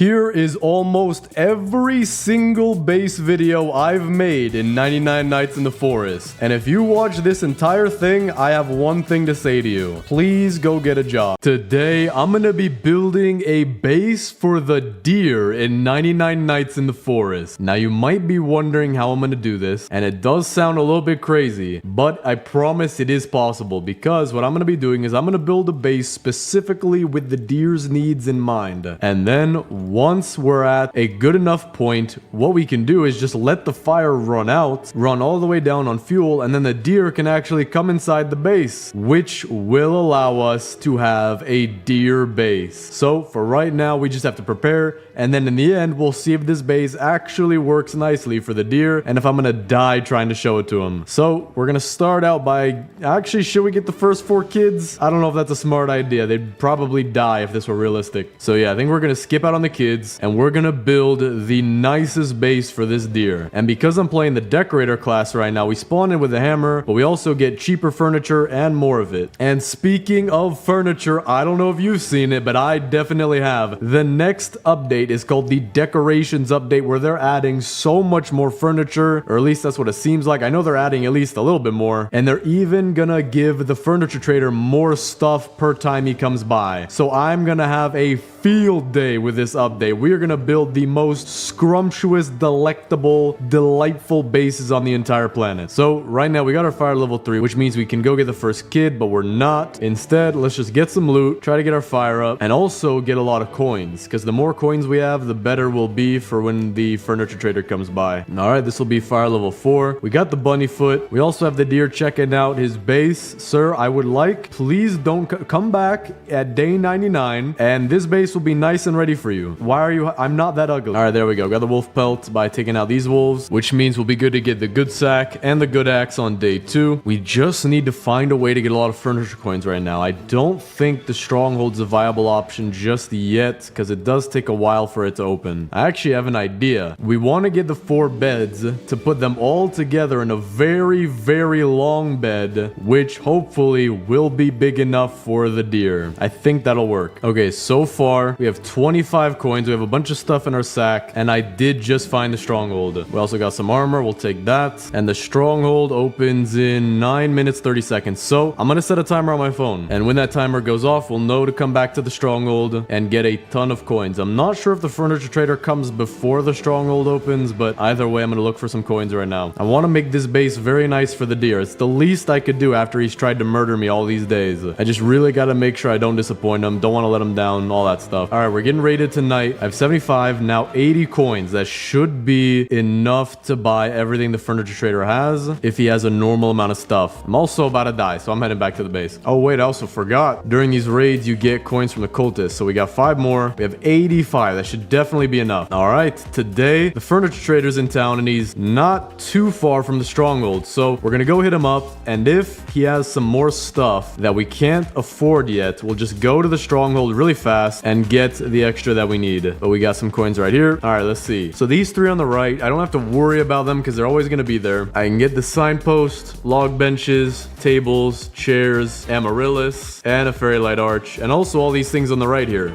Here is almost every single base video I've made in 99 Nights in the Forest. And if you watch this entire thing, I have one thing to say to you. Please go get a job. Today, I'm gonna be building a base for the deer in 99 Nights in the Forest. Now, you might be wondering how I'm gonna do this, and it does sound a little bit crazy, but I promise it is possible, because what I'm gonna be doing is I'm gonna build a base specifically with the deer's needs in mind. And then, once we're at a good enough point, what we can do is just let the fire run out, run all the way down on fuel, and then the deer can actually come inside the base, which will allow us to have a deer base. So for right now, we just have to prepare, and then in the end, we'll see if this base actually works nicely for the deer, and if I'm gonna die trying to show it to him. So we're gonna start out by, actually, should we get the first 4 kids? I don't know if that's a smart idea. They'd probably die if this were realistic. So yeah, I think we're gonna skip out on the kids, and we're gonna build the nicest base for this deer. And because I'm playing the decorator class right now, we spawn in with a hammer, but we also get cheaper furniture and more of it. And speaking of furniture, I don't know if you've seen it, but I definitely have. The next update is called the decorations update, where they're adding so much more furniture, or at least that's what it seems like. I know they're adding at least a little bit more, and they're even gonna give the furniture trader more stuff per time he comes by. So I'm gonna have a field day with this update. We are gonna build the most scrumptious, delectable, delightful bases on the entire planet. So right now we got our fire level 3, which means we can go get the first kid, but we're not. Instead, let's just get some loot, try to get our fire up, and also get a lot of coins, because the more coins we have, the better we'll be for when the furniture trader comes by. All right, this will be fire level 4. We got the bunny foot. We also have the deer checking out his base. Sir, I would like, please don't come back at day 99, and this base will be nice and ready for you. Why are you? I'm not that ugly. All right, there we go. Got the wolf pelt by taking out these wolves, which means we'll be good to get the good sack and the good axe on day 2. We just need to find a way to get a lot of furniture coins right now. I don't think the stronghold's a viable option just yet, because it does take a while for it to open. I actually have an idea. We want to get the 4 beds to put them all together in a very, very long bed, which hopefully will be big enough for the deer. I think that'll work. Okay, so far we have 25 coins. We have a bunch of stuff in our sack, and I did just find the stronghold. We also got some armor. We'll take that. And the stronghold opens in 9 minutes 30 seconds. So I'm gonna set a timer on my phone, and when that timer goes off, we'll know to come back to the stronghold and get a ton of coins. I'm not sure if the furniture trader comes before the stronghold opens, but either way, I'm gonna look for some coins right now. I want to make this base very nice for the deer. It's the least I could do after he's tried to murder me all these days. I just really gotta make sure I don't disappoint him, don't want to let him down, all that stuff. All right, we're getting raided tonight. I have 75, now 80 coins. That should be enough to buy everything the furniture trader has if he has a normal amount of stuff. I'm also about to die, so I'm heading back to the base. Oh wait, I also forgot. During these raids, you get coins from the cultists. So we got 5 more. We have 85. That should definitely be enough. All right, today, the furniture trader's in town, and he's not too far from the stronghold. So we're gonna go hit him up, and if he has some more stuff that we can't afford yet, we'll just go to the stronghold really fast and get the extra that we need. But we got some coins right here. All right, let's see. So these 3 on the right, I don't have to worry about them because they're always going to be there. I can get the signpost, log benches, tables, chairs, amaryllis, and a fairy light arch, and also all these things on the right here.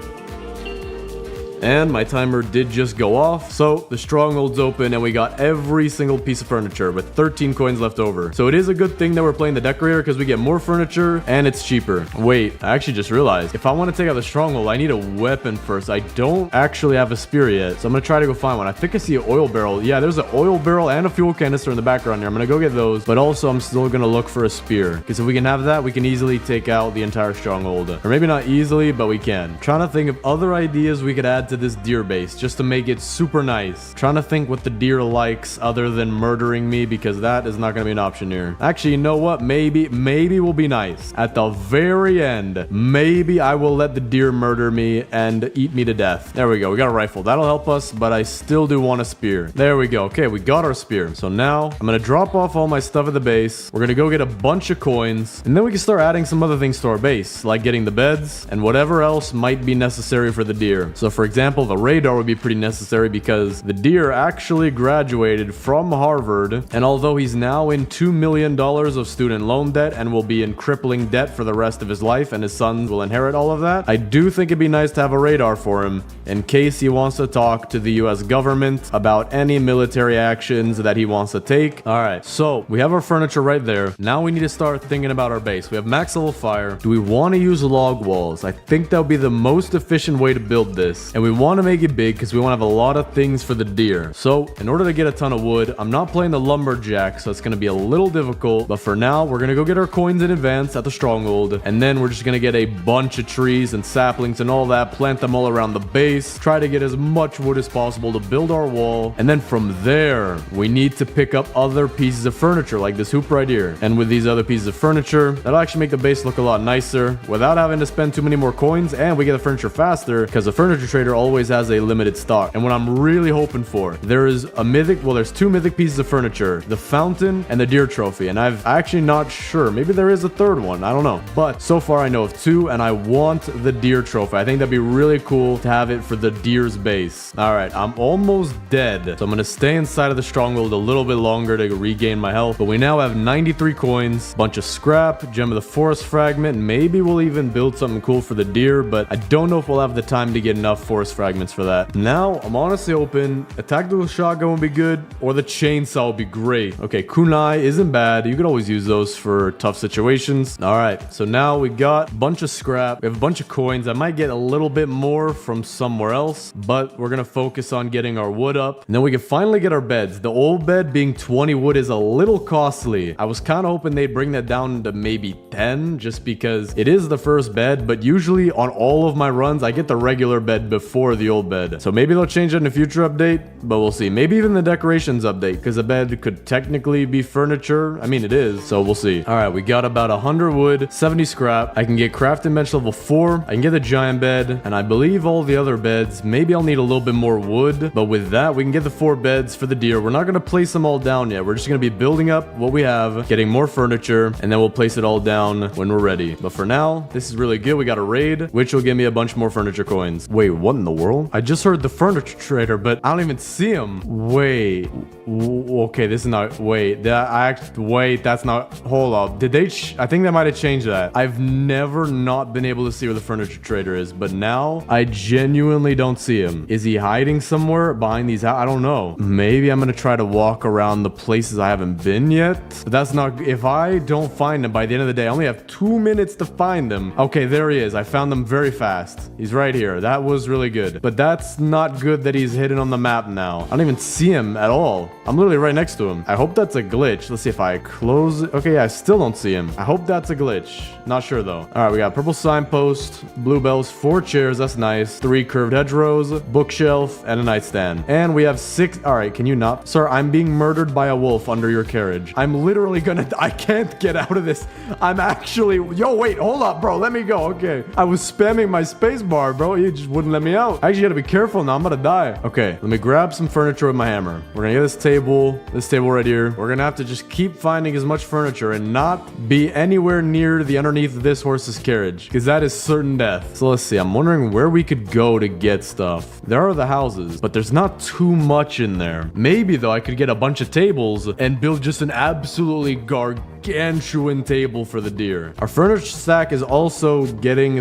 And my timer did just go off. So the stronghold's open, and we got every single piece of furniture with 13 coins left over. So it is a good thing that we're playing the decorator, because we get more furniture and it's cheaper. Wait, I actually just realized, if I want to take out the stronghold, I need a weapon first. I don't actually have a spear yet, so I'm gonna try to go find one. I think I see an oil barrel. Yeah, there's an oil barrel and a fuel canister in the background here. I'm gonna go get those, but also I'm still gonna look for a spear, because if we can have that, we can easily take out the entire stronghold. Or maybe not easily, but we can. I'm trying to think of other ideas we could add to this deer base just to make it super nice. Trying to think what the deer likes other than murdering me, because that is not going to be an option here. Actually, you know what? Maybe we'll be nice. At the very end, maybe I will let the deer murder me and eat me to death. There we go. We got a rifle. That'll help us, but I still do want a spear. There we go. Okay, we got our spear. So now I'm going to drop off all my stuff at the base. We're going to go get a bunch of coins, and then we can start adding some other things to our base, like getting the beds and whatever else might be necessary for the deer. So for example, example, the radar would be pretty necessary because the deer actually graduated from Harvard, and although he's now in $2 million of student loan debt and will be in crippling debt for the rest of his life, and his sons will inherit all of that, I do think it'd be nice to have a radar for him in case he wants to talk to the US government about any military actions that he wants to take. All right, so we have our furniture right there. Now we need to start thinking about our base. We have max level fire. Do we want to use log walls? I think that would be the most efficient way to build this, and we want to make it big because we want to have a lot of things for the deer. So in order to get a ton of wood, I'm not playing the lumberjack, so it's going to be a little difficult, but for now we're going to go get our coins in advance at the Stronghold, and then we're just going to get a bunch of trees and saplings and all that, plant them all around the base, try to get as much wood as possible to build our wall, and then from there we need to pick up other pieces of furniture like this hoop right here. And with these other pieces of furniture, that'll actually make the base look a lot nicer without having to spend too many more coins, and we get the furniture faster because the furniture trader always has a limited stock. And what I'm really hoping for, there is a mythic, well, there's two mythic pieces of furniture, the fountain and the deer trophy, and I'm actually not sure, maybe there is a third one, I don't know, but so far I know of two, and I want the deer trophy. I think that'd be really cool to have it for the deer's base. All right, I'm almost dead, so I'm gonna stay inside of the Stronghold a little bit longer to regain my health, but we now have 93 coins, bunch of scrap, gem of the forest fragment. Maybe we'll even build something cool for the deer, but I don't know if we'll have the time to get enough forest fragments for that. Now I'm honestly open. A tactical shotgun would be good, or the chainsaw would be great. Okay, kunai isn't bad. You could always use those for tough situations. All right, so now we got a bunch of scrap, we have a bunch of coins. I might get a little bit more from somewhere else, but we're gonna focus on getting our wood up, and then we can finally get our beds. The old bed being 20 wood is a little costly. I was kind of hoping they'd bring that down to maybe 10, just because it is the first bed, but usually on all of my runs I get the regular bed before the old bed, so maybe they'll change it in a future update, but we'll see. Maybe even the decorations update, because the bed could technically be furniture. I mean, it is, so we'll see. All right, we got about 100 wood, 70 scrap. I can get crafting bench level 4. I can get the giant bed, and I believe all the other beds, maybe I'll need a little bit more wood, but with that we can get the 4 beds for the deer. We're not going to place them all down yet. We're just going to be building up what we have, getting more furniture, and then we'll place it all down when we're ready. But for now, this is really good. We got a raid, which will give me a bunch more furniture coins. Wait, what in the world? I just heard the furniture trader, but I don't even see him. Wait. Okay, this is not... Wait, that's not... Hold up. Did they... I think they might have changed that. I've never not been able to see where the furniture trader is, but now I genuinely don't see him. Is he hiding somewhere behind these... I don't know. Maybe I'm gonna try to walk around the places I haven't been yet, but that's not... If I don't find him by the end of the day, I only have 2 minutes to find him. Okay, there he is. I found him very fast. He's right here. That was really good, but that's not good that he's hidden on the map now. I don't even see him at all. I'm literally right next to him. I hope that's a glitch. Let's see if I close it. Okay, I still don't see him. I hope that's a glitch. Not sure though. All right, we got purple signpost, bluebells, 4 chairs. That's nice. 3 curved hedgerows, bookshelf, and a nightstand. And we have 6. All right, can you not? Sir, I'm being murdered by a wolf under your carriage. I'm literally gonna... I can't get out of this. I'm actually... Yo, wait, hold up, bro. Let me go. Okay. I was spamming my space bar, bro. He just wouldn't let me out. I actually gotta be careful now. I'm gonna die. Okay, let me grab some furniture with my hammer. We're gonna get this table right here. We're gonna have to just keep finding as much furniture and not be anywhere near the underneath of this horse's carriage, because that is certain death. So let's see. I'm wondering where we could go to get stuff. There are the houses, but there's not too much in there. Maybe though I could get a bunch of tables and build just an absolutely gargantuan table for the deer. Our furniture stack is also getting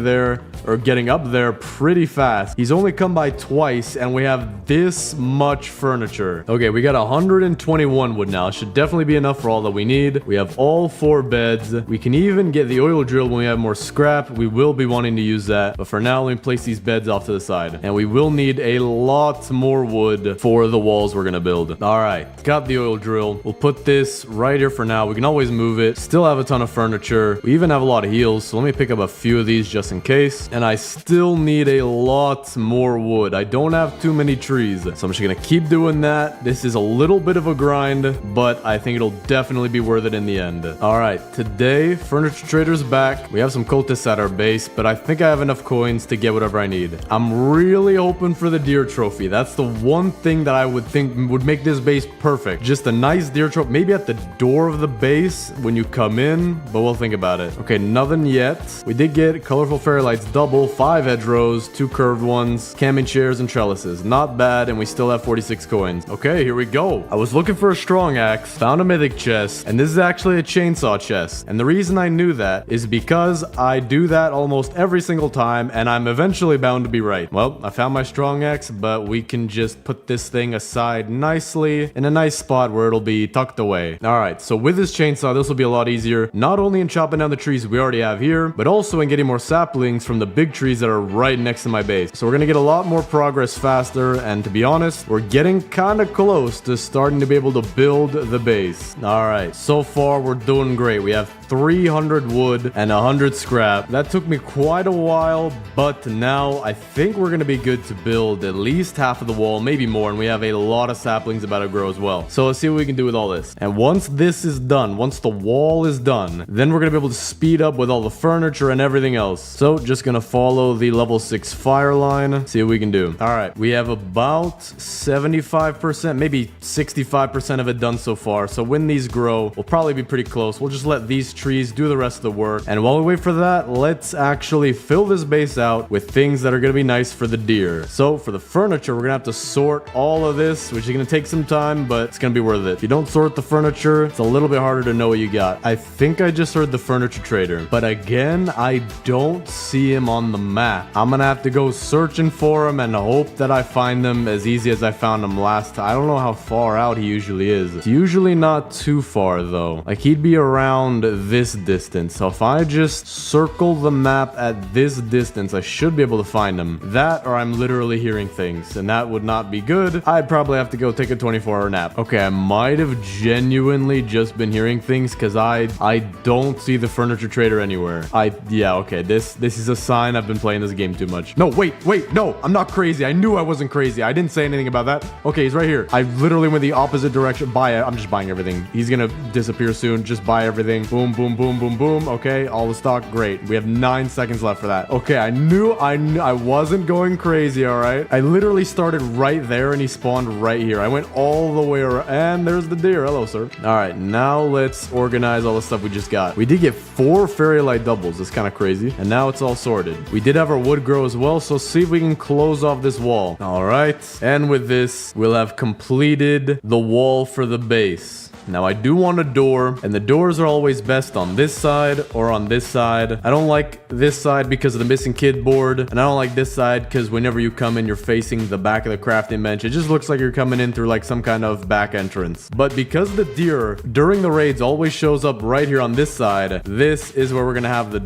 up there pretty fast. He's only come by twice and we have this much furniture. Okay, we got 121 wood now. It should definitely be enough for all that we need. We have all 4 beds. We can even get the oil drill when we have more scrap. We will be wanting to use that, but for now let me place these beds off to the side, and we will need a lot more wood for the walls we're gonna build. All right, got the oil drill. We'll put this right here for now. We can always move it. Still have a ton of furniture. We even have a lot of heals, so let me pick up a few of these just in case. And I still need a lot more wood. I don't have too many trees, so I'm just gonna keep doing that. This is a little bit of a grind, but I think it'll definitely be worth it in the end. All right, today furniture trader's back. We have some cultists at our base, but I think I have enough coins to get whatever I need. I'm really hoping for the deer trophy. That's the one thing that I would think would make this base perfect. Just a nice deer trophy, maybe at the door of the base when you come in, but we'll think about it. Okay, nothing yet. We did get colorful fairy lights double, 5 hedgerows, 2 curved ones, ones, camping chairs, and trellises. Not bad, and we still have 46 coins. Okay, here we go. I was looking for a strong axe, found a mythic chest, and this is actually a chainsaw chest. And the reason I knew that is because I do that almost every single time, and I'm eventually bound to be right. Well, I found my strong axe, but we can just put this thing aside nicely in a nice spot where it'll be tucked away. Alright, so with this chainsaw, this will be a lot easier, not only in chopping down the trees we already have here, but also in getting more saplings from the big trees that are right next to my base. So we're gonna get a lot more progress faster, and to be honest, we're getting kind of close to starting to be able to build the base. Alright, so far we're doing great. We have 300 wood and 100 scrap. That took me quite a while, but now I think we're gonna be good to build at least half of the wall, maybe more, and we have a lot of saplings about to grow as well. So let's see what we can do with all this. And once this is done, once the wall is done, then we're gonna be able to speed up with all the furniture and everything else. So just gonna follow the level 6 fire line, see what we can do. Alright, we have about 75%, maybe 65% of it done so far. So when these grow, we'll probably be pretty close. We'll just let these trees do the rest of the work. And while we wait for that, let's actually fill this base out with things that are gonna be nice for the deer. So for the furniture, we're gonna have to sort all of this, which is gonna take some time, but it's gonna be worth it. If you don't sort the furniture, it's a little bit harder to know what you got. I think I just heard the furniture trader, but again, I don't see him on the map. I'm gonna have to go searching for him and hope that I find him as easy as I found him last time. I don't know how far out he usually is. It's usually not too far though. Like he'd be around this distance. So if I just circle the map at this distance, I should be able to find him. That or I'm literally hearing things, and that would not be good. I'd probably have to go take a 24-hour nap. Okay, I might have genuinely just been hearing things because I don't see the furniture trader anywhere. Yeah, okay, this is a sign I've been playing this game too much. No, wait, no, I'm not crazy. I knew I wasn't crazy. I didn't say anything about that. Okay, he's right here. I literally went the opposite direction. Buy it. I'm just buying everything. He's gonna disappear soon. Just buy everything. Boom, boom, boom, boom, boom. Okay, all the stock. Great. We have 9 seconds left for that. Okay, I knew I wasn't going crazy, all right? I literally started right there and he spawned right here. I went all the way around, and there's the deer. Hello, sir. All right, now let's organize all the stuff we just got. We did get 4 fairy light doubles. That's kind of crazy. And now it's all sorted. We did have our wood grow as well, so see if we can close off this wall. All right, and with this, we'll have completed the wall for the base. Now I do want a door, and the doors are always best on this side or on this side. I don't like this side because of the missing kid board, and I don't like this side because whenever you come in, you're facing the back of the crafting bench. It just looks like you're coming in through like some kind of back entrance. But because the deer during the raids always shows up right here on this side, this is where we're gonna have the...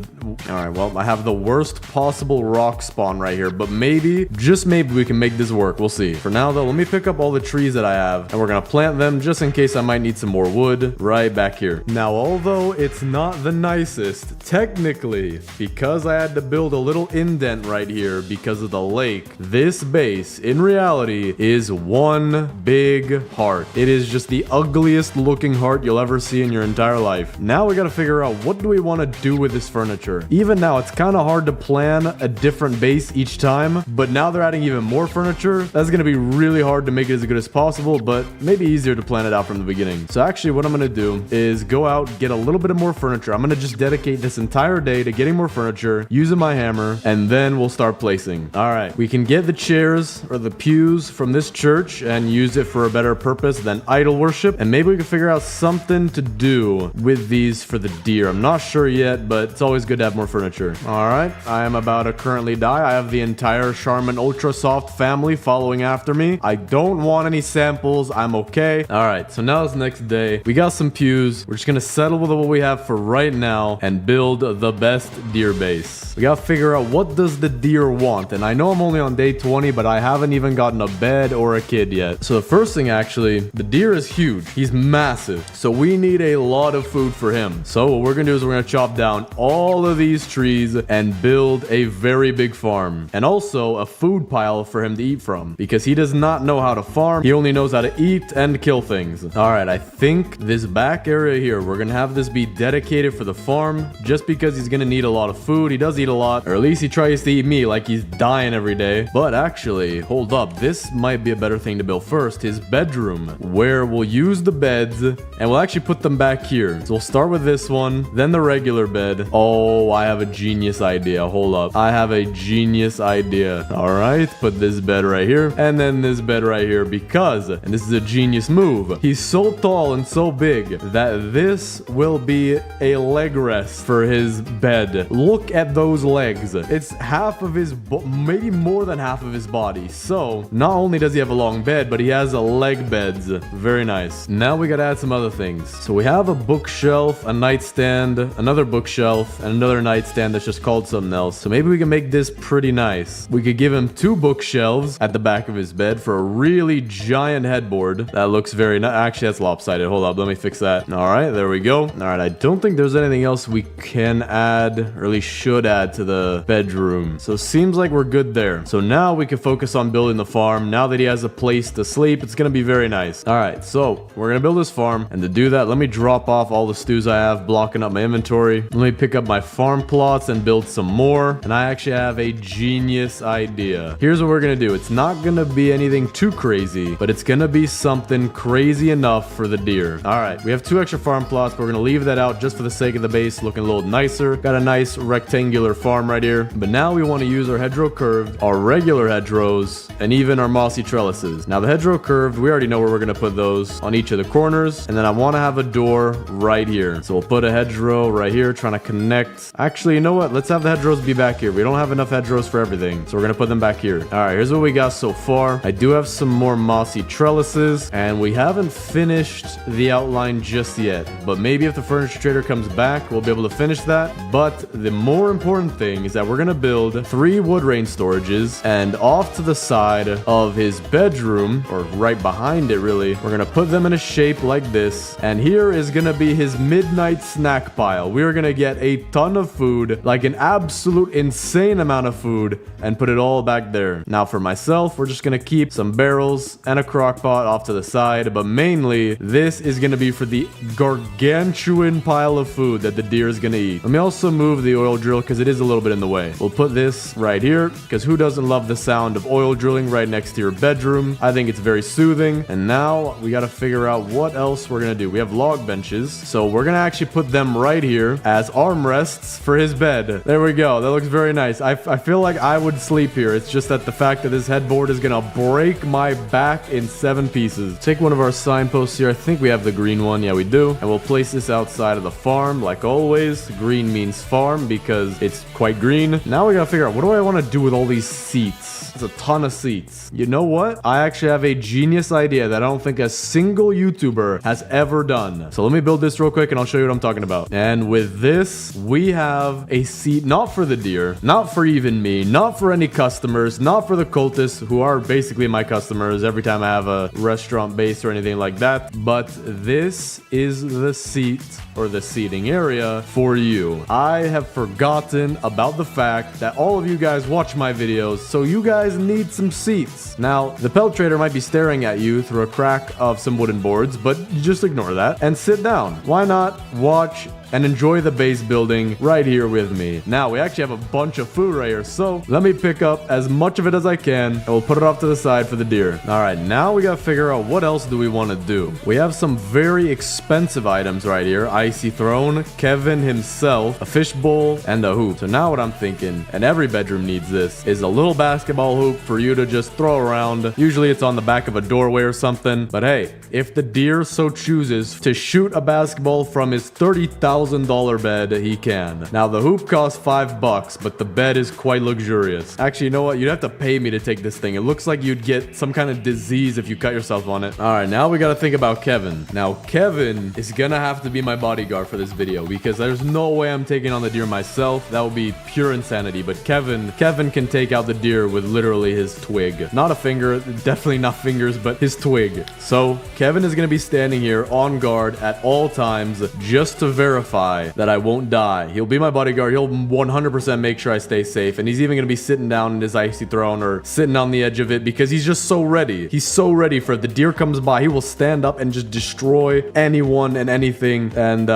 Alright, well, I have the worst possible rock spawn right here, but maybe, just maybe we can make this work. We'll see. For now though, let me pick up all the trees that I have, and we're gonna plant them just in case I might need some more wood right back here. Now, although it's not the nicest, technically, because I had to build a little indent right here because of the lake, this base, in reality, is one big heart. It is just the ugliest looking heart you'll ever see in your entire life. Now we gotta figure out what do we want to do with this furniture. Even now, it's kind of hard to plan a different base each time, but now they're adding even more furniture. That's gonna be really hard to make it as good as possible, but maybe easier to plan it out from the beginning. So actually, what I'm gonna do is go out, get a little bit of more furniture. I'm gonna just dedicate this entire day to getting more furniture, using my hammer, and then we'll start placing. All right, we can get the chairs or the pews from this church and use it for a better purpose than idol worship, and maybe we can figure out something to do with these for the deer. I'm not sure yet, but it's always good to have more furniture. All right, I am about to currently die. I have the entire Charmin Ultra Soft family following after me. I don't want any samples. I'm okay. All right, so now it's the next day. We got some pews. We're just gonna settle with what we have for right now and build the best deer base. We gotta figure out what does the deer want, and I know I'm only on day 20, but I haven't even gotten a bed or a kid yet. So the first thing, actually, the deer is huge. He's massive, so we need a lot of food for him. So what we're gonna do is we're gonna chop down all of these trees and build a very big farm, and also a food pile for him to eat from, because he does not know how to farm. He only knows how to eat and kill things. All right, I think this back area here, we're gonna have this be dedicated for the farm just because he's gonna need a lot of food. He does eat a lot, or at least he tries to eat me like he's dying every day. But actually, hold up, this might be a better thing to build first. His bedroom, where we'll use the beds and we'll actually put them back here. So we'll start with this one, then the regular bed. Oh, I have a genius idea. Hold up, I have a genius idea. All right, put this bed right here and then this bed right here because, and this is a genius move, he's so tall and so big that this will be a leg rest for his bed. Look at those legs. It's half of his, maybe more than half of his body. So not only does he have a long bed, but he has a leg beds. Very nice. Now we gotta add some other things. So we have a bookshelf, a nightstand, another bookshelf, and another nightstand that's just called something else. So maybe we can make this pretty nice. We could give him 2 bookshelves at the back of his bed for a really giant headboard. That looks very nice. Actually, that's lopsided. Hold up, let me fix that. All right, there we go. All right, I don't think there's anything else we can add, or at least should add to the bedroom. So it seems like we're good there. So now we can focus on building the farm. Now that he has a place to sleep, it's gonna be very nice. All right, so we're gonna build this farm, and to do that, let me drop off all the stews I have blocking up my inventory. Let me pick up my farm plots and build some more. And I actually have a genius idea. Here's what we're gonna do. It's not gonna be anything too crazy, but it's gonna be something crazy enough for the deer. All right, we have 2 extra farm plots, but we're gonna leave that out just for the sake of the base, looking a little nicer. Got a nice rectangular farm right here. But now we want to use our hedgerow curved, our regular hedgerows, and even our mossy trellises. Now the hedgerow curved, we already know where we're gonna put those, on each of the corners. And then I want to have a door right here. So we'll put a hedgerow right here, trying to connect. Actually, you know what? Let's have the hedgerows be back here. We don't have enough hedgerows for everything, so we're gonna put them back here. All right, here's what we got so far. I do have some more mossy trellises, and we haven't finished the outline just yet. But maybe if the furniture trader comes back, we'll be able to finish that. But the more important thing is that we're gonna build 3 wood rain storages, and off to the side of his bedroom, or right behind it really, we're gonna put them in a shape like this. And here is gonna be his midnight snack pile. We're gonna get a ton of food, like an absolute insane amount of food, and put it all back there. Now for myself, we're just gonna keep some barrels and a crock pot off to the side, but mainly this is gonna be for the gargantuan pile of food that the deer is gonna eat. Let me also move the oil drill because it is a little bit in the way. We'll put this right here because who doesn't love the sound of oil drilling right next to your bedroom? I think it's very soothing. And now we got to figure out what else we're gonna do. We have log benches, so we're gonna actually put them right here as armrests for his bed. There we go. That looks very nice. I feel like I would sleep here. It's just that the fact that this headboard is gonna break my back in 7 pieces. Take one of our signposts here. I think we have the green one. Yeah, we do. And we'll place this outside of the farm like always. Green means farm because it's quite green. Now we gotta figure out, what do I want to do with all these seats? It's a ton of seats. You know what? I actually have a genius idea that I don't think a single YouTuber has ever done. So let me build this real quick and I'll show you what I'm talking about. And with this, we have a seat not for the deer, not for even me, not for any customers, not for the cultists who are basically my customers every time I have a restaurant base or anything like that. But this is the seat, or the seating area, for you. I have forgotten about the fact that all of you guys watch my videos, so you guys need some seats. Now, the pelt trader might be staring at you through a crack of some wooden boards, but just ignore that and sit down. Why not watch and enjoy the base building right here with me? Now, we actually have a bunch of food right here, so let me pick up as much of it as I can, and we'll put it off to the side for the deer. All right, now we gotta figure out what else do we want to do. We have some very expensive items right here. Icy throne, Kevin himself, a fish bowl, and a hoop. So now what I'm thinking, and every bedroom needs this, is a little basketball hoop for you to just throw around. Usually it's on the back of a doorway or something, but hey, if the deer so chooses to shoot a basketball from his $30,000 bed, he can. Now the hoop costs $5, but the bed is quite luxurious. Actually, you know what? You'd have to pay me to take this thing. It looks like you'd get some kind of disease if you cut yourself on it. All right, now we gotta think about Kevin. Now Kevin is gonna have to be my bodyguard for this video because there's no way I'm taking on the deer myself. That would be pure insanity. But Kevin can take out the deer with literally his twig. Not a finger, definitely not fingers, but his twig. So Kevin is gonna be standing here on guard at all times just to verify certify that I won't die. He'll be my bodyguard. He'll 100% make sure I stay safe. And he's even going to be sitting down in his icy throne or sitting on the edge of it because he's just so ready. He's so ready for it. The deer comes by. He will stand up and just destroy anyone and anything. And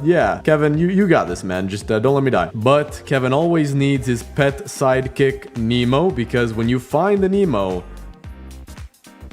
yeah, Kevin, you got this, man. Just don't let me die. But Kevin always needs his pet sidekick, Nemo, because when you find the Nemo...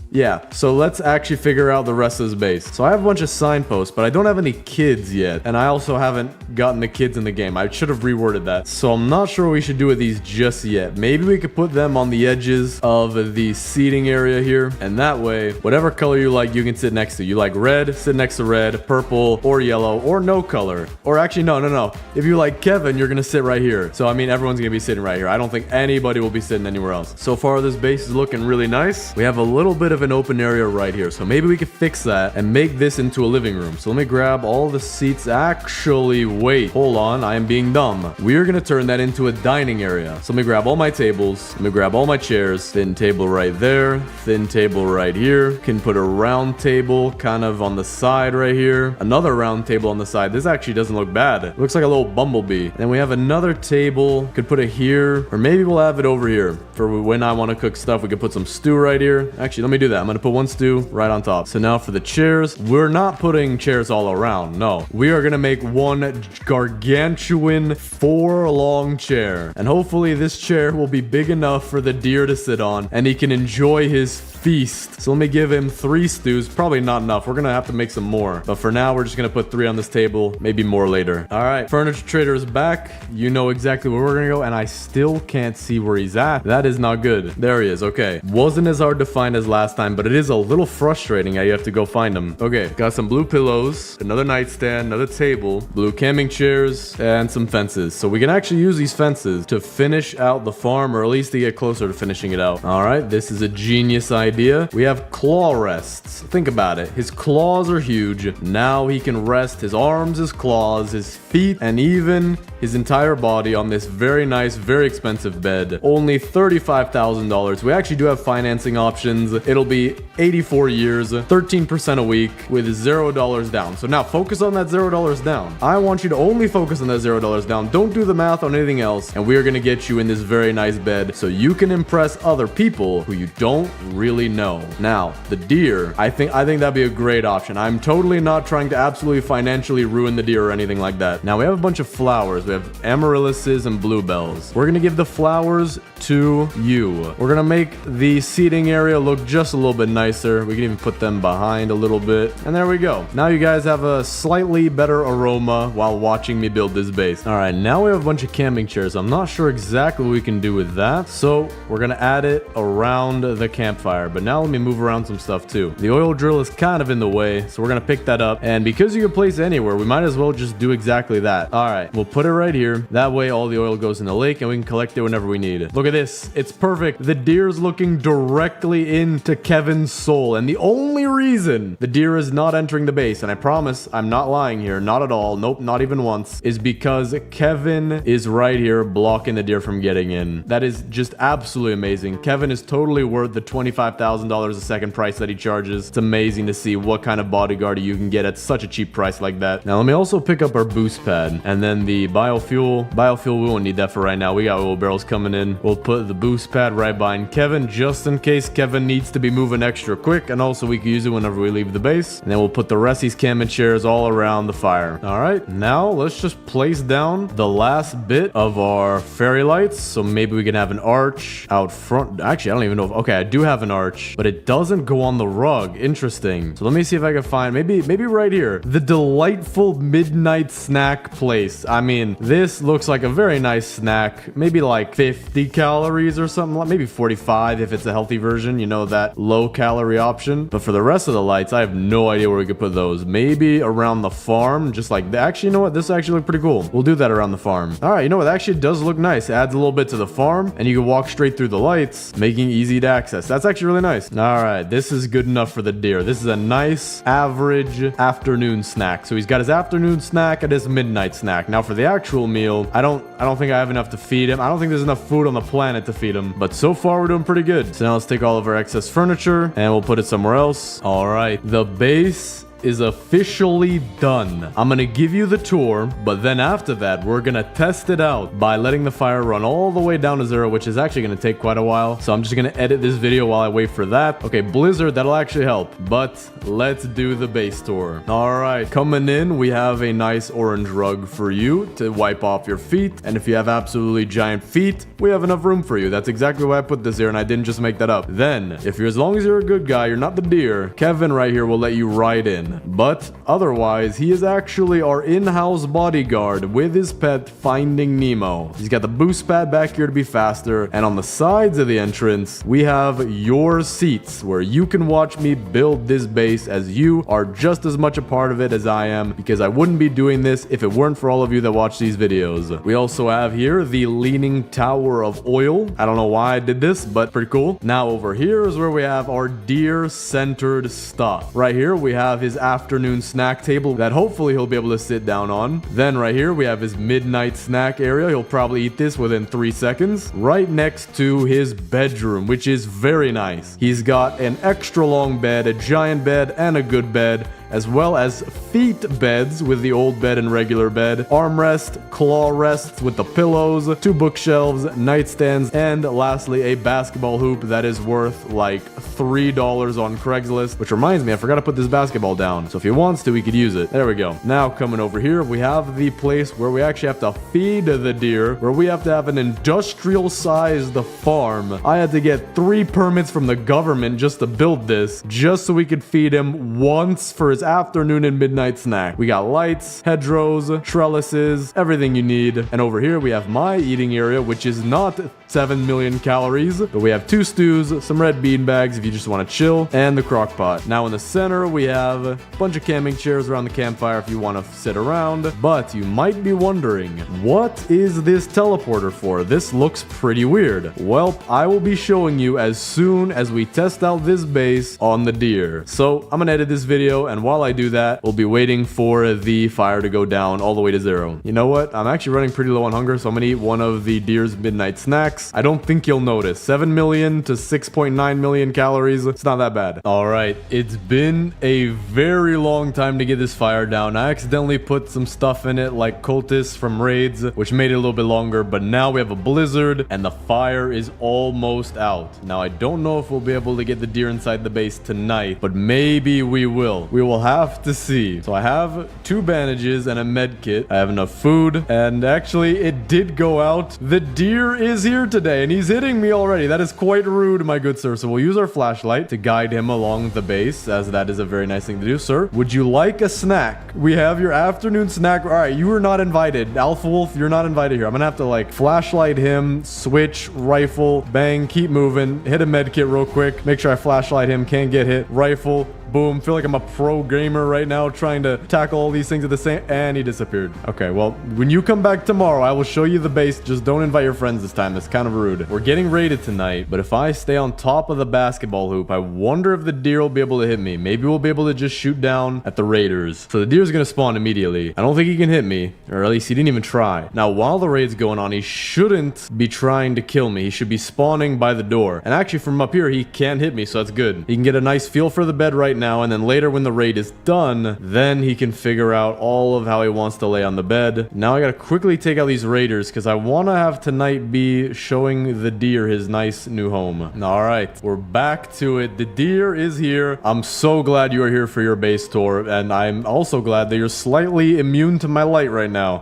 Yeah, so let's actually figure out the rest of this base. So I have a bunch of signposts, but I don't have any kids yet. And I also haven't gotten the kids in the game. I should have reworded that. So I'm not sure what we should do with these just yet. Maybe we could put them on the edges of the seating area here. And that way, whatever color you like, you can sit next to. You like red, sit next to red, purple, or yellow, or no color. Or actually, no. If you like Kevin, you're going to sit right here. So, I mean, everyone's going to be sitting right here. I don't think anybody will be sitting anywhere else. So far, this base is looking really nice. We have a little bit of an open area right here, so maybe we could fix that and make this into a living room. So let me grab all the seats. Actually, wait, hold on, I am being dumb. We're gonna turn that into a dining area. So let me grab all my tables, let me grab all my chairs. Thin table right there, thin table right here. Can put a round table kind of on the side right here, another round table on the side. This actually doesn't look bad. It looks like a little bumblebee. And we have another table, could put it here, or maybe we'll have it over here for when I want to cook stuff. We could put some stew right here. Actually, let me do that. I'm gonna put one stew right on top. So now for the chairs, we're not putting chairs all around. No, we are gonna make one gargantuan 4-long chair, and hopefully this chair will be big enough for the deer to sit on and he can enjoy his feast. So let me give him 3 stews. Probably not enough. We're gonna have to make some more, but for now we're just gonna put 3 on this table, maybe more later. All right, furniture trader is back. You know exactly where we're gonna go, and I still can't see where he's at. That is not good. There he is. Okay, wasn't as hard to find as last time, but it is a little frustrating how you have to go find them. Okay, got some blue pillows, another nightstand, another table, blue camping chairs, and some fences. So we can actually use these fences to finish out the farm, or at least to get closer to finishing it out. All right, this is a genius idea. We have claw rests. Think about it. His claws are huge. Now he can rest his arms, his claws, his feet, and even his entire body on this very nice, very expensive bed. Only $35,000. We actually do have financing options. It'll be 84 years, 13% a week with $0 down. So now focus on that $0 down. I want you to only focus on that $0 down. Don't do the math on anything else. And we are going to get you in this very nice bed so you can impress other people who you don't really know. Now, the deer, I think that'd be a great option. I'm totally not trying to absolutely financially ruin the deer or anything like that. Now we have a bunch of flowers. We have amaryllises and bluebells. We're going to give the flowers to you. We're going to make the seating area look just a little bit nicer. We can even put them behind a little bit. And there we go. Now you guys have a slightly better aroma while watching me build this base. All right, now we have a bunch of camping chairs. I'm not sure exactly what we can do with that. So we're going to add it around the campfire. But now let me move around some stuff too. The oil drill is kind of in the way, so we're going to pick that up. And because you can place it anywhere, we might as well just do exactly that. All right, we'll put it right here. That way all the oil goes in the lake and we can collect it whenever we need it. Look at this. It's perfect. The deer's looking directly into Kevin's soul. And the only reason the deer is not entering the base, and I promise I'm not lying here, not at all, nope, not even once, is because Kevin is right here blocking the deer from getting in. That is just absolutely amazing. Kevin is totally worth the $25,000 a second price that he charges. It's amazing to see what kind of bodyguard you can get at such a cheap price like that. Now let me also pick up our boost pad, and then the biofuel, we won't need that for right now. We got oil barrels coming in. We'll put the boost pad right behind Kevin just in case Kevin needs to be moving extra quick, and also we can use it whenever we leave the base. And then we'll put the rest of these camping chairs all around the fire. All right, now let's just place down the last bit of our fairy lights. So maybe we can have an arch out front. Actually, I don't even know if, okay, I do have an arch, but it doesn't go on the rug. Interesting. So let me see if I can find maybe right here, the delightful midnight snack place. I mean, this looks like a very nice snack, maybe like 50 calories or something, like maybe 45 if it's a healthy version, you know, that low calorie option. But for the rest of the lights, I have no idea where we could put those. Maybe around the farm, just like that. Actually, you know what? This actually look pretty cool. We'll do that around the farm. All right, you know what? That actually does look nice. It adds a little bit to the farm, and you can walk straight through the lights, making easy to access. That's actually really nice. All right, this is good enough for the deer. This is a nice average afternoon snack. So he's got his afternoon snack and his midnight snack. Now for the actual meal, I don't think I have enough to feed him. I don't think there's enough food on the planet to feed him, but so far we're doing pretty good. So now let's take all of our excess furniture and we'll put it somewhere else. All right, the base is officially done. I'm gonna give you the tour, but then after that, we're gonna test it out by letting the fire run all the way down to 0, which is actually gonna take quite a while. So I'm just gonna edit this video while I wait for that. Okay, blizzard, that'll actually help, but let's do the base tour. All right, coming in, we have a nice orange rug for you to wipe off your feet. And if you have absolutely giant feet, we have enough room for you. That's exactly why I put this here, and I didn't just make that up. Then, if you're, as long as you're a good guy, you're not the deer, Kevin right here will let you ride in. But otherwise, he is actually our in-house bodyguard with his pet Finding Nemo. He's got the boost pad back here to be faster, and on the sides of the entrance, we have your seats where you can watch me build this base, as you are just as much a part of it as I am, because I wouldn't be doing this if it weren't for all of you that watch these videos. We also have here the Leaning Tower of Oil. I don't know why I did this, but pretty cool. Now over here is where we have our deer-centered stuff. Right here, we have his afternoon snack table that hopefully he'll be able to sit down on. Then right here, we have his midnight snack area. He'll probably eat this within 3 seconds. Right next to his bedroom, which is very nice. He's got an extra long bed, a giant bed, and a good bed, as well as feet beds with the old bed and regular bed, armrest, claw rests with the pillows, 2 bookshelves, nightstands, and lastly a basketball hoop that is worth like $3 on Craigslist. Which reminds me, I forgot to put this basketball down, so if he wants to, he could use it. There we go. Now coming over here, we have the place where we actually have to feed the deer, where we have to have an industrial sized farm. I had to get 3 permits from the government just to build this, just so we could feed him once for his afternoon and midnight snack. We got lights, hedgerows, trellises, everything you need. And over here we have my eating area, which is not 7 million calories, but we have 2 stews, some red bean bags if you just want to chill, and the crock pot. Now in the center we have a bunch of camping chairs around the campfire if you want to sit around. But you might be wondering, what is this teleporter for? This looks pretty weird. Well, I will be showing you as soon as we test out this base on the deer. So I'm gonna edit this video, and while I do that, we'll be waiting for the fire to go down all the way to 0. You know what? I'm actually running pretty low on hunger, so I'm gonna eat one of the deer's midnight snacks. I don't think you'll notice. 7 million to 6.9 million calories. It's not that bad. All right. It's been a very long time to get this fire down. I accidentally put some stuff in it like cultists from raids, which made it a little bit longer, but now we have a blizzard and the fire is almost out. Now, I don't know if we'll be able to get the deer inside the base tonight, but maybe we will. We will have to see. So I have 2 bandages and a med kit. I have enough food, and actually it did go out. The deer is here today and he's hitting me already. That is quite rude, my good sir. So we'll use our flashlight to guide him along the base, as that is a very nice thing to do. Sir, would you like a snack? We have your afternoon snack. All right, you are not invited. Alpha Wolf, you're not invited here. I'm gonna have to like flashlight him, switch, rifle, bang, keep moving, hit a med kit real quick, make sure I flashlight him, can't get hit, rifle, boom. Feel like I'm a pro gamer right now trying to tackle all these things at the same... And he disappeared. Okay, well, when you come back tomorrow, I will show you the base. Just don't invite your friends this time. That's kind of rude. We're getting raided tonight, but if I stay on top of the basketball hoop, I wonder if the deer will be able to hit me. Maybe we'll be able to just shoot down at the raiders. So the deer's gonna spawn immediately. I don't think he can hit me, or at least he didn't even try. Now, while the raid's going on, he shouldn't be trying to kill me. He should be spawning by the door. And actually, from up here, he can't hit me, so that's good. He can get a nice feel for the bed right now, and then later when the raid is done, then he can figure out all of how he wants to lay on the bed. Now I gotta quickly take out these raiders because I want to have tonight be showing the deer his nice new home. All right, we're back to it. The deer is here. I'm so glad you are here for your base tour, and I'm also glad that you're slightly immune to my light right now.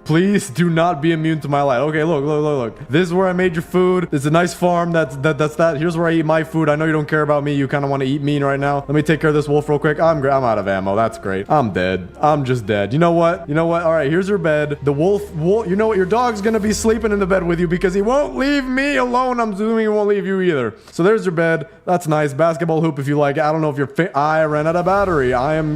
Please do not be immune to my light. Okay, look. This is where I made your food. It's a nice farm. That's that. Here's where I eat my food. I know you don't care about me. You kind of want to eat me right now. Let me take care of this wolf real quick. I'm out of ammo. That's great. I'm dead. I'm just dead. You know what? All right, here's your bed. The wolf, you know what? Your dog's going to be sleeping in the bed with you because he won't leave me alone. I'm assuming he won't leave you either. So there's your bed. That's nice. Basketball hoop if you like. I don't know if you're... I ran out of battery.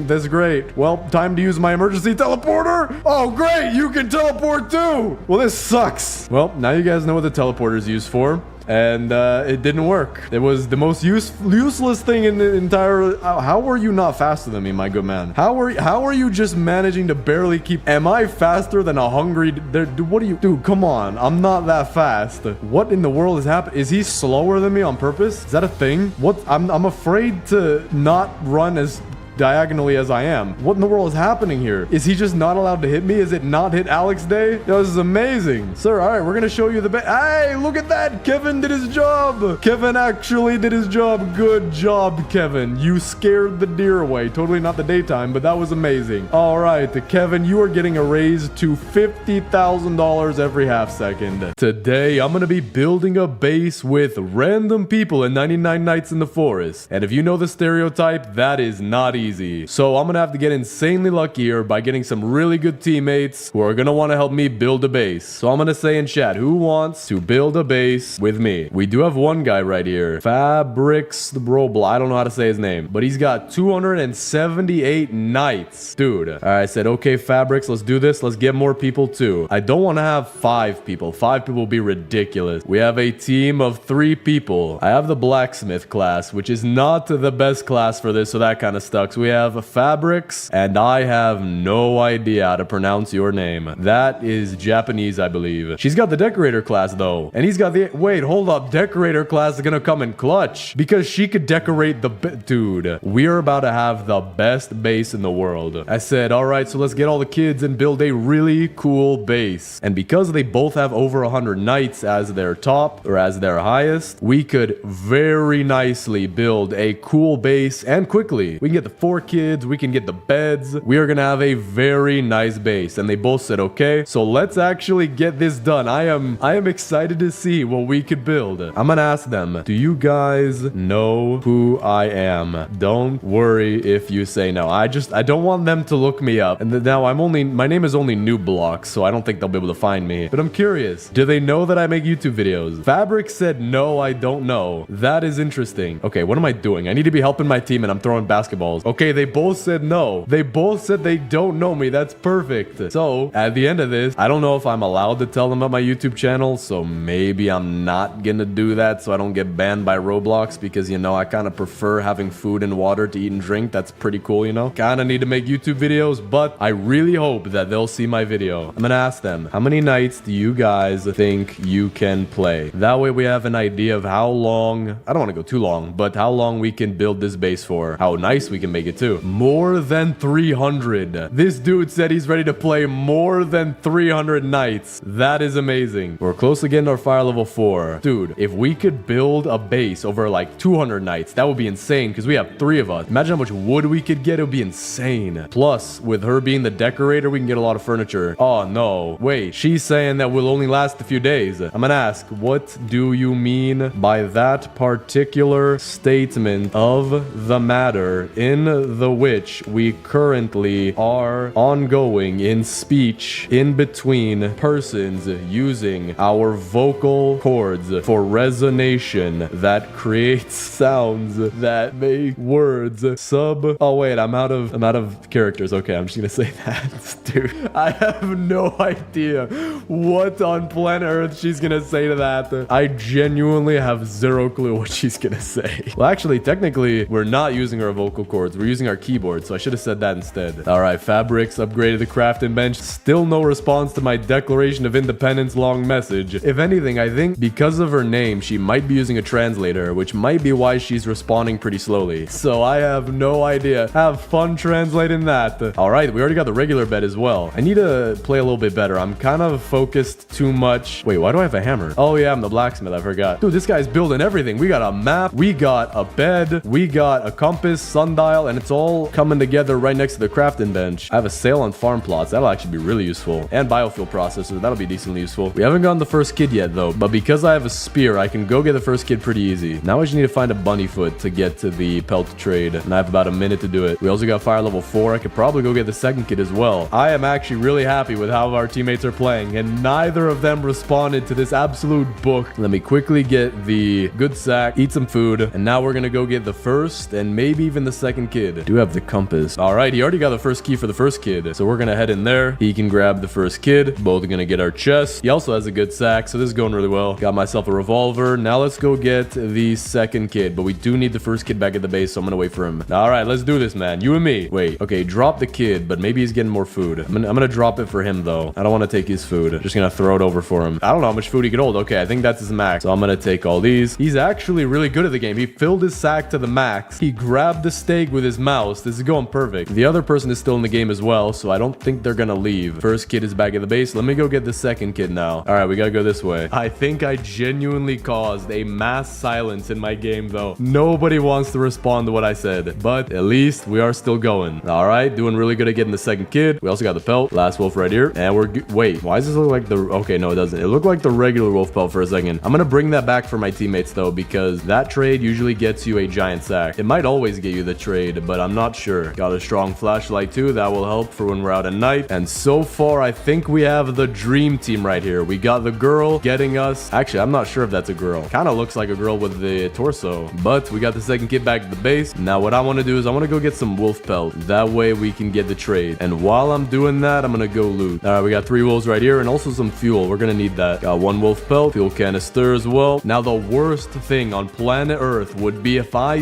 This is great. Well, time to use my emergency teleporter. Oh, great. You can teleport too. Well, this sucks. Well, now you guys know what the teleporter is used for. And it didn't work. It was the most useless thing in the entire... how are you not faster than me, my good man? How are you just managing to barely keep... Am I faster than a hungry... What are you... Dude, come on. I'm not that fast. What in the world is happening? Is he slower than me on purpose? Is that a thing? What? I'm afraid to not run as... diagonally as I am. What in the world is happening here? Is he just not allowed to hit me? Is it not hit Alex Day? Yo, this is amazing. Sir, all right, we're going to show you the Hey, look at that. Kevin did his job. Kevin actually did his job. Good job, Kevin. You scared the deer away. Totally not the daytime, but that was amazing. All right, Kevin, you are getting a raise to $50,000 every half second. Today, I'm going to be building a base with random people in 99 Nights in the Forest. And if you know the stereotype, that is not easy. So I'm going to have to get insanely lucky here by getting some really good teammates who are going to want to help me build a base. So I'm going to say in chat, who wants to build a base with me? We do have one guy right here. Fabrics the Brobla. I don't know how to say his name, but he's got 278 nights. Dude. All right, I said, okay, Fabrics, let's do this. Let's get more people too. I don't want to have 5 people. 5 people will be ridiculous. We have a team of 3 people. I have the blacksmith class, which is not the best class for this, so that kind of sucks. We have Fabrics, and I have no idea how to pronounce your name. That is Japanese, I believe. She's got the decorator class, though. And he's got the... Wait, hold up. Decorator class is gonna come in clutch. Because she could decorate the... Dude, we're about to have the best base in the world. I said, all right, so let's get all the kids and build a really cool base. And because they both have over 100 nights as their top, or as their highest, we could very nicely build a cool base and quickly. We can get the 4 kids, we can get the beds. We are gonna have a very nice base. And they both said, okay, so let's actually get this done. I am excited to see what we could build. I'm gonna ask them, do you guys know who I am? Don't worry if you say no. I don't want them to look me up. And now my name is only Noob Blocks, so I don't think they'll be able to find me. But I'm curious, do they know that I make YouTube videos? Fabric said, no, I don't know. That is interesting. Okay, what am I doing? I need to be helping my team and I'm throwing basketballs. Okay, they both said no. They both said they don't know me. That's perfect. So at the end of this, I don't know if I'm allowed to tell them about my YouTube channel, so maybe I'm not gonna do that so I don't get banned by Roblox because, you know, I kind of prefer having food and water to eat and drink. That's pretty cool, you know? Kind of need to make YouTube videos, but I really hope that they'll see my video. I'm gonna ask them, how many nights do you guys think you can play? That way we have an idea of how long, I don't want to go too long, but how long we can build this base for. How nice we can make it too. More than 300. This dude said he's ready to play more than 300 nights. That is amazing. We're close to getting our fire level 4. Dude, if we could build a base over like 200 nights, that would be insane because we have 3 of us. Imagine how much wood we could get. It would be insane. Plus, with her being the decorator, we can get a lot of furniture. Oh, no. Wait, she's saying that will only last a few days. I'm gonna ask, what do you mean by that particular statement of the matter in the which we currently are ongoing in speech in between persons using our vocal cords for resonation that creates sounds that make words oh wait, I'm out of characters. Okay, I'm just gonna say that. Dude, I have no idea what on planet Earth she's gonna say to that. I genuinely have 0 clue what she's gonna say. Well, actually, technically, we're not using our vocal cords. We're using our keyboard, so I should have said that instead. All right, Fabrics upgraded the crafting bench. Still no response to my Declaration of Independence long message. If anything, I think because of her name, she might be using a translator, which might be why she's responding pretty slowly. So I have no idea. Have fun translating that. All right, we already got the regular bed as well. I need to play a little bit better. I'm kind of focused too much. Wait, why do I have a hammer? Oh yeah, I'm the blacksmith. I forgot. Dude, this guy's building everything. We got a map. We got a bed. We got a compass, sundial, and it's all coming together right next to the crafting bench. I have a sale on farm plots. That'll actually be really useful. And biofuel processor. That'll be decently useful. We haven't gotten the first kid yet though, but because I have a spear, I can go get the first kid pretty easy. Now I just need to find a bunny foot to get to the pelt trade, and I have about a minute to do it. We also got fire level 4. I could probably go get the second kid as well. I am actually really happy with how our teammates are playing, and neither of them responded to this absolute book. Let me quickly get the good sack, eat some food, and now we're gonna go get the first and maybe even the second kid. I do have the compass. All right, he already got the first key for the first kid, so we're gonna head in there. He can grab the first kid. Both are gonna get our chest. He also has a good sack, so this is going really well. Got myself a revolver. Now let's go get the second kid, but we do need the first kid back at the base, so I'm gonna wait for him. All right, let's do this, man. You and me. Wait, okay, drop the kid, but maybe he's getting more food. I'm gonna drop it for him though. I don't want to take his food. Just gonna throw it over for him. I don't know how much food he could hold. Okay, I think that's his max. So I'm gonna take all these. He's actually really good at the game. He filled his sack to the max. He grabbed the steak with his mouse. This is going perfect. The other person is still in the game as well, so I don't think they're gonna leave. First kid is back at the base. Let me go get the second kid now. All right, we gotta go this way. I think I genuinely caused a mass silence in my game, though. Nobody wants to respond to what I said, but at least we are still going. All right, doing really good at getting the second kid. We also got the pelt. Last wolf right here, and we're wait, why does this look like the... Okay, no, it doesn't. It looked like the regular wolf pelt for a second. I'm gonna bring that back for my teammates, though, because that trade usually gets you a giant sack. It might always get you the trade, but I'm not sure. Got a strong flashlight, too. That will help for when we're out at night. And so far, I think we have the dream team right here. We got the girl getting us... Actually, I'm not sure if that's a girl. Kind of looks like a girl with the torso, but we got the second kid back at the base. Now, what I want to do is I want to go get some wolf pelt. That way, we can get the trade. And while I'm doing that, I'm gonna go loot. All right, we got 3 wolves right here and also some fuel. We're gonna need that. Got 1 wolf pelt, fuel canister as well. Now, the worst thing on planet Earth would be if I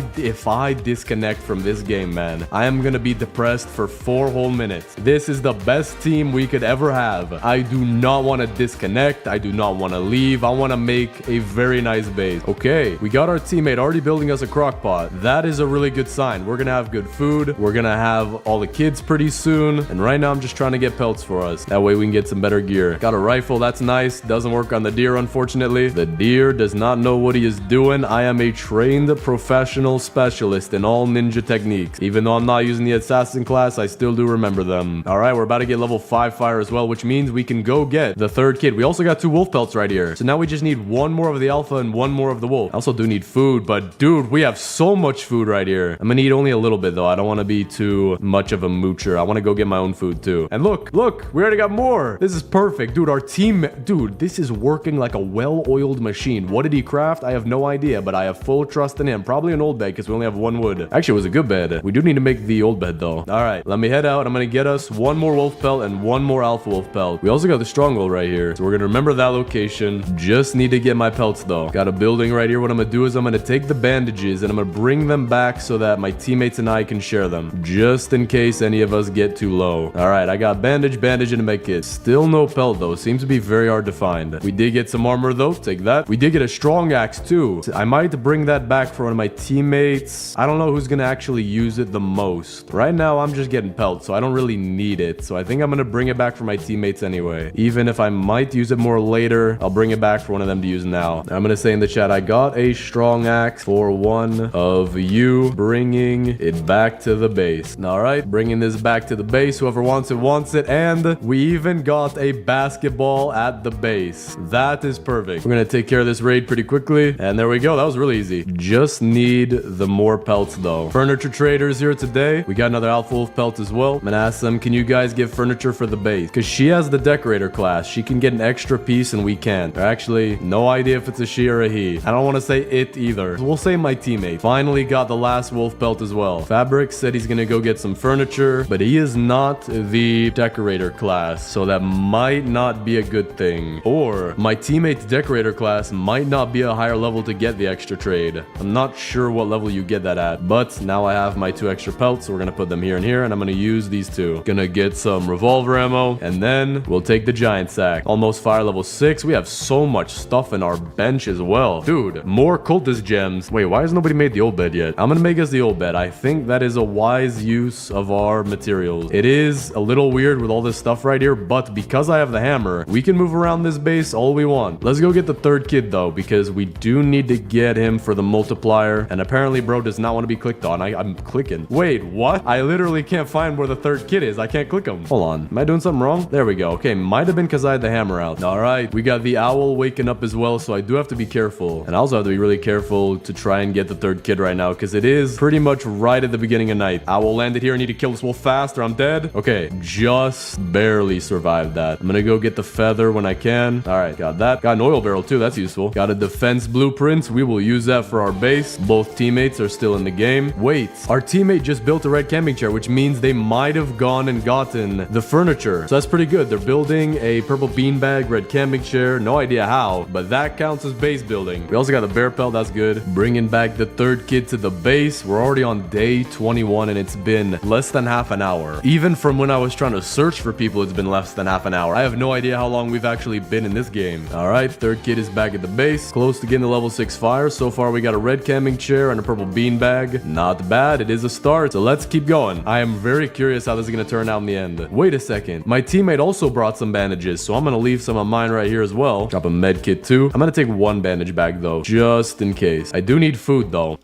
disconnect from this game, man. I am gonna be depressed for 4 whole minutes. This is the best team we could ever have. I do not want to disconnect. I do not want to leave. I want to make a very nice base. Okay, we got our teammate already building us a crock pot. That is a really good sign. We're gonna have good food. We're gonna have all the kids pretty soon. And right now I'm just trying to get pelts for us. That way we can get some better gear. Got a rifle. That's nice. Doesn't work on the deer, unfortunately. The deer does not know what he is doing. I am a trained professional specialist in all ninja techniques. Even though I'm not using the assassin class, I still do remember them. All right, we're about to get level 5 fire as well, which means we can go get the third kid. We also got 2 wolf pelts right here. So now we just need 1 more of the alpha and 1 more of the wolf. I also do need food, but dude, we have so much food right here. I'm gonna eat only a little bit though. I don't want to be too much of a moocher. I want to go get my own food too. And look, we already got more. This is perfect. Dude, our team, dude, this is working like a well-oiled machine. What did he craft? I have no idea, but I have full trust in him. Probably an old bed because we only have 1 wood. Actually, it was a good bed. We do need to make the old bed though. All right, let me head out. I'm gonna get us 1 more wolf pelt and 1 more alpha wolf pelt. We also got the stronghold right here, so we're gonna remember that location. Just need to get my pelts though. Got a building right here. What I'm gonna do is I'm gonna take the bandages and I'm gonna bring them back so that my teammates and I can share them, just in case any of us get too low. All right, I got bandage and a med kit. Still no pelt though. Seems to be very hard to find. We did get some armor though. Take that. We did get a strong axe too. I might bring that back for one of my teammates. I don't know who's gonna actually use it the most. Right now, I'm just getting pelt, so I don't really need it. So I think I'm gonna bring it back for my teammates anyway. Even if I might use it more later, I'll bring it back for one of them to use now. I'm gonna say in the chat, I got a strong axe for one of you, bringing it back to the base. All right, bringing this back to the base. Whoever wants it, and we even got a basketball at the base. That is perfect. We're gonna take care of this raid pretty quickly, and there we go. That was really easy. Just need the more pelts though. Furniture traders here today. We got another alpha wolf pelt as well. I'm gonna ask them, can you guys give furniture for the base? Because she has the decorator class. She can get an extra piece and we can't. Actually, no idea if it's a she or a he. I don't want to say it either. We'll say my teammate. Finally got the last wolf pelt as well. Fabric said he's gonna go get some furniture, but he is not the decorator class, so that might not be a good thing. Or my teammate's decorator class might not be a higher level to get the extra trade. I'm not sure what level you get that at, but now I have my 2 extra pelts, so we're gonna put them here and here, and I'm gonna use these 2. Gonna get some revolver ammo, and then we'll take the giant sack. Almost fire level 6. We have so much stuff in our bench as well. Dude, more cultist gems. Wait, why has nobody made the old bed yet? I'm gonna make us the old bed. I think that is a wise use of our materials. It is a little weird with all this stuff right here, but because I have the hammer, we can move around this base all we want. Let's go get the third kid though, because we do need to get him for the multiplier, and apparently bro does not want to be clicked on. I'm clicking. Wait, what? I literally can't find where the third kid is. I can't click him. Hold on. Am I doing something wrong? There we go. Okay, might have been because I had the hammer out. All right, we got the owl waking up as well, so I do have to be careful. And I also have to be really careful to try and get the third kid right now, because it is pretty much right at the beginning of night. Owl landed here. I need to kill this wolf fast or I'm dead. Okay, just barely survived that. I'm gonna go get the feather when I can. All right, got that. Got an oil barrel too. That's useful. Got a defense blueprint. We will use that for our base. Both teammates are still in the game. Wait, our teammate just built a red camping chair, which means they might have gone and gotten the furniture. So that's pretty good. They're building a purple beanbag, red camping chair. No idea how, but that counts as base building. We also got a bear pelt. That's good. Bringing back the third kid to the base. We're already on day 21 and it's been less than half an hour. Even from when I was trying to search for people, it's been less than half an hour. I have no idea how long we've actually been in this game. All right, third kid is back at the base. Close to getting the level 6 fire. So far, we got a red camping chair and a purple beanbag. Not bad. bad. It is a start. So let's keep going. I am very curious how this is going to turn out in the end. Wait a second. My teammate also brought some bandages, so I'm going to leave some of mine right here as well. Drop a med kit too. I'm going to take one bandage bag though, just in case. I do need food though.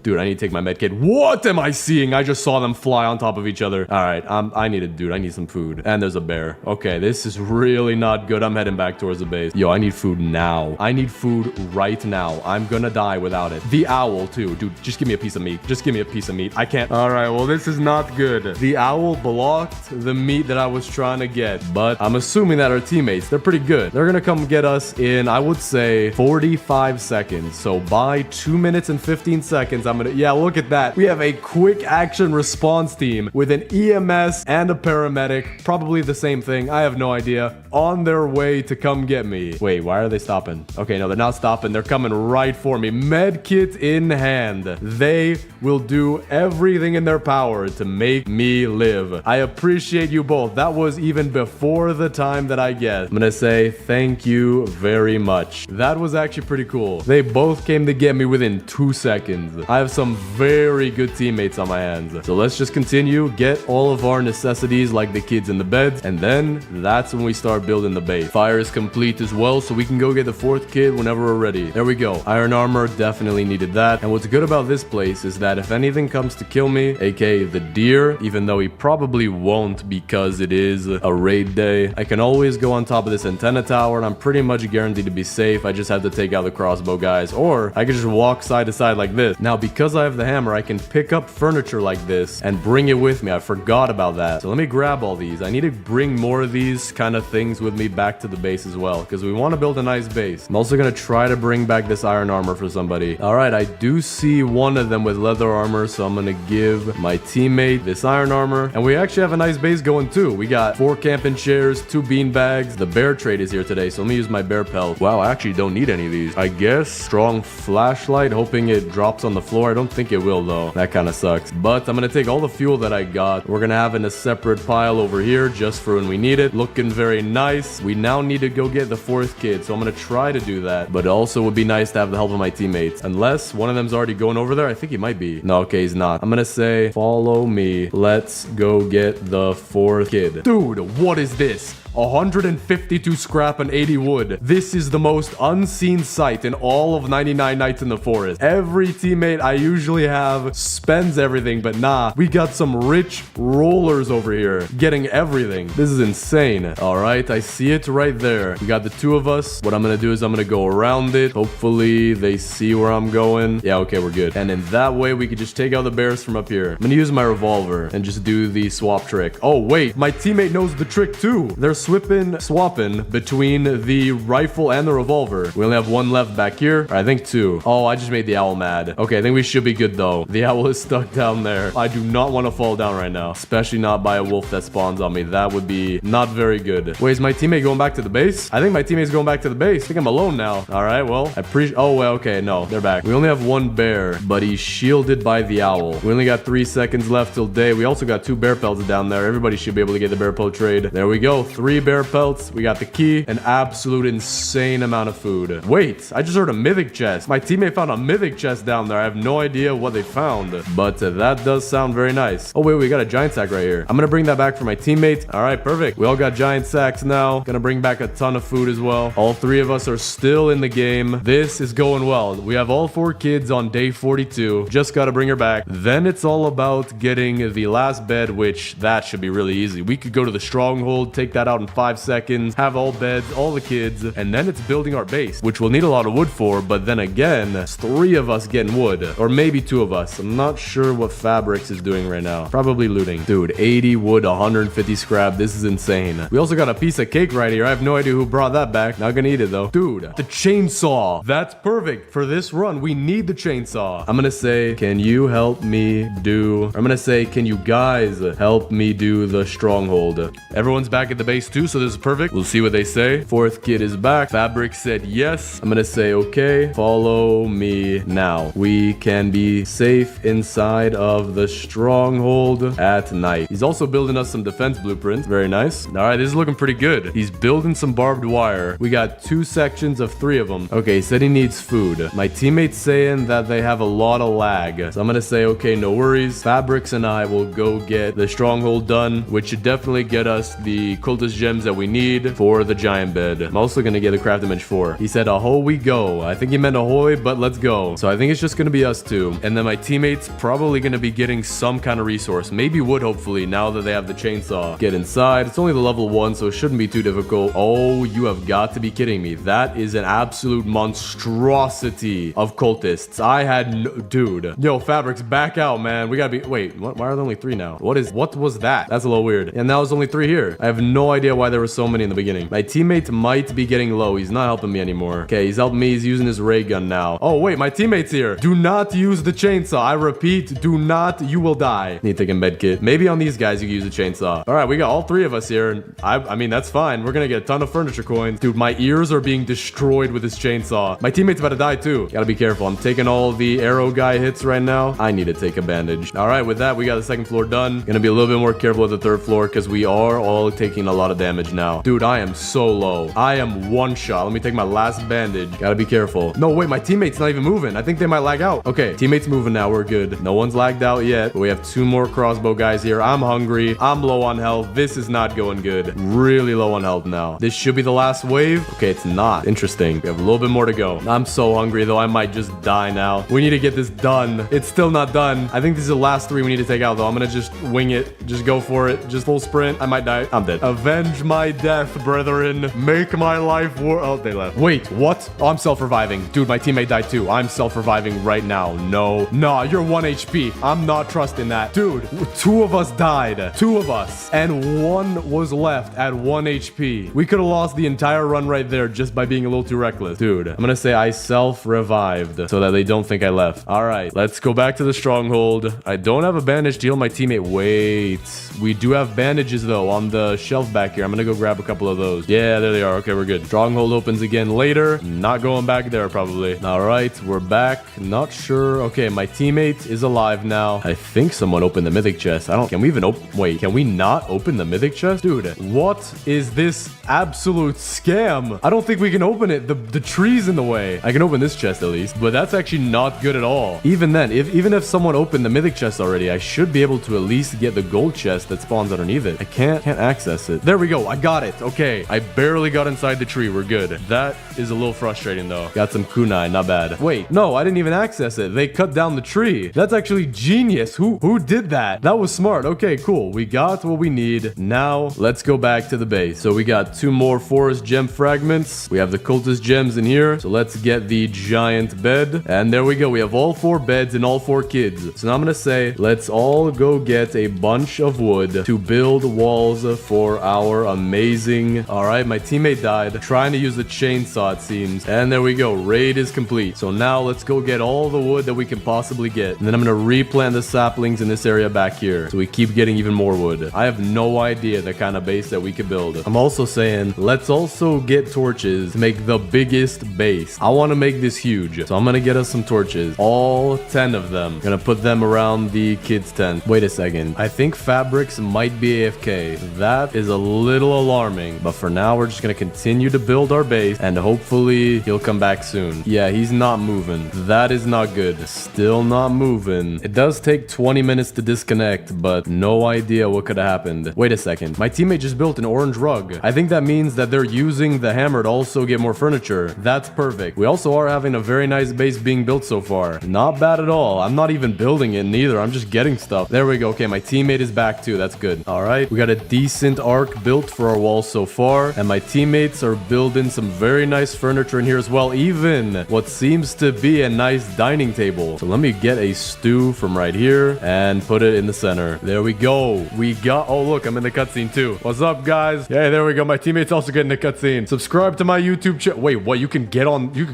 Dude, I need to take my med kit. What am I seeing? I just saw them fly on top of each other. All right, I need some food. And there's a bear. Okay, this is really not good. I'm heading back towards the base. Yo, I need food now. I need food right now. I'm gonna die without it. The owl too. Dude, just give me a piece of meat. Just give me a piece of meat. I can't. All right, well, this is not good. The owl blocked the meat that I was trying to get. But I'm assuming that our teammates, they're pretty good. They're gonna come get us in, I would say, 45 seconds. So by 2 minutes and 15 seconds, yeah, look at that. We have a quick action response team with an EMS and a paramedic. Probably the same thing. I have no idea. On their way to come get me. Wait, why are they stopping? Okay, no, they're not stopping. They're coming right for me. Med kit in hand. They will do everything in their power to make me live. I appreciate you both. That was even before the time that I guessed. I'm gonna say thank you very much. That was actually pretty cool. They both came to get me within 2 seconds. I have some very good teammates on my hands. So let's just continue, get all of our necessities like the kids in the beds, and then that's when we start building the base. Fire is complete as well, so we can go get the 4th kid whenever we're ready. There we go. Iron armor, definitely needed that. And what's good about this place is that if anything comes to kill me, aka the deer, even though he probably won't because it is a raid day, I can always go on top of this antenna tower and I'm pretty much guaranteed to be safe. I just have to take out the crossbow guys, or I can just walk side to side like this. Now, because I have the hammer, I can pick up furniture like this and bring it with me. I forgot about that. So let me grab all these. I need to bring more of these kind of things with me back to the base as well, because we want to build a nice base. I'm also going to try to bring back this iron armor for somebody. All right, I do see one of them with leather armor, so I'm going to give my teammate this iron armor. And we actually have a nice base going too. We got 4 camping chairs, 2 bean bags. The bear trade is here today, so let me use my bear pelt. Wow, I actually don't need any of these. I guess strong flashlight, hoping it drops on the floor. I don't think it will though. That kind of sucks. But I'm gonna take all the fuel that I got. We're gonna have in a separate pile over here just for when we need it. Looking very nice. We now need to go get the 4th kid, so I'm gonna try to do that. But it also would be nice to have the help of my teammates. Unless one of them's already going over there. I think he might be. No, okay, he's not. I'm gonna say, follow me. Let's go get the 4th kid. Dude, what is this? 152 scrap and 80 wood. This is the most unseen sight in all of 99 Nights in the Forest. Every teammate I usually have spends everything, but nah, we got some rich rollers over here getting everything. This is insane. All right, I see it right there. We got the 2 of us. What I'm gonna do is I'm gonna go around it. Hopefully they see where I'm going. Yeah, okay, we're good. And in that way, we could just take out the bears from up here. I'm gonna use my revolver and just do the swap trick. Oh, wait, my teammate knows the trick too. They're swapping between the rifle and the revolver. We only have 1 left back here. Or I think 2. Oh, I just made the owl mad. Okay, I think we should be good though. The owl is stuck down there. I do not want to fall down right now, especially not by a wolf that spawns on me. That would be not very good. Wait, is my teammate going back to the base? I think my teammate's going back to the base. I think I'm alone now. All right, well, I appreciate. Oh, well, okay, no, they're back. We only have 1 bear, but he's shielded by the owl. We only got 3 seconds left till day. We also got 2 bear pelts down there. Everybody should be able to get the bear pelt trade. There we go. 3 bear pelts. We got the key. An absolute insane amount of food. Wait, I just heard a mythic chest. My teammate found a mythic chest down there. I have no idea what they found, but that does sound very nice. Oh, wait, we got a giant sack right here. I'm gonna bring that back for my teammate. All right, perfect. We all got giant sacks now. Gonna bring back a ton of food as well. All 3 of us are still in the game. This is going well. We have all 4 kids on day 42. Just gotta bring her back. Then it's all about getting the last bed, which that should be really easy. We could go to the Stronghold, take that out in 5 seconds, have all beds, all the kids, and then it's building our base, which we'll need a lot of wood for. But then again, it's 3 of us getting wood, or maybe 2 of us. I'm not sure what Fabrics is doing right now. Probably looting. Dude, 80 wood, 150 scrap. This is insane. We also got a piece of cake right here. I have no idea who brought that back. Not gonna eat it though. Dude, the chainsaw. That's perfect for this run. We need the chainsaw. I'm gonna say, can you help me do, I'm gonna say, can you guys help me do the Stronghold? Everyone's back at the base base too, so this is perfect. We'll see what they say. Fourth kid is back. Fabric said yes. I'm gonna say, okay, follow me now. We can be safe inside of the stronghold at night. He's also building us some defense blueprints. Very nice. All right, this is looking pretty good. He's building some barbed wire. We got 2 sections of 3 of them. Okay, he said he needs food. My teammate's saying that they have a lot of lag. So I'm gonna say, okay, no worries. Fabrics and I will go get the stronghold done, which should definitely get us the cultist gems that we need for the giant bed. I'm also gonna get a craft image 4. He said, ahoy we go. I think he meant ahoy, but let's go. So I think it's just gonna be us 2. And then my teammate's probably gonna be getting some kind of resource. Maybe wood, hopefully, now that they have the chainsaw. Get inside. It's only the level 1, so it shouldn't be too difficult. Oh, you have got to be kidding me. That is an absolute monstrosity of cultists. I had no... Dude. Yo, Fabrics, back out, man. We gotta be... Wait, why are there only 3 now? What was that? That's a little weird. And now there's only 3 here. I have no idea why there were so many in the beginning. My teammate might be getting low. He's not helping me anymore. Okay, he's helping me. He's using his ray gun now. Oh, wait, my teammate's here. Do not use the chainsaw. I repeat, do not. You will die. Need to take a med kit. Maybe on these guys you can use a chainsaw. All right, we got all 3 of us here. I mean, that's fine. We're gonna get a ton of furniture coins. Dude, my ears are being destroyed with this chainsaw. My teammate's about to die too. Gotta be careful. I'm taking all the arrow guy hits right now. I need to take a bandage. All right, with that, we got the 2nd floor done. Gonna be a little bit more careful with the 3rd floor because we are all taking a lot of damage now. Dude, I am so low. I am 1 shot. Let me take my last bandage. Gotta be careful. No, wait, my teammate's not even moving. I think they might lag out. Okay, teammate's moving now. We're good. No one's lagged out yet. But we have 2 more crossbow guys here. I'm hungry. I'm low on health. This is not going good. Really low on health now. This should be the last wave. Okay, it's not. Interesting. We have a little bit more to go. I'm so hungry, though. I might just die now. We need to get this done. It's still not done. I think these are the last 3 we need to take out, though. I'm gonna just wing it. Just go for it. Just full sprint. I might die. I'm dead. Avenge my death, brethren. Make my life worth... Oh, they left. Wait, what? Oh, I'm self-reviving. Dude, my teammate died too. I'm self-reviving right now. No. Nah, you're 1 HP. I'm not trusting that. Dude, 2 of us died. 2 of us. And 1 was left at 1 HP. We could have lost the entire run right there just by being a little too reckless. Dude, I'm gonna say I self-revived so that they don't think I left. All right, let's go back to the stronghold. I don't have a bandage to heal my teammate. Wait. We do have bandages, though, on the shelf back here. I'm gonna go grab a couple of those. Yeah, there they are. Okay, we're good. Stronghold opens again later. Not going back there, probably. All right, we're back. Not sure. Okay, my teammate is alive now. I think someone opened the mythic chest. Can we even open... Wait, can we not open the mythic chest? Dude, what is this absolute scam? I don't think we can open it. The tree's in the way. I can open this chest at least, but that's actually not good at all. Even then, even if someone opened the mythic chest already, I should be able to at least get the gold chest that spawns underneath it. I can't access it. There we go. I got it. Okay. I barely got inside the tree. We're good. That is a little frustrating though. Got some kunai. Not bad. Wait, no, I didn't even access it. They cut down the tree. That's actually genius. Who did that? That was smart. Okay, cool. We got what we need. Now let's go back to the base. So we got 2 more forest gem fragments. We have the cultist gems in here. So let's get the giant bed. And there we go. We have all 4 beds and all 4 kids. So now I'm gonna say, let's all go get a bunch of wood to build walls for our amazing... All right, my teammate died. Trying to use the chainsaw, it seems. And there we go. Raid is complete. So now let's go get all the wood that we can possibly get. And then I'm gonna replant the saplings in this area back here. So we keep getting even more wood. I have no idea the kind of base that we could build. I'm also saying, let's also get torches to make the biggest base. I want to make this huge. So I'm gonna get us some torches. All 10 of them. Gonna put them around the kids' tent. Wait a second. I think Fabrics might be AFK. That is a little alarming. But for now, we're just gonna continue to build our base and hopefully he'll come back soon. Yeah, he's not moving. That is not good. Still not moving. It does take 20 minutes to disconnect, but no idea what could have happened. Wait a second. My teammate just built an orange rug. I think that means that they're using the hammer to also get more furniture. That's perfect. We also are having a very nice base being built so far. Not bad at all. I'm not even building it neither. I'm just getting stuff. There we go. Okay, my teammate is back too. That's good. All right. We got a decent arc built for our walls so far. And my teammates are building some very nice furniture in here as well. Even what seems to be a nice dining table. So let me get a stew from right here and put it in the center. There we go. We got... Oh, look. I'm in the cutscene too. What's up, guys? Yeah, there we go. My teammate's also getting a cutscene. Subscribe to my YouTube channel. Wait, what? You can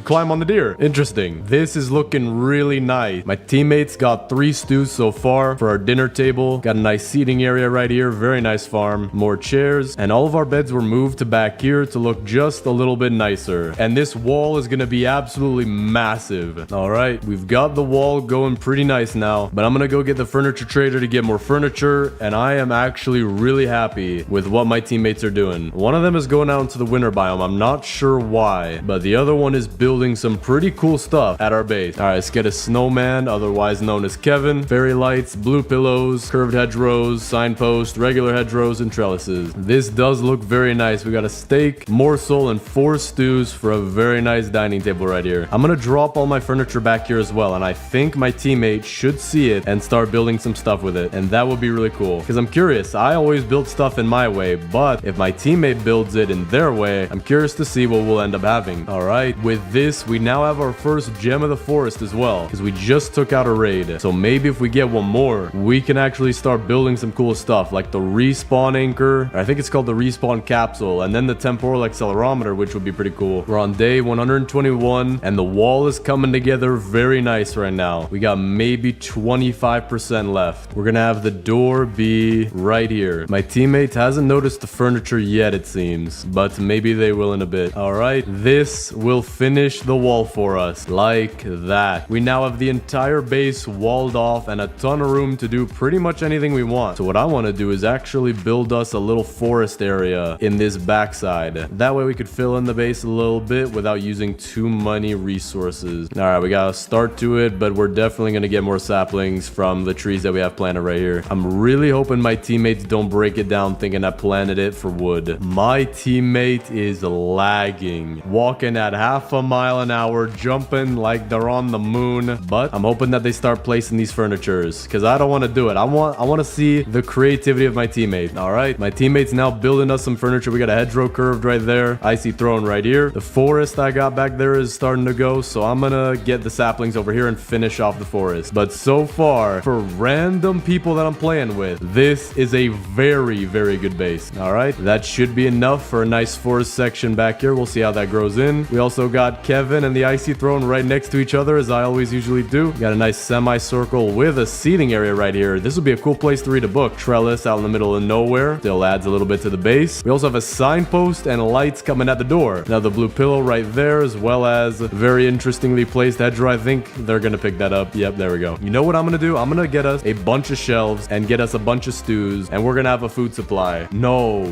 climb on the deer. Interesting. This is looking really nice. My teammates got 3 stews so far for our dinner table. Got a nice seating area right here. Very nice farm. More chairs. chairs, and all of our beds were moved to back here to look just a little bit nicer. And this wall is gonna be absolutely massive. All right, we've got the wall going pretty nice now, but I'm gonna go get the furniture trader to get more furniture, and I am actually really happy with what my teammates are doing. One of them is going out into the winter biome. I'm not sure why, but the other one is building some pretty cool stuff at our base. All right, let's get a snowman, otherwise known as Kevin, fairy lights, blue pillows, curved hedgerows, signpost, regular hedgerows, and trellises. This does look very nice. We got a steak, morsel, and 4 stews for a very nice dining table right here. I'm gonna drop all my furniture back here as well, and I think my teammate should see it and start building some stuff with it, and that would be really cool, because I'm curious. I always build stuff in my way, but if my teammate builds it in their way, I'm curious to see what we'll end up having. All right, with this, we now have our first gem of the forest as well, because we just took out a raid. So maybe if we get one more, we can actually start building some cool stuff, like the respawn anchor. I think it's called the respawn capsule, and then the temporal accelerometer, which would be pretty cool. We're on day 121, and the wall is coming together very nice right now. We got maybe 25% left. We're gonna have the door be right here. My teammate hasn't noticed the furniture yet, it seems, but maybe they will in a bit. All right, this will finish the wall for us like that. We now have the entire base walled off and a ton of room to do pretty much anything we want. So what I want to do is actually build us a little forest area in this backside. That way we could fill in the base a little bit without using too many resources. All right, we got to start to it, but we're definitely going to get more saplings from the trees that we have planted right here. I'm really hoping my teammates don't break it down thinking I planted it for wood. My teammate is lagging, walking at half a mile an hour, jumping like they're on the moon, but I'm hoping that they start placing these furnitures, because I don't want to do it. I want to see the creativity of my teammate. All right, my teammate's now building us some furniture. We got a hedgerow curved right there, icy throne right here. The forest I got back there is starting to go, so I'm gonna get the saplings over here and finish off the forest. But so far, for random people that I'm playing with, this is a very, very good base. All right, that should be enough for a nice forest section back here. We'll see how that grows in. We also got Kevin and the icy throne right next to each other, as I always usually do. Got a nice semicircle with a seating area right here. This would be a cool place to read a book. Trellis out in the middle of nowhere. Still adds a little bit to the base. We also have a signpost and lights coming at the door. Now the blue pillow right there, as well as a very interestingly placed hedgerow. I think they're gonna pick that up. Yep, there we go. You know what I'm gonna do? I'm gonna get us a bunch of shelves and get us a bunch of stews, and we're gonna have a food supply. No,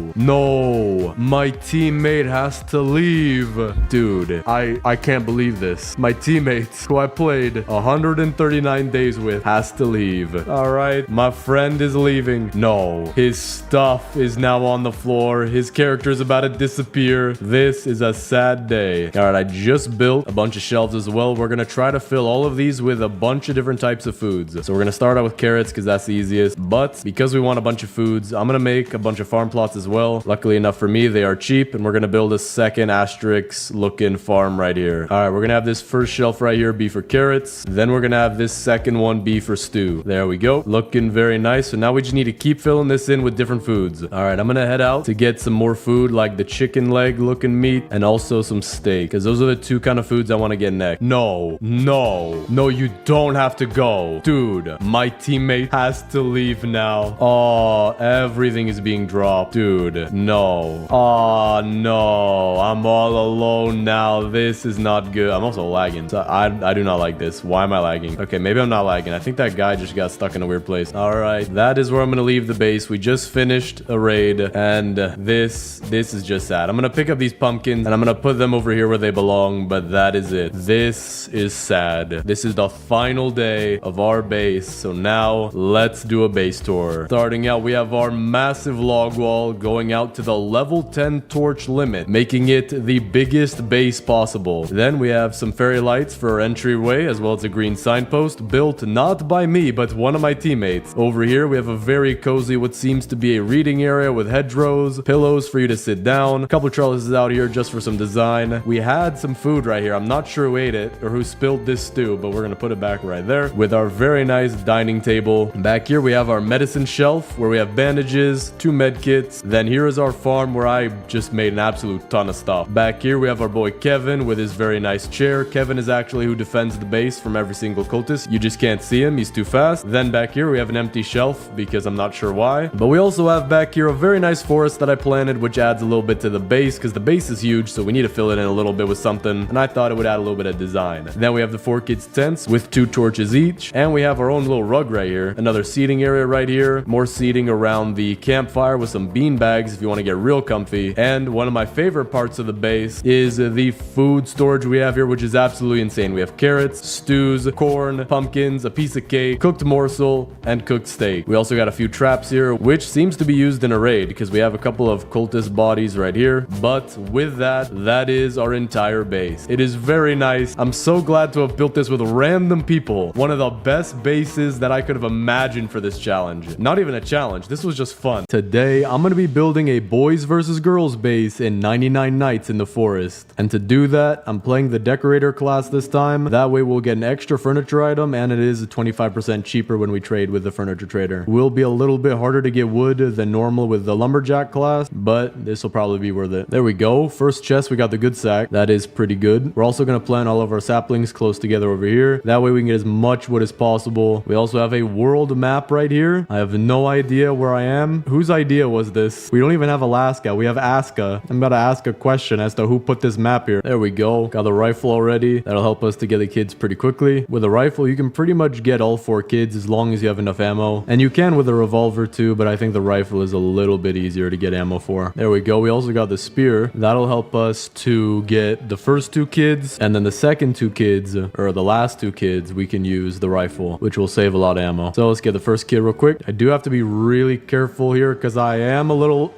my teammate has to leave. Dude, I can't believe this. My teammate, who I played 139 days with, has to leave. All right, my friend is leaving. No, his stuff is now on the floor. His character is about to disappear. This is a sad day. All right, I just built a bunch of shelves as well. We're gonna try to fill all of these with a bunch of different types of foods. So we're gonna start out with carrots because that's the easiest, but because we want a bunch of foods, I'm gonna make a bunch of farm plots as well. Luckily enough for me, they are cheap, and we're gonna build a second asterisk looking farm right here. All right, we're gonna have this first shelf right here be for carrots. Then we're gonna have this second one be for stew. There we go. Looking very nice. So now we just need to keep filling this in with different foods. All right, I'm gonna head out to get some more food, like the chicken leg looking meat and also some steak, because those are the two kind of foods I want to get next. No, you don't have to go. Dude, my teammate has to leave now. Oh, everything is being dropped. Dude, no. Oh, no. I'm all alone now. This is not good. I'm also lagging. So I do not like this. Why am I lagging? Okay, maybe I'm not lagging. I think that guy just got stuck in a weird place. All right, that is where I'm gonna leave the base. We just finished a raid, and this is just sad. I'm gonna pick up these pumpkins and I'm gonna put them over here where they belong, but that is it. This is sad. This is the final day of our base, so now let's do a base tour. Starting out, we have our massive log wall going out to the level 10 torch limit, making it the biggest base possible. Then we have some fairy lights for our entryway, as well as a green signpost built not by me, but one of my teammates. Over here, we have a very cozy, what seems to be a reading area with hedgerows, pillows for you to sit down, a couple of trellises out here just for some design. We had some food right here. I'm not sure who ate it or who spilled this stew, but we're gonna put it back right there with our very nice dining table. Back here, we have our medicine shelf where we have bandages, 2 med kits. Then here is our farm where I just made an absolute ton of stuff. Back here, we have our boy Kevin with his very nice chair. Kevin is actually who defends the base from every single cultist. You just can't see him. He's too fast. Then back here, we have an empty shelf because I'm not sure why. But we also have back here a very nice forest that I planted, which adds a little bit to the base because the base is huge, so we need to fill it in a little bit with something, and I thought it would add a little bit of design. Then we have the 4 kids tents with 2 torches each, and we have our own little rug right here, another seating area right here, more seating around the campfire with some bean bags if you want to get real comfy. And one of my favorite parts of the base is the food storage we have here, which is absolutely insane. We have carrots, stews, corn, pumpkins, a piece of cake, cooked morsel, and cooked steak. We also got a few traps here, which seems to be used in a raid because we have a couple of cultist bodies right here. But with that, that is our entire base. It is very nice. I'm so glad to have built this with random people. One of the best bases that I could have imagined for this challenge. Not even a challenge. This was just fun. Today, I'm going to be building a boys versus girls base in 99 Nights in the Forest. And to do that, I'm playing the decorator class this time. That way we'll get an extra furniture item, and it is 25% cheaper when we trade with the furniture trader. Will be a little bit harder to get wood than normal with the lumberjack class, but this will probably be worth it. There we go. First chest, we got the good sack. That is pretty good. We're also going to plant all of our saplings close together over here. That way we can get as much wood as possible. We also have a world map right here. I have no idea where I am. Whose idea was this? We don't even have Alaska. We have Aska. I'm about to ask a question as to who put this map here. There we go. Got the rifle already. That'll help us to get the kids pretty quickly. With a rifle, you can pretty much get all 4 kids as long as you have enough ammo. And you can with a revolver too, but I think the rifle is a little bit easier to get ammo for. There we go. We also got the spear. That'll help us to get the first 2 kids, and then the second 2 kids, or the last 2 kids, we can use the rifle, which will save a lot of ammo. So let's get the first kid real quick. I do have to be really careful here because I am a little...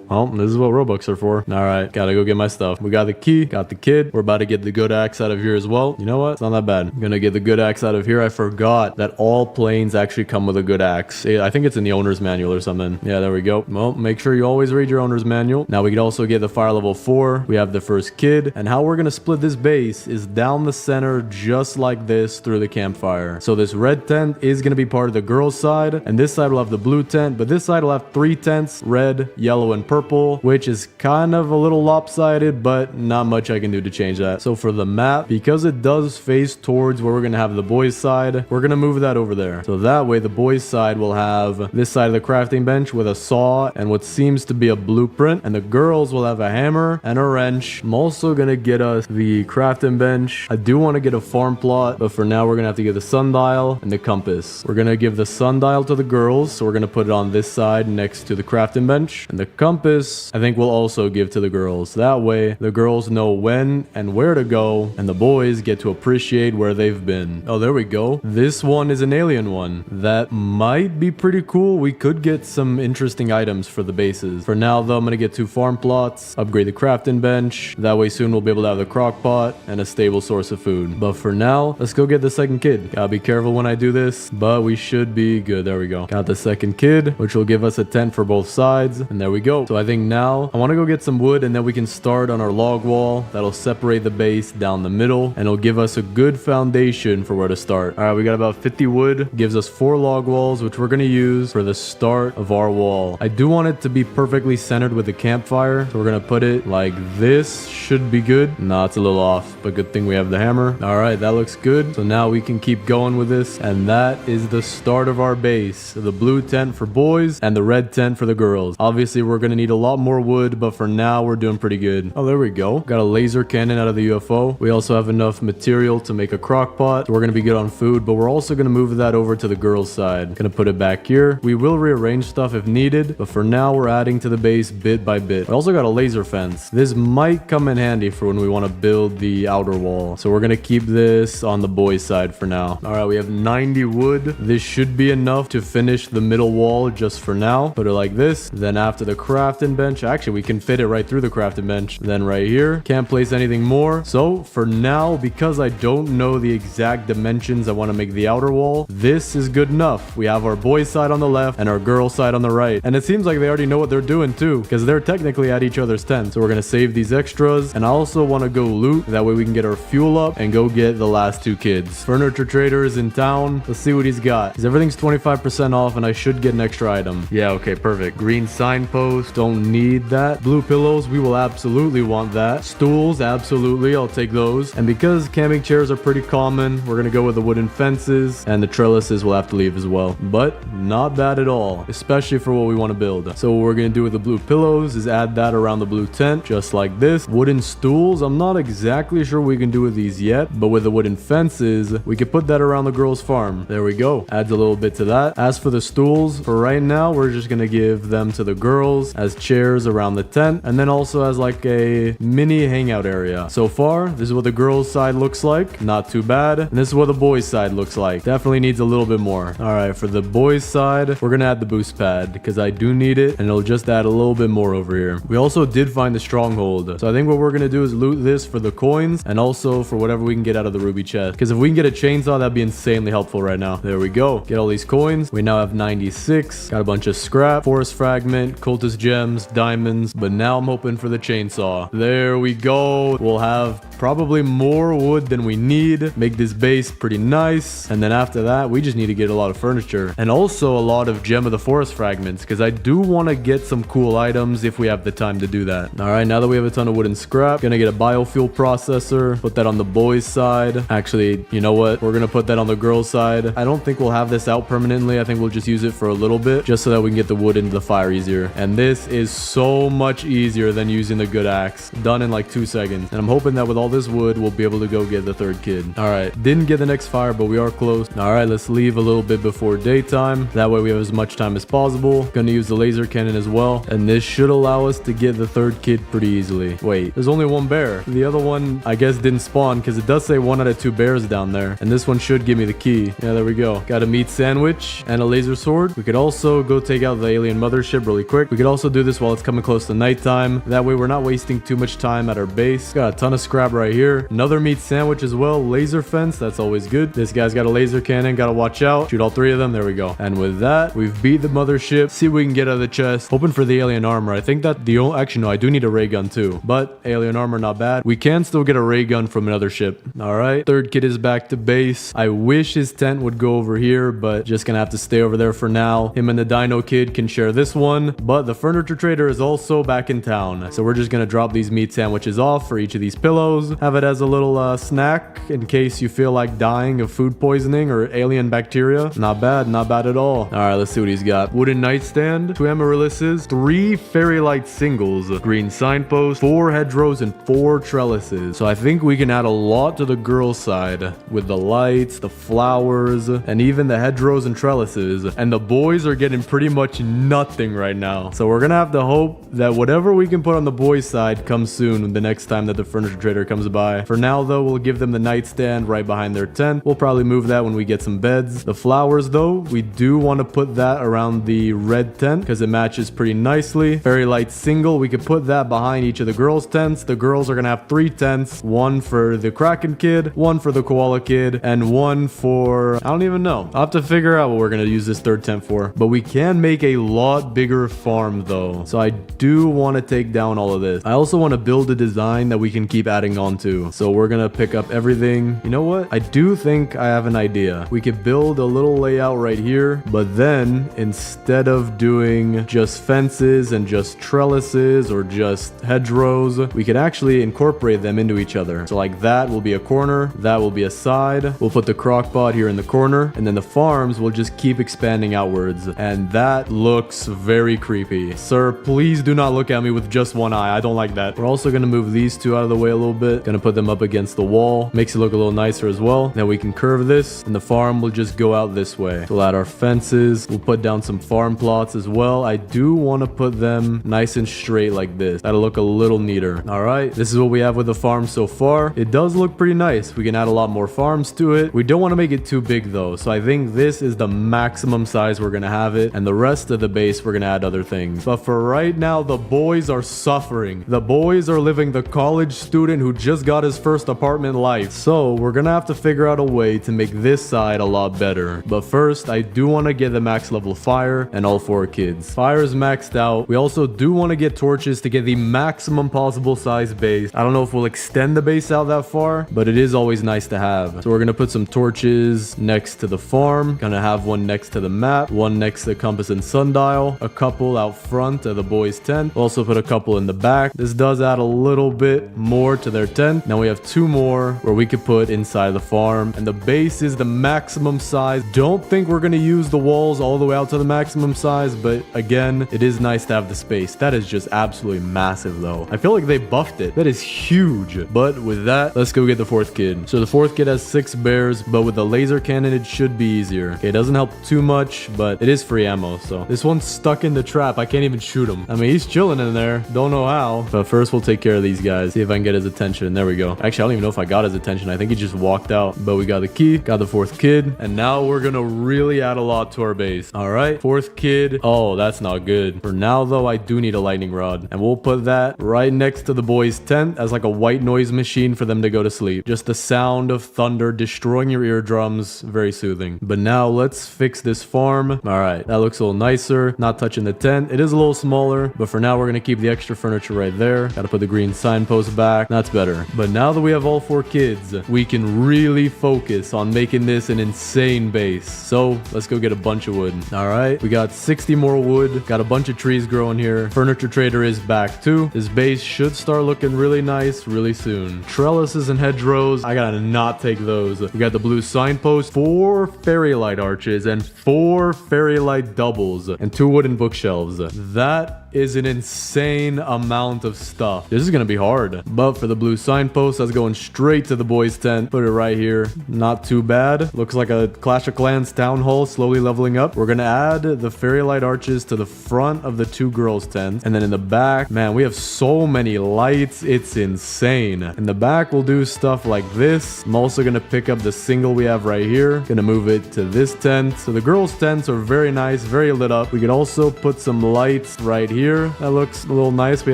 Well, this is what Robux are for. All right, gotta go get my stuff. We got the key, got the kid. We're about to get the good axe out of here as well. You know what? It's not that bad. I'm gonna get the good axe out of here. I forgot that all planes actually come with a good axe. I think it's in the owner's manual or something. Yeah, there we go. Well, make sure you always read your owner's manual. Now we can also get the fire level 4. We have the first kid. And how we're gonna split this base is down the center just like this through the campfire. So this red tent is gonna be part of the girls' side, and this side will have the blue tent, but this side will have 3 tents, red, yellow, and purple, which is kind of a little lopsided, but not much I can do to change that. So for the map, because it does face towards where we're going to have the boys' side, we're going to move that over there. So that way the boys' side will have this side of the crafting bench with a saw and what seems to be a blueprint, and the girls will have a hammer and a wrench. I'm also going to get us the crafting bench. I do want to get a farm plot, but for now we're going to have to get the sundial and the compass. We're going to give the sundial to the girls, so we're going to put it on this side next to the crafting bench, and the compass I think we'll also give to the girls. That way the girls know when and where to go, and the boys get to appreciate where they've been. Oh, there we go. This one is an alien one. That might be pretty cool. We could get some interesting items for the bases. For now though, I'm gonna get 2 farm plots, upgrade the crafting bench. That way soon we'll be able to have the crock pot and a stable source of food. But for now, let's go get the second kid. Gotta be careful when I do this, but we should be good. There we go. Got the second kid, which will give us a tent for both sides, and there we go. So I think now I want to go get some wood, and then we can start on our log wall. That'll separate the base down the middle, and it'll give us a good foundation for where to start. All right, we got about 50 wood. Gives us 4 log walls, which we're going to use for the start of our wall. I do want it to be perfectly centered with the campfire, so we're going to put it like this. Should be good. Nah, it's a little off, but good thing we have the hammer. All right, that looks good. So now we can keep going with this, and that is the start of our base. The blue tent for boys and the red tent for the girls. Obviously, we're going to need a lot more wood, but for now we're doing pretty good. Oh, there we go. Got a laser cannon out of the UFO. We also have enough material to make a crock pot, so we're gonna be good on food, but we're also gonna move that over to the girls' side. Gonna put it back here. We will rearrange stuff if needed, but for now we're adding to the base bit by bit. We also got a laser fence. This might come in handy for when we want to build the outer wall, so we're gonna keep this on the boys' side for now. All right, we have 90 wood. This should be enough to finish the middle wall just for now. Put it like this. Then after the crafting bench, actually we can fit it right through the crafting bench. Then right here, can't place anything more. So for now, because I don't know the exact dimensions I want to make the outer wall, this is good enough. We have our boys' side on the left and our girls' side on the right. And it seems like they already know what they're doing too, because they're technically at each other's tent. So we're gonna save these extras, and I also want to go loot. That way we can get our fuel up and go get the last 2 kids. Furniture trader is in town. Let's see what he's got, because everything's 25% off and I should get an extra item. Yeah, okay, perfect. Green signpost. don't need that. Blue pillows, we will absolutely want that. Stools, absolutely, I'll take those. And because camping chairs are pretty common, we're gonna go with the wooden fences, and the trellises will have to leave as well. But not bad at all, especially for what we want to build. So what we're gonna do with the blue pillows is add that around the blue tent, just like this. Wooden stools, I'm not exactly sure what we can do with these yet, but with the wooden fences, we could put that around the girls' farm. There we go. Adds a little bit to that. As for the stools, for right now, we're just gonna give them to the girls as chairs around the tent, and then also as like a mini hangout area. So far, this is what the girls' side looks like. Not too bad. And this is what the boys' side looks like. Definitely needs a little bit more. All right, for the boys' side, we're gonna add the boost pad because I do need it, and it'll just add a little bit more over here. We also did find the stronghold, so I think what we're gonna do is loot this for the coins and also for whatever we can get out of the ruby chest, because if we can get a chainsaw, that'd be insanely helpful right now. There we go. Get all these coins. We now have 96. Got a bunch of scrap, forest fragment, cultist gems, diamonds, but now I'm hoping for the chainsaw. There we go. We'll have probably more wood than we need. Make this base pretty nice, and then after that, we just need to get a lot of furniture and also a lot of gem of the forest fragments, because I do want to get some cool items if we have the time to do that. All right, now that we have a ton of wood and scrap, gonna get a biofuel processor, put that on the boys' side. Actually, you know what? We're gonna put that on the girls' side. I don't think we'll have this out permanently. I think we'll just use it for a little bit just so that we can get the wood into the fire easier. And this is so much easier than using the good axe. Done in like 2 seconds. And I'm hoping that with all this wood, we'll be able to go get the third kid. All right, didn't get the next fire, but we are close. All right, let's leave a little bit before daytime. That way we have as much time as possible. Gonna use the laser cannon as well. And this should allow us to get the third kid pretty easily. Wait, there's only one bear. The other one, I guess, didn't spawn because it does say 1 out of 2 bears down there. And this one should give me the key. Yeah, there we go. Got a meat sandwich and a laser sword. We could also go take out the alien mothership really quick. We could also do this while it's coming close to nighttime. That way we're not wasting too much time at our base. Got a ton of scrap right here. Another meat sandwich as well. Laser fence, that's always good. This guy's got a laser cannon, gotta watch out. Shoot all 3 of them. There we go. And with that, we've beat the mothership. See what we can get out of the chest. Hoping for the alien armor. I think that the only, actually no, I do need a ray gun too, but alien armor not bad. We can still get a ray gun from another ship. All right, third kid is back to base. I wish his tent would go over here, but just gonna have to stay over there for now. Him and the dino kid can share this one, but the furniture trader is also back in town, so we're just gonna drop these meat sandwiches off for each of these pillows. Have it as a little snack in case you feel like dying of food poisoning or alien bacteria. Not bad, not bad at all. All right, let's see what he's got. Wooden nightstand, 2 amaryllises, 3 fairy light singles, green signpost, 4 hedgerows, and 4 trellises. So I think we can add a lot to the girls' side with the lights, the flowers, and even the hedgerows and trellises. And the boys are getting pretty much nothing right now. So we're gonna have to hope that whatever we can put on the boys' side comes soon the next time that the furniture trader comes by. For now though, we'll give them the nightstand right behind their tent. We'll probably move that when we get some beds. The flowers though, we do want to put that around the red tent because it matches pretty nicely. Fairy light single, we could put that behind each of the girls' tents. The girls are gonna have 3 tents, 1 for the Kraken kid, 1 for the koala kid, and 1 for, I don't even know. I'll have to figure out what we're gonna use this third tent for. But we can make a lot bigger farm though, so I do want to take down all of this. I also want to build a design that we can keep adding on to, so we're gonna pick up everything. You know what, I do think I have an idea. We could build a little layout right here, but then instead of doing just fences and just trellises or just hedgerows, we could actually incorporate them into each other. So like that will be a corner, that will be a side. We'll put the crock pot here in the corner, and then the farms will just keep expanding outwards, and that looks very creepy. Sir, please do not look at me with just one eye. I don't like that. We're also gonna move these 2 out of the way a little bit. Gonna put them up against the wall. Makes it look a little nicer as well. Then we can curve this, and the farm will just go out this way. We'll add our fences. We'll put down some farm plots as well. I do want to put them nice and straight like this. That'll look a little neater. All right, this is what we have with the farm so far. It does look pretty nice. We can add a lot more farms to it. We don't want to make it too big though, so I think this is the maximum size we're gonna have it, and the rest of the base we're gonna add other things. But for right now, the boys are suffering. The boys are living the college student who just got his first apartment life. So we're gonna have to figure out a way to make this side a lot better. But first, I do want to get the max level fire and all 4 kids. Fire is maxed out. We also do want to get torches to get the maximum possible size base. I don't know if we'll extend the base out that far, but it is always nice to have. So we're gonna put some torches next to the farm. Gonna have one next to the map, one next to the compass and sundial, a couple out front front of the boys' tent. We'll also put a couple in the back. This does add a little bit more to their tent. Now we have 2 more where we could put inside the farm. And the base is the maximum size. Don't think we're going to use the walls all the way out to the maximum size, but again, it is nice to have the space. That is just absolutely massive though. I feel like they buffed it. That is huge. But with that, let's go get the 4th kid. So the 4th kid has 6 bears, but with the laser cannon, it should be easier. Okay, it doesn't help too much, but it is free ammo. So this one's stuck in the trap. I can't even shoot him. I mean, he's chilling in there. Don't know how. But first, we'll take care of these guys. See if I can get his attention. There we go. Actually, I don't even know if I got his attention. I think he just walked out. But we got the key, got the 4th kid, and now we're gonna really add a lot to our base. All right, 4th kid. Oh, that's not good. For now, though, I do need a lightning rod, and we'll put that right next to the boys' tent as like a white noise machine for them to go to sleep. Just the sound of thunder destroying your eardrums. Very soothing. But now let's fix this farm. All right, that looks a little nicer. Not touching the tent. It is a little smaller, but for now, we're gonna keep the extra furniture right there. Gotta put the green signpost back. That's better. But now that we have all 4 kids, we can really focus on making this an insane base. So let's go get a bunch of wood. All right, we got 60 more wood. Got a bunch of trees growing here. Furniture trader is back too. This base should start looking really nice really soon. Trellises and hedgerows. I gotta not take those. We got the blue signpost, 4 fairy light arches, and 4 fairy light doubles, and 2 wooden bookshelves. That is an insane amount of stuff. This is gonna be hard. But for the blue signpost, that's going straight to the boys' tent. Put it right here. Not too bad. Looks like a Clash of Clans town hall slowly leveling up. We're gonna add the fairy light arches to the front of the 2 girls' tents. And then in the back, man, we have so many lights. It's insane. In the back, we'll do stuff like this. I'm also gonna pick up the single we have right here. Gonna move it to this tent. So the girls' tents are very nice, very lit up. We can also put some lights right here. That looks a little nice. We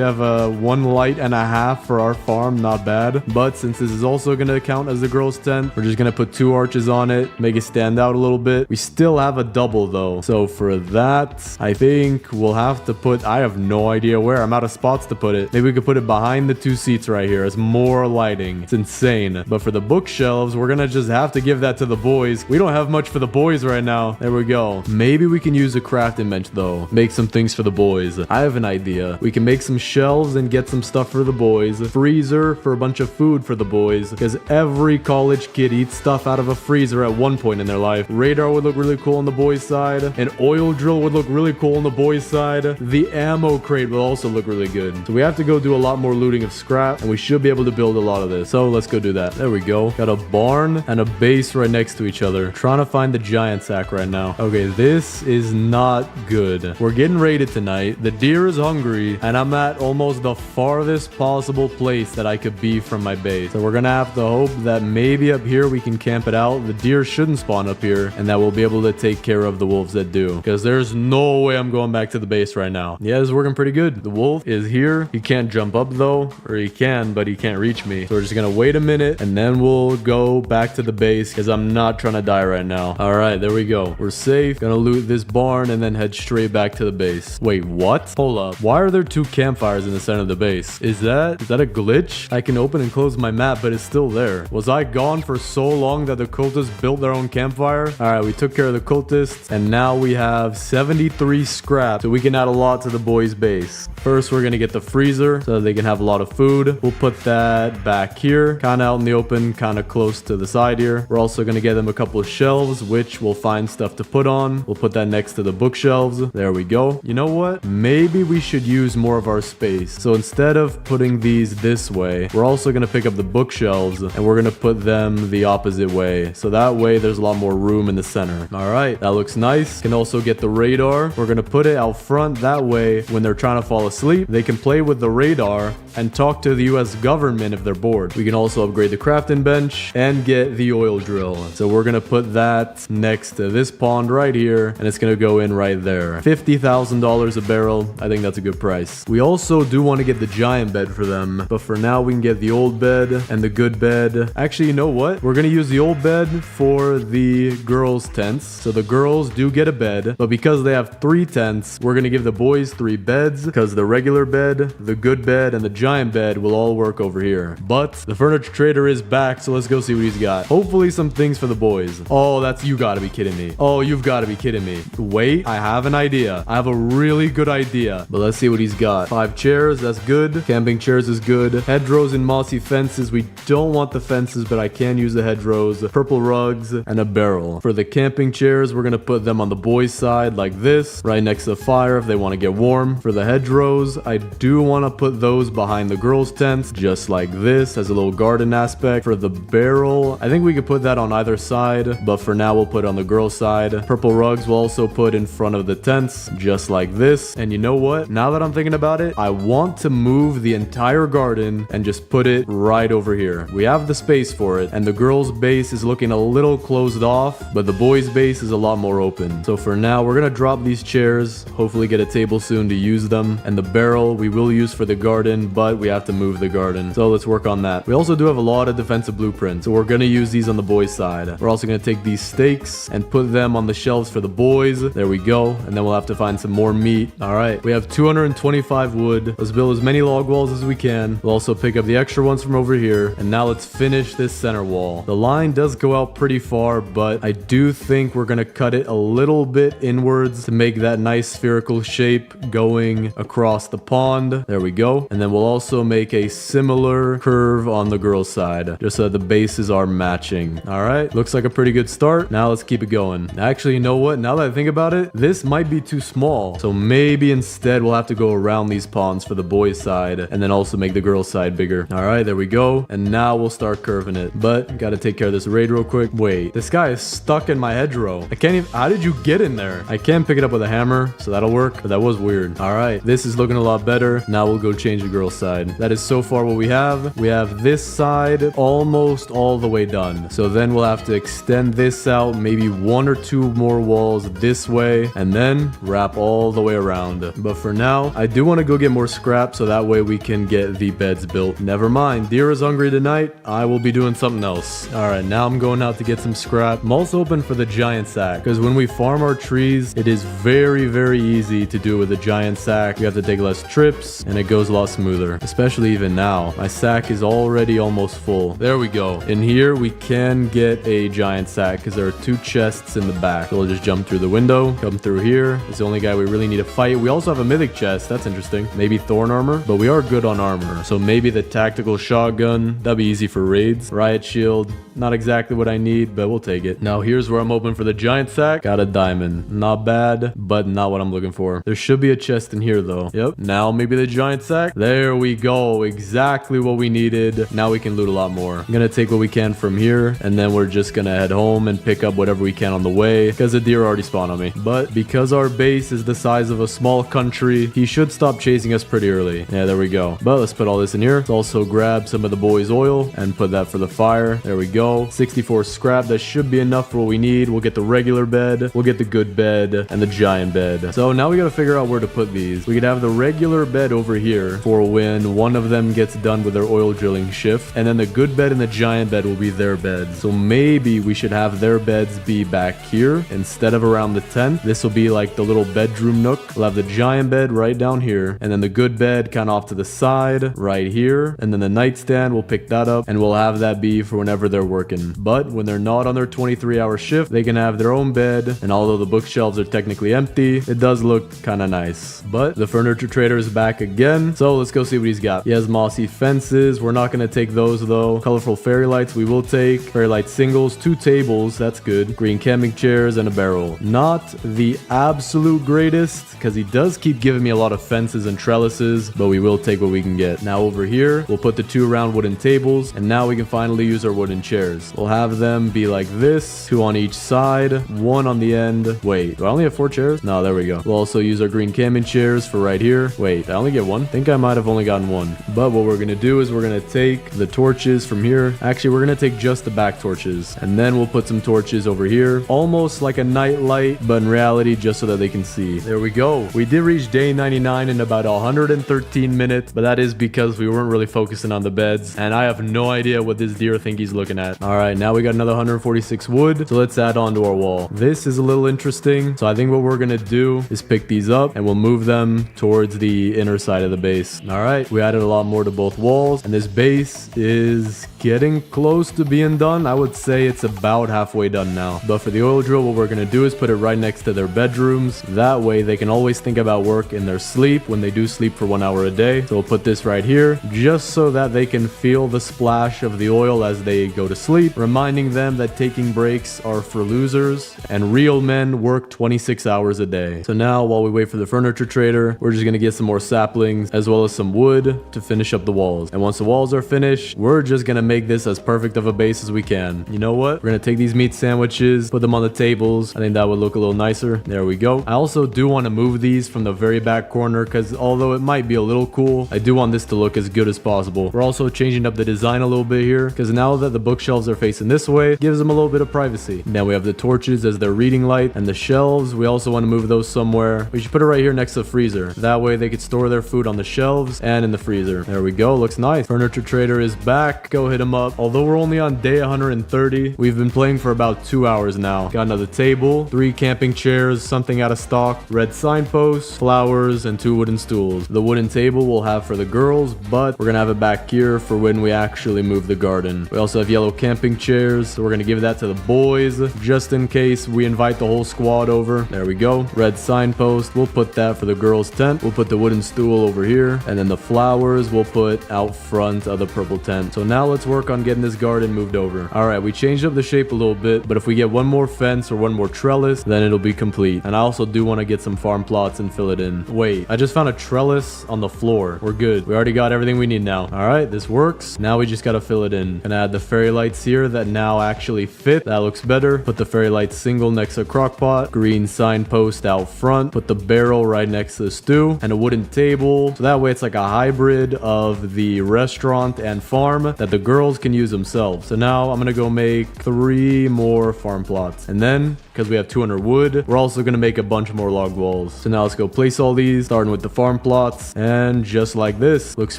have 1 light and a half for our farm. Not bad. But since this is also going to count as the girls' tent, we're just going to put 2 arches on it, make it stand out a little bit. We still have a double though. So for that, I think we'll have to put, I have no idea where. I'm out of spots to put it. Maybe we could put it behind the 2 seats right here as more lighting. It's insane. But for the bookshelves, we're going to just have to give that to the boys. We don't have much for the boys right now. There we go. Maybe we can use a crafting bench though. Make some things for the boys. I have an idea. We can make some shelves and get some stuff for the boys. Freezer for a bunch of food for the boys, because every college kid eats stuff out of a freezer at one point in their life. Radar would look really cool on the boys' side. An oil drill would look really cool on the boys' side. The ammo crate will also look really good. So we have to go do a lot more looting of scrap, and we should be able to build a lot of this. So let's go do that. There we go. Got a barn and a base right next to each other. Trying to find the giant sack right now. Okay, this is not good. We're getting raided tonight. The deer is hungry, and I'm at almost the farthest possible place that I could be from my base. So we're gonna have to hope that maybe up here we can camp it out. The deer shouldn't spawn up here, and that we'll be able to take care of the wolves that do, because there's no way I'm going back to the base right now. Yeah, it's working pretty good. The wolf is here. He can't jump up though, or he can, but he can't reach me. So we're just gonna wait a minute, and then we'll go back to the base, because I'm not trying to die right now. All right, there we go. We're safe. Gonna loot this barn and then head straight back to the base. Wait, what? Hold up. Why are there 2 campfires in the center of the base? Is that a glitch? I can open and close my map, but it's still there. Was I gone for so long that the cultists built their own campfire? All right, we took care of the cultists, and now we have 73 scrap, so we can add a lot to the boys' base. First, we're gonna get the freezer so that they can have a lot of food. We'll put that back here, kind of out in the open, kind of close to the side here. We're also gonna get them a couple of shelves, which we'll find stuff to put on. We'll put that next to the bookshelves. There we go. You know what? Maybe we should use more of our space. So instead of putting these this way, we're also going to pick up the bookshelves and we're going to put them the opposite way. So that way there's a lot more room in the center. All right, that looks nice. Can also get the radar. We're going to put it out front. That way, when they're trying to fall asleep, they can play with the radar and talk to the US government if they're bored. We can also upgrade the crafting bench and get the oil drill. So we're going to put that next to this pond right here, and it's going to go in right there. $50,000 a barrel. I think that's a good price. We also do want to get the giant bed for them, but for now we can get the old bed and the good bed. Actually, you know what? We're going to use the old bed for the girls' tents. So the girls do get a bed, but because they have 3 tents, we're going to give the boys 3 beds, because the regular bed, the good bed, and the giant bed will all work over here. But the furniture trader is back, so let's go see what he's got. Hopefully some things for the boys. Oh, you gotta be kidding me. Oh, you've got to be kidding me. Wait, I have an idea. I have a really good idea idea. But let's see what he's got. 5 chairs, that's good. Camping chairs is good. Hedgerows and mossy fences. We don't want the fences, but I can use the hedgerows. Purple rugs and a barrel. For the camping chairs, we're gonna put them on the boys' side like this, right next to the fire if they want to get warm. For the hedgerows, I do want to put those behind the girls' tents, just like this, as a little garden aspect. For the barrel, I think we could put that on either side, but for now we'll put it on the girls' side. Purple rugs we'll also put in front of the tents, just like this. And you know what? Now that I'm thinking about it, I want to move the entire garden and just put it right over here. We have the space for it, and the girls' base is looking a little closed off, but the boys' base is a lot more open. So for now, we're gonna drop these chairs, hopefully get a table soon to use them, and the barrel we will use for the garden, but we have to move the garden. So let's work on that. We also do have a lot of defensive blueprints, so we're gonna use these on the boys' side. We're also gonna take these stakes and put them on the shelves for the boys. There we go. And then we'll have to find some more meat. All right, we have 225 wood. Let's build as many log walls as we can. We'll also pick up the extra ones from over here. And now let's finish this center wall. The line does go out pretty far, but I do think we're gonna cut it a little bit inwards to make that nice spherical shape going across the pond. There we go. And then we'll also make a similar curve on the girls' side, just so that the bases are matching. All right, looks like a pretty good start. Now let's keep it going. Actually, you know what? Now that I think about it, this might be too small. So maybe instead we'll have to go around these ponds for the boys' side and then also make the girls' side bigger. All right, there we go. And now we'll start curving it. But gotta take care of this raid real quick. Wait, this guy is stuck in my hedgerow. I can't even, how did you get in there? I can pick it up with a hammer, so that'll work, but that was weird. All right, this is looking a lot better. Now we'll go change the girls' side. That is so far what we have. We have this side almost all the way done. So then we'll have to extend this out, maybe 1 or 2 more walls this way, and then wrap all the way around. But for now, I do want to go get more scrap so that way we can get the beds built. Never mind, deer is hungry tonight. I will be doing something else. All right, now I'm going out to get some scrap. I'm also hoping for the giant sack, because when we farm our trees, it is very, very easy to do with a giant sack. You have to take less trips, and it goes a lot smoother, especially even now. My sack is already almost full. There we go. In here, we can get a giant sack, because there are 2 chests in the back. So we'll just jump through the window, come through here. It's the only guy we really need to fight. We also have a mythic chest. That's interesting. Maybe thorn armor, but we are good on armor. So maybe the tactical shotgun. That'd be easy for raids. Riot shield. Not exactly what I need, but we'll take it. Now here's where I'm hoping for the giant sack. Got a diamond. Not bad, but not what I'm looking for. There should be a chest in here though. Yep. Now maybe the giant sack. There we go. Exactly what we needed. Now we can loot a lot more. I'm gonna take what we can from here, and then we're just gonna head home and pick up whatever we can on the way, because the deer already spawned on me. But because our base is the size of a small country, he should stop chasing us pretty early. Yeah, there we go. But let's put all this in here. Let's also grab some of the boys' oil and put that for the fire. There we go. 64 scrap. That should be enough for what we need. We'll get the regular bed, we'll get the good bed, and the giant bed. So now we gotta figure out where to put these. We could have the regular bed over here for when one of them gets done with their oil drilling shift, and then the good bed and the giant bed will be their bed. So maybe we should have their beds be back here instead of around the tent. This will be like the little bedroom nook. We'll have the giant bed right down here, and then the good bed kind of off to the side right here, and then the nightstand, we'll pick that up, and we'll have that be for whenever they're working. But when they're not on their 23-hour shift, they can have their own bed, and although the bookshelves are technically empty, it does look kind of nice. But the furniture trader is back again, so let's go see what he's got. He has mossy fences. We're not going to take those though. Colorful fairy lights we will take. Fairy light singles, 2 tables, that's good. Green camping chairs and a barrel. Not the absolute greatest, because he does keep giving me a lot of fences and trellises, but we will take what we can get. Now over here, we'll put the 2 round wooden tables, and now we can finally use our wooden chairs. We'll have them be like this, 2 on each side, 1 on the end. Wait, do I only have 4 chairs? No, there we go. We'll also use our green camping chairs for right here. Wait, did I only get 1? I think I might have only gotten 1. But what we're gonna do is we're gonna take the torches from here. Actually, we're gonna take just the back torches, and then we'll put some torches over here, almost like a night light, but in reality just so that they can see. There we go. We did reach day 99 in about 113 minutes, but that is because we weren't really focusing on the beds, and I have no idea what this deer think he's looking at. All right, now we got another 146 wood, so let's add on to our wall. This is a little interesting, so I think what we're gonna do is pick these up, and we'll move them towards the inner side of the base. All right, we added a lot more to both walls, and this base is getting close to being done. I would say it's about halfway done now. But for the oil drill, what we're gonna do is put it right next to their bedrooms. That way they can always think about work in their sleep when they do sleep for 1 hour a day. So we'll put this right here just so that they can feel the splash of the oil as they go to sleep, reminding them that taking breaks are for losers and real men work 26 hours a day. So now while we wait for the furniture trader, we're just gonna get some more saplings as well as some wood to finish up the walls. And once the walls are finished, we're just gonna make this as perfect of a base as we can. You know what? We're gonna take these meat sandwiches, put them on the tables. I think that would look a little nicer. There we go. I also do want to move these from the very back corner because although it might be a little cool, I do want this to look as good as possible. We're also changing up the design a little bit here because now that the bookshelves are facing this way, it gives them a little bit of privacy. Now we have the torches as their reading light, and the shelves, we also want to move those somewhere. We should put it right here next to the freezer. That way they could store their food on the shelves and in the freezer. There we go. Looks nice. Furniture trader is back. Go hit him up. Although we're only on day 130, we've been playing for about 2 hours now. Got another table, 3 camping chairs, something out of stock, red signposts, flowers, and 2 wooden stools. The wooden table we'll have for the girls, but we're gonna have it back here for when we actually move the garden. We also have yellow camping chairs, so we're gonna give that to the boys just in case we invite the whole squad over. There we go. Red signpost, we'll put that for the girls' tent. We'll put the wooden stool over here, and then the flowers we'll put out front of the purple tent. So now let's work on getting this garden moved over. All right, we changed up the shape a little bit, but if we get one more fence or one more trellis, then it'll be complete. And I also do want to get some farm plots and fill it in. Wait, I just found a trellis on the floor. We're good. We already got everything we need now. All right, this works. Now we just got to fill it in. And add the fairy lights here that now actually fit. That looks better. Put the fairy light single next to the crock pot. Green signpost out front. Put the barrel right next to the stew. And a wooden table. So that way it's like a hybrid of the restaurant and farm that the girls can use themselves. So now I'm going to go make 3 more farm plots. And then, because we have 200 wood, we're also going to make a bunch more log walls. So now let's go place all these, starting with the farm plots. And just like this, looks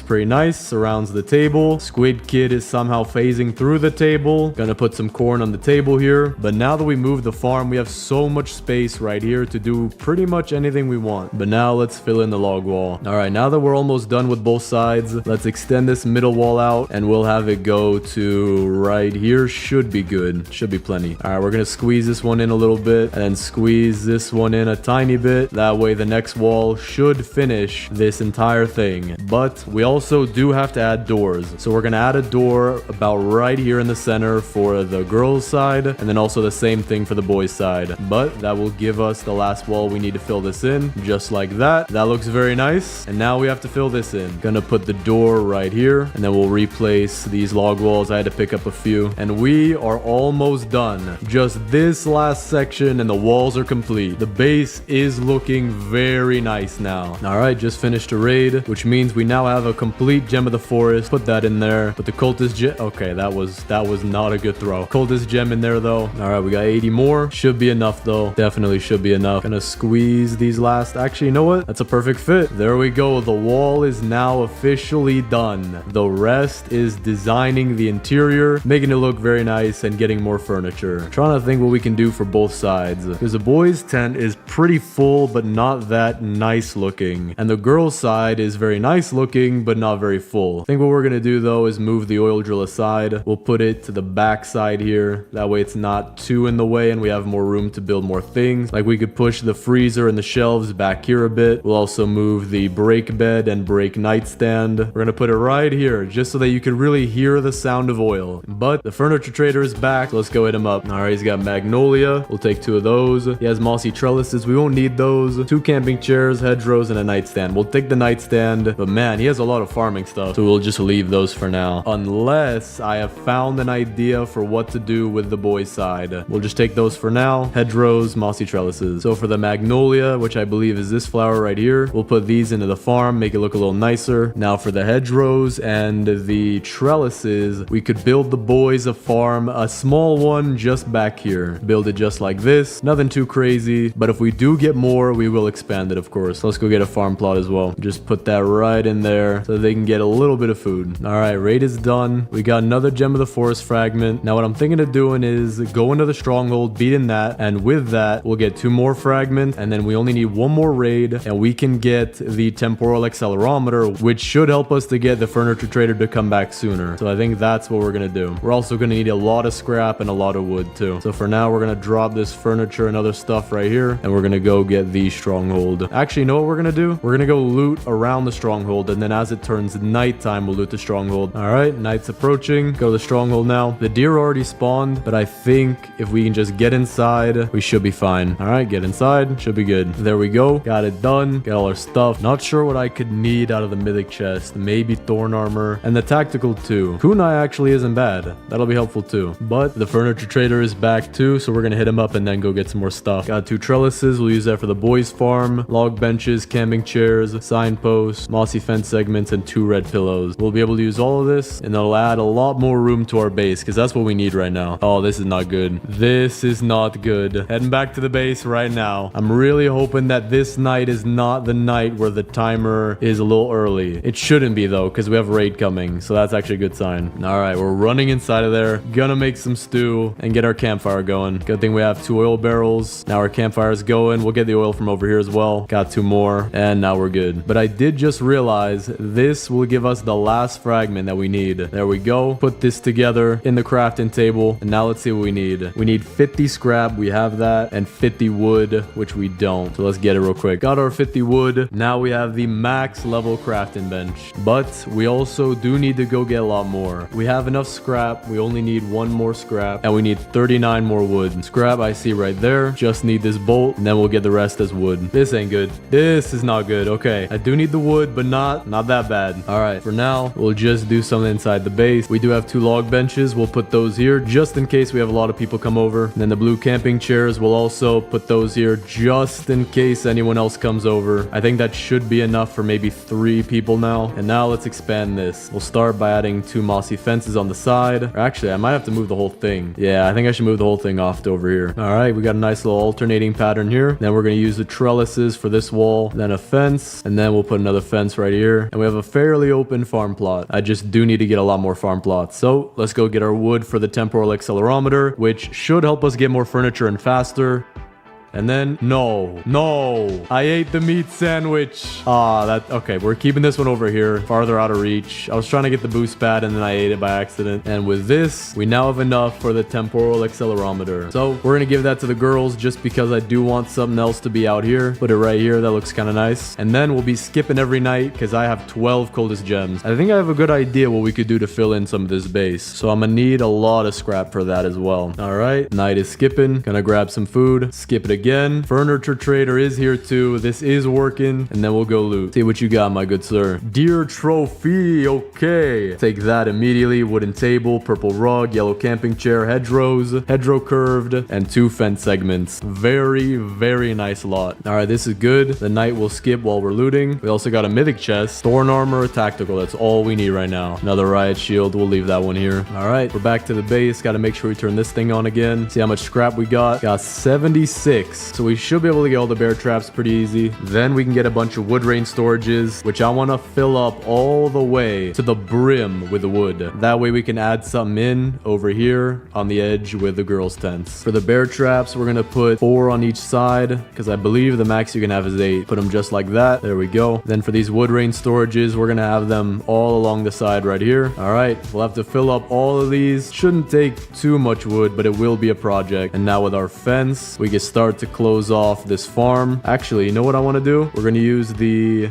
pretty nice, surrounds the table. Squid Kid is somehow phasing through the table. Gonna put some corn on the table here. But now that we moved the farm, we have so much space right here to do pretty much anything we want. But now let's fill in the log wall. All right, now that we're almost done with both sides, let's extend this middle wall out and we'll have it go to right here. Should be good. Should be plenty. All right, we're gonna squeeze this one in a little bit and then squeeze this one in a tiny bit. That way the next wall should finish this entire thing. But we also do have to add doors. So we're gonna add a door about right here in the center for the girls side, and then also the same thing for the boys side. But that will give us the last wall we need to fill this in, just like that. That looks very nice. And now we have to fill this in. Gonna put the door right here, and then we'll replace these log walls. I had to pick up a few, and we are almost done. Just this last section and the walls are complete. The base is looking very nice now. All right, just finished a raid, which means we now have a complete gem of the forest. Put that in there. Put the cultist gem. Okay, that was not a good throw. Cultist gem in there though. All right, we got 80 more. Should be enough though. Definitely should be enough. Gonna squeeze these last. Actually, you know what? That's a perfect fit. There we go. The wall is now officially done. The rest is designing the interior, making it look very nice and getting more furniture. Trying to think what we can do for both sides, because the boys' tent is pretty full but not that nice looking, and the girls' side is very nice looking but not very full. I think what we're gonna do though is move the oil drill aside. We'll put it to the back side here. That way it's not too in the way and we have more room to build more things. Like we could push the freezer and the shelves back here a bit. We'll also move the break bed and break nightstand. We're gonna put it right here just so that you can really hear the sound of oil. But the furniture trader is back, so let's go hit him up. All right, he's got magnolia. We'll take 2 of those. He has mossy trellises. We won't need those. 2 camping chairs, hedgerows, and a nightstand. We'll take the nightstand, but man, he has a lot of farming stuff, so we'll just leave those for now. Unless I have found an idea for what to do with the boys' side. We'll just take those for now. Hedgerows, mossy trellises. So for the magnolia, which I believe is this flower right here, we'll put these into the farm, make it look a little nicer. Now for the hedgerows and the trellises, we could build the boys a farm, a small one just back here. Build it just just like this. Nothing too crazy, but if we do get more, we will expand it, of course. Let's go get a farm plot as well. Just put that right in there so they can get a little bit of food. All right, raid is done. We got another gem of the forest fragment. Now what I'm thinking of doing is go into the stronghold, beating that, and with that, we'll get 2 more fragments, and then we only need 1 more raid, and we can get the temporal accelerometer, which should help us to get the furniture trader to come back sooner. So I think that's what we're gonna do. We're also gonna need a lot of scrap and a lot of wood too. So for now, we're gonna drop this furniture and other stuff right here, and we're gonna go get the stronghold. Actually, you know what we're gonna do? We're gonna go loot around the stronghold, and then as it turns nighttime, we'll loot the stronghold. All right, night's approaching. Go to the stronghold now. The deer already spawned, but I think if we can just get inside, we should be fine. All right, get inside. Should be good. There we go. Got it done. Got all our stuff. Not sure what I could need out of the mythic chest. Maybe thorn armor and the tactical too. Kunai actually isn't bad. That'll be helpful too. But the furniture trader is back too, so we're gonna hit him up and then go get some more stuff. Got 2 trellises. We'll use that for the boys farm. Log benches, camping chairs, signposts, mossy fence segments, and 2 red pillows. We'll be able to use all of this, and it'll add a lot more room to our base because that's what we need right now. Oh, this is not good. This is not good. Heading back to the base right now. I'm really hoping that this night is not the night where the timer is a little early. It shouldn't be though, because we have raid coming, so that's actually a good sign. All right, we're running inside of there. Gonna make some stew and get our campfire going. Good thing we have 2 oil barrels. Now our campfire is going. We'll get the oil from over here as well. Got 2 more, and now we're good. But I did just realize this will give us the last fragment that we need. There we go. Put this together in the crafting table, and now let's see what we need. We need 50 scrap. We have that, and 50 wood, which we don't. So let's get it real quick. Got our 50 wood. Now we have the max level crafting bench, but we also do need to go get a lot more. We have enough scrap. We only need 1 more scrap, and we need 39 more wood. Scrap I see right there. Just need this bolt, and then we'll get the rest as wood. This ain't good. This is not good. Okay, I do need the wood, but not that bad. All right, for now, we'll just do something inside the base. We do have 2 log benches. We'll put those here just in case we have a lot of people come over. And then the blue camping chairs, we'll also put those here just in case anyone else comes over. I think that should be enough for maybe 3 people now. And now let's expand this. We'll start by adding 2 mossy fences on the side. Or actually, I might have to move the whole thing. Yeah, I think I should move the whole thing off to over here. All right, we got a nice little alternating pattern here. Then we're going to use the trellises for this wall, then a fence, and then we'll put another fence right here. And we have a fairly open farm plot. I just do need to get a lot more farm plots. So let's go get our wood for the temporal accelerometer, which should help us get more furniture and faster. And then, no, I ate the meat sandwich. Okay, we're keeping this one over here, farther out of reach. I was trying to get the boost pad and then I ate it by accident. And with this, we now have enough for the temporal accelerometer. So we're gonna give that to the girls just because I do want something else to be out here. Put it right here, that looks kind of nice. And then we'll be skipping every night because I have 12 coldest gems. I think I have a good idea what we could do to fill in some of this base. So I'm gonna need a lot of scrap for that as well. All right, night is skipping. Gonna grab some food, skip it again. Furniture trader is here too. This is working, and then we'll go loot. See what you got, my good sir. Deer trophy. Okay, take that immediately. Wooden table, purple rug, yellow camping chair, hedgerow curved, and 2 fence segments. Very nice lot. All right, this is good. The night will skip while we're looting. We also got a mythic chest, thorn armor, tactical. That's all we need right now. Another riot shield. We'll leave that one here. All right, we're back to the base. Got to make sure we turn this thing on again. See how much scrap we got. Got 76. So we should be able to get all the bear traps pretty easy. Then we can get a bunch of wood rain storages, which I want to fill up all the way to the brim with the wood. That way we can add something in over here on the edge with the girls' tents. For the bear traps, we're going to put 4 on each side because I believe the max you can have is 8. Put them just like that. There we go. Then for these wood rain storages, we're going to have them all along the side right here. All right, we'll have to fill up all of these. Shouldn't take too much wood, but it will be a project. And now with our fence, we can start to close off this farm. Actually, you know what I want to do? We're going to use the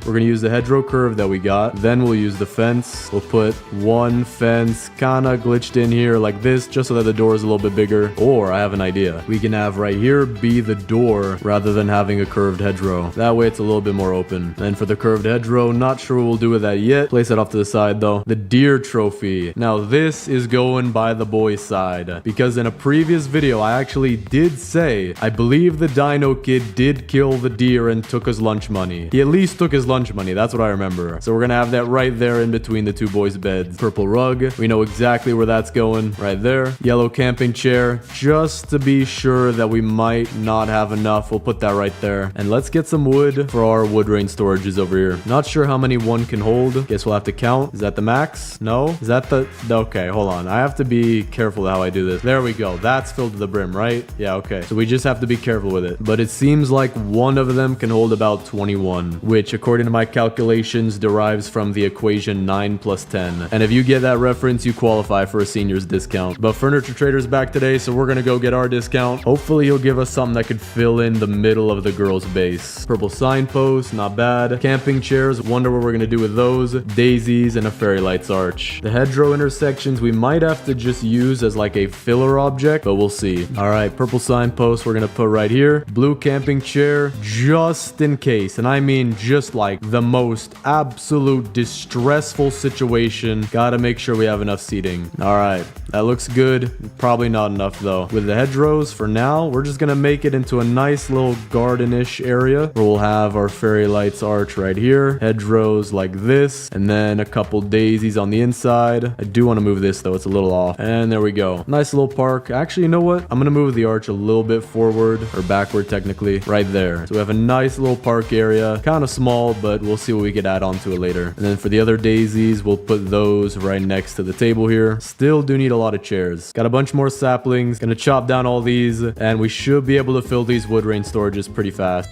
hedgerow curve that we got. Then we'll use the fence. We'll put 1 fence kind of glitched in here like this, just so that the door is a little bit bigger. Or I have an idea. We can have right here be the door rather than having a curved hedgerow. That way it's a little bit more open. And for the curved hedgerow, not sure what we'll do with that yet. Place it off to the side though. The deer trophy. Now this is going by the boys' side because in a previous video I actually did say I believe believe the Dino Kid did kill the deer and took his lunch money. He at least took his lunch money. That's what I remember. So we're gonna have that right there in between the two boys' beds. Purple rug. We know exactly where that's going. Right there. Yellow camping chair. Just to be sure that we might not have enough, we'll put that right there. And let's get some wood for our wood rain storages over here. Not sure how many one can hold. Guess we'll have to count. Is that the max? No? Is that the... Okay, hold on. I have to be careful how I do this. There we go. That's filled to the brim, right? Yeah, okay. So we just have to be careful with it. But it seems like one of them can hold about 21, which according to my calculations derives from the equation 9 plus 10. And if you get that reference, you qualify for a senior's discount. But Furniture Trader's back today, so we're gonna go get our discount. Hopefully he'll give us something that could fill in the middle of the girl's base. Purple signpost, not bad. Camping chairs, wonder what we're gonna do with those. Daisies and a fairy lights arch. The hedgerow intersections we might have to just use as like a filler object, but we'll see. All right, purple signpost we're gonna put right here. Blue camping chair, just in case. And I mean just like the most absolute distressful situation. Gotta make sure we have enough seating. All right, that looks good. Probably not enough though. With the hedgerows for now, we're just gonna make it into a nice little garden-ish area where we'll have our fairy lights arch right here. Hedgerows like this, and then a couple daisies on the inside. I do want to move this though, it's a little off. And there we go. Nice little park. Actually, you know what? I'm gonna move the arch a little bit forward, or backward technically, right there. So we have a nice little park area. Kind of small, but we'll see what we could add on to it later. And then for the other daisies, we'll put those right next to the table here. Still do need a lot of chairs. Got a bunch more saplings. Gonna chop down all these, and we should be able to fill these wood rain storages pretty fast.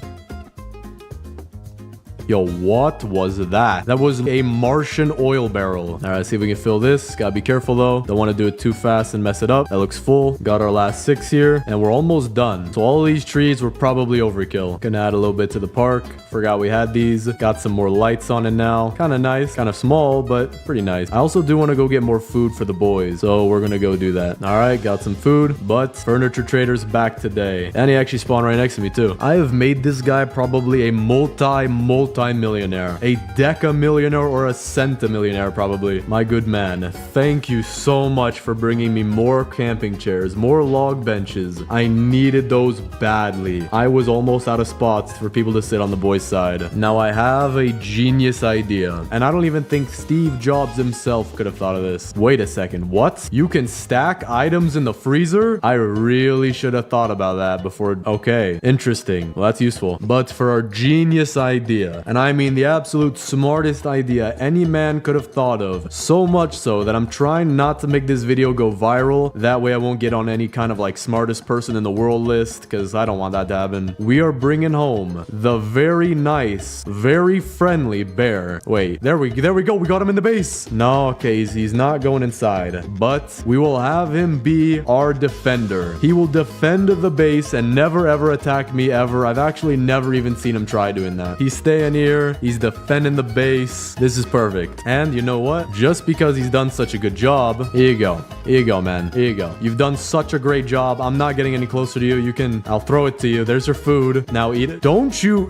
Yo, what was that? That was a Martian oil barrel. All right, see if we can fill this. Gotta be careful though. Don't want to do it too fast and mess it up. That looks full. Got our last 6 here, and we're almost done. So all of these trees were probably overkill. Gonna add a little bit to the park. Forgot we had these. Got some more lights on it now. Kind of nice. Kind of small, but pretty nice. I also do want to go get more food for the boys, so we're gonna go do that. All right, got some food, but Furniture Trader's back today. And he actually spawned right next to me too. I have made this guy probably a multi-millionaire, a deca-millionaire or a centa-millionaire probably. My good man, thank you so much for bringing me more camping chairs, more log benches. I needed those badly. I was almost out of spots for people to sit on the boys' side. Now I have a genius idea, and I don't even think Steve Jobs himself could have thought of this. Wait a second, what? You can stack items in the freezer? I really should have thought about that before. Okay, interesting. Well, that's useful. But for our genius idea, and I mean the absolute smartest idea any man could have thought of. So much so that I'm trying not to make this video go viral. That way I won't get on any kind of like smartest person in the world list, because I don't want that to happen. We are bringing home the very nice, very friendly bear. Wait, there we go. We got him in the base. No, okay, he's not going inside. But we will have him be our defender. He will defend the base and never ever attack me ever. I've actually never even seen him try doing that. He's staying here. He's defending the base. This is perfect. And you know what? Just because he's done such a good job, here you go. Here you go, man. Here you go. You've done such a great job. I'm not getting any closer to you. You can, I'll throw it to you. There's your food. Now eat it. Don't you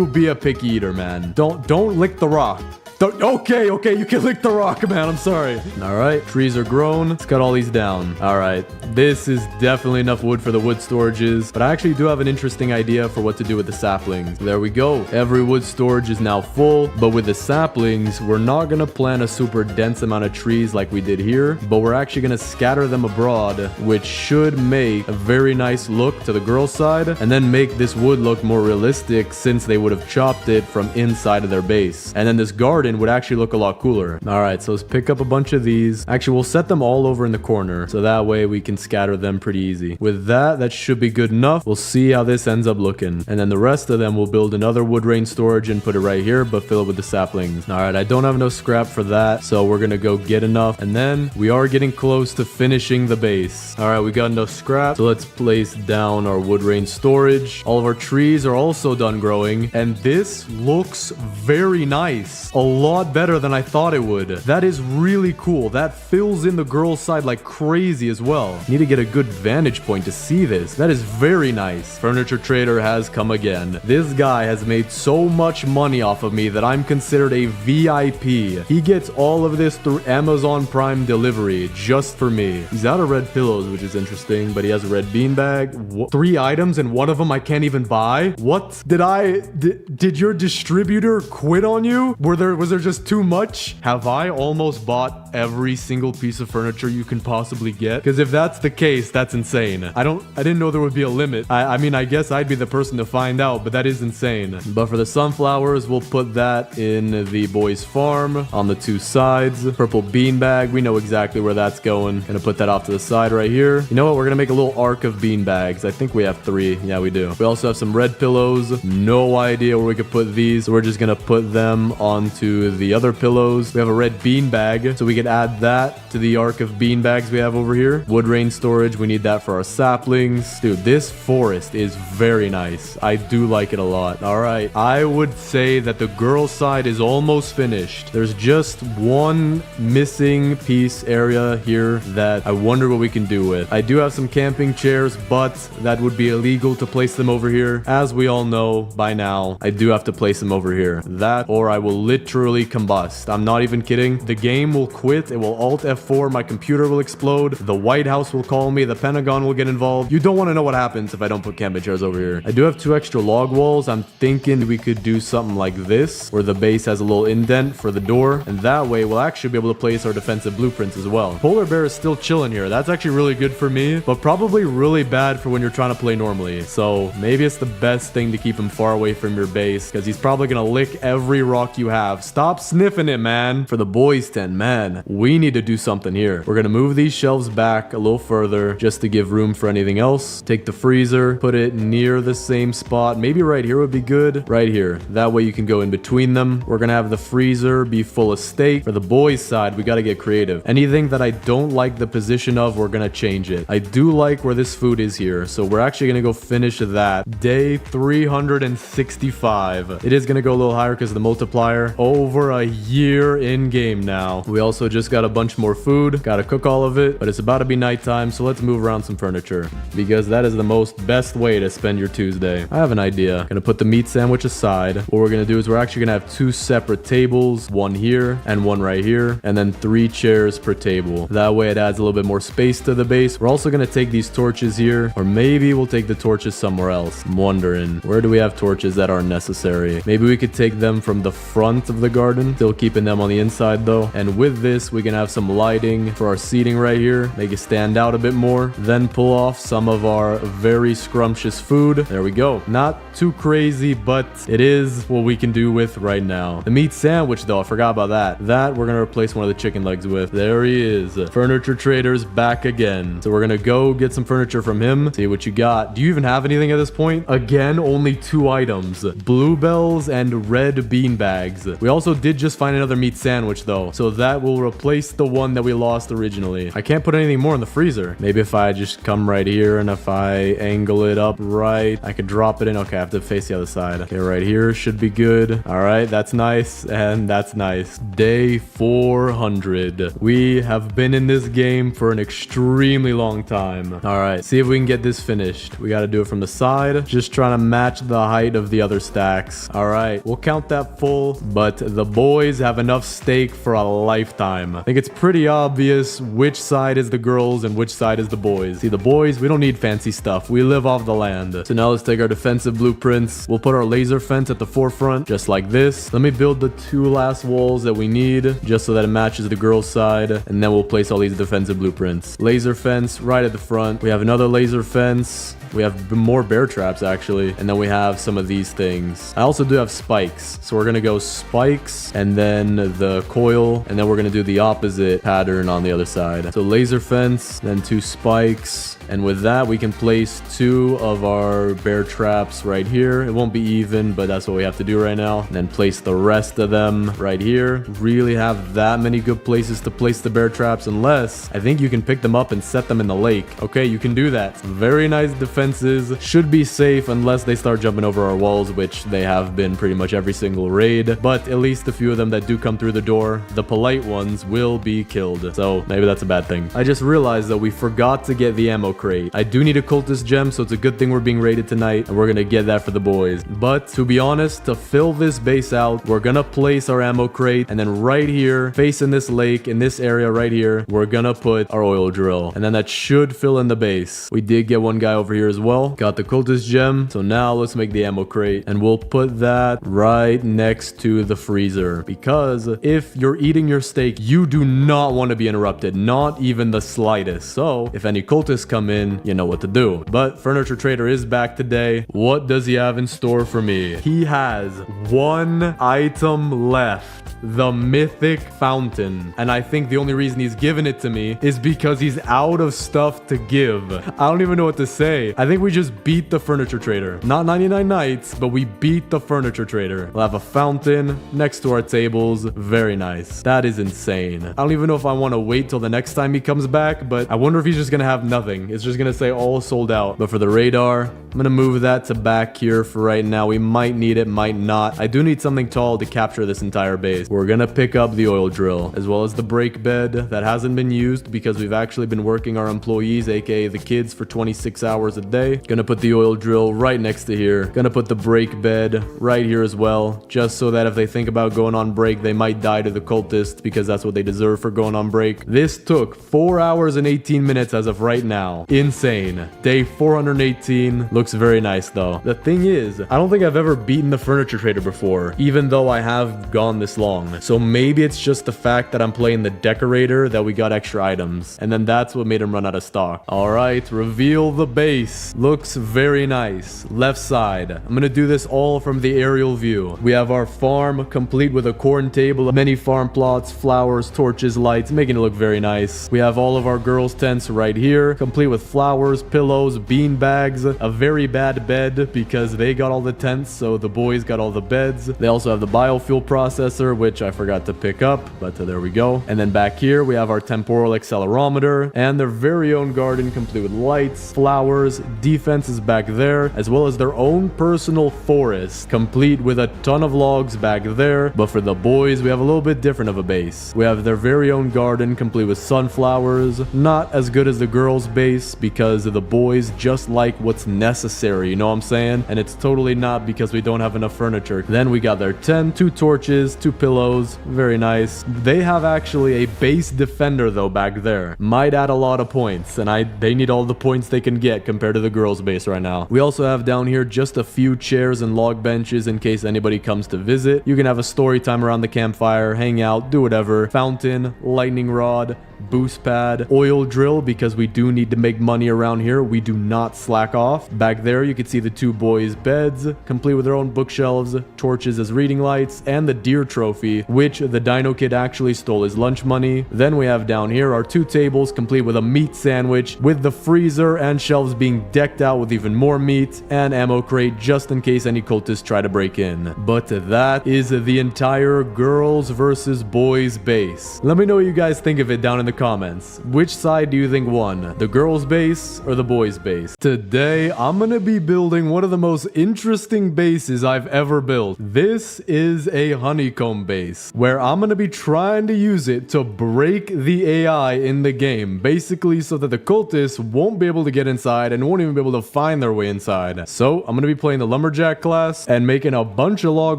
be a picky eater, man. Don't lick the rock. Okay, you can lick the rock, man. I'm sorry. All right, trees are grown. Let's cut all these down. All right, this is definitely enough wood for the wood storages, but I actually do have an interesting idea for what to do with the saplings. There we go. Every wood storage is now full, but with the saplings, we're not gonna plant a super dense amount of trees like we did here, but we're actually gonna scatter them abroad, which should make a very nice look to the girls' side, and then make this wood look more realistic since they would have chopped it from inside of their base. And then this garden would actually look a lot cooler. All right, so let's pick up a bunch of these. Actually, we'll set them all over in the corner, so that way we can scatter them pretty easy. With that should be good enough. We'll see how this ends up looking. And then the rest of them, we'll build another wood rain storage and put it right here, but fill it with the saplings. All right, I don't have no scrap for that, so we're gonna go get enough. And then we are getting close to finishing the base. All right, we got enough scrap, so let's place down our wood rain storage. All of our trees are also done growing, and this looks very nice. A lot better than I thought it would. That is really cool. That fills in the girl's side like crazy as well. Need to get a good vantage point to see this. That is very nice. Furniture Trader has come again. This guy has made so much money off of me that I'm considered a VIP. He gets all of this through Amazon Prime delivery just for me. He's out of red pillows, which is interesting, but he has a red beanbag. 3 items and one of them I can't even buy? What? Did your distributor quit on you? Was there just too much? Have I almost bought every single piece of furniture you can possibly get? Because if that's the case, that's insane. I didn't know there would be a limit. I mean, I guess I'd be the person to find out, but that is insane. But for the sunflowers, we'll put that in the boys' farm on the 2 sides. Purple beanbag, we know exactly where that's going. Gonna put that off to the side right here. You know what? We're gonna make a little arc of beanbags. I think we have 3. Yeah, we do. We also have some red pillows. No idea where we could put these. So we're just gonna put them onto the other pillows. We have a red beanbag, so we could add that to the arc of beanbags we have over here. Wood rain storage, we need that for our saplings. Dude, this forest is very nice. I do like it a lot. All right, I would say that the girl side is almost finished. There's just one missing piece area here that I wonder what we can do with. I do have some camping chairs, but that would be illegal to place them over here. As we all know by now, I do have to place them over here. That or I will literally combust. I'm not even kidding. The game will quit. It will Alt F4. My computer will explode. The White House will call me. The Pentagon will get involved. You don't want to know what happens if I don't put camping chairs over here. I do have 2 extra log walls. I'm thinking we could do something like this, where the base has a little indent for the door, and that way we'll actually be able to place our defensive blueprints as well. Polar bear is still chilling here. That's actually really good for me, but probably really bad for when you're trying to play normally. So maybe it's the best thing to keep him far away from your base, because he's probably gonna lick every rock you have. Stop sniffing it, man. For the boys' tent, man, we need to do something here. We're gonna move these shelves back a little further just to give room for anything else. Take the freezer, put it near the same spot. Maybe right here would be good. Right here. That way you can go in between them. We're gonna have the freezer be full of steak. For the boys' side, we gotta get creative. Anything that I don't like the position of, we're gonna change it. I do like where this food is here, so we're actually gonna go finish that. Day 365. It is gonna go a little higher because of the multiplier. Over a year in game now. We also just got a bunch more food. Gotta cook all of it, but it's about to be nighttime, so let's move around some furniture, because that is the best way to spend your Tuesday. I have an idea. Gonna put the meat sandwich aside. What we're gonna do is we're actually gonna have 2 separate tables, one here and one right here, and then 3 chairs per table. That way it adds a little bit more space to the base. We're also gonna take these torches here, or maybe we'll take the torches somewhere else. I'm wondering, where do we have torches that aren't necessary? Maybe we could take them from the front of the garden, still keeping them on the inside though. And with this, we can have some lighting for our seating right here, make it stand out a bit more, then pull off some of our very scrumptious food. There we go. Not too crazy, but it is what we can do with right now. The meat sandwich though, I forgot about that. That we're gonna replace one of the chicken legs with. There he is. Furniture Trader's back again. So we're gonna go get some furniture from him. See what you got. Do you even have anything at this point? Again, only 2 items. Bluebells and red bean bags. We also did just find another meat sandwich though, so that will replace the one that we lost originally. I can't put anything more in the freezer. Maybe if I just come right here and if I angle it up right, I could drop it in. Okay, I have to face the other side. Okay, right here should be good. All right, that's nice, and that's nice. Day 400. We have been in this game for an extremely long time. All right, see if we can get this finished. We got to do it from the side, just trying to match the height of the other stacks. All right, we'll count that full, but the boys have enough steak for a lifetime. I think it's pretty obvious which side is the girls and which side is the boys. See, the boys, we don't need fancy stuff. We live off the land. So now let's take our defensive blueprints. We'll put our laser fence at the forefront, just like this. Let me build the 2 last walls that we need, just so that it matches the girls' side, and then we'll place all these defensive blueprints. Laser fence right at the front. We have another laser fence. We have more bear traps actually, and then we have some of these things. I also do have spikes, so we're gonna go spikes and then the coil, and then we're gonna do the opposite pattern on the other side. So laser fence, then 2 spikes, and with that we can place 2 of our bear traps right here. It won't be even, but that's what we have to do right now. And then place the rest of them right here. Really have that many good places to place the bear traps, unless I think you can pick them up and set them in the lake. Okay, you can do that. Very nice defense defenses should be safe unless they start jumping over our walls, which they have been pretty much every single raid. But at least a few of them that do come through the door, the polite ones, will be killed. So maybe that's a bad thing. I just realized that we forgot to get the ammo crate. I do need a cultist gem, so it's a good thing we're being raided tonight, and we're gonna get that for the boys. But to be honest, to fill this base out, we're gonna place our ammo crate, and then right here, facing this lake, in this area right here, we're gonna put our oil drill, and then that should fill in the base. We did get one guy over here as well. Got the cultist gem, so now let's make the ammo crate, and we'll put that right next to the freezer, because if you're eating your steak, you do not want to be interrupted, not even the slightest. So if any cultists come in, you know what to do. But Furniture Trader is back today. What does he have in store for me? He has one item left. The mythic fountain. And I think the only reason he's given it to me is because he's out of stuff to give. I don't even know what to say. I think we just beat the Furniture Trader. Not 99 nights, but we beat the Furniture Trader. We'll have a fountain next to our tables. Very nice. That is insane. I don't even know if I want to wait till the next time he comes back, but I wonder if he's just going to have nothing. It's just going to say all sold out. But for the radar, I'm going to move that to back here for right now. We might need it, might not. I do need something tall to capture this entire base. We're gonna pick up the oil drill as well as the break bed that hasn't been used because we've actually been working our employees, aka the kids, for 26 hours a day. Gonna put the oil drill right next to here. Gonna put the break bed right here as well, just so that if they think about going on break, they might die to the cultists because that's what they deserve for going on break. This took 4 hours and 18 minutes as of right now. Insane. Day 418 looks very nice though. The thing is, I don't think I've ever beaten the Furniture Trader before, even though I have gone this long. So maybe it's just the fact that I'm playing the decorator that we got extra items. And then that's what made him run out of stock. All right, reveal the base. Looks very nice. Left side. I'm going to do this all from the aerial view. We have our farm complete with a corn table, many farm plots, flowers, torches, lights, making it look very nice. We have all of our girls' tents right here, complete with flowers, pillows, bean bags, a very bad bed because they got all the tents, so the boys got all the beds. They also have the biofuel processor, which I forgot to pick up, but there we go. And then back here, we have our temporal accelerometer and their very own garden complete with lights, flowers, defenses back there, as well as their own personal forest, complete with a ton of logs back there. But for the boys, we have a little bit different of a base. We have their very own garden complete with sunflowers, not as good as the girls' base because the boys just like what's necessary, you know what I'm saying? And it's totally not because we don't have enough furniture. Then we got their tent, 2 torches, 2 pillows, very nice. They have actually a base defender though back there. Might add a lot of points, and they need all the points they can get compared to the girls' base right now. We also have down here just a few chairs and log benches in case anybody comes to visit. You can have a story time around the campfire, hang out, do whatever. Fountain, lightning rod, boost pad, oil drill because we do need to make money around here. We do not slack off. Back there you can see the 2 boys' beds complete with their own bookshelves, torches as reading lights, and the deer trophy, which the Dino Kid actually stole his lunch money. Then we have down here our 2 tables complete with a meat sandwich with the freezer and shelves being decked out with even more meat and ammo crate just in case any cultists try to break in. But that is the entire girls versus boys base. Let me know what you guys think of it down in the comments. Which side do you think won? The girls base or the boys base? Today, I'm gonna be building one of the most interesting bases I've ever built. This is a honeycomb base where I'm gonna be trying to use it to break the AI in the game, basically so that the cultists won't be able to get inside and won't even be able to find their way inside. So I'm gonna be playing the lumberjack class and making a bunch of log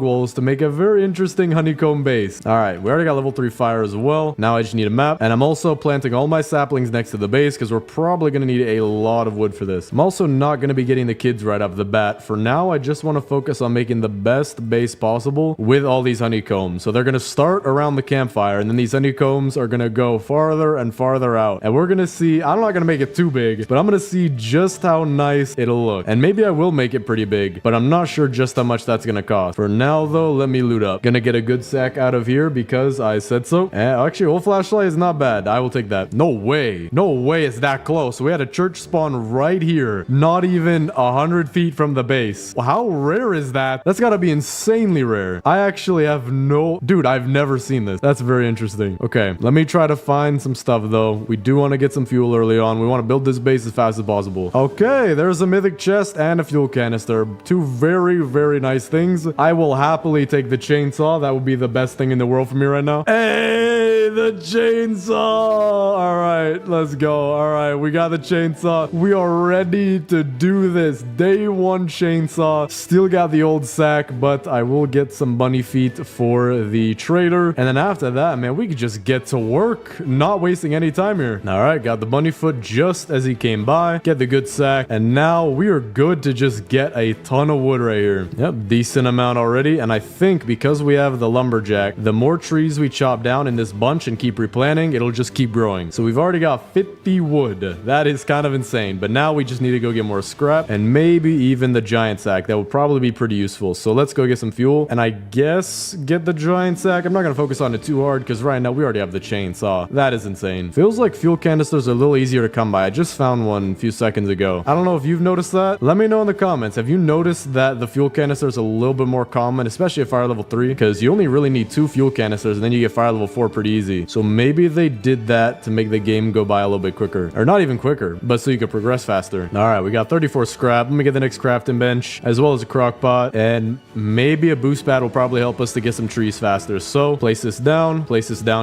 walls to make a very interesting honeycomb base. All right, we already got level 3 fire as well. Now I just need a map, and I'm also planting all my saplings next to the base because we're probably gonna need a lot of wood for this. I'm also not gonna be getting the kids right off the bat. For now, I just want to focus on making the best base possible with all these honeycombs. So they're gonna start around the campfire, and then these honeycombs are gonna go farther and farther out. And we're gonna see, I'm not gonna make it too big, but I'm gonna see just how nice it'll look. And maybe I will make it pretty big, but I'm not sure just how much that's gonna cost. For now though, let me loot up. Gonna get a good sack out of here because I said so. And actually, old flashlight is not bad. I will take that. No way. No way it's that close. We had a church spawn right here. Not even 100 feet from the base. Well, how rare is that? That's gotta be insanely rare. I actually have no... Dude, I've never seen this. That's very interesting. Okay, let me try to find some stuff, though. We do want to get some fuel early on. We want to build this base as fast as possible. Okay, there's a mythic chest and a fuel canister. Two very, very nice things. I will happily take the chainsaw. That would be the best thing in the world for me right now. Hey, the chainsaw. All right, let's go. All right, we got the chainsaw. We are ready to do this. Day one chainsaw. Still got the old sack, but I will get some bunny feet for the trader. And then after that, man, we could just get to work. Not wasting any time here. All right, got the bunny foot just as he came by. Get the good sack. And now we are good to just get a ton of wood right here. Yep, decent amount already. And I think because we have the lumberjack, the more trees we chop down in this bunch and keep replanting, it'll just keep growing. So we've already got 50 wood. That is kind of insane. But now we just need to go get more scrap and maybe even the giant sack. That would probably be pretty useful. So let's go get some fuel and I guess get the giant sack. I'm not going to focus on it too hard because right now we already have the chainsaw. That is insane. Feels like fuel canisters are a little easier to come by. I just found one a few seconds ago. I don't know if you've noticed that. Let me know in the comments. Have you noticed that the fuel canister is a little bit more common, especially at fire level 3? Because you only really need 2 fuel canisters and then you get fire level 4 pretty easy. So maybe they did that to make the game go by a little bit quicker. Or not even quicker, but so you could progress faster. All right, we got 34 scrap. Let me get the next crafting bench as well as a crock pot. And maybe a boost pad will probably help us to get some trees faster. So place this down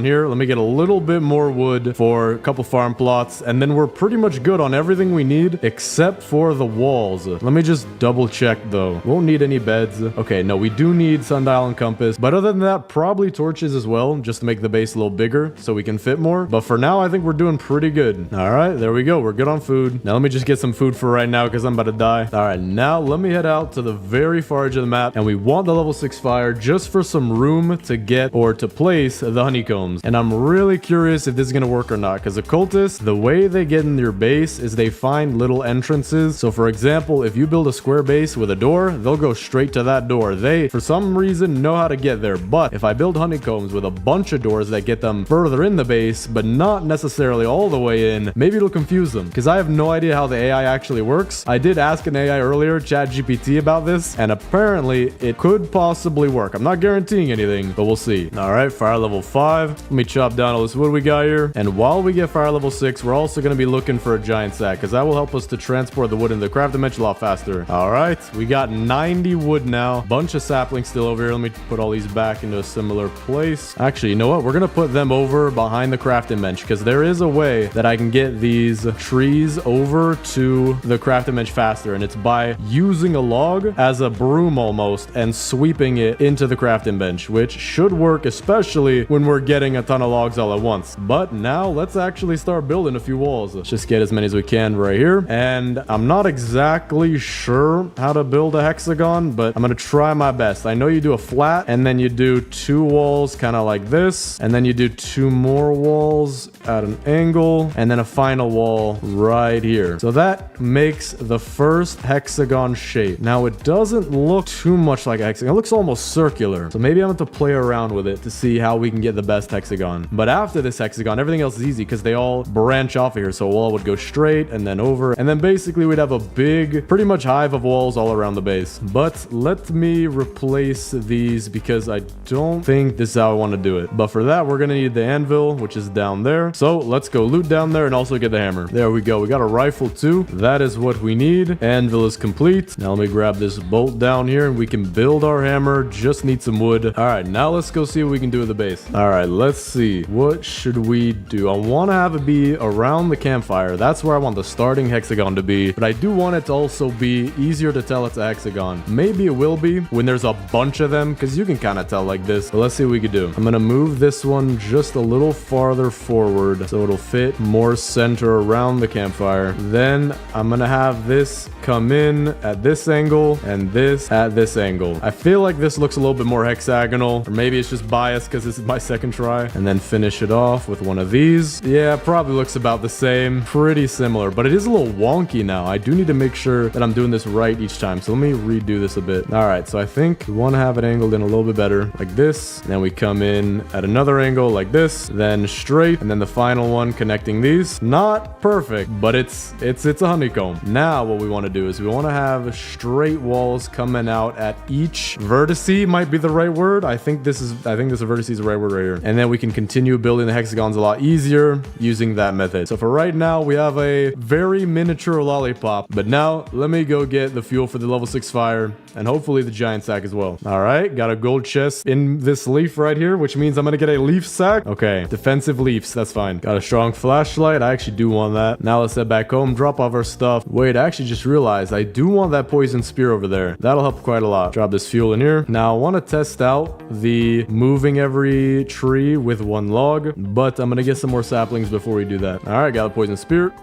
here. Let me get a little bit more wood for a couple farm plots. And then we're pretty much good on everything we need except for the walls. Let me just double check though. Won't need any beds. Okay, no, we do need sundial and compass. But other than that, probably torches as well, just to make the base a little bigger so we can fit more. But for now, I think we're doing pretty good. All right, there we go. We're good on food. Now let me just get some food for right now because I'm about to die. All right, now let me head out to the very far edge of the map. And we want the level 6 fire just for some room to get or to place the honeycombs. And I'm really curious if this is going to work or not because the cultists, the way they get in your base is they find little entrances. So for example, if you build a square base with a door, they'll go straight to that door. They, for some reason, know how to get there. But if I build honeycombs with a bunch of doors that get them further in the base, but not necessarily all the way in, maybe it'll confuse them because I have no idea how the AI actually works. I did ask an AI earlier, ChatGPT, about this, and apparently it could possibly work. I'm not guaranteeing anything, but we'll see. All right, fire level 5. Let me chop down all this wood we got here. And while we get fire level 6, we're also going to be looking for a giant sack because that will help us to transport the wood into the craft dimension a lot faster. All right, we got 90 wood now. Bunch of saplings still over here. Let me put all these back into a similar place. Actually, you know what? We're going to put them over behind the crafting bench because there is a way that I can get these trees over to the crafting bench faster. And it's by using a log as a broom almost and sweeping it into the crafting bench, which should work, especially when we're getting a ton of logs all at once. But now let's actually start building a few walls. Let's just get as many as we can right here. And I'm not exactly sure how to build a hexagon, but I'm going to try my best. I know you do a flat and then you do 2 walls kind of like this. And then you do 2 more walls at an angle and then a final wall right here. So that makes the first hexagon shape. Now it doesn't look too much like a hexagon. It looks almost circular. So maybe I'm going to play around with it to see how we can get the best hexagon. But after this hexagon, everything else is easy because they all branch off of here. So a wall would go straight and then over. And then basically we'd have a big, pretty much hive of walls all around the base. But let me replace these because I don't think this is how I want to do it. But for that, we're going to need the anvil, which is down there. So let's go loot down there and also get the hammer. There we go. We got a rifle too. That is what we need. Anvil is complete. Now let me grab this bolt down here and we can build our hammer. Just need some wood. All right, now let's go see what we can do with the base. All right, let's see. What should we do? I want to have it be around the campfire. That's where I want the starting hexagon to be. But I do want it to also be easier to tell it's a hexagon. Maybe it will be when there's a bunch of them because you can kind of tell like this. But let's see what we can do. I'm going to move this one just a little farther forward so it'll fit more center around the campfire. Then I'm going to have this come in at this angle and this at this angle. I feel like this looks a little bit more hexagonal, or maybe it's just biased because this is my second try. And then finish it off with one of these. Yeah, probably looks about the same. Pretty similar, but it is a little wonky now. I do need to make sure that I'm doing this right each time. So let me redo this a bit. All right, so I think we want to have it angled in a little bit better like this. And then we come in at another angle like this, then straight, and then the final one connecting these. Not perfect, but it's a honeycomb. Now what we want to do is we want to have straight walls coming out at each vertice, might be the right word. I think this vertice is the right word right here. And then we can continue building the hexagons a lot easier using that method. So for right now, we have a very miniature lollipop. But now let me go get the fuel for the level 6 fire and hopefully the giant sack as well. All right, got a gold chest in this leaf right here, which means I'm gonna get a leaf sack. Okay, defensive leaves, that's fine. Got a strong flashlight. I actually do want that. Now let's head back home, drop off our stuff. Wait, I actually just realized I do want that poison spear over there. That'll help quite a lot. Drop this fuel in here. Now I want to test out the moving every tree with one log, but I'm gonna get some more saplings before we do that. All right, got a poison spear.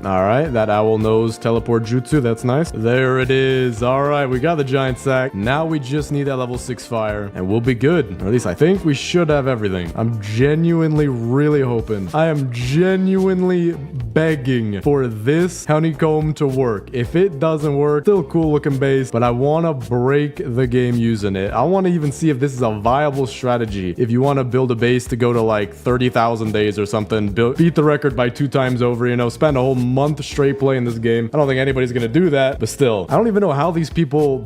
All right, that owl nose teleport jutsu, that's nice. There it is. All right, we got the giant sack. Now we just need that level 6 fire and we'll be good. Or at least I think we should have everything. I'm genuinely really hoping. I am genuinely begging for this honeycomb to work. If it doesn't work, still cool looking base, but I want to break the game using it. I want to even see if this is a viable strategy. If you want to build a base to go to like 30,000 days or something, beat the record by 2 times over, you know, spend a whole month straight playing this game. I don't think anybody's gonna do that, but still, I don't even know how these people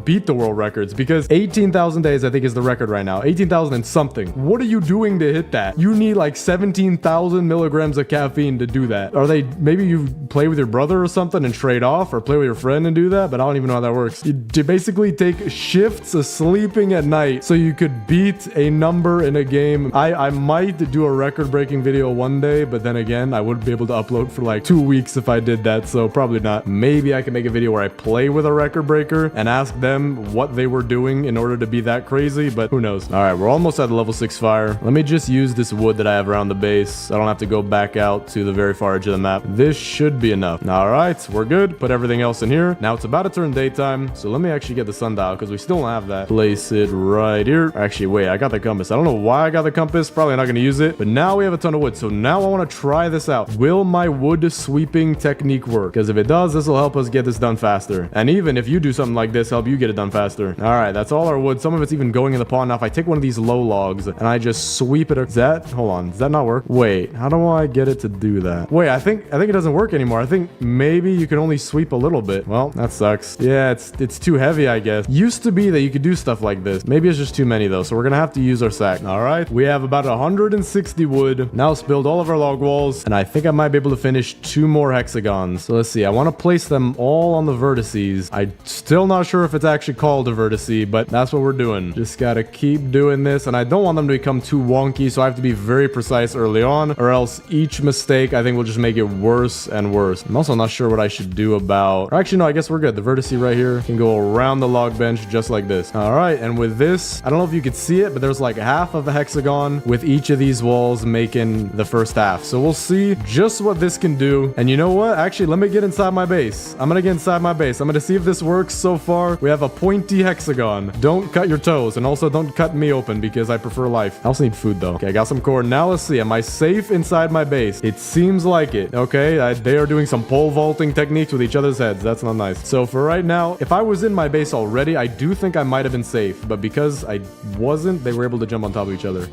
beat the world records, because 18,000 days I think is the record right now. 18,000 and something. What are you doing to hit that? You need like 17,000 milligrams of caffeine to do that. Are they, maybe you play with your brother or something and trade off, or play with your friend and do that, but I don't even know how that works. You basically take shifts of sleeping at night so you could beat a number in a game. I might do a record-breaking video one day, but then again, I wouldn't be able to upload for like 2 weeks if I did that, so probably not. Maybe I can make a video where I play with a record breaker and ask them what they were doing in order to be that crazy, but who knows. All right, we're almost at the level 6 fire. Let me just use this wood that I have around the base. I don't have to go back out to the very far edge of the map. This should be enough. All right, we're good. Put everything else in here. Now it's about to turn daytime, so let me actually get the sundial because we still don't have that. Place it right here. Actually, wait, I got the compass. I don't know why I got the compass. Probably not going to use it, but now we have a ton of wood, so now I want to try this out. Will my wood sweeping technique work? Because if it does, this will help us get this done faster. And even if you do something like this, help you get it done faster. All right, that's all our wood. Some of it's even going in the pond. Now if I take one of these low logs and I just sweep it, is that, hold on, does that not work? Wait, how do I get it to do that? Wait, I think it doesn't work anymore. I think maybe you can only sweep a little bit. Well, that sucks. Yeah, it's too heavy, I guess. Used to be that you could do stuff like this. Maybe it's just too many though, so we're gonna have to use our sack. All right, we have about 160 wood. Now let's build all of our log walls, and I think I might be able to finish 2 more hexagons. So let's see, I want to place them all on the vertices. I'm still not sure if it's actually called a vertice, but that's what we're doing. Just gotta keep doing this, and I don't want them to become too wonky, so I have to be very precise early on, or else each mistake I think will just make it worse and worse. I'm also not sure what I should do about, or actually no, I guess we're good. The vertice right here can go around the log bench just like this. All right, and with this, I don't know if you could see it, but there's like half of a hexagon with each of these walls making the first half. So we'll see just what this can do. And you know what? Actually, let me get inside my base. I'm gonna get inside my base. I'm gonna see if this works. So far, we have a pointy hexagon. Don't cut your toes, and also don't cut me open because I prefer life. I also need food though. Okay, I got some corn. Now let's see. Am I safe inside my base? It seems like it. Okay, they are doing some pole vaulting techniques with each other's heads. That's not nice. So for right now, if I was in my base already, I do think I might have been safe, but because I wasn't, they were able to jump on top of each other.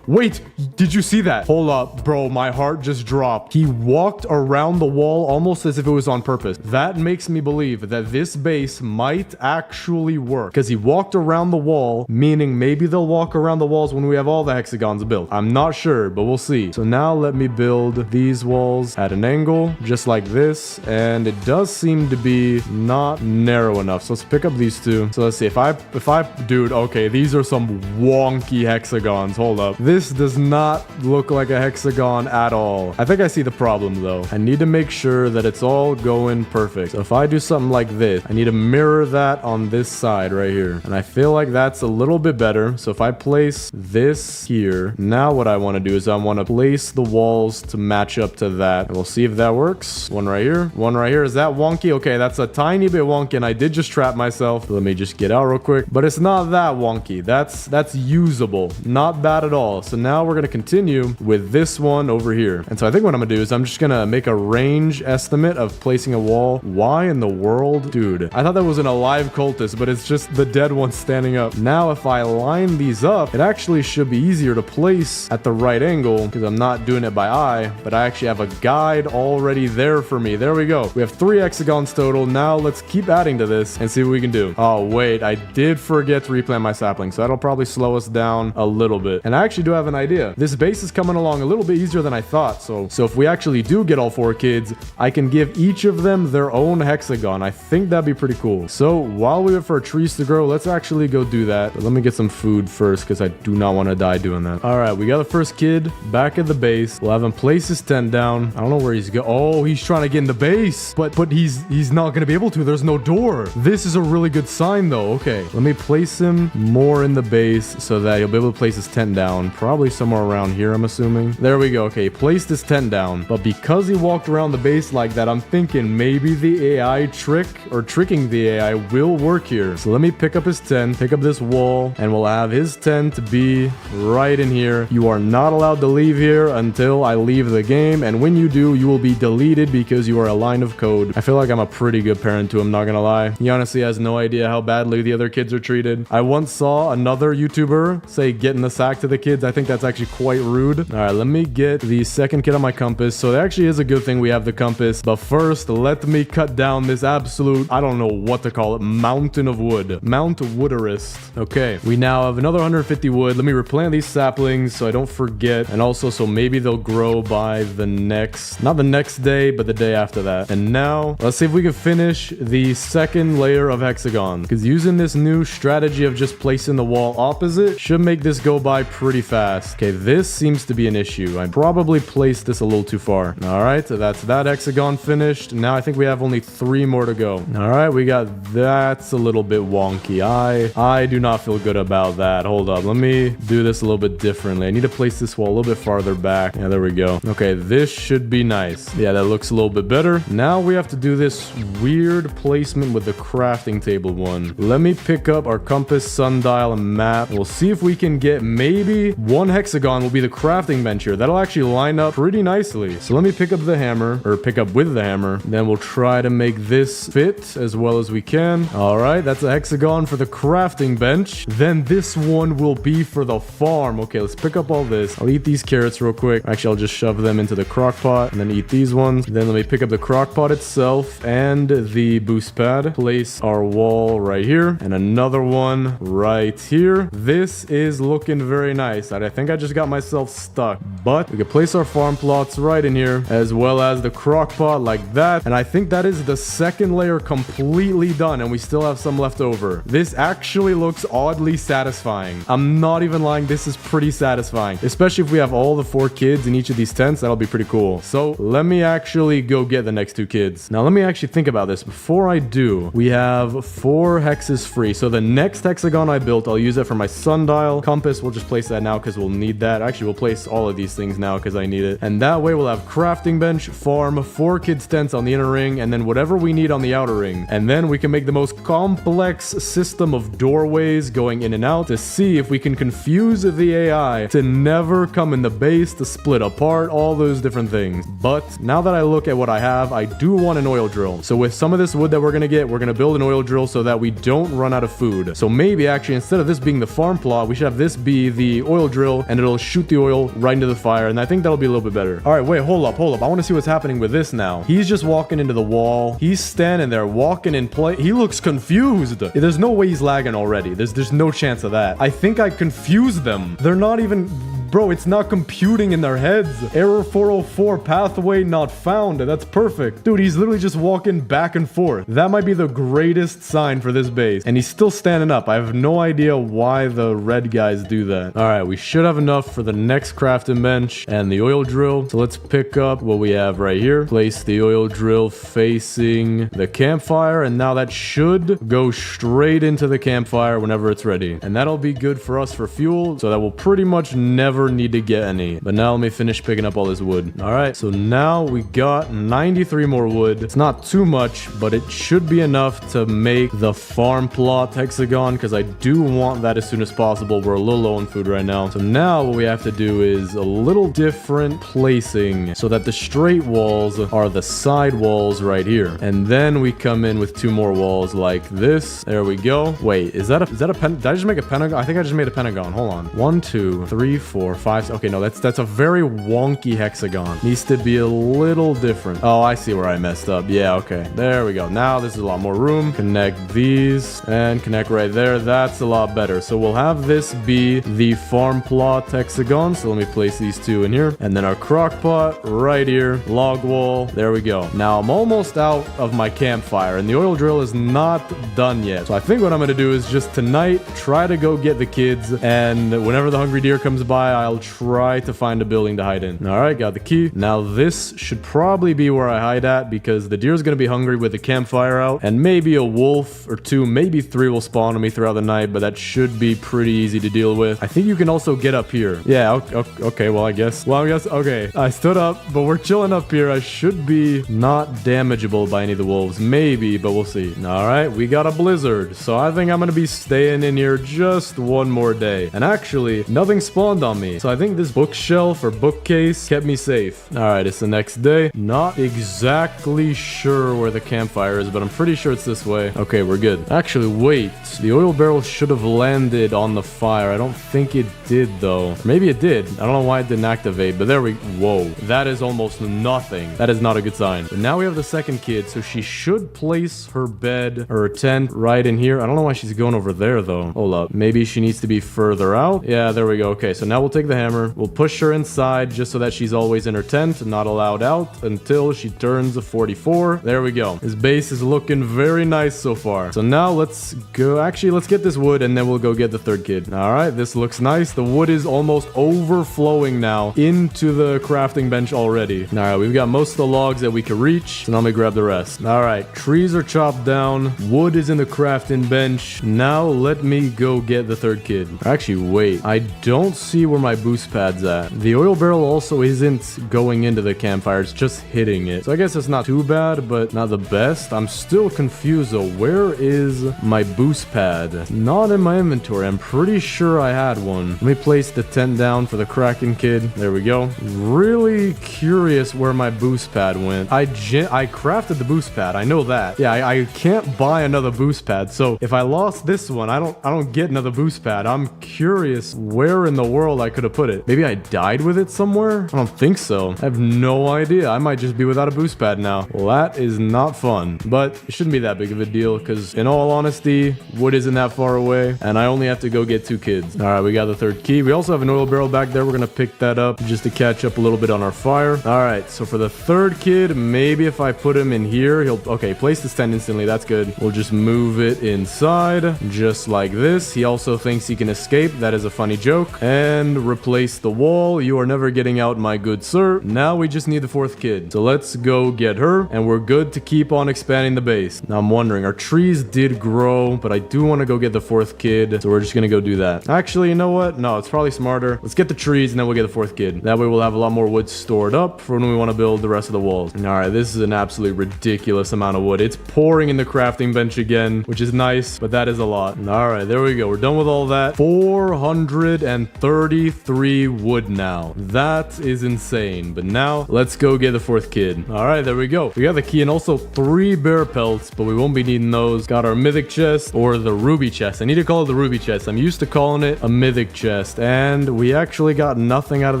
Wait, did you see that? Hold up, bro, my heart just dropped. He walked around the wall almost as if it was on purpose. That makes me believe that this base might actually work, because he walked around the wall, meaning maybe they'll walk around the walls when we have all the hexagons built. I'm not sure, but we'll see. So now let me build these walls at an angle, just like this, and it does seem to be not narrow enough. So let's pick up these two. So let's see, if I, dude, okay, these are some wonky hexagons. Hold up. This does not look like a hexagon at all. I think I see the problem though. I need to make sure that it's all going perfect. So if I do something like this, I need to mirror that on this side right here. And I feel like that's a little bit better. So if I place this here, now what I want to do is I want to place the walls to match up to that. And we'll see if that works. One right here. One right here. Is that wonky? Okay, that's a tiny bit wonky, and I did just trap myself. Let me just get out real quick. But it's not that wonky. That's usable. Not bad at all. well. So now we're going to continue with this one over here. And so I think what I'm going to do is I'm just going to make a range estimate of placing a wall. Why in the world? Dude, I thought that was an alive cultist, but it's just the dead one standing up. Now, if I line these up, it actually should be easier to place at the right angle because I'm not doing it by eye, but I actually have a guide already there for me. There we go. We have 3 hexagons total. Now let's keep adding to this and see what we can do. Oh, wait, I did forget to replant my sapling, so that'll probably slow us down a little bit. And I actually do have an idea. This base is coming along a little bit easier than I thought. So if we actually do get all 4 kids, I can give each of them their own hexagon. I think that'd be pretty cool. So while we wait for our trees to grow, let's actually go do that. But let me get some food first because I do not want to die doing that. All right, we got the first kid back at the base. We'll have him place his tent down. I don't know where he's going. Oh, he's trying to get in the base, but he's not going to be able to. There's no door. This is a really good sign though. Okay, let me place him more in the base so that he'll be able to place his tent down. Probably somewhere around here, I'm assuming. There we go. Okay, he placed his tent down, but because he walked around the base like that, I'm thinking maybe the AI trick or tricking the AI will work here. So let me pick up his tent, pick up this wall, and we'll have his tent be right in here. You are not allowed to leave here until I leave the game, and when you do, you will be deleted because you are a line of code. I feel like I'm a pretty good parent to him, not gonna lie. He honestly has no idea how badly the other kids are treated. I once saw another YouTuber say get in the sack to the kids. I think that's actually quite rude. All right, let me get the second kid on my compass. So that actually is a good thing we have the compass, but first let me cut down this absolute, I don't know what to call it, mountain of wood. Mount Wooderist. Okay, we now have another 150 wood. Let me replant these saplings so I don't forget, and also so maybe they'll grow by the next, not the next day, but the day after that. And now let's see if we can finish the second layer of hexagons, because using this new strategy of just placing the wall opposite should make this go by pretty fast. Okay, this seems to be an issue. I probably placed this a little too far. All right, so that's that hexagon finished. Now I think we have only 3 more to go. All right, we got that's a little bit wonky. I do not feel good about that. Hold up, let me do this a little bit differently. I need to place this wall a little bit farther back. Yeah, there we go. Okay, this should be nice. Yeah, that looks a little bit better. Now we have to do this weird placement with the crafting table one. Let me pick up our compass, sundial, and map. We'll see if we can get maybe 1 hexagon will be the crafting bench here. That'll actually line up pretty nicely. So let me pick up the hammer, or pick up with the hammer. Then we'll try to make this fit as well as we can. All right, that's a hexagon for the crafting bench. Then this one will be for the farm. Okay, let's pick up all this. I'll eat these carrots real quick. Actually, I'll just shove them into the crock pot and then eat these ones. Then let me pick up the crock pot itself and the boost pad. Place our wall right here and another one right here. This is looking very nice. I think I just got myself stuck, but we can place our farm plots right in here as well as the crock pot like that. And I think that is the second layer completely done, and we still have some left over. This actually looks oddly satisfying. I'm not even lying. This is pretty satisfying, especially if we have all the 4 kids in each of these tents. That'll be pretty cool. So let me actually go get the next 2 kids. Now let me actually think about this. Before I do, we have 4 hexes free. So the next hexagon I built, I'll use it for my sundial. Compass, we'll just place that now because we'll need that. Actually, we'll place all of these things now because I need it. And that way we'll have crafting bench, farm, 4 kids tents on the inner ring, and then whatever we need on the outer ring. And then we can make the most complex system of doorways going in and out to see if we can confuse the AI to never come in the base, to split apart, all those different things. But now that I look at what I have, I do want an oil drill. So with some of this wood that we're gonna get, we're gonna build an oil drill so that we don't run out of food. So maybe actually instead of this being the farm plot, we should have this be the oil drill, and it'll shoot the oil right into the fire, and I think that'll be a little bit better. All right, wait, hold up. I want to see what's happening with this now. He's just walking into the wall. He's standing there walking in place. He looks confused. There's no way he's lagging already. There's no chance of that. I think I confused them. They're not even... Bro, it's not computing in their heads. Error 404, pathway not found. That's perfect. Dude, he's literally just walking back and forth. That might be the greatest sign for this base. And he's still standing up. I have no idea why the red guys do that. All right, we should have enough for the next crafting bench and the oil drill. So let's pick up what we have right here. Place the oil drill facing the campfire. And now that should go straight into the campfire whenever it's ready. And that'll be good for us for fuel. So that will pretty much never never need to get any. But now let me finish picking up all this wood. All right, so now we got 93 more wood. It's not too much, but it should be enough to make the farm plot hexagon, because I do want that as soon as possible. We're a little low on food right now. So now what we have to do is a little different placing so that the straight walls are the side walls right here. And then we come in with 2 more walls like this. There we go. Wait, is that a pen? Did I just make a pentagon? I think I just made a pentagon. Hold on. 1, 2, 3, 4, 5. Okay, no, that's a very wonky hexagon. Needs to be a little different. Oh, I see where I messed up. Yeah, okay. There we go. Now this is a lot more room. Connect these and connect right there. That's a lot better. So we'll have this be the farm plot hexagon. So let me place these 2 in here. And then our crock pot right here. Log wall. There we go. Now I'm almost out of my campfire and the oil drill is not done yet. So I think what I'm going to do is just tonight try to go get the kids, and whenever the hungry deer comes by, I'll try to find a building to hide in. All right, got the key. Now this should probably be where I hide at, because the deer's going to be hungry with the campfire out, and maybe a wolf or 2, maybe 3 will spawn on me throughout the night, but that should be pretty easy to deal with. I think you can also get up here. Yeah, okay, well, I guess, okay, I stood up, but we're chilling up here. I should be not damageable by any of the wolves. Maybe, but we'll see. All right, we got a blizzard, so I think I'm going to be staying in here just one more day. And actually, nothing spawned on me, so I think this bookshelf or bookcase kept me safe. All right, it's the next day. Not exactly sure where the campfire is, but I'm pretty sure it's this way. Okay, we're good. Actually, wait. The oil barrel should have landed on the fire. I don't think it did, though. Maybe it did. I don't know why it didn't activate, but there we... Whoa. That is almost nothing. That is not a good sign. But now we have the second kid, so she should place her bed or her tent right in here. I don't know why she's going over there, though. Hold up. Maybe she needs to be further out. Yeah, there we go. Okay, so now we'll take the hammer. We'll push her inside just so that she's always in her tent, not allowed out until she turns 44. There we go. His base is looking very nice so far. So now let's go. Actually, let's get this wood and then we'll go get the third kid. All right, this looks nice. The wood is almost overflowing now into the crafting bench already. All right, we've got most of the logs that we can reach. So now let me grab the rest. All right, trees are chopped down. Wood is in the crafting bench. Now let me go get the third kid. Actually, wait. I don't see where my boost pad's at. The oil barrel also isn't going into the campfire. It's just hitting it. So I guess it's not too bad, but not the best. I'm still confused though. Where is my boost pad? Not in my inventory. I'm pretty sure I had one. Let me place the tent down for the Kraken kid. There we go. Really curious where my boost pad went. I crafted the boost pad. I know that. Yeah, I can't buy another boost pad. So if I lost this one, I don't get another boost pad. I'm curious where in the world I could have put it. Maybe I died with it somewhere? I don't think so. I have no idea. I might just be without a boost pad now. Well, that is not fun, but it shouldn't be that big of a deal because in all honesty, wood isn't that far away and I only have to go get 2 kids. All right, we got the third key. We also have an oil barrel back there. We're going to pick that up just to catch up a little bit on our fire. All right, so for the third kid, maybe if I put him in here, he'll... Okay, place this tent instantly. That's good. We'll just move it inside just like this. He also thinks he can escape. That is a funny joke. And replace the wall. You are never getting out, my good sir. Now we just need the fourth kid. So let's go get her and we're good to keep on expanding the base. Now I'm wondering, our trees did grow, but I do want to go get the fourth kid. So we're just going to go do that. Actually, you know what? No, it's probably smarter. Let's get the trees and then we'll get the fourth kid. That way we'll have a lot more wood stored up for when we want to build the rest of the walls. All right, this is an absolutely ridiculous amount of wood. It's pouring in the crafting bench again, which is nice, but that is a lot. All right, there we go. We're done with all that. 433 wood now. That is insane. But now let's go get the fourth kid. All right, there we go. We got the key and also 3 bear pelts, but we won't be needing those. Got our mythic chest or the ruby chest. I need to call it the ruby chest. I'm used to calling it a mythic chest, and we actually got nothing out of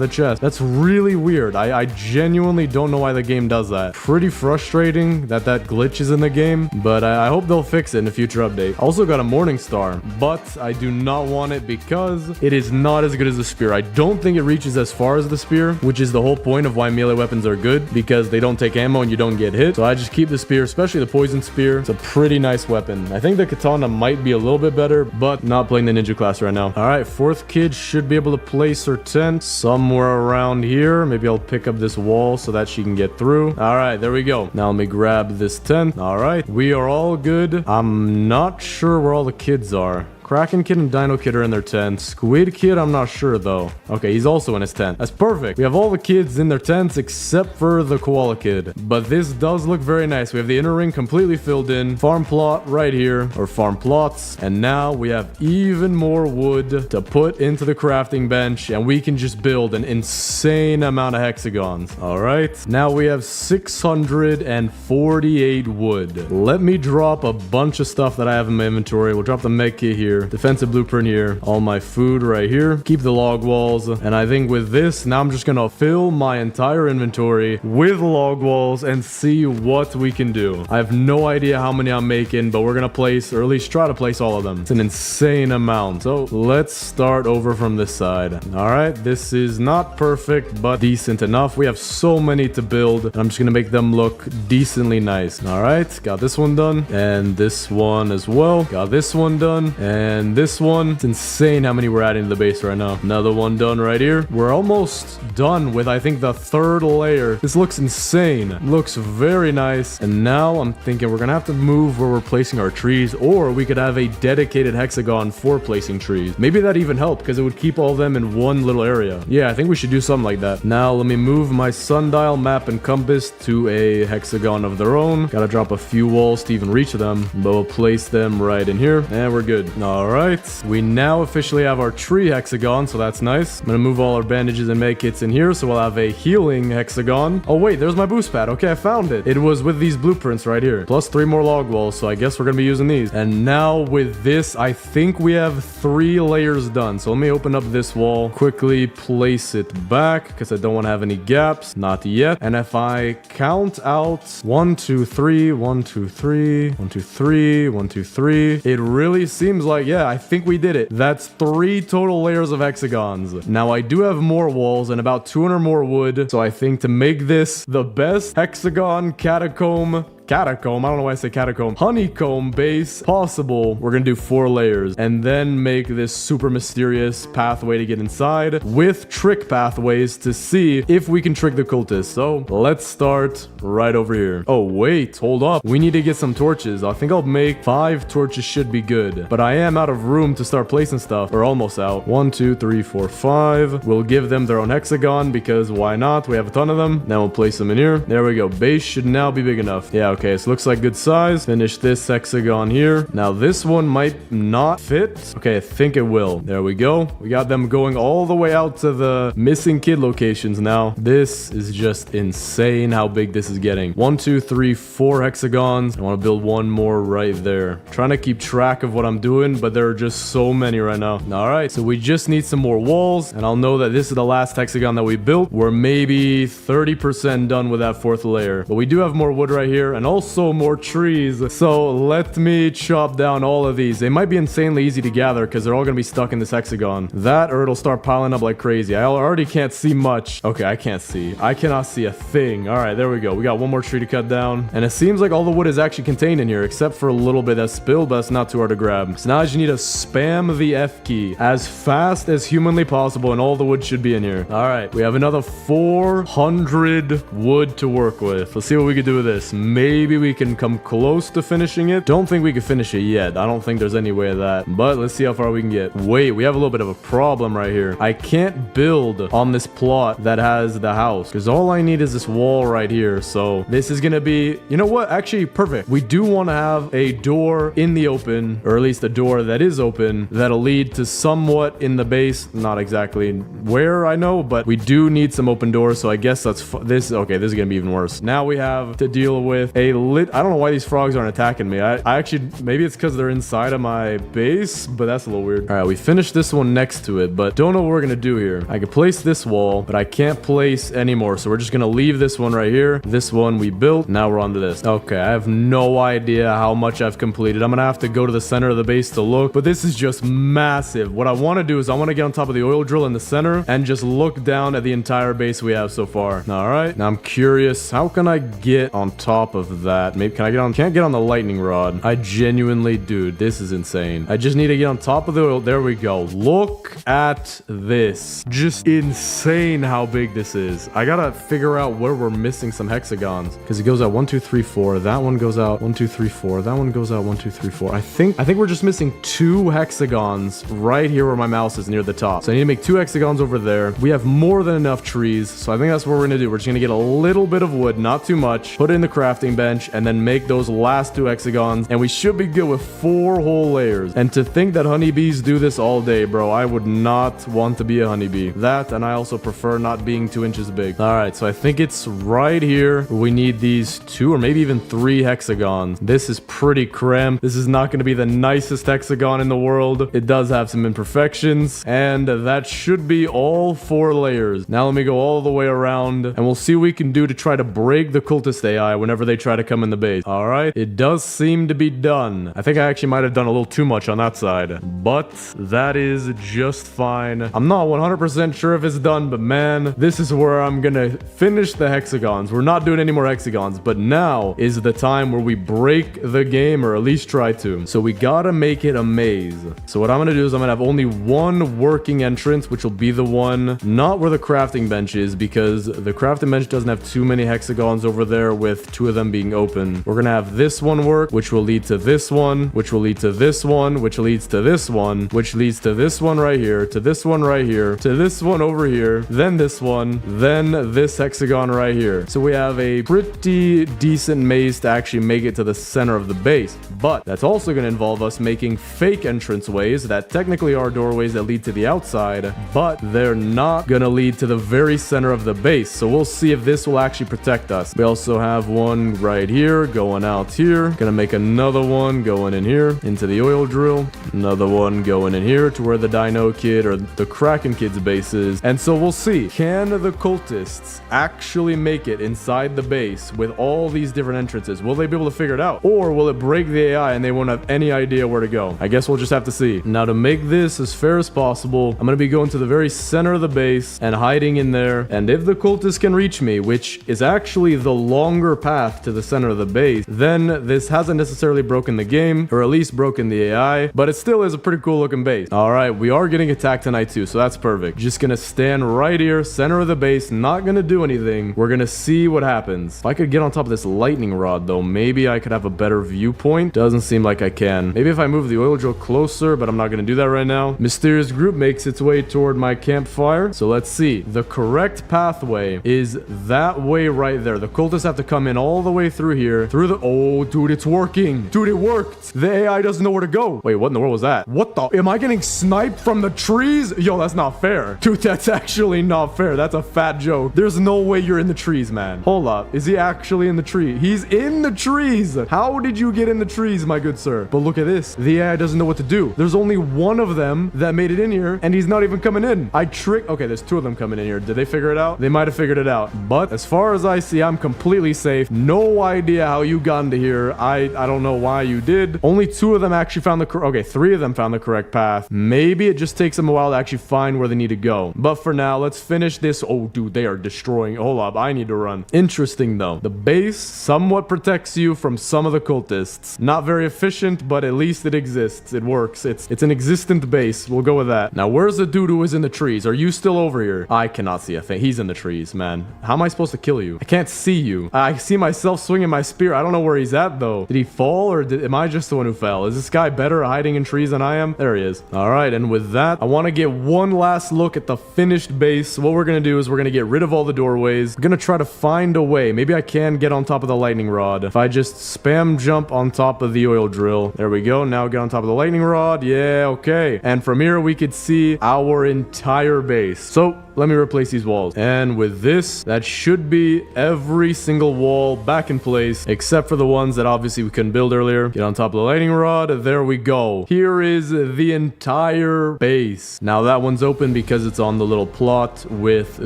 the chest. That's really weird. I genuinely don't know why the game does that. Pretty frustrating that glitch is in the game, but I hope they'll fix it in a future update. Also got a morning star, but I do not want it because it is not as good as the spear. I don't think it reaches as far as the spear, which is the whole point of why melee weapons are good, because they don't take ammo and you don't get hit. So I just keep the spear, especially the poison spear. It's a pretty nice weapon. I think the katana might be a little bit better, but not playing the ninja class right now. All right, fourth kid should be able to place her tent somewhere around here. Maybe I'll pick up this wall so that she can get through. All right, there we go. Now let me grab this tent. All right, we are all good. I'm not sure where all the kids are. Kraken Kid and Dino Kid are in their tent. Squid Kid, I'm not sure though. Okay, he's also in his tent. That's perfect. We have all the kids in their tents except for the Koala Kid. But this does look very nice. We have the inner ring completely filled in. Farm plot right here, or farm plots. And now we have even more wood to put into the crafting bench, and we can just build an insane amount of hexagons. All right. Now we have 648 wood. Let me drop a bunch of stuff that I have in my inventory. We'll drop the med kit here, defensive blueprint here, all my food right here, keep the log walls. And I think with this, now I'm just gonna fill my entire inventory with log walls and see what we can do. I have no idea how many I'm making, but we're gonna place, or at least try to place all of them. It's an insane amount. So let's start over from this side. All right, this is not perfect, but decent enough. We have so many to build, and I'm just gonna make them look decently nice. All right, got this one done, and this one as well. Got this one done, and this one. It's insane how many we're adding to the base right now. Another one done right here. We're almost done with, I think, the third layer. This looks insane. Looks very nice. And now I'm thinking we're gonna have to move where we're placing our trees, or we could have a dedicated hexagon for placing trees. Maybe that even helped because it would keep all of them in one little area. Yeah, I think we should do something like that. Now let me move my sundial, map, and compass to a hexagon of their own. Gotta drop a few walls to even reach them, but we'll place them right in here, and we're good. All right, we now officially have our tree hexagon, so that's nice. I'm gonna move all our bandages and med kits in here, so we'll have a healing hexagon. Oh wait, there's my boost pad. Okay, I found it. It was with these blueprints right here, plus 3 more log walls, so I guess we're gonna be using these. And now with this, I think we have 3 layers done. So let me open up this wall, quickly place it back because I don't want to have any gaps. Not yet. And if I count out 1, 2, 3, 1, 2, 3, 1, 2, 3, 1, 2, 3, it really seems like, yeah, I think we did it. That's 3 total layers of hexagons. Now I do have more walls and about 200 more wood. So I think to make this the best hexagon catacomb, I don't know why I say catacomb, honeycomb base possible, we're gonna do 4 layers and then make this super mysterious pathway to get inside with trick pathways to see if we can trick the cultists. So let's start right over here. Oh wait, hold up, we need to get some torches. I think I'll make 5 torches, should be good, but I am out of room to start placing stuff. We're almost out. 1, 2, 3, 4, 5. We'll give them their own hexagon because why not? We have a ton of them. Now we'll place them in here. There we go. Base should now be big enough. Yeah, okay, so looks like good size. Finish this hexagon here. Now this one might not fit. Okay, I think it will. There we go. We got them going all the way out to the missing kid locations now. This is just insane how big this is getting. 1, 2, 3, 4 hexagons. I want to build one more right there. Trying to keep track of what I'm doing, but there are just so many right now. All right, so we just need some more walls, and I'll know that this is the last hexagon that we built. We're maybe 30% done with that 4th layer, but we do have more wood right here, and also more trees. So let me chop down all of these. They might be insanely easy to gather because they're all gonna be stuck in this hexagon. That, or it'll start piling up like crazy. I already can't see much. Okay, I can't see. I cannot see a thing. All right, there we go. We got one more tree to cut down, and it seems like all the wood is actually contained in here except for a little bit that's spilled, but it's not too hard to grab. So now I just need to spam the F key as fast as humanly possible, and all the wood should be in here. All right, we have another 400 wood to work with. Let's see what we can do with this. Maybe we can come close to finishing it. Don't think we can finish it yet. I don't think there's any way of that, but let's see how far we can get. Wait, we have a little bit of a problem right here. I can't build on this plot that has the house because all I need is this wall right here. So this is gonna be, you know what, actually perfect. We do want to have a door in the open, or at least a door that is open, that'll lead to somewhat in the base. Not exactly where, I know, but we do need some open doors. So I guess that's this. Okay, this is gonna be even worse. Now we have to deal with a I don't know why these frogs aren't attacking me. I actually, maybe it's because they're inside of my base, but that's a little weird. All right, we finished this one next to it, but don't know what we're gonna do here. I could place this wall, but I can't place anymore, so we're just gonna leave this one right here. This one we built. Now we're on to this. Okay, I have no idea how much I've completed. I'm gonna have to go to the center of the base to look, but this is just massive. What I want to do is I want to get on top of the oil drill in the center and just look down at the entire base we have so far. All right, now I'm curious, how can I get on top of of that. Maybe can I get on? Can't get on the lightning rod. I genuinely, dude, this is insane. I just need to get on top of the oil. There we go. Look at this. Just insane how big this is. I gotta figure out where we're missing some hexagons because it goes out 1, 2, 3, 4. That one goes out 1, 2, 3, 4. That one goes out 1, 2, 3, 4. I think we're just missing 2 hexagons right here where my mouse is near the top. So I need to make 2 hexagons over there. We have more than enough trees. So I think that's what we're gonna do. We're just gonna get a little bit of wood, not too much, put it in the crafting bench, and then make those last 2 hexagons. And we should be good with 4 whole layers. And to think that honeybees do this all day, bro, I would not want to be a honeybee. That, and I also prefer not being 2 inches big. All right, so I think it's right here. We need these 2 or maybe even 3 hexagons. This is pretty cramped. This is not gonna be the nicest hexagon in the world. It does have some imperfections, and that should be all 4 layers. Now let me go all the way around, and we'll see what we can do to try to break the cultist AI whenever they try to come in the base. All right, it does seem to be done. I think I actually might have done a little too much on that side, but that is just fine. I'm not 100% sure if it's done, but man, this is where I'm gonna finish the hexagons. We're not doing any more hexagons, but now is the time where we break the game, or at least try to. So we gotta make it a maze. So what I'm gonna do is I'm gonna have only 1 working entrance, which will be the one not where the crafting bench is, because the crafting bench doesn't have too many hexagons over there with 2 of them being open. We're gonna have this one work, which will lead to this one, which will lead to this one, which leads to this one, which leads to this one right here, to this one right here, to this one over here, then this one, then this hexagon right here. So we have a pretty decent maze to actually make it to the center of the base. But that's also going to involve us making fake entranceways that technically are doorways that lead to the outside, but they're not going to lead to the very center of the base. So we'll see if this will actually protect us. We also have one right here going out here. Gonna make another one going in here into the oil drill. Another one going in here to where the Dino Kid or the Kraken Kid's base is. And so we'll see. Can the cultists actually make it inside the base with all these different entrances? Will they be able to figure it out? Or will it break the AI and they won't have any idea where to go? I guess we'll just have to see. Now to make this as fair as possible, I'm gonna be going to the very center of the base and hiding in there. And if the cultists can reach me, which is actually the longer path to the center of the base, then this hasn't necessarily broken the game, or at least broken the AI, but it still is a pretty cool looking base. All right, we are getting attacked tonight too, so that's perfect. Just gonna stand right here, center of the base, not gonna do anything. We're gonna see what happens. If I could get on top of this lightning rod though, maybe I could have a better viewpoint. Doesn't seem like I can. Maybe if I move the oil drill closer, but I'm not gonna do that right now. Mysterious group makes its way toward my campfire. So let's see. The correct pathway is that way right there. The cultists have to come in all the way through here, through the... Oh, dude, it's working. Dude, it worked. The AI doesn't know where to go. Wait, what in the world was that? What the... Am I getting sniped from the trees? Yo, that's not fair. Dude, that's actually not fair. That's a fat joke. There's no way you're in the trees, man. Hold up. Is he actually in the tree? He's in the trees. How did you get in the trees, my good sir? But look at this. The AI doesn't know what to do. There's only one of them that made it in here, and he's not even coming in. I tricked... Okay, there's 2 of them coming in here. Did they figure it out? They might have figured it out. But as far as I see, I'm completely safe. No idea how you got into here. I don't know why you did. Only 2 of them actually found the... Okay, 3 of them found the correct path. Maybe it just takes them a while to actually find where they need to go. But for now, let's finish this. Oh, dude, they are destroying... Hold up. I need to run. Interesting, though. The base somewhat protects you from some of the cultists. Not very efficient, but at least it exists. It works. It's an existent base. We'll go with that. Now, where's the dude who is in the trees? Are you still over here? I cannot see a thing. He's in the trees, man. How am I supposed to kill you? I can't see you. I see myself swinging my spear. I don't know where he's at, though. Did he fall, or am I just the one who fell? Is this guy better at hiding in trees than I am? There he is. All right, and with that, I want to get one last look at the finished base. What we're going to do is we're going to get rid of all the doorways. We're going to try to find a way. Maybe I can get on top of the lightning rod. If I just spam jump on top of the oil drill. There we go. Now get on top of the lightning rod. Yeah, okay. And from here, we could see our entire base. So let me replace these walls. And with this, that should be every single wall back in place, except for the ones that obviously we couldn't build earlier. Get on top of the lightning rod. There we go. Here is the entire base. Now that one's open because it's on the little plot with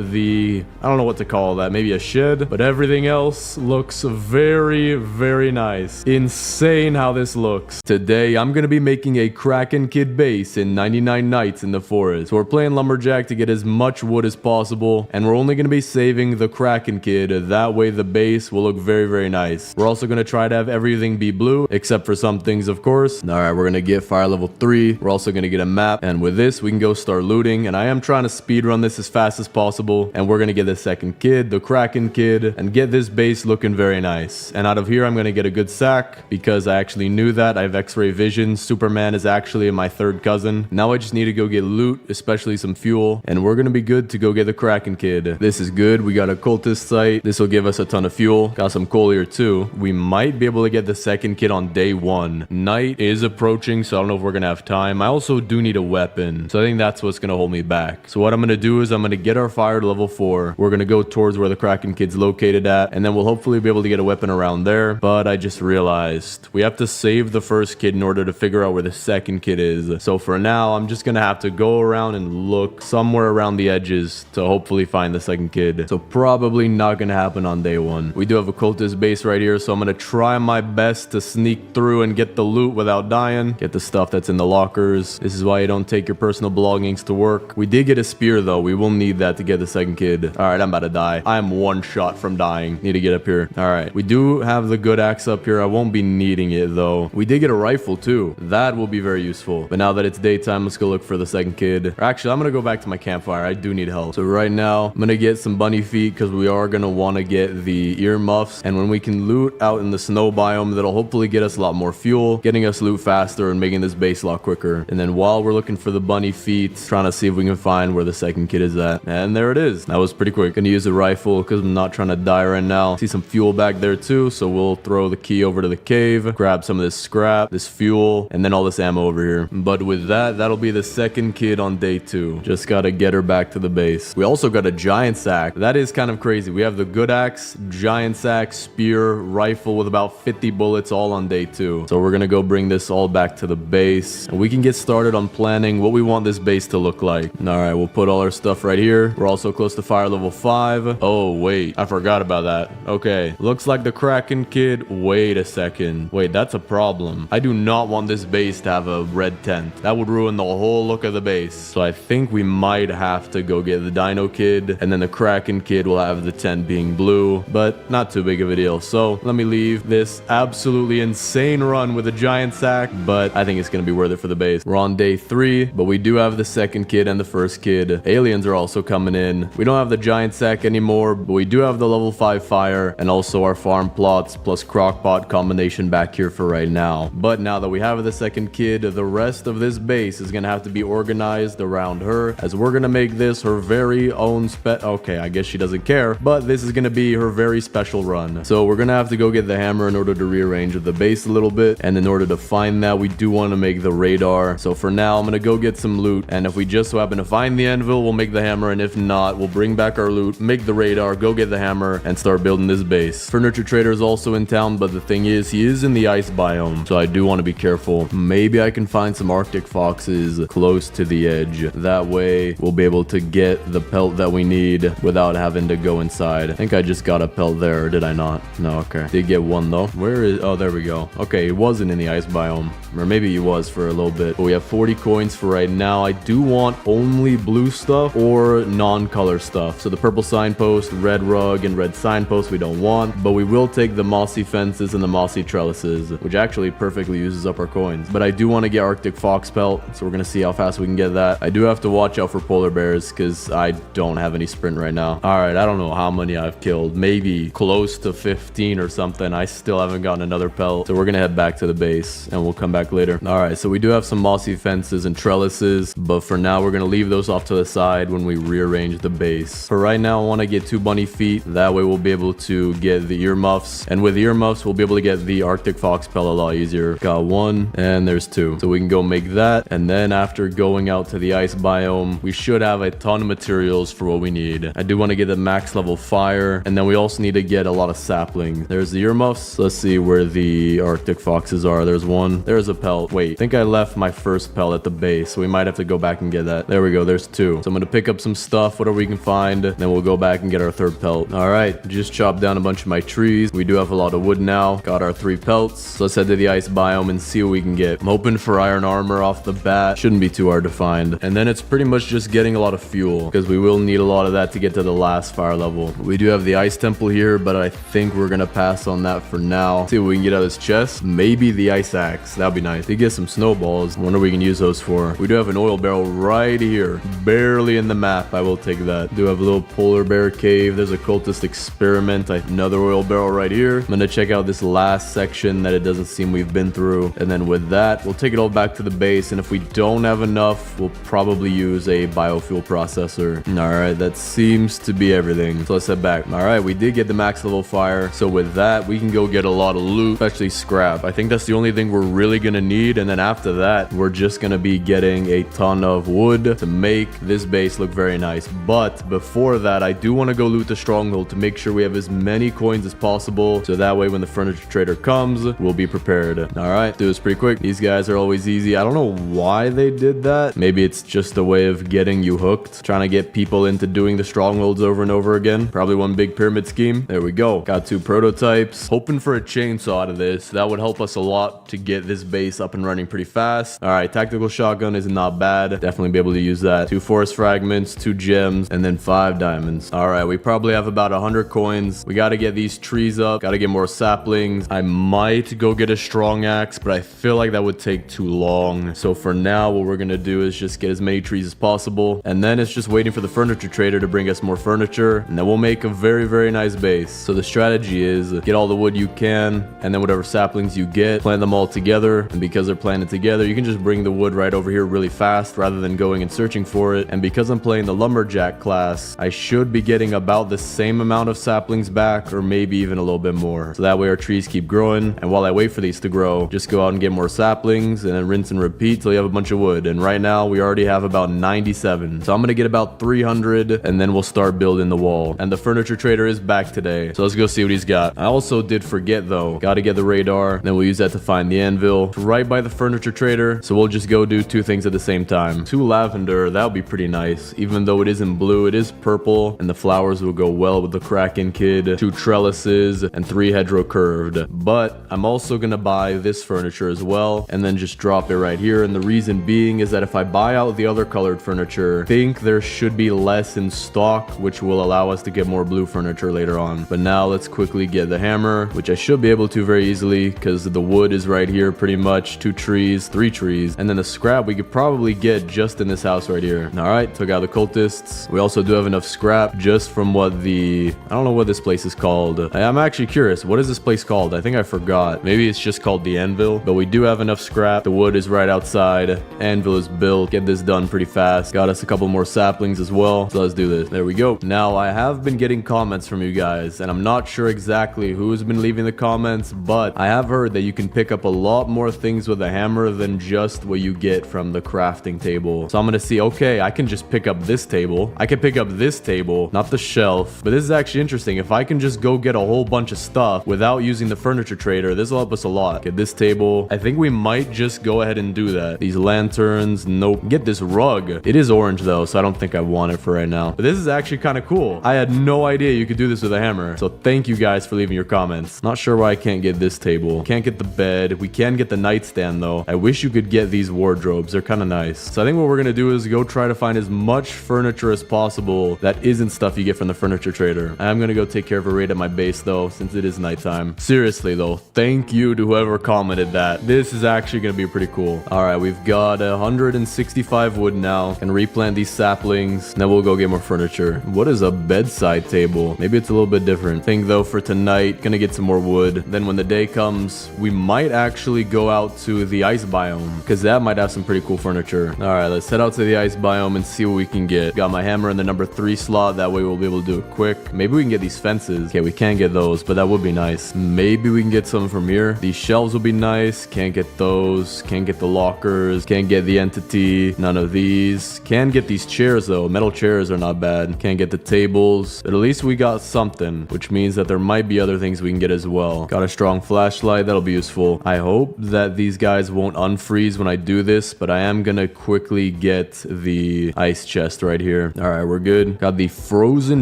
the... I don't know what to call that. Maybe a shed. But everything else looks very, very nice. Insane how this looks. Today, I'm going to be making a Kraken Kid base in 99 Nights in the Forest. So we're playing Lumberjack to get as much wood as possible. And we're only going to be saving the Kraken Kid. That way the base will look very, very very nice. We're also going to try to have everything be blue, except for some things, of course. All right, we're going to get fire level 3. We're also going to get a map. And with this, we can go start looting. And I am trying to speed run this as fast as possible. And we're going to get the second kid, the Kraken kid, and get this base looking very nice. And out of here, I'm going to get a good sack because I actually knew that. I have X-ray vision. Superman is actually my third cousin. Now I just need to go get loot, especially some fuel. And we're going to be good to go get the Kraken kid. This is good. We got a cultist site. This will give us a ton of fuel. Got some coal here too. We might be able to get the second kid on day 1. Night is approaching, so I don't know if we're going to have time. I also do need a weapon. So I think that's what's going to hold me back. So what I'm going to do is I'm going to get our fire to level 4. We're going to go towards where the Kraken kid's located at. And then we'll hopefully be able to get a weapon around there. But I just realized we have to save the first kid in order to figure out where the second kid is. So for now, I'm just going to have to go around and look somewhere around the edges to hopefully find the second kid. So probably not going to happen on day 1. We do have a cultist base right here. So I'm going to try my best to sneak through and get the loot without dying. Get the stuff that's in the lockers. This is why you don't take your personal belongings to work. We did get a spear though. We will need that to get the second kid. All right, I'm about to die. I'm one shot from dying. Need to get up here. All right, we do have the good axe up here. I won't be needing it though. We did get a rifle too. That will be very useful. But now that it's daytime, let's go look for the second kid. Or actually, I'm gonna go back to my campfire. I do need help. So right now, I'm gonna get some bunny feet because we are gonna want to get the earmuffs. And when we can loot out in the snow biome, that'll hopefully get us a lot more fuel, getting us loot faster and making this base a lot quicker. And then while we're looking for the bunny feet, trying to see if we can find where the second kid is at. And there it is. That was pretty quick. Gonna use a rifle because I'm not trying to die right now. See some fuel back there too. So we'll throw the key over to the cave, grab some of this scrap, this fuel, and then all this ammo over here. But with that, that'll be the second kid on day 2. Just gotta get her back to the base. We also got a giant sack. That is kind of crazy. We have the good axe, giant sack, spear, rifle with about 50 bullets all on day 2. So we're gonna go bring this all back to the base. And we can get started on planning what we want this base to look like. All right, we'll put all our stuff right here. We're also close to fire level 5. Oh, wait. I forgot about that. Okay. Looks like the Kraken kid. Wait a second. Wait, that's a problem. I do not want this base to have a red tent. That would ruin the whole look of the base. So I think we might have to go get the Dino kid, and then the Kraken kid will have the tent being blue, but not too big of a deal. So let me leave this absolutely insane run with a giant sack, but I think it's going to be worth it for the base. We're on day 3, but we do have the second kid and the first kid. Aliens are also coming in. We don't have the giant sack anymore, but we do have the level 5 fire and also our farm plots plus crockpot combination back here for right now. But now that we have the second kid, the rest of this base is going to have to be organized around her, as we're going to make this her very own okay, I guess she doesn't care, but this is going to be her very special run. So we're going to have to go get the hammer in order to rearrange the base a little bit, and in order to find that, we do want to make the radar. So for now, I'm going to go get some loot, and if we just so happen to find the anvil, we'll make the hammer, and if not, we'll bring back our loot, make the radar, go get the hammer, and start building this base. Furniture Trader is also in town, but the thing is, he is in the ice biome, so I do want to be careful. Maybe I can find some Arctic foxes close to the edge. That way, we'll be able to get the pelt that we need without having to go inside. I think I just got a pelt there, or did I not? No, okay. Did get one though. Where is... Oh, there we go. Okay, he wasn't in the ice biome. Or maybe he was for a little bit. But we have 40 coins for right now. I do want only blue stuff or non-color stuff. So the purple signpost, red rug, and red signpost we don't want. But we will take the mossy fences and the mossy trellises, which actually perfectly uses up our coins. But I do want to get Arctic fox pelt, so we're going to see how fast we can get that. I do have to watch out for polar bears because I don't have any sprint right now. All right, I don't know how many I've killed. Maybe close to 15 or something. I still haven't gotten another pelt. So we're going to head back to the base and we'll come back later. All right, so we do have some mossy fences and trellises, but for now we're going to leave those off to the side when we rearrange the base. For right now, I want to get 2 bunny feet. That way we'll be able to get the earmuffs. And with earmuffs, we'll be able to get the Arctic fox pelt a lot easier. Got 1 and there's 2. So we can go make that. And then after going out to the ice biome, we should have a ton of materials for what we need. I do want to get the max level fire, and then we also need to get a lot of sapling. There's the earmuffs. Let's see where the Arctic foxes are. There's 1. There's a pelt. Wait, I think I left my first pelt at the base, so we might have to go back and get that. There we go. There's 2. So I'm going to pick up some stuff, whatever we can find, then we'll go back and get our 3rd pelt. All right, just chopped down a bunch of my trees. We do have a lot of wood now. Got our 3 pelts. So let's head to the ice biome and see what we can get. I'm hoping for iron armor off the bat. Shouldn't be too hard to find. And then it's pretty much just getting a lot of fuel, because we will need a lot of that to get to the last fire level. We do have the ice temple here, but I think think we're gonna pass on that for now. See what we can get out of this chest. Maybe the ice axe. That'd be nice. We get some snowballs. Wonder what we can use those for. We do have an oil barrel right here. Barely in the map. I will take that. Do have a little polar bear cave. There's a cultist experiment. Another oil barrel right here. I'm gonna check out this last section that it doesn't seem we've been through. And then with that, we'll take it all back to the base. And if we don't have enough, we'll probably use a biofuel processor. All right, that seems to be everything. So let's head back. All right, we did get the max level fire. So with that, we can go get a lot of loot, especially scrap. I think that's the only thing we're really gonna need. And then after that, we're just gonna be getting a ton of wood to make this base look very nice. But before that, I do want to go loot the stronghold to make sure we have as many coins as possible. So that way, when the furniture trader comes, we'll be prepared. All right, do this pretty quick. These guys are always easy. I don't know why they did that. Maybe it's just a way of getting you hooked, trying to get people into doing the strongholds over and over again. Probably one big pyramid scheme. There we go. Got 2 prototypes. Hoping for a chainsaw out of this. That would help us a lot to get this base up and running pretty fast. All right, tactical shotgun is not bad. Definitely be able to use that. 2 forest fragments, 2 gems, and then 5 diamonds. All right, we probably have about 100 coins. We got to get these trees up. Got to get more saplings. I might go get a strong axe, but I feel like that would take too long. So for now, what we're going to do is just get as many trees as possible. And then it's just waiting for the furniture trader to bring us more furniture. And then we'll make a very, very nice base. So the strategy is get all the wood you can, and then whatever saplings you get, plant them all together. And because they're planted together, you can just bring the wood right over here really fast rather than going and searching for it. And because I'm playing the lumberjack class, I should be getting about the same amount of saplings back, or maybe even a little bit more. So that way our trees keep growing. And while I wait for these to grow, just go out and get more saplings and then rinse and repeat till you have a bunch of wood. And right now we already have about 97. So I'm gonna get about 300 and then we'll start building the wall. And the furniture trader is back today. So let's go see what he's got. I also did forget though, gotta get the radar. Then we'll use that to find the anvil. It's right by the furniture trader. So we'll just go do 2 things at the same time. 2 lavender, that would be pretty nice. Even though it isn't blue, it is purple. And the flowers will go well with the Kraken kid. 2 trellises and 3 hedgerow curved. But I'm also gonna buy this furniture as well. And then just drop it right here. And the reason being is that if I buy out the other colored furniture, I think there should be less in stock, which will allow us to get more blue furniture later on. But now let's quickly get the hammer, which I should be able to very easily because the wood is right here pretty much. 2 trees, 3 trees. And then the scrap we could probably get just in this house right here. All right, took out the cultists. We also do have enough scrap just from what the... I don't know what this place is called. I'm actually curious. What is this place called? I think I forgot. Maybe it's just called the anvil. But we do have enough scrap. The wood is right outside. Anvil is built. Get this done pretty fast. Got us a couple more saplings as well. So let's do this. There we go. Now, I have been getting comments from you guys, and I'm not sure exactly who's been leaving the comments, but I have heard that you can pick up a lot more things with a hammer than just what you get from the crafting table. So I'm gonna see, okay, I can just pick up this table. I can pick up this table, not the shelf. But this is actually interesting. If I can just go get a whole bunch of stuff without using the furniture trader, this will help us a lot. Get this table. I think we might just go ahead and do that. These lanterns, nope. Get this rug. It is orange though, so I don't think I want it for right now. But this is actually kind of cool. I had no idea you could do this with a hammer. So thank you guys for leaving your comments. Not sure why I can't get this table. Can't get the bed. We can get the nightstand though. I wish you could get these wardrobes. They're kind of nice. So I think what we're gonna do is go try to find as much furniture as possible that isn't stuff you get from the furniture trader. I'm gonna go take care of a raid at my base though, since it is nighttime. Seriously though, thank you to whoever commented that. This is actually gonna be pretty cool. All right, we've got 165 wood now. Can replant these saplings. Then we'll go get more furniture. What is a bedside table? Maybe it's a little bit different. Think though for tonight, gonna get some more wood. Then when the day comes, we might actually go out to the ice biome because that might have some pretty cool furniture. All right, let's head out to the ice biome and see what we can get. Got my hammer in the number 3 slot. That way we'll be able to do it quick. Maybe we can get these fences. Okay, we can't get those, but that would be nice. Maybe we can get some from here. These shelves will be nice. Can't get those. Can't get the lockers. Can't get the entity. None of these. Can get these chairs though. Metal chairs are not bad. Can't get the tables. But at least we got something, which means that there might be other things we can get as well. Got a strong flashlight. That'll be useful. I hope that these guys won't unfreeze when I do this, but I am gonna quickly get the ice chest right here. All right, we're good. Got the frozen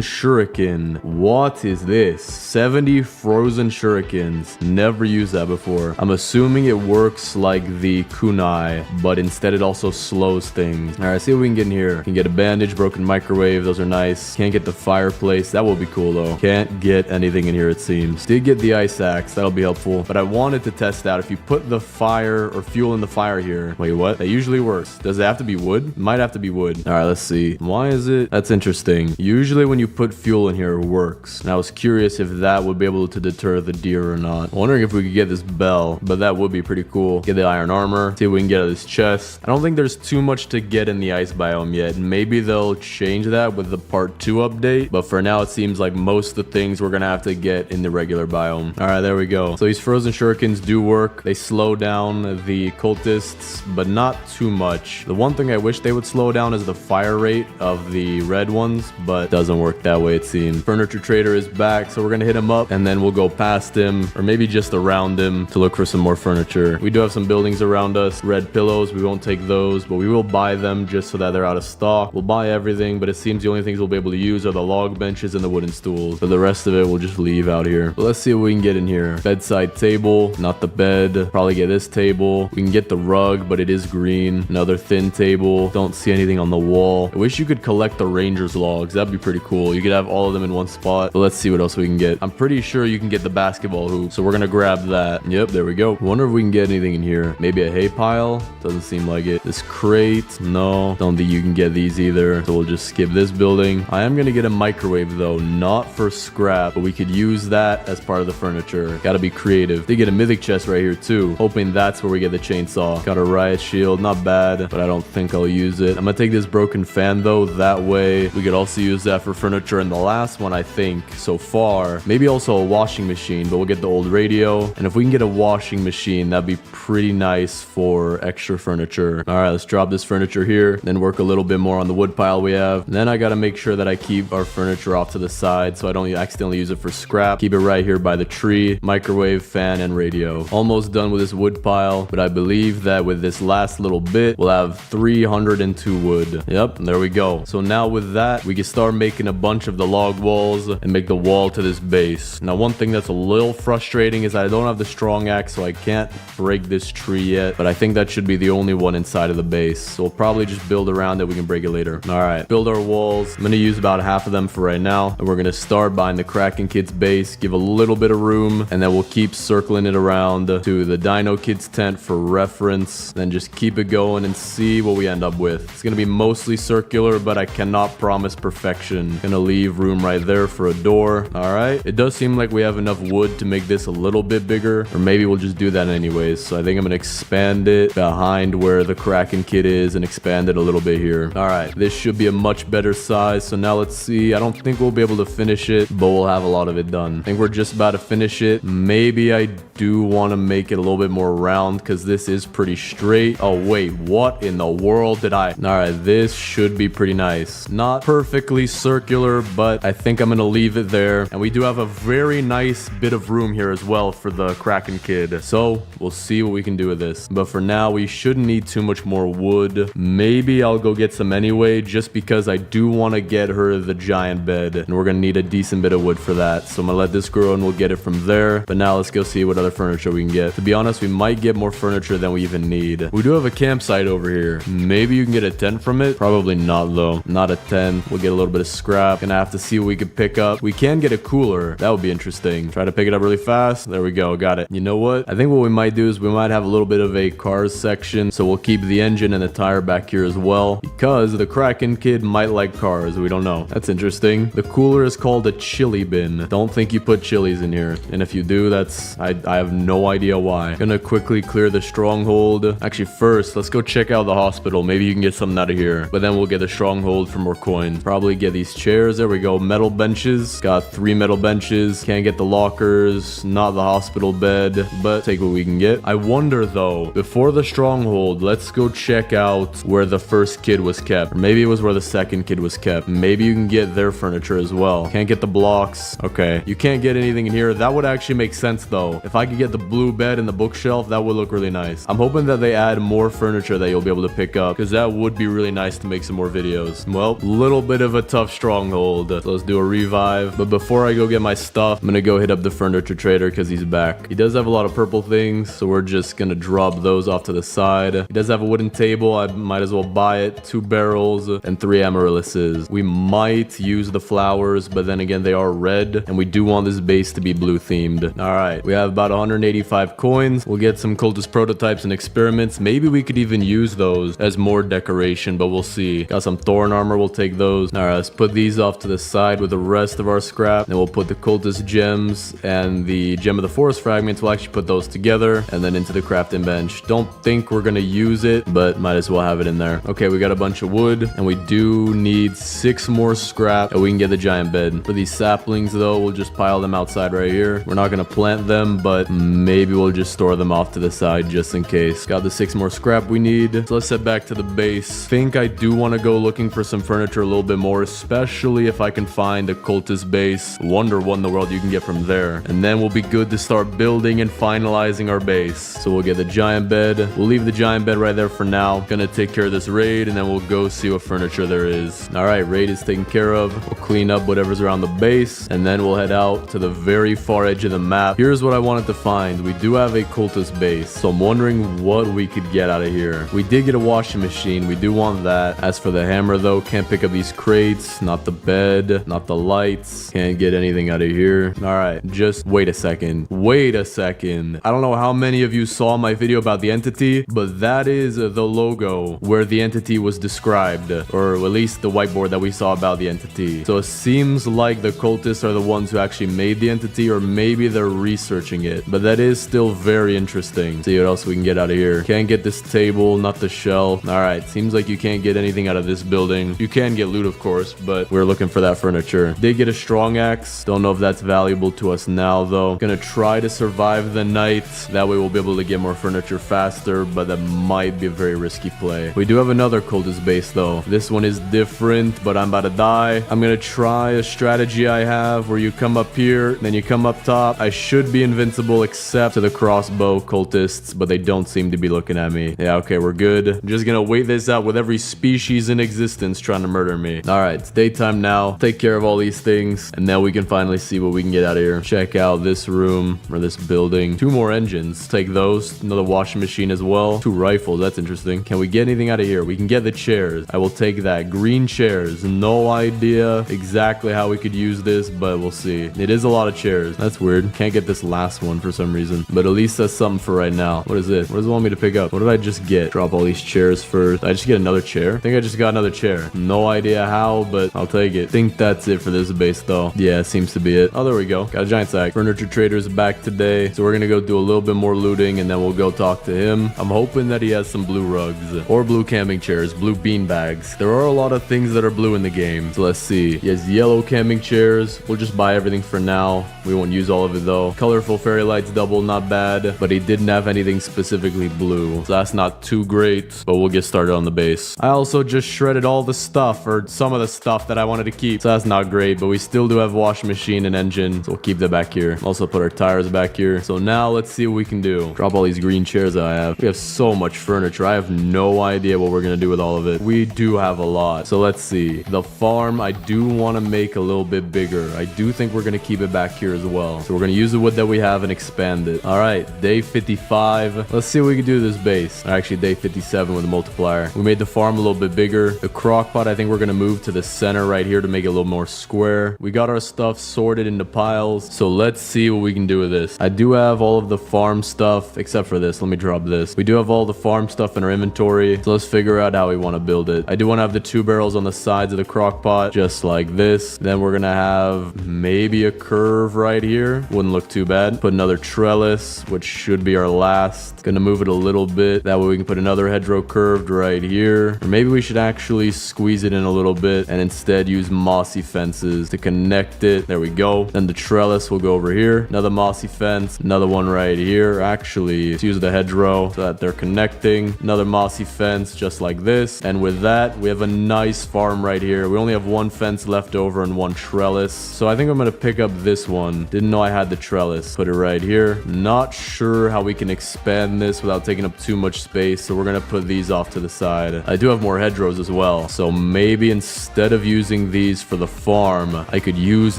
shuriken. What is this? 70 frozen shurikens. Never used that before. I'm assuming it works like the kunai, but instead it also slows things. All right, see what we can get in here. Can get a bandage, broken microwave. Those are nice. Can't get the fireplace. That will be cool though. Can't get anything anything in here, it seems. Did get the ice axe. That'll be helpful. But I wanted to test out if you put the fire or fuel in the fire here. Wait, what? That usually works. Does it have to be wood? It might have to be wood. All right, let's see. Why is it? That's interesting. Usually when you put fuel in here, it works. And I was curious if that would be able to deter the deer or not. I'm wondering if we could get this bell, but that would be pretty cool. Get the iron armor. See what we can get out of this chest. I don't think there's too much to get in the ice biome yet. Maybe they'll change that with the part 2 update. But for now, it seems like most of the things we're gonna have to get in the regular biome. All right, there we go. So these frozen shurikens do work. They slow down the cultists, but not too much. The one thing I wish they would slow down is the fire rate of the red ones, but doesn't work that way, it seems. Furniture trader is back, so we're gonna hit him up and then we'll go past him or maybe just around him to look for some more furniture. We do have some buildings around us. Red pillows, we won't take those, but we will buy them just so that they're out of stock. We'll buy everything, but it seems the only things we'll be able to use are the log benches and the wooden stools. For the rest of it, we'll just leave out here. But let's see what we can get in here. Bedside table, not the bed. Probably get this table. We can get the rug, but it is green. Another thin table. Don't see anything on the wall. I wish you could collect the ranger's logs. That'd be pretty cool. You could have all of them in one spot. But let's see what else we can get. I'm pretty sure you can get the basketball hoop, so we're gonna grab that. Yep, there we go. Wonder if we can get anything in here. Maybe a hay pile? Doesn't seem like it. This crate? No. Don't think you can get these either. So we'll just skip this building. I am gonna get a microwave though, not for scrap, but we could use that as part of the furniture. Gotta be creative. They get a mythic chest right here too. Hoping that's where we get the chainsaw. Got a riot shield. Not bad, but I don't think I'll use it. I'm gonna take this broken fan though. That way we could also use that for furniture. And the last one I think so far, maybe also a washing machine, but we'll get the old radio. And if we can get a washing machine, that'd be pretty nice for extra furniture. All right, let's drop this furniture here, then work a little bit more on the wood pile we have. And then I gotta make sure that I keep our furniture off to the side so I don't accidentally use it for scrap. Keep it right here by the tree. Microwave, fan, and radio. Almost done with this wood pile, but I believe that with this last little bit, we'll have 302 wood. Yep, there we go. So now with that, we can start making a bunch of the log walls and make the wall to this base. Now, one thing that's a little frustrating is I don't have the strong axe, so I can't break this tree yet, but I think that should be the only one inside of the base. So we'll probably just build around it. We can break it later. All right, build our walls. I'm going to use about half of them for right now, and we're going to start behind the Kraken Kid's base, give a little bit of room, and then we'll keep circling it around to the Dino Kid's tent for reference, then just keep it going and see what we end up with. It's going to be mostly circular, but I cannot promise perfection. Gonna leave room right there for a door. All right, it does seem like we have enough wood to make this a little bit bigger, or maybe we'll just do that anyways. So I think I'm gonna expand it behind where the Kraken Kid is and expand it a little bit here. All right, this should be a much better size. So now let's see. I don't think we'll be able to finish it, but we'll have a lot of it done. I think we're just about to finish it. Maybe I do want to make it a little bit more round because this is pretty straight. Oh wait, what in the world did I? All right, this should be pretty nice. Not perfectly circular, but I think I'm gonna leave it there. And we do have a very nice bit of room here as well for the Kraken Kid. So we'll see what we can do with this. But for now, we shouldn't need too much more wood. Maybe I'll go get some anyway, just because I do want to get her the giant bed. And we're gonna need a decent bit of wood for that. So I'm gonna let this grow and we'll get it from there. But now let's go see what other furniture we can get. To be honest, we might get more furniture than we even need. We do have a campsite over here. Maybe you can get a tent from it. Probably not though. Not a tent. We'll get a little bit of scrap. Gonna have to see what we can pick up. We can get a cooler. That would be interesting. Try to pick it up really fast. There we go. Got it. You know what? I think what we might do is we might have a little bit of a cars section. So we'll keep the engine and the tire back here as well, because the Kraken Kid might like cars. We don't know. That's interesting. The cooler is called a chili bin. Don't think you put chilies in here. And if you do, that's... I have no idea why. Gonna quickly clear the Stronghold. Actually, first, let's go check out the hospital. Maybe you can get something out of here. But then we'll get the Stronghold for more coins. Probably get these chairs. There we go. Metal benches. Got 3 metal benches. Can't get the lockers. Not the hospital bed. But take what we can get. I wonder, though, before the Stronghold, let's go check out where the first kid was kept. Or maybe it was where the second kid was kept. Maybe you can get their furniture as well. Can't get the blocks. Okay. You can't get anything in here. That would actually make sense, though. If I could get the blue bed and the bookshelf, that would look really nice. I'm hoping that they add more furniture that you'll be able to pick up, because that would be really nice to make some more videos. Well, little bit of a tough Stronghold. So let's do a revive. But before I go get my stuff, I'm gonna go hit up the furniture trader because he's back. He does have a lot of purple things, so we're just gonna drop those off to the side. He does have a wooden table. I might as well buy it. 2 barrels and 3 amaryllises. We might use the flowers, but then again, they are red, red, and we do want this base to be blue themed. All right, we have about 185 coins. We'll get some cultist prototypes and experiments. Maybe we could even use those as more decoration, but we'll see. Got some thorn armor. We'll take those. All right, let's put these off to the side with the rest of our scrap. Then we'll put the cultist gems and the gem of the forest fragments. We'll actually put those together and then into the crafting bench. Don't think we're gonna use it, but might as well have it in there. Okay, we got a bunch of wood, and we do need 6 more scrap, and we can get the giant bed. For these saplings, though, we'll just pile them outside right here. We're not gonna plant them, but maybe we'll just store them off to the side just in case. Got the 6 more scrap we need. So let's head back to the base. Think I do want to go looking for some furniture a little bit more, especially if I can find a cultist base. Wonder what in the world you can get from there. And then we'll be good to start building and finalizing our base. So we'll get the giant bed. We'll leave the giant bed right there for now. Gonna take care of this raid, and then we'll go see what furniture there is. All right, raid is taken care of. We'll clean up whatever's around the base, and then we'll head out to the very far edge of the map. Here's what I wanted to find. We do have a cultist base, so I'm wondering what we could get out of here. We did get a washing machine. We do want that. As for the hammer, though, can't pick up these crates, not the bed, not the lights. Can't get anything out of here. All right, just wait a second. Wait a second. I don't know how many of you saw my video about the entity, but that is the logo where the entity was described, or at least the whiteboard that we saw about the entity. So it seems like the cultists are the ones who actually made the entity, or maybe they're researching it, but that is still very interesting. See what else we can get out of here. Can't get this table, not the shell. All right, seems like you can't get anything out of this building. You can get loot, of course, but we're looking for that furniture. Did get a strong axe. Don't know if that's valuable to us now, though. Gonna try to survive the night. That way we'll be able to get more furniture faster, but that might be a very risky play. We do have another cultist base, though. This one is different, but I'm about to die. I'm gonna try a strategy I have where you come up here, then you come up top. I should be invincible except to the crossbow cultists, but they don't seem to be looking at me. Yeah, okay, we're good. I'm just gonna wait this out with every species in existence trying to murder me. All right, it's daytime now. Take care of all these things, and then we can finally see what we can get out of here. Check out this room or this building. 2 more engines. Take those. Another washing machine as well. 2 rifles. That's interesting. Can we get anything out of here? We can get the chairs. I will take that. Green chairs. No idea exactly how we could use this, but we'll see. It is a lot of chairs. That's weird. Can't get this last one for some reason, but at least that's something for right now. What is it? What does it want me to pick up? What did I just get? Drop all these chairs first. Did I just get another chair? I think I just got another chair. No idea how, but I'll take it. Think that's it for this base, though. Yeah, seems to be it. Oh, there we go. Got a giant sack. Furniture trader's back today, so we're gonna go do a little bit more looting, and then we'll go talk to him. I'm hoping that he has some blue rugs or blue camping chairs, blue bean bags. There are a lot of things that are blue in the game, so let's see. He has yellow camping chairs. We'll just buy everything for now. We won't use all of it, though. Colorful fairy lights double, not bad, but he didn't have anything specifically blue, so that's not too great, but we'll get started on the base. I also just shredded all the stuff, or some of the stuff that I wanted to keep, so that's not great, but we still do have washing machine and engine, so we'll keep that back here. Also put our tires back here. So now let's see what we can do. Drop all these green chairs that I have. We have so much furniture. I have no idea what we're gonna do with all of it. We do have a lot, so let's see. The farm I do want to make a little bit bigger. I do think we're gonna keep it back here as well, so we're gonna use the wood that we have and expand it. All right, day 55. Let's see what we can do with this base. Or actually day 57 with a multiplier. We made the farm a little bit bigger. The crock pot, I think we're gonna move to the center right here to make it a little more square. We got our stuff sorted into piles, so let's see what we can do with this. I do have all of the farm stuff except for this. Let me drop this. We do have all the farm stuff in our inventory, so let's figure out how we want to build it. I do want to have the 2 barrels on the sides of the crock pot, just like this. Then we're gonna have maybe a curve right here. Wouldn't look too bad. Put another trellis, which should be our last. Gonna move it a little bit. That way we can put another hedgerow curved right here. Or maybe we should actually squeeze it in a little bit and instead use mossy fences to connect it. There we go. Then the trellis will go over here. Another mossy fence. Another one right here. Actually, let's use the hedgerow so that they're connecting. Another mossy fence just like this. And with that, we have a nice farm right here. We only have 1 fence left over and 1 trellis. So I think I'm gonna pick up this one. Didn't know I had the trellis. Put it right here. Not sure how we can expand this without taking up too much space, so we're gonna put these off to the side. I do have more hedgerows as well, so maybe instead of using these for the farm, I could use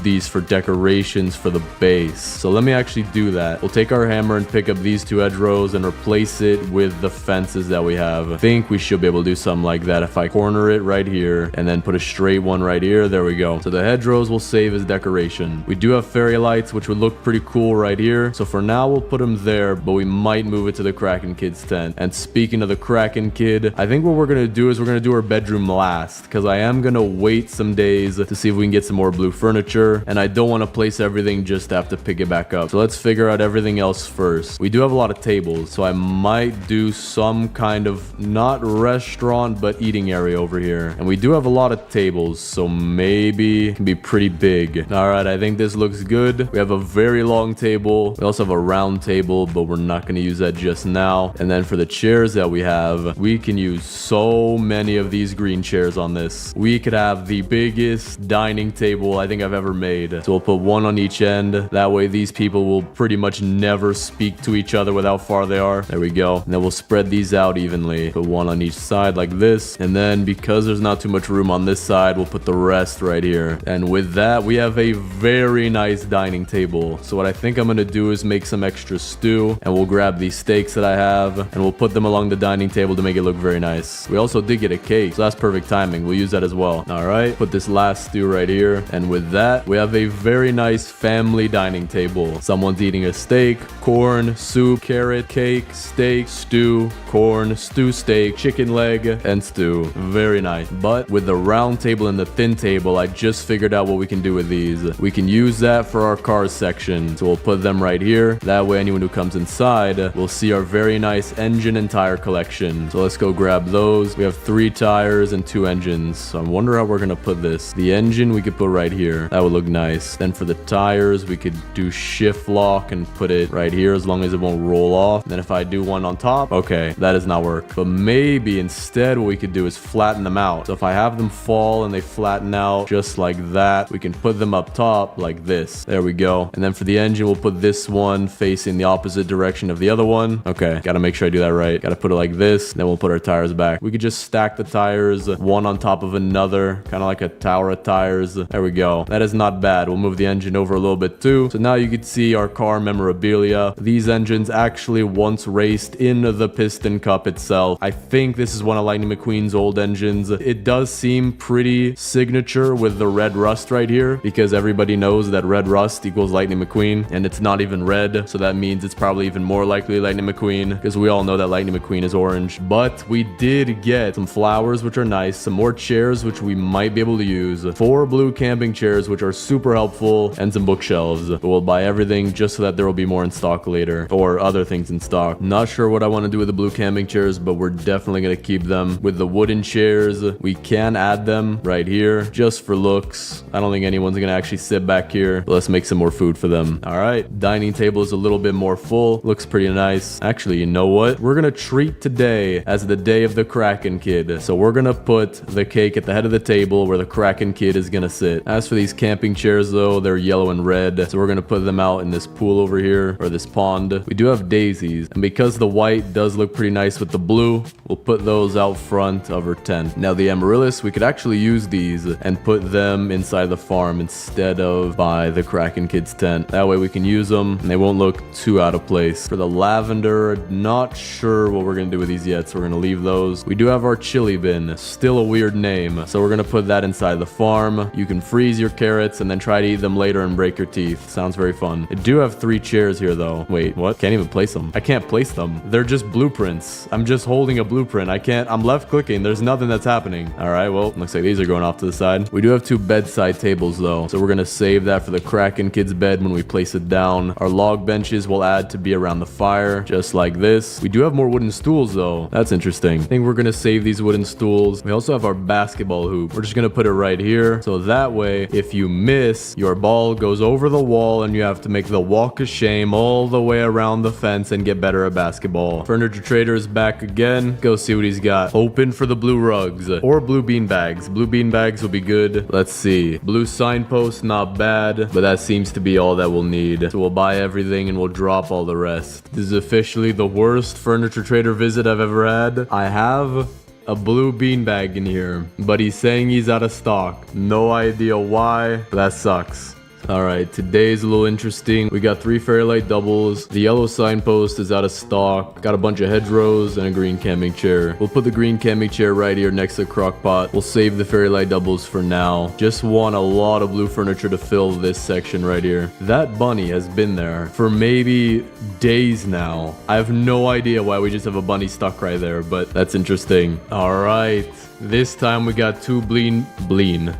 these for decorations for the base. So let me actually do that. We'll take our hammer and pick up these 2 hedgerows and replace it with the fences that we have. I think we should be able to do something like that if I corner it right here and then put a straight one right here. There we go. So the hedgerows will save as decorations decoration. We do have fairy lights, which would look pretty cool right here. So for now, we'll put them there, but we might move it to the Kraken Kid's tent. And speaking of the Kraken Kid, I think what we're going to do is we're going to do her bedroom last, because I am going to wait some days to see if we can get some more blue furniture, and I don't want to place everything just to have to pick it back up. So let's figure out everything else first. We do have a lot of tables, so I might do some kind of not restaurant but eating area over here. And we do have a lot of tables, so maybe it can be pretty big. All right, I think this looks good. We have a very long table. We also have a round table, but we're not going to use that just now. And then for the chairs that we have, we can use so many of these green chairs on this. We could have the biggest dining table I think I've ever made. So we'll put one on each end. That way these people will pretty much never speak to each other with how far they are. There we go. And then we'll spread these out evenly. Put one on each side like this. And then because there's not too much room on this side, we'll put the rest right here. And with that, we have a very nice dining table. So what I think I'm going to do is make some extra stew, and we'll grab these steaks that I have and we'll put them along the dining table to make it look very nice. We also did get a cake, so that's perfect timing. We'll use that as well. All right, put this last stew right here. And with that, we have a very nice family dining table. Someone's eating a steak, corn, soup, carrot, cake, steak, stew, corn, stew, steak, chicken leg, and stew. Very nice. But with the round table and the thin table, I just figured out what we can do with these. We can use that for our cars section. So we'll put them right here. That way anyone who comes inside will see our very nice engine and tire collection. So let's go grab those. We have 3 tires and 2 engines. So I wonder how we're going to put this. The engine we could put right here. That would look nice. Then for the tires, we could do shift lock and put it right here as long as it won't roll off. Then if I do one on top, okay, that does not work. But maybe instead what we could do is flatten them out. So if I have them fall and they flatten out just like that, we can put them up top like this. There we go. And then for the engine, we'll put this one facing the opposite direction of the other one. Okay, gotta make sure I do that right. Gotta put it like this. Then we'll put our tires back. We could just stack the tires one on top of another, kind of like a tower of tires. There we go. That is not bad. We'll move the engine over a little bit too. So now you can see our car memorabilia. These engines actually once raced in the Piston Cup itself. I think this is one of Lightning McQueen's old engines. It does seem pretty signature with the red rust right here, because everybody knows that red rust equals Lightning McQueen, and it's not even red, so that means it's probably even more likely Lightning McQueen, because we all know that Lightning McQueen is orange. But we did get some flowers, which are nice, some more chairs, which we might be able to use, 4 blue camping chairs, which are super helpful, and some bookshelves. But we'll buy everything just so that there will be more in stock later, or other things in stock. Not sure what I want to do with the blue camping chairs, but we're definitely going to keep them. With the wooden chairs, we can add them right here just for looks. I don't think anyone's going to actually sit back here, but let's make some more food for them. All right, dining table is a little bit more full. Looks pretty nice. Actually, you know what? We're going to treat today as the day of the Kraken Kid. So we're going to put the cake at the head of the table where the Kraken Kid is going to sit. As for these camping chairs, though, they're yellow and red. So we're going to put them out in this pool over here, or this pond. We do have daisies. And because the white does look pretty nice with the blue, we'll put those out front of her tent. Now the amaryllis, we could actually use these and put them inside the farm instead of by the Kraken Kid's tent. That way we can use them and they won't look too out of place. For the lavender, not sure what we're going to do with these yet, so we're going to leave those. We do have our chili bin, still a weird name, so we're going to put that inside the farm. You can freeze your carrots and then try to eat them later and break your teeth. Sounds very fun. I do have 3 chairs here though. Wait, what? Can't even place them. I can't place them. They're just blueprints. I'm just holding a blueprint. I can't. I'm left clicking. There's nothing that's happening. All right, well, looks like these are going off to the side. We do have 2 bedside tables though, so we're going to save that for the Kraken Kid's bed when we place it down. Our log benches will add to be around the fire, just like this. We do have more wooden stools though. That's interesting. I think we're going to save these wooden stools. We also have our basketball hoop. We're just going to put it right here, so that way if you miss, your ball goes over the wall and you have to make the walk of shame all the way around the fence and get better at basketball. Furniture Trader is back again. Go see what he's got. Hoping for the blue rugs or blue bean bags. Blue bean bags will be good. Let's see. Blue signpost, not bad, but that seems to be all that we'll need. So we'll buy everything and we'll drop all the rest. This is officially the worst Furniture Trader visit I've ever had. I have a blue beanbag in here, but he's saying he's out of stock. No idea why, but that sucks. Alright, today's a little interesting. We got 3 fairy light doubles. The yellow signpost is out of stock. Got a bunch of hedgerows and a green camping chair. We'll put the green camping chair right here next to the crock pot. We'll save the fairy light doubles for now. Just want a lot of blue furniture to fill this section right here. That bunny has been there for maybe days now. I have no idea why we just have a bunny stuck right there, but that's interesting. Alright. This time we got 2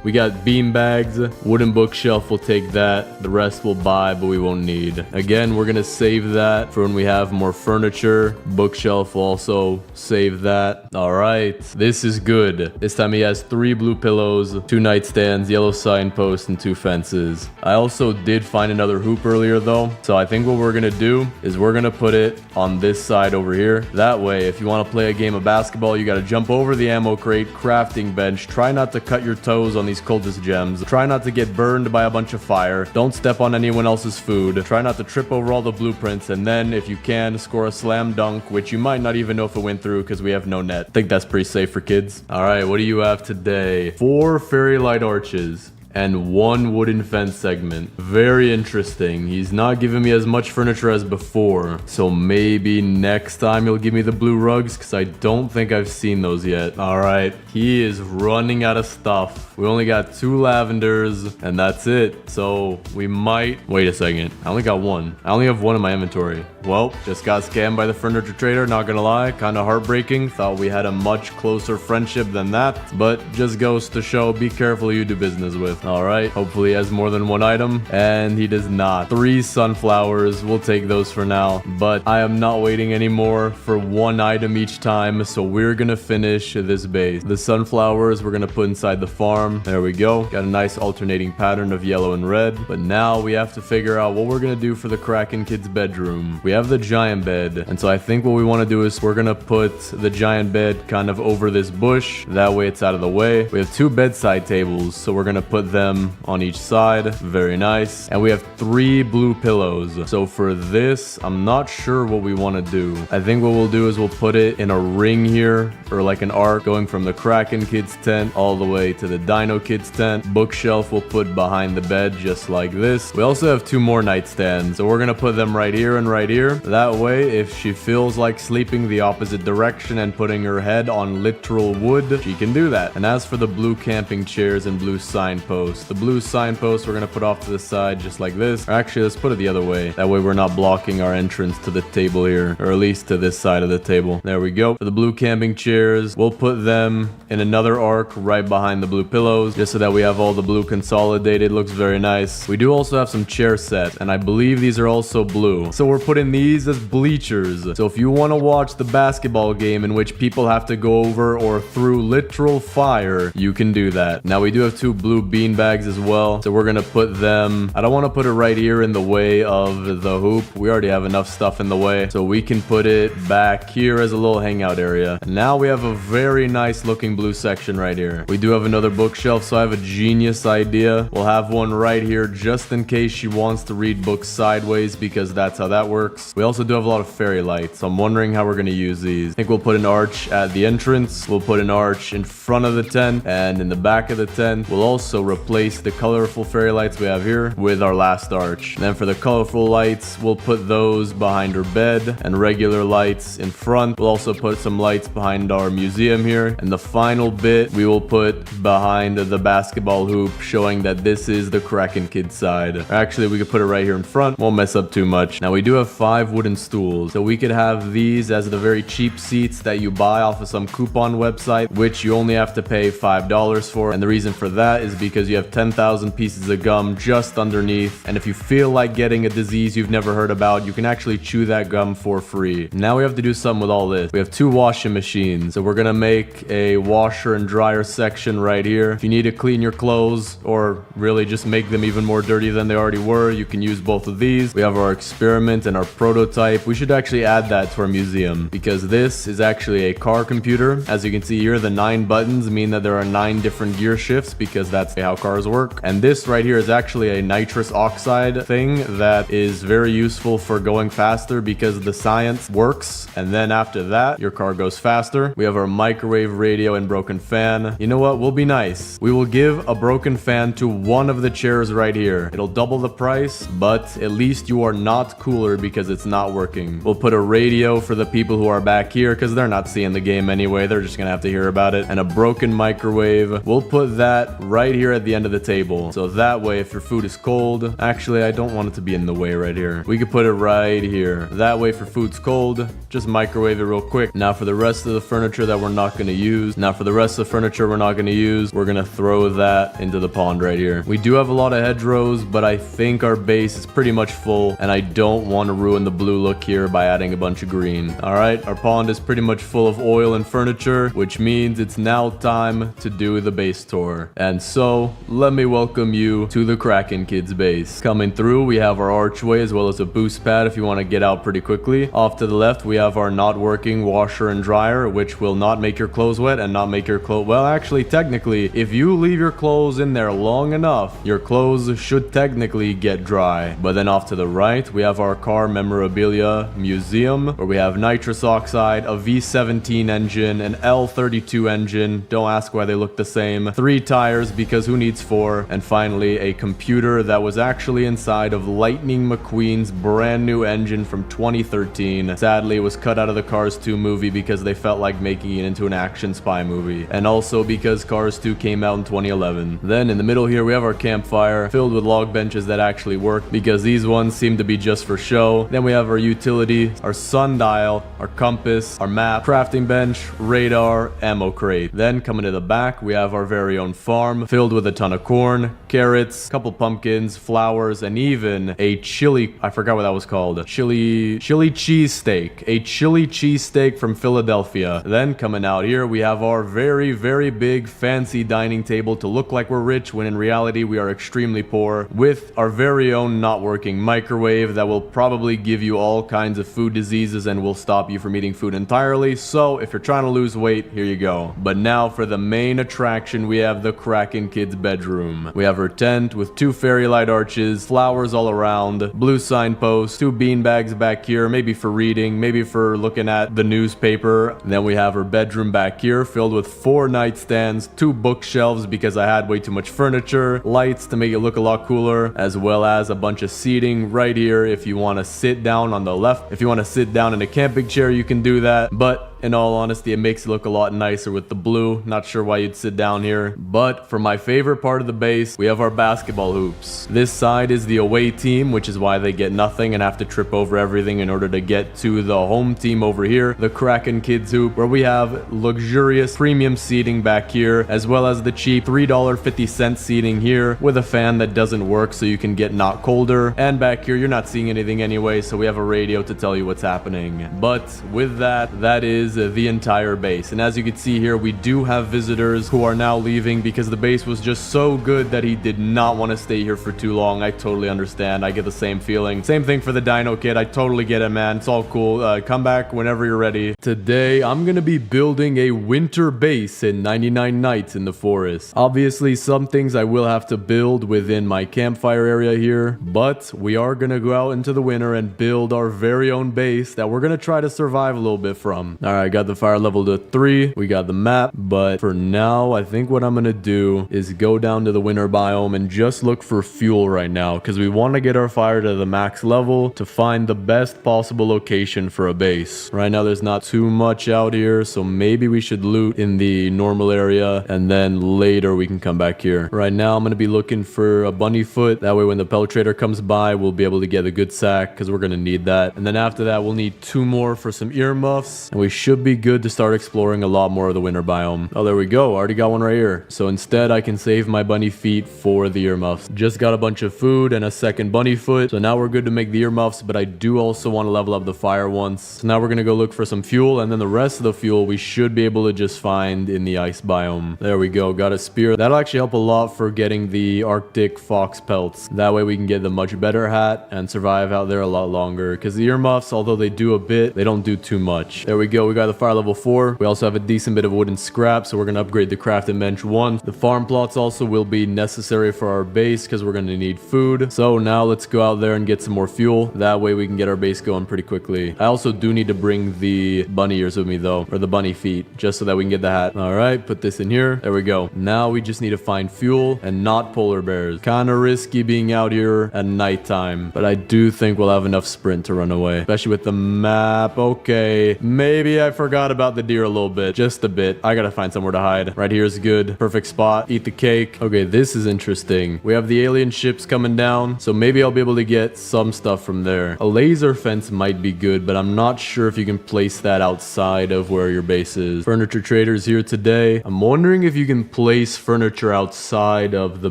We got bean bags, wooden bookshelf, we'll take that. The rest we'll buy, but we won't need. Again, we're gonna save that for when we have more furniture. Bookshelf will also save that. All right, this is good. This time he has 3 blue pillows, 2 nightstands, yellow signpost, and 2 fences. I also did find another hoop earlier though. So I think what we're gonna do is we're gonna put it on this side over here. That way, if you wanna play a game of basketball, you gotta jump over the ammo crate, crafting bench. Try not to cut your toes on these cultist gems. Try not to get burned by a bunch of fire. Don't step on anyone else's food. Try not to trip over all the blueprints, and then if you can, score a slam dunk, which you might not even know if it went through because we have no net. I think that's pretty safe for kids. All right, what do you have today? 4 fairy light arches and 1 wooden fence segment. Very interesting. He's not giving me as much furniture as before. So maybe next time he'll give me the blue rugs, because I don't think I've seen those yet. All right, he is running out of stuff. We only got 2 lavenders and that's it. So we might, wait a second. I only got 1. I only have 1 in my inventory. Well, just got scammed by the furniture trader, not gonna lie. Kind of heartbreaking. Thought we had a much closer friendship than that, but just goes to show, be careful who you do business with. All right, hopefully he has more than 1 item, and he does not. 3 sunflowers, we'll take those for now, but I am not waiting anymore for 1 item each time, so we're gonna finish this base. The sunflowers we're gonna put inside the farm. There we go. Got a nice alternating pattern of yellow and red, but now we have to figure out what we're gonna do for the Kraken kid's bedroom. We have the giant bed, and so I think what we want to do is we're gonna put the giant bed kind of over this bush. That way it's out of the way. We have 2 bedside tables, so we're gonna put them on each side. Very nice. And we have 3 blue pillows. So for this, I'm not sure what we want to do. I think what we'll do is we'll put it in a ring here, or like an arc going from the Kraken kid's tent all the way to the Dino kid's tent. Bookshelf we'll put behind the bed just like this. We also have 2 more nightstands, so we're gonna put them right here and right here. That way, if she feels like sleeping the opposite direction and putting her head on literal wood, she can do that. And as for the blue camping chairs and blue signposts, the blue signposts we're gonna put off to the side just like this. Or actually, let's put it the other way. That way we're not blocking our entrance to the table here, or at least to this side of the table. There we go. For the blue camping chairs, we'll put them in another arc right behind the blue pillows, just so that we have all the blue consolidated. Looks very nice. We do also have some chair set, and I believe these are also blue. So we're putting these as bleachers. So if you want to watch the basketball game in which people have to go over or through literal fire, you can do that. Now we do have 2 blue bean bags as well, so we're gonna put them, I don't want to put it right here in the way of the hoop. We already have enough stuff in the way, so we can put it back here as a little hangout area. And now we have a very nice looking blue section right here. We do have another bookshelf, so I have a genius idea. We'll have one right here just in case she wants to read books sideways, because that's how that works. We also do have a lot of fairy lights, so I'm wondering how we're going to use these. I think we'll put an arch at the entrance. We'll put an arch in front of the tent, and in the back of the tent, we'll also replace the colorful fairy lights we have here with our last arch. And then for the colorful lights, we'll put those behind her bed, and regular lights in front. We'll also put some lights behind our museum here. And the final bit we will put behind the basketball hoop, showing that this is the Kraken kid side. Actually, we could put it right here in front. Won't mess up too much. Now we do have 5 wooden stools, so we could have these as the very cheap seats that you buy off of some coupon website, which you only have to pay $5 for. And the reason for that is because you have 10,000 pieces of gum just underneath, and if you feel like getting a disease you've never heard about, you can actually chew that gum for free. Now we have to do something with all this. We have 2 washing machines, so we're gonna make a washer and dryer section right here. If you need to clean your clothes, or really just make them even more dirty than they already were, you can use both of these. We have our experiment and our prototype. We should actually add that to our museum, because this is actually a car computer. As you can see here, the 9 buttons mean that there are 9 different gear shifts, because that's how how cars work. And this right here is actually a nitrous oxide thing that is very useful for going faster because the science works. And then after that, your car goes faster. We have our microwave, radio, and broken fan. You know what? We'll be nice. We will give a broken fan to one of the chairs right here. It'll double the price, but at least you are not cooler because it's not working. We'll put a radio for the people who are back here because they're not seeing the game anyway. They're just gonna have to hear about it. And a broken microwave. We'll put that right here at the end of the table. So that way, if your food is cold, actually, I don't want it to be in the way right here. We could put it right here. That way, for food's cold, just microwave it real quick. Now for the rest of the furniture that we're not gonna use. Now for the rest of the furniture we're not gonna use, we're gonna throw that into the pond right here. We do have a lot of hedgerows, but I think our base is pretty much full, and I don't want to ruin the blue look here by adding a bunch of green. All right, our pond is pretty much full of oil and furniture, which means it's now time to do the base tour. And so, let me welcome you to the Kraken Kids base. Coming through, we have our archway as well as a boost pad if you want to get out pretty quickly. Off to the left, we have our not working washer and dryer, which will not make your clothes wet and not make your clothes... Well, actually, technically, if you leave your clothes in there long enough, your clothes should technically get dry. But then off to the right, we have our car memorabilia museum, where we have nitrous oxide, a V17 engine, an L32 engine. Don't ask why they look the same. 3 tires because who needs 4? And finally, a computer that was actually inside of Lightning McQueen's brand new engine from 2013. Sadly, it was cut out of the Cars 2 movie because they felt like making it into an action spy movie. And also because Cars 2 came out in 2011. Then in the middle here, we have our campfire filled with log benches that actually work because these ones seem to be just for show. Then we have our utility, our sundial, our compass, our map, crafting bench, radar, ammo crate. Then coming to the back, we have our very own farm filled with a ton of corn, carrots, couple pumpkins, flowers, and even a chili, I forgot what that was called. Chili cheesesteak. A chili cheesesteak from Philadelphia. Then coming out here, we have our very, very big fancy dining table to look like we're rich when in reality we are extremely poor, with our very own not working microwave that will probably give you all kinds of food diseases and will stop you from eating food entirely. So if you're trying to lose weight, here you go. But now for the main attraction, we have the Kraken Kids bedroom. We have her tent with 2 fairy light arches, flowers all around, blue signposts, 2 bean bags back here, maybe for reading, maybe for looking at the newspaper. Then we have her bedroom back here filled with 4 nightstands, 2 bookshelves because I had way too much furniture, lights to make it look a lot cooler, as well as a bunch of seating right here if you want to sit down on the left. If you want to sit down in a camping chair, you can do that. But in all honesty, it makes it look a lot nicer with the blue. Not sure why you'd sit down here. But for my favorite part of the base, we have our basketball hoops. This side is the away team, which is why they get nothing and have to trip over everything in order to get to the home team over here, the Kraken Kids hoop, where we have luxurious premium seating back here, as well as the cheap $3.50 seating here with a fan that doesn't work so you can get not colder. And back here, you're not seeing anything anyway, so we have a radio to tell you what's happening. But with that, that is the entire base. And as you can see here, we do have visitors who are now leaving because the base was just so good that he did not want to stay here for too long. I totally understand. I get the same feeling. Same thing for the Dino Kid. I totally get it, man. It's all cool. Come back whenever you're ready. Today, I'm gonna be building a winter base in 99 Nights in the Forest. Obviously, some things I will have to build within my campfire area here, but we are gonna go out into the winter and build our very own base that we're gonna try to survive a little bit from. All right, got the fire level to 3. We got the map, but for now, I think what I'm gonna do is go down to the winter biome and just look for fuel right now because we want to get our fire to the max level to find the best possible location for a base. Right now, there's not too much out here, so maybe we should loot in the normal area and then later we can come back here. Right now, I'm gonna be looking for a bunny foot. That way, when the pelletrator comes by, we'll be able to get a good sack because we're gonna need that. And then after that, we'll need 2 more for some earmuffs, and we should be good to start exploring a lot more of the winter biome. Oh, there we go. Already got one right here. So instead, I can save my bunny feet for the earmuffs. Just got a bunch of food and a second bunny foot. So now we're good to make the earmuffs, but I do also want to level up the fire once. So now we're going to go look for some fuel, and then the rest of the fuel we should be able to just find in the ice biome. There we go. Got a spear. That'll actually help a lot for getting the Arctic fox pelts. That way we can get the much better hat and survive out there a lot longer. Because the earmuffs, although they do a bit, they don't do too much. There we go. We got the fire level 4. We also have a decent bit of wood and scrap, so we're gonna upgrade the crafting bench 1. The farm plots also will be necessary for our base because we're gonna need food. So now let's go out there and get some more fuel. That way we can get our base going pretty quickly. I also do need to bring the bunny ears with me though, or the bunny feet, just so that we can get the hat. All right, put this in here. There we go. Now we just need to find fuel and not polar bears. Kind of risky being out here at nighttime, but I do think we'll have enough sprint to run away, especially with the map. Okay, maybe I forgot about the deer a little bit, just a bit. I gotta find somewhere to hide. Right here is good. Perfect spot. Eat the cake. Okay, this is interesting. We have the alien ships coming down, so maybe I'll be able to get some stuff from there. A laser fence might be good, but I'm not sure if you can place that outside of where your base is. Furniture traders here today. I'm wondering if you can place furniture outside of the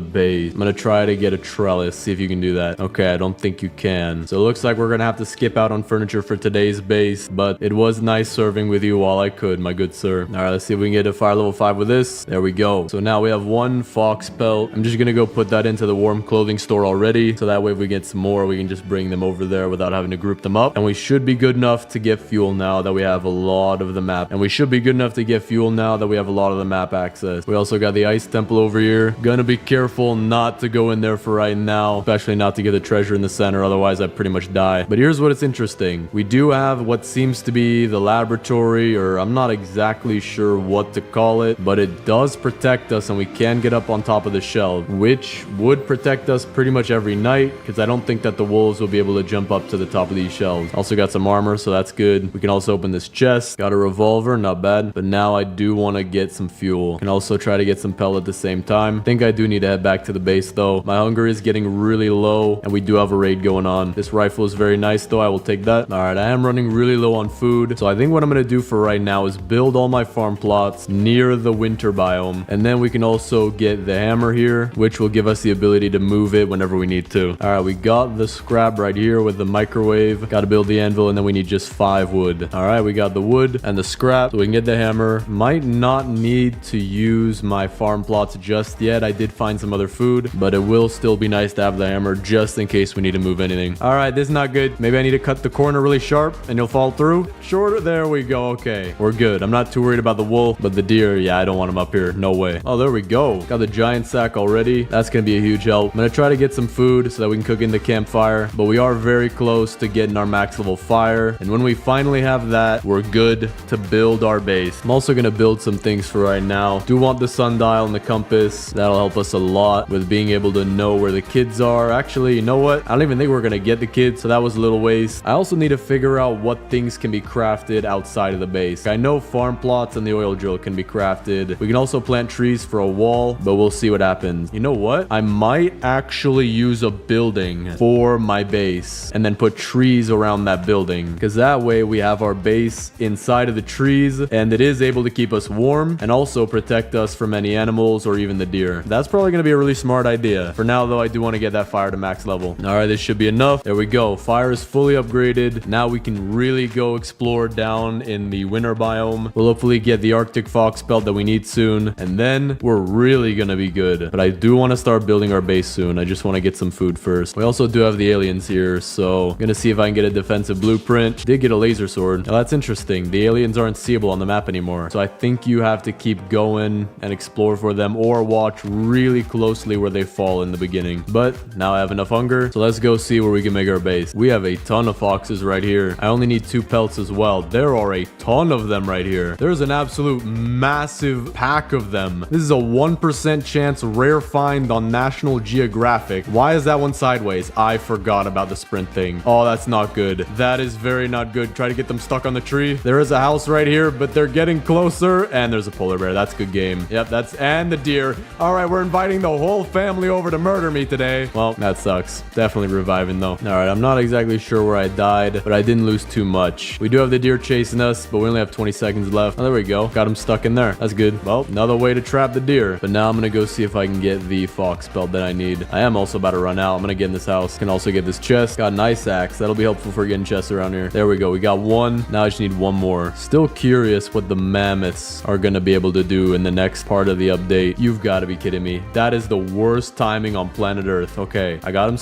base. I'm gonna try to get a trellis, see if you can do that. Okay, I don't think you can. So it looks like we're gonna have to skip out on furniture for today's base, but it was nice serving with you while I could, my good sir. All right, let's see if we can get a fire level 5 with this. There we go. So now we have 1 fox pelt. I'm just gonna go put that into the warm clothing store already, so that way if we get some more, we can just bring them over there without having to group them up. And we should be good enough to get fuel now that we have a lot of the map. And we should be good enough to get fuel now that we have a lot of the map access. We also got the ice temple over here. Gonna be careful not to go in there for right now, especially not to get the treasure in the center, otherwise I'd pretty much die. But here's what it's interesting. We do have what seems to be the laboratory, or I'm not exactly sure what to call it, but it does protect us and we can get up on top of the shelf, which would protect us pretty much every night, because I don't think that the wolves will be able to jump up to the top of these shelves. Also got some armor, so that's good. We can also open this chest. Got a revolver, not bad. But now I do want to get some fuel. Can also try to get some pellet at the same time. Think I do need to head back to the base though. My hunger is getting really low and we do have a raid going on. This rifle is very nice though. I will take that. All right, I am running really low on food. So I think what I'm going to do for right now is build all my farm plots near the winter biome. And then we can also get the hammer here, which will give us the ability to move it whenever we need to. All right, we got the scrap right here with the microwave. Got to build the anvil and then we need just 5 wood. All right, we got the wood and the scrap, so we can get the hammer. Might not need to use my farm plots just yet. I did find some other food, but it will still be nice to have the hammer just in case we need to move anything. All right, this is not good. Maybe I need to cut the corner really sharp and you'll fall through. Shorter, there we go. Okay, we're good. I'm not too worried about the wolf, but the deer, yeah, I don't want him up here. No way. Oh, there we go. Got the giant sack already. That's gonna be a huge help. I'm gonna try to get some food so that we can cook in the campfire, but we are very close to getting our max level fire, and when we finally have that, we're good to build our base. I'm also gonna build some things for right now. Do want the sundial and the compass. That'll help us a lot with being able to know where the kids are. Actually, you know what? I don't even think we're gonna get the kids, so that was a little waste. I also need to figure out what things can be crafted outside of the base. I know farm plots and the oil drill can be crafted. We can also plant trees for a wall, but we'll see what happens. You know what? I might actually use a building for my base and then put trees around that building, because that way we have our base inside of the trees and it is able to keep us warm and also protect us from any animals or even the deer. That's probably going to be a really smart idea. For now though, I do want to get that fire to max level. All right, this should be enough. There we go. Fire is fully upgraded. Now we can really go explore down in the winter biome. We'll hopefully get the Arctic fox pelt that we need soon, and then we're really going to be good. But I do want to start building our base soon. I just want to get some food first. We also do have the aliens here, so I'm going to see if I can get a defensive blueprint. Did get a laser sword. Now that's interesting. The aliens aren't seeable on the map anymore, so I think you have to keep going and explore for them or watch really closely where they fall in the beginning. But now I have enough hunger, so let's go see where we can make our base. We have a ton of foxes right here. I only need 2 pelts as well. There are a ton of them right here. There's an absolute massive pack of them. This is a 1% chance rare find on National Geographic. Why is that one sideways? I forgot about the sprint thing. Oh, that's not good. That is very not good. Try to get them stuck on the tree. There is a house right here, but they're getting closer, and there's a polar bear. That's a good game. Yep, and the deer. All right, we're inviting the whole family over to murder me today. Well, that sucks. Definitely reviving though. All right, I'm not exactly sure where I died, but I didn't lose too much. We do have the deer chasing us, but we only have 20 seconds left. Oh, there we go. Got him stuck in there. That's good. Well, another way to trap the deer. But now I'm gonna go see if I can get the fox pelt that I need. I am also about to run out. I'm gonna get in this house. Can also get this chest. Got an ice axe. That'll be helpful for getting chests around here. There we go. We got 1. Now I just need 1 more. Still curious what the mammoths are gonna be able to do in the next part of the update. You've got to be kidding me. That is the worst timing on planet Earth. Okay, I got him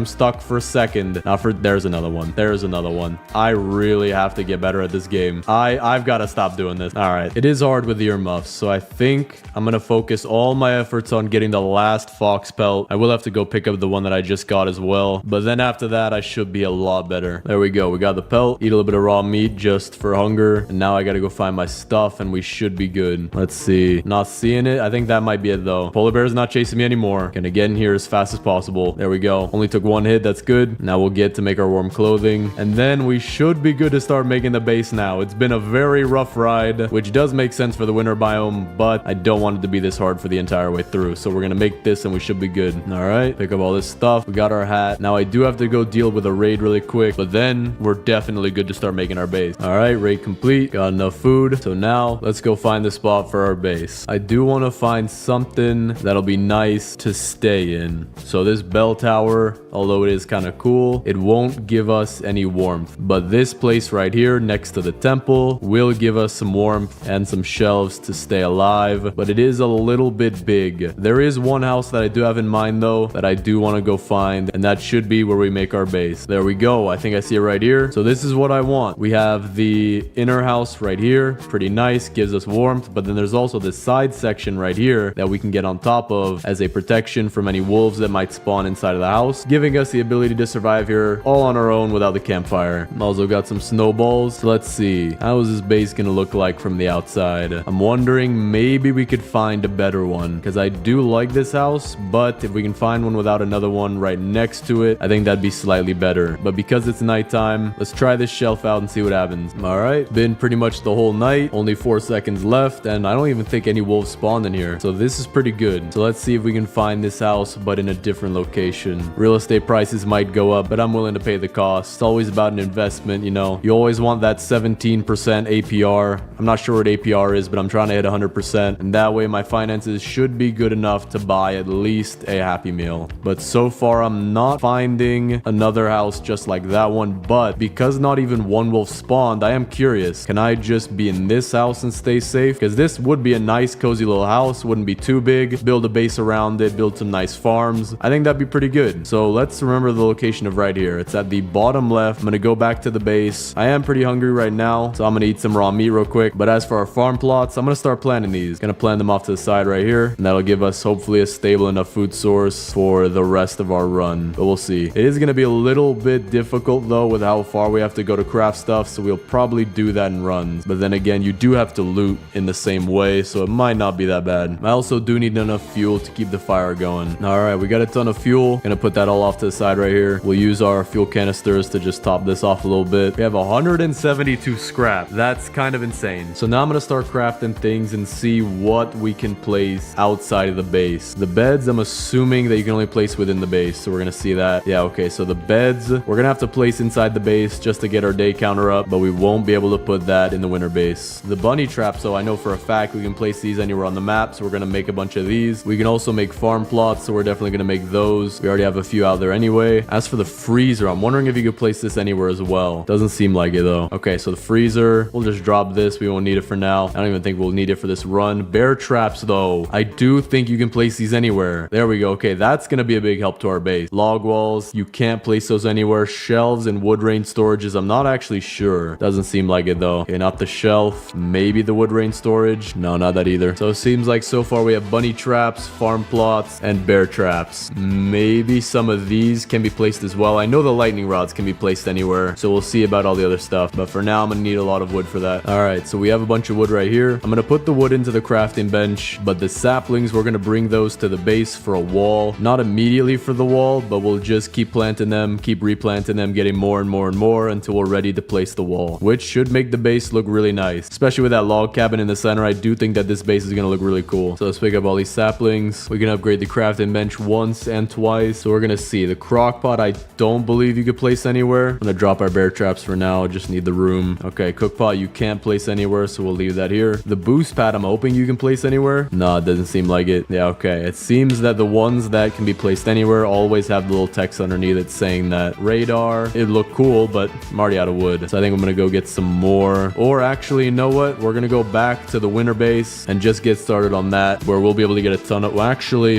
stuck for a second. Now there's another one. I really have to get better at this game. I've got to stop doing this. All right. It is hard with earmuffs, so I think I'm going to focus all my efforts on getting the last fox pelt. I will have to go pick up the one that I just got as well, but then after that, I should be a lot better. There we go. We got the pelt. Eat a little bit of raw meat just for hunger, and now I got to go find my stuff, and we should be good. Let's see. Not seeing it. I think that might be it, though. Polar bear is not chasing me anymore. Gonna get in here as fast as possible. There we go. Only took one hit. That's good. Now we'll get to make our warm clothing, and then we should be good to start making the base now. It's been a very rough ride, which does make sense for the winter biome, but I don't want it to be this hard for the entire way through. So we're gonna make this and we should be good. All right, pick up all this stuff. We got our hat. Now I do have to go deal with a raid really quick, but then we're definitely good to start making our base. All right, raid complete. Got enough food. So now let's go find the spot for our base. I do want to find something that'll be nice to stay in. So this bell tower, although it is kind of cool, it won't give us any warmth, but this place right here next to the temple will give us some warmth and some shelves to stay alive, but it is a little bit big. There is one house that I do have in mind though that I do want to go find, and that should be where we make our base. There we go. I think I see it right here. So this is what I want. We have the inner house right here, pretty nice, gives us warmth, but then there's also this side section right here that we can get on top of as a protection from any wolves that might spawn inside of the house, giving us the ability to survive here all on our own without the campfire. Also got some snowballs. So let's see, how is this base gonna look like from the outside? I'm wondering maybe we could find a better one, because I do like this house, but if we can find one without another one right next to it, I think that'd be slightly better. But because it's nighttime, let's try this shelf out and see what happens. All right, been pretty much the whole night, only 4 seconds left, and I don't even think any wolves spawned in here, so this is pretty good. So let's see if we can find this house but in a different location. Real estate prices might go up, but I'm willing to pay the cost. It's always about an investment, you know. You always want that 17% APR. I'm not sure what APR is, but I'm trying to hit 100%, and that way my finances should be good enough to buy at least a Happy Meal. But so far I'm not finding another house just like that one, but because not even one wolf spawned, I am curious, can I just be in this house and stay safe? Because this would be a nice cozy little house, wouldn't be too big, build a base around it, build some nice farms. I think that'd be pretty good. So let's remember the location of right here. It's at the bottom left. I'm gonna go back to the base. I am pretty hungry right now, so I'm gonna eat some raw meat real quick. But as for our farm plots, I'm gonna start planting these. Gonna plant them off to the side right here, and that'll give us hopefully a stable enough food source for the rest of our run, but we'll see. It is gonna be a little bit difficult though with how far we have to go to craft stuff, so we'll probably do that in runs. But then again, you do have to loot in the same way, so it might not be that bad. I also do need enough fuel to keep the fire going. All right, we got a ton of fuel. Gonna put that all off to the side right here. We'll use our fuel canisters to just top this off a little bit. We have 172 scrap. That's kind of insane. So now I'm gonna start crafting things and see what we can place outside of the base. The beds, I'm assuming that you can only place within the base, so we're gonna see that. Yeah, okay, so the beds we're gonna have to place inside the base just to get our day counter up, but we won't be able to put that in the winter base. The bunny traps, so I know for a fact we can place these anywhere on the map, so we're gonna make a bunch of these. We can also make farm plots, so we're definitely gonna make those. We already have a few out there anyway. As for the freezer, I'm wondering if you could place this anywhere as well. Doesn't seem like it though. Okay, so the freezer, we'll just drop this. We won't need it for now. I don't even think we'll need it for this run. Bear traps though, I do think you can place these anywhere. There we go. Okay, that's gonna be a big help to our base. Log walls, you can't place those anywhere. Shelves and wood rain storages, I'm not actually sure. Doesn't seem like it though. Okay, not the shelf. Maybe the wood rain storage. No, not that either. So it seems like so far we have bunny traps, farm plots, and bear traps. Maybe some of these can be placed as well. I know the lightning rods can be placed anywhere, so we'll see about all the other stuff. But for now, I'm gonna need a lot of wood for that. All right, so we have a bunch of wood right here. I'm gonna put the wood into the crafting bench, but the saplings, we're gonna bring those to the base for a wall. Not immediately for the wall, but we'll just keep planting them, keep replanting them, getting more and more and more until we're ready to place the wall, which should make the base look really nice. Especially with that log cabin in the center, I do think that this base is gonna look really cool. So let's pick up all these saplings. We can upgrade the crafting bench once and twice. So we're gonna see the crock pot. I don't believe you could place anywhere. I'm gonna drop our bear traps for now. Just need the room. Okay, cook pot you can't place anywhere, so we'll leave that here. The boost pad, I'm hoping you can place anywhere. No, it doesn't seem like it. Yeah, okay. It seems that the ones that can be placed anywhere always have the little text underneath it saying that radar. It looked cool, but I'm already out of wood. So I think I'm gonna go get some more. Or actually, you know what? We're gonna go back to the winter base and just get started on that, where we'll be able to get a ton of... Well, actually,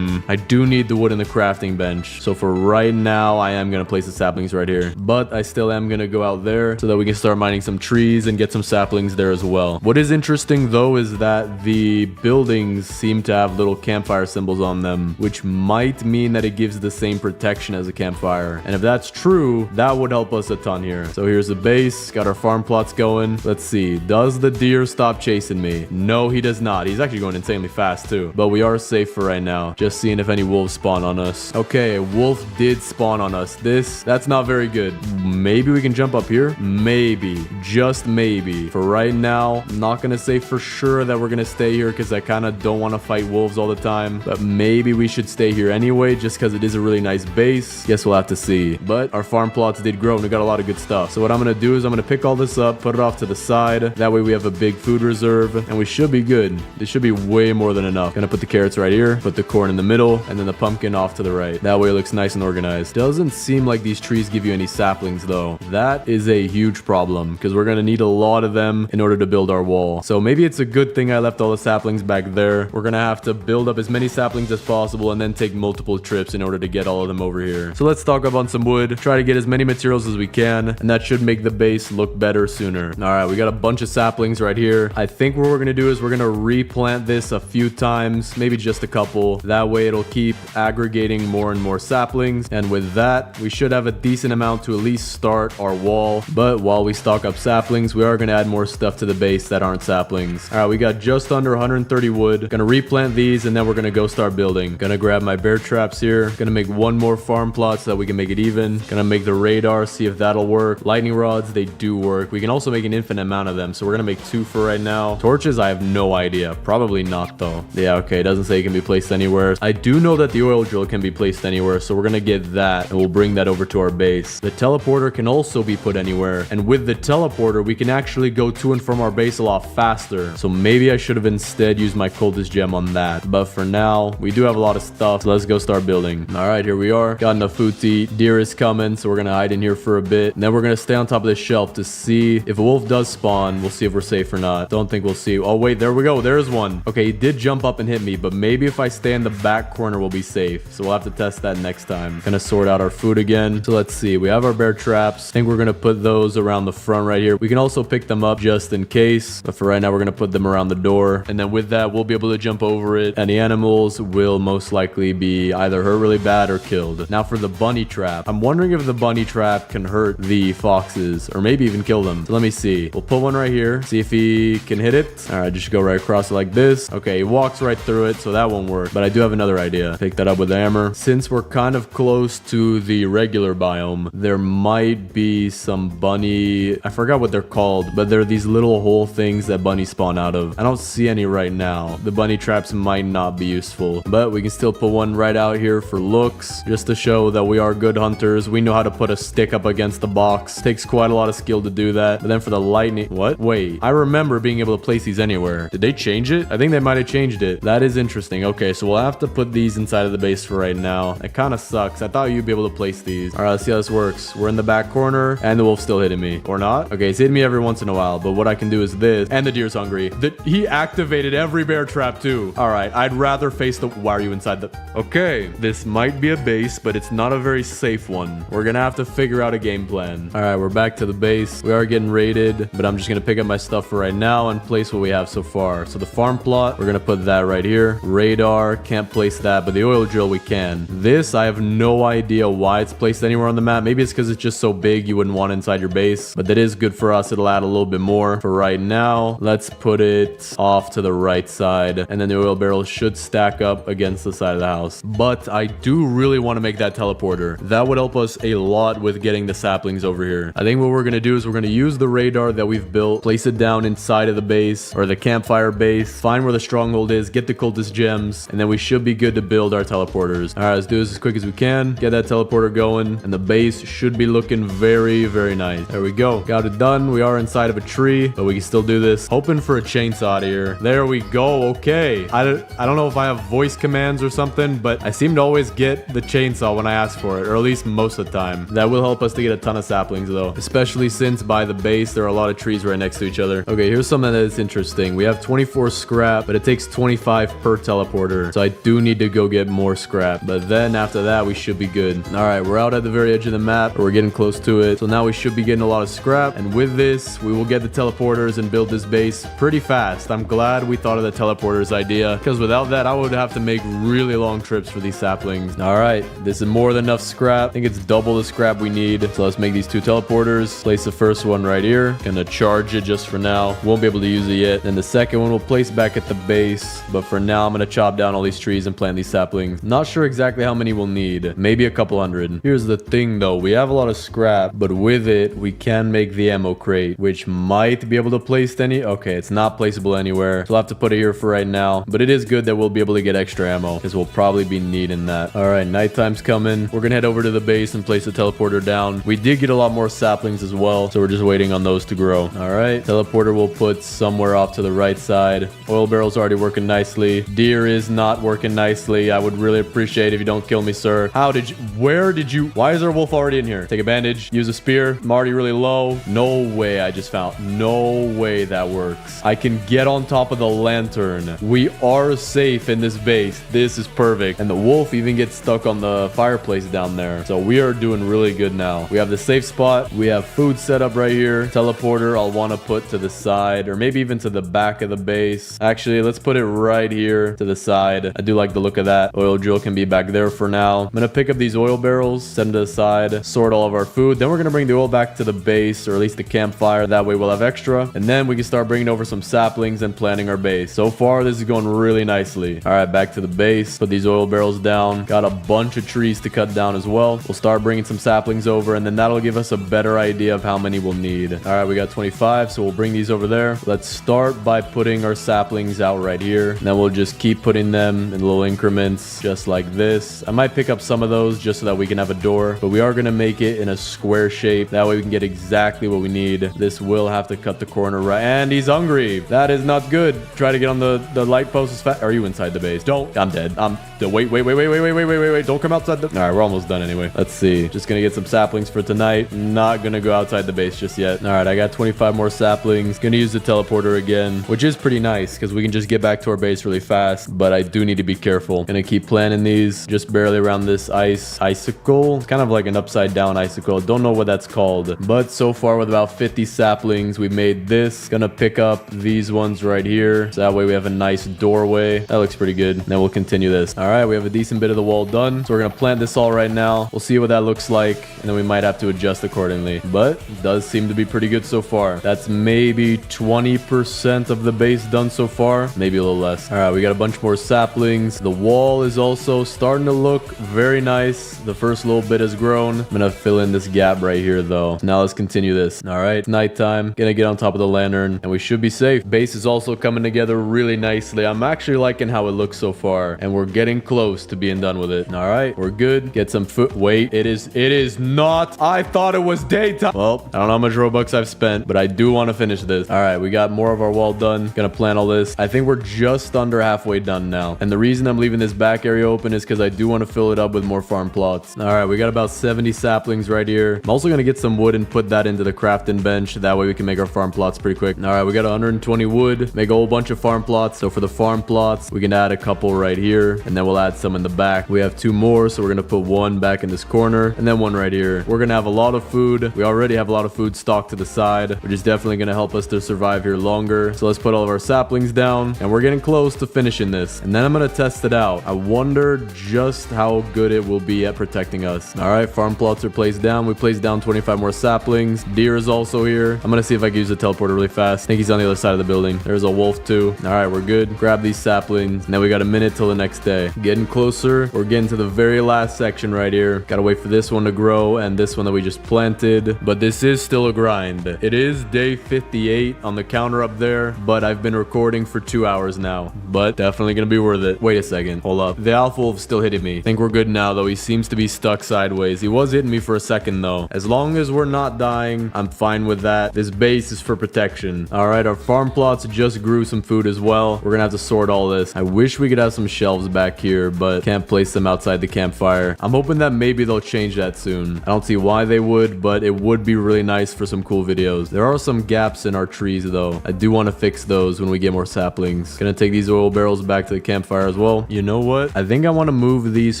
I do need the wood in the crafting bench. So for right now, I am gonna place the saplings right here. But I still am gonna go out there so that we can start start mining some trees and get some saplings there as well. What is interesting though is that the buildings seem to have little campfire symbols on them, which might mean that it gives the same protection as a campfire. And if that's true, that would help us a ton here. So here's the base, got our farm plots going. Let's see, does the deer stop chasing me? No, he does not. He's actually going insanely fast too, but we are safe for right now. Just seeing if any wolves spawn on us. Okay, a wolf did spawn on us. That's not very good. Maybe we can jump up here? Maybe, just maybe. For right now, I'm not gonna say for sure that we're gonna stay here because I kind of don't want to fight wolves all the time, but maybe we should stay here anyway just because it is a really nice base. Guess we'll have to see. But our farm plots did grow and we got a lot of good stuff. So what I'm gonna do is I'm gonna pick all this up, put it off to the side. That way we have a big food reserve and we should be good. This should be way more than enough. Gonna put the carrots right here, put the corn in the middle, and then the pumpkin off to the right. That way it looks nice and organized. Doesn't seem like these trees give you any saplings though. That is a huge problem because we're gonna need a lot of them in order to build our wall. So maybe it's a good thing I left all the saplings back there. We're gonna have to build up as many saplings as possible and then take multiple trips in order to get all of them over here. So let's stock up on some wood, try to get as many materials as we can, and that should make the base look better sooner. All right, we got a bunch of saplings right here. I think what we're gonna do is we're gonna replant this a few times, maybe just a couple. That way it'll keep aggregating more and more saplings, and with that we should have a decent amount to at least start our wall. But while we stock up saplings, we are going to add more stuff to the base that aren't saplings. All right, we got just under 130 wood. Gonna replant these and then we're gonna go start building. Gonna grab my bear traps here. Gonna make one more farm plot so that we can make it even. Gonna make the radar, see if that'll work. Lightning rods, they do work. We can also make an infinite amount of them, so we're gonna make 2 for right now. Torches, I have no idea. Probably not though. Yeah, okay, it doesn't say it can be placed anywhere. I do know that the oil drill can be placed anywhere, so we're gonna get that and we'll bring that over to our base. The teleporter can also be put anywhere, and with the teleporter we can actually go to and from our base a lot faster. So maybe I should have instead used my coldest gem on that, but for now we do have a lot of stuff, so let's go start building. All right, here we are. Got enough food to eat. Deer is coming, so we're gonna hide in here for a bit, and then we're gonna stay on top of this shelf to see if a wolf does spawn. We'll see if we're safe or not. Don't think we'll see. Oh wait, there we go. There's one. Okay, he did jump up and hit me, but maybe if I stay in the back corner we'll be safe, so we'll have to test that next time. Gonna sort out our food again. So let's see, we have our bear traps. I think we're gonna put those around the front right here. We can also pick them up just in case, but for right now we're gonna put them around the door, and then with that we'll be able to jump over it, and the animals will most likely be either hurt really bad or killed. Now for the bunny trap, I'm wondering if the bunny trap can hurt the foxes or maybe even kill them. So let me see. We'll put one right here, see if he can hit it. All right, just go right across it like this. Okay, he walks right through it, so that won't work, but I do have another idea. Pick that up with the hammer. Since we're kind of close to the regular biome, there might be some bunny, I forgot what they're called, but they're these little hole things that bunnies spawn out of. I don't see any right now. The bunny traps might not be useful, but we can still put one right out here for looks, just to show that we are good hunters. We know how to put a stick up against the box. Takes quite a lot of skill to do that. But then for the lightning, what? Wait, I remember being able to place these anywhere. Did they change it? I think they might have changed it. That is interesting. Okay, so we'll have to put these inside of the base for right now. It kind of sucks. I thought you'd be able to place these. All right, let's see how this works. We're in the back corner and the wolf's still hitting me, or not. Okay, he's hitting me every once in a while, but what I can do is this, and the deer's hungry. He activated every bear trap too. All right, I'd rather face the, why are you inside the, okay, this might be a base, but it's not a very safe one. We're gonna have to figure out a game plan. All right, we're back to the base. We are getting raided, but I'm just gonna pick up my stuff for right now and place what we have so far. So the farm plot, we're gonna put that right here. Radar, can't place that, but the oil drill we can. This, I have no idea why it's placed anywhere on the map. Maybe it's because it's just so big you wouldn't want it inside your base, but that is good for us. It'll add a little bit more. For right now, let's put it off to the right side, and then the oil barrel should stack up against the side of the house. But I do really want to make that teleporter. That would help us a lot with getting the saplings over here. I think what we're gonna do is we're gonna use the radar that we've built, place it down inside of the base, or the campfire base, find where the stronghold is, get the cultist gems, and then we should be good to build our teleporters. All right, let's do this as quick as we can, get that teleporter going, and the base should be looking very, very nice. There we go. Got it done. We are inside of a tree, but we can still do this. Hoping for a chainsaw here. There we go. Okay. I don't know if I have voice commands or something, but I seem to always get the chainsaw when I ask for it, or at least most of the time. That will help us to get a ton of saplings though, especially since by the base there are a lot of trees right next to each other. Okay, here's something that is interesting. We have 24 scrap, but it takes 25 per teleporter, so I do need to go get more scrap, but then after that we should be good. All right, we're out at the very edge of the map, or we're getting close to it, so now we should be getting a lot of scrap. scrap. And with this, we will get the teleporters and build this base pretty fast. I'm glad we thought of the teleporters idea, because without that, I would have to make really long trips for these saplings. All right, this is more than enough scrap. I think it's double the scrap we need. So let's make these 2 teleporters. Place the first one right here. Gonna charge it just for now. Won't be able to use it yet. And the second one we'll place back at the base. But for now, I'm gonna chop down all these trees and plant these saplings. Not sure exactly how many we'll need. Maybe a couple hundred. Here's the thing though. We have a lot of scrap, but with it, we can make the ammo crate, which might be able to place any. Okay, it's not placeable anywhere. So I'll have to put it here for right now. But it is good that we'll be able to get extra ammo, because we'll probably be needing that. All right, nighttime's coming. We're gonna head over to the base and place the teleporter down. We did get a lot more saplings as well, so we're just waiting on those to grow. All right, teleporter we'll put somewhere off to the right side. Oil barrel's already working nicely. Deer is not working nicely. I would really appreciate if you don't kill me, sir. Why is there a wolf already in here? Take a bandage, use a spear. I'm already really low. No way I just found. No way that works. I can get on top of the lantern. We are safe in this base. This is perfect. And the wolf even gets stuck on the fireplace down there. So we are doing really good now. We have the safe spot. We have food set up right here. Teleporter I'll want to put to the side, or maybe even to the back of the base. Actually, let's put it right here to the side. I do like the look of that. Oil drill can be back there for now. I'm gonna pick up these oil barrels, set them to the side, sort all of our food. Then we're gonna bring the oil back to the base, or at least the campfire. That way we'll have extra. And then we can start bringing over some saplings and planting our base. So far, this is going really nicely. All right, back to the base. Put these oil barrels down. Got a bunch of trees to cut down as well. We'll start bringing some saplings over, and then that'll give us a better idea of how many we'll need. All right, we got 25, so we'll bring these over there. Let's start by putting our saplings out right here. And then we'll just keep putting them in little increments, just like this. I might pick up some of those just so that we can have a door, but we are going to make it in a square shape. That way we can get exactly what we need. This will have to cut the corner right. And he's hungry. That is not good. Try to get on the light post as fast. Are you inside the base? Don't. I'm dead. Wait. Don't come outside the... All right, we're almost done anyway. Let's see. Just going to get some saplings for tonight. Not going to go outside the base just yet. All right, I got 25 more saplings. Going to use the teleporter again, which is pretty nice because we can just get back to our base really fast. But I do need to be careful. Going to keep planting these just barely around this icicle. It's kind of like an upside down icicle. Don't know what that's called. But so far with about 50 saplings, we made this. Going to pick up these ones right here. So that way we have a nice doorway. That looks pretty good. Then we'll continue this. All right, we have a decent bit of the wall done. So we're going to plant this all right now. We'll see what that looks like. And then we might have to adjust accordingly. But it does seem to be pretty good so far. That's maybe 20% of the base done so far. Maybe a little less. All right, we got a bunch more saplings. The wall is also starting to look very nice. The first little bit has grown. I'm going to fill in this gap right here though. Now let's continue this. All right, nighttime. Gonna get on top of the lantern and we should be safe. Base is also coming together really nicely. I'm actually liking how it looks so far and we're getting close to being done with it. All right, we're good. Get some food. Wait, it is not. I thought it was daytime. Well, I don't know how much Robux I've spent, but I do want to finish this. All right, we got more of our wall done. Gonna plant all this. I think we're just under halfway done now. And the reason I'm leaving this back area open is because I do want to fill it up with more farm plots. All right, we got about 70 saplings right here. I'm also gonna get some wood and put that into the crafting bench. That way we can make our farm plots pretty quick. All right, we got 120 wood. Make a whole bunch of farm plots. So for the farm plots, we can add a couple right here, and then we'll add some in the back. We have 2 more, so we're gonna put 1 back in this corner, and then 1 right here. We're gonna have a lot of food. We already have a lot of food stocked to the side, which is definitely gonna help us to survive here longer. So let's put all of our saplings down, and we're getting close to finishing this. And then I'm gonna test it out. I wonder just how good it will be at protecting us. All right, farm plots are placed down. We placed down 25 more saplings. Deer is also here. I'm gonna see if I can use the teleporter really fast. I think he's on the other side of the building. There's a wolf too. All right, we're good. Grab these saplings. Now we got a minute till the next day. Getting closer. We're getting to the very last section right here. Gotta wait for this one to grow and this one that we just planted. But this is still a grind. It is day 58 on the counter up there, but I've been recording for 2 hours now. But definitely gonna be worth it. Wait a second. Hold up. The alpha wolf still hitting me. I think we're good now though. He seems to be stuck sideways. He was hitting me for a second though. As long as we're not dying, I'm fine with that. This base is for protection. All right, our farm plots just grew some food as well. We're gonna have to sort all this. I wish we could have some shelves back here. here, but can't place them outside the campfire. I'm hoping that maybe they'll change that soon. I don't see why they would, but it would be really nice for some cool videos. There are some gaps in our trees though. I do want to fix those when we get more saplings. Gonna take these oil barrels back to the campfire as well. You know what? I think I want to move these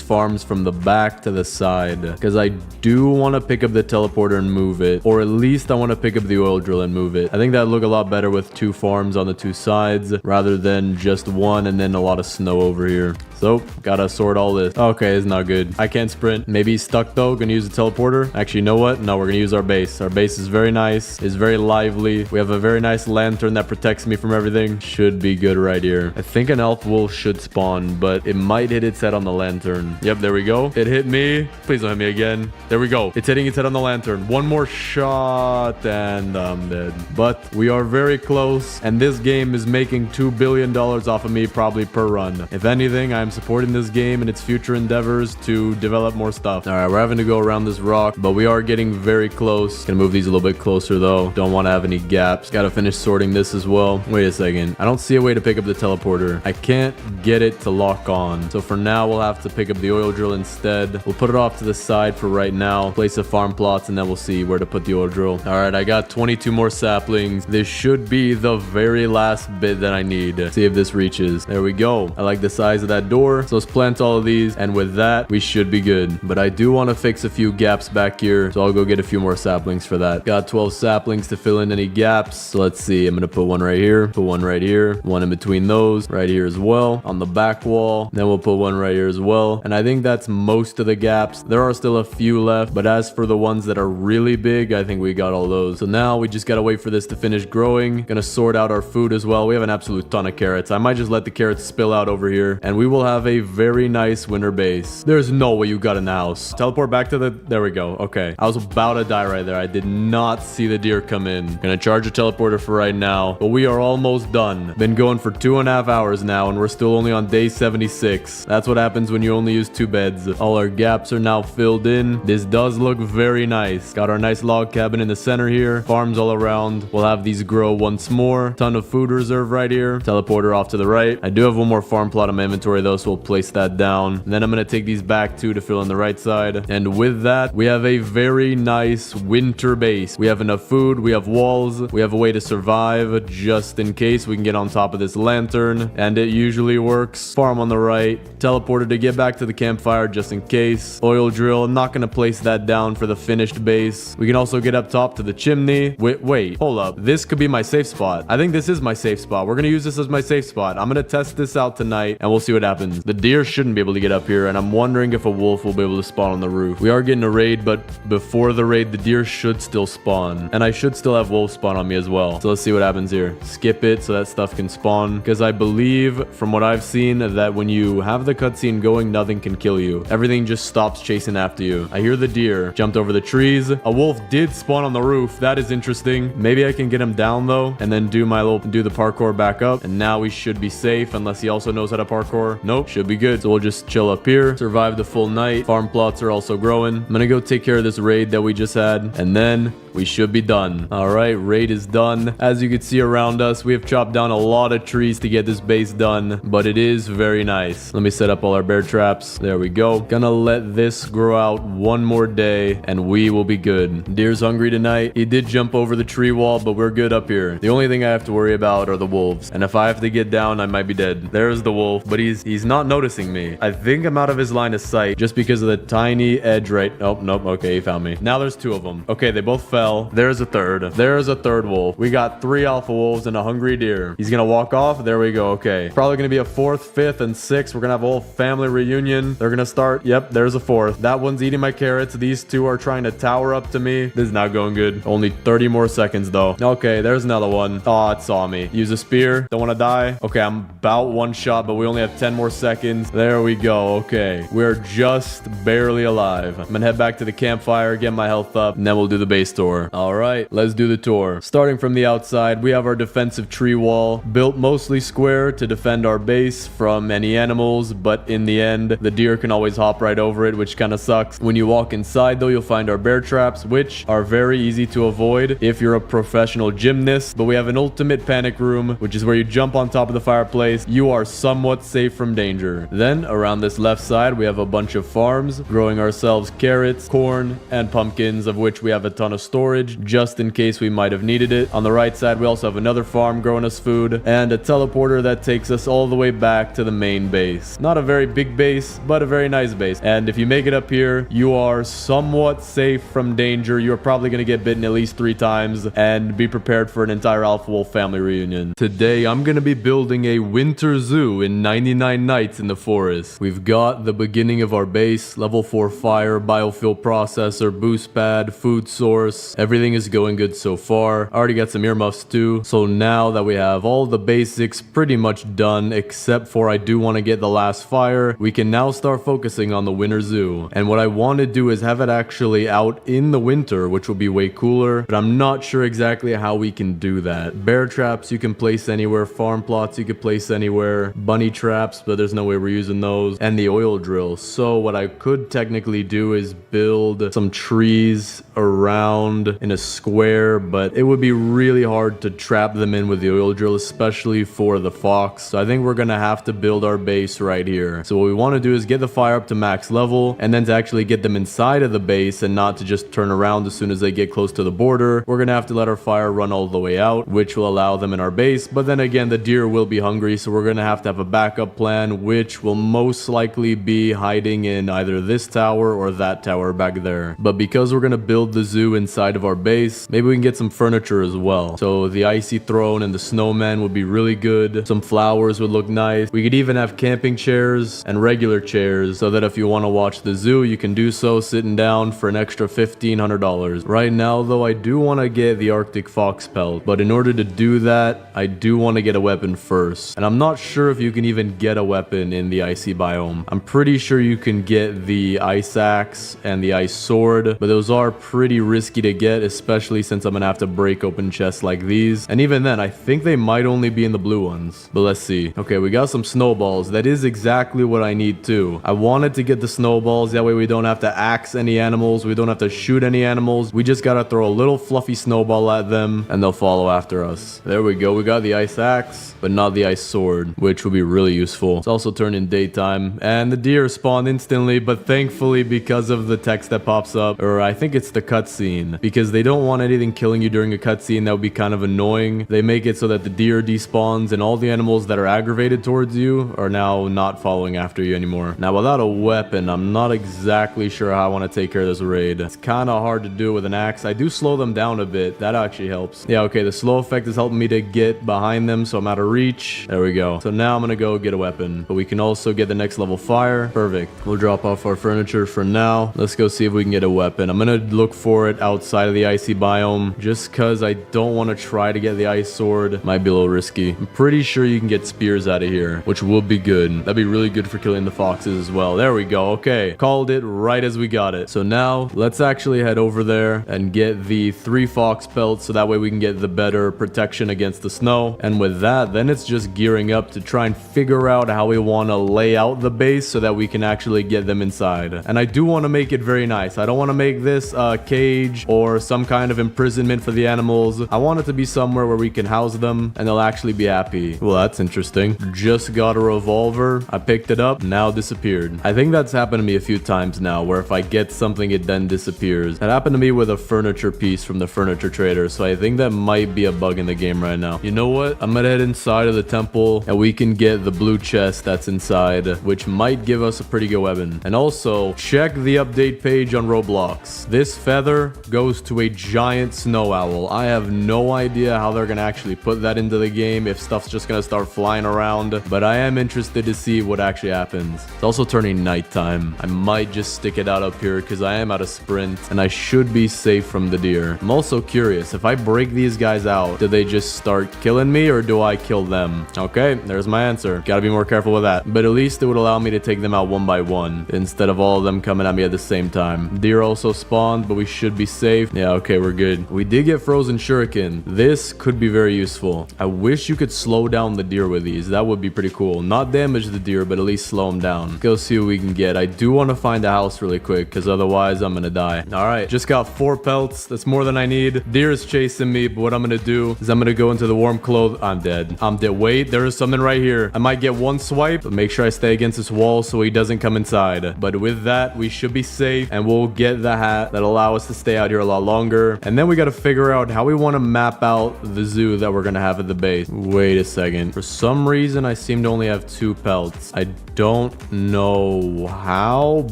farms from the back to the side because I do want to pick up the teleporter and move it, or at least I want to pick up the oil drill and move it. I think that'd look a lot better with 2 farms on the 2 sides rather than just one and then a lot of snow over here. So, gotta sort all this. Okay, it's not good. I can't sprint. Maybe he's stuck though. Gonna use the teleporter. Actually, you know what? No, we're gonna use our base. Our base is very nice. It's very lively. We have a very nice lantern that protects me from everything. Should be good right here. I think an elf wolf should spawn, but it might hit its head on the lantern. Yep, there we go. It hit me. Please don't hit me again. There we go. It's hitting its head on the lantern. One more shot and I'm dead. But we are very close, and this game is making $2 billion off of me probably per run. If anything, I'm supporting this game and its future endeavors to develop more stuff. All right, we're having to go around this rock, but we are getting very close. Gonna move these a little bit closer though. Don't want to have any gaps. Gotta finish sorting this as well. Wait a second. I don't see a way to pick up the teleporter. I can't get it to lock on. So for now, we'll have to pick up the oil drill instead. We'll put it off to the side for right now. Place the farm plots, and then we'll see where to put the oil drill. All right, I got 22 more saplings. This should be the very last bit that I need. See if this reaches. There we go. I like the size of that door. So let's plant all of these, and with that, we should be good. But I do want to fix a few gaps back here, so I'll go get a few more saplings for that. Got 12 saplings to fill in any gaps. So let's see. I'm gonna put one right here, put one right here, one in between those, right here as well, on the back wall. Then we'll put one right here as well. And I think that's most of the gaps. There are still a few left, but as for the ones that are really big, I think we got all those. So now we just gotta wait for this to finish growing. Gonna sort out our food as well. We have an absolute ton of carrots. I might just let the carrots spill out over here, and we will have a very nice winter base. There's no way you got in the house. Teleport back to the... There we go. Okay. I was about to die right there. I did not see the deer come in. Gonna charge a teleporter for right now, but we are almost done. Been going for 2.5 hours now, and we're still only on day 76. That's what happens when you only use 2 beds. All our gaps are now filled in. This does look very nice. Got our nice log cabin in the center here. Farms all around. We'll have these grow once more. Ton of food reserve right here. Teleporter off to the right. I do have one more farm plot in my inventory though, so we'll place that down. And then I'm going to take these back too to fill in the right side. And with that, we have a very nice winter base. We have enough food. We have walls. We have a way to survive just in case we can get on top of this lantern. And it usually works. Farm on the right. Teleporter to get back to the campfire just in case. Oil drill. I'm not going to place that down for the finished base. We can also get up top to the chimney. Wait, hold up. This could be my safe spot. I think this is my safe spot. We're going to use this as my safe spot. I'm going to test this out tonight and we'll see what happens. The deer shouldn't be able to get up here, and I'm wondering if a wolf will be able to spawn on the roof. We are getting a raid, but before the raid, the deer should still spawn, and I should still have wolves spawn on me as well. So let's see what happens here. Skip it so that stuff can spawn, because I believe from what I've seen that when you have the cutscene going, nothing can kill you. Everything just stops chasing after you. I hear the deer jumped over the trees. A wolf did spawn on the roof. That is interesting. Maybe I can get him down though, and then do the parkour back up, and now we should be safe unless he also knows how to parkour. Nope, should be good. So we'll just chill up here, survive the full night. Farm plots are also growing. I'm gonna go take care of this raid that we just had, and then we should be done. All right, raid is done. As you can see around us, we have chopped down a lot of trees to get this base done, but it is very nice. Let me set up all our bear traps. There we go. Gonna let this grow out one more day, and we will be good. Deer's hungry tonight. He did jump over the tree wall, but we're good up here. The only thing I have to worry about are the wolves, and if I have to get down, I might be dead. There's the wolf, but he's not noticing me. I think I'm out of his line of sight just because of the tiny edge right... Nope. Okay, he found me. Now there's 2 of them. Okay, they both fell. There's a third. There's a third wolf. We got 3 alpha wolves and a hungry deer. He's gonna walk off. There we go. Okay. Probably gonna be a 4th, 5th, and 6th. We're gonna have a whole family reunion. They're gonna start. Yep, there's a 4th. That one's eating my carrots. These 2 are trying to tower up to me. This is not going good. Only 30 more seconds though. Okay, there's another one. Oh, it saw me. Use a spear. Don't want to die. Okay, I'm about 1 shot, but we only have 10 more seconds. There we go. Okay. We're just barely alive. I'm gonna head back to the campfire, get my health up, and then we'll do the base tour. All right, let's do the tour. Starting from the outside, we have our defensive tree wall, built mostly square to defend our base from any animals, but in the end, the deer can always hop right over it, which kind of sucks. When you walk inside, though, you'll find our bear traps, which are very easy to avoid if you're a professional gymnast, but we have an ultimate panic room, which is where you jump on top of the fireplace. You are somewhat safe from danger. danger. Then around this left side, we have a bunch of farms growing ourselves carrots, corn, and pumpkins, of which we have a ton of storage just in case we might have needed it. On the right side, we also have another farm growing us food and a teleporter that takes us all the way back to the main base. Not a very big base, but a very nice base. And if you make it up here, you are somewhat safe from danger. You're probably going to get bitten at least 3 times, and be prepared for an entire Alpha Wolf family reunion. Today, I'm going to be building a winter zoo in 99 nights in the forest. We've got the beginning of our base, level 4 fire, biofuel processor, boost pad, food source. Everything is going good so far. I already got some earmuffs too. So now that we have all the basics pretty much done, except for I do want to get the last fire, we can now start focusing on the winter zoo. And what I want to do is have it actually out in the winter, which will be way cooler, but I'm not sure exactly how we can do that. Bear traps you can place anywhere, farm plots you can place anywhere, bunny traps, but there's no way we're using those, and the oil drill. So what I could technically do is build some trees around in a square, but it would be really hard to trap them in with the oil drill, especially for the fox. So I think we're gonna have to build our base right here. So what we want to do is get the fire up to max level, and then to actually get them inside of the base and not to just turn around as soon as they get close to the border, we're gonna have to let our fire run all the way out, which will allow them in our base. But then again, the deer will be hungry, so we're gonna have to have a backup plan, which will most likely be hiding in either this tower or that tower back there. But because we're gonna build the zoo inside of our base, maybe we can get some furniture as well. So the icy throne and the snowman would be really good. Some flowers would look nice. We could even have camping chairs and regular chairs, so that if you want to watch the zoo, you can do so sitting down for an extra $1,500. Right now though, I do want to get the Arctic fox pelt, but in order to do that, I do want to get a weapon first. And I'm not sure if you can even get a weapon in the icy biome. I'm pretty sure you can get the ice axe and the ice sword, but those are pretty risky to get, especially since I'm gonna have to break open chests like these. And even then, I think they might only be in the blue ones, but let's see. Okay, we got some snowballs. That is exactly what I need too. I wanted to get the snowballs, that way we don't have to axe any animals, we don't have to shoot any animals, we just gotta throw a little fluffy snowball at them and they'll follow after us. There we go, we got the ice axe, but not the ice sword, which will be really useful. It's also turned in daytime, and the deer spawn instantly, but thankfully because of the text that pops up, or I think it's the cutscene, because they don't want anything killing you during a cutscene. That would be kind of annoying. They make it so that the deer despawns and all the animals that are aggravated towards you are now not following after you anymore. Now without a weapon, I'm not exactly sure how I want to take care of this raid. It's kind of hard to do with an axe. I do slow them down a bit. That actually helps. Yeah, okay, the slow effect is helping me to get behind them, so I'm out of reach. There we go. So now I'm gonna go get a weapon, but we can also get the next level fire. Perfect. We'll drop off our furniture for now. Let's go see if we can get a weapon. I'm gonna look for it outside of the icy biome, just because I don't want to try to get the ice sword. Might be a little risky. I'm pretty sure you can get spears out of here, which will be good. That'd be really good for killing the foxes as well. There we go. Okay, called it right as we got it. So now let's actually head over there and get the 3 fox pelts, so that way we can get the better protection against the snow. And with that, then it's just gearing up to try and figure out how we want to lay out the base so that we can actually get them inside. And I do want to make it very nice. I don't want to make this a cage or some kind of imprisonment for the animals. I want it to be somewhere where we can house them and they'll actually be happy. Well, that's interesting. Just got a revolver. I picked it up, now disappeared. I think that's happened to me a few times now, where if I get something, it then disappears. That happened to me with a furniture piece from the furniture trader, so I think that might be a bug in the game right now. You know what? I'm gonna head inside of the temple and we can get the blue chest that's inside, which might give us a pretty good weapon. And also, check the update page on Roblox. This feather goes to a giant snow owl. I have no idea how they're gonna actually put that into the game, if stuff's just gonna start flying around, but I am interested to see what actually happens. It's also turning nighttime. I might just stick it out up here because I am out of sprint and I should be safe from the deer. I'm also curious, if I break these guys out, do they just start killing me or do I kill them? Okay, there's my answer. Gotta be more careful with that. But at least it would allow me to take them out one by one instead of all of them coming at me at the same time. Deer also spawned, but we should be safe. Yeah, okay, we're good. We did get frozen shuriken. This could be very useful. I wish you could slow down the deer with these. That would be pretty cool. Not damage the deer, but at least slow them down. Go see what we can get. I do want to find a house really quick because otherwise I'm gonna die. All right, just got 4 pelts. That's more than I need. Deer is chasing me, but what I'm gonna do is I'm gonna go into the warm clothes. I'm dead. I'm dead. Wait, there is something right here. I might get one swipe, but make sure I stay against this wall so he doesn't come inside. But with that, we should be safe, and we'll get the hat that'll allow us to stay out here a lot longer. And then we got to figure out how we want to map out the zoo that we're gonna have at the base. Wait a second. For some reason, I seem to only have 2 pelts. I don't know how,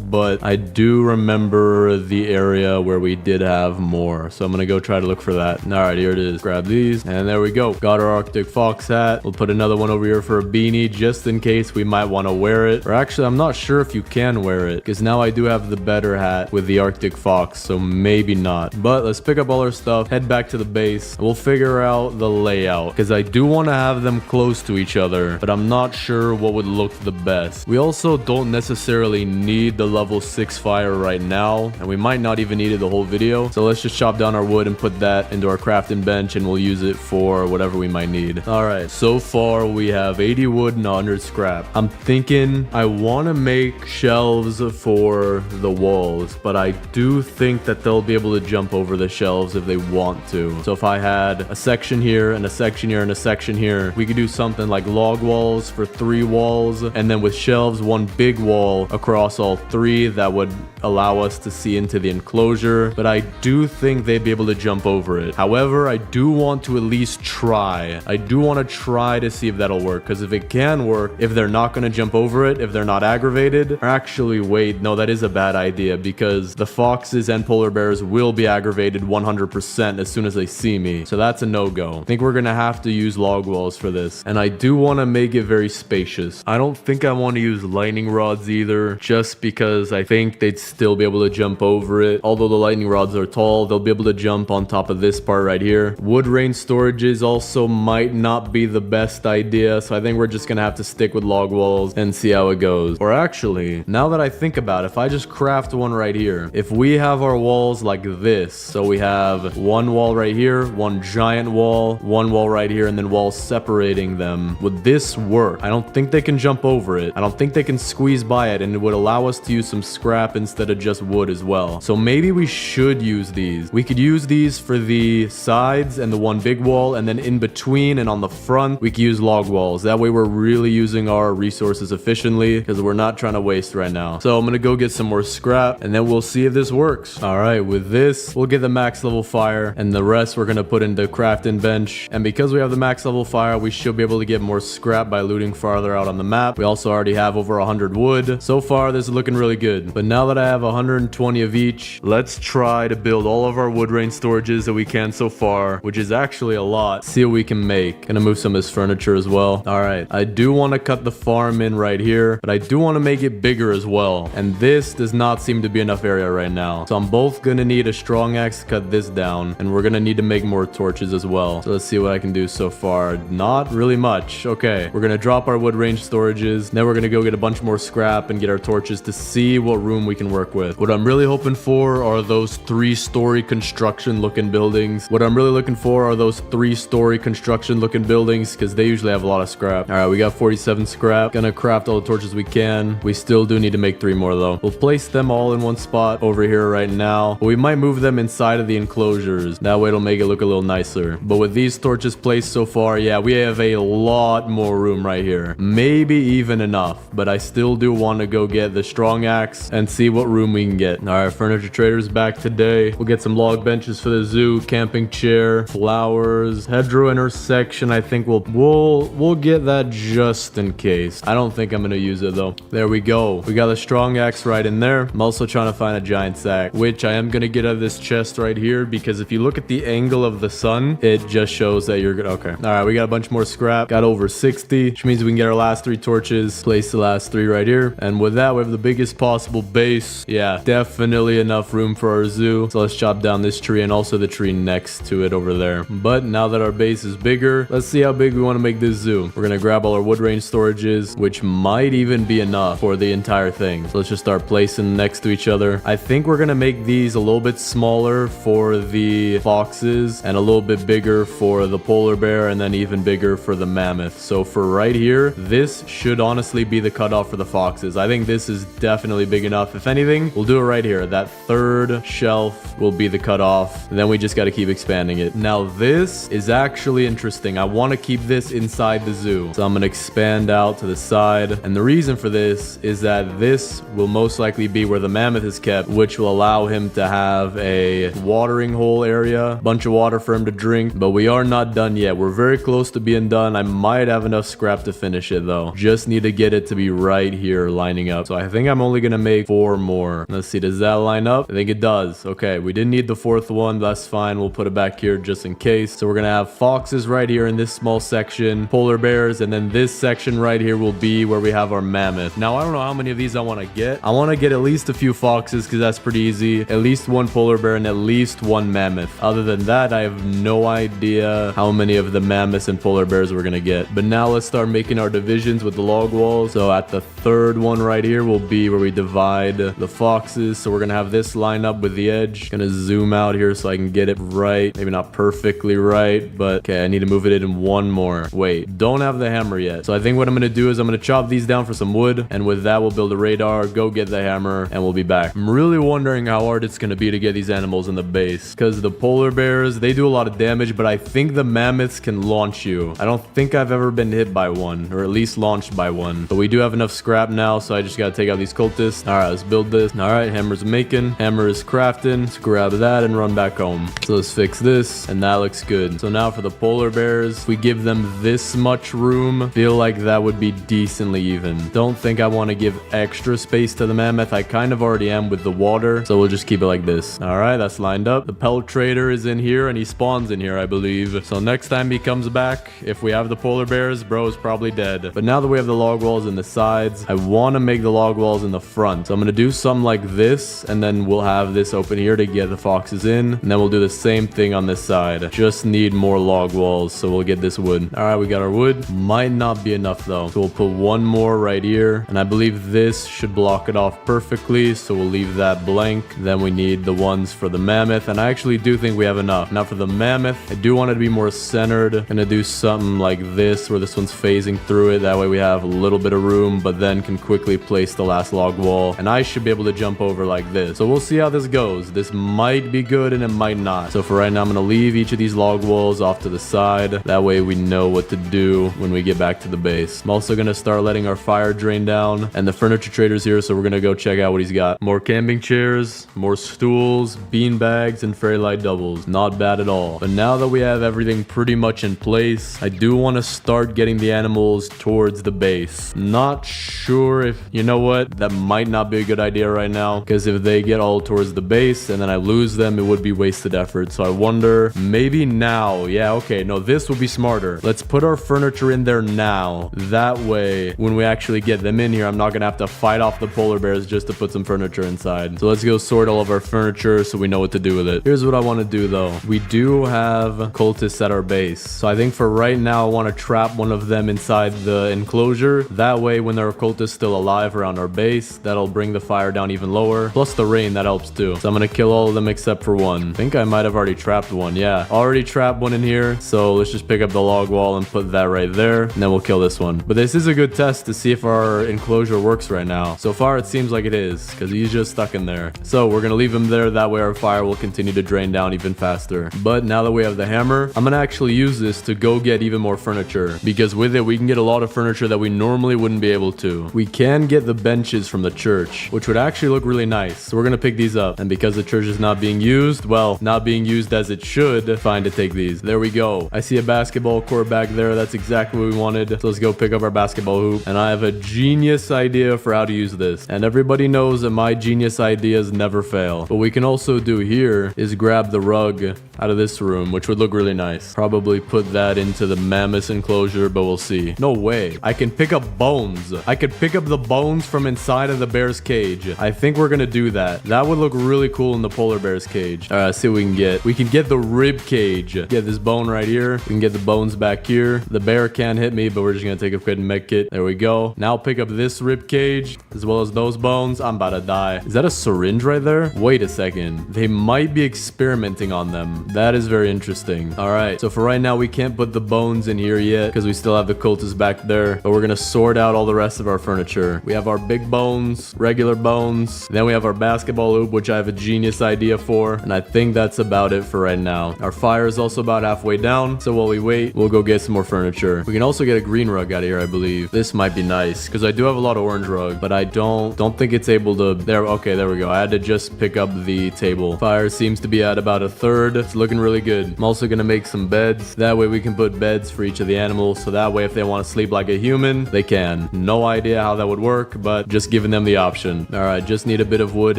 but I do remember the area where we did have more. So I'm gonna go try to look for that. All right, here it is. Grab these, and there we go. Got our Arctic Fox hat. We'll put another one over here for a beanie just in case we might want to wear it. Or actually, I'm not sure if you can wear it because now I do have the better hat with the Arctic Fox, so maybe not. But let's pick up all our stuff, head back to the base. We'll figure out the layout because I do want to have them close to each other, but I'm not sure what would look the best. We also don't necessarily need the level 6 fire right now, and we might not even need it the whole video. So let's just chop down our wood and put that into our crafting bench, and we'll use it for whatever we might need. All right, so far we have 80 wood and 100 scrap. I'm thinking I want to make shelves for the walls, but I do think that they'll be able to jump over the shelves if they want to. So if I had a section here and a section here and a section here, we could do something like log walls for 3 walls, and then with shelves, 1 big wall across all 3 that would allow us to see into the enclosure. But I do think they'd be able to jump over it. However, I do want to at least try. I do want to try to see if that'll work, because if it can work, if they're not going to jump over it, if they're not aggravated, or actually wait, no, that is a bad idea because the foxes and polar bears will be aggravated 100% as soon as they see me. So that's a no-go. I think we're going to have to use log walls for this. And I do want to make it very spacious. I don't think I want to use lightning rods either, just because I think they'd still be able to jump over it. Although the lightning rods are tall, they'll be able to jump on top of this part right here. Wood rain storages also might not be the best idea, so I think we're just gonna have to stick with log walls and see how it goes. Or actually, now that I think about it, if I just craft one right here, if we have our walls like this, so we have 1 wall right here, 1 giant wall, 1 wall right here, and then walls separating them, would this work? I don't think they can jump over it. I don't think they can squeeze by it, and it would allow us to use some scrap instead of just wood as well. So maybe we should use these. We could use these for the sides and the 1 big wall, and then in between and on the front, we could use log walls. That way we're really using our resources efficiently because we're not trying to waste right now. So I'm gonna go get some more scrap, and then we'll see if this works. All right, with this, we'll get the max level fire, and the rest we're gonna put in the crafting bench. And because we have the max level fire, we should be able to get more scrap by looting farther out on the map. We also already have over 100 wood. So far, this is looking really good. But now that I have 120 of each, let's try to build all of our wood rain storages that we can so far, which is actually a lot. See what we can make. Gonna move some of this furniture as well. All right, I do want to cut the farm in right here, but I do want to make it bigger as well. And this does not seem to be enough area right now. So I'm both gonna need a strong axe to cut this down, and we're gonna need to make more torches as well. So let's see what I can do so far. Not really much. Okay, we're gonna drop our wood range storages. Then we're gonna go get a bunch more scrap and get our torches to see what room we can work with. What I'm really hoping for are those 3-story construction looking buildings. What I'm really looking for are those 3-story construction looking buildings because they usually have a lot of scrap. All right, we got 47 scrap. Gonna craft all the torches we can. We still do need to make 3 more though. We'll place them all in one spot over here right now, but we might move them inside of the enclosures. That way it'll make it look a little nicer. But with these torches placed so far, yeah, we have a lot more room right here. Maybe even enough, but I still do want to go get the strong axe and see what room we can get. All right, furniture trader's back today. We'll get some log benches for the zoo, camping chair, flowers, hedgerow intersection. I think we'll get that just in case. I don't think I'm gonna use it though. There we go. We got a strong axe right in there. I'm also trying to find a giant sack, which I am gonna get out of this chest right here because if you look at the angle of the sun, it just shows that you're good. Okay. All right, we got a bunch more scrap. Got over 60, which means we can get our last 3 torches. Place the last 3 right here. And with that, we have the biggest possible base. Yeah, definitely enough room for our zoo. So let's chop down this tree and also the tree next to it over there. But now that our base is bigger, let's see how big we want to make this zoo. We're gonna grab all our wood range storages, which might even be enough for the entire thing. So let's just start placing next to each other. I think we're gonna make these these a little bit smaller for the foxes and a little bit bigger for the polar bear and then even bigger for the mammoth. So for right here, this should honestly be the cutoff for the foxes. I think this is definitely big enough. If anything, we'll do it right here. That third shelf will be the cutoff. And then we just got to keep expanding it. Now this is actually interesting. I want to keep this inside the zoo. So I'm going to expand out to the side. And the reason for this is that this will most likely be where the mammoth is kept, which will allow him to have a watering hole area, bunch of water for him to drink. But we are not done yet. We're very close to being done. I might have enough scrap to finish it though. Just need to get it to be right here lining up. So I think I'm only going to make 4 more. Let's see. Does that line up? I think it does. Okay. We didn't need the 4th one. That's fine. We'll put it back here just in case. So we're going to have foxes right here in this small section, polar bears, and then this section right here will be where we have our mammoth. Now, I don't know how many of these I want to get. I want to get at least a few foxes because that's pretty easy. At least 1 polar bear and at least 1 mammoth. Other than that, I have no idea how many of the mammoths and polar bears we're going to get. But now let's start making our divisions with the log walls. So at the 3rd one right here will be where we divide the foxes. So we're going to have this line up with the edge. Going to zoom out here so I can get it right. Maybe not perfectly right, but okay, I need to move it in 1 more. Wait, don't have the hammer yet. So I think what I'm going to do is I'm going to chop these down for some wood. And with that, we'll build a radar, go get the hammer, and we'll be back. I'm really wondering how hard it's going to be to get these animals in the base. Because the polar bears, they do a lot of damage, but I think the mammoths can launch you. I don't think I've ever been hit by one, or at least launched by one. But we do have enough scrap now, so I just got to take out these cultists. All right, let's build this. All right, hammer's making. Hammer is crafting. Let's grab that and run back home. So let's fix this, and that looks good. So now for the polar bears, if we give them this much room, feel like that would be decently even. Don't think I want to give extra space to the mammoth. I kind of already am with the water, so we'll just keep it like this. All right, that's lined up. The pelt trader is in here, and he spawns in here, I believe. So next time he comes back, if we have the polar bears, bro is probably dead. But now that we have the log walls in the sides, I want to make the log walls in the front. So I'm going to do something like this, and then we'll have this open here to get the foxes in. And then we'll do the same thing on this side. Just need more log walls, so we'll get this wood. All right, we got our wood. Might not be enough though. So we'll put 1 more right here. And I believe this should block it off perfectly. So we'll leave that blank. Then we need the ones for the mammoth. And I actually do think we have enough. Now for the mammoth, I do want it to be more centered. Gonna do something like this, where this one's phasing through it. That way we have a little bit of room, but then can quickly place the last log wall. And I should be able to jump over like this. So we'll see how this goes. This might be good and it might not. So for right now, I'm gonna leave each of these log walls off to the side. That way we know what to do when we get back to the base. I'm also gonna start letting our fire drain down. And the furniture trader's here, so we're gonna go check out what he's got. More camping chairs, more stools, bean bags, and fairy light doubles. Not bad at all. But now that we have everything pretty much in place, I do want to start getting the animals towards the base. Not sure if, you know what, that might not be a good idea right now, because if they get all towards the base and then I lose them, it would be wasted effort. So I wonder, maybe now. Yeah, okay, no, this would be smarter. Let's put our furniture in there now. That way, when we actually get them in here, I'm not gonna have to fight off the polar bears just to put some furniture inside. So let's go sort all of our furniture so we know what to do with it. Here's what I want to do though. We do have cultists at our base. So I think for right now, I want to trap one of them inside the enclosure. That way, when there are cultists still alive around our base, that'll bring the fire down even lower. Plus the rain, that helps too. So I'm gonna kill all of them except for one. I think I might have already trapped one. Yeah, already trapped one in here. So let's just pick up the log wall and put that right there. And then we'll kill this one. But this is a good test to see if our enclosure works right now. So far, it seems like it is, because he's just stuck in there. So we're gonna leave him there. That way our fire will continue to drain down even faster. But now that we have the hammer, I'm gonna actually use this to go get even more furniture, because with it we can get a lot of furniture that we normally wouldn't be able to. We can get the benches from the church, which would actually look really nice. So we're gonna pick these up, and because the church is not being used, well, not being used as it should, fine to take these. There we go. I see a basketball court back there. That's exactly what we wanted. So let's go pick up our basketball hoop. And I have a genius idea for how to use this, and everybody knows that my genius ideas never fail. What we can also do here is grab the rug out of this room, which would look really nice. Probably put that into the mammoth enclosure, but we'll see. No way. I can pick up bones. I could pick up the bones from inside of the bear's cage. I think we're gonna do that. That would look really cool in the polar bear's cage. All right, let's see what we can get. We can get the rib cage. Get this bone right here. We can get the bones back here. The bear can't hit me, but we're just gonna take a quick med kit. There we go. Now pick up this rib cage as well as those bones. I'm about to die. Is that a syringe right there? there. Wait a second. They might be experimenting on them. That is very interesting. All right. So for right now, we can't put the bones in here yet because we still have the cultists back there. But we're going to sort out all the rest of our furniture. We have our big bones, regular bones. Then we have our basketball hoop, which I have a genius idea for. And I think that's about it for right now. Our fire is also about halfway down. So while we wait, we'll go get some more furniture. We can also get a green rug out of here, I believe. This might be nice because I do have a lot of orange rug, but I don't think it's able to. There. Okay, there we go. I had to just pick up the table. Fire seems to be at about a third. It's looking really good. I'm also going to make some beds. That way we can put beds for each of the animals. So that way if they want to sleep like a human, they can. No idea how that would work, but just giving them the option. All right, just need a bit of wood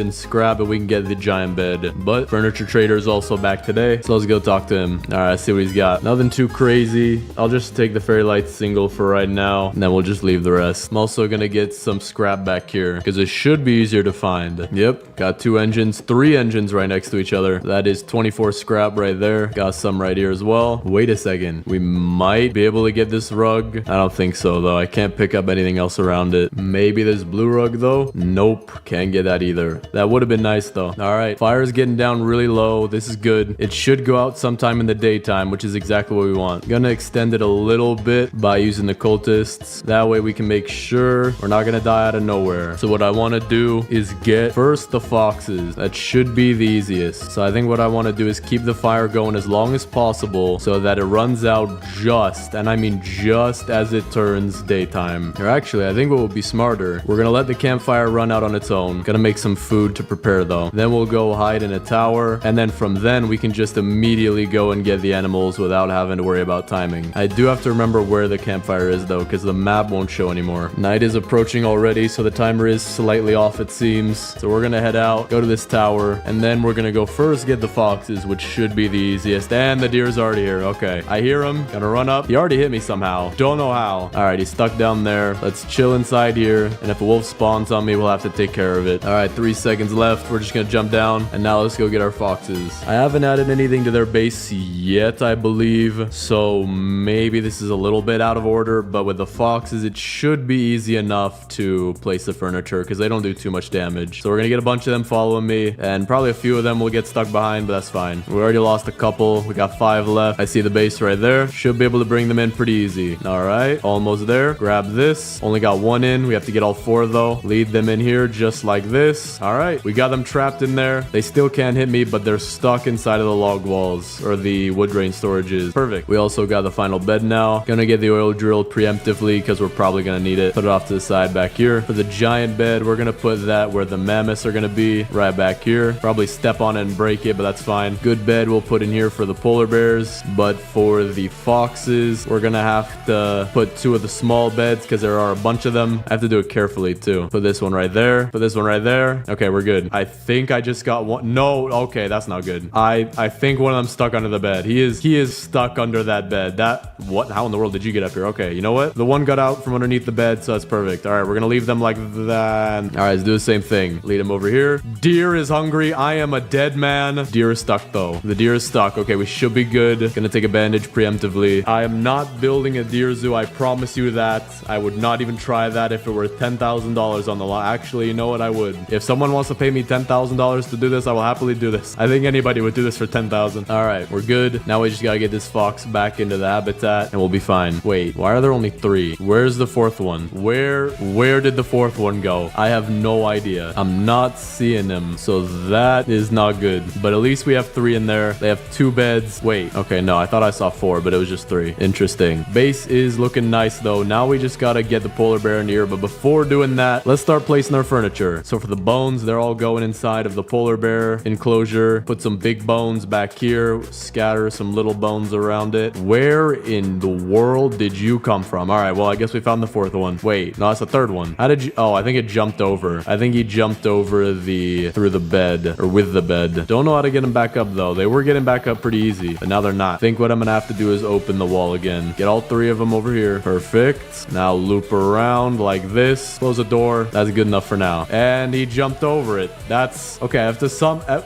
and scrap and we can get the giant bed. But furniture trader is also back today. So let's go talk to him. All right, see what he's got. Nothing too crazy. I'll just take the fairy light single for right now. And then we'll just leave the rest. I'm also going to get some scrap back here because it should be easier to find. Yep, got 2 engines, 3 engines right next to each other. That is 24 scrap right there. Got some right here as well. Wait a second. We might be able to get this rug. I don't think so though. I can't pick up anything else around it. Maybe this blue rug though. Nope, can't get that either. That would have been nice though. All right, fire's getting down really low. This is good. It should go out sometime in the daytime, which is exactly what we want. Gonna extend it a little bit by using the cultists. That way we can make sure we're not gonna die out of nowhere. So what I want to do is get first the foxes. That should be the easiest. So I think what I want to do is keep the fire going as long as possible so that it runs out just, and I mean just as it turns daytime. Or actually, I think what would be smarter, we're gonna let the campfire run out on its own. Gonna make some food to prepare though. Then we'll go hide in a tower, and then from then we can just immediately go and get the animals without having to worry about timing. I do have to remember where the campfire is though, because the map won't show anymore. Night is approaching already, so the timer is slightly off it seems. So we're gonna head out, go to this tower, and then we're gonna go first get the foxes, which should be the easiest. And the deer's already here. Okay, I hear him. Gonna run up. He already hit me somehow. Don't know how. All right, he's stuck down there. Let's chill inside here, and if a wolf spawns on me, we'll have to take care of it. All right, 3 seconds left. We're just gonna jump down, and now let's go get our foxes. I haven't added anything to their base yet, I believe, so maybe this is a little bit out of order, but with the foxes, it should be easy enough to place the furniture because they don't do too much damage. So we're gonna get a bunch of them following me, and probably a few of them will get stuck behind, but that's fine. We already lost a couple. We got 5 left. I see the base right there. Should be able to bring them in pretty easy. All right, almost there. Grab this. Only got 1 in. We have to get all 4 though. Lead them in here just like this. All right, we got them trapped in there. They still can't hit me, but they're stuck inside of the log walls or the wood grain storages. Perfect. We also got the final bed now. Gonna get the oil drilled preemptively because we're probably gonna need it. Put it off to the side back here. For the giant bed, we're gonna put that where the mammoths are gonna be, right back here. Probably step on it and break it, but that's fine. Good bed we'll put in here for the polar bears, but for the foxes, we're gonna have to put 2 of the small beds because there are a bunch of them. I have to do it carefully too. Put this one right there. Put this one right there. Okay, we're good. I think I just got one. No, okay, that's not good. I think one of them stuck under the bed. He is stuck under that bed. What? How in the world did you get up here? Okay, you know what? The one got out from underneath the bed, so that's perfect. All right, we're gonna leave them like that. All right, let's do the same thing. Lead him over here. Deer is hungry. I am a dead man. Deer is stuck though. The deer is stuck. Okay, we should be good. Gonna take a bandage preemptively. I am not building a deer zoo. I promise you that. I would not even try that if it were $10,000 on the line. Actually, you know what? I would. If someone wants to pay me $10,000 to do this, I will happily do this. I think anybody would do this for 10,000. All right, we're good. Now we just gotta get this fox back into the habitat and we'll be fine. Wait, why are there only 3? Where's the 4th one? Where did the 4th one go? I have no idea. I'm not seeing him, so that is not good. But at least we have 3 in there. They have 2 beds. Wait, okay, no, I thought I saw 4, but it was just 3. Interesting. Base is looking nice though. Now we just gotta get the polar bear in here, but before doing that, let's start placing our furniture. So for the bones, they're all going inside of the polar bear enclosure. Put some big bones back here, scatter some little bones around it. Where in the world did you come from? All right, well, I guess we found the 4th one. Wait, no, that's the 3rd one. How did you? Oh, I think it jumped over. I think he jumped over through the bed or with the bed. Don't know how to get him back up though. They were getting back up pretty easy, but now they're not. I think what I'm gonna have to do is open the wall again. Get all 3 of them over here. Perfect. Now loop around like this. Close the door. That's good enough for now. And he jumped over it. That's okay. I have to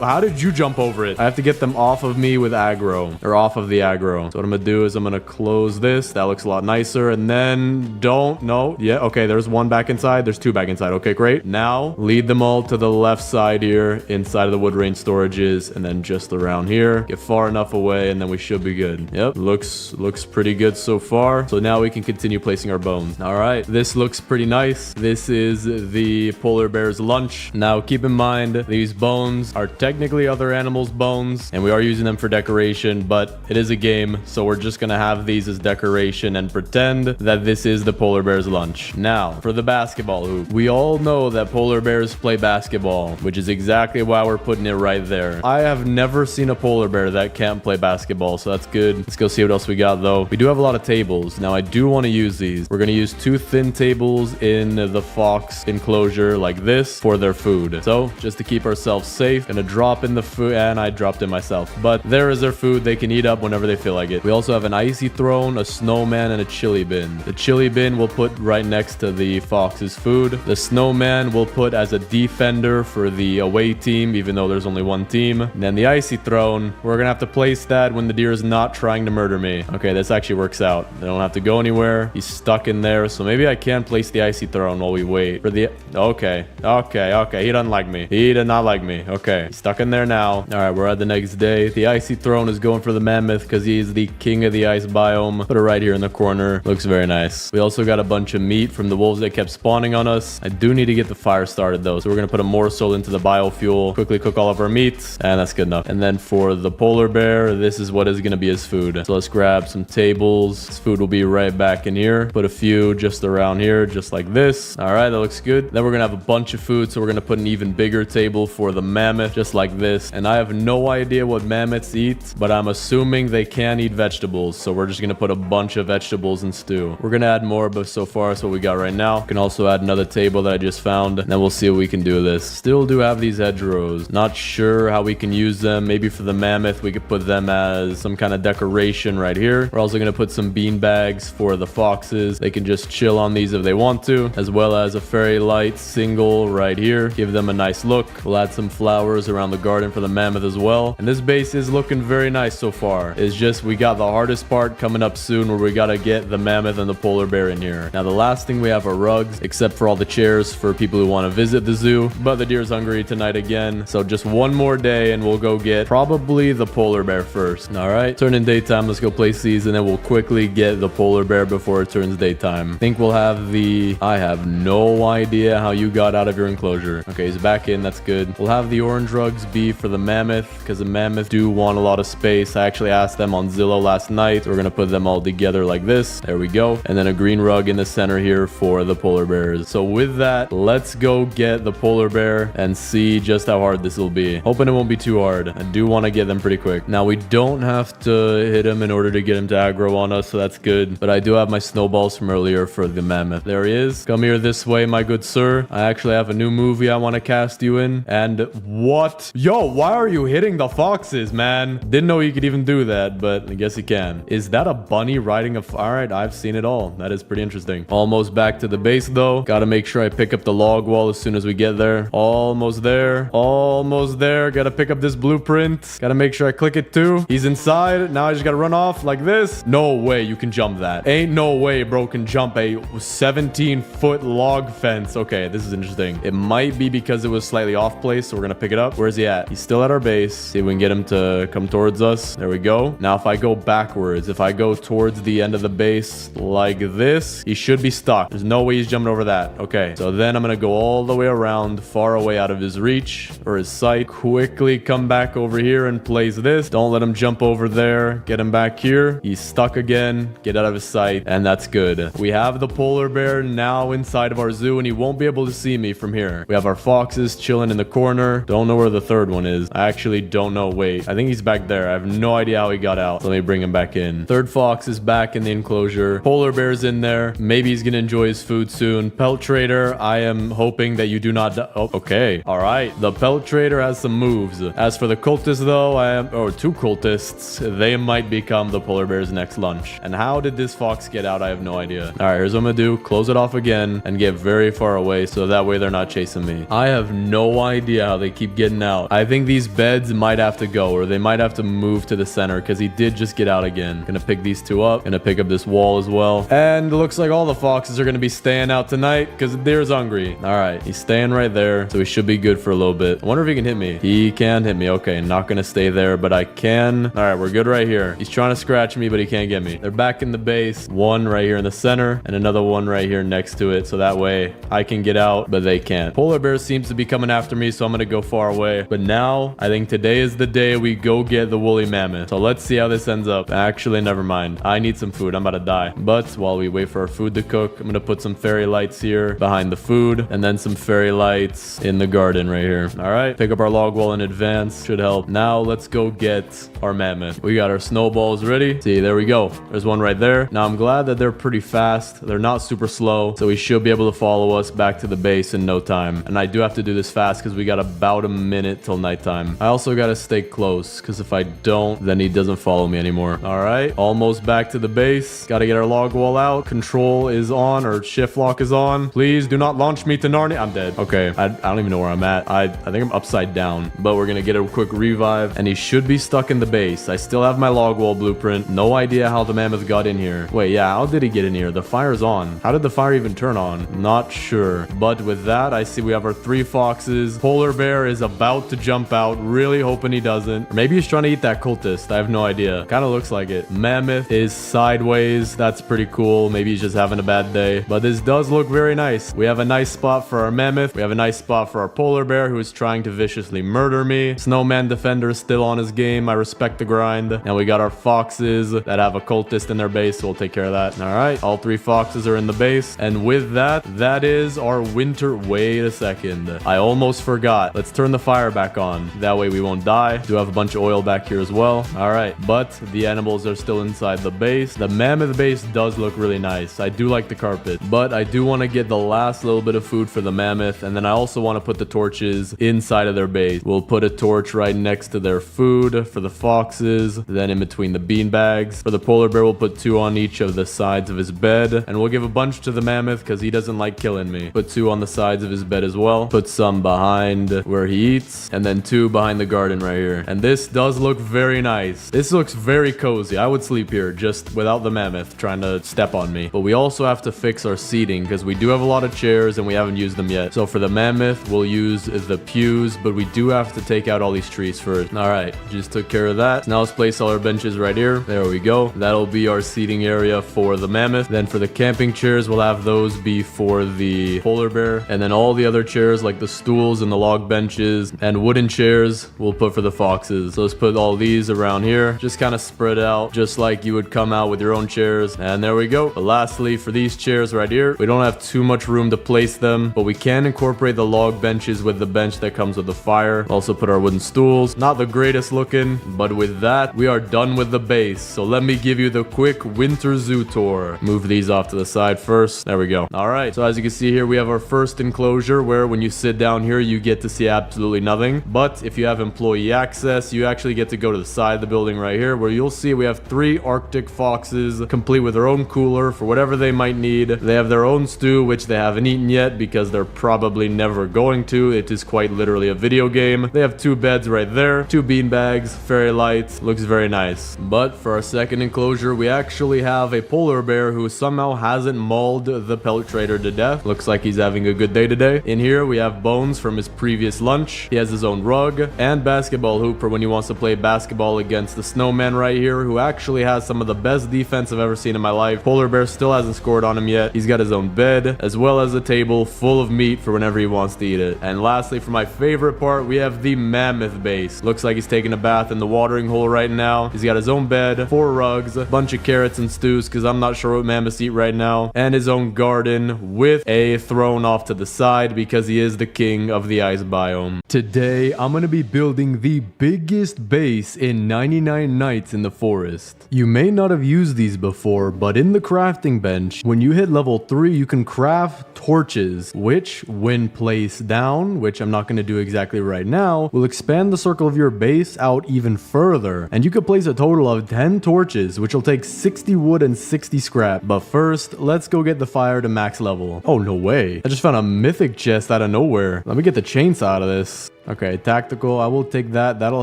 how did you jump over it? I have to get them off of me with aggro or off of the aggro. So what I'm gonna do is I'm gonna close this. That looks a lot nicer. And then yeah, okay, there's 1 back inside. There's 2 back inside. Okay, great. Now lead them all to the left side side here, inside of the wood range storages, and then just around here. Get far enough away, and then we should be good. Yep, looks pretty good so far. So now we can continue placing our bones. All right, this looks pretty nice. This is the polar bear's lunch. Now, keep in mind, these bones are technically other animals' bones, and we are using them for decoration, but it is a game, so we're just gonna have these as decoration and pretend that this is the polar bear's lunch. Now, for the basketball hoop. We all know that polar bears play basketball, which is exactly why we're putting it right there. I have never seen a polar bear that can't play basketball, so that's good. Let's go see what else we got, though. We do have a lot of tables. Now, I do want to use these. We're going to use 2 thin tables in the fox enclosure like this for their food. So, just to keep ourselves safe, gonna drop in the food, and I dropped it myself. But there is their food. They can eat up whenever they feel like it. We also have an icy throne, a snowman, and a chili bin. The chili bin we'll put right next to the fox's food. The snowman we'll put as a defender for the away team, even though there's only one team. And then the icy throne, we're gonna have to place that when the deer is not trying to murder me. Okay, this actually works out. I don't have to go anywhere. He's stuck in there, so maybe I can place the icy throne while we wait for the... Okay. He doesn't like me. He did not like me. Okay, he's stuck in there now. All right, we're at the next day. The icy throne is going for the mammoth because he's the king of the ice biome. Put it right here in the corner. Looks very nice. We also got a bunch of meat from the wolves that kept spawning on us. I do need to get the fire started though, so we're gonna put a morsel into the biofuel, quickly cook all of our meat, and that's good enough. And then for the polar bear, this is what is gonna be his food. So let's grab some tables. His food will be right back in here. Put a few just around here, just like this. All right, that looks good. Then we're gonna have a bunch of food, so we're gonna put an even bigger table for the mammoth, just like this. And I have no idea what mammoths eat, but I'm assuming they can eat vegetables, so we're just gonna put a bunch of vegetables in stew. We're gonna add more, but so far that's what we got right now. We can also add another table that I just found, and then we'll see what we can do with this. Still do have these hedgerows. Not sure how we can use them. Maybe for the mammoth, we could put them as some kind of decoration right here. We're also gonna put some bean bags for the foxes. They can just chill on these if they want to, as well as a fairy light single right here. Give them a nice look. We'll add some flowers around the garden for the mammoth as well. And this base is looking very nice so far. It's just we got the hardest part coming up soon, where we gotta get the mammoth and the polar bear in here. Now the last thing we have are rugs, except for all the chairs for people who want to visit the zoo. But the deer's hungry tonight again, so just one more day and we'll go get probably the polar bear first. All right, turning daytime. Let's go place these, and then we'll quickly get the polar bear before it turns daytime. I think we'll have the... I have no idea how you got out of your enclosure. Okay, he's back in. That's good. We'll have the orange rugs be for the mammoth, because the mammoth do want a lot of space. I actually asked them on Zillow last night. So we're gonna put them all together like this. There we go. And then a green rug in the center here for the polar bears. So with that, let's go get the polar bear and see just how hard this will be. Hoping it won't be too hard. I do want to get them pretty quick. Now, we don't have to hit him in order to get him to aggro on us, so that's good. But I do have my snowballs from earlier for the mammoth. There he is. Come here this way, my good sir. I actually have a new movie I want to cast you in. And what? Yo, why are you hitting the foxes, man? Didn't know you could even do that, but I guess you can. Is that a bunny riding a... All right, I've seen it all. That is pretty interesting. Almost back to the base, though. Gotta make sure I pick up the log wall as soon as we get there. Almost there. Almost there. Gotta pick up this blueprint. Gotta make sure I click it too. He's inside. Now I just gotta run off like this. No way you can jump that. Ain't no way bro can jump a 17-foot log fence. Okay, this is interesting. It might be because it was slightly off place, so we're gonna pick it up. Where's he at? He's still at our base. See if we can get him to come towards us. There we go. Now if I go backwards, if I go towards the end of the base like this, he should be stuck. There's no way he's jumping over that. Okay, so then I'm gonna go all the way around, far away out of his reach or his sight. Quickly come back over here and place this. Don't let him jump over there. Get him back here. He's stuck again. Get out of his sight, and that's good. We have the polar bear now inside of our zoo, and he won't be able to see me from here. We have our foxes chilling in the corner. Don't know where the third one is. I actually don't know. Wait, I think he's back there. I have no idea how he got out. So let me bring him back in. Third fox is back in the enclosure. Polar bear's in there. Maybe he's gonna enjoy his food soon. Pelt trader, I am hoping that you do not oh, okay. All right. The pelt trader has some moves. As for the cultists, though, two cultists, they might become the polar bear's next lunch. And how did this fox get out? I have no idea. All right, here's what I'm gonna do. Close it off again and get very far away, so that way they're not chasing me. I have no idea how they keep getting out. I think these beds might have to go, or they might have to move to the center, because he did just get out again. Gonna pick these two up. Gonna pick up this wall as well. And it looks like all the foxes are gonna be staying out tonight because the deer's hungry. All right, he's staying right there, so we should be be good for a little bit. I wonder if he can hit me. He can hit me. Okay, not gonna stay there, but I can. All right, we're good right here. He's trying to scratch me, but he can't get me. They're back in the base. One right here in the center and another one right here next to it. So that way I can get out, but they can't. Polar bear seems to be coming after me, so I'm gonna go far away. But now I think today is the day we go get the woolly mammoth. So let's see how this ends up. Actually, never mind. I need some food. I'm about to die. But while we wait for our food to cook, I'm gonna put some fairy lights here behind the food and then some fairy lights in the garden right here. All right, pick up our log wall in advance. Should help. Now let's go get our mammoth. We got our snowballs ready. See, there we go. There's one right there. Now I'm glad that they're pretty fast. They're not super slow, so we should be able to follow us back to the base in no time. And I do have to do this fast because we got about a minute till nighttime. I also got to stay close because if I don't, then he doesn't follow me anymore. All right, almost back to the base. Got to get our log wall out. Control is on, or shift lock is on. Please do not launch me to Narnia. I'm dead. Okay, I don't even know where I'm at. I think I'm upside down, but we're gonna get a quick revive and he should be stuck in the base. I still have my log wall blueprint. No idea how the mammoth got in here. Wait, yeah, how did he get in here? The fire's on. How did the fire even turn on? Not sure. But with that, I see we have our 3 foxes. Polar bear is about to jump out. Really hoping he doesn't. Or maybe he's trying to eat that cultist. I have no idea. Kind of looks like it. Mammoth is sideways. That's pretty cool. Maybe he's just having a bad day. But this does look very nice. We have a nice spot for our mammoth. We have a nice spot for our polar bear who is trying to viciously murder me. Snowman defender is still on his game. I respect the grind. And we got our foxes that have a cultist in their base, so we'll take care of that. All right, all 3 foxes are in the base. And with that, that is our winter. Wait a second. I almost forgot. Let's turn the fire back on. That way we won't die. Do have a bunch of oil back here as well. All right, but the animals are still inside the base. The mammoth base does look really nice. I do like the carpet, but I do want to get the last little bit of food for the mammoth. And then I also want to put the torches inside of their base. We'll put a torch right next to their food for the foxes, then in between the bean bags. For the polar bear, we'll put 2 on each of the sides of his bed, and we'll give a bunch to the mammoth because he doesn't like killing me. Put 2 on the sides of his bed as well. Put some behind where he eats, and then 2 behind the garden right here. And this does look very nice. This looks very cozy. I would sleep here just without the mammoth trying to step on me. But we also have to fix our seating because we do have a lot of chairs and we haven't used them yet. So for the mammoth, we'll use the pews, but we do have to take out all these trees first. All right, just took care of that. Now let's place all our benches right here. There we go. That'll be our seating area for the mammoth. Then for the camping chairs, we'll have those be for the polar bear. And then all the other chairs like the stools and the log benches and wooden chairs we'll put for the foxes. So let's put all these around here. Just kind of spread out just like you would come out with your own chairs. And there we go. But lastly, for these chairs right here, we don't have too much room to place them, but we can incorporate the log benches with the bench that comes with the fire. Also put our wooden stools. Not the greatest looking, but with that, we are done with the base. So let me give you the quick winter zoo tour. Move these off to the side first. There we go. All right. So as you can see here, we have our first enclosure where when you sit down here, you get to see absolutely nothing. But if you have employee access, you actually get to go to the side of the building right here where you'll see we have 3 Arctic foxes complete with their own cooler for whatever they might need. They have their own stew, which they haven't eaten yet because they're probably never going to. It is quite literally a video game. They have 2 beds right there, 2 bean bags, fairy lights. Looks very nice. But for our second enclosure, we actually have a polar bear who somehow hasn't mauled the pelt trader to death. Looks like he's having a good day today. In here, we have bones from his previous lunch. He has his own rug and basketball hoop for when he wants to play basketball against the snowman right here, who actually has some of the best defense I've ever seen in my life. Polar bear still hasn't scored on him yet. He's got his own bed, as well as a table full of meat for whenever he wants to eat it. And lastly, for my favorite part, we have the mammoth base. Looks like he's taking a bath in the watering hole right now. He's got his own bed, 4 rugs, a bunch of carrots and stews because I'm not sure what mammoths eat right now, and his own garden with a throne off to the side because he is the king of the ice biome. Today, I'm going to be building the biggest base in 99 Nights in the Forest. You may not have used these before, but in the crafting bench, when you hit level 3, you can craft torches, which when placed down, which I'm not going to do exactly right now, will expand the circle of your base out even further. And you could place a total of 10 torches, which will take 60 wood and 60 scrap. But first, let's go get the fire to max level. Oh, no way. I just found a mythic chest out of nowhere. Let me get the chainsaw out of this. Okay, tactical. I will take that. That'll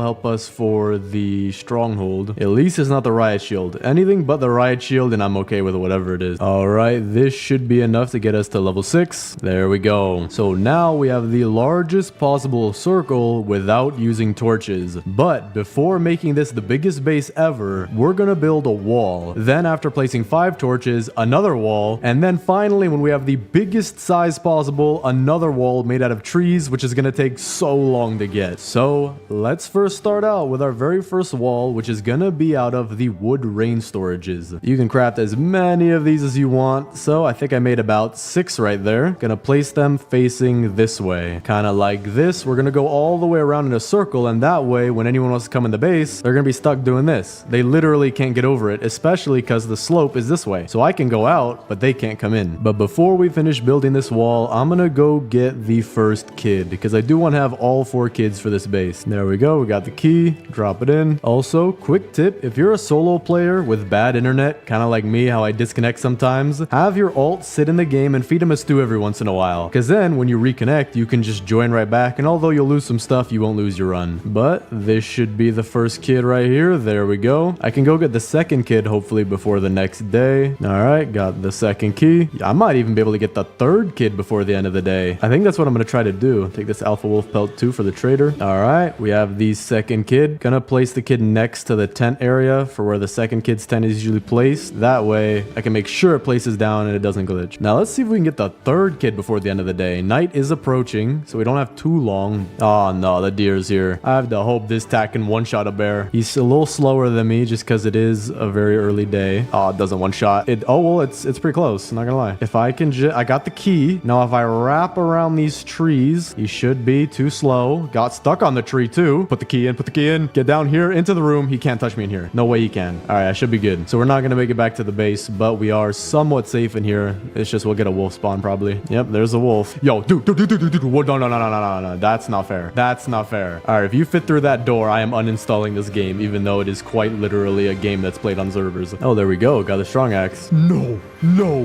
help us for the stronghold. At least it's not the riot shield. Anything but the riot shield, and I'm okay with whatever it is. All right, this should be enough to get us to level 6. There we go. So now we have the largest possible circle without using torches. But before making this the biggest base ever, we're gonna build a wall. Then after placing 5 torches, another wall. And then finally, when we have the biggest size possible, another wall made out of trees, which is gonna take so long to get. So let's first start out with our very first wall, which is gonna be out of the wood rain storages. You can craft as many of these as you want. So I think I made about 6 right there. Gonna place them facing this way, kind of like this. We're gonna go all the way around in a circle, and that way when anyone wants to come in the base, they're gonna be stuck doing this. They literally can't get over it, especially because the slope is this way. So I can go out, but they can't come in. But before we finish building this wall, I'm gonna go get the first kid, because I do want to have all 4 kids for this base. There we go. We got the key. Drop it in. Also, quick tip, if you're a solo player with bad internet, kind of like me, how I disconnect sometimes, have your alt sit in the game and feed him a stew every once in a while. Because then when you reconnect, you can just join right back, and although you'll lose some stuff, you won't lose your run. But this should be the first kid right here. There we go. I can go get the second kid hopefully before the next day. All right, got the second key. I might even be able to get the third kid before the end of the day. I think that's what I'm going to try to do. Take this alpha wolf pelt too for the trader. All right, we have the second kid. Gonna place the kid next to the tent area for where the second kid's tent is usually placed. That way I can make sure it places down and it doesn't glitch. Now let's see if we can get the third kid before the end of the day. Night is approaching, so we don't have too long. Oh no, the deer's here. I have to hope this tack can one-shot a bear. He's a little slower than me just because it is a very early day. Oh, it doesn't one-shot. Oh well, it's pretty close, not gonna lie. If I can I got the key. Now if I wrap around these trees, he should be too slow. Got stuck on the tree too. Put the key in, put the key in. Get down here into the room. He can't touch me in here. No way he can. All right, I should be good. So we're not gonna make it back to the base, but we are somewhat safe in here. It's just we'll get a wolf spawn probably. Yep, there's a wolf. Yo, dude. No. That's not fair. That's not fair. All right, if you fit through that door, I am uninstalling this game, even though it is quite literally a game that's played on servers. Oh, there we go. Got the strong axe. No,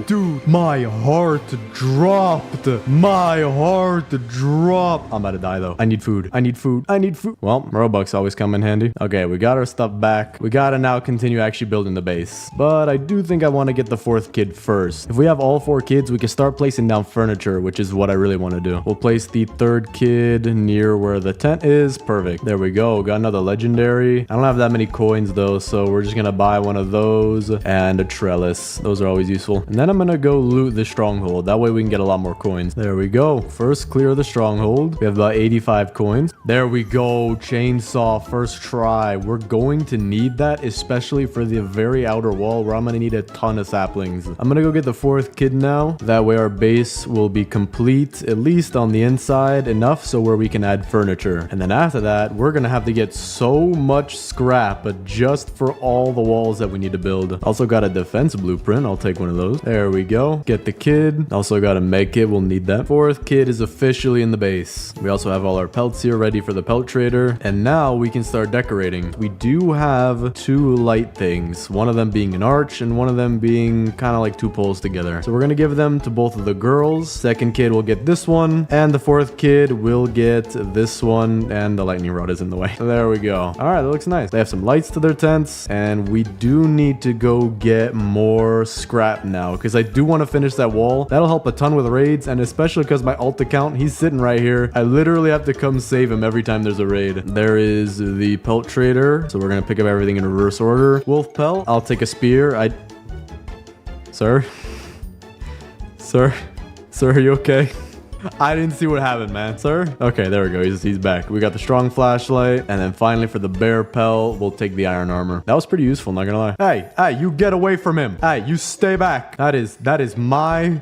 dude. My heart dropped. My heart dropped. I'm about to die though. I need food. Well, Robux always come in handy. Okay, we got our stuff back. We gotta now continue actually building the base. But I do think I want to get the 4th kid first. If we have all 4 kids, we can start placing down furniture, which is what I really want to do. We'll place the 3rd kid near where the tent is. Perfect. There we go. Got another legendary. I don't have that many coins though, so we're just gonna buy one of those and a trellis. Those are always useful. And then I'm gonna go loot the stronghold. That way we can get a lot more coins. There we go. First clear the stronghold. We have about 85 coins. There we go. Chainsaw, first try. We're going to need that, especially for the very outer wall where I'm gonna need a ton of saplings. I'm gonna go get the 4th kid now. That way our base will be complete, at least on the inside, enough so where we can add furniture. And then after that, we're gonna have to get so much scrap, but just for all the walls that we need to build. Also got a defense blueprint. I'll take one of those. There we go. Get the kid. Also got a med kit. We'll need that. 4th kid is officially in the base. We also have all our pelts here ready for the pelt trader. And now we can start decorating. We do have 2 light things. One of them being an arch and one of them being kind of like 2 poles together. So we're going to give them to both of the girls. 2nd kid will get this one. And the 4th kid will get this one. And the lightning rod is in the way. So there we go. All right, that looks nice. They have some lights to their tents. And we do need to go get more scrap now, because I do want to finish that wall. That'll help a ton with raids, and especially because my alt account, he's sitting right here. I literally have to come save him every time there's a raid. There is the pelt trader. So we're going to pick up everything in reverse order. Wolf pelt. I'll take a spear. Sir? Sir, are you okay? I didn't see what happened, man. Sir? Okay, there we go. He's back. We got the strong flashlight. And then finally for the bear pelt, we'll take the iron armor. That was pretty useful, not gonna lie. Hey, you get away from him. Hey, you stay back. That is my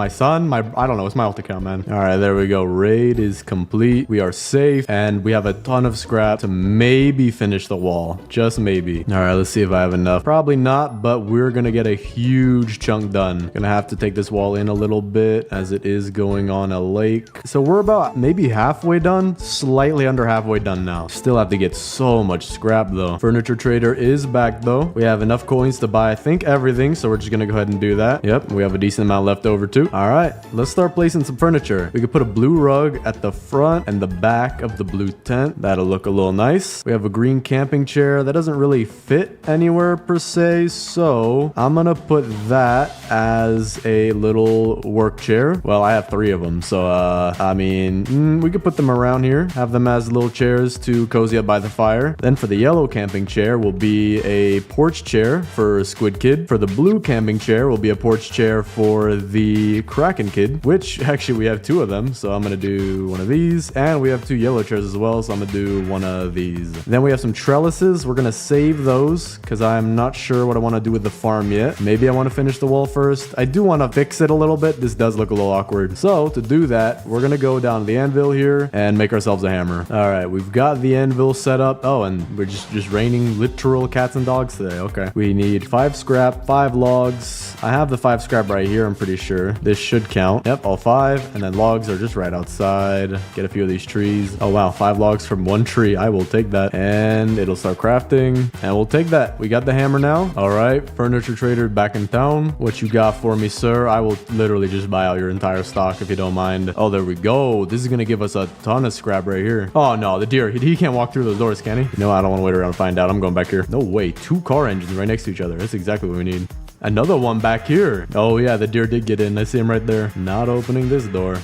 son. I don't know. It's my alt account, man. All right, there we go. Raid is complete. We are safe. And we have a ton of scrap to maybe finish the wall. Just maybe. All right, let's see if I have enough. Probably not, but we're gonna get a huge chunk done. Gonna have to take this wall in a little bit as it is going on a lake. So we're about maybe halfway done, slightly under halfway done now. Still have to get so much scrap though. Furniture trader is back though. We have enough coins to buy, I think, everything. So we're just gonna go ahead and do that. Yep, we have a decent amount left over too. All right, let's start placing some furniture. We could put a blue rug at the front and the back of the blue tent. That'll look a little nice. We have a green camping chair that doesn't really fit anywhere per se. So I'm gonna put that as a little work chair. Well, I have 3 of them. So, I mean, we could put them around here, have them as little chairs to cozy up by the fire. Then for the yellow camping chair will be a porch chair for Squid Kid. For the blue camping chair will be a porch chair for the Kraken Kid, which actually we have 2 of them. So I'm going to do one of these, and we have 2 yellow chairs as well. So I'm going to do one of these. Then we have some trellises. We're going to save those because I'm not sure what I want to do with the farm yet. Maybe I want to finish the wall first. I do want to fix it a little bit. This does look a little awkward. So to do that, we're going to go down to the anvil here and make ourselves a hammer. All right, we've got the anvil set up. Oh, and we're just raining literal cats and dogs today. Okay. We need 5 scrap, 5 logs. I have the 5 scrap right here, I'm pretty sure. This should count. Yep, all 5. And then logs are just right outside. Get a few of these trees. Oh, wow, 5 logs from 1 tree. I will take that. And it'll start crafting. And we'll take that. We got the hammer now. All right, furniture trader back in town. What you got for me, sir? I will literally just buy out your entire stock if you don't mind. Oh, there we go. This is going to give us a ton of scrap right here. Oh, no, the deer. He can't walk through those doors, can he? No, I don't want to wait around and find out. I'm going back here. No way. 2 car engines right next to each other. That's exactly what we need. Another one back here. Oh, yeah, the deer did get in. I see him right there. Not opening this door.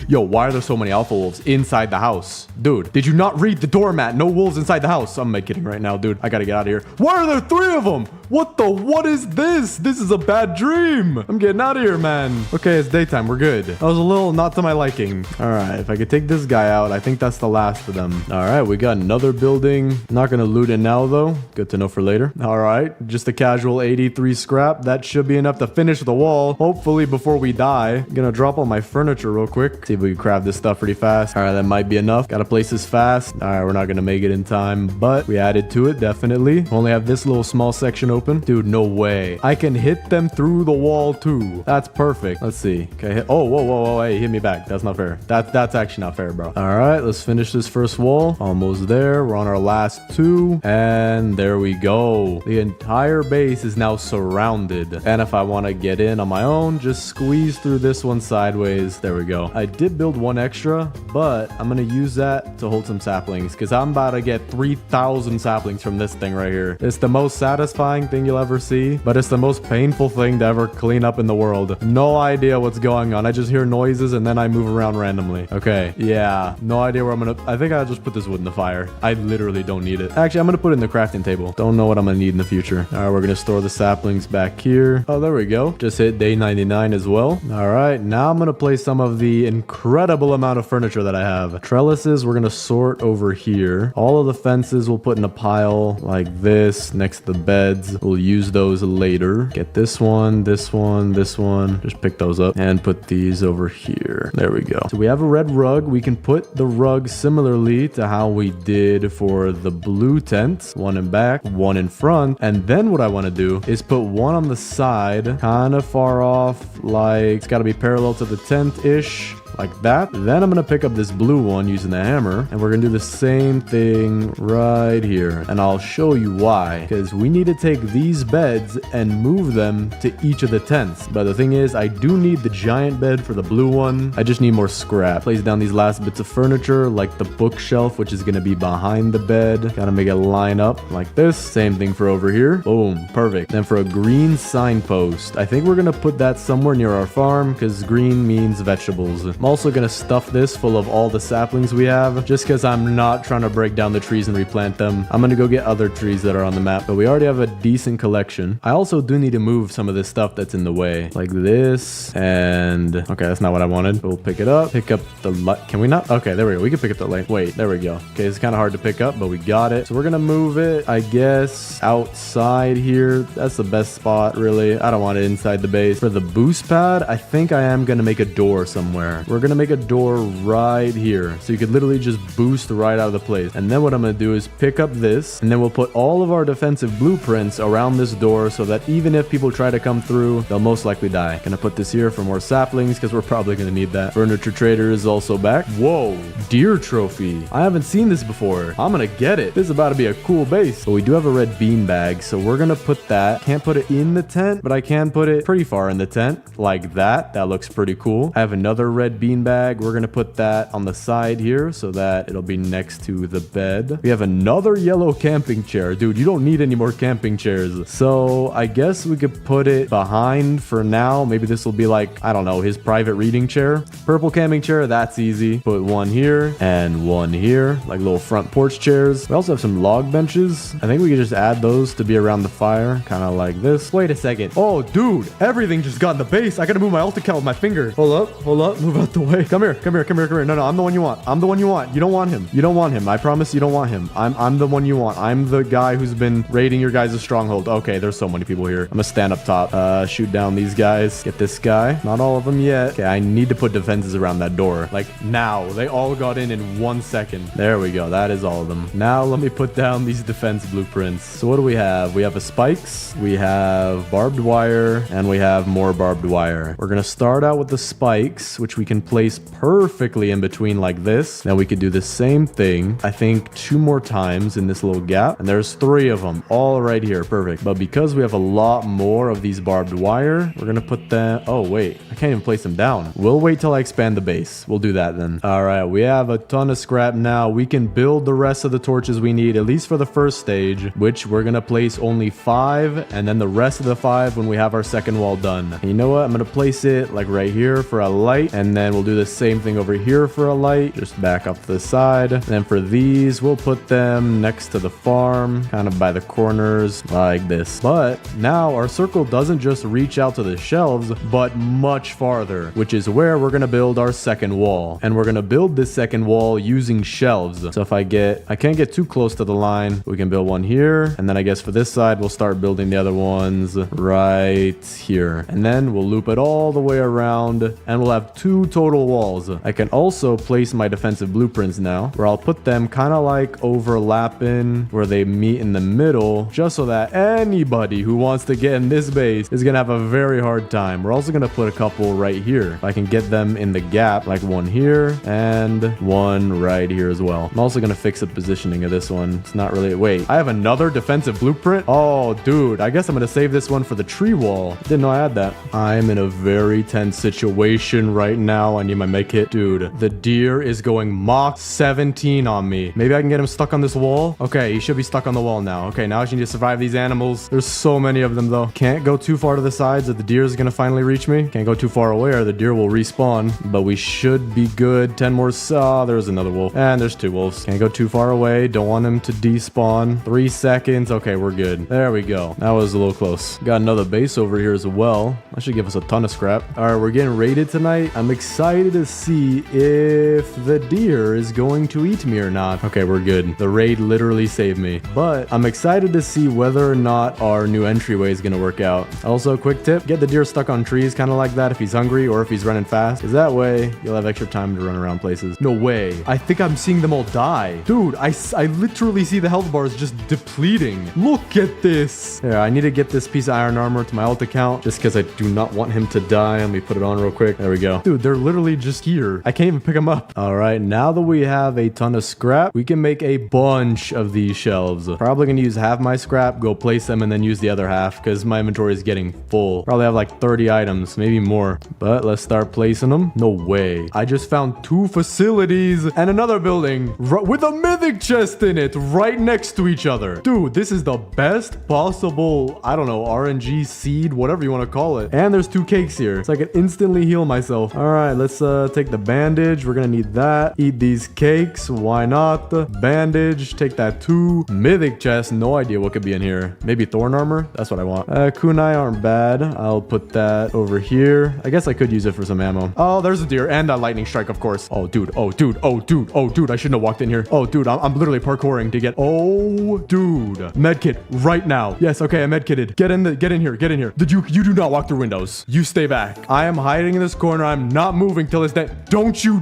Yo, why are there so many alpha wolves inside the house? Dude, did you not read the doormat? No wolves inside the house. I'm kidding right now, dude. I gotta get out of here. Why are there 3 of them? What is this? This is a bad dream. I'm getting out of here, man. Okay, it's daytime. We're good. That was a little not to my liking. All right, if I could take this guy out, I think that's the last of them. All right, we got another building. Not gonna loot it now, though. Good to know for later. All right, just a casual 83 scrap. That should be enough to finish the wall, hopefully before we die. Gonna drop all my furniture real quick. See if we can craft this stuff pretty fast. All right, that might be enough. Gotta place this fast. All right, we're not gonna make it in time, but we added to it, definitely. Only have this little small section open. Dude, no way. I can hit them through the wall too. That's perfect. Let's see. Okay. Oh, whoa. Hey, hit me back. That's not fair. That's actually not fair, bro. All right, let's finish this first wall. Almost there. We're on our last 2. And there we go. The entire base is now surrounded. And if I want to get in on my own, just squeeze through this one sideways. There we go. I did build 1 extra, but I'm going to use that to hold some saplings because I'm about to get 3,000 saplings from this thing right here. It's the most satisfying thing you'll ever see, but it's the most painful thing to ever clean up in the world. No idea what's going on. I just hear noises and then I move around randomly. Okay, yeah, no idea where I'm gonna... I think I'll just put this wood in the fire. I literally don't need it. Actually, I'm gonna put it in the crafting table. Don't know what I'm gonna need in the future. All right, we're gonna store the saplings back here. Oh, there we go. Just hit day 99 as well. All right, now I'm gonna place some of the incredible amount of furniture that I have. Trellises, we're gonna sort over here. All of the fences we'll put in a pile like this next to the beds. We'll use those later. Get this one, this one, this one. Just pick those up and put these over here. There we go. So we have a red rug. We can put the rug similarly to how we did for the blue tent. 1 in back, 1 in front. And then what I want to do is put 1 on the side, kind of far off, like it's got to be parallel to the tent-ish. Like that. Then I'm gonna pick up this blue one using the hammer, and we're gonna do the same thing right here. And I'll show you why. Because we need to take these beds and move them to each of the tents. But the thing is, I do need the giant bed for the blue one. I just need more scrap. Place down these last bits of furniture, like the bookshelf, which is gonna be behind the bed. Gotta make it line up like this. Same thing for over here. Boom, perfect. Then for a green signpost, I think we're gonna put that somewhere near our farm, because green means vegetables. I'm also going to stuff this full of all the saplings we have, just because I'm not trying to break down the trees and replant them. I'm going to go get other trees that are on the map, but we already have a decent collection. I also do need to move some of this stuff that's in the way, like this, and okay, that's not what I wanted. We'll pick it up, pick up the light. Can we not? Okay, there we go. We can pick up the light. Wait, there we go. Okay, it's kind of hard to pick up, but we got it. So we're going to move it, I guess, outside here. That's the best spot, really. I don't want it inside the base. For the boost pad, I think I am going to make a door somewhere. we're gonna make a door right here. So you could literally just boost right out of the place. And then what I'm gonna do is pick up this, and then we'll put all of our defensive blueprints around this door so that even if people try to come through, they'll most likely die. Gonna put this here for more saplings because we're probably gonna need that. Furniture trader is also back. Whoa, deer trophy. I haven't seen this before. I'm gonna get it. This is about to be a cool base. But we do have a red bean bag, so we're gonna put that. Can't put it in the tent, but I can put it pretty far in the tent like that. That looks pretty cool. I have another red bean bag. We're gonna put that on the side here so that it'll be next to the bed. We have another yellow camping chair. Dude, you don't need any more camping chairs. So I guess we could put it behind for now. Maybe this will be like, I don't know, his private reading chair. Purple camping chair, that's easy. Put one here and one here, like little front porch chairs. We also have some log benches. I think we could just add those to be around the fire, kind of like this. Wait a second. Oh, dude, everything just got in the base. I gotta move my alt account with my finger. Hold up, move out the way. Come here. No, I'm the one you want. I'm the one you want. You don't want him. You don't want him. I promise you don't want him. I'm the one you want. I'm the guy who's been raiding your guys' stronghold. Okay, there's so many people here. I'm gonna stand up top. Shoot down these guys. Get this guy. Not all of them yet. Okay, I need to put defenses around that door. Like now. They all got in 1 second. There we go. That is all of them. Now let me put down these defense blueprints. So what do we have? We have a spikes. We have barbed wire. And we have more barbed wire. We're gonna start out with the spikes, which we can place perfectly in between like this. Now we could do the same thing, I think 2 more times in this little gap. And there's 3 of them all right here. Perfect. But because we have a lot more of these barbed wire, we're gonna put them. Oh wait, I can't even place them down. We'll wait till I expand the base. We'll do that then. All right, we have a ton of scrap now. We can build the rest of the torches we need, at least for the first stage, which we're gonna place only 5, and then the rest of the 5 when we have our second wall done. And you know what? I'm gonna place it like right here for a light, and then we'll do the same thing over here for a light, just back up to the side. And then for these, we'll put them next to the farm, kind of by the corners like this. But now our circle doesn't just reach out to the shelves, but much farther, which is where we're gonna build our second wall. And we're gonna build this second wall using shelves. So if I can't get too close to the line, we can build one here. And then I guess for this side, we'll start building the other ones right here. And then we'll loop it all the way around, and we'll have 2 total walls. I can also place my defensive blueprints now, where I'll put them kind of like overlapping where they meet in the middle, just so that anybody who wants to get in this base is gonna have a very hard time. We're also gonna put a couple right here. If I can get them in the gap, like one here and one right here as well. I'm also gonna fix the positioning of this one. It's not really, wait, I have another defensive blueprint? Oh, dude, I guess I'm gonna save this one for the tree wall. Didn't know I had that. I'm in a very tense situation right now. I need my med kit. Dude, the deer is going Mach 17 on me. Maybe I can get him stuck on this wall. Okay, he should be stuck on the wall now. Okay, now I just need to survive these animals. There's so many of them though. Can't go too far to the sides or the deer is gonna finally reach me. Can't go too far away or the deer will respawn. But we should be good. 10 more. There's another wolf. And there's 2 wolves. Can't go too far away. Don't want him to despawn. 3 seconds. Okay, we're good. There we go. That was a little close. Got another base over here as well. That should give us a ton of scrap. All right, we're getting raided tonight. I'm excited to see if the deer is going to eat me or not. Okay, we're good. The raid literally saved me. But I'm excited to see whether or not our new entryway is going to work out. Also, quick tip, get the deer stuck on trees kind of like that if he's hungry or if he's running fast. Because that way, you'll have extra time to run around places. No way. I think I'm seeing them all die. Dude, I literally see the health bars just depleting. Look at this. Yeah, I need to get this piece of iron armor to my alt account just because I do not want him to die. Let me put it on real quick. There we go. Dude, they're literally just here. I can't even pick them up. All right, now that we have a ton of scrap, we can make a bunch of these shelves. Probably gonna use half my scrap, go place them, and then use the other half because my inventory is getting full. Probably have like 30 items, maybe more. But let's start placing them. No way. I just found 2 facilities and another building with a mythic chest in it right next to each other. Dude, this is the best possible, I don't know, RNG seed, whatever you want to call it. And there's 2 cakes here, so I can instantly heal myself. All right, let's take the bandage. We're gonna need that. Eat these cakes. Why not? Bandage. Take that too. Mythic chest. No idea what could be in here. Maybe thorn armor. That's what I want. Kunai aren't bad. I'll put that over here. I guess I could use it for some ammo. Oh, there's a deer and a lightning strike, of course. Oh, dude. Oh, dude. Oh, dude. Oh, dude. I shouldn't have walked in here. Oh, dude. I'm literally parkouring to get. Oh, dude. Medkit right now. Yes. Okay. I'm medkitted. Get in here. Get in here. You do not walk through windows. You stay back. I am hiding in this corner. I'm not not moving till it's dead. Don't you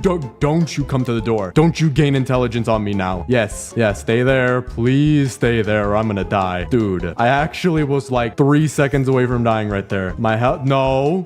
come to the door. Don't you gain intelligence on me now. Yes, stay there. Please stay there or I'm gonna die. Dude, I actually was like 3 seconds away from dying right there. My health, no.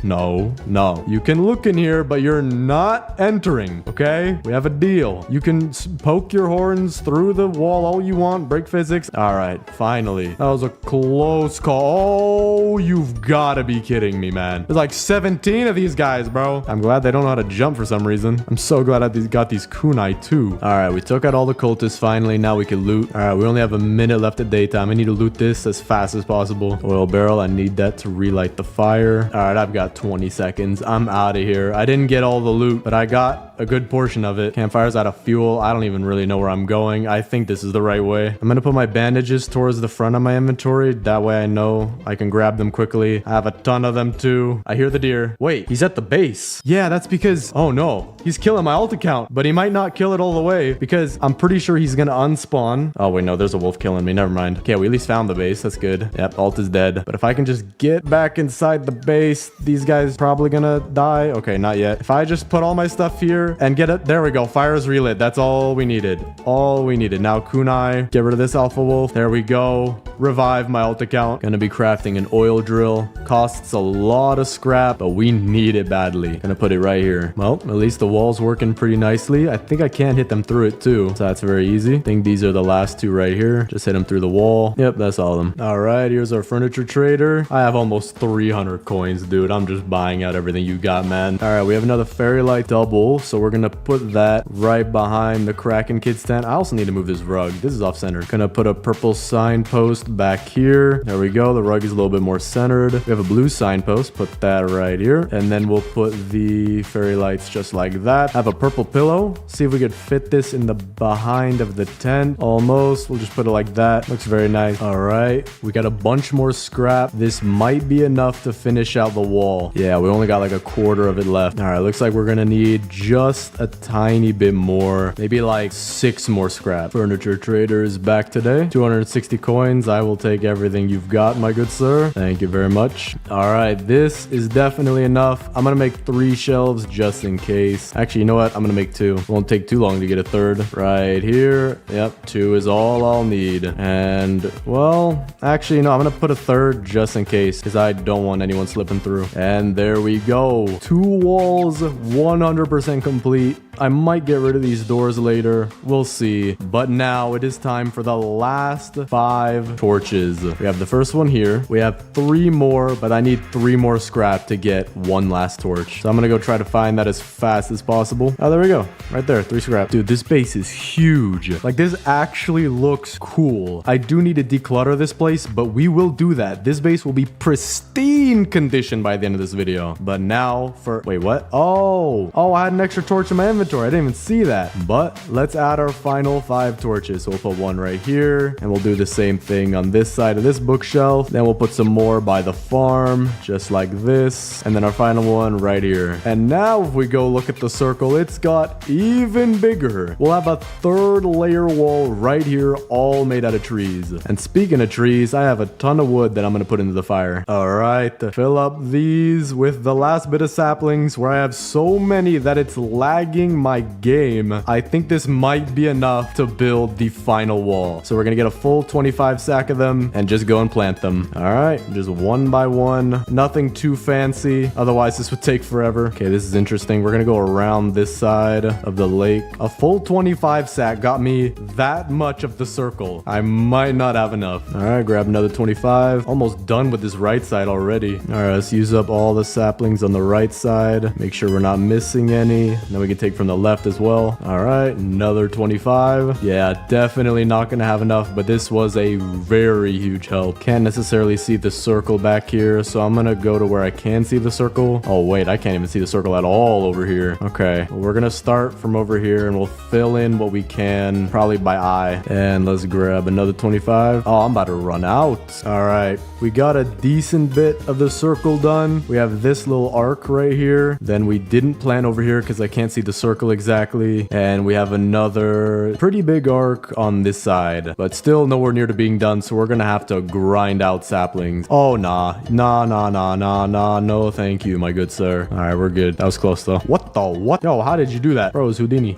You can look in here, but you're not entering, okay? We have a deal. You can poke your horns through the wall all you want, break physics. All right, finally. That was a close call. Oh, you've got to be kidding me, man. There's like 17 of these guys, bro. I'm glad they don't know how to jump for some reason. I'm so glad I got these kunai too. All right, we took out all the cultists finally. Now we can loot. All right, we only have a minute left at daytime. I need to loot this as fast as possible. Oil barrel, I need that to relight the fire. All right, I've got 20 seconds. I'm out of here. I didn't get all the loot, but I got a good portion of it. Campfire's out of fuel. I don't even really know where I'm going. I think this is the right way. I'm gonna put my bandages towards the front of my inventory. That way I know I can grab them quickly. I have a ton of them too. I hear the deer. Wait, he's at the base. Yeah, that's because, oh no, he's killing my ult account, but he might not kill it all the way because I'm pretty sure he's gonna unspawn. Oh wait, no, there's a wolf killing me. Never mind. Okay, we at least found the base. That's good. Yep, ult is dead. But if I can just get back inside the base, these guys probably gonna die. Okay, not yet. If I just put all my stuff here and get it, there we go. Fire is relit. That's all we needed. All we needed. Now kunai, get rid of this alpha wolf. There we go. Revive my ult account. Gonna be crafting an oil drill. Costs a lot of scrap, but we need it badly. Gonna put it right here. Well, at least the wall's working pretty nicely. I think I can hit them through it too, so that's very easy. I think these are the last two right here. Just hit them through the wall. Yep, that's all of them. All right, here's our furniture trader. I have almost 300 coins, dude. I'm just buying out everything you got, man. All right, we have another fairy light double, so we're gonna put that right behind the Kraken kid stand. I also need to move this rug. This is off center. Gonna put a purple signpost back here. There we go. The rug is a little bit more centered. We have a blue signpost. Put that right here. And then we'll put the fairy lights just like that. Have a purple pillow. See if we could fit this in the behind of the tent. Almost. We'll just put it like that. Looks very nice. All right. We got a bunch more scrap. This might be enough to finish out the wall. Yeah, we only got like a quarter of it left. All right. Looks like we're gonna need just a tiny bit more. Maybe like 6 more scrap. Furniture trader is back today. 260 coins. I will take everything you've got, my good sir. Thank you very much. All right. This is definitely enough. I'm gonna make 3 shelves just in case. Actually, you know what? I'm gonna make 2. Won't take too long to get a third. Right here. Yep, 2 is all I'll need. And, well, actually, no, I'm gonna put a third just in case because I don't want anyone slipping through. And there we go. 2 walls, 100% complete. I might get rid of these doors later. We'll see. But now it is time for the last 5 torches. We have the first one here. We have 3 more, but I need 3 more scrap to get 1 last torch. So I'm gonna go try to find that as fast as possible. Oh, there we go. Right there, 3 scrap. Dude, this base is huge. Like, this actually looks cool. I do need to declutter this place, but we will do that. This base will be pristine condition by the end of this video. But now for... Wait, what? Oh, I had an extra torch in my inventory. I didn't even see that. But let's add our final 5 torches. So we'll put 1 right here, and we'll do the same thing on this side of this bookshelf. Then we'll put some more by the farm, just like this. And then our final one right here. And now if we go look at the circle, it's got even bigger. We'll have a 3rd layer wall right here, all made out of trees. And speaking of trees, I have a ton of wood that I'm gonna put into the fire. All right, fill up these with the last bit of saplings where I have so many that it's lagging my game. I think this might be enough to build the final wall. So we're gonna get a full 25 sack of them and just go and plant them. All right, just 1 by 1. Nothing too fancy. Otherwise, this would take forever. Okay, this is interesting. We're gonna go around this side of the lake. A full 25 sack got me that much of the circle. I might not have enough. All right, grab another 25. Almost done with this right side already. All right, let's use up all the saplings on the right side. Make sure we're not missing any. Then we can take from the left as well. All right, another 25. Yeah, definitely not gonna have enough, but this was a very huge help. Can't necessarily see the circle back here, so I'm gonna go to where I can see the circle. Oh wait, I can't even see the circle at all over here. Okay, well, we're gonna start from over here and we'll fill in what we can, probably by eye. And let's grab another 25. Oh, I'm about to run out. All right, we got a decent bit of the circle done. We have this little arc right here. Then we didn't plant over here because I can't see the circle circle exactly. And we have another pretty big arc on this side, but still nowhere near to being done. So we're gonna have to grind out saplings. Oh, nah. No, thank you, my good sir. All right, we're good. That was close though. What the what? Yo, how did you do that? Bro, it's Houdini.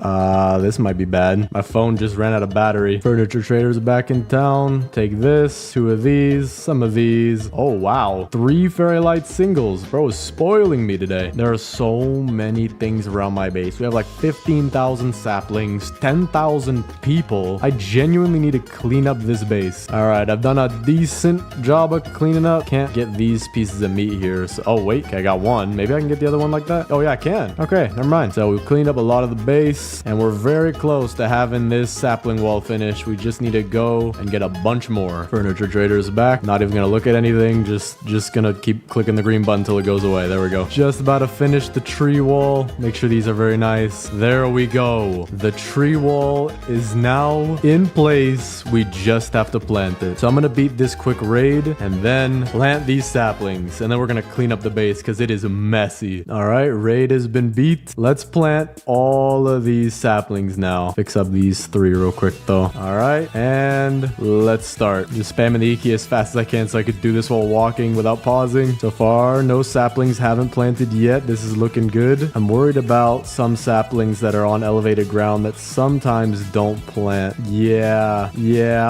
This might be bad. My phone just ran out of battery. Furniture traders back in town. Take this, 2 of these, some of these. Oh, wow. 3 fairy light singles. Bro is spoiling me today. There are so many things around my base. We have like 15,000 saplings, 10,000 people. I genuinely need to clean up this base. All right, I've done a decent job of cleaning up. Can't get these pieces of meat here. So, oh, wait, okay, I got one. Maybe I can get the other one like that. Oh, yeah, I can. Okay, never mind. So we've cleaned up a lot of the base and we're very close to having this sapling wall finished. We just need to go and get a bunch more. Furniture traders back. Not even gonna look at anything. Just gonna keep clicking the green button until it goes away. There we go. Just about to finish the tree wall. Make sure these are very nice. There we go. The tree wall is now in place. We just have to plant it. So I'm gonna beat this quick raid and then plant these saplings. And then we're gonna clean up the base because it is messy. All right, raid has been beat. Let's plant all of these saplings now. Fix up these 3 real quick though. All right, and let's start. Just spamming the key as fast as I can so I could do this while walking without pausing. So far, no saplings haven't planted yet. This is looking good. I'm worried about some saplings that are on elevated ground that sometimes don't plant. Yeah.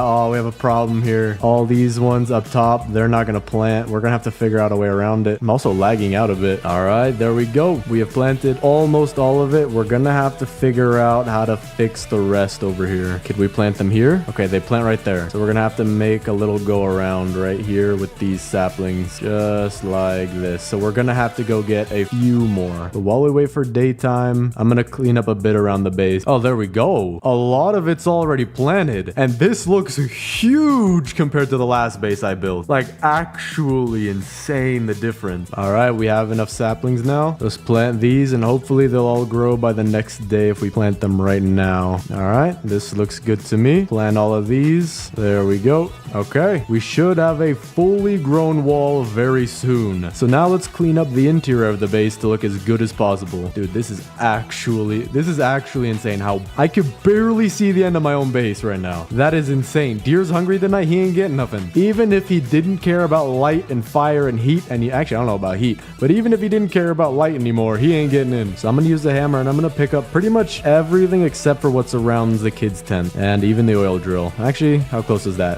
Oh, we have a problem here. All these ones up top, they're not gonna plant. We're gonna have to figure out a way around it. I'm also lagging out a bit. All right, there we go. We have planted almost all of it. We're gonna have to figure out how to fix the rest over here. Could we plant them here? Okay, they plant right there. So we're gonna have to make a little go around right here with these saplings, just like this. So we're gonna have to go get a few more. But while we wait for daytime, I'm gonna clean up a bit around the base. Oh, there we go. A lot of it's already planted. And this looks huge compared to the last base I built. Like, actually insane, the difference. All right, we have enough saplings now. Let's plant these and hopefully they'll all grow by the next day if we plant them right now. All right, this looks good to me. Plant all of these. There we go. Okay, we should have a fully grown wall very soon. So now let's clean up the interior of the base to look as good as possible. Dude, this is actually insane how I could barely see the end of my own base right now. That is insane. Deer's hungry tonight. He ain't getting nothing. Even if he didn't care about light and fire and heat, and actually I don't know about heat, but even if he didn't care about light anymore, he ain't getting in. So I'm gonna use the hammer and I'm gonna pick up pretty much everything except for what surrounds the kids' tent and even the oil drill. Actually, how close is that?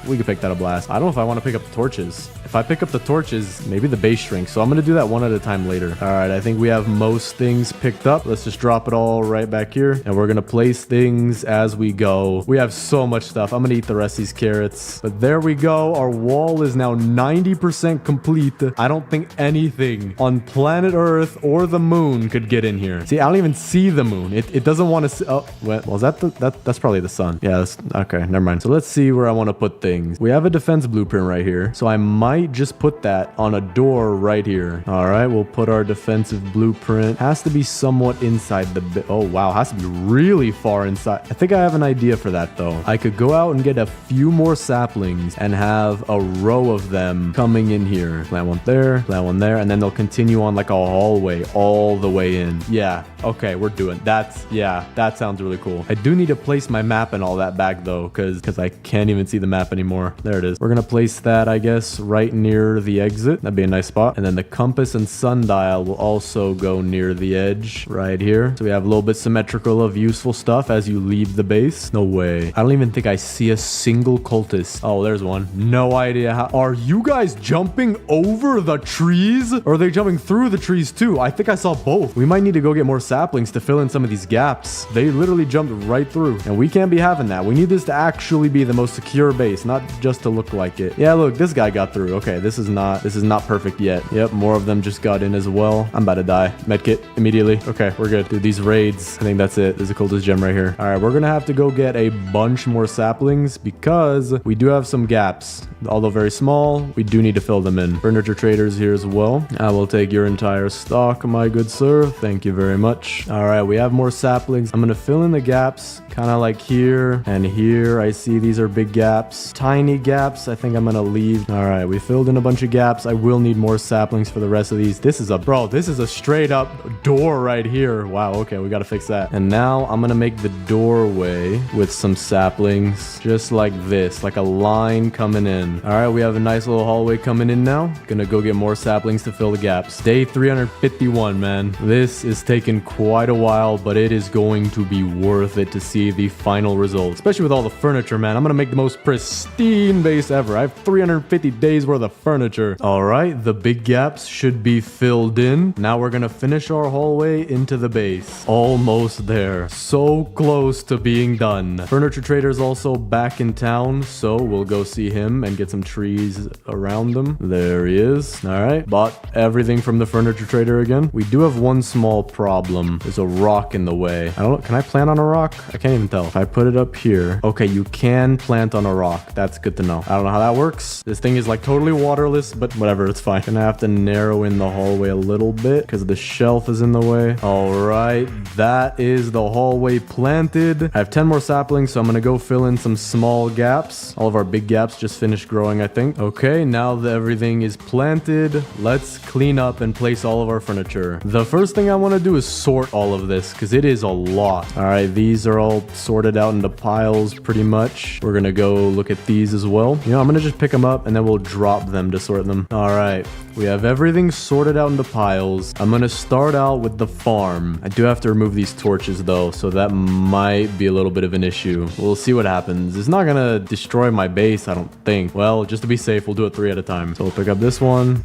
We could pick that a blast. I don't know if I want to pick up the torches. If I pick up the torches, maybe the base shrinks. So I'm going to do that one at a time later. All right, I think we have most things picked up. Let's just drop it all right back here. And we're going to place things as we go. We have so much stuff. I'm going to eat the rest of these carrots. But there we go. Our wall is now 90% complete. I don't think anything on planet Earth or the moon could get in here. See, I don't even see the moon. It doesn't want to see. Oh, well, is that that's probably the sun. Yeah, okay, never mind. So let's see where I want to put things. We have a defense blueprint right here. So I might just put that on a door right here. All right, we'll put our defensive blueprint. Has to be somewhat inside the oh wow, has to be really far inside. I think I have an idea for that though. I could go out and get a few more saplings and have a row of them coming in here. Plant one there, and then they'll continue on like a hallway all the way in. Yeah, okay, we're doing that. Yeah, that sounds really cool. I do need to place my map and all that back though, because I can't even see the map anymore. There it is. We're gonna place that, I guess, right near the exit. That'd be a nice spot. And then the compass and sundial will also go near the edge right here. So we have a little bit symmetrical of useful stuff as you leave the base. No way. I don't even think I see a single cultist. Oh, there's one. No idea how. Are you guys jumping over the trees? Or are they jumping through the trees too? I think I saw both. We might need to go get more saplings to fill in some of these gaps. They literally jumped right through. And we can't be having that. We need this to actually be the most secure base, not just to look like it. Yeah, look, this guy got through. Okay, this is not perfect yet. Yep, more of them just got in as well. I'm about to die. Medkit immediately. Okay, we're good. Dude, these raids, I think that's it. There's a cultist gem right here. All right, we're gonna have to go get a bunch more saplings because we do have some gaps. Although very small, we do need to fill them in. Furniture traders here as well. I will take your entire stock, my good sir. Thank you very much. All right, we have more saplings. I'm gonna fill in the gaps, kind of like here and here. I see these are big gaps, tiny gaps. I think I'm gonna leave. All right, we filled in a bunch of gaps. I will need more saplings for the rest of these. This is a straight up door right right here. Wow, okay, we gotta fix that. And now I'm gonna make the doorway with some saplings, just like this, like a line coming in. All right, we have a nice little hallway coming in now. Gonna go get more saplings to fill the gaps. Day 351, man. This is taking quite a while, but it is going to be worth it to see the final result, especially with all the furniture, man. I'm gonna make the most pristine base ever. I have 350 days worth of furniture. All right, the big gaps should be filled in. Now we're gonna finish our hallway into the base. Almost there. So close to being done. Furniture trader's also back in town, so we'll go see him and get some trees around him. There he is. All right, bought everything from the furniture trader again. We do have one small problem. There's a rock in the way. I don't know. Can I plant on a rock? I can't even tell. If I put it up here. Okay, you can plant on a rock. That's good to know. I don't know how that works. This thing is like totally waterless, but whatever, it's fine. Gonna have to narrow in the hallway a little bit because the shelf is in the way. All right, that is the hallway planted. I have 10 more saplings, so I'm gonna go fill in some small gaps. All of our big gaps just finished growing, I think. Okay, now that everything is planted, let's clean up and place all of our furniture. The first thing I want to do is sort all of this because it is a lot. All right, these are all sorted out into piles pretty much. We're gonna go look at these as well. You know, I'm gonna just pick them up and then we'll drop them to sort them. All right, we have everything sorted out into piles. I'm gonna start out with the farm. I do have to remove these torches though, so that might be a little bit of an issue. We'll see what happens. It's not gonna destroy my base, I don't think. Well, just to be safe, we'll do it 3 at a time. So we'll pick up this one,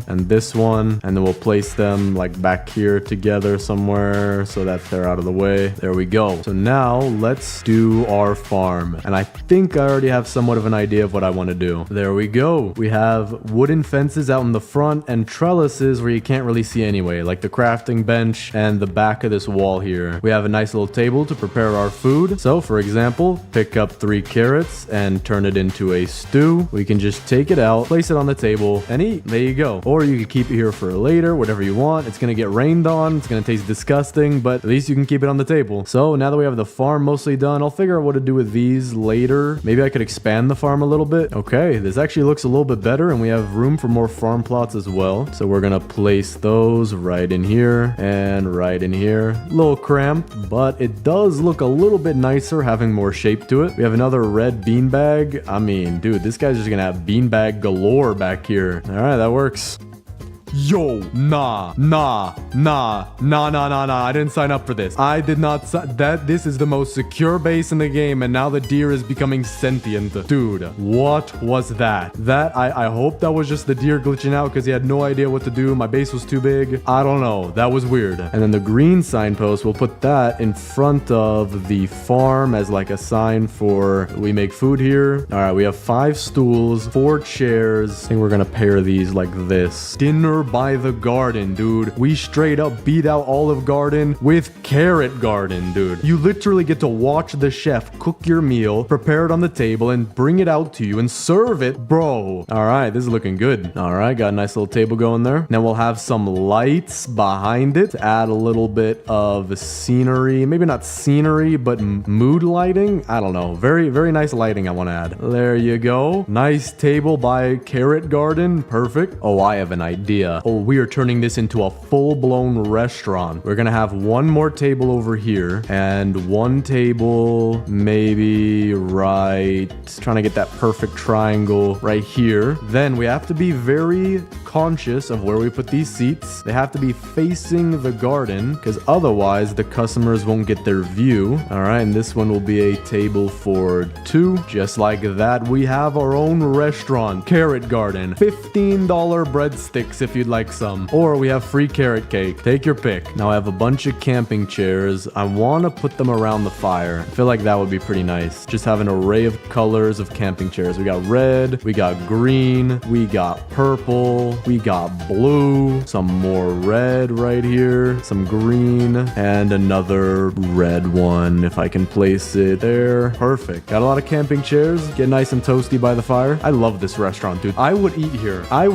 and this one, and then we'll place them like back here together somewhere so that they're out of the way. There we go. So now let's do our farm. And I think I already have somewhat of an idea of what I want to do. There we go. We have wooden fences out in the front and trellises where you can't really see anyway, like the crafting bench and the back of this wall here. We have a nice little table to prepare our food. So for example, pick up 3 carrots and turn it into a stew. We can just take it out, place it on the table and eat. There you go. Or you could keep it here for later, whatever you want. It's gonna get rained on. It's gonna taste disgusting, but at least you can keep it on the table. So now that we have the farm mostly done, I'll figure out what to do with these later. Maybe I could expand the farm a little bit. Okay, this actually looks a little bit better and we have room for more farm plots as well. So we're gonna place those right in here and right in here. A little cramped, but it does look a little bit nicer having more shape to it. We have another red beanbag. I mean, dude, this guy's just gonna have beanbag galore back here. All right, that works. Yo, nah. I didn't sign up for this. I did not this is the most secure base in the game, and now the deer is becoming sentient. Dude, what was that? I hope that was just the deer glitching out because he had no idea what to do. My base was too big. I don't know. That was weird. And then the green signpost, we'll put that in front of the farm as like a sign for we make food here. All right, we have 5 stools, 4 chairs. I think we're gonna pair these like this. Dinner by the garden, dude. We straight up beat out Olive Garden with Carrot Garden, dude. You literally get to watch the chef cook your meal, prepare it on the table, and bring it out to you and serve it, bro. All right, this is looking good. All right, got a nice little table going there. Now we'll have some lights behind it to add a little bit of scenery. Maybe not scenery, but mood lighting. I don't know. Very, very nice lighting I want to add. There you go. Nice table by Carrot Garden. Perfect. Oh, I have an idea. Oh, we are turning this into a full-blown restaurant. We're gonna have one more table over here and one table maybe right, trying to get that perfect triangle right here. Then we have to be very conscious of where we put these seats. They have to be facing the garden because otherwise the customers won't get their view. All right, and this one will be a table for 2. Just like that, we have our own restaurant, Carrot Garden. $15 breadsticks if you'd like some. Or we have free carrot cake. Take your pick. Now I have a bunch of camping chairs. I want to put them around the fire. I feel like that would be pretty nice. Just have an array of colors of camping chairs. We got red, we got green, we got purple, we got blue, some more red right here, some green, and another red one if I can place it there. Perfect. Got a lot of camping chairs. Get nice and toasty by the fire. I love this restaurant, dude. I would eat here. I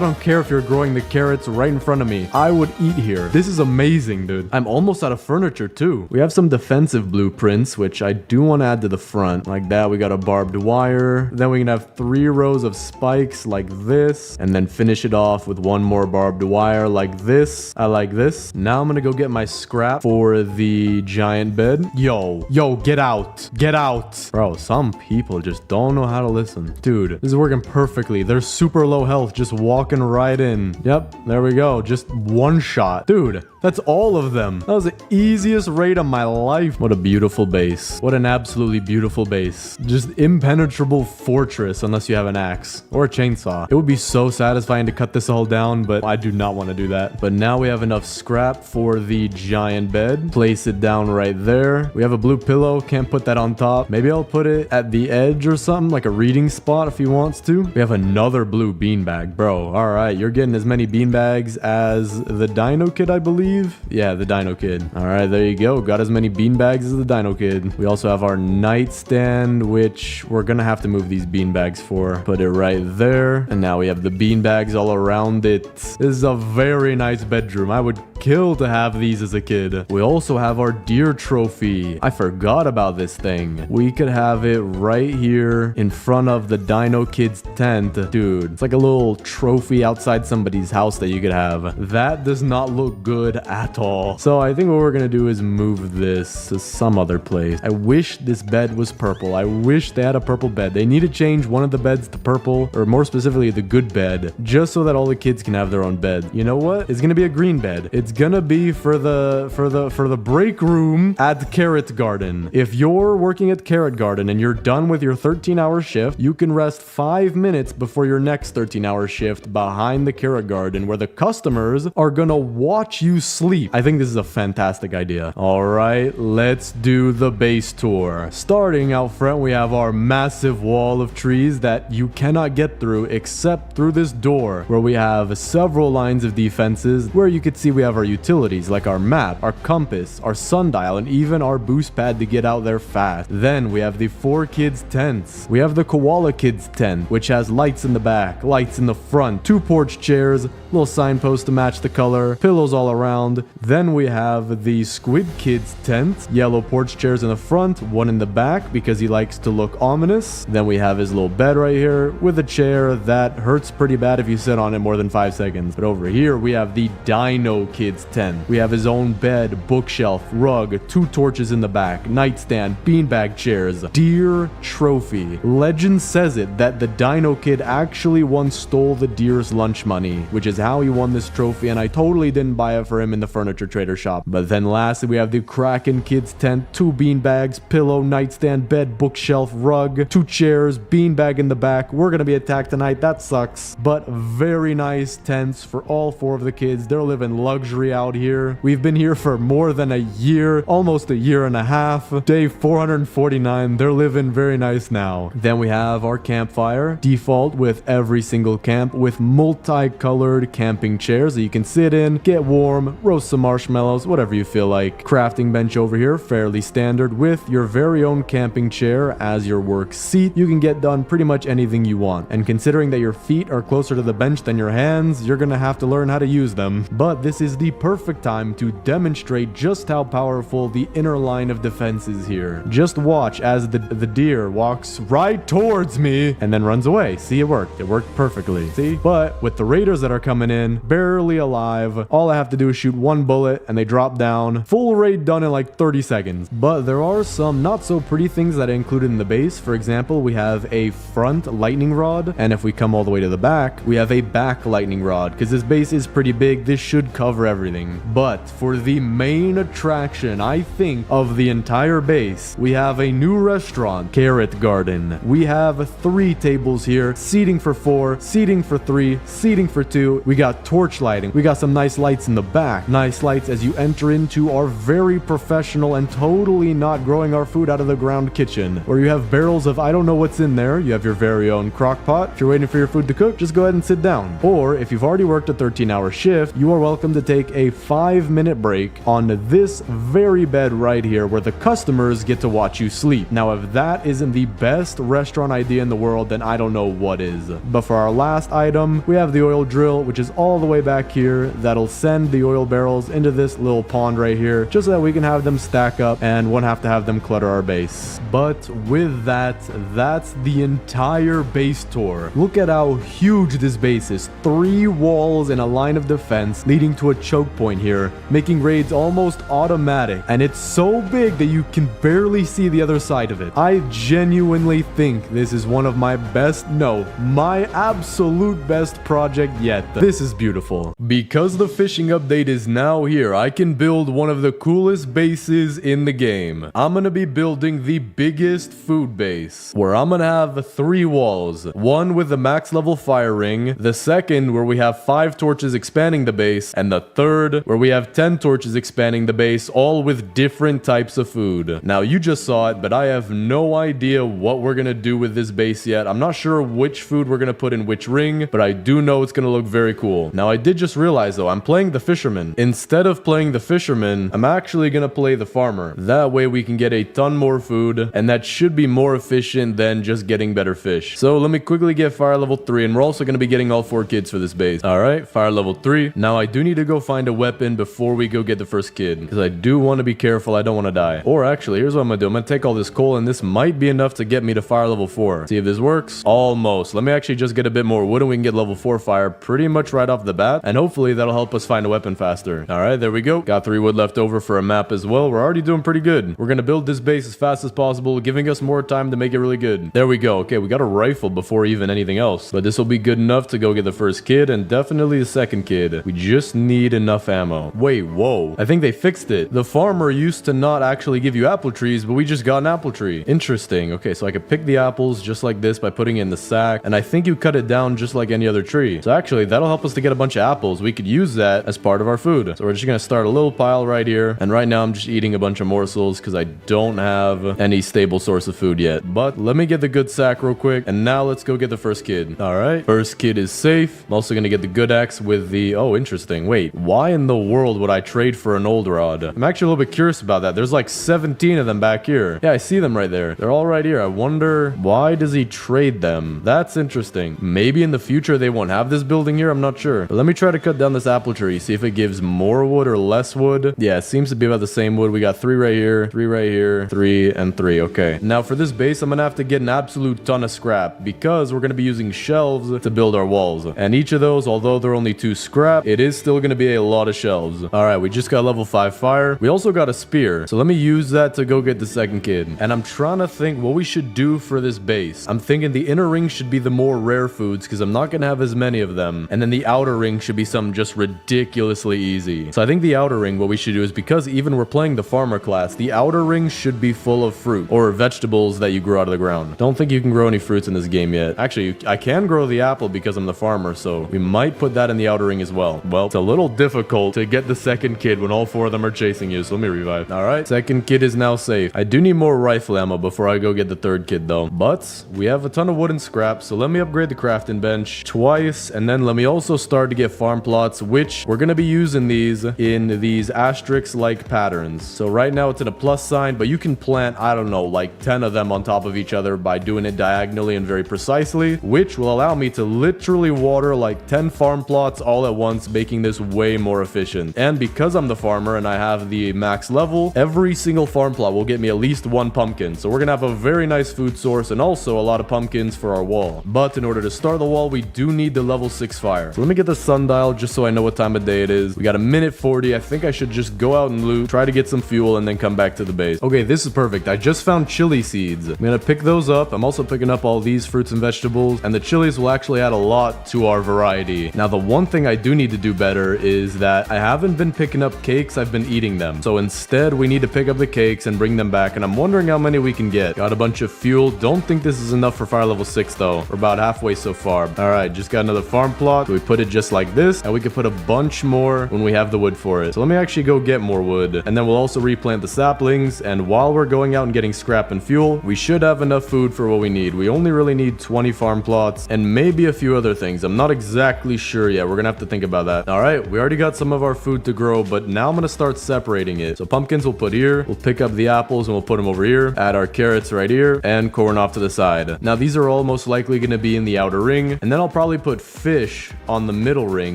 don't care if you're growing growing the carrots right in front of me. I would eat here. This is amazing, dude. I'm almost out of furniture too. We have some defensive blueprints, which I do want to add to the front. Like that, we got a barbed wire. Then we can have 3 rows of spikes like this, and then finish it off with 1 more barbed wire like this. I like this. Now I'm gonna go get my scrap for the giant bed. Yo, get out. Get out. Bro, some people just don't know how to listen. Dude, this is working perfectly. They're super low health, just walking right in. Yep, there we go. Just 1 shot. Dude, that's all of them. That was the easiest raid of my life. What a beautiful base. What an absolutely beautiful base. Just impenetrable fortress unless you have an axe or a chainsaw. It would be so satisfying to cut this all down, but I do not want to do that. But now we have enough scrap for the giant bed. Place it down right there. We have a blue pillow. Can't put that on top. Maybe I'll put it at the edge or something, like a reading spot if he wants to. We have another blue beanbag. Bro, all right. You're getting as many beanbags as the Dino Kid, I believe. Yeah, the Dino Kid. All right, there you go. Got as many beanbags as the Dino Kid. We also have our nightstand, which we're gonna have to move these beanbags for. Put it right there. And now we have the beanbags all around it. This is a very nice bedroom. I would kill to have these as a kid. We also have our deer trophy. I forgot about this thing. We could have it right here in front of the Dino Kid's tent. Dude, it's like a little trophy outside somebody's house that you could have. That does not look good at all. So I think what we're gonna do is move this to some other place. I wish this bed was purple. I wish they had a purple bed. They need to change one of the beds to purple, or more specifically the good bed, just so that all the kids can have their own bed. You know what? It's gonna be a green bed. It's gonna be for the break room at Carrot Garden. If you're working at Carrot Garden and you're done with your 13-hour shift, you can rest 5 minutes before your next 13-hour shift behind the Carrot Garden, where the customers are gonna watch you sleep. I think this is a fantastic idea. All right, let's do the base tour. Starting out front, we have our massive wall of trees that you cannot get through except through this door, where we have several lines of defenses, where you could see we have our utilities like our map, our compass, our sundial, and even our boost pad to get out there fast. Then we have the 4 kids tents. We have the koala kids tent, which has lights in the back, lights in the front, 2 porch chairs, little signpost to match the color, pillows all around. Then we have the squid kids tent, yellow porch chairs in the front, 1 in the back because he likes to look ominous. Then we have his little bed right here with a chair that hurts pretty bad if you sit on it more than 5 seconds. But over here we have the Dino Kids tent. We have his own bed, bookshelf, rug, 2 torches in the back, nightstand, beanbag chairs, deer trophy. Legend says it that the Dino Kid actually once stole the deer's lunch money, which is how he won this trophy, and I totally didn't buy it for him in the furniture trader shop. But then lastly, we have the Kraken Kids tent, 2 beanbags, pillow, nightstand, bed, bookshelf, rug, 2 chairs, beanbag in the back. We're gonna be attacked tonight. That sucks. But very nice tents for all 4 of the kids. They're living luxury out here. We've been here for more than a year, almost a year and a half. Day 449. They're living very nice now. Then we have our campfire, default with every single camp, with multicolored camping chairs that you can sit in, get warm, roast some marshmallows, whatever you feel like. Crafting bench over here, fairly standard, with your very own camping chair as your work seat. You can get done pretty much anything you want. And considering that your feet are closer to the bench than your hands, you're gonna have to learn how to use them. But this is the perfect time to demonstrate just how powerful the inner line of defense is here. Just watch as the deer walks right towards me and then runs away. See, it worked. It worked perfectly. See? But with the raiders that are coming in, barely alive, all I have to do is shoot 1 bullet and they drop down. Full raid done in like 30 seconds. But there are some not so pretty things that I included in the base. For example, we have a front lightning rod, and if we come all the way to the back, we have a back lightning rod, because this base is pretty big. This should cover everything. But for the main attraction, I think, of the entire base, we have a new restaurant, Carrot Garden. We have 3 tables here, seating for 4, seating for 3, seating for 2. We got torch lighting. We got some nice lights in the back. black. Nice lights as you enter into our very professional and totally not growing our food out of the ground kitchen, where you have barrels of I don't know what's in there. You have your very own crock pot. If you're waiting for your food to cook, just go ahead and sit down. Or if you've already worked a 13-hour shift, you are welcome to take a 5-minute break on this very bed right here where the customers get to watch you sleep. Now, if that isn't the best restaurant idea in the world, then I don't know what is. But for our last item, we have the oil drill, which is all the way back here. That'll send the oil barrels into this little pond right here, just so that we can have them stack up and won't have to have them clutter our base. But with that, that's the entire base tour. Look at how huge this base is. 3 walls and a line of defense leading to a choke point here, making raids almost automatic. And it's so big that you can barely see the other side of it. I genuinely think this is one of my my absolute best project yet. This is beautiful. Because the fishing update is now here, I can build one of the coolest bases in the game. I'm gonna be building the biggest food base, where I'm gonna have 3 walls. One with the max level fire ring, the second where we have 5 torches expanding the base, and the third where we have 10 torches expanding the base, all with different types of food. Now, you just saw it, but I have no idea what we're gonna do with this base yet. I'm not sure which food we're gonna put in which ring, but I do know it's gonna look very cool. Now, I did just realize though, I'm playing the fisherman. Instead of playing the fisherman, I'm actually gonna play the farmer. That way we can get a ton more food, and that should be more efficient than just getting better fish. So let me quickly get fire level 3, and we're also gonna be getting all 4 kids for this base. All right, fire level 3. Now I do need to go find a weapon before we go get the first kid, because I do want to be careful. I don't want to die. Or actually, here's what I'm gonna do. I'm gonna take all this coal, and this might be enough to get me to fire level 4. See if this works. Almost. Let me actually just get a bit more wood, and we can get level 4 fire pretty much right off the bat, and hopefully that'll help us find a weapon faster. All right, there we go. Got 3 wood left over for a map as well. We're already doing pretty good. We're gonna build this base as fast as possible, giving us more time to make it really good. There we go. Okay, we got a rifle before even anything else, but this will be good enough to go get the first kid, and definitely the second kid. We just need enough ammo. Wait, whoa. I think they fixed it. The farmer used to not actually give you apple trees, but we just got an apple tree. Interesting. Okay, so I could pick the apples just like this by putting it in the sack, and I think you cut it down just like any other tree. So actually, that'll help us to get a bunch of apples. We could use that as part of our food. So we're just gonna start a little pile right here, and right now I'm just eating a bunch of morsels because I don't have any stable source of food yet. But let me get the good sack real quick, and now let's go get the first kid. All right, first kid is safe. I'm also gonna get the good axe with the... Oh, interesting. Wait, why in the world would I trade for an old rod? I'm actually a little bit curious about that. There's like 17 of them back here. Yeah, I see them right there. They're all right here. I wonder, why does he trade them? That's interesting. Maybe in the future they won't have this building here. I'm not sure. But let me try to cut down this apple tree, see if it gives more wood or less wood. Yeah, it seems to be about the same wood. We got 3 right here, 3 right here, 3 and 3. Okay. Now for this base, I'm gonna have to get an absolute ton of scrap because we're gonna be using shelves to build our walls. And each of those, although they're only 2 scrap, it is still gonna be a lot of shelves. All right, we just got level 5 fire. We also got a spear. So let me use that to go get the second kid. And I'm trying to think what we should do for this base. I'm thinking the inner ring should be the more rare foods because I'm not gonna have as many of them. And then the outer ring should be some just ridiculously easy. So I think the outer ring, what we should do is, because even we're playing the farmer class, the outer ring should be full of fruit or vegetables that you grow out of the ground. Don't think you can grow any fruits in this game yet. Actually, I can grow the apple because I'm the farmer, so we might put that in the outer ring as well. Well, it's a little difficult to get the second kid when all 4 of them are chasing you, so let me revive. All right, second kid is now safe. I do need more rifle ammo before I go get the third kid though, but we have a ton of wood and scrap, so let me upgrade the crafting bench twice, and then let me also start to get farm plots, which we're gonna be using these in these asterisk like patterns. So right now it's in a plus sign, but you can plant, I don't know, like 10 of them on top of each other by doing it diagonally and very precisely, which will allow me to literally water like 10 farm plots all at once, making this way more efficient. And because I'm the farmer and I have the max level, every single farm plot will get me at least 1 pumpkin. So we're gonna have a very nice food source and also a lot of pumpkins for our wall. But in order to start the wall, we do need the level 6 fire. So let me get the sundial just so I know what time of day it is. We got a minute 40. I think I should just go out and loot, try to get some fuel, and then come back to the base. Okay, this is perfect. I just found chili seeds. I'm gonna pick those up. I'm also picking up all these fruits and vegetables, and the chilies will actually add a lot to our variety. Now, the one thing I do need to do better is that I haven't been picking up cakes. I've been eating them. So instead, we need to pick up the cakes and bring them back, and I'm wondering how many we can get. Got a bunch of fuel. Don't think this is enough for fire level 6 though. We're about halfway so far. All right, just got another farm plot. So we put it just like this, and we can put a bunch more more when we have the wood for it. So let me actually go get more wood, and then we'll also replant the saplings. And while we're going out and getting scrap and fuel, we should have enough food for what we need. We only really need 20 farm plots and maybe a few other things. I'm not exactly sure yet. We're gonna have to think about that. All right, we already got some of our food to grow, but now I'm gonna start separating it. So pumpkins we'll put here, we'll pick up the apples and we'll put them over here, add our carrots right here, and corn off to the side. Now these are all most likely gonna be in the outer ring, and then I'll probably put fish on the middle ring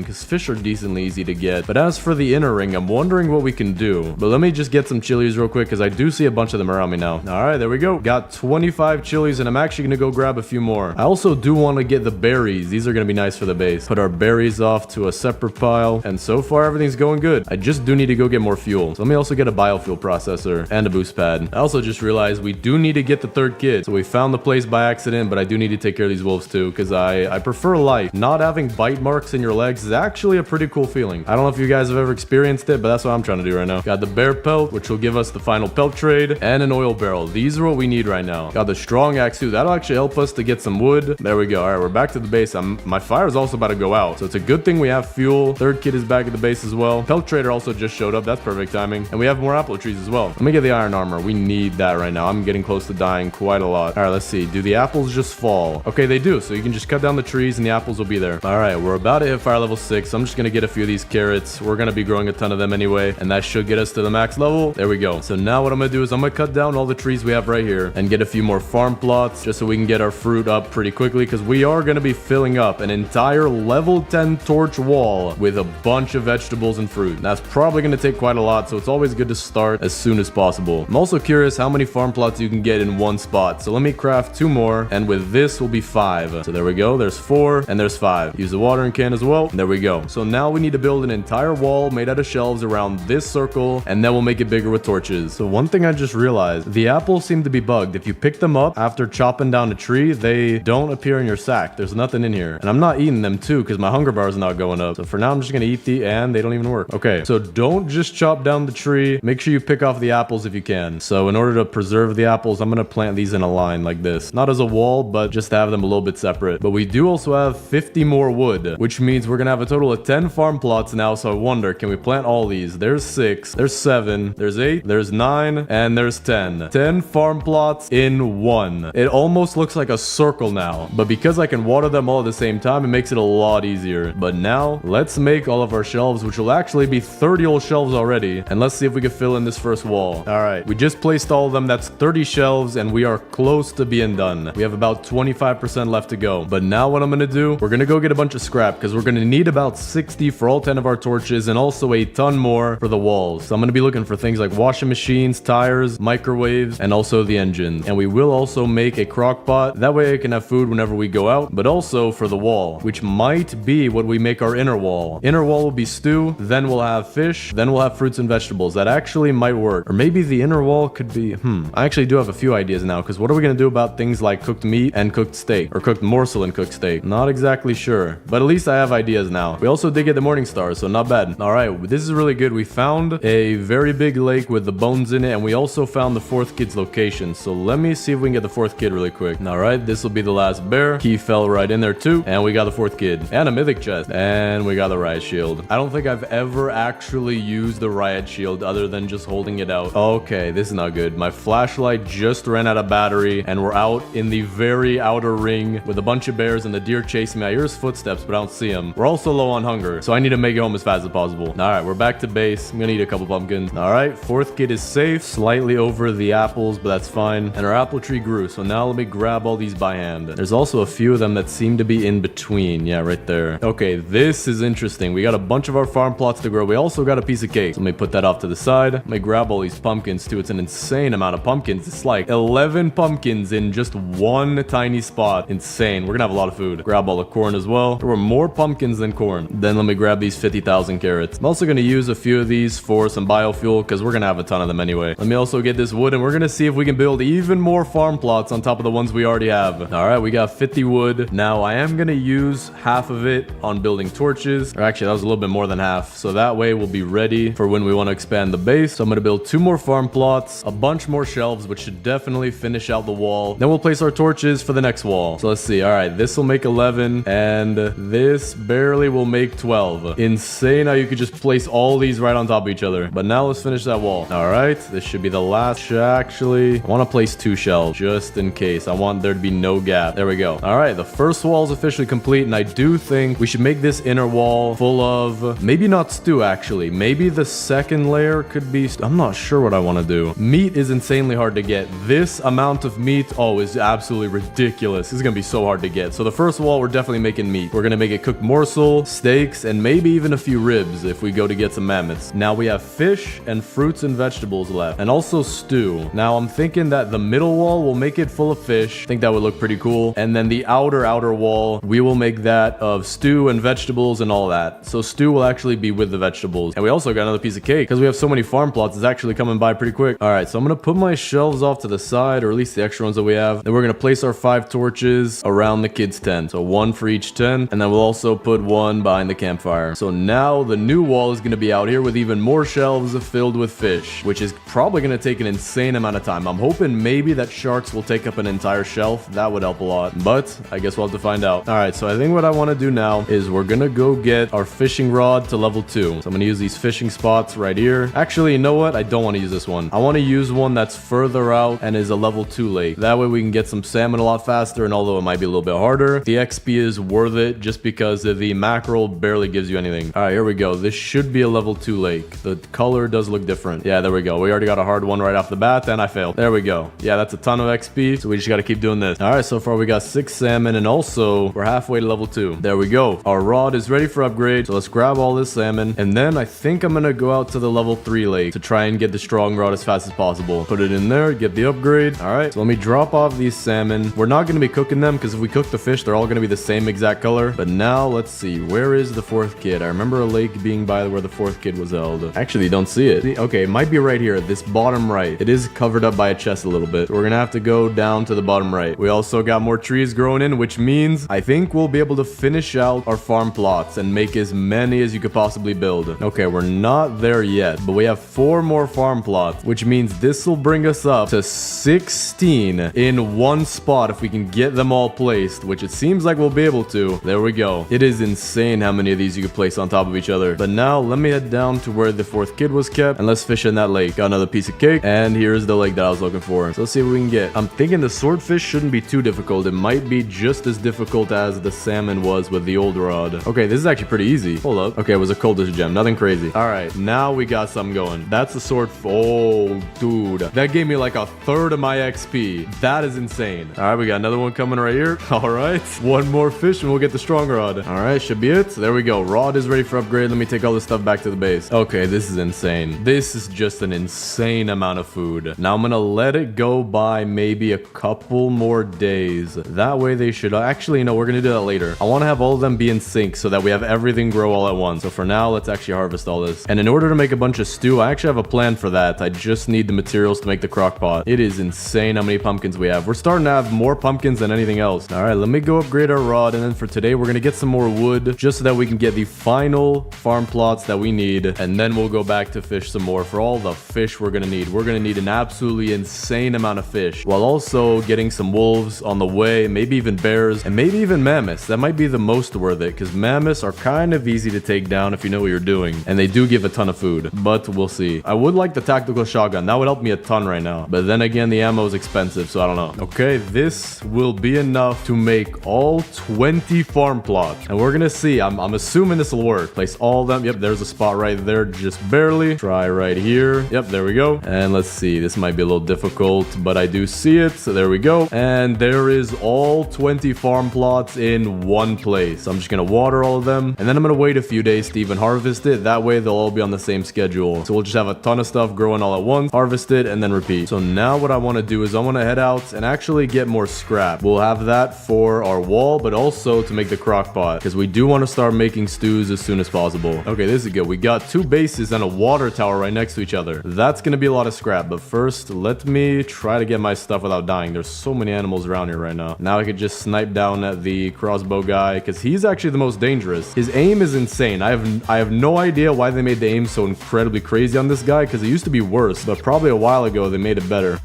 because fish are decently easy to get. But as for the inner ring, I'm wondering what we can do. But let me just get some chilies real quick because I do see a bunch of them around me now. All right, there we go. Got 25 chilies, and I'm actually gonna go grab a few more. I also do want to get the berries. These are gonna be nice for the base. Put our berries off to a separate pile, and so far everything's going good. I just do need to go get more fuel. So let me also get a biofuel processor and a boost pad. I also just realized we do need to get the third kid. So we found the place by accident, but I do need to take care of these wolves too because I prefer life. Not having bite marks in your legs is actually a pretty cool feeling. I don't know if you guys have ever experienced it, but that's what I'm trying to do right now. Got the bear pelt, which will give us the final pelt trade, and an oil barrel. These are what we need right now. Got the strong axe too. That'll actually help us to get some wood. There we go. All right, we're back to the base. My fire is also about to go out, so it's a good thing we have fuel. Third kid is back at the base as well. Pelt trader also just showed up. That's perfect timing. And we have more apple trees as well. Let me get the iron armor. We need that right now. I'm getting close to dying quite a lot. All right, let's see. Do the apples just fall? Okay, they do. So you can just cut down the trees and the apples will be there. All right, we're about to hit fire level 6. I'm just gonna get a few of these carrots. We're gonna be growing a ton of them anyway, and that should get us to the max level. There we go. So now what I'm gonna do is I'm gonna cut down all the trees we have right here and get a few more farm plots just so we can get our fruit up pretty quickly because we are gonna be filling up an entire level 10 torch wall with a bunch of vegetables and fruit. That's probably gonna take quite a lot, so it's always good to start as soon as possible. I'm also curious how many farm plots you can get in one spot. So let me craft 2 more, and with this will be 5. So there we go. There's 4 and there's 5. Use the watering can as well. There we go. So now we need to build an entire wall made out of shelves around this circle, and then we'll make it bigger with torches. So one thing I just realized, the apples seem to be bugged. If you pick them up after chopping down a tree, they don't appear in your sack. There's nothing in here. And I'm not eating them too because my hunger bar is not going up. So for now, I'm just gonna eat and they don't even work. Okay, so don't just chop down the tree. Make sure you pick off the apples if you can. So in order to preserve the apples, I'm gonna plant these in a line like this. Not as a wall, but just to have them a little bit separate. But we do also have 50 more wood, which means we're gonna have a total of 10 farm plots now. So I wonder, can we plant all these? There's 6, there's 7, there's 8, there's 9, and there's 10. 10 farm plots in one. It almost looks like a circle now, but because I can water them all at the same time, it makes it a lot easier. But now let's make all of our shelves, which will actually be 30 old shelves already. And let's see if we can fill in this first wall. All right, we just placed all of them. That's 30 shelves, and we are close to being done. We have about 25% left to go. But now what I'm gonna do, we're gonna go get a bunch of scrap because we're gonna need about 60 for all 10 of our torches and also a ton more for the walls. So I'm gonna be looking for things like washing machines, tires, microwaves, and also the engines. And we will also make a crock pot. That way I can have food whenever we go out, but also for the wall, which might be what we make our inner wall. Inner wall will be stew, then we'll have fish, then we'll have fruits and vegetables. That actually might work. Or maybe the inner wall could be, I actually do have a few ideas now, because what are we gonna do about things like cooked meat and cooked steak, or cooked morsel and cooked steak? Not exactly sure, but at least I have ideas now. We also did get the morning stars, so not bad. All right, this is really good. We found a very big lake with the bones in it, and we also found the 4th kid's location. So let me see if we can get the 4th kid really quick. All right, this will be the last bear. Key fell right in there too, and we got the 4th kid and a mythic chest, and we got the riot shield. I don't think I've ever actually used the riot shield other than just holding it out. Okay, this is not good. My flashlight just ran out of battery, and we're out in the very outer ring with a bunch of bears and the deer chasing me. I hear his footsteps, but I don't see him. We're also low on hunger, so I need to make it home as fast as possible. All right, we're back to base. I'm gonna eat a couple pumpkins. All right, 4th kid is safe, slightly over the apples, but that's fine. And our apple tree grew, so now let me grab all these by hand. There's also a few of them that seem to be in between. Yeah, right there. Okay, this is interesting. We got a bunch of our farm plots to grow. We also got a piece of cake. So let me put that off to the side. Let me grab all these pumpkins too. It's an insane amount of pumpkins. It's like 11 pumpkins in just one tiny spot. Insane. We're gonna have a lot of food. Grab all the corn as well. There were more pumpkins than corn. Then let me grab these 50,000 carrots. I'm also gonna use a few of these for some biofuel because we're gonna have a ton of them anyway. Let me also get this wood, and we're gonna see if we can build even more farm plots on top of the ones we already have. All right, we got 50 wood. Now I am gonna use half of it on building torches, or actually that was a little bit more than half, so that way we'll be ready for when we want to expand the base. So I'm gonna build 2 more farm plots, a bunch more shelves, which should definitely finish out the wall. Then we'll place our torches for the next wall. So let's see. All right, this will make 11, and this barely will make 12. Insane. insane how you could just place all these right on top of each other. But now let's finish that wall. All right, this should be the last. Actually, I want to place 2 shelves just in case. I want there to be no gap. There we go. All right, the first wall is officially complete, and I do think we should make this inner wall full of maybe not stew. Actually, maybe the second layer could be. I'm not sure what I want to do. Meat is insanely hard to get. This amount of meat, oh, is absolutely ridiculous. This is gonna be so hard to get. So the first wall, we're definitely making meat. We're gonna make it cooked morsel, steaks, and maybe even a few ribs if we go to get some mammoths. Now we have fish and fruits and vegetables left, and also stew. Now I'm thinking that the middle wall will make it full of fish. I think that would look pretty cool. And then the outer wall, we will make that of stew and vegetables and all that. So stew will actually be with the vegetables. And we also got another piece of cake because we have so many farm plots. It's actually coming by pretty quick. All right, so I'm gonna put my shelves off to the side, or at least the extra ones that we have. Then we're gonna place our 5 torches around the kids' tent. So 1 for each tent, and then we'll also put 1 behind the campfire. So now the new wall is gonna be out here with even more shelves filled with fish, which is probably gonna take an insane amount of time. I'm hoping maybe that sharks will take up an entire shelf. That would help a lot, but I guess we'll have to find out. All right, so I think what I want to do now is we're gonna go get our fishing rod to level 2. So I'm gonna use these fishing spots right here. Actually, you know what? I don't want to use this one. I want to use one that's further out and is a level 2 lake. That way we can get some salmon a lot faster, and although it might be a little bit harder, the XP is worth it just because the mackerel barely gives you anything. All right, here we go. This should be a level 2 lake. The color does look different. Yeah, there we go. We already got a hard one right off the bat, and I failed. There we go. Yeah, that's a ton of XP, so we just got to keep doing this. All right, so far we got 6 salmon, and also we're halfway to level 2. There we go. Our rod is ready for upgrade, so let's grab all this salmon, and then I think I'm gonna go out to the level 3 lake to try and get the strong rod as fast as possible. Put it in there, get the upgrade. All right, so let me drop off these salmon. We're not gonna be cooking them because if we cook the fish, they're all gonna be the same exact color. But now let's see, where is the 4th kid? I remember a lake being by where the 4th kid was held. Actually, don't see it. Okay, it might be right here, this bottom right. It is covered up by a chest a little bit. We're gonna have to go down to the bottom right. We also got more trees growing in, which means I think we'll be able to finish out our farm plots and make as many as you could possibly build. Okay, we're not there yet, but we have 4 more farm plots, which means this will bring us up to 16 in one spot if we can get them all placed, which it seems like we'll be able to. There we go. It is insane how many of these you could place on top of each other. But now let me head down to where the 4th kid was kept, and let's fish in that lake. Got another piece of cake, and here's the lake that I was looking for. So let's see what we can get. I'm thinking the swordfish shouldn't be too difficult. It might be just as difficult as the salmon was with the old rod. Okay, this is actually pretty easy. Hold up. Okay, it was a cultist gem. Nothing crazy. All right, now we got something going. That's the sword. Oh, dude. That gave me like a third of my XP. That is insane. All right, we got another one coming right here. All right, 1 more fish and we'll get the strong rod. All right, should be it. There we go. Rod is ready for upgrade. Let me take all this stuff back to the base. Okay, this is insane. This is just an insane amount of food. Now I'm gonna let it go by maybe a couple more days. That way they should actually, no, we're gonna do that later. I want to have all of them be in sync so that we have everything grow all at once. So for now, let's actually harvest all this. And in order to make a bunch of stew, I actually have a plan for that. I just need the materials to make the crock pot. It is insane how many pumpkins we have. We're starting to have more pumpkins than anything else. All right, let me go upgrade our rod. And then for today, we're gonna get some more wood just so that we can get the final farm plots that we need. And then we'll go back to fish some more for all the fish we're gonna need. We're gonna need an absolutely insane amount of fish, while also getting some wolves on the way, maybe even bears, and maybe even mammoths. That might be the most worth it because mammoths are kind of easy to take down if you know what you're doing, and they do give a ton of food, but we'll see. I would like the tactical shotgun. That would help me a ton right now, but then again, the ammo is expensive, so I don't know. Okay, this will be enough to make all 20 farm plots, and we're gonna see. I'm assuming this will work. Place all of them. Yep, there's a spot right there, just barely. Try right here. Yep, there we go. And let's see, this might be a little difficult, but I do see it, so there we go. And there is all 20 farm plots in one place. So I'm just gonna water all of them, and then I'm gonna wait a few days to even harvest it. That way they'll all be on the same schedule, so we'll just have a ton of stuff growing all at once, harvest it, and then repeat. So now what I want to do is I want to head out and actually get more scrap. We'll have that for our wall, but also to make the crock pot, because we do want to start making stews as soon as possible. Okay, this is good. We got 2 bases and a water tower right next to each other. That's gonna be a lot of scrap, but first let me try to get my stuff without dying. There's so many animals around here right now. Now I could just snipe down at the crossbow guy, because he's actually the most dangerous. His aim is insane. I have no idea why they made the aim so incredibly crazy on this guy, because it used to be worse, but probably a while ago they made it better.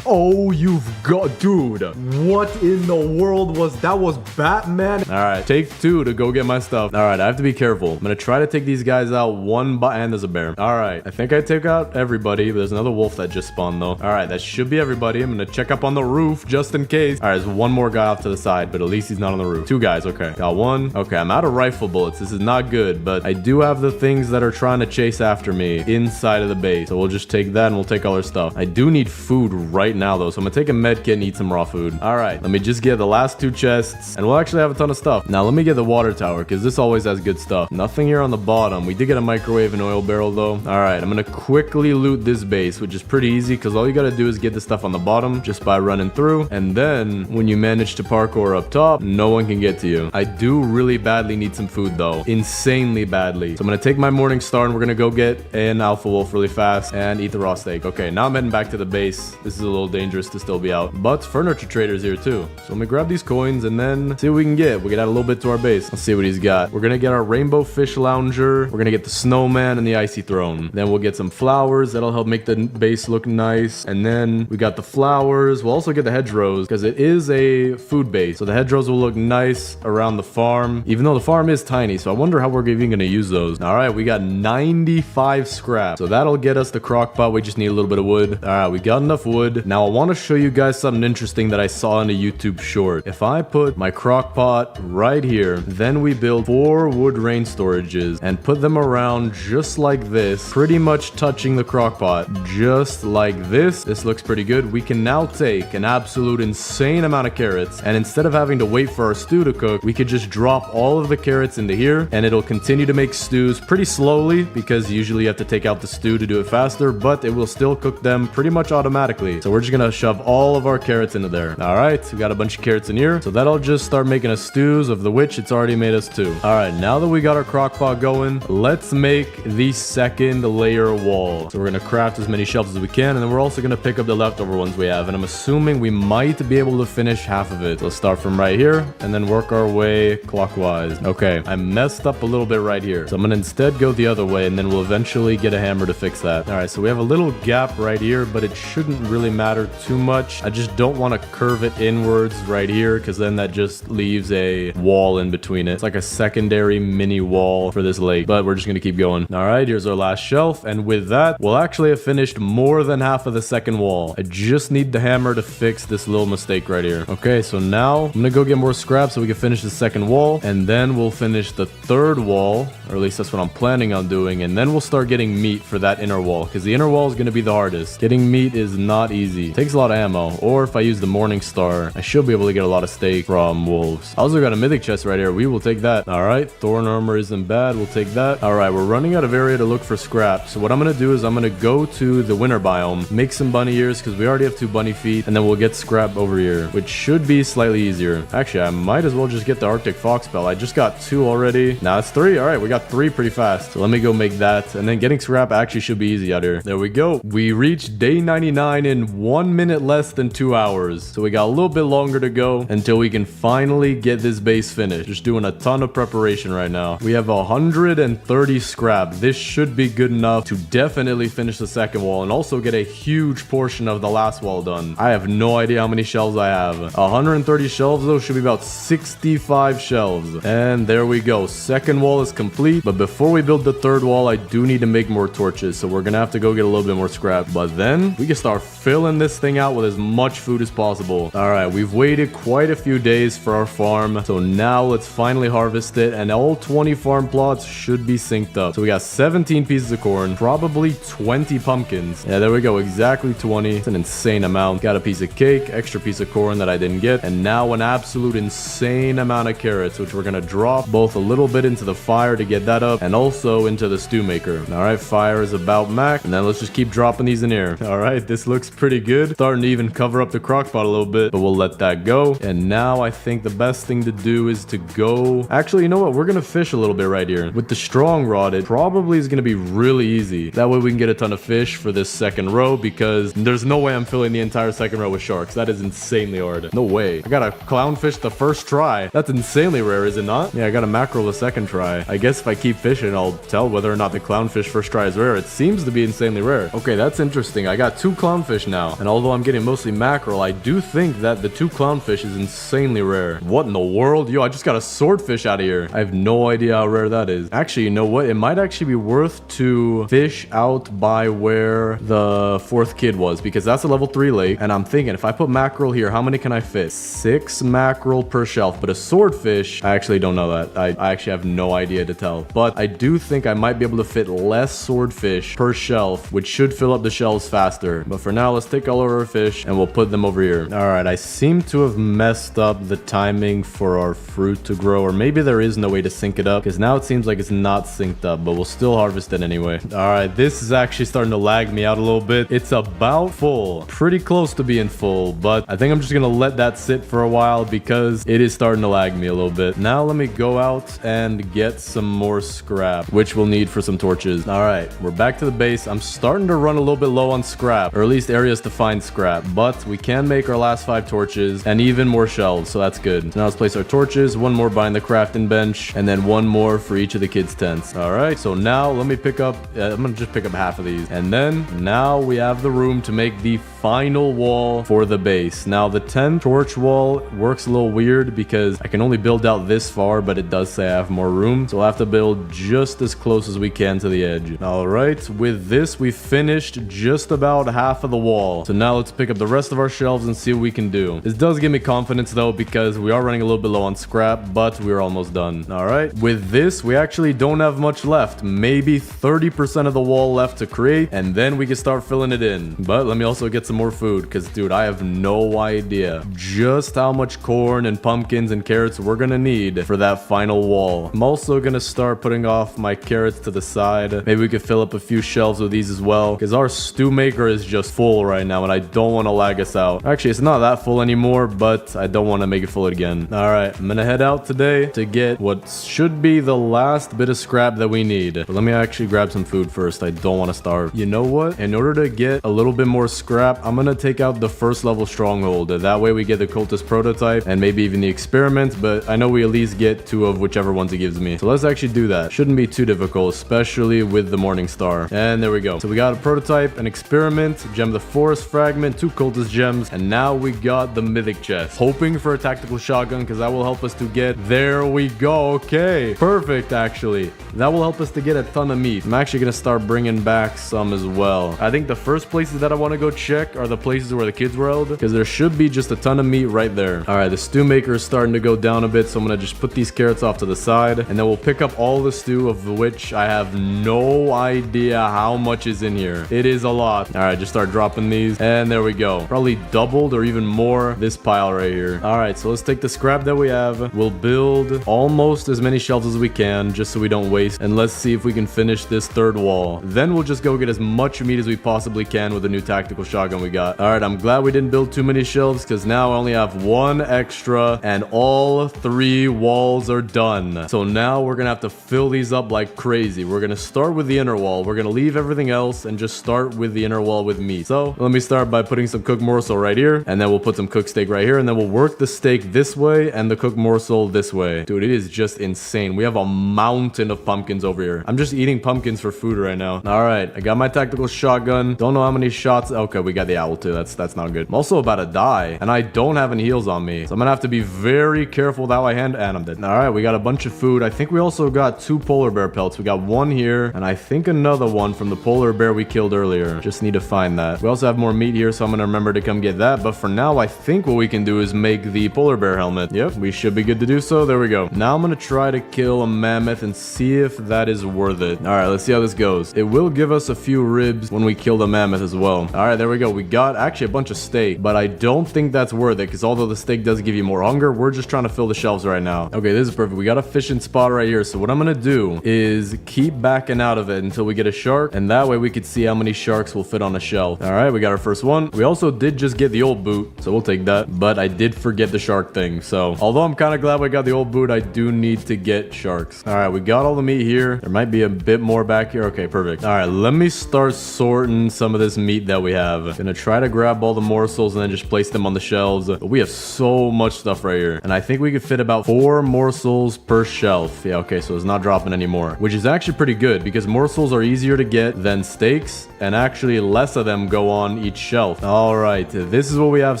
Oh, you've got... Dude, what in the world was... That was Batman? All right, take 2 to go get my stuff. All right, I have to be careful. I'm gonna try to take these guys out one by... And there's a bear. All right, I think I took out everybody. There's another wolf that just spawned, though. All right, that should be everybody. I'm gonna check up on the roof just in case. All right, there's one more guy off to the side, but at least he's not on the roof. 2 guys, okay. Got 1. Okay, I'm out of rifle bullets. This is not good, but I do have the things that are trying to chase after me inside of the base. So we'll just take that and we'll take all our stuff. I do need food right now, though, so I'm gonna take a med kit and eat some raw food. All right, let me just get the last 2 chests, and we'll actually have a ton of stuff. Now, let me get the water tower, because this always has good stuff. Nothing here on the bottom. We did get a microwave and oil barrel, though. All right, I'm gonna quickly loot this base, which is pretty easy, because all you gotta do is get the stuff on the bottom just by running through, and then when you manage to parkour up top, no one can get to you. I do really badly need some food, though. Insanely badly. So I'm gonna take my morning star, and we're gonna go get an alpha wolf really fast and eat the raw steak. Okay, now I'm heading back to the base. This is a little dangerous to still be out, but furniture trader's here too. So let me grab these coins and then see what we can get. We can add a little bit to our base. Let's see what he's got. We're gonna get our rainbow fish lounger. We're gonna get the snowman and the icy throne. Then we'll get some flowers. That'll help make the base look nice. And then we got the flowers. We'll also get the hedgerows because it is a food base. So the hedgerows will look nice around the farm, even though the farm is tiny. So I wonder how we're even gonna use those. All right, we got 95 scrap. So that'll get us the crock pot. We just need a little bit of wood. All right, we got enough wood. Now I want to show you guys something interesting that I saw in a YouTube short. If I put my crock pot right here, then we build 4 wood rain storages and put them around just like this, pretty much touching the crock pot, just like this. This looks pretty good. We can now take an absolute insane amount of carrots, and instead of having to wait for our stew to cook, we could just drop all of the carrots into here, and it'll continue to make stews pretty slowly because usually you have to take out the stew to do it faster, but it will still cook them pretty much automatically. So we're just gonna shove all of our carrots into there. All right, we got a bunch of carrots in here, so that'll just start making us stews, of the which it's already made us 2. All right, now that we got our crock pot going, let's make the second layer wall. So we're gonna craft as many shelves as we can, and then we're also gonna pick up the leftover ones we have, and I'm assuming we might be able to finish half of it. So let's start from right here and then work our way clockwise. Okay, I messed up a little bit right here, so I'm gonna instead go the other way, and then we'll eventually get a hammer to fix that. All right, so we have a little gap right here, but it shouldn't really matter too much. I just don't want to curve it inwards right here, because then that just leaves a wall in between it. It's like a secondary mini wall for this lake, but we're just gonna keep going. All right, here's our last shelf, and with that, we'll actually have finished more than half of the second wall. I just need the hammer to fix this little mistake right here. Okay, so now I'm gonna go get more scrap so we can finish the second wall, and then we'll finish the third wall, or at least that's what I'm planning on doing, and then we'll start getting meat for that inner wall, because the inner wall is gonna be the hardest. Getting meat is not easy. It takes a lot of ammo, or if I use the morning star, I should be able to get a lot of steak from wolves. I also got a mythic chest right here. We will take that. All right, thorn armor isn't bad. We'll take that. All right, we're running out of area to look for scrap, so what I'm gonna do is I'm gonna go to the winter biome, make some bunny ears, because we already have 2 bunny feet, and then we'll get scrap over here, which should be slightly easier. Actually, I might as well just get the Arctic fox bell. I just got 2 already. Now it's 3. All right, we got 3 pretty fast. So let me go make that, and then getting scrap actually should be easy out here. There we go. We reached day 99 in 1 minute less than 2 hours. So we got a little bit longer to go until we can finally get this base finished. Just doing a ton of preparation right now. We have 130 scrap. This should be good enough to definitely finish the second wall and also get a huge portion of the last wall done. I have no idea how many shelves I have. 130 shelves though should be about 65 shelves. And there we go. Second wall is complete. But before we build the third wall, I do need to make more torches. So we're gonna have to go get a little bit more scrap. But then we can start filling this thing out with as much food as possible. All right, we've waited quite a few days for our farm. So now let's finally harvest it. And all 20 farm plots should be synced up. So we got 17 pieces of corn, probably 20 pumpkins. Yeah, there we go. Exactly 20. It's an insane amount. Got a piece of cake, extra piece of corn that I didn't get. And now an absolute insane amount of carrots, which we're gonna drop both a little bit into the fire to get that up and also into the stew maker. All right, fire is about max. And then let's just keep dropping these in here. All right, this looks pretty good. Starting to even cover up the crock pot a little bit, but we'll let that go. And now I think the best thing to do is to go... Actually, you know what? We're gonna fish a little bit right here. With the strong rod, it probably is gonna be really easy. That way we can get a ton of fish for this second row, because there's no way I'm filling the entire second row with sharks. That is insanely hard. No way. I got a clownfish the first try. That's insanely rare, is it not? Yeah, I got a mackerel the second try. I guess if I keep fishing, I'll tell whether or not the clownfish first try is rare. It seems to be insanely rare. Okay, that's interesting. I got 2 clownfish now. now. And although I'm getting mostly mackerel, I do think that the 2 clownfish is insanely rare. What in the world? Yo, I just got a swordfish out of here. I have no idea how rare that is. Actually, you know what? It might actually be worth to fish out by where the 4th kid was, because that's a level 3 lake. And I'm thinking, if I put mackerel here, how many can I fit? 6 mackerel per shelf. But a swordfish, I actually don't know that. I actually have no idea to tell. But I do think I might be able to fit less swordfish per shelf, which should fill up the shelves faster. But for now, let's take all of our fish and we'll put them over here. All right, I seem to have messed up the timing for our fruit to grow, or maybe there is no way to sync it up, because now it seems like it's not synced up, but we'll still harvest it anyway. All right, this is actually starting to lag me out a little bit. It's about full, pretty close to being full, but I think I'm just gonna let that sit for a while because it is starting to lag me a little bit. Now let me go out and get some more scrap, which we'll need for some torches. All right, we're back to the base. I'm starting to run a little bit low on scrap, or at least areas to find scrap, but we can make our last 5 torches and even more shelves, so that's good. So now let's place our torches, 1 more behind the crafting bench, and then 1 more for each of the kids' tents. All right, so now let me pick up, I'm gonna just pick up half of these, and then now we have the room to make the final wall for the base. Now the 10 torch wall works a little weird because I can only build out this far, but it does say I have more room, so we'll have to build just as close as we can to the edge. All right, with this we finished just about half of the wall. So now let's pick up the rest of our shelves and see what we can do. This does give me confidence though, because we are running a little bit low on scrap, but we're almost done. All right, with this we actually don't have much left, maybe 30% of the wall left to create, and then we can start filling it in. But let me also get some more food, because dude, I have no idea just how much corn and pumpkins and carrots we're gonna need for that final wall. I'm also gonna start putting off my carrots to the side. Maybe we could fill up a few shelves with these as well, because our stew maker is just full right now and I don't want to lag us out. Actually, it's not that full anymore, but I don't want to make it full again. All right, I'm gonna head out today to get what should be the last bit of scrap that we need. But let me actually grab some food first. I don't want to starve. You know what? In order to get a little bit more scrap, I'm gonna take out the 1st level stronghold. That way we get the cultist prototype and maybe even the experiment, but I know we at least get 2 of whichever ones it gives me. So let's actually do that. Shouldn't be too difficult, especially with the morning star. And there we go. So we got a prototype, an experiment, gem of the forest fragment, 2 cultist gems, and now we got the mythic chest. Hoping for a tactical shotgun, because that will help us to get, there we go. Okay, perfect. Actually, that will help us to get a ton of meat. I'm actually gonna start bringing back some as well. I think the first places that I want to go check are the places where the kids were held, because there should be just a ton of meat right there. All right, the stew maker is starting to go down a bit, so I'm gonna just put these carrots off to the side, and then we'll pick up all the stew, of which I have no idea how much is in here. It is a lot. All right, just start dropping these, and there we go. Probably doubled or even more this pile right here. All right, so let's take the scrap that we have. We'll build almost as many shelves as we can, just so we don't waste, and let's see if we can finish this 3rd wall. Then we'll just go get as much meat as we possibly can with the new tactical shotgun we got. All right, I'm glad we didn't build too many shelves, because now I only have 1 extra and all 3 walls are done. So now we're gonna have to fill these up like crazy. We're gonna start with the inner wall. We're gonna leave everything else and just start with the inner wall with meat. So let me start by putting some cooked morsel right here, and then we'll put some cooked steak right here, and then we'll work the steak this way and the cooked morsel this way. Dude, it is just insane. We have a mountain of pumpkins over here. I'm just eating pumpkins for food right now. All right, I got my tactical shotgun. Don't know how many shots. Okay, we got the owl too. That's not good. I'm also about to die, and I don't have any heals on me, so I'm gonna have to be very careful with how I hand, and I'm dead. All right, we got a bunch of food. I think we also got 2 polar bear pelts. We got 1 here, and I think another one from the polar bear we killed earlier. Just need to find that. We also have more meat here, so I'm gonna remember to come get that. But for now, I think what we can do is make the polar bear helmet. Yep, we should be good to do so. There we go. Now I'm gonna try to kill a mammoth and see if that is worth it. All right, let's see how this goes. It will give us a few ribs when we kill the mammoth as well. All right, there we go. We got actually a bunch of steak, but I don't think that's worth it, because although the steak does give you more hunger, we're just trying to fill the shelves right now. Okay, this is perfect. We got a fishing spot right here, so what I'm gonna do is keep backing out of it until we get a shark, and that way we could see how many sharks will fit on a shelf. All right, we got our first one. We also did just get the old boot, so we'll take that, but I did forget the shark thing. So although I'm kind of glad we got the old boot, I do need to get sharks. All right, we got all the meat here. There might be a bit more back here. Okay, perfect. All right, let me start sorting some of this meat that we have. Gonna try to grab all the morsels and then just place them on the shelves. But we have so much stuff right here. And I think we could fit about 4 morsels per shelf. Yeah, okay, so it's not dropping anymore, which is actually pretty good because morsels are easier to get than steaks, and actually less of them go on each shelf. All right, this is what we have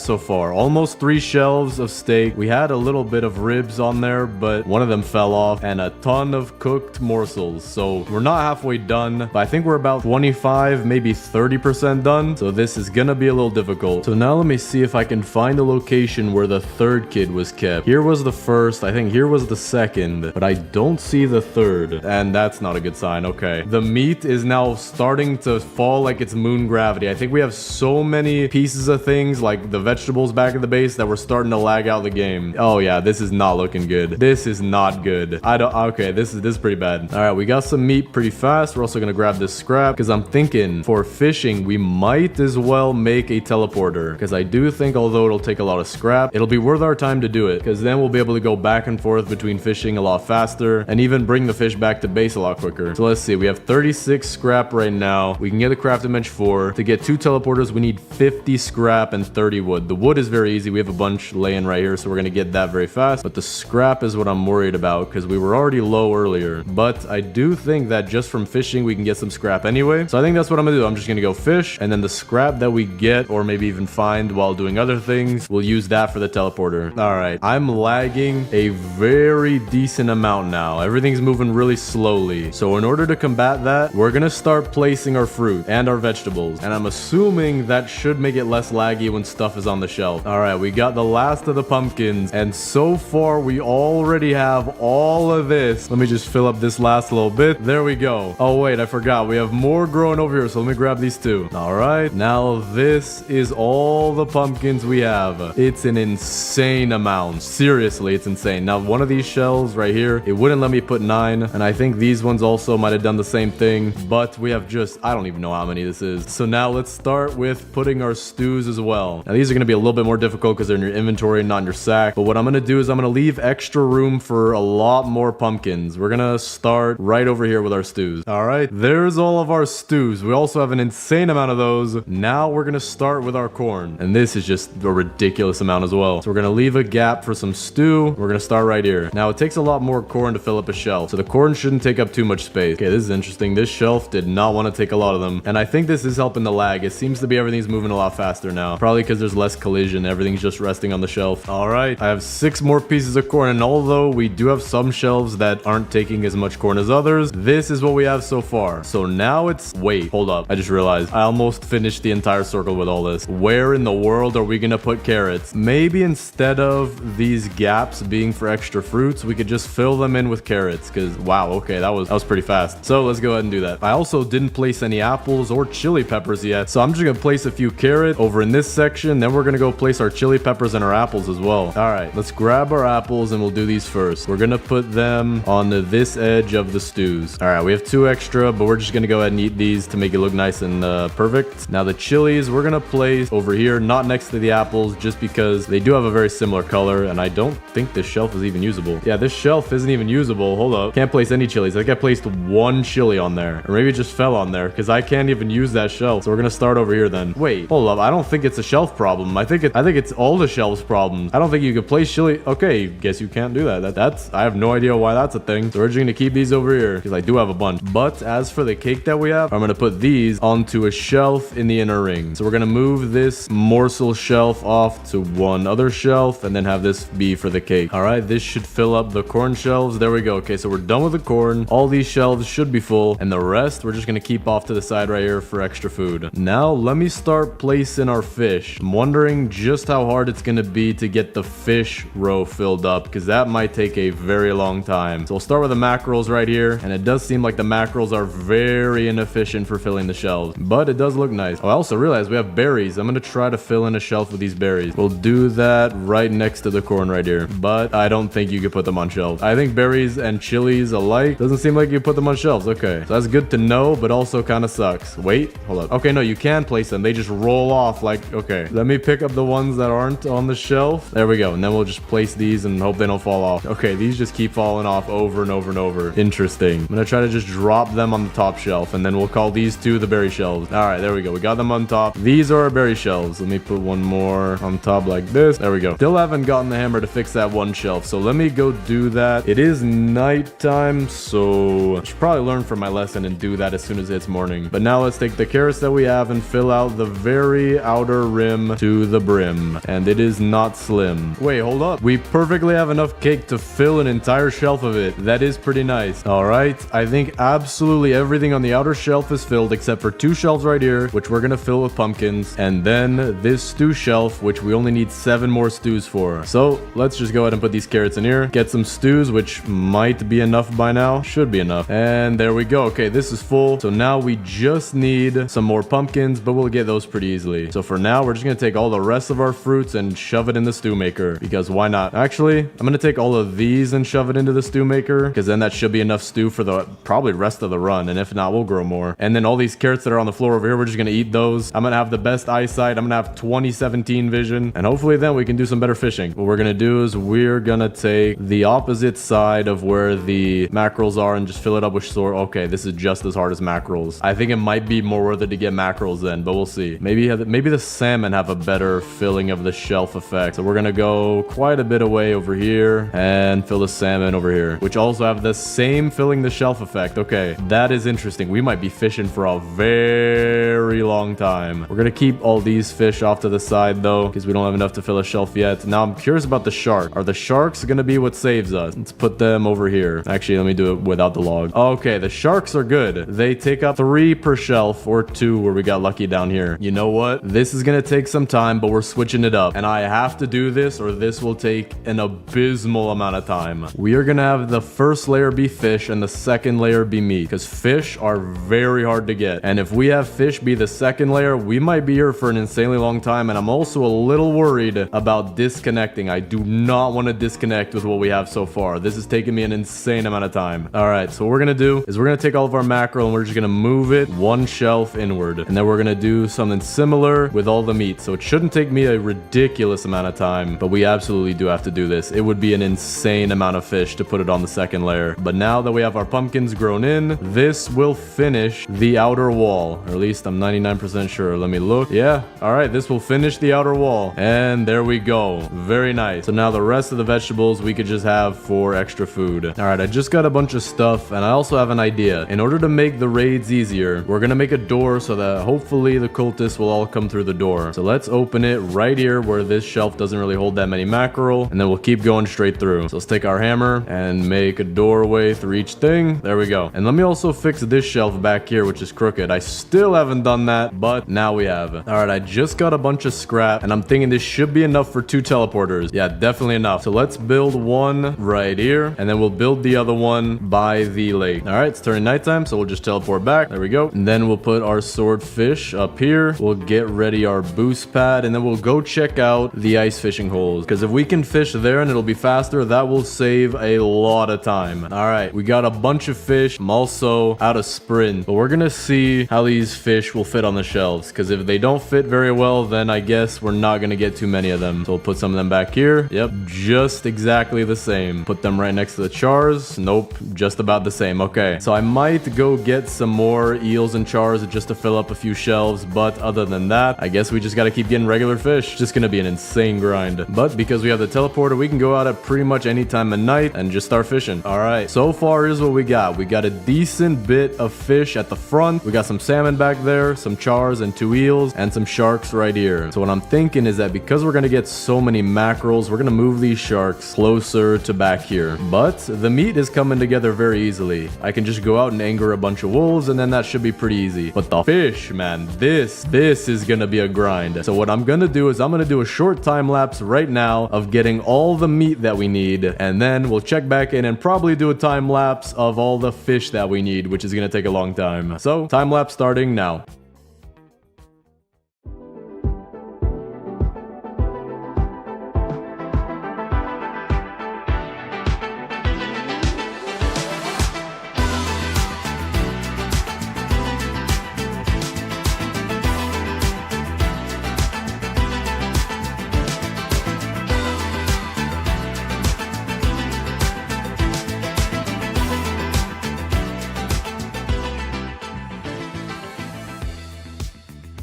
so far. Almost 3 shelves of steak. We had a little bit of ribs on there, but one of them fell off, and a ton of cooked morsels. So we're not halfway done, but I think we're about 25, maybe 30% done. So this is gonna be a little difficult. So now let me see if I can find the location where the third kid was kept. Here was the first, I think here was the second, but I don't see the third, and that's not a good sign. Okay, the meat is now starting to fall like it's moon gravity. I think we have so many pieces of things like the vegetables back at the base that we're starting to lag out the game. Oh yeah, this is not looking good. This is not good. Okay, this is pretty bad. All right, we got some meat pretty fast. We're also gonna grab this scrap because I'm thinking for fishing we might as well make a teleporter, because I do think although it'll take a lot of scrap, it'll be worth our time to do it, because then we'll be able to go back and forth between fishing a lot faster and even bring the fish back to base a lot quicker. So let's see, we have 36 scrap right now. We can get a crafting bench 4. To get 2 teleporters we need 50 scrap and 30 wood. The wood is very easy. We have a bunch laying right here, so we're gonna get that very fast, but the scrap is what I'm worried about because we were already low earlier. But I do think that just from fishing we can get some scrap anyway, so I think that's what I'm gonna do. I'm just gonna go fish, and then the scrap that we get or maybe even find while doing other things, we'll use that for the teleporter. All right, I'm lagging a very decent amount now. Everything's moving really slowly, so in order to combat that, we're gonna start placing our fruit and our vegetables, and I'm assuming that should make it less laggy when stuff is on the shelf. All right, we got the last of the pumpkins, and so far we already have all of this. Let me just fill up this last little bit. There we go. Oh wait, I forgot, we have more growing over here, so let me grab these too. All right, now this is all the pumpkins we have. It's an insane amount. Seriously, it's insane. Now one of these shelves right here, it wouldn't let me put 9, and I think these ones also might have done the same thing, but we have just, I don't even know how many this is. So now let's start with putting our stews as well. Now these are going to be a little bit more difficult because they're in your inventory, not in your sack, but what I'm going to do is I'm going to leave extra room for a lot more pumpkins. We're going to start right over here with our stews. All right, there's all of our stews. We also have an insane amount of those. Now we're going to start with our corn, and this is just a ridiculous amount as well. So we're going to leave a gap for some stew. We're going to start right here. Now it takes a lot more corn to fill up a shelf, so the corn shouldn't take up too much space. Okay, this is interesting. This shelf did not want to take a lot of them, and I think this is helping the lag. It seems to be everything's moving a lot faster now, probably because there's less collision. Everything's just resting on the shelf. All right, I have 6 more pieces of corn, and although we do have some shelves that aren't taking as much corn as others, this is what we have so far. So now it's, wait, hold up, I just realized I almost finished the entire circle with all this. Where in the world are we gonna put carrots? Maybe instead of these gaps being for extra fruits, we could just fill them in with carrots, because wow, okay, that was pretty fast. So let's go ahead and do that. I also didn't place any apples or chili peppers yet, so I'm just gonna place a few carrots over in this section, then we're gonna go place our chili peppers and our apples as well. All right, let's grab our apples and we'll do these first. We're gonna put them on this edge of the stews. All right, we have 2 extra, but we're just gonna go ahead and eat these to make it look nice and perfect. Now the chilies we're gonna place over here, not next to the apples, just because they do have a very similar color, and I don't think this shelf is even usable. Yeah, this shelf isn't even usable. Hold up, can't place any chilies. I think I placed 1 chili on there, or maybe it just fell on there because I can't even use that shelf. So we're gonna start over here then. Wait, hold up, I don't think it's a shelf problem. I think it's all the shelves problems. I don't think you could place chili. Okay, guess you can't do that. That's I have no idea why that's a thing. So we're just gonna keep these over here because I do have a bunch. But as for the cake that we have, I'm gonna put these onto a shelf in the inner ring. So we're gonna move this morsel shelf off to one other shelf and then have this be for the cake. All right, this should fill up the corn shelves. There we go. Okay, so we're done with the corn. All these shelves should be full, and the rest we're just gonna keep off to the side right here for extra food. Now let me start placing our fish. I'm wondering just how hard it's gonna be to get the fish row filled up, because that might take a very long time. So we'll start with the mackerels right here, and it does seem like the mackerels are very inefficient for filling the shelves, but it does look nice. Oh, I also realized we have berries. I'm gonna try to fill in a shelf with these berries. We'll do that right next to the corn right here, but I don't think you could put them on shelves. I think berries and chilies alike doesn't seem like you put them on shelves. Okay, so that's good to know, but also kind of sucks. Wait, hold up. Okay, no, you can place them. They just roll off like, okay. Let me pick up the ones that aren't on the shelf. There we go, and then we'll just place these and hope they don't fall off. Okay, these just keep falling off over and over and over. Interesting. I'm gonna try to just drop them on the top shelf, and then we'll call these two the berry shelves. All right, there we go. We got them on top. top. These are our berry shelves. Let me put one more on top like this. There we go. Still haven't gotten the hammer to fix that one shelf, so let me go do that. It is nighttime, so I should probably learn from my lesson and do that as soon as it's morning. But now let's take the carrots that we have and fill out the very outer rim to the brim. And it is not slim. Wait, hold up. We perfectly have enough cake to fill an entire shelf of it. That is pretty nice. All right. I think absolutely everything on the outer shelf is filled except for 2 shelves right here, which we're going to fill with pumpkins. And then this stew shelf, which we only need 7 more stews for. So let's just go ahead and put these carrots in here. Get some stews, which might be enough by now. Should be enough. And there we go. Okay, this is full. So now we just need some more pumpkins, but we'll get those pretty easily. So for now, we're just going to take all the rest of our fruits and shove it in the stew maker, because why not? Actually, I'm going to take all of these and shove it into the stew maker, because then that should be enough stew for the probably rest of the run. And if not, we'll grow more. And then all these carrots that are on the floor over here, we're just going to eat those. I'm going to have the best eyesight. I'm going to have 2017 vision, and hopefully then we can do some better fishing. What we're going to do is we're going to take the opposite side of where the mackerels are and just fill it up with sword. Okay, this is just as hard as mackerels. I think it might be more worth it to get mackerels then, but we'll see. Maybe the salmon have a better filling of the shelf effect. So we're going to go quite a bit away over here and fill the salmon over here, which also have the same filling the shelf effect. Okay, that is interesting. We might be fishing for a very long time. We're going to keep all these fish off to the side though, because we don't have enough to fill a shelf yet. Now I'm curious about the shark. Are the sharks going to be what saves us? Let's put them over here. Actually, let me do it without the log. Okay, the sharks are good. They take up 3 per shelf, or 2 where we got lucky down here. You know what? This is going to take some time, but we're switching it up. And I have to do this or this will take an abysmal amount of time. We are going to have the first layer be fish and the second layer be meat, because fish are very hard to get. And if we have fish be the second layer, we might be here for an insanely long time. And I'm also a little worried about disconnecting. I do not want to disconnect with what we have so far. This is taking me an insane amount of time. All right, so what we're going to do is we're going to take all of our mackerel and we're just going to move it 1 shelf inward. And then we're going to do something similar with all the meat. So it shouldn't take me a ridiculous amount of time, but we absolutely do have to do this. It would be an insane amount of fish to put it on the second layer. But now that we have our pumpkins grown in, this will finish the outer wall, or at least I'm 99% sure. Let me look. Yeah. All right. This will finish the outer wall. And there we go. Very nice. So now the rest of the vegetables we could just have for extra food. All right. I just got a bunch of stuff and I also have an idea. In order to make the raids easier, we're going to make a door so that hopefully the cultists will all come through the door. So let's open it right here where this shelf doesn't really hold that many mackerel, and then we'll keep going straight through. So let's take our hammer and make a doorway through each thing. There we go. And let me also fix this shelf back here, which is crooked. I still haven't done that, but now we have. All right, I just got a bunch of scrap and I'm thinking this should be enough for 2 teleporters. Yeah, definitely enough. So let's build one right here, and then we'll build the other one by the lake. All right, it's turning nighttime, so we'll just teleport back. There we go. And then we'll put our swordfish up here. We'll get ready our boost pad, and then we'll go check out the ice fishing holes, because if we can fish there and it'll be faster, that will save a lot of time. All right, we got a bunch of fish. I'm also out of sprint, but we're gonna see how these fish will fit on the shelves, because if they don't fit very well, then I guess we're not gonna get too many of them. So we'll put some of them back here. Yep, just exactly the same. Put them right next to the chars. Nope, just about the same. Okay, so I might go get some more eels and chars just to fill up a few shelves, but other than that, I guess we just gotta keep getting regular fish. Just gonna be an insane grind. But because we have the teleporter, we can go out at pretty much any time of night and just start fishing. All right, so far here's what we got. We got a decent bit of fish at the front. We got some salmon back there, some chars and 2 eels, and some sharks right here. So what I'm thinking is that because we're gonna get so many mackerels, we're gonna move these sharks closer to back here. But the meat is coming together very easily. I can just go out and anger a bunch of wolves, and then that should be pretty easy. But the fish, man, this is gonna be a grind. So what I'm gonna do is I'm gonna do a short time lapse right now of getting all the meat that we need, and then we'll check back in and probably do a time lapse of all the fish that we need, which is gonna take a long time. So time lapse starting now.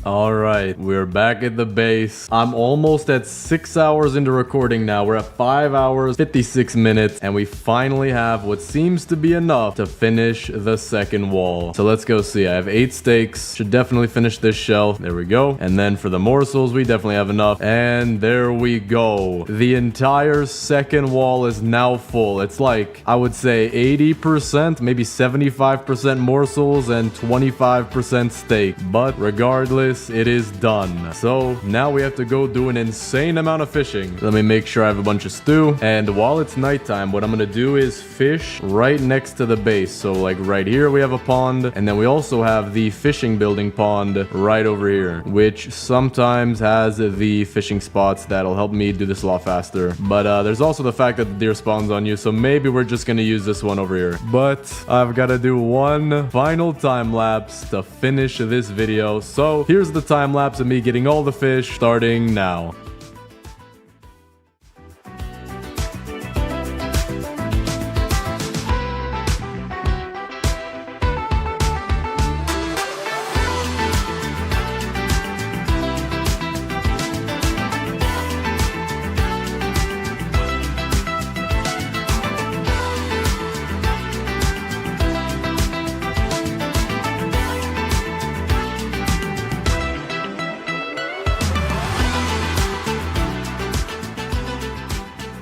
All right, we're back at the base. I'm almost at 6 hours into recording now. We're at 5 hours, 56 minutes, and we finally have what seems to be enough to finish the second wall. So let's go see. I have 8 steaks. Should definitely finish this shelf. There we go. And then for the morsels, we definitely have enough. And there we go. The entire second wall is now full. It's like, I would say 80%, maybe 75% morsels and 25% steak. But regardless, it is done. So now we have to go do an insane amount of fishing. Let me make sure I have a bunch of stew. And while it's nighttime, what I'm gonna do is fish right next to the base. So like right here we have a pond, and then we also have the fishing building pond right over here, which sometimes has the fishing spots that'll help me do this a lot faster. But there's also the fact that the deer spawns on you, so maybe we're just gonna use this one over here. But I've got to do one final time lapse to finish this video. So here's the time lapse of me getting all the fish starting now.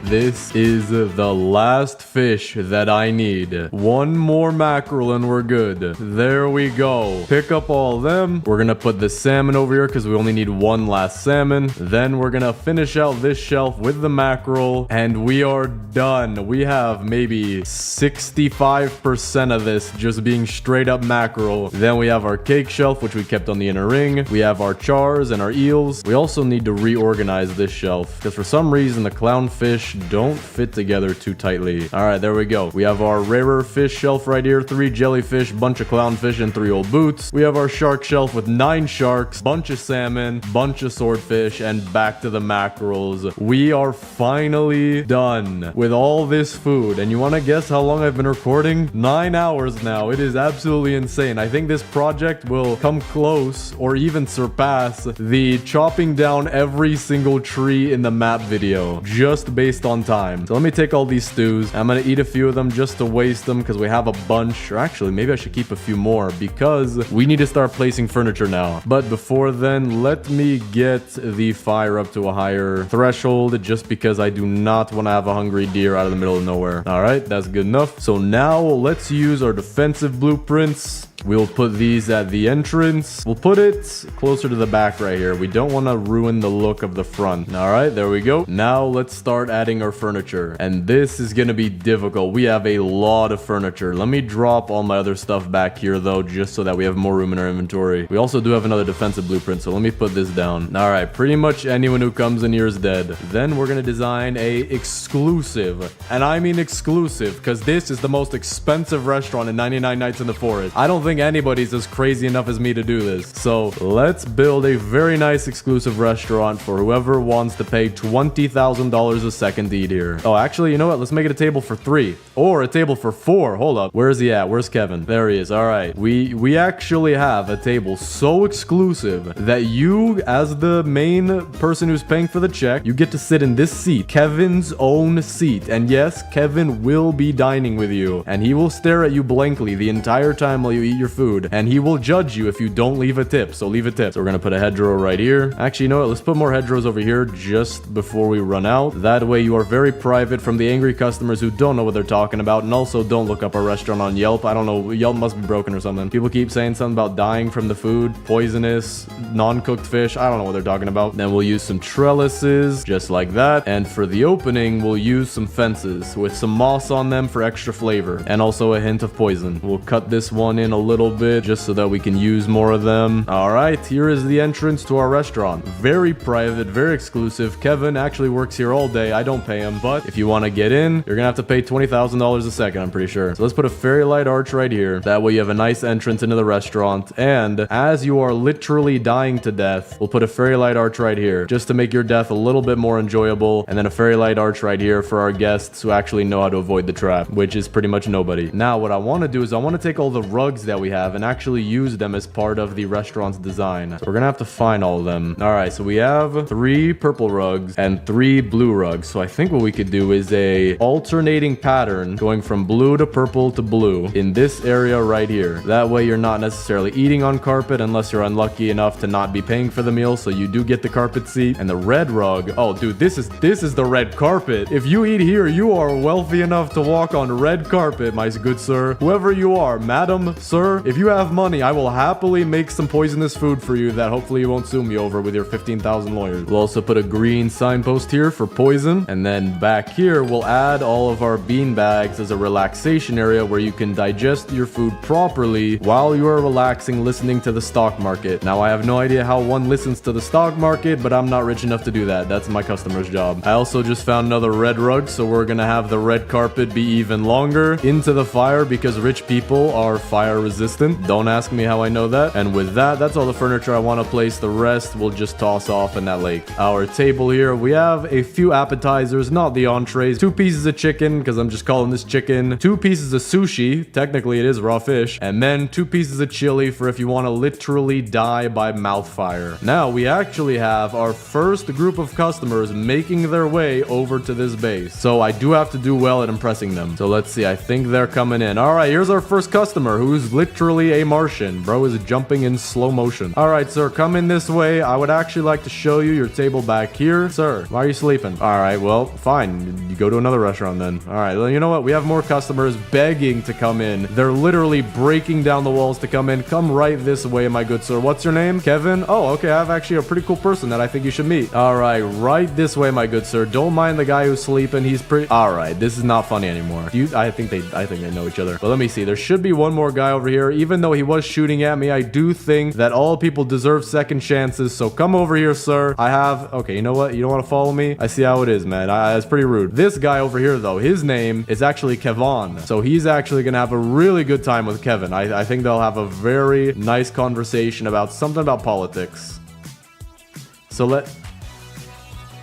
This is the last fish that I need. One more mackerel and we're good. There we go. Pick up all them. We're gonna put the salmon over here because we only need one last salmon. Then we're gonna finish out this shelf with the mackerel and we are done. We have maybe 65% of this just being straight up mackerel. Then we have our cake shelf, which we kept on the inner ring. We have our chars and our eels. We also need to reorganize this shelf because for some reason the clownfish don't fit together too tightly. All right, there we go. We have our rarer fish shelf right here, 3 jellyfish, bunch of clownfish, and 3 old boots. We have our shark shelf with 9 sharks, bunch of salmon, bunch of swordfish, and back to the mackerels. We are finally done with all this food. And you want to guess how long I've been recording? 9 hours now. It is absolutely insane. I think this project will come close or even surpass the chopping down every single tree in the map video, just based on time. So let me take all these stews. I'm gonna eat a few of them just to waste them because we have a bunch. Or actually, maybe I should keep a few more because we need to start placing furniture now. But before then, let me get the fire up to a higher threshold just because I do not want to have a hungry deer out of the middle of nowhere. All right, that's good enough. So now let's use our defensive blueprints. We'll put these at the entrance. We'll put it closer to the back right here. We don't want to ruin the look of the front. All right, there we go. Now let's start adding our furniture. And this is going to be difficult. We have a lot of furniture. Let me drop all my other stuff back here though, just so that we have more room in our inventory. We also do have another defensive blueprint, so let me put this down. All right, pretty much anyone who comes in here is dead. Then we're going to design a exclusive, and I mean exclusive, because this is the most expensive restaurant in 99 Nights in the Forest. I don't think anybody's as crazy enough as me to do this. So let's build a very nice exclusive restaurant for whoever wants to pay $20,000 a second to eat here. Oh, actually, you know what? Let's make it a table for 3 or a table for 4. Hold up. Where's he at? Where's Kevin? There he is. All right. We actually have a table so exclusive that you, as the main person who's paying for the check, you get to sit in this seat, Kevin's own seat. And yes, Kevin will be dining with you, and he will stare at you blankly the entire time while you eat your food, and he will judge you if you don't leave a tip. So leave a tip. So we're gonna put a hedgerow right here. Actually, you know what? Let's put more hedgerows over here just before we run out. That way you are very private from the angry customers who don't know what they're talking about, and also don't look up our restaurant on Yelp. I don't know, Yelp must be broken or something. People keep saying something about dying from the food, poisonous, non-cooked fish. I don't know what they're talking about. Then we'll use some trellises just like that, and for the opening we'll use some fences with some moss on them for extra flavor and also a hint of poison. We'll cut this one in a little bit just so that we can use more of them. All right, here is the entrance to our restaurant. Very private, very exclusive. Kevin actually works here all day. I don't don't pay them. But if you want to get in, you're gonna have to pay $20,000 a second, I'm pretty sure. So let's put a fairy light arch right here. That way you have a nice entrance into the restaurant. And as you are literally dying to death, we'll put a fairy light arch right here just to make your death a little bit more enjoyable. And then a fairy light arch right here for our guests who actually know how to avoid the trap, which is pretty much nobody. Now, what I want to do is I want to take all the rugs that we have and actually use them as part of the restaurant's design. So we're gonna have to find all of them. All right, so we have 3 purple rugs and 3 blue rugs. So I think what we could do is a alternating pattern going from blue to purple to blue in this area right here. That way you're not necessarily eating on carpet unless you're unlucky enough to not be paying for the meal, so you do get the carpet seat. And the red rug, oh dude, this is the red carpet. If you eat here, you are wealthy enough to walk on red carpet, my good sir. Whoever you are, madam, sir, if you have money, I will happily make some poisonous food for you that hopefully you won't sue me over with your 15,000 lawyers. We'll also put a green signpost here for poison, and then back here we'll add all of our bean bags as a relaxation area where you can digest your food properly while you are relaxing listening to the stock market. Now I have no idea how one listens to the stock market, but I'm not rich enough to do that. That's my customer's job. I also just found another red rug, so we're gonna have the red carpet be even longer into the fire because rich people are fire resistant. Don't ask me how I know that. And with that, that's all the furniture I want to place. The rest we'll just toss off in that lake. Our table here, we have a few appetizers, not the entrees. 2 pieces of chicken, because I'm just calling this chicken. 2 pieces of sushi, technically it is raw fish. And then 2 pieces of chili for if you want to literally die by mouth fire. Now we actually have our first group of customers making their way over to this base. So I do have to do well at impressing them. So let's see, I think they're coming in. All right, here's our first customer who's literally a Martian. Bro is jumping in slow motion. All right, sir, come in this way. I would actually like to show you your table back here. Sir, why are you sleeping? All right, well, fine. You go to another restaurant then. All right, well, you know what? We have more customers begging to come in. They're literally breaking down the walls to come in. Come right this way, my good sir. What's your name? Kevin? Oh, okay. I have actually a pretty cool person that I think you should meet. All right, right this way, my good sir. Don't mind the guy who's sleeping. He's pretty... All right, this is not funny anymore. I think they know each other. But let me see. There should be one more guy over here. Even though he was shooting at me, I do think that all people deserve second chances. So come over here, sir. I have... Okay, you know what? You don't want to follow me? I see how it is, man. It's pretty rude. This guy over here, though, his name is actually Kevon. So he's actually going to have a really good time with Kevin. I think they'll have a very nice conversation about something about politics. So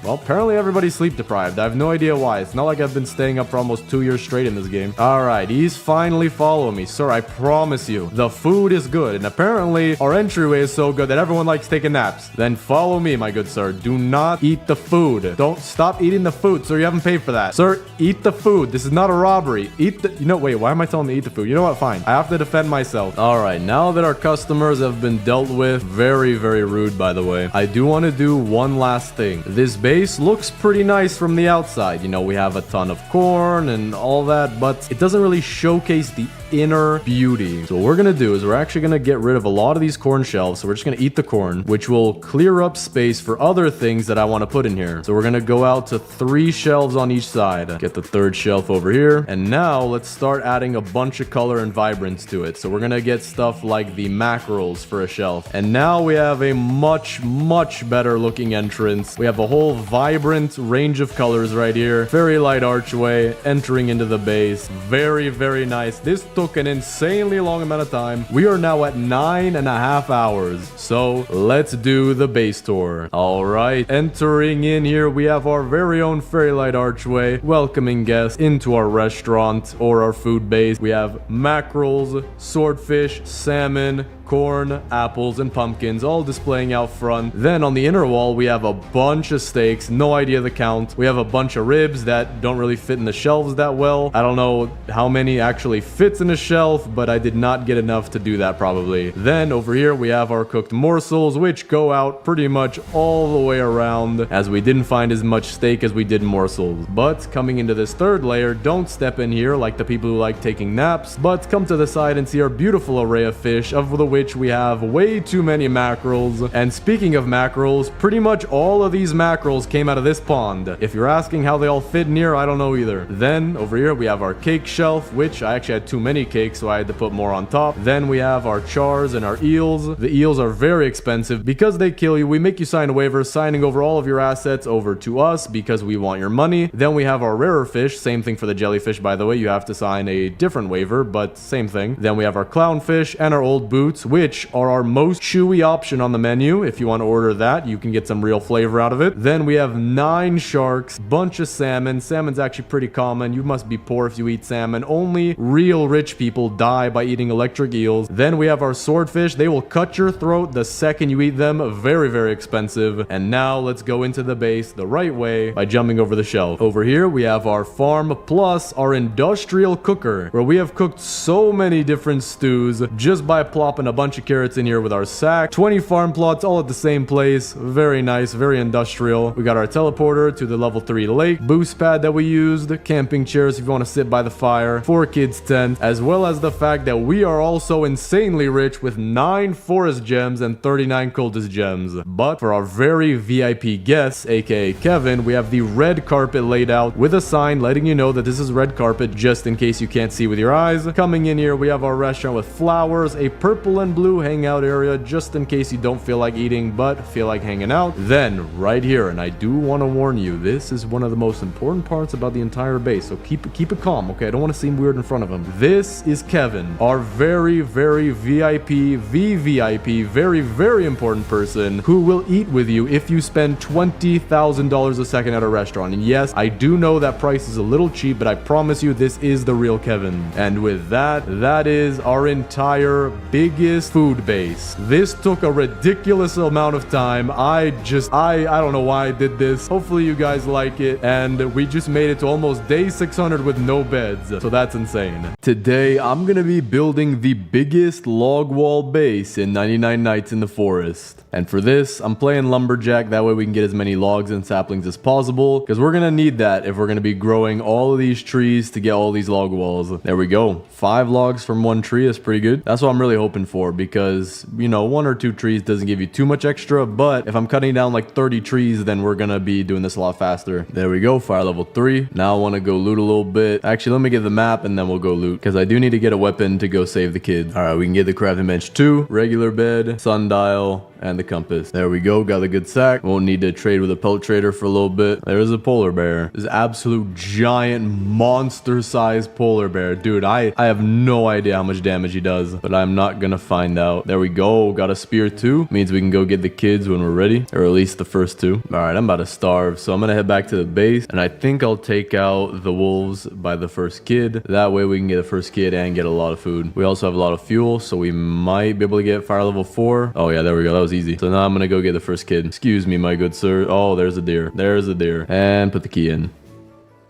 well, apparently everybody's sleep deprived. I have no idea why. It's not like I've been staying up for almost 2 years straight in this game. All right, he's finally following me. Sir, I promise you, the food is good. And apparently, our entryway is so good that everyone likes taking naps. Then follow me, my good sir. Do not eat the food. Don't stop eating the food, sir. You haven't paid for that. Sir, eat the food. This is not a robbery. Eat the... You know, wait, why am I telling him to eat the food? You know what? Fine. I have to defend myself. All right, now that our customers have been dealt with, very, very rude, by the way, I do want to do one last thing. This base looks pretty nice from the outside. You know, we have a ton of corn and all that, but it doesn't really showcase the inner beauty. So what we're gonna do is we're actually gonna get rid of a lot of these corn shelves. So we're just gonna eat the corn, which will clear up space for other things that I want to put in here. So we're gonna go out to 3 shelves on each side. Get the 3rd shelf over here. And now let's start adding a bunch of color and vibrance to it. So we're gonna get stuff like the mackerels for a shelf. And now we have a much, much better looking entrance. We have a whole vibrant range of colors right here. Very light archway entering into the base. Very, very nice. This took an insanely long amount of time. We are now at 9.5 hours. So let's do the base tour. All right, entering in here, we have our very own fairy light archway, welcoming guests into our restaurant or our food base. We have mackerels, swordfish, salmon, corn, apples, and pumpkins all displaying out front. Then on the inner wall, we have a bunch of steaks, no idea the count. We have a bunch of ribs that don't really fit in the shelves that well. I don't know how many actually fits in a shelf, but I did not get enough to do that probably. Then over here, we have our cooked morsels, which go out pretty much all the way around, as we didn't find as much steak as we did morsels. But coming into this 3rd layer, don't step in here like the people who like taking naps, but come to the side and see our beautiful array of fish, of the which we have way too many mackerels. And speaking of mackerels, pretty much all of these mackerels came out of this pond. If you're asking how they all fit in here, I don't know either. Then over here we have our cake shelf, which I actually had too many cakes, so I had to put more on top. Then we have our chars and our eels. The eels are very expensive because they kill you. We make you sign a waiver signing over all of your assets over to us because we want your money. Then we have our rarer fish. Same thing for the jellyfish, by the way. You have to sign a different waiver, but same thing. Then we have our clownfish and our old boots, which are our most chewy option on the menu. If you want to order that, you can get some real flavor out of it. Then we have 9 sharks, bunch of salmon. Salmon's actually pretty common. You must be poor if you eat salmon. Only real rich people die by eating electric eels. Then we have our swordfish. They will cut your throat the second you eat them. Very, very expensive. And now let's go into the base the right way by jumping over the shelf. Over here, we have our farm plus our industrial cooker, where we have cooked so many different stews just by plopping a bunch of carrots in here with our sack. 20 farm plots all at the same place. Very nice, very industrial. We got our teleporter to the level 3 lake, boost pad that we used, camping chairs if you want to sit by the fire, 4 kids tent, as well as the fact that we are also insanely rich with 9 forest gems and 39 cultist gems. But for our very VIP guests, aka Kevin, we have the red carpet laid out with a sign letting you know that this is red carpet just in case you can't see with your eyes. Coming in here, we have our restaurant with flowers, a purple and blue hangout area just in case you don't feel like eating but feel like hanging out. Then right here, and I do want to warn you, this is one of the most important parts about the entire base, so keep it calm, okay? I don't want to seem weird in front of him. This is Kevin, our very VIP, VVIP, very important person who will eat with you if you spend $20,000 a second at a restaurant. And yes, I do know that price is a little cheap, but I promise you this is the real Kevin. And with that, that is our entire biggest food base. This took a ridiculous amount of time. I don't know why I did this. Hopefully you guys like it. And we just made it to almost day 600 with no beds. So that's insane. Today, I'm gonna be building the biggest log wall base in 99 Nights in the Forest. And for this, I'm playing lumberjack. That way we can get as many logs and saplings as possible, because we're gonna need that if we're gonna be growing all of these trees to get all these log walls. There we go. 5 logs from 1 tree is pretty good. That's what I'm really hoping for, because, you know, 1 or 2 trees doesn't give you too much extra, but if I'm cutting down like 30 trees, then we're gonna be doing this a lot faster. There we go, fire level 3. Now I want to go loot a little bit. Actually, let me get the map and then we'll go loot, because I do need to get a weapon to go save the kids. All right, we can get the crafting bench 2, regular bed, sundial, and the compass. There we go, got a good sack. Won't need to trade with a pelt trader for a little bit. There's a polar bear. This absolute giant monster sized polar bear. Dude, I have no idea how much damage he does, but I'm not gonna find out. There we go, got a spear too. Means we can go get the kids when we're ready, or at least the first 2. All right, I'm about to starve, so I'm gonna head back to the base, and I think I'll take out the wolves by the first kid. That way we can get the first kid and get a lot of food. We also have a lot of fuel, so we might be able to get fire level 4. Oh yeah, there we go, that was easy. So now I'm gonna go get the first kid. Excuse me, my good sir. Oh, there's a deer. There's a deer. And put the key in.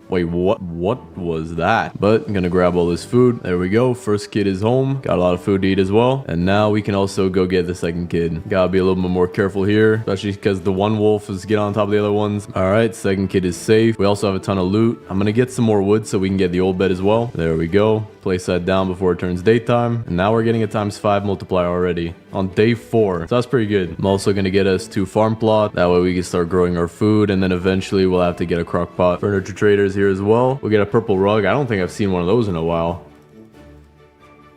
Wait, what was that? But I'm gonna grab all this food. There we go. First kid is home. Got a lot of food to eat as well. And now we can also go get the second kid. Gotta be a little bit more careful here, especially because the one wolf is getting on top of the other ones. All right, second kid is safe. We also have a ton of loot. I'm gonna get some more wood so we can get the old bed as well. There we go. Place that down before it turns daytime. And now we're getting a ×5 multiplier already on day 4. So that's pretty good. I'm also gonna get us 2 farm plot. That way we can start growing our food, and then eventually we'll have to get a crock pot. Furniture traders here as well. We'll get a purple rug. I don't think I've seen one of those in a while.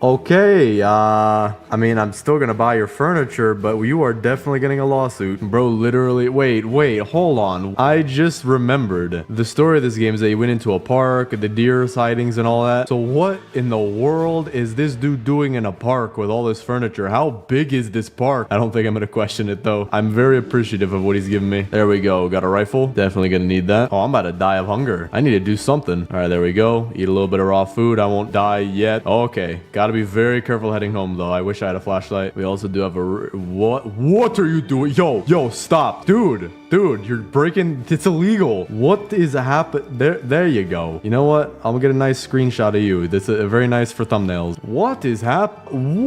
Okay, I mean, I'm still gonna buy your furniture, but you are definitely getting a lawsuit. Bro, literally, wait, hold on. I just remembered. The story of this game is that you went into a park, the deer sightings and all that. So what in the world is this dude doing in a park with all this furniture? How big is this park? I don't think I'm gonna question it though. I'm very appreciative of what he's giving me. There we go, got a rifle. Definitely gonna need that. Oh, I'm about to die of hunger. I need to do something. All right, there we go. Eat a little bit of raw food. I won't die yet. Okay, gotta be very careful heading home though. I wish I had a flashlight. We also do have a what are you doing? Yo, stop, dude. Dude, you're breaking. It's illegal. What is happening? There you go. You know what? I'm gonna get a nice screenshot of you. This is very nice for thumbnails. What is happening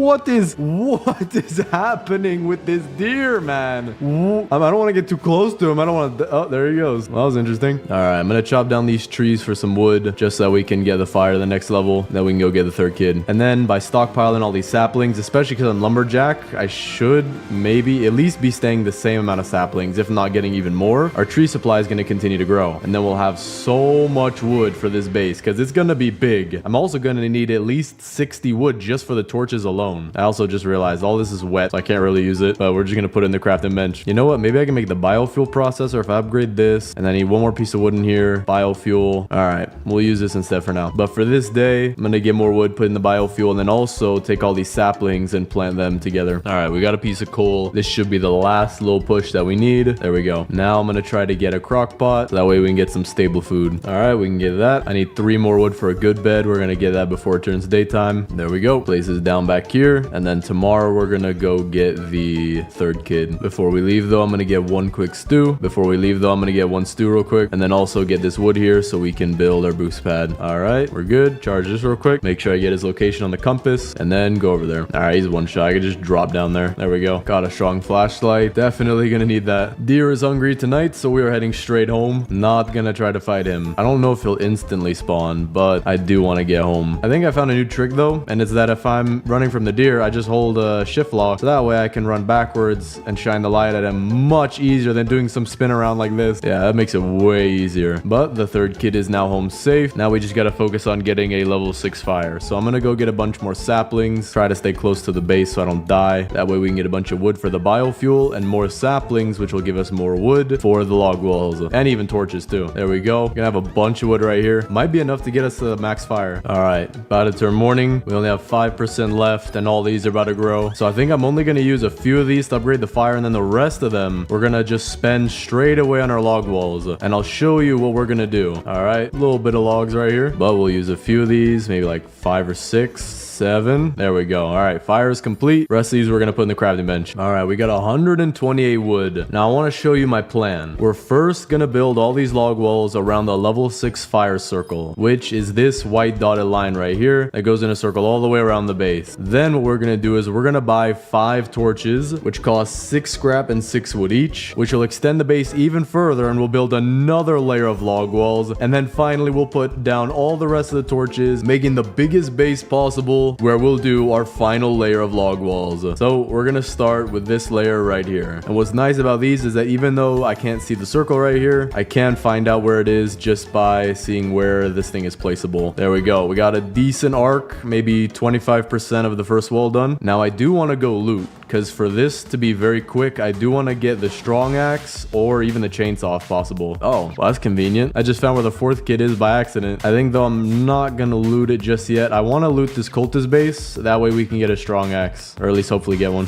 with this deer, man? I don't want to get too close to him. I don't want to. Oh, there he goes. Well, that was interesting. All right, I'm gonna chop down these trees for some wood just so we can get the fire to the next level. Then we can go get the third kid. And then by stockpiling all these saplings, especially because I'm lumberjack, I should maybe at least be staying the same amount of saplings, if not getting even more. Our tree supply is going to continue to grow, and then we'll have so much wood for this base because it's going to be big. I'm also going to need at least 60 wood just for the torches alone. I also just realized all this is wet, so I can't really use it, but we're just going to put it in the crafting bench. You know what? Maybe I can make the biofuel processor if I upgrade this, and I need one more piece of wood in here. Biofuel. All right, we'll use this instead for now. But for this day, I'm going to get more wood, put in the biofuel, and then also take all these saplings and plant them together. All right, we got a piece of coal. This should be the last little push that we need. There we go. Now I'm going to try to get a crock pot. So that way we can get some stable food. All right, we can get that. I need 3 more wood for a good bed. We're going to get that before it turns daytime. There we go. Place is down back here. And then tomorrow we're going to go get the third kid. Before we leave though, I'm going to get one quick stew. Before we leave though, I'm going to get one stew real quick. And then also get this wood here so we can build our boost pad. All right, we're good. Charge this real quick. Make sure I get his location on the compass and then go over there. All right, he's one shot. I can just drop down there. There we go. Got a strong flashlight. Definitely going to need that. Deer is hungry tonight, so we are heading straight home. Not going to try to fight him. I don't know if he'll instantly spawn, but I do want to get home. I think I found a new trick though, and it's that if I'm running from the deer, I just hold a shift lock, so that way I can run backwards and shine the light at him much easier than doing some spin around like this. Yeah, that makes it way easier. But the third kid is now home safe. Now we just got to focus on getting a level 6 fire. So I'm going to go get a bunch more saplings, try to stay close to the base so I don't die. That way we can get a bunch of wood for the biofuel and more saplings, which will give us more wood for the log walls and even torches too. There we go. Gonna have a bunch of wood right here. Might be enough to get us to the max fire. All right, about to turn morning. We only have 5% left and all these are about to grow. So I think I'm only gonna use a few of these to upgrade the fire, and then the rest of them we're gonna just spend straight away on our log walls. And I'll show you what we're gonna do. All right, a little bit of logs right here, but we'll use a few of these, maybe like 5 or 6. 7. There we go. All right, fire is complete. Rest of these we're gonna put in the crafting bench. All right, we got 128 wood. Now I want to show you my plan. We're first gonna build all these log walls around the level 6 fire circle, which is this white dotted line right here that goes in a circle all the way around the base. Then what we're gonna do is we're gonna buy 5 torches, which cost 6 scrap and 6 wood each, which will extend the base even further, and we'll build another layer of log walls. And then finally we'll put down all the rest of the torches, making the biggest base possible, where we'll do our final layer of log walls. So we're gonna start with this layer right here. And what's nice about these is that even though I can't see the circle right here, I can find out where it is just by seeing where this thing is placeable. There we go. We got a decent arc, maybe 25% of the first wall done. Now I do want to go loot, because for this to be very quick, I do want to get the strong axe or even the chainsaw if possible. Oh, well, that's convenient. I just found where the 4th kid is by accident. I think though I'm not gonna loot it just yet. I want to loot this cultist base. That way we can get a strong axe, or at least hopefully get one.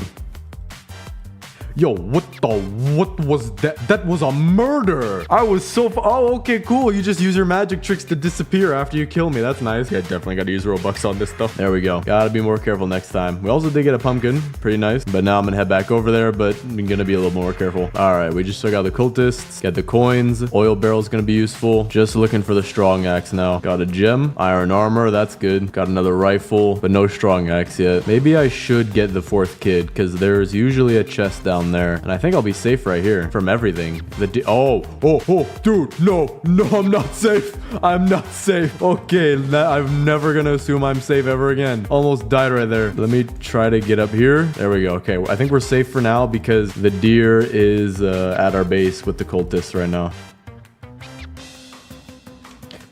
Yo, what was that? That was a murder. I was so oh, okay, cool. You just use your magic tricks to disappear after you kill me. That's nice. Yeah, definitely got to use Robux on this stuff. There we go. Gotta be more careful next time. We also did get a pumpkin. Pretty nice. But now I'm gonna head back over there, but I'm gonna be a little more careful. All right, we just took out the cultists. Get the coins. Oil barrel's gonna be useful. Just looking for the strong axe now. Got a gem. Iron armor. That's good. Got another rifle, but no strong axe yet. Maybe I should get the 4th kid, because there's usually a chest down there, and I think I'll be safe right here from everything. Oh, dude, no, I'm not safe. I'm not safe. Okay, I'm never gonna assume I'm safe ever again. Almost died right there. Let me try to get up here. There we go. Okay, I think we're safe for now because the deer is at our base with the cultists right now.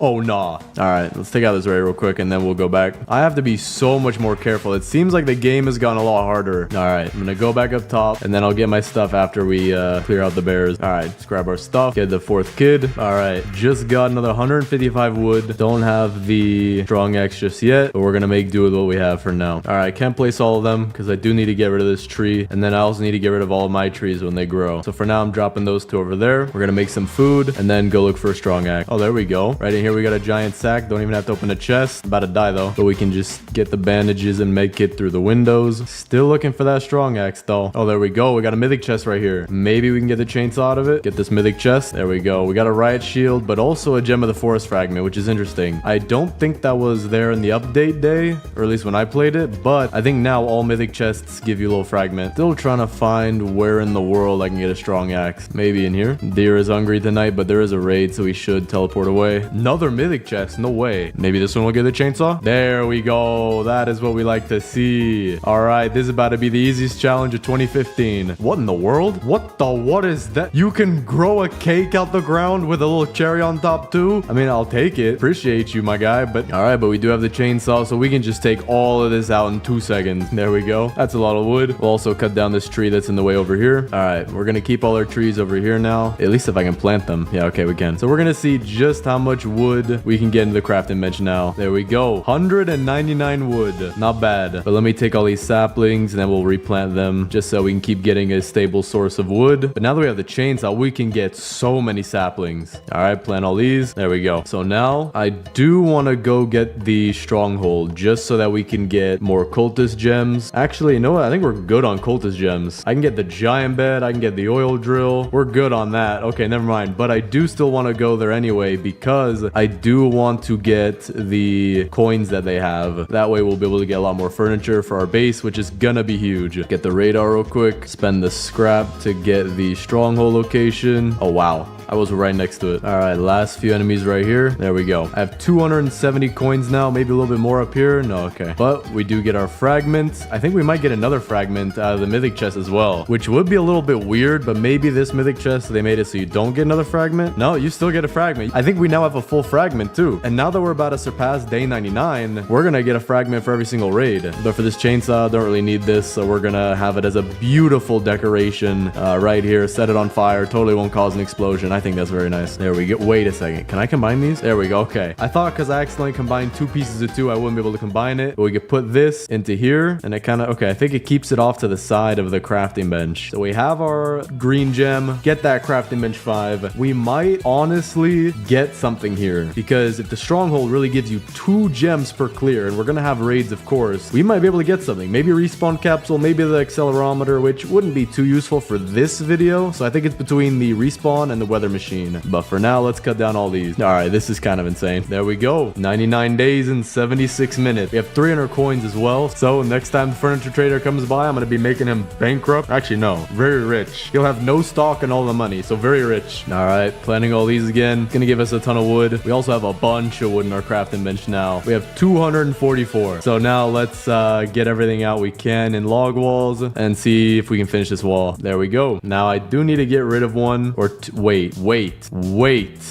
Oh, nah. All right, let's take out this raid real quick and then we'll go back. I have to be so much more careful. It seems like the game has gotten a lot harder. All right, I'm gonna go back up top and then I'll get my stuff after we clear out the bears. All right, let's grab our stuff. Get the 4th kid. All right, just got another 155 wood. Don't have the strong axe just yet, but we're gonna make do with what we have for now. All right, can't place all of them because I do need to get rid of this tree. And then I also need to get rid of all of my trees when they grow. So for now, I'm dropping those 2 over there. We're gonna make some food and then go look for a strong axe. Oh, there we go. Right in here here we got a giant sack. Don't even have to open a chest. About to die though. But we can just get the bandages and make it through the windows. Still looking for that strong axe though. Oh, there we go. We got a mythic chest right here. Maybe we can get the chainsaw out of it. Get this mythic chest. There we go. We got a riot shield, but also a gem of the forest fragment, which is interesting. I don't think that was there in the update day, or at least when I played it, but I think now all mythic chests give you a little fragment. Still trying to find where in the world I can get a strong axe. Maybe in here. Deer is hungry tonight, but there is a raid, so we should teleport away. Another mythic chest. No way. Maybe this one will get the chainsaw. There we go. That is what we like to see. All right, this is about to be the easiest challenge of 2015. What in the world? What is that? You can grow a cake out the ground with a little cherry on top too? I mean, I'll take it. Appreciate you, my guy. But all right, but we do have the chainsaw, so we can just take all of this out in 2 seconds. There we go. That's a lot of wood. We'll also cut down this tree that's in the way over here. All right, we're gonna keep all our trees over here now. At least if I can plant them. Yeah, okay, we can. So we're gonna see just how much wood we can get into the crafting bench now. There we go. 199 wood. Not bad. But let me take all these saplings and then we'll replant them just so we can keep getting a stable source of wood. But now that we have the chainsaw, we can get so many saplings. All right, plant all these. There we go. So now I do want to go get the stronghold just so that we can get more cultist gems. Actually, you know what? I think we're good on cultist gems. I can get the giant bed. I can get the oil drill. We're good on that. Okay, never mind. But I do still want to go there anyway because I do want to get the coins that they have. That way we'll be able to get a lot more furniture for our base, which is gonna be huge. Get the radar real quick. Spend the scrap to get the stronghold location. Oh, wow. I was right next to it. All right, last few enemies right here. There we go. I have 270 coins now, maybe a little bit more up here. No, okay. But we do get our fragments. I think we might get another fragment out of the mythic chest as well, which would be a little bit weird, but maybe this mythic chest, they made it so you don't get another fragment. No, you still get a fragment. I think we now have a full fragment too. And now that we're about to surpass day 99, we're gonna get a fragment for every single raid. But for this chainsaw, don't really need this, so we're gonna have it as a beautiful decoration right here. Set it on fire. Totally won't cause an explosion. I think that's very nice. There we go. Wait a second. Can I combine these? There we go. Okay. I thought because I accidentally combined 2 pieces of 2, I wouldn't be able to combine it. But we could put this into here and it kind of, okay, I think it keeps it off to the side of the crafting bench. So we have our green gem. Get that crafting bench 5. We might honestly get something here because if the stronghold really gives you 2 gems per clear and we're going to have raids, of course, we might be able to get something. Maybe a respawn capsule, maybe the accelerometer, which wouldn't be too useful for this video. So I think it's between the respawn and the weather machine. But for now, let's cut down all these. All right, this is kind of insane. There we go. 99 days and 76 minutes. We have 300 coins as well. So next time the furniture trader comes by, I'm going to be making him bankrupt. Actually, no, very rich. He'll have no stock and all the money. So very rich. All right, planting all these again. It's going to give us a ton of wood. We also have a bunch of wood in our crafting bench now. We have 244. So now let's get everything out we can in log walls and see if we can finish this wall. There we go. Now I do need to get rid of one or wait.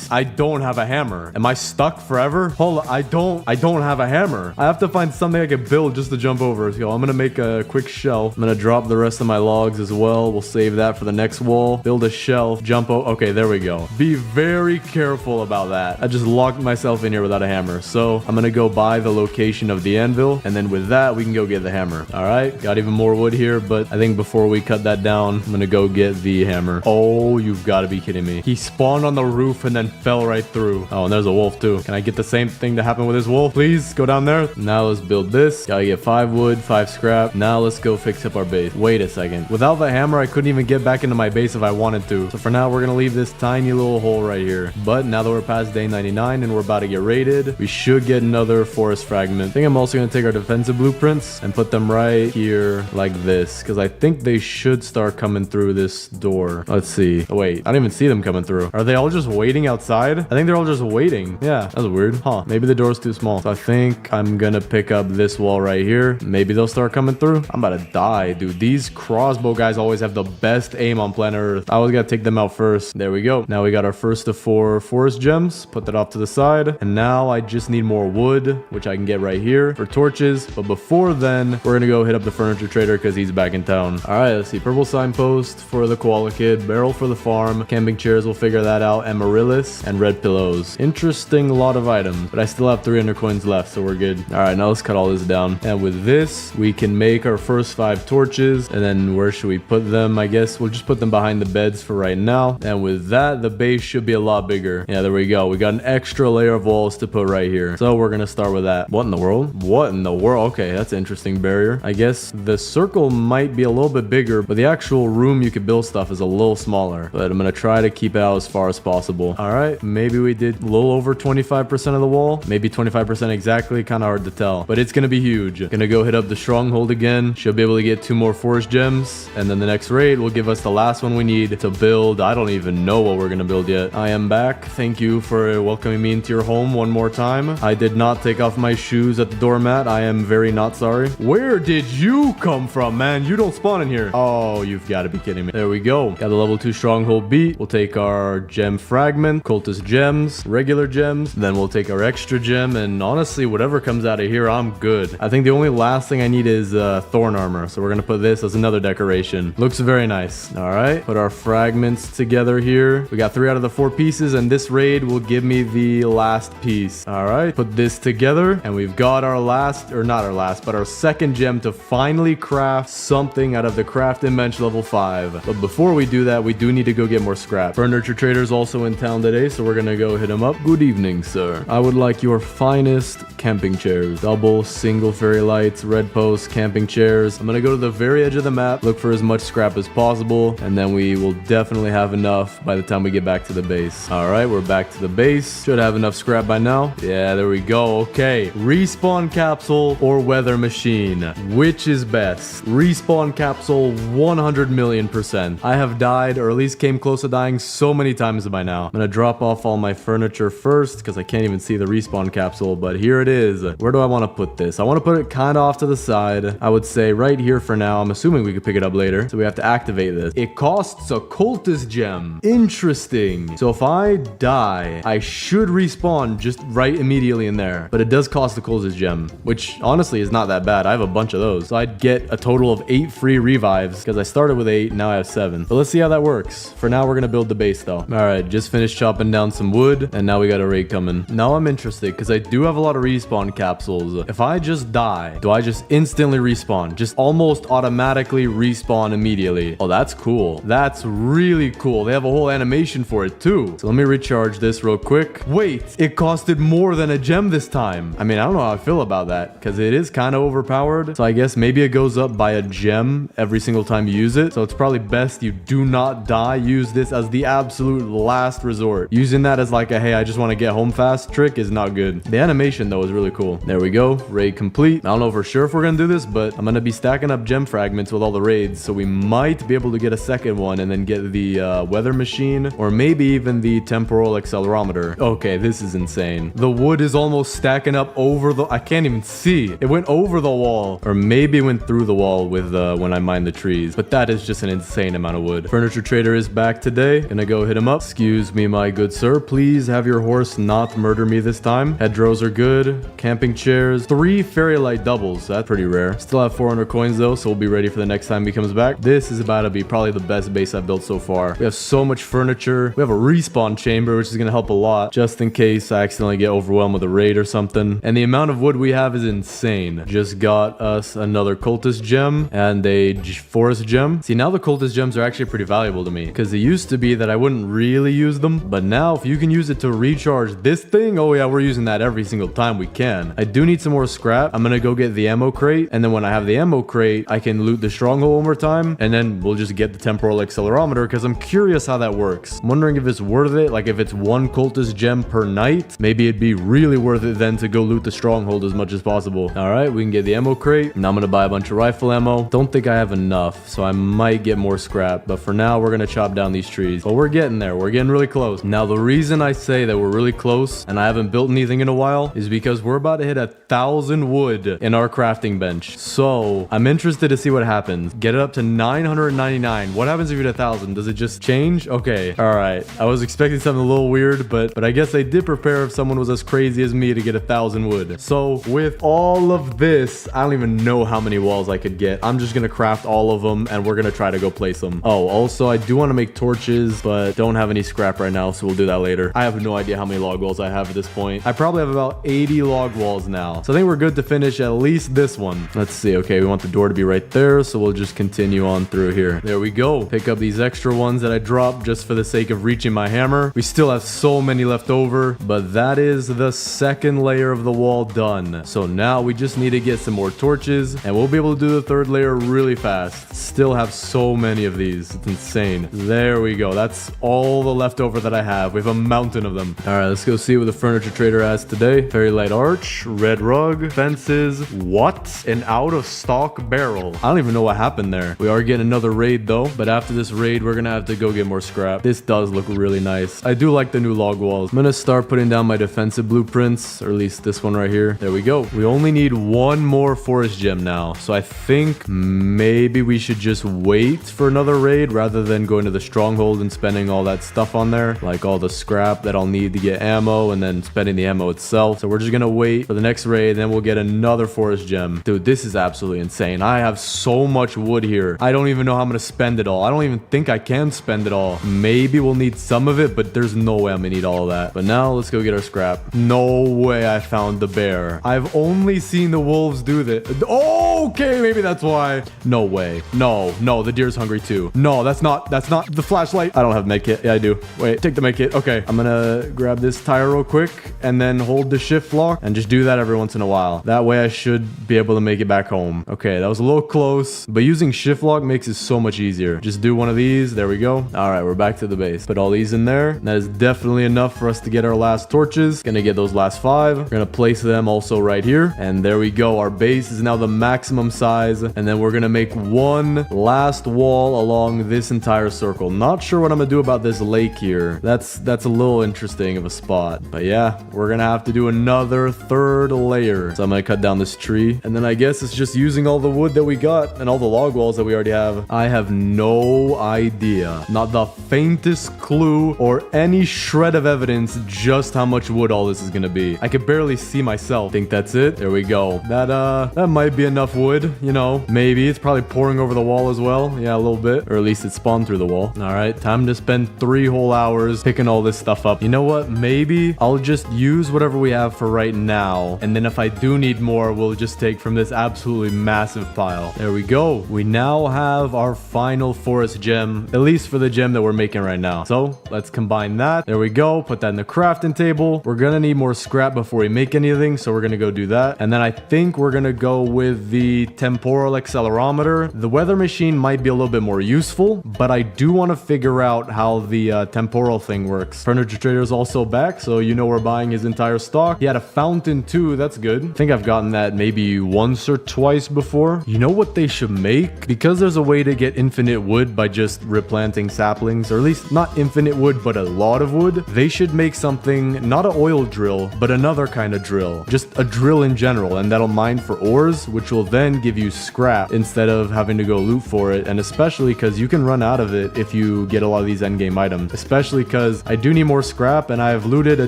I don't have a hammer. Am I stuck forever? Hold on. I don't have a hammer. I have to find something I can build just to jump over. So I'm gonna make a quick shelf. I'm gonna drop the rest of my logs as well. We'll save that for the next wall. Build a shelf. Jump over. Okay, there we go. Be very careful about that. I just locked myself in here without a hammer. So I'm gonna go buy the location of the anvil. And then with that, we can go get the hammer. All right. Got even more wood here. But I think before we cut that down, I'm gonna go get the hammer. Oh, you've got to be kidding me. He spawned on the roof and then fell right through. Oh, and there's a wolf too. Can I get the same thing to happen with this wolf? Please go down there. Now let's build this. Gotta get 5 wood, 5 scrap. Now let's go fix up our base. Wait a second. Without the hammer, I couldn't even get back into my base if I wanted to. So for now, we're gonna leave this tiny little hole right here. But now that we're past day 99 and we're about to get raided, we should get another forest fragment. I think I'm also gonna take our defensive blueprints and put them right here like this, because I think they should start coming through this door. Let's see. Oh, wait, I don't even see them coming through. Are they all just waiting outside? I think they're all just waiting. Yeah, that's weird. Huh, maybe the door's too small. So I think I'm gonna pick up this wall right here. Maybe they'll start coming through. I'm about to die, dude. These crossbow guys always have the best aim on planet Earth. I always gotta take them out first. There we go. Now we got our first of 4 forest gems. Put that off to the side. And now I just need more wood, which I can get right here for torches. But before then, we're gonna go hit up the furniture trader because he's back in town. All right, let's see. Purple signpost for the koala kid. Barrel for the farm. Camping chairs We'll figure that out. Amaryllis and red pillows. Interesting lot of items, but I still have 300 coins left, so we're good. All right, now let's cut all this down. And with this, we can make our first 5 torches. And then where should we put them? I guess we'll just put them behind the beds for right now. And with that, the base should be a lot bigger. Yeah, there we go. We got an extra layer of walls to put right here. So we're gonna start with that. What in the world? What in the world? Okay, that's an interesting barrier. I guess the circle might be a little bit bigger, but the actual room you could build stuff is a little smaller. But I'm gonna try to keep it out as far as possible. All right, maybe we did a little over 25% of the wall. Maybe 25% exactly. Kind of hard to tell, but it's gonna be huge. Gonna go hit up the Stronghold again. Should be able to get 2 more forest gems, and then the next raid will give us the last one we need to build. I don't even know what we're gonna build yet. I am back. Thank you for welcoming me into your home one more time. I did not take off my shoes at the doormat. I am very not sorry. Where did you come from, man? You don't spawn in here. Oh, you've got to be kidding me. There we go. Got the level 2 Stronghold beat. We'll take our gem fragment, cultist gems, regular gems. Then we'll take our extra gem, and honestly, whatever comes out of here, I'm good. I think the only last thing I need is thorn armor. So we're gonna put this as another decoration. Looks very nice. All right, put our fragments together here. We got 3 out of the 4 pieces, and this raid will give me the last piece. All right, put this together, and we've got our last, or not our last, but our second gem to finally craft something out of the crafting bench level 5. But before we do that, we do need to go get more scrap. Furniture Trader's also in town today, so we're gonna go hit him up. Good evening, sir. I would like your finest camping chairs. Double, single fairy lights, red posts, camping chairs. I'm gonna go to the very edge of the map, look for as much scrap as possible, and then we will definitely have enough by the time we get back to the base. All right, we're back to the base. Should have enough scrap by now. Yeah, there we go. Okay, respawn capsule or weather machine. Which is best? Respawn capsule 100 million %. I have died, or at least came close to dying so many times by now. I'm gonna drop off all my furniture first because I can't even see the respawn capsule, but here it is. Where do I want to put this? I want to put it kind of off to the side. I would say right here for now. I'm assuming we could pick it up later, so we have to activate this. It costs a cultist gem. Interesting. So if I die, I should respawn just right immediately in there, but it does cost the cultist gem, which honestly is not that bad. I have a bunch of those, so I'd get a total of 8 free revives because I started with 8, now I have 7. But let's see how that works. For now, we're gonna build the base though. All right, just finished chopping down some wood, and now we got a raid coming. Now I'm interested because I do have a lot of respawn capsules. If I just die, do I just instantly respawn? Just almost automatically respawn immediately. Oh, that's cool. That's really cool. They have a whole animation for it too. So let me recharge this real quick. Wait, it costed more than a gem this time. I mean, I don't know how I feel about that because it is kind of overpowered. So I guess maybe it goes up by a gem every single time you use it. So it's probably best you do not die. Use this as the absolute last resort. Using that as like a, hey, I just want to get home fast trick is not good. The animation though is really cool. There we go. Raid complete. I don't know for sure if we're going to do this, but I'm going to be stacking up gem fragments with all the raids. So we might be able to get a second one and then get the weather machine or maybe even the temporal accelerometer. Okay, this is insane. The wood is almost stacking up over the, I can't even see. It went over the wall, or maybe it went through the wall with when I mined the trees, but that is just an insane amount of wood. Furniture Trader is back today. Gonna go hit him up. Excuse me, my good sir. Please have your horse not murder me this time. Hedgerows are good. Camping chairs. 3 fairy light doubles. That's pretty rare. Still have 400 coins though, so we'll be ready for the next time he comes back. This is about to be probably the best base I've built so far. We have so much furniture. We have a respawn chamber, which is gonna help a lot, just in case I accidentally get overwhelmed with a raid or something. And the amount of wood we have is insane. Just got us another cultist gem and a forest gem. See, now the cultist gems are actually pretty valuable to me because it used to be that I wouldn't really use them, but now if you can use it to recharge this thing, oh yeah, we're using that every single time we can. I do need some more scrap. I'm gonna go get the ammo crate, and then when I have the ammo crate, I can loot the stronghold one more time, and then we'll just get the temporal accelerometer because I'm curious how that works. I'm wondering if it's worth it, like if it's 1 cultist gem per night, maybe it'd be really worth it then to go loot the stronghold as much as possible. All right, we can get the ammo crate. Now I'm gonna buy a bunch of rifle ammo. Don't think I have enough, so I might get more scrap, but for now we're gonna chop down these trees. But we're getting there. We're getting really close. Now the reason I say that we're really close and I haven't built anything in a while is because boys, we're about to hit 1,000 wood in our crafting bench. So I'm interested to see what happens. Get it up to 999. What happens if you hit 1,000? Does it just change? Okay. All right. I was expecting something a little weird, but I guess they did prepare if someone was as crazy as me to get 1,000 wood. So with all of this, I don't even know how many walls I could get. I'm just going to craft all of them and we're going to try to go place them. Oh, also I do want to make torches, but don't have any scrap right now. So we'll do that later. I have no idea how many log walls I have at this point. I probably have about 80 log walls now. So I think we're good to finish at least this one. Let's see. Okay, we want the door to be right there. So we'll just continue on through here. There we go. Pick up these extra ones that I dropped just for the sake of reaching my hammer. We still have so many left over, but that is the second layer of the wall done. So now we just need to get some more torches and we'll be able to do the third layer really fast. Still have so many of these. It's insane. There we go. That's all the leftover that I have. We have a mountain of them. All right, let's go see what the furniture trader has today. Very light arch, red rug, fences. What? An out of stock barrel. I don't even know what happened there. We are getting another raid though, but after this raid, we're gonna have to go get more scrap. This does look really nice. I do like the new log walls. I'm gonna start putting down my defensive blueprints, or at least this one right here. There we go. We only need one more forest gem now. So I think maybe we should just wait for another raid rather than going to the stronghold and spending all that stuff on there, like all the scrap that I'll need to get ammo and then spending the ammo itself. So we're just gonna wait for the next raid, then we'll get another forest gem. Dude, this is absolutely insane. I have so much wood here. I don't even know how I'm gonna spend it all. I don't even think I can spend it all. Maybe we'll need some of it, but there's no way I'm gonna need all of that. But now let's go get our scrap. No way I found the bear. I've only seen the wolves do this. Okay, maybe that's why. No way. No, the deer's hungry too. No, that's not the flashlight. I don't have medkit. Yeah, I do. Wait, take the medkit. Okay, I'm gonna grab this tire real quick and then hold the shift lock and just do that every once in a while. That way I should be able to make it back home. Okay, that was a little close, but using shift lock makes it so much easier. Just do one of these. There we go. All right, we're back to the base. Put all these in there. That is definitely enough for us to get our last torches. Gonna get those last 5. We're gonna place them also right here. And there we go. Our base is now the maximum size. And then we're gonna make one last wall along this entire circle. Not sure what I'm gonna do about this lake here. That's a little interesting of a spot. But yeah, we're gonna have to do another third layer. So I'm gonna cut down this tree. And then I guess it's just using all the wood that we got and all the log walls that we already have. I have no idea. Not the faintest clue or any shred of evidence just how much wood all this is gonna be. I could barely see myself. Think that's it. There we go. That might be enough wood, you know. Maybe. It's probably pouring over the wall as well. Yeah, a little bit. Or at least it spawned through the wall. All right, time to spend 3 whole hours picking all this stuff up. You know what? Maybe I'll just use whatever we have for right now. And then if I do need more, we'll just take from this absolutely massive pile. There we go. We now have our final forest gem, at least for the gem that we're making right now. So let's combine that. There we go. Put that in the crafting table. We're gonna need more scrap before we make anything, so we're gonna go do that. And then I think we're gonna go with the temporal accelerometer. The weather machine might be a little bit more useful, but I do want to figure out how the temporal thing works. Furniture trader's also back, so you know we're buying his entire stock. He had a fountain too. That's good. I think I've gotten that maybe once or twice before. You know what they should make? Because there's a way to get infinite wood by just replanting saplings, or at least not infinite wood, but a lot of wood. They should make something, not an oil drill, but another kind of drill. Just a drill in general, and that'll mine for ores, which will then give you scrap instead of having to go loot for it. And especially because you can run out of it if you get a lot of these endgame items. Especially because I do need more scrap, and I've looted a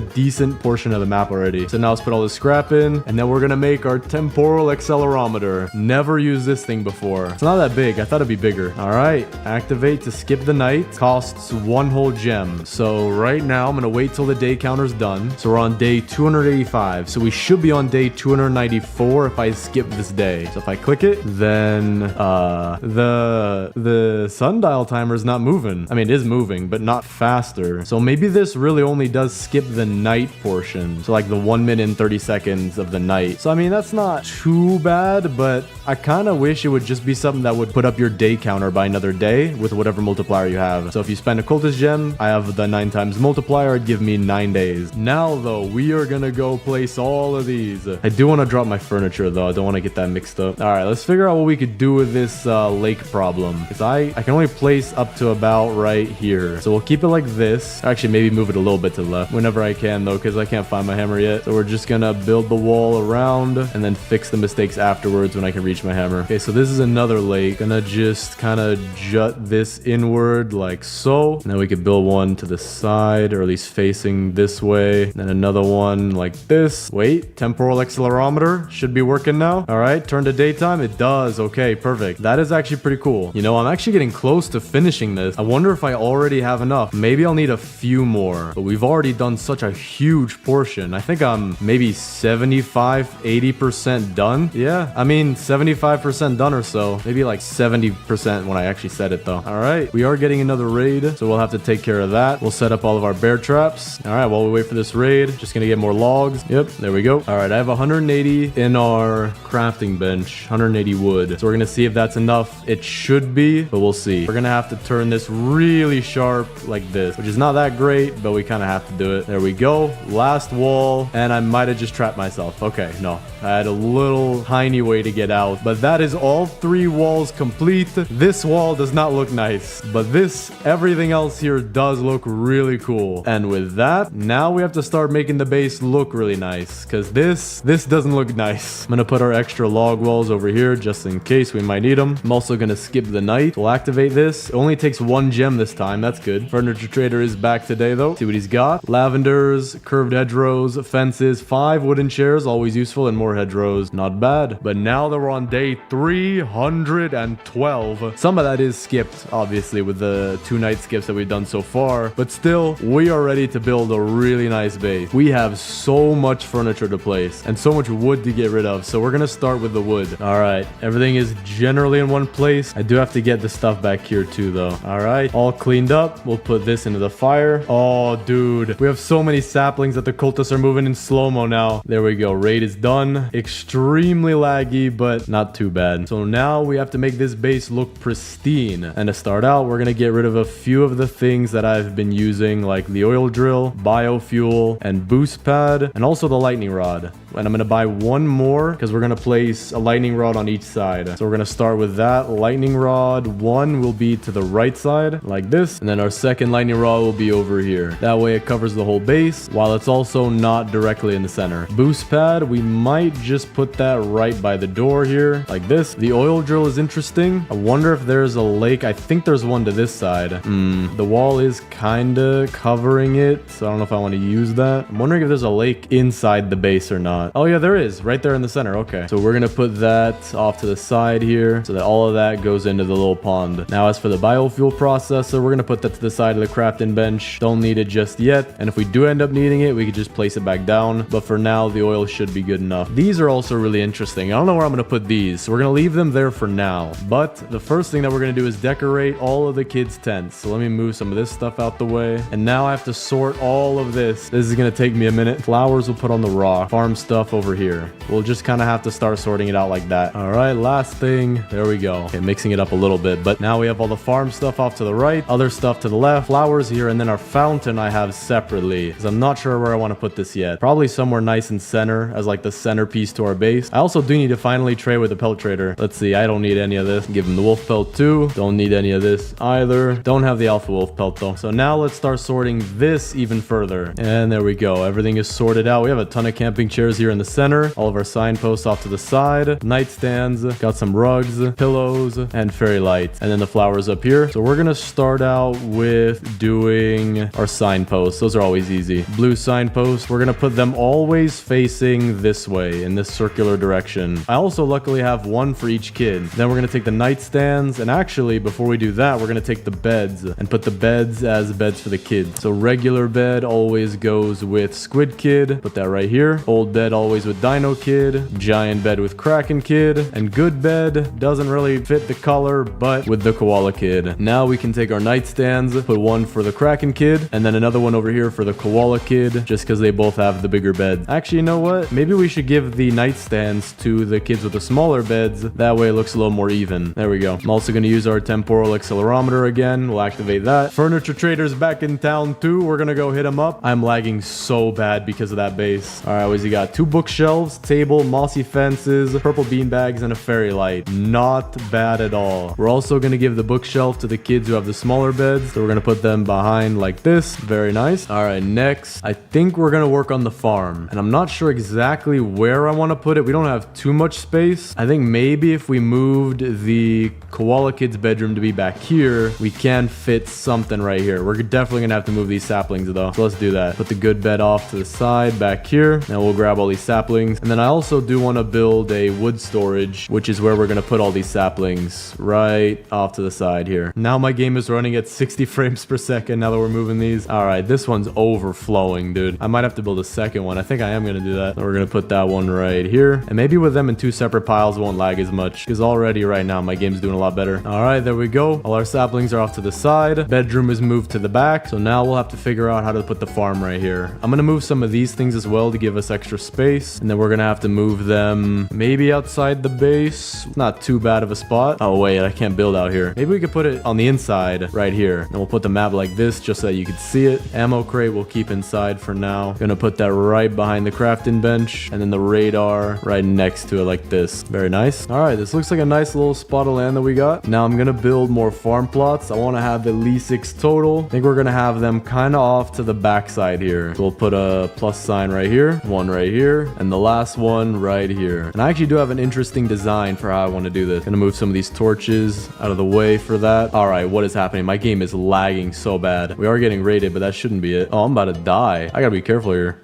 decent portion of the map already. So now let's put all this scrap in, and then we're gonna make our temporal accelerometer. Never used this thing before. It's not that big. I thought it'd be bigger. All right, activate to skip the night. Costs 1 whole gem. So right now I'm gonna wait till the day counter's done. So we're on day 285. So we should be on day 294 if I skip this day. So if I click it, then the sundial timer is not moving. I mean, it is moving, but not faster. So maybe this really only does skip the night portion. So like the 1 minute and 30 seconds of the night. So I mean, that's not too bad, but I kind of wish it would just be something that would put up your day counter by another day with whatever multiplier you have. So if you spend a cultist gem, I have the 9 times multiplier. It'd give me 9 days. Now though, we are gonna go place all of these. I do want to drop my furniture though. I don't want to get that mixed up. All right, let's figure out what we could do with this lake problem. Because I can only place up to about right here. So we'll keep it like this. Actually, maybe move it a little bit to the left whenever I can though, because I can't find my hammer yet. So we're just gonna build the wall around and then fix the mistakes afterwards when I can reach my hammer. Okay, so this is another lake. Gonna just kind of jut this inward like so. And then we could build one to the side, or at least facing this way. Then another one like this. Wait, temporal accelerometer should be working now. All right, turn to daytime. It does. Okay, perfect. That is actually pretty cool. You know, I'm actually getting close to finishing this. I wonder if I already have enough. Maybe I'll need a few more, but we've already done such a huge portion. I think I'm maybe 75, 80% done. Yeah, I mean 75% done or so. Maybe like 70% when I actually said it though. All right, we are getting another raid, so we'll have to take care of that. We'll set up all of our bear traps. All right, while we wait for this raid, just gonna get more logs. Yep, there we go. All right, I have 180 in our crafting bench, 180 wood. So we're gonna see if that's enough. It should be, but we'll see. We're gonna have to turn this really sharp like this, which is not that great, but we kind of have to do it. There we go. Last wall, and I might have just trapped myself. Okay, no, I had a little tiny way to get out, but that is all 3 walls complete. This wall does not look nice, but everything else here does look really cool. And with that, now we have to start making the base look really nice, because this doesn't look nice. I'm gonna put our extra log walls over here just in case we might need them. I'm also gonna skip the night. We'll activate this. It only takes 1 gem this time. That's good. Furniture trader is back today though. See what he's got. Lavenders, curved hedgerows, fences, 5 wooden chairs, always useful, and more hedgerows. Not bad. But now that we're on day 312, some of that is skipped, obviously, with the 2 night skips that we've done so far. But still, we are ready to build a really nice base. We have so much furniture to place and so much wood to get rid of. So we're gonna start with the wood. All right, everything is generally in one place. I do have to get the stuff back here too though. All right, all cleaned up. We'll put this into the fire. Oh dude, we have so many saplings that the cultists are moving in slow-mo now. There we go. Raid is done. Extremely laggy, but not too bad. So now we have to make this base look pristine. And to start out, we're gonna get rid of a few of the things that I've been using, like the oil drill, biofuel, and boost pad, and also the lightning rod. And I'm gonna buy 1 more because we're gonna place a lightning rod on each side. So we're gonna start with that. Lightning rod 1 will be to the right side like this, and then our second lightning rod will be over here. That way it covers the whole base while it's also not directly in the center. Boost pad, we might just put that right by the door here like this. The oil drill is interesting. I wonder if there's a lake. I think there's one to this side. The wall is kind of covering it, so I don't know if I want to use that. I'm wondering if there's a lake inside the base or not. Oh yeah, there is, right there in the center. Okay, so we're gonna put that off to the side here so that all of that goes into the little pond. Now as for the biofuel processor, we're gonna put that to the side of the crafting bench. Don't need it just yet, and if we do end up needing it, we could just place it back down, but for now the oil should be good enough. These are also really interesting. I don't know where I'm gonna put these, so we're gonna leave them there for now. But the first thing that we're gonna do is decorate all of the kids' tents. So let me move some of this stuff out the way, and now I have to sort all of this. This is gonna take me a minute. Flowers we'll put on the rock. Farm stuff over here. We'll just kind of have to start sorting it out like that. All right, last thing. There we go. Okay, mixing it up a little bit, but now we have all the farm stuff off to the right, other stuff to the left, flowers here, and then our fountain I have separately, because I'm not sure where I want to put this yet. Probably somewhere nice in center as like the centerpiece to our base. I also do need to finally trade with the pelt trader. Let's see, I don't need any of this. Give him the wolf pelt too. Don't need any of this either. Don't have the alpha wolf pelt though. So now let's start sorting this even further. And there we go. Everything is sorted out. We have a ton of camping chairs here in the center. All of our signposts off to the side. Nightstands. Got some rugs, pillows, and fairy lights. And then the flowers up here. So we're gonna start out with doing our signposts. Those are always easy. Blue signposts. We're gonna put them always facing this way, in this circular direction. I also luckily have 1 for each kid. Then we're gonna take the nightstands, and actually before we do that, we're gonna take the beds and put the beds as beds for the kids. So regular bed always goes with Squid Kid. Put that right here. Old bed always with Dino Kid. Giant bed with Kraken Kid. And good bed doesn't really fit the color, but with the Koala Kid. Now we can take our nightstands, put 1 for the Kraken Kid, and then another one over here for the Koala Kid, just because they both have the bigger bed. Actually, you know what? Maybe we should give the nightstands to the kids with the smaller beds. That way it looks a little more even. There we go. I'm also going to use our temporal accelerometer again. We'll activate that. Furniture trader's back in town too. We're going to go hit him up. I'm lagging so bad because of that base. All right, what's he got? 2 bookshelves, table, mossy fences, purple beanbags, and a fairy light. Not bad at all. We're also going to give the bookshelf to the kids who have the smaller beds. So we're going to put them behind like this. Very nice. All right, next, I think we're going to work on the farm. farm. And I'm not sure exactly where I want to put it. We don't have too much space. I think maybe if we moved the koala kid's bedroom to be back here, we can fit something right here. We're definitely gonna have to move these saplings though. So let's do that. Put the good bed off to the side back here. Now we'll grab all these saplings. And then I also do want to build a wood storage, which is where we're gonna put all these saplings right off to the side here. Now my game is running at 60 frames per second now that we're moving these. All right, this one's overflowing, dude. I might have to build a second one. I think I am gonna do that. So we're gonna put that one right here. And maybe with them in two separate piles, it won't lag as much because already right now my game's doing a lot better. All right, there we go. All our saplings are off to the side. Bedroom is moved to the back. So now we'll have to figure out how to put the farm right here. I'm gonna move some of these things as well to give us extra space. And then we're gonna have to move them maybe outside the base. Not too bad of a spot. Oh wait, I can't build out here. Maybe we could put it on the inside right here. And we'll put the map like this just so that you can see it. Ammo crate we'll keep inside for now. Gonna put that right behind the crafting bench. And then the radar right next to it like this. Very nice. All right, this looks like a nice little spot of land that we got. Now I'm gonna build more farm plots. I want to have at least 6 total. I think we're gonna have them kind of off to the back side here. So we'll put a plus sign right here, one right here, and the last one right here. And I actually do have an interesting design for how I want to do this. Gonna move some of these torches out of the way for that. All right, what is happening? My game is lagging so bad. We are getting raided, but that shouldn't be it. Oh, I'm about to die. I gotta be careful here.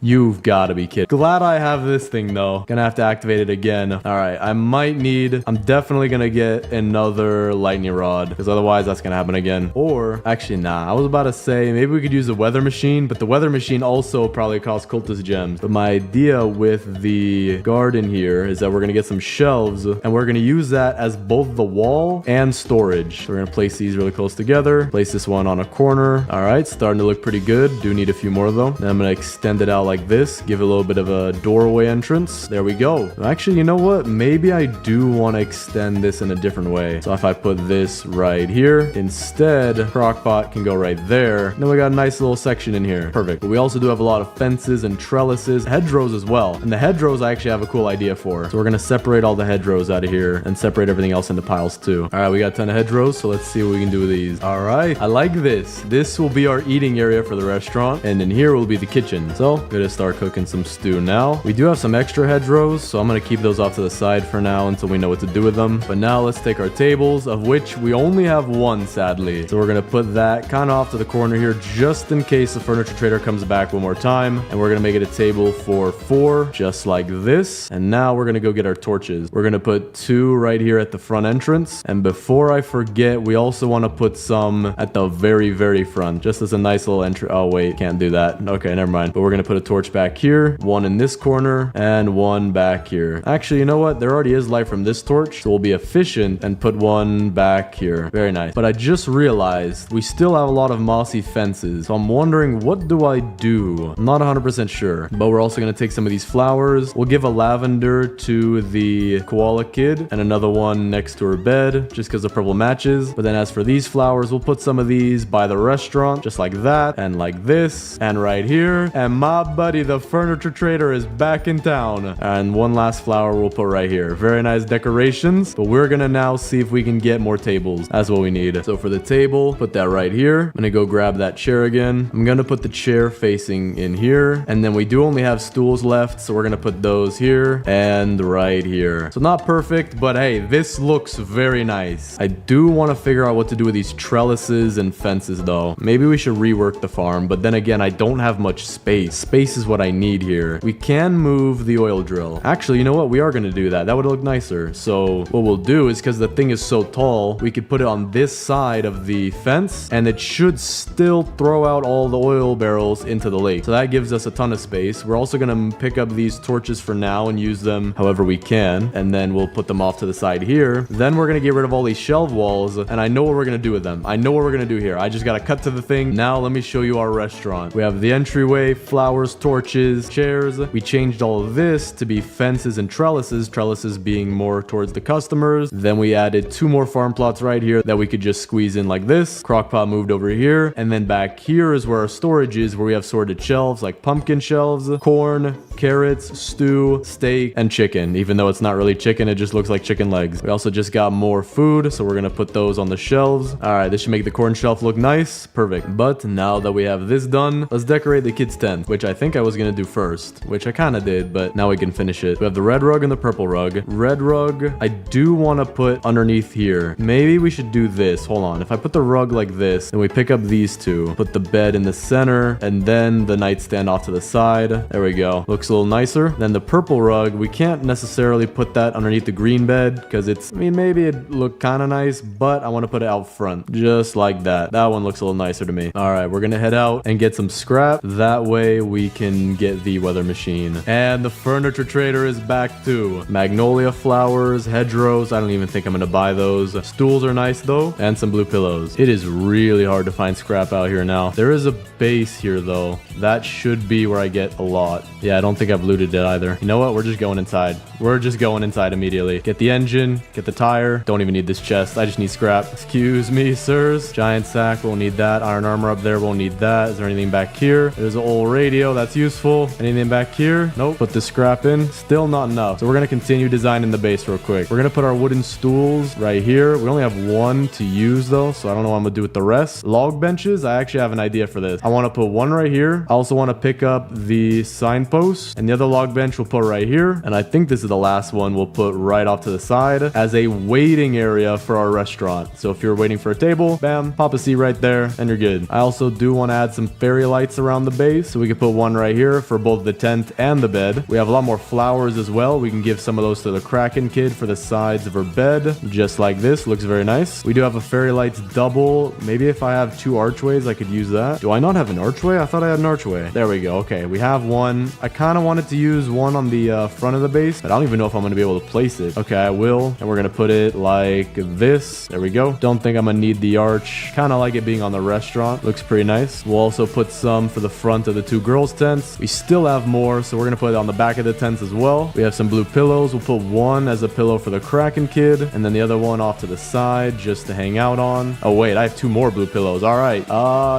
You've got to be kidding. Glad I have this thing though. Gonna have to activate it again. All right, I'm definitely gonna get another lightning rod because otherwise that's gonna happen again. Or actually, nah, I was about to say maybe we could use the weather machine, but the weather machine also probably costs cultist gems. But my idea with the garden here is that we're gonna get some shelves and we're gonna use that as both the wall and storage. So we're gonna place these really close together. Place this one on a corner. All right, starting to look pretty good. Do need a few more though. Then I'm gonna extend it out like this, give it a little bit of a doorway entrance. There we go. Actually, you know what? Maybe I do want to extend this in a different way. So if I put this right here, instead, crockpot can go right there. Then we got a nice little section in here. Perfect. But we also do have a lot of fences and trellises, hedgerows as well. And the hedgerows I actually have a cool idea for. So we're going to separate all the hedgerows out of here and separate everything else into piles too. All right, we got a ton of hedgerows. So let's see what we can do with these. All right. I like this. This will be our eating area for the restaurant. And in here will be the kitchen. So good to start cooking some stew now. We do have some extra hedgerows, so I'm going to keep those off to the side for now until we know what to do with them. But now let's take our tables, of which we only have one, sadly. So we're going to put that kind of off to the corner here just in case the furniture trader comes back one more time. And we're going to make it a table for 4, just like this. And now we're going to go get our torches. We're going to put 2 right here at the front entrance. And before I forget, we also want to put some at the very, very front, just as a nice little entry. Oh, wait, can't do that. Okay, never mind. But we're going to put a torch back here, one in this corner, and one back here. Actually, you know what? There already is light from this torch, so we'll be efficient and put one back here. Very nice. But I just realized we still have a lot of mossy fences, so I'm wondering, what do I do? I'm not 100% sure, but we're also going to take some of these flowers. We'll give a lavender to the koala kid and another one next to her bed, just because the purple matches. But then as for these flowers, we'll put some of these by the restaurant, just like that, and like this, and right here. And my buddy, the furniture trader, is back in town. And one last flower we'll put right here. Very nice decorations, but we're gonna now see if we can get more tables. That's what we need. So for the table, put that right here. I'm gonna go grab that chair again. I'm gonna put the chair facing in here, and then we do only have stools left, so we're gonna put those here and right here. So not perfect, but hey, this looks very nice. I do want to figure out what to do with these trellises and fences though. Maybe we should rework the farm, but then again, I don't have much space. Space is what I need here. We can move the oil drill. Actually, you know what? We are going to do that. That would look nicer. So what we'll do is, because the thing is so tall, we could put it on this side of the fence, and it should still throw out all the oil barrels into the lake. So that gives us a ton of space. We're also going to pick up these torches for now and use them however we can, and then we'll put them off to the side here. Then we're going to get rid of all these shelf walls, and I know what we're going to do with them. I know what we're going to do here. I just got to cut to the thing. Now let me show you our restaurant. We have the entryway, flowers, torches, chairs. We changed all of this to be fences and trellises, trellises being more towards the customers. Then we added 2 more farm plots right here that we could just squeeze in like this. Crockpot moved over here, and then back here is where our storage is, where we have sorted shelves like pumpkin shelves, corn, carrots, stew, steak, and chicken. Even though it's not really chicken, it just looks like chicken legs. We also just got more food, so we're gonna put those on the shelves. All right, this should make the corn shelf look nice. Perfect. But now that we have this done, let's decorate the kids' tent, which I think think I was gonna do first, which I kind of did, but now we can finish it. We have the red rug and the purple rug. Red rug, I do want to put underneath here. Maybe we should do this. Hold on. If I put the rug like this, and we pick up these two, put the bed in the center, and then the nightstand off to the side. There we go. Looks a little nicer. Then the purple rug, we can't necessarily put that underneath the green bed because it's, I mean, maybe it'd look kind of nice, but I want to put it out front just like that. That one looks a little nicer to me. All right, we're gonna head out and get some scrap. That way we can get the weather machine. And the furniture trader is back too. Magnolia flowers, hedgerows. I don't even think I'm gonna buy those. Stools are nice though, and some blue pillows. It is really hard to find scrap out here now. There is a base here though. That should be where I get a lot. Yeah, I don't think I've looted it either. You know what? We're just going inside. We're just going inside immediately. Get the engine, get the tire. Don't even need this chest. I just need scrap. Excuse me, sirs. Giant sack, won't need that. Iron armor up there, won't need that. Is there anything back here? There's an old radio, that's useful. Anything back here? Nope. Put the scrap in. Still not enough. So we're gonna continue designing the base real quick. We're gonna put our wooden stools right here. We only have one to use though, so I don't know what I'm gonna do with the rest. Log benches, I actually have an idea for this. I want to put one right here. I also want to pick up the signpost, and the other log bench we'll put right here. And I think this is the last one we'll put right off to the side as a waiting area for our restaurant. So if you're waiting for a table, bam, pop a seat right there and you're good. I also do want to add some fairy lights around the base, so we can put one right here for both the tent and the bed. We have a lot more flowers as well. We can give some of those to the Kraken kid for the sides of her bed, just like this. Looks very nice. We do have a fairy lights double. Maybe if I have two archways, I could use that. Do I not have an archway? I thought I had an archway. There we go. Okay, we have one. I kind of wanted to use one on the front of the base, but I don't even know if I'm going to be able to place it. Okay, I will. And we're going to put it like this. There we go. Don't think I'm going to need the arch. Kind of like it being on the restaurant. Looks pretty nice. We'll also put some for the front of the two girls' tents. We still have more, so we're going to put it on the back of the tents as well. We have some blue pillows. We'll put one as a pillow for the Kraken kid, and then the other one off to the side just to hang out on. Oh, wait, I have two more blue pillows. All right.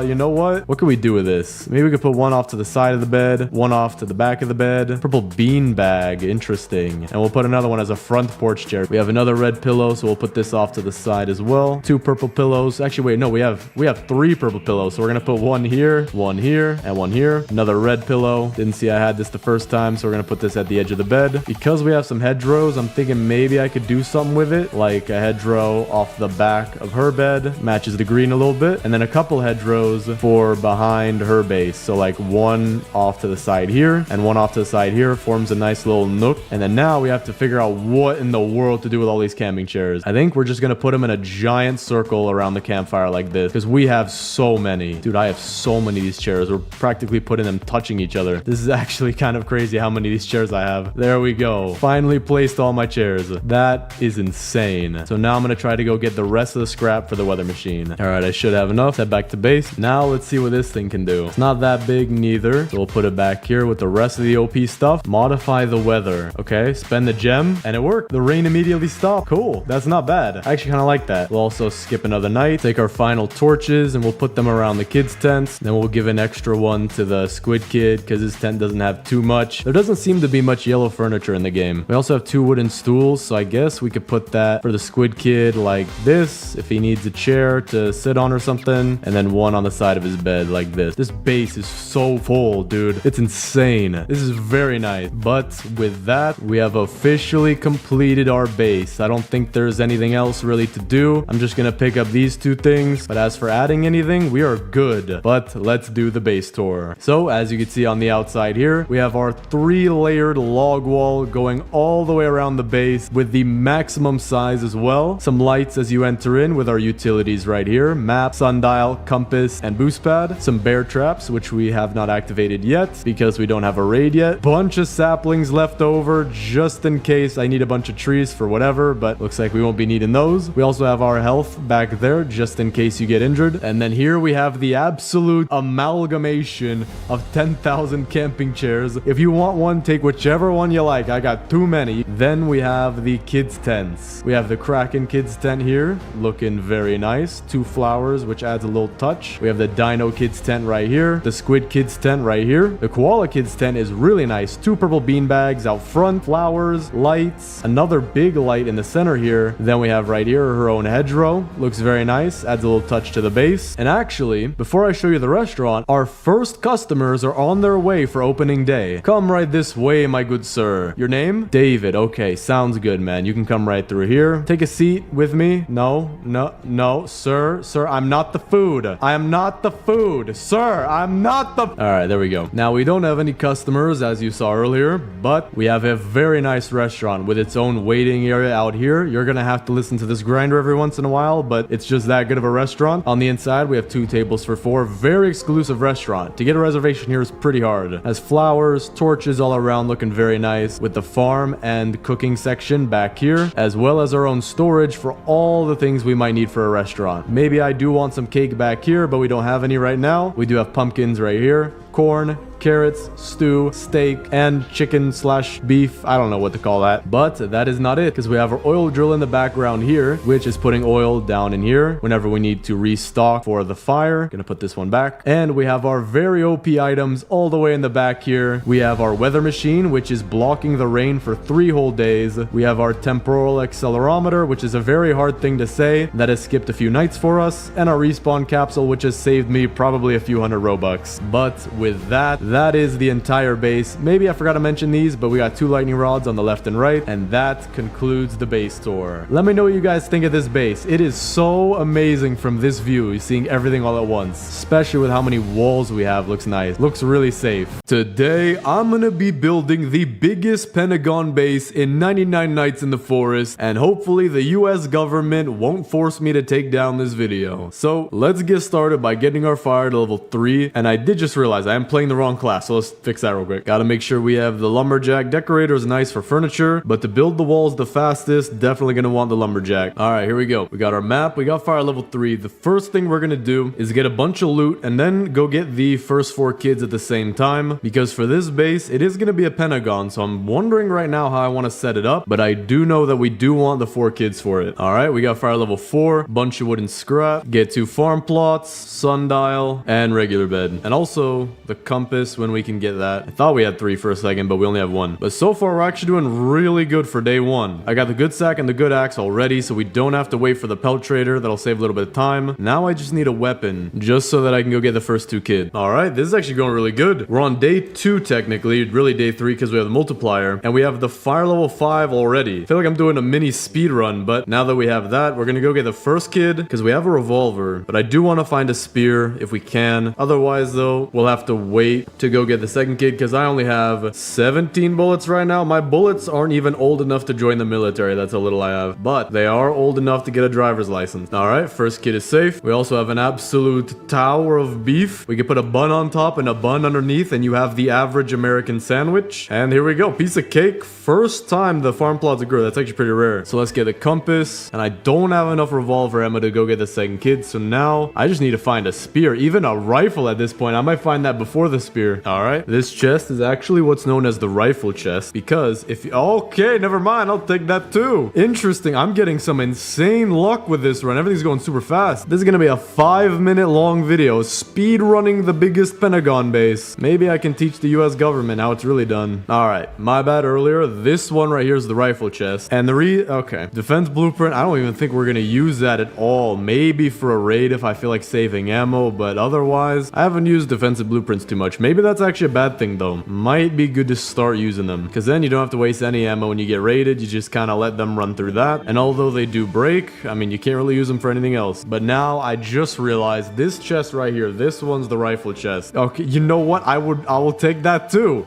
You know what? What can we do with this? Maybe we could put one off to the side of the bed, one off to the back of the bed. Purple bean bag. Interesting. And we'll put another one as a front porch chair. We have another red pillow, so we'll put this off to the side as well. Two purple pillows. Actually, wait, no, we have three purple pillows. So we're going to put one here, and one here. Another red pillow. Didn't see I had this the first time, so we're going to put this at the edge of the bed. Because we have some hedgerows, I'm thinking maybe I could do something with it, like a hedgerow off the back of her bed. Matches the green a little bit. And then a couple hedgerows for behind her base. So like one off to the side here and one off to the side here forms a nice little nook. And then now we have to figure out what in the world to do with all these camping chairs. I think we're just going to put them in a giant circle around the campfire like this because we have so many. Dude, I have so many of these chairs. We're practically putting them touching each other. This is actually kind of crazy how many of these chairs I have. There we go. Finally placed all my chairs. That is insane. So now I'm going to try to go get the rest of the scrap for the weather machine. All right, I should have enough. Head back to base. Now let's see what this thing can do. It's not that big neither. So we'll put it back here with the rest of the OP stuff. Modify the weather. Okay, spend the gem and it worked. The rain immediately stopped. Cool. That's not bad. I actually kind of like that. We'll also skip another night. Take our final torches and we'll put them around the kids' tents. Then we'll give an extra one to the squid kid because his tent doesn't have too much. There doesn't seem to be much yellow furniture in the game. We also have two wooden stools, so I guess we could put that for the squid kid like this if he needs a chair to sit on or something, and then one on the side of his bed like this. This base is so full, dude. It's insane. This is very nice. But with that, we have officially completed our base. I don't think there's anything else really to do. I'm just gonna pick up these two things, but as for adding anything, we are good. But let's do the base tour. So as you can see on the outside here, we have our 3-layered log wall going all the way around the base with the maximum size as well. Some lights as you enter in with our utilities right here: map, sundial, compass, and boost pad. Some bear traps, which we have not activated yet because we don't have a raid yet. Bunch of saplings left over just in case I need a bunch of trees for whatever, but looks like we won't be needing those. We also have our health back there just in case you get injured. And then here we have the absolute amalgamation of 10,000 camping chairs. If you want one, take whichever one you like. I got too many. Then we have the kids' tents. We have the Kraken kids' tent here, looking very nice. 2 flowers, which adds a little touch. We have the Dino kids' tent right here. The Squid kids' tent right here. The Koala kids' tent is really nice. 2 purple bean bags out front, flowers, lights, another big light in the center here. Then we have right here her own hedgerow. Looks very nice. Adds a little touch to the base. And actually, before I show you the restaurant, our first customers are are on their way for opening day. Come right this way, my good sir. Your name? David. Okay, sounds good, man. You can come right through here. Take a seat with me. No, sir, I'm not the food. I am not the food. Sir, I'm not the... All right, there we go. Now, we don't have any customers, as you saw earlier, but we have a very nice restaurant with its own waiting area out here. You're gonna have to listen to this grinder every once in a while, but it's just that good of a restaurant. On the inside, we have 2 tables for 4. Very exclusive restaurant. To get a reservation here is pretty hard. Has flowers, torches all around, looking very nice, with the farm and cooking section back here, as well as our own storage for all the things we might need for a restaurant. Maybe I do want some cake back here, but we don't have any right now. We do have pumpkins right here, corn, carrots, stew, steak, and chicken/beef. I don't know what to call that, but that is not it, because we have our oil drill in the background here, which is putting oil down in here whenever we need to restock for the fire. Gonna put this one back. And we have our very OP items all the way in the back here. We have our weather machine, which is blocking the rain for 3 whole days. We have our temporal accelerometer, which is a very hard thing to say, that has skipped a few nights for us, and our respawn capsule, which has saved me probably a few hundred Robux. But with that is the entire base. Maybe I forgot to mention these, but we got 2 lightning rods on the left and right, and that concludes the base tour. Let me know what you guys think of this base. It is so amazing from this view, seeing everything all at once, especially with how many walls we have. Looks nice. Looks really safe. Today, I'm gonna be building the biggest Pentagon base in 99 Nights in the Forest, and hopefully the US government won't force me to take down this video. So let's get started by getting our fire to level 3, and I did just realize I am playing the wrong class, so let's fix that real quick. Gotta make sure we have the lumberjack. Decorator is nice for furniture, but to build the walls the fastest, definitely gonna want the lumberjack. All right, here we go. We got our map. We got fire level 3. The first thing we're gonna do is get a bunch of loot and then go get the first 4 kids at the same time, because for this base, it is gonna be a pentagon, so I'm wondering right now how I want to set it up, but I do know that we do want the 4 kids for it. All right, we got fire level 4, bunch of wooden scrap, get 2 farm plots, sundial, and regular bed, and also the compass when we can get that. I thought we had 3 for a second, but we only have 1. But so far, we're actually doing really good for day 1. I got the good sack and the good axe already, so we don't have to wait for the pelt trader. That'll save a little bit of time. Now I just need a weapon, just so that I can go get the first 2 kids. All right, this is actually going really good. We're on day 2, technically. Really day 3, because we have the multiplier, and we have the fire level 5 already. I feel like I'm doing a mini speed run, but now that we have that, we're gonna go get the first kid, because we have a revolver, but I do want to find a spear if we can. Otherwise, though, we'll have to wait to go get the second kid, because I only have 17 bullets right now. My bullets aren't even old enough to join the military. That's how little I have, but they are old enough to get a driver's license. All right, first kid is safe. We also have an absolute tower of beef. We can put a bun on top and a bun underneath, and you have the average American sandwich. And here we go, piece of cake. First time the farm plots grow. That's actually pretty rare. So let's get a compass, and I don't have enough revolver ammo to go get the second kid, so now I just need to find a spear, even a rifle at this point. I might find that before the spear. All right, this chest is actually what's known as the rifle chest, because if okay, never mind, I'll take that too. Interesting. I'm getting some insane luck with this run. Everything's going super fast. This is gonna be a 5-minute long video, speed running the biggest Pentagon base. Maybe I can teach the US government how it's really done. All right, my bad earlier. This one right here is the rifle chest, and okay, defense blueprint. I don't even think we're gonna use that at all. Maybe for a raid if I feel like saving ammo, but otherwise I haven't used defensive blueprints too much. Maybe that's actually a bad thing though. Might be good to start using them, because then you don't have to waste any ammo when you get raided. You just kind of let them run through that, and although they do break, I mean, you can't really use them for anything else. But now I just realized this chest right here, this one's the rifle chest. Okay, you know what, I will take that too.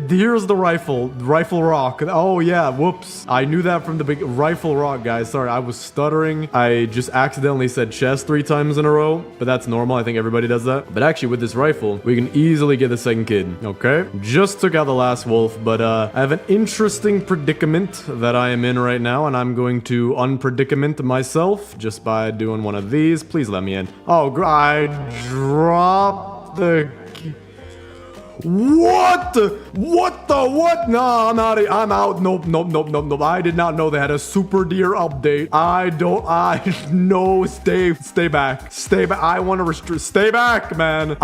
Here's the rifle rock. Oh yeah, whoops, I knew that from the big rifle rock, guys. Sorry, I was stuttering. I just accidentally said chest 3 times in a row, but that's normal. I think everybody does that. But actually with this rifle, we can easily get the second kid. Okay, just took out the last wolf, but I have an interesting predicament that I am in right now, and I'm going to unpredicament myself just by doing one of these. Please let me in. Oh, I dropped the... What? What the what? No, I'm out. I'm out. Nope, nope, nope, nope, nope. I did not know they had a super deer update. No, stay back. Stay back. I want to stay back, man.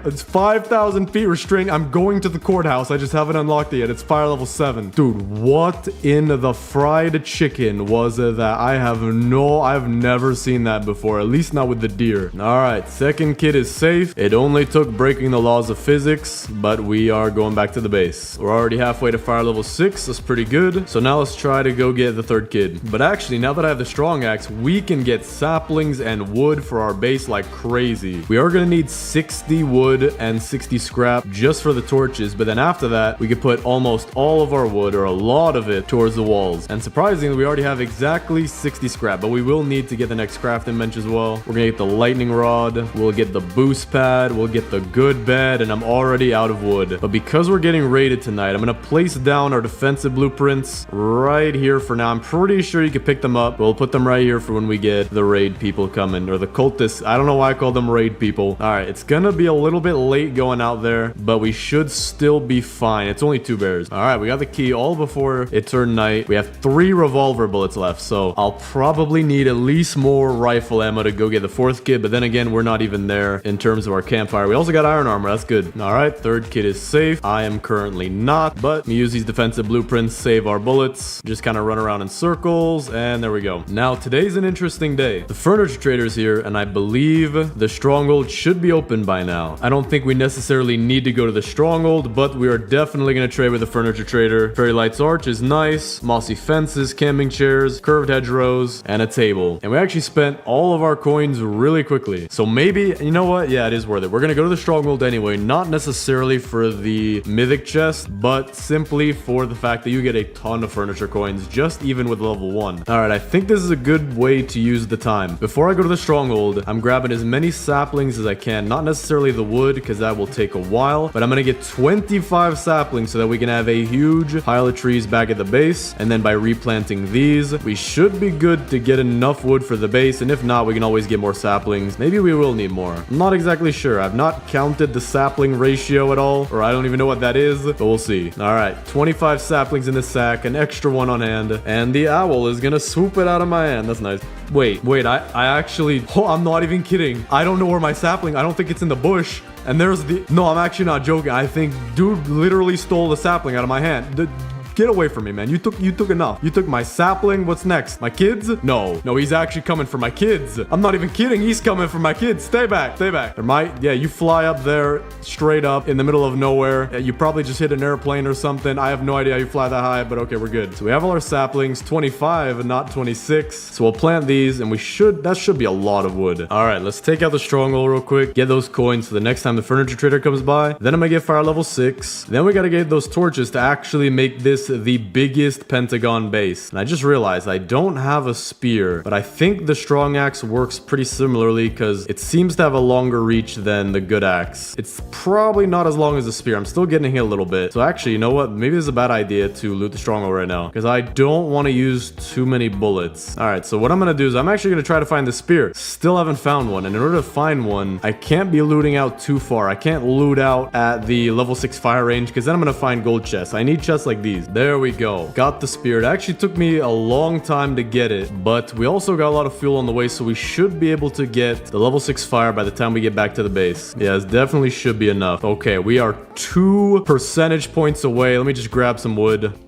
It's 5,000 feet restraint. I'm going to the courthouse. I just haven't unlocked it yet. It's fire level 7. Dude, what in the fried chicken was it that I've never seen that before, at least not with the deer. All right, second kid is safe. It only took breaking the laws of physics, but we are going back to the base. We're already halfway to fire level 6. That's pretty good. So now let's try to go get the third kid. But actually, now that I have the strong axe, we can get saplings and wood for our base like crazy. We are going to need 60 wood and 60 scrap just for the torches, but then after that, we could put almost all of our wood, or a lot of it, towards the walls. And surprisingly, we already have exactly 60 scrap, but we will need to get the next crafting bench as well. We're gonna get the lightning rod, we'll get the boost pad, we'll get the good bed, and I'm already out of wood. But because we're getting raided tonight, I'm gonna place down our defensive blueprints right here for now. I'm pretty sure you can pick them up. We'll put them right here for when we get the raid people coming, or the cultists. I don't know why I call them raid people. All right, it's gonna be a little bit late going out there, but we should still be fine. It's only 2 bears. All right, we got the key all before it turned night. We have 3 revolver bullets left, so I'll probably need at least more rifle ammo to go get the 4th kid, but then again, we're not even there in terms of our campfire. We also got iron armor. That's good. All right, 3rd kid is safe. I am currently not, but we use these defensive blueprints, save our bullets, just kind of run around in circles, and there we go. Now, today's an interesting day. The furniture trader's here, and I believe the Stronghold should be open by now. I don't think we necessarily need to go to the Stronghold, but we are definitely going to trade with the furniture trader. Fairy Lights Arch is nice, mossy fences, camping chairs, curved hedgerows, and a table. And we actually spent all of our coins really quickly. So maybe, you know what? Yeah, it is worth it. We're going to go to the Stronghold anyway, not necessarily for the mythic chest, but simply for the fact that you get a ton of furniture coins, just even with level 1. All right, I think this is a good way to use the time. Before I go to the Stronghold, I'm grabbing as many saplings as I can, not necessarily the wood, because that will take a while, but I'm going to get 25 saplings so that we can have a huge pile of trees back at the base, and then by replanting these, we should be good to get enough wood for the base, and if not, we can always get more saplings. Maybe we will need more. I'm not exactly sure. I've not counted the sapling ratio at all, or I don't even know what that is, but we'll see. All right, 25 saplings in the sack, an extra one on hand, and the owl is gonna swoop it out of my hand. That's nice. Wait, I actually, I'm not even kidding. I don't know where my sapling, I don't think it's in the bush. And there's no, I'm actually not joking. I think dude literally stole the sapling out of my hand. Get away from me, man. You took enough. You took my sapling. What's next? My kids? No, he's actually coming for my kids. I'm not even kidding. He's coming for my kids. Stay back. Yeah, you fly up there straight up in the middle of nowhere. Yeah, you probably just hit an airplane or something. I have no idea how you fly that high, but okay, we're good. So we have all our saplings, 25 and not 26. So we'll plant these and that should be a lot of wood. All right, let's take out the Stronghold real quick. Get those coins for the next time the furniture trader comes by. Then I'm gonna get fire level 6. Then we gotta get those torches to actually make this the biggest pentagon base. And I just realized I don't have a spear, but I think the strong axe works pretty similarly because it seems to have a longer reach than the good axe. It's probably not as long as the spear. I'm still getting hit a little bit. So actually, you know what? Maybe this is a bad idea to loot the stronghold right now because I don't want to use too many bullets. All right, so what I'm going to do is I'm actually going to try to find the spear. Still haven't found one. And in order to find one, I can't be looting out too far. I can't loot out at the level 6 fire range because then I'm going to find gold chests. I need chests like these. There we go. Got the spear. It actually took me a long time to get it, but we also got a lot of fuel on the way, so we should be able to get the level 6 fire by the time we get back to the base. Yeah, it definitely should be enough. Okay, we are 2 percentage points away. Let me just grab some wood.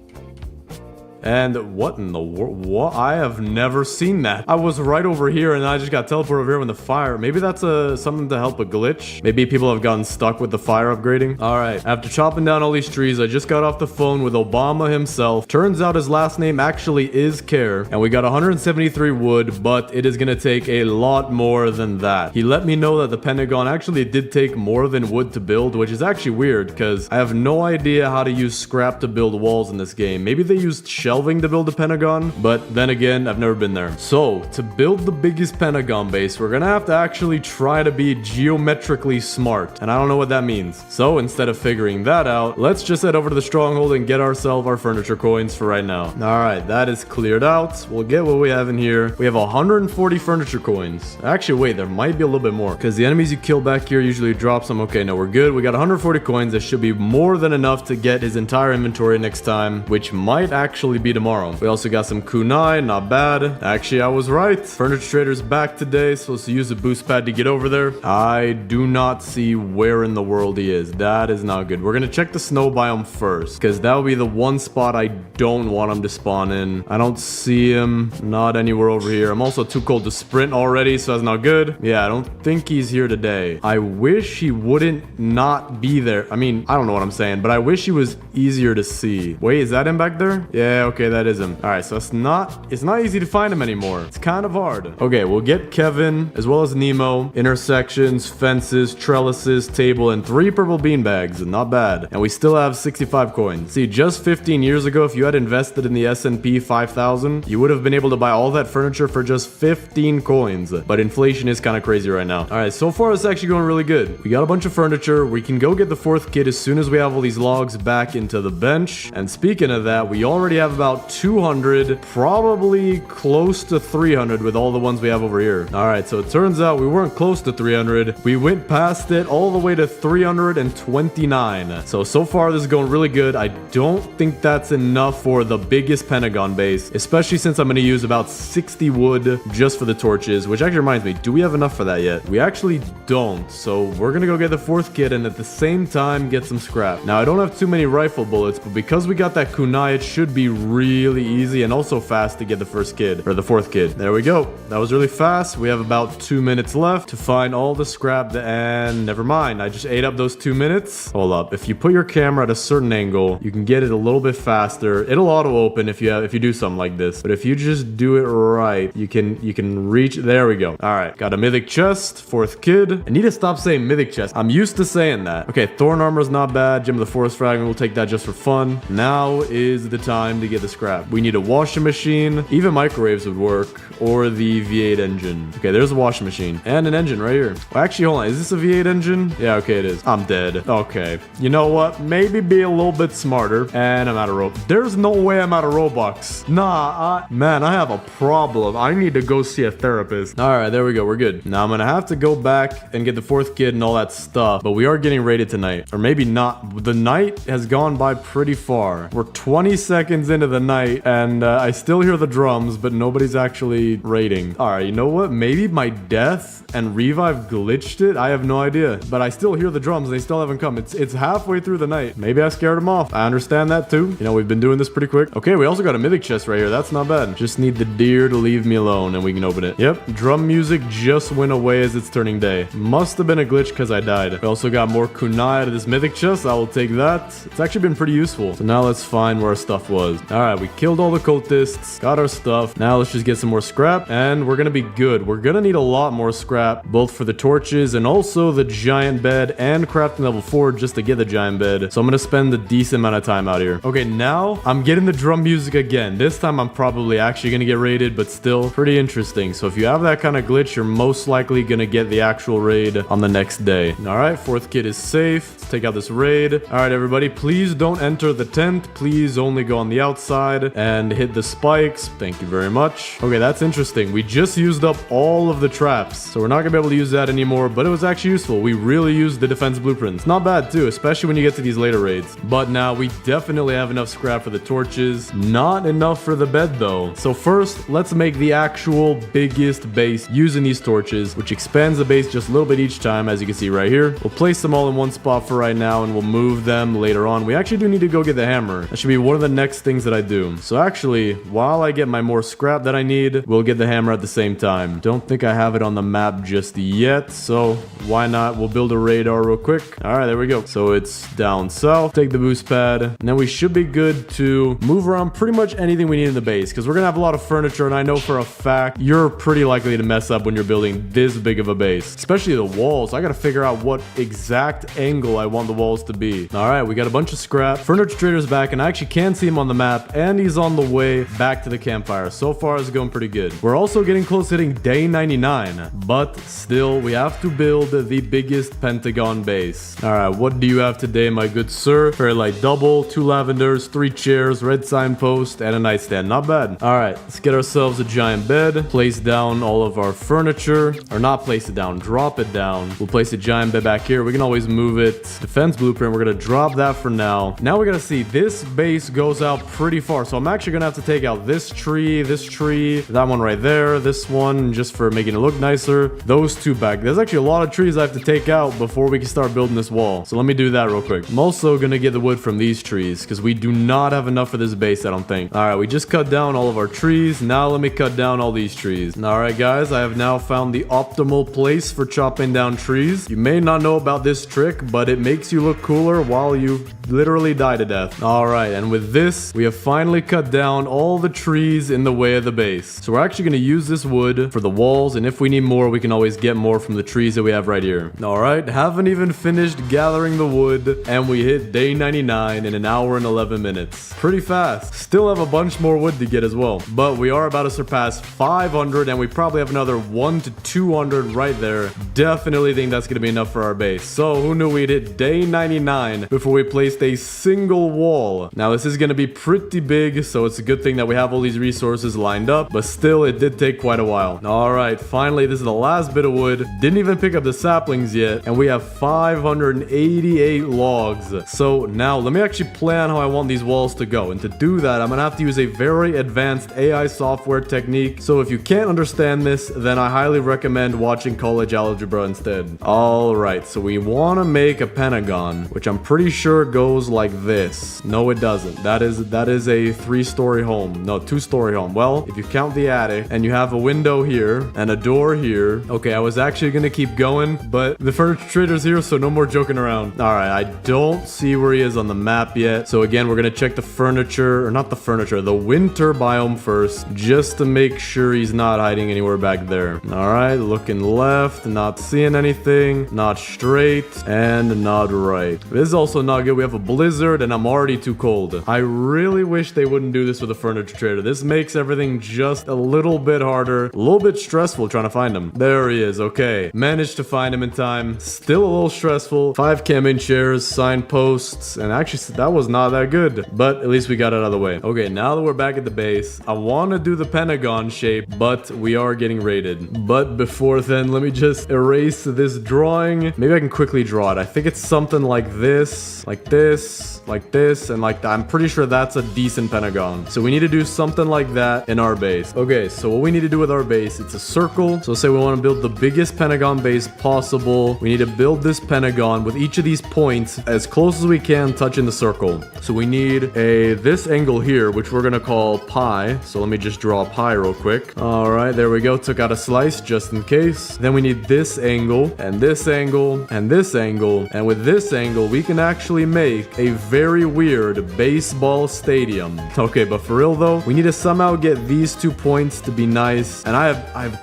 And what in the world? What? I have never seen that. I was right over here and I just got teleported over here when the fire. Maybe that's something to help a glitch. Maybe people have gotten stuck with the fire upgrading. All right. After chopping down all these trees, I just got off the phone with Obama himself. Turns out his last name actually is Care. And we got 173 wood, but it is going to take a lot more than that. He let me know that the Pentagon actually did take more than wood to build, which is actually weird because I have no idea how to use scrap to build walls in this game. Maybe they used shell shelving to build a pentagon, but then again, I've never been there. So, to build the biggest pentagon base, we're gonna have to actually try to be geometrically smart, and I don't know what that means. So, instead of figuring that out, let's just head over to the Stronghold and get ourselves our furniture coins for right now. Alright, that is cleared out. We'll get what we have in here. We have 140 furniture coins. Actually, wait, there might be a little bit more, because the enemies you kill back here usually drop some. Okay, no, we're good. We got 140 coins. That should be more than enough to get his entire inventory next time, which might actually be tomorrow. We also got some kunai, not bad. Actually, I was right. Furniture trader's back today, supposed to use a boost pad to get over there. I do not see where in the world he is. That is not good. We're gonna check the snow biome first, because that will be the one spot I don't want him to spawn in. I don't see him. Not anywhere over here. I'm also too cold to sprint already, so that's not good. Yeah, I don't think he's here today. I wish he wouldn't not be there. I mean, I don't know what I'm saying, but I wish he was easier to see. Wait, is that him back there? Yeah, okay, that is him. All right, so it's not easy to find him anymore. It's kind of hard. Okay, we'll get Kevin as well as Nemo. Intersections, fences, trellises, table, and 3 purple beanbags. Not bad. And we still have 65 coins. See, just 15 years ago, if you had invested in the S&P 5000, you would have been able to buy all that furniture for just 15 coins. But inflation is kind of crazy right now. All right, so far it's actually going really good. We got a bunch of furniture. We can go get the 4th kit as soon as we have all these logs back into the bench. And speaking of that, we already have about 200, probably close to 300 with all the ones we have over here. All right, so it turns out we weren't close to 300. We went past it all the way to 329. So far this is going really good. I don't think that's enough for the biggest pentagon base, especially since I'm going to use about 60 wood just for the torches, which actually reminds me, do we have enough for that yet? We actually don't. So we're going to go get the 4th kit and at the same time get some scrap. Now I don't have too many rifle bullets, but because we got that kunai, it should be really easy and also fast to get the 1st kit or the 4th kit. There we go. That was really fast. We have about 2 minutes left to find all the scrap and never mind. I just ate up those 2 minutes. Hold up. If you put your camera at a certain angle, you can get it a little bit faster. It'll auto open if you do something like this. But if you just do it right, you can reach. There we go. All right. Got a mythic chest, 4th kid. I need to stop saying mythic chest. I'm used to saying that. Okay, thorn armor is not bad. Gem of the forest fragment. We'll take that just for fun. Now is the time to get the scrap. We need a washing machine. Even microwaves would work. Or the V8 engine. Okay, there's a washing machine. And an engine right here. Well, actually, hold on. Is this a V8 engine? Yeah, okay, it is. I'm dead. Okay. You know what? Maybe be a little bit smarter. And I'm out of rope. There's no way I'm out of Robux. Nah, man, I have a problem. I need to go see a therapist. All right, there we go. We're good. Now I'm gonna have to go back and get the 4th kid and all that stuff. But we are getting raided tonight. Or maybe not. The night has gone by pretty far. We're 20 seconds into the night. And I still hear the drums, but nobody's actually raiding. All right, you know what? Maybe my death and revive glitched it. I have no idea. But I still hear the drums. They still haven't come. It's halfway through the night. Maybe I scared them off. I understand that too. You know, we've been doing this pretty quick. Okay, we also got a mythic chest right here. That's not bad. Just need the deer to leave me alone and we can open it. Yep, drum music just went away as it's turning day. Must have been a glitch because I died. We also got more kunai out of this mythic chest. I will take that. It's actually been pretty useful. So now let's find where our stuff was. All right, we killed all the cultists, got our stuff. Now let's just get some more scrap and we're gonna be good. We're gonna need a lot more scrap, both for the torches and also the giant bed and crafting level 4 just to get the giant bed. So I'm gonna spend a decent amount of time out here. Okay, now I'm getting the drum music again. This time I'm probably actually gonna get raided, but still pretty interesting. So if you have that kind of glitch, you're most likely gonna get the actual raid on the next day. All right, 4th kit is safe. Let's take out this raid. All right, everybody, please don't enter the tent. Please only go on the outside and hit the spikes. Thank you very much. Okay, that's interesting. We just used up all of the traps, so we're not gonna be able to use that anymore, but it was actually useful. We really used the defense blueprints. Not bad too, especially when you get to these later raids. But now we definitely have enough scrap for the torches. Not enough for the bed though. So first, let's make the actual biggest base using these torches, which expands the base just a little bit each time, as you can see right here. We'll place them all in one spot for right now, and we'll move them later on. We actually do need to go get the hammer. That should be one of the next things that I do. So actually, while I get my more scrap that I need, we'll get the hammer at the same time. Don't think I have it on the map just yet, so why not? We'll build a radar real quick. All right, there we go. So it's down south. Take the boost pad, and then we should be good to move around pretty much anything we need in the base, because we're gonna have a lot of furniture, and I know for a fact you're pretty likely to mess up when you're building this big of a base, especially the walls. I gotta figure out what exact angle I want the walls to be. All right, we got a bunch of scrap. Furniture trader's back, and I actually can see him on the map. map, and he's on the way back to the campfire. So far, it's going pretty good. We're also getting close to hitting day 99, but still, we have to build the biggest pentagon base. All right, what do you have today, my good sir? Fairy light double, 2 lavenders, 3 chairs, red signpost, and a nightstand. Not bad. All right, let's get ourselves a giant bed, place down all of our furniture, or not place it down, drop it down. We'll place a giant bed back here. We can always move it. Defense blueprint, we're gonna drop that for now. Now we gotta see, this base goes out pretty far, so I'm actually gonna have to take out this tree, that one right there, this one, just for making it look nicer. Those 2 back. There's actually a lot of trees I have to take out before we can start building this wall. So let me do that real quick. I'm also gonna get the wood from these trees, because we do not have enough for this base, I don't think. All right, we just cut down all of our trees. Now let me cut down all these trees. All right, guys, I have now found the optimal place for chopping down trees. You may not know about this trick, but it makes you look cooler while you literally die to death. All right, and with this, we have finally cut down all the trees in the way of the base. So we're actually going to use this wood for the walls, and if we need more, we can always get more from the trees that we have right here. All right, haven't even finished gathering the wood, and we hit day 99 in 1 hour and 11 minutes. Pretty fast. Still have a bunch more wood to get as well, but we are about to surpass 500, and we probably have another 1 to 200 right there. Definitely think that's going to be enough for our base. So who knew we'd hit day 99 before we placed a single wall. Now this is going to be pretty big, so it's a good thing that we have all these resources lined up, but still it did take quite a while. All right, finally, this is the last bit of wood. Didn't even pick up the saplings yet, and we have 588 logs. So now let me actually plan how I want these walls to go, and to do that, I'm gonna have to use a very advanced AI software technique. So if you can't understand this, then I highly recommend watching college algebra instead. All right, so we want to make a pentagon, which I'm pretty sure goes like this. No, it doesn't. That is a 3-story home. No, 2-story home. Well, if you count the attic, and you have a window here and a door here. Okay, I was actually gonna keep going, but the furniture trader's here, so no more joking around. All right, I don't see where he is on the map yet. So again, we're gonna check the furniture, or not the furniture, the winter biome first, just to make sure he's not hiding anywhere back there. All right, looking left, not seeing anything, not straight, and not right. This is also not good. We have a blizzard, and I'm already too cold. I really wish they wouldn't do this with a furniture trader. This makes everything just a little bit harder, a little bit stressful trying to find him. There he is. Okay, managed to find him in time. Still a little stressful. 5 camping chairs, signposts, and actually that was not that good, but at least we got it out of the way. Okay, now that we're back at the base, I want to do the pentagon shape, but we are getting raided. But before then, let me just erase this drawing. Maybe I can quickly draw it. I think it's something like this, like this, like this, and like that. I'm pretty sure that's a decent pentagon. So we need to do something like that in our base. Okay, so what we need to do with our base, it's a circle. So say we want to build the biggest pentagon base possible. We need to build this pentagon with each of these points as close as we can touching the circle. So we need this angle here, which we're gonna call pi. So let me just draw a pi real quick. All right, there we go. Took out a slice just in case. Then we need this angle and this angle and this angle. And with this angle, we can actually make a very weird baseball stadium. Okay, but for real though, we need to somehow get these 2 points to be nice. And I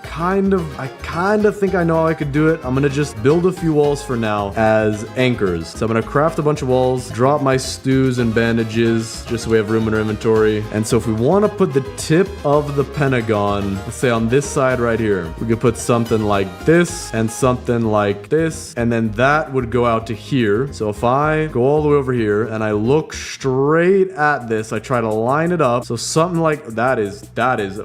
kind of think I know how I could do it. I'm gonna just build a few walls for now as anchors. So I'm gonna craft a bunch of walls, drop my stews and bandages just so we have room in our inventory. And so if we want to put the tip of the pentagon, let's say on this side right here, we could put something like this and something like this, and then that would go out to here. So if I go all the way over here and I look straight at this, I try to line it up. So something like that is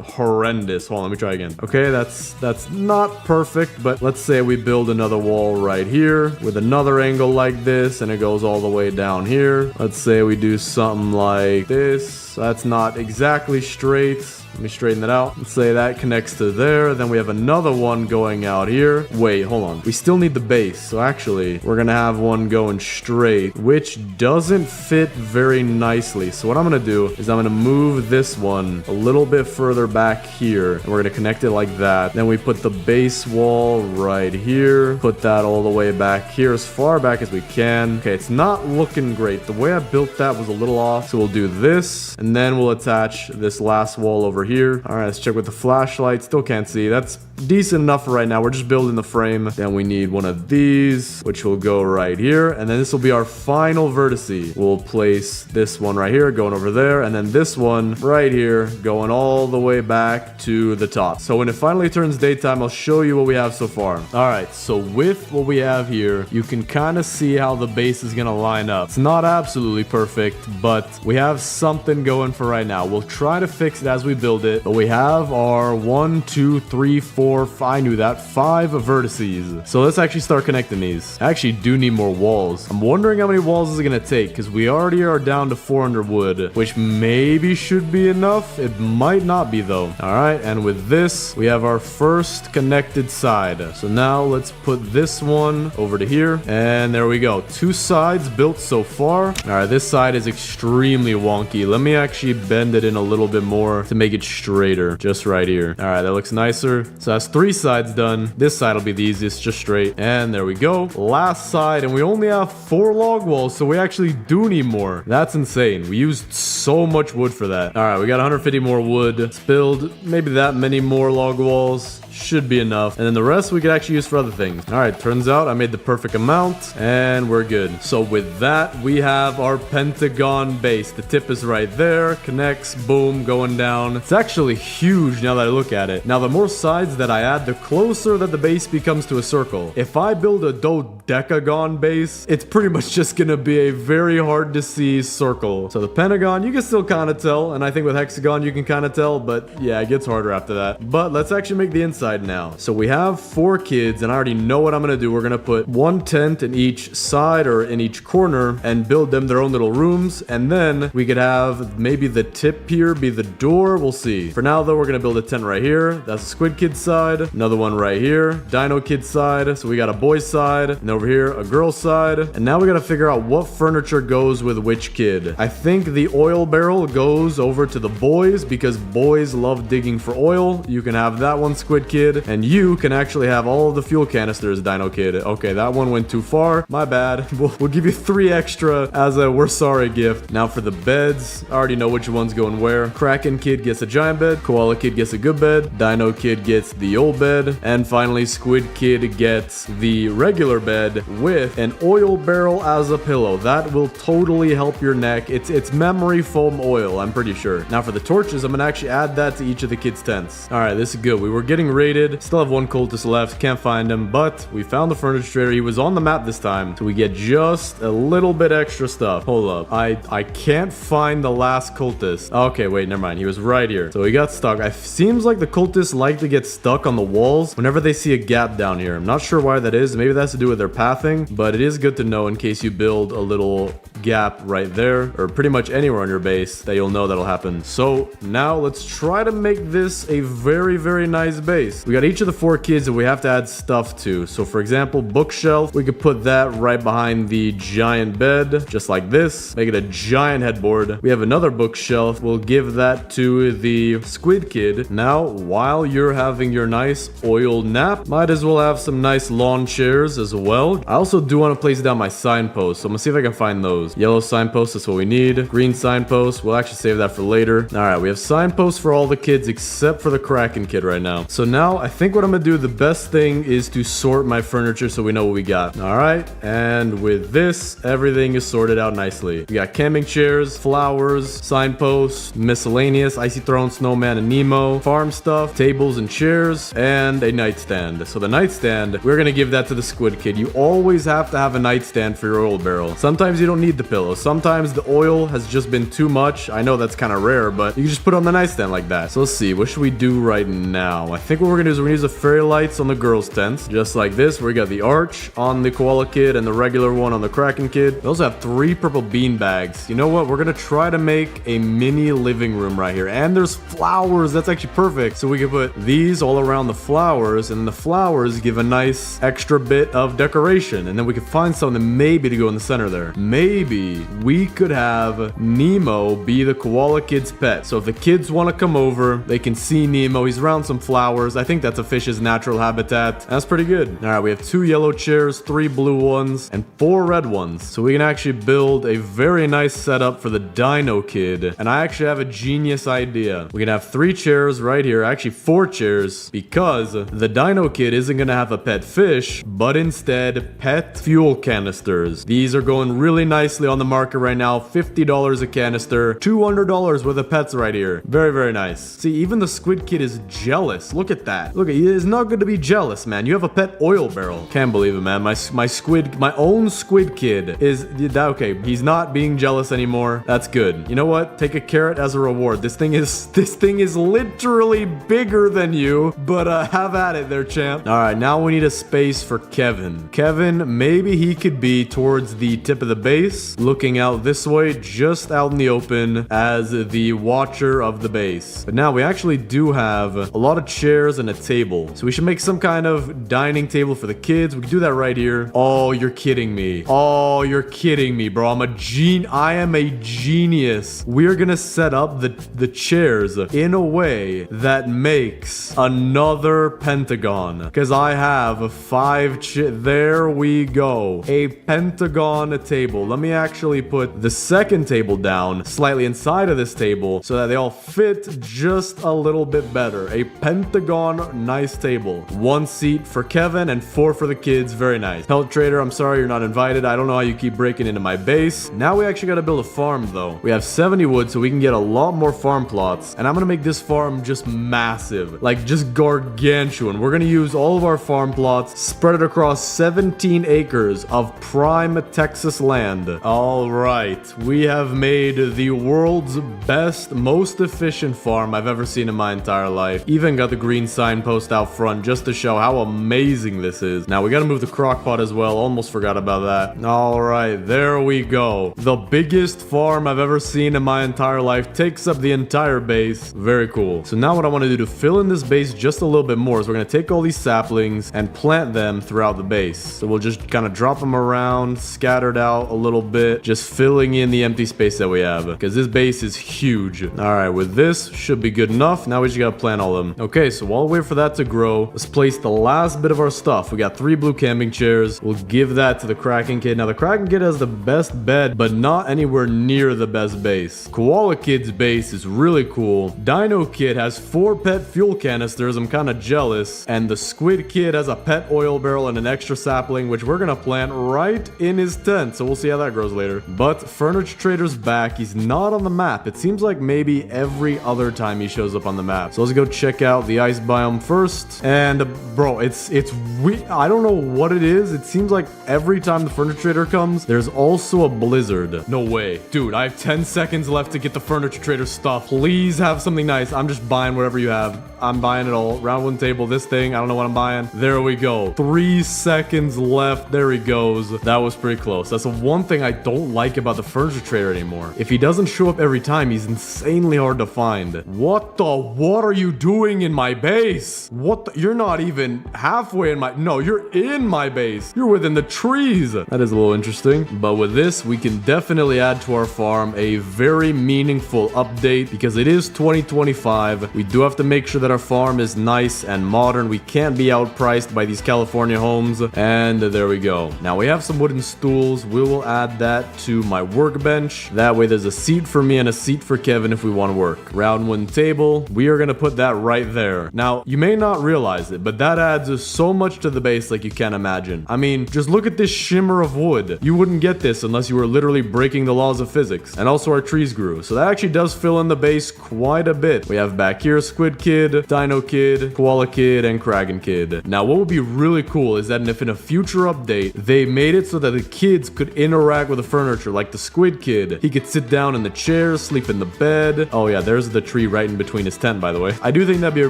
horrendous. Hold on, let me try again. Okay, that's not perfect, but let's say we build another wall right here with another angle like this, and it goes all the way down here. Let's say we do something like this. That's not exactly straight. Let me straighten that out. Let's say that connects to there. Then we have another one going out here. Wait, hold on. We still need the base. So actually, we're going to have one going straight, which doesn't fit very nicely. So what I'm going to do is I'm going to move this one a little bit further back here. And we're going to connect it like that. Then we put the base wall right here. Put that all the way back here, as far back as we can. Okay, it's not looking great. The way I built that was a little off. So we'll do this, and then we'll attach this last wall over here. All right, let's check with the flashlight. Still can't see. That's decent enough for right now. We're just building the frame. Then we need one of these, which will go right here. And then this will be our final vertice. We'll place this one right here, going over there, and then this one right here going all the way back to the top. So when it finally turns daytime, I'll show you what we have so far. All right, so with what we have here, you can kind of see how the base is gonna line up. It's not absolutely perfect, but we have something going for right now. We'll try to fix it as we build it, but we have our 1, 2, 3, 4, 5, I knew that, 5 vertices. So let's actually start connecting these. I actually do need more walls. I'm wondering how many walls is it gonna take, because we already are down to 400 wood, which maybe should be enough. It might not be though. All right, and with this, we have our first connected side. So now let's put this one over to here, and there we go. 2 sides built so far. All right, this side is extremely wonky. Let me actually bend it in a little bit more to make it straighter, just right here. All right, that looks nicer. So that's 3 sides done. This side will be the easiest, just straight. And there we go. Last side, and we only have 4 log walls, so we actually do need more. That's insane. We used so much wood for that. All right, we got 150 more wood. Let's build maybe that many more log walls. Should be enough. And then the rest we could actually use for other things. All right, turns out I made the perfect amount, and we're good. So with that, we have our pentagon base. The tip is right there, connects, boom, going down. It's actually huge now that I look at it. Now, the more sides that I add, the closer that the base becomes to a circle. If I build a dodecagon base, it's pretty much just gonna be a very hard to see circle. So the pentagon, you can still kind of tell, and I think with hexagon, you can kind of tell, but yeah, it gets harder after that. But let's actually make the inside now. So we have 4 kids, and I already know what I'm gonna do. We're gonna put 1 tent in each side or in each corner and build them their own little rooms, and then we could have maybe the tip here be the door. We'll see. For now though, we're gonna build a tent right here. That's the squid kid side. Another one right here, dino kid side. So we got a boy side, and over here a girl side. And now we gotta figure out what furniture goes with which kid. I think the oil barrel goes over to the boys because boys love digging for oil. You can have that one, squid kid, and you can actually have all of the fuel canisters, dino kid. Okay, that one went too far. My bad. We'll give you 3 extra as a we're sorry gift. Now for the beds, I already know which one's going where. Kraken kid gets a giant bed, koala kid gets a good bed, dino kid gets the old bed, and finally squid kid gets the regular bed with an oil barrel as a pillow. That will totally help your neck. It's memory foam oil, I'm pretty sure. Now for the torches, I'm gonna actually add that to each of the kids' tents. All right, this is good. We were getting raided. Still have 1 cultist left. Can't find him, but we found the furniture trader. He was on the map this time, so we get just a little bit extra stuff. Hold up. I can't find the last cultist. Okay, wait, never mind. He was right here. So he got stuck. It seems like the cultists like to get stuck on the walls whenever they see a gap down here. I'm not sure why that is. Maybe that has to do with their pathing, but it is good to know in case you build a little gap right there, or pretty much anywhere on your base, that you'll know that'll happen. So now let's try to make this a very, very nice base. We got each of the 4 kids that we have to add stuff to. So for example, bookshelf, we could put that right behind the giant bed, just like this. Make it a giant headboard. We have another bookshelf. We'll give that to the squid kid. Now, while you're having your nice oil nap, might as well have some nice lawn chairs as well. I also do want to place down my signposts, so I'm gonna see if I can find those. Yellow signpost, that's what we need. Green signpost, we'll actually save that for later. All right, we have signposts for all the kids except for the Kraken kid right now. So now I think what I'm gonna do, the best thing is to sort my furniture so we know what we got. All right, and with this, everything is sorted out nicely. We got camping chairs, flowers, signposts, miscellaneous, icy throne, snowman, and Nemo, farm stuff, tables and chairs, and a nightstand. So the nightstand, we're gonna give that to the squid kid. You always have to have a nightstand for your oil barrel. Sometimes you don't need the pillow. Sometimes the oil has just been too much. I know that's kind of rare, but you can just put it on the nightstand like that. So let's see, what should we do right now? I think what we're gonna do is we're gonna use the fairy lights on the girls' tents, just like this. We got the arch on the koala kid and the regular one on the Kraken kid. We also have 3 purple bean bags. You know what? We're gonna try to make a mini living room right here. And there's flowers. That's actually perfect. So we can put these all around the flowers, and the flowers give a nice extra bit of decoration. And then we can find something maybe to go in the center there. Maybe we could have Nemo be the koala kid's pet. So if the kids want to come over, they can see Nemo. He's around some flowers. I think that's a fish's natural habitat. That's pretty good. All right, we have 2 yellow chairs, 3 blue ones, and 4 red ones. So we can actually build a very nice setup for the dino kid. And I actually have a genius idea. We can have 3 chairs right here, actually 4 chairs, because the dino kid isn't gonna have a pet fish, but instead pet fuel canisters. These are going really nicely on the market right now, $50 a canister. $200 worth of pets right here. Very, very nice. See, even the squid kid is jealous. Look at that. Look, it is not good to be jealous, man. You have a pet oil barrel. Can't believe it, man. My own squid kid is okay. He's not being jealous anymore. That's good. You know what? Take a carrot as a reward. This thing is literally bigger than you, but have at it there, champ. All right, now we need a space for Kevin. Kevin, maybe he could be towards the tip of the base, looking out this way, just out in the open as the watcher of the base. But now we actually do have a lot of chairs and a table, so we should make some kind of dining table for the kids. We can do that right here. Oh, you're kidding me. Oh, you're kidding me, bro. I am a genius. We're gonna set up the chairs in a way that makes another pentagon, because I have 5 there we go. A pentagon table. Let me actually put the second table down slightly inside of this table so that they all fit just a little bit better. A pentagon nice table. 1 seat for Kevin and 4 for the kids. Very nice. Pelt trader, I'm sorry you're not invited. I don't know how you keep breaking into my base. Now we actually got to build a farm though. We have 70 wood, so we can get a lot more farm plots, and I'm gonna make this farm just massive, like just gargantuan. We're gonna use all of our farm plots, spread it across 17 acres of prime Texas land. All right, we have made the world's best, most efficient farm I've ever seen in my entire life. Even got the green signpost out front just to show how amazing this is. Now we gotta move the crock pot as well. Almost forgot about that. All right, there we go. The biggest farm I've ever seen in my entire life, takes up the entire base. Very cool. So now what I want to do to fill in this base just a little bit more is we're going to take all these saplings and plant them throughout the base. So we'll just kind of drop them around, scattered out a little bit, just filling in the empty space that we have, because this base is huge. All right, with this should be good enough. Now we just got to plant all of them. Okay, so while we wait for that to grow, let's place the last bit of our stuff. We got 3 blue camping chairs. We'll give that to the Kraken Kid. Now the Kraken Kid has the best bed, but not anywhere near the best base. Koala Kid's base is really cool. Dino Kid has 4 pet fuel canisters. I'm kind of jealous. And the Squid Kid has a pet oil barrel and an extra sapling, which we're gonna plant right in his tent. So we'll see how that grows later. But Furniture Trader's back. He's not on the map. It seems like maybe every other time he shows up on the map. So let's go check out the ice biome first. And bro, I don't know what it is. It seems like every time the Furniture Trader comes, there's also a blizzard. No way. Dude, I have 10 seconds left to get the Furniture Trader stuff. Please have something nice. I'm just buying whatever you have. I'm buying it all. Round 1 table, this thing. I don't know what I'm buying. There we go. 3 seconds left. There he goes. That was pretty close. That's the one thing I don't like about the Furniture Trader anymore. If he doesn't show up every time, he's insanely hard to find. What are you doing in my base? You're not even halfway in my... No, you're in my base. You're within the trees. That is a little interesting. But with this, we can definitely add to our farm a very meaningful update, because it is 2025. We do have to make sure that our farm is nice and modern. We can't be outpriced by these California homes. And there we go. Now we have some wooden stools. We will add that to my workbench. That way there's a seat for me and a seat for Kevin if we want to work. Round 1 table. We are going to put that right there. Now, you may not realize it, but that adds so much to the base like you can't imagine. I mean, just look at this shimmer of wood. You wouldn't get this unless you were literally breaking the laws of physics. And also our trees grew. So that actually does fill in the base quite a bit. We have back here Squid Kid, Dino Kid, Koala Kid, and Kraken Kid. Now, what would be really cool is that if in a future update, they made it so that the kids could interact with the furniture, like the Squid Kid. He could sit down in the chair, sleep in the bed. Oh yeah, there's the tree right in between his tent, by the way. I do think that'd be a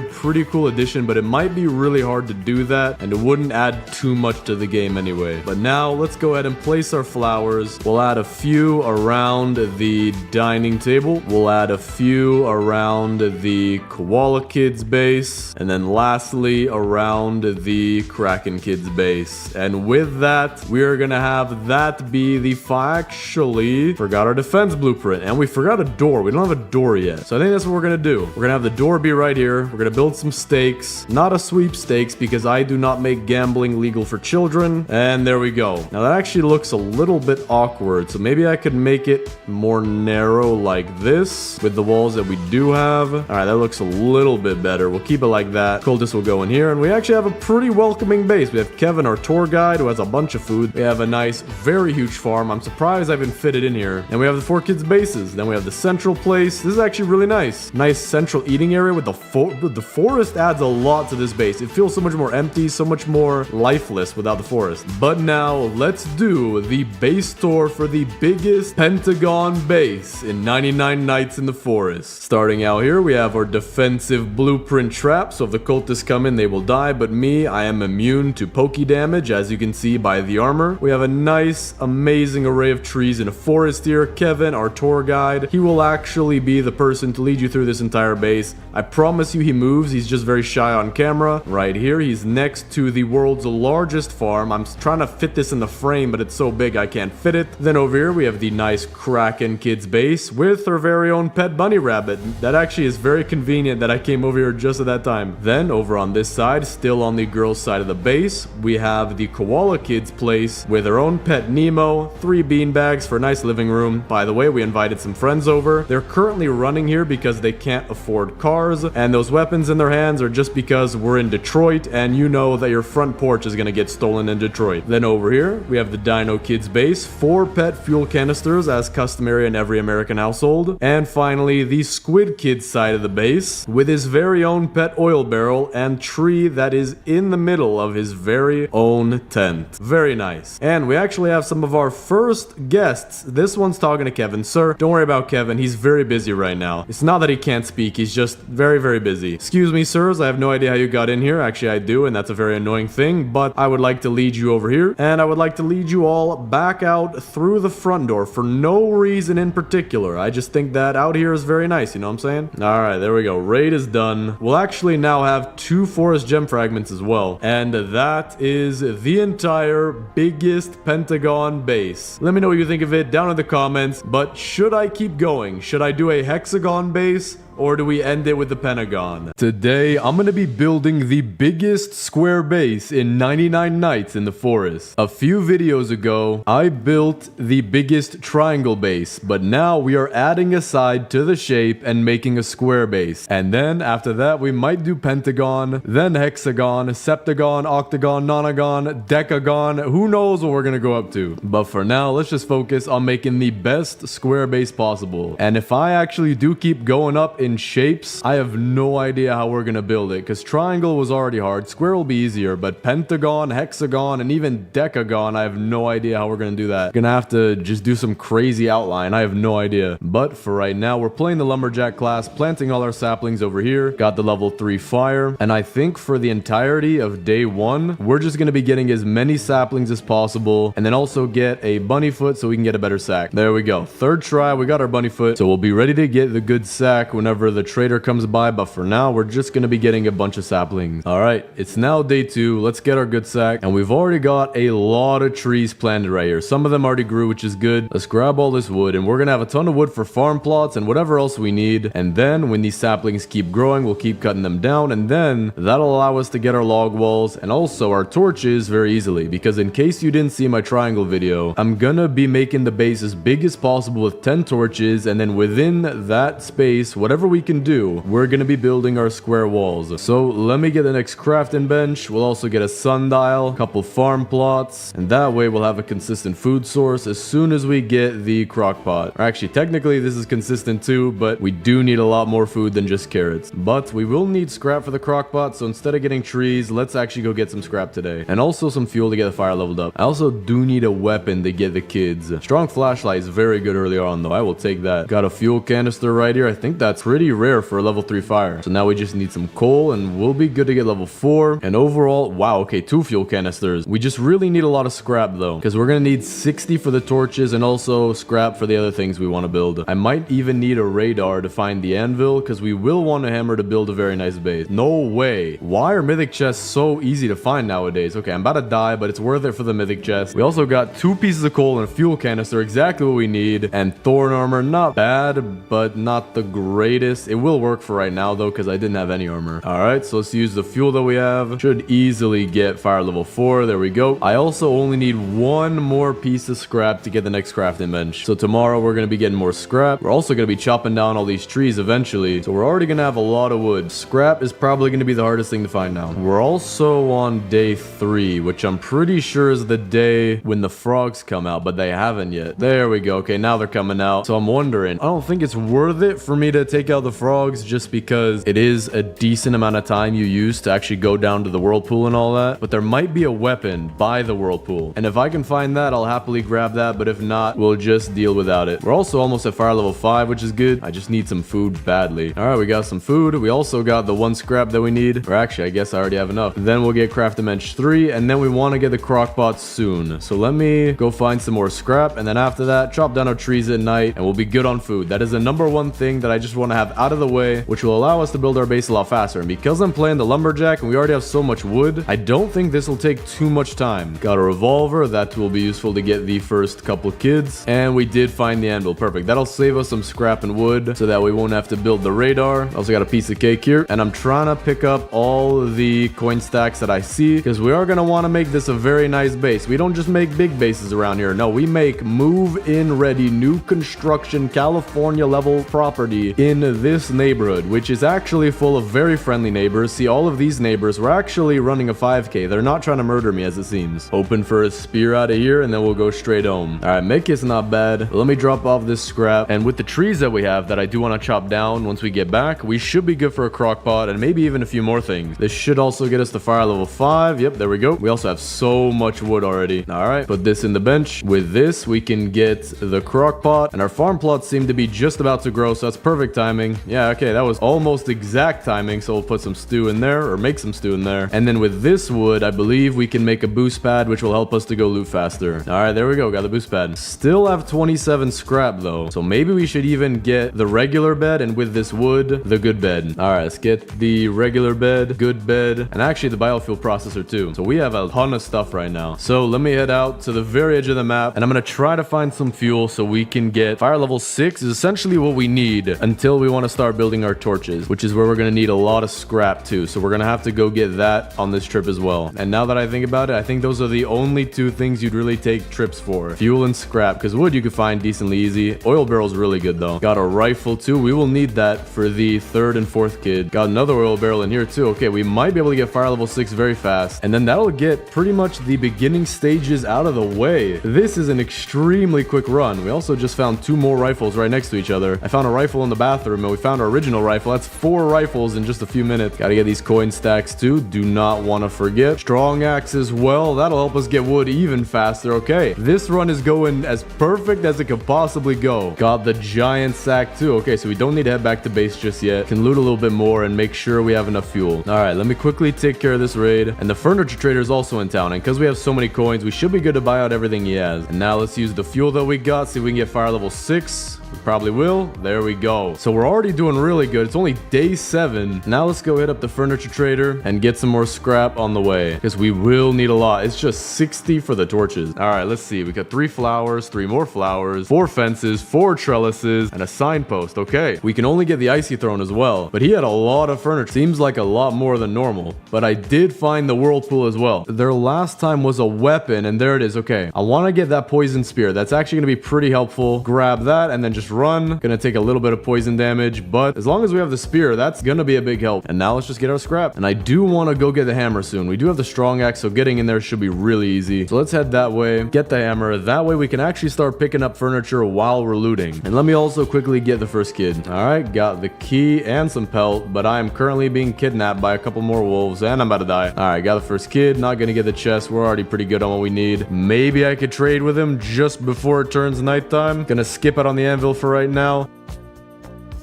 pretty cool addition, but it might be really hard to do that, and it wouldn't add too much to the game anyway. But now, let's go ahead and place our flowers. We'll add a few around the dining table. We'll add a few around the Koala Kid's base, and then lastly around the Kraken Kid's base. And with that, we are gonna have that be the actually forgot our defense blueprint, and we forgot a door. We don't have a door yet, so I think that's what we're gonna do. We're gonna have the door be right here. We're gonna build some stakes, not a sweepstakes, because I do not make gambling legal for children. And there we go. Now that actually looks a little bit awkward, so maybe I could make it more narrow like this with the walls that we do have. All right, that looks a little bit better. better. We'll keep it like that. Cultists will go in here, and we actually have a pretty welcoming base. We have Kevin, our tour guide, who has a bunch of food. We have a nice, very huge farm. I'm surprised I even fit it in here. And we have the 4 kids' bases. Then we have the central place. This is actually really nice. Nice central eating area with the forest adds a lot to this base. It feels so much more empty, so much more lifeless without the forest. But now let's do the base tour for the biggest Pentagon base in 99 Nights in the Forest. Starting out here, we have our defensive blueprint trap. So if the cultists come in, they will die. But me, I am immune to pokey damage, as you can see by the armor. We have a nice, amazing array of trees in a forest here. Kevin, our tour guide, he will actually be the person to lead you through this entire base. I promise you he moves. He's just very shy on camera. Right here, he's next to the world's largest farm. I'm trying to fit this in the frame, but it's so big I can't fit it. Then over here, we have the nice Kraken kids base with our very own pet bunny rabbit. That actually is very convenient that I came over here just at that time. Then over on this side, still on the girls' side of the base, we have the koala kids place with our own pet Nemo, 3 beanbags for a nice living room. By the way, we invited some friends over. They're currently running here because they can't afford cars, and those weapons in their hands are just because we're in Detroit, and you know that your front porch is gonna get stolen in Detroit. Then over here, we have the Dino Kids base, 4 pet fuel canisters as customary in every American household. And finally, the Squid Kids side of the base with his very own pet oil barrel and tree that is in the middle of his very own tent. Very nice. And we actually have some of our first guests. This one's talking to Kevin. Sir, don't worry about Kevin. He's very busy right now. It's not that he can't speak. He's just very, very busy. Excuse me, sirs. I have no idea how you got in here. Actually, I do, and that's a very annoying thing, but I would like to lead you over here, and I would like to lead you all back out through the front door for no reason in particular. I just think that out here is very nice, you know what I'm saying? All right, there we go. Raid is done. We'll actually now have 2 forest gem fragments as well, and that is the entire biggest Pentagon base. Let me know what you think of it down in the comments, but should I keep going? Should I do a hexagon base? Or do we end it with the Pentagon? Today, I'm gonna be building the biggest square base in 99 Nights in the Forest. A few videos ago, I built the biggest triangle base, but now we are adding a side to the shape and making a square base. And then after that, we might do pentagon, then hexagon, septagon, octagon, nonagon, decagon. Who knows what we're gonna go up to? But for now, let's just focus on making the best square base possible. And if I actually do keep going up in shapes, I have no idea how we're gonna build it, because triangle was already hard, square will be easier, but pentagon, hexagon, and even decagon, I have no idea how we're gonna do that. Gonna have to just do some crazy outline. I have no idea. But for right now, we're playing the lumberjack class, planting all our saplings over here, got the level 3 fire, and I think for the entirety of day 1, we're just gonna be getting as many saplings as possible, and then also get a bunny foot so we can get a better sack. There we go. 3rd try, we got our bunny foot, so we'll be ready to get the good sack whenever the trader comes by, but for now, we're just gonna be getting a bunch of saplings. All right, it's now day 2. Let's get our good sack, and we've already got a lot of trees planted right here. Some of them already grew, which is good. Let's grab all this wood, and we're gonna have a ton of wood for farm plots and whatever else we need. And then when these saplings keep growing, we'll keep cutting them down, and then that'll allow us to get our log walls and also our torches very easily, because in case you didn't see my triangle video, I'm gonna be making the base as big as possible with 10 torches, and then within that space, whatever we can do, we're gonna be building our square walls. So let me get the next crafting bench. We'll also get a sundial, a couple farm plots, and that way we'll have a consistent food source as soon as we get the crock pot. Or actually, technically this is consistent too, but we do need a lot more food than just carrots. But we will need scrap for the crock pot, so instead of getting trees, let's actually go get some scrap today. And also some fuel to get the fire leveled up. I also do need a weapon to get the kids. Strong flashlight is very good early on though. I will take that. Got a fuel canister right here. I think that's pretty rare for a level 3 fire. So now we just need some coal and we'll be good to get level 4. And overall, wow, okay, 2 fuel canisters. We just really need a lot of scrap though, because we're gonna need 60 for the torches and also scrap for the other things we want to build. I might even need a radar to find the anvil, because we will want a hammer to build a very nice base. No way. Why are mythic chests so easy to find nowadays? Okay, I'm about to die, but it's worth it for the mythic chest. We also got 2 pieces of coal and a fuel canister, exactly what we need. And thorn armor, not bad, but not the greatest. greatest. It will work for right now though, because I didn't have any armor. All right, so let's use the fuel that we have. Should easily get fire level 4. There we go. I also only need one more piece of scrap to get the next crafting bench. So tomorrow we're going to be getting more scrap. We're also going to be chopping down all these trees eventually. So we're already going to have a lot of wood. Scrap is probably going to be the hardest thing to find now. We're also on day 3, which I'm pretty sure is the day when the frogs come out, but they haven't yet. There we go. Okay, now they're coming out. So I'm wondering, I don't think it's worth it for me to take out the frogs just because it is a decent amount of time you use to actually go down to the whirlpool and all that. But there might be a weapon by the whirlpool. And if I can find that, I'll happily grab that. But if not, we'll just deal without it. We're also almost at fire level 5, which is good. I just need some food badly. All right, we got some food. We also got the 1 scrap that we need. Or actually, I guess I already have enough. Then we'll get craft dimension 3. And then we want to get the crock pot soon. So let me go find some more scrap. And then after that, chop down our trees at night. And we'll be good on food. That is the #1 thing that I just want to have out of the way, which will allow us to build our base a lot faster. And because I'm playing the lumberjack and we already have so much wood, I don't think this will take too much time. Got a revolver. That will be useful to get the first couple kids. And we did find the anvil. Perfect. That'll save us some scrap and wood so that we won't have to build the radar. Also got a piece of cake here. And I'm trying to pick up all the coin stacks that I see because we are going to want to make this a very nice base. We don't just make big bases around here. No, we make move-in ready, new construction, California level property in this neighborhood, which is actually full of very friendly neighbors. See, all of these neighbors were actually running a 5K. They're not trying to murder me as it seems. Open for a spear out of here and then we'll go straight home. All right, make is not bad. Let me drop off this scrap. And with the trees that we have that I do want to chop down once we get back, we should be good for a crock pot and maybe even a few more things. This should also get us to fire level 5. Yep, there we go. We also have so much wood already. All right, put this in the bench. With this, we can get the crock pot and our farm plots seem to be just about to grow. So that's perfect timing. Yeah, okay, that was almost exact timing. So we'll put some stew in there or make some stew in there. And then with this wood, I believe we can make a boost pad, which will help us to go loot faster. All right, there we go. Got the boost pad. Still have 27 scrap though. So maybe we should even get the regular bed and with this wood, the good bed. All right, let's get the regular bed, good bed, and actually the biofuel processor too. So we have a ton of stuff right now. So let me head out to the very edge of the map and I'm going to try to find some fuel so we can get fire level 6 is essentially what we need until we want to start building our torches, which is where we're going to need a lot of scrap too. So we're going to have to go get that on this trip as well. And now that I think about it, I think those are the only 2 things you'd really take trips for. Fuel and scrap, because wood you could find decently easy. Oil barrel's really good though. Got a rifle too. We will need that for the 3rd and 4th kid. Got another oil barrel in here too. Okay, we might be able to get fire level 6 very fast. And then that'll get pretty much the beginning stages out of the way. This is an extremely quick run. We also just found 2 more rifles right next to each other. I found a rifle in the bathroom and we found our original rifle. That's 4 rifles in just a few minutes. Gotta get these coin stacks too. Do not want to forget. Strong axe as well. That'll help us get wood even faster. Okay, this run is going as perfect as it could possibly go. Got the giant sack too. Okay, so we don't need to head back to base just yet. Can loot a little bit more and make sure we have enough fuel. All right, let me quickly take care of this raid. And the furniture trader is also in town. And because we have so many coins, we should be good to buy out everything he has. And now let's use the fuel that we got. See if we can get fire level 6. We probably will. There we go. So we're already doing really good. It's only day 7. Now let's go hit up the furniture trader and get some more scrap on the way because we will need a lot. It's just 60 for the torches. All right, let's see. We got 3 flowers, 3 more flowers, 4 fences, 4 trellises, and a signpost. Okay, we can only get the icy throne as well, but he had a lot of furniture. Seems like a lot more than normal, but I did find the whirlpool as well. Their last time was a weapon, and there it is. Okay, I want to get that poison spear. That's actually going to be pretty helpful. Grab that and then just run. Gonna take a little bit of poison damage, but as long as we have the spear, that's gonna be a big help. And now let's just get our scrap. And I do want to go get the hammer soon. We do have the strong axe, so getting in there should be really easy. So let's head that way, get the hammer. That way we can actually start picking up furniture while we're looting. And let me also quickly get the first kid. All right, got the key and some pelt, but I am currently being kidnapped by a couple more wolves and I'm about to die. All right, got the first kid. Not gonna get the chest. We're already pretty good on what we need. Maybe I could trade with him just before it turns nighttime. Gonna skip out on the anvil for right now.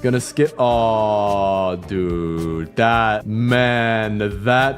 Gonna skip. Oh, dude. That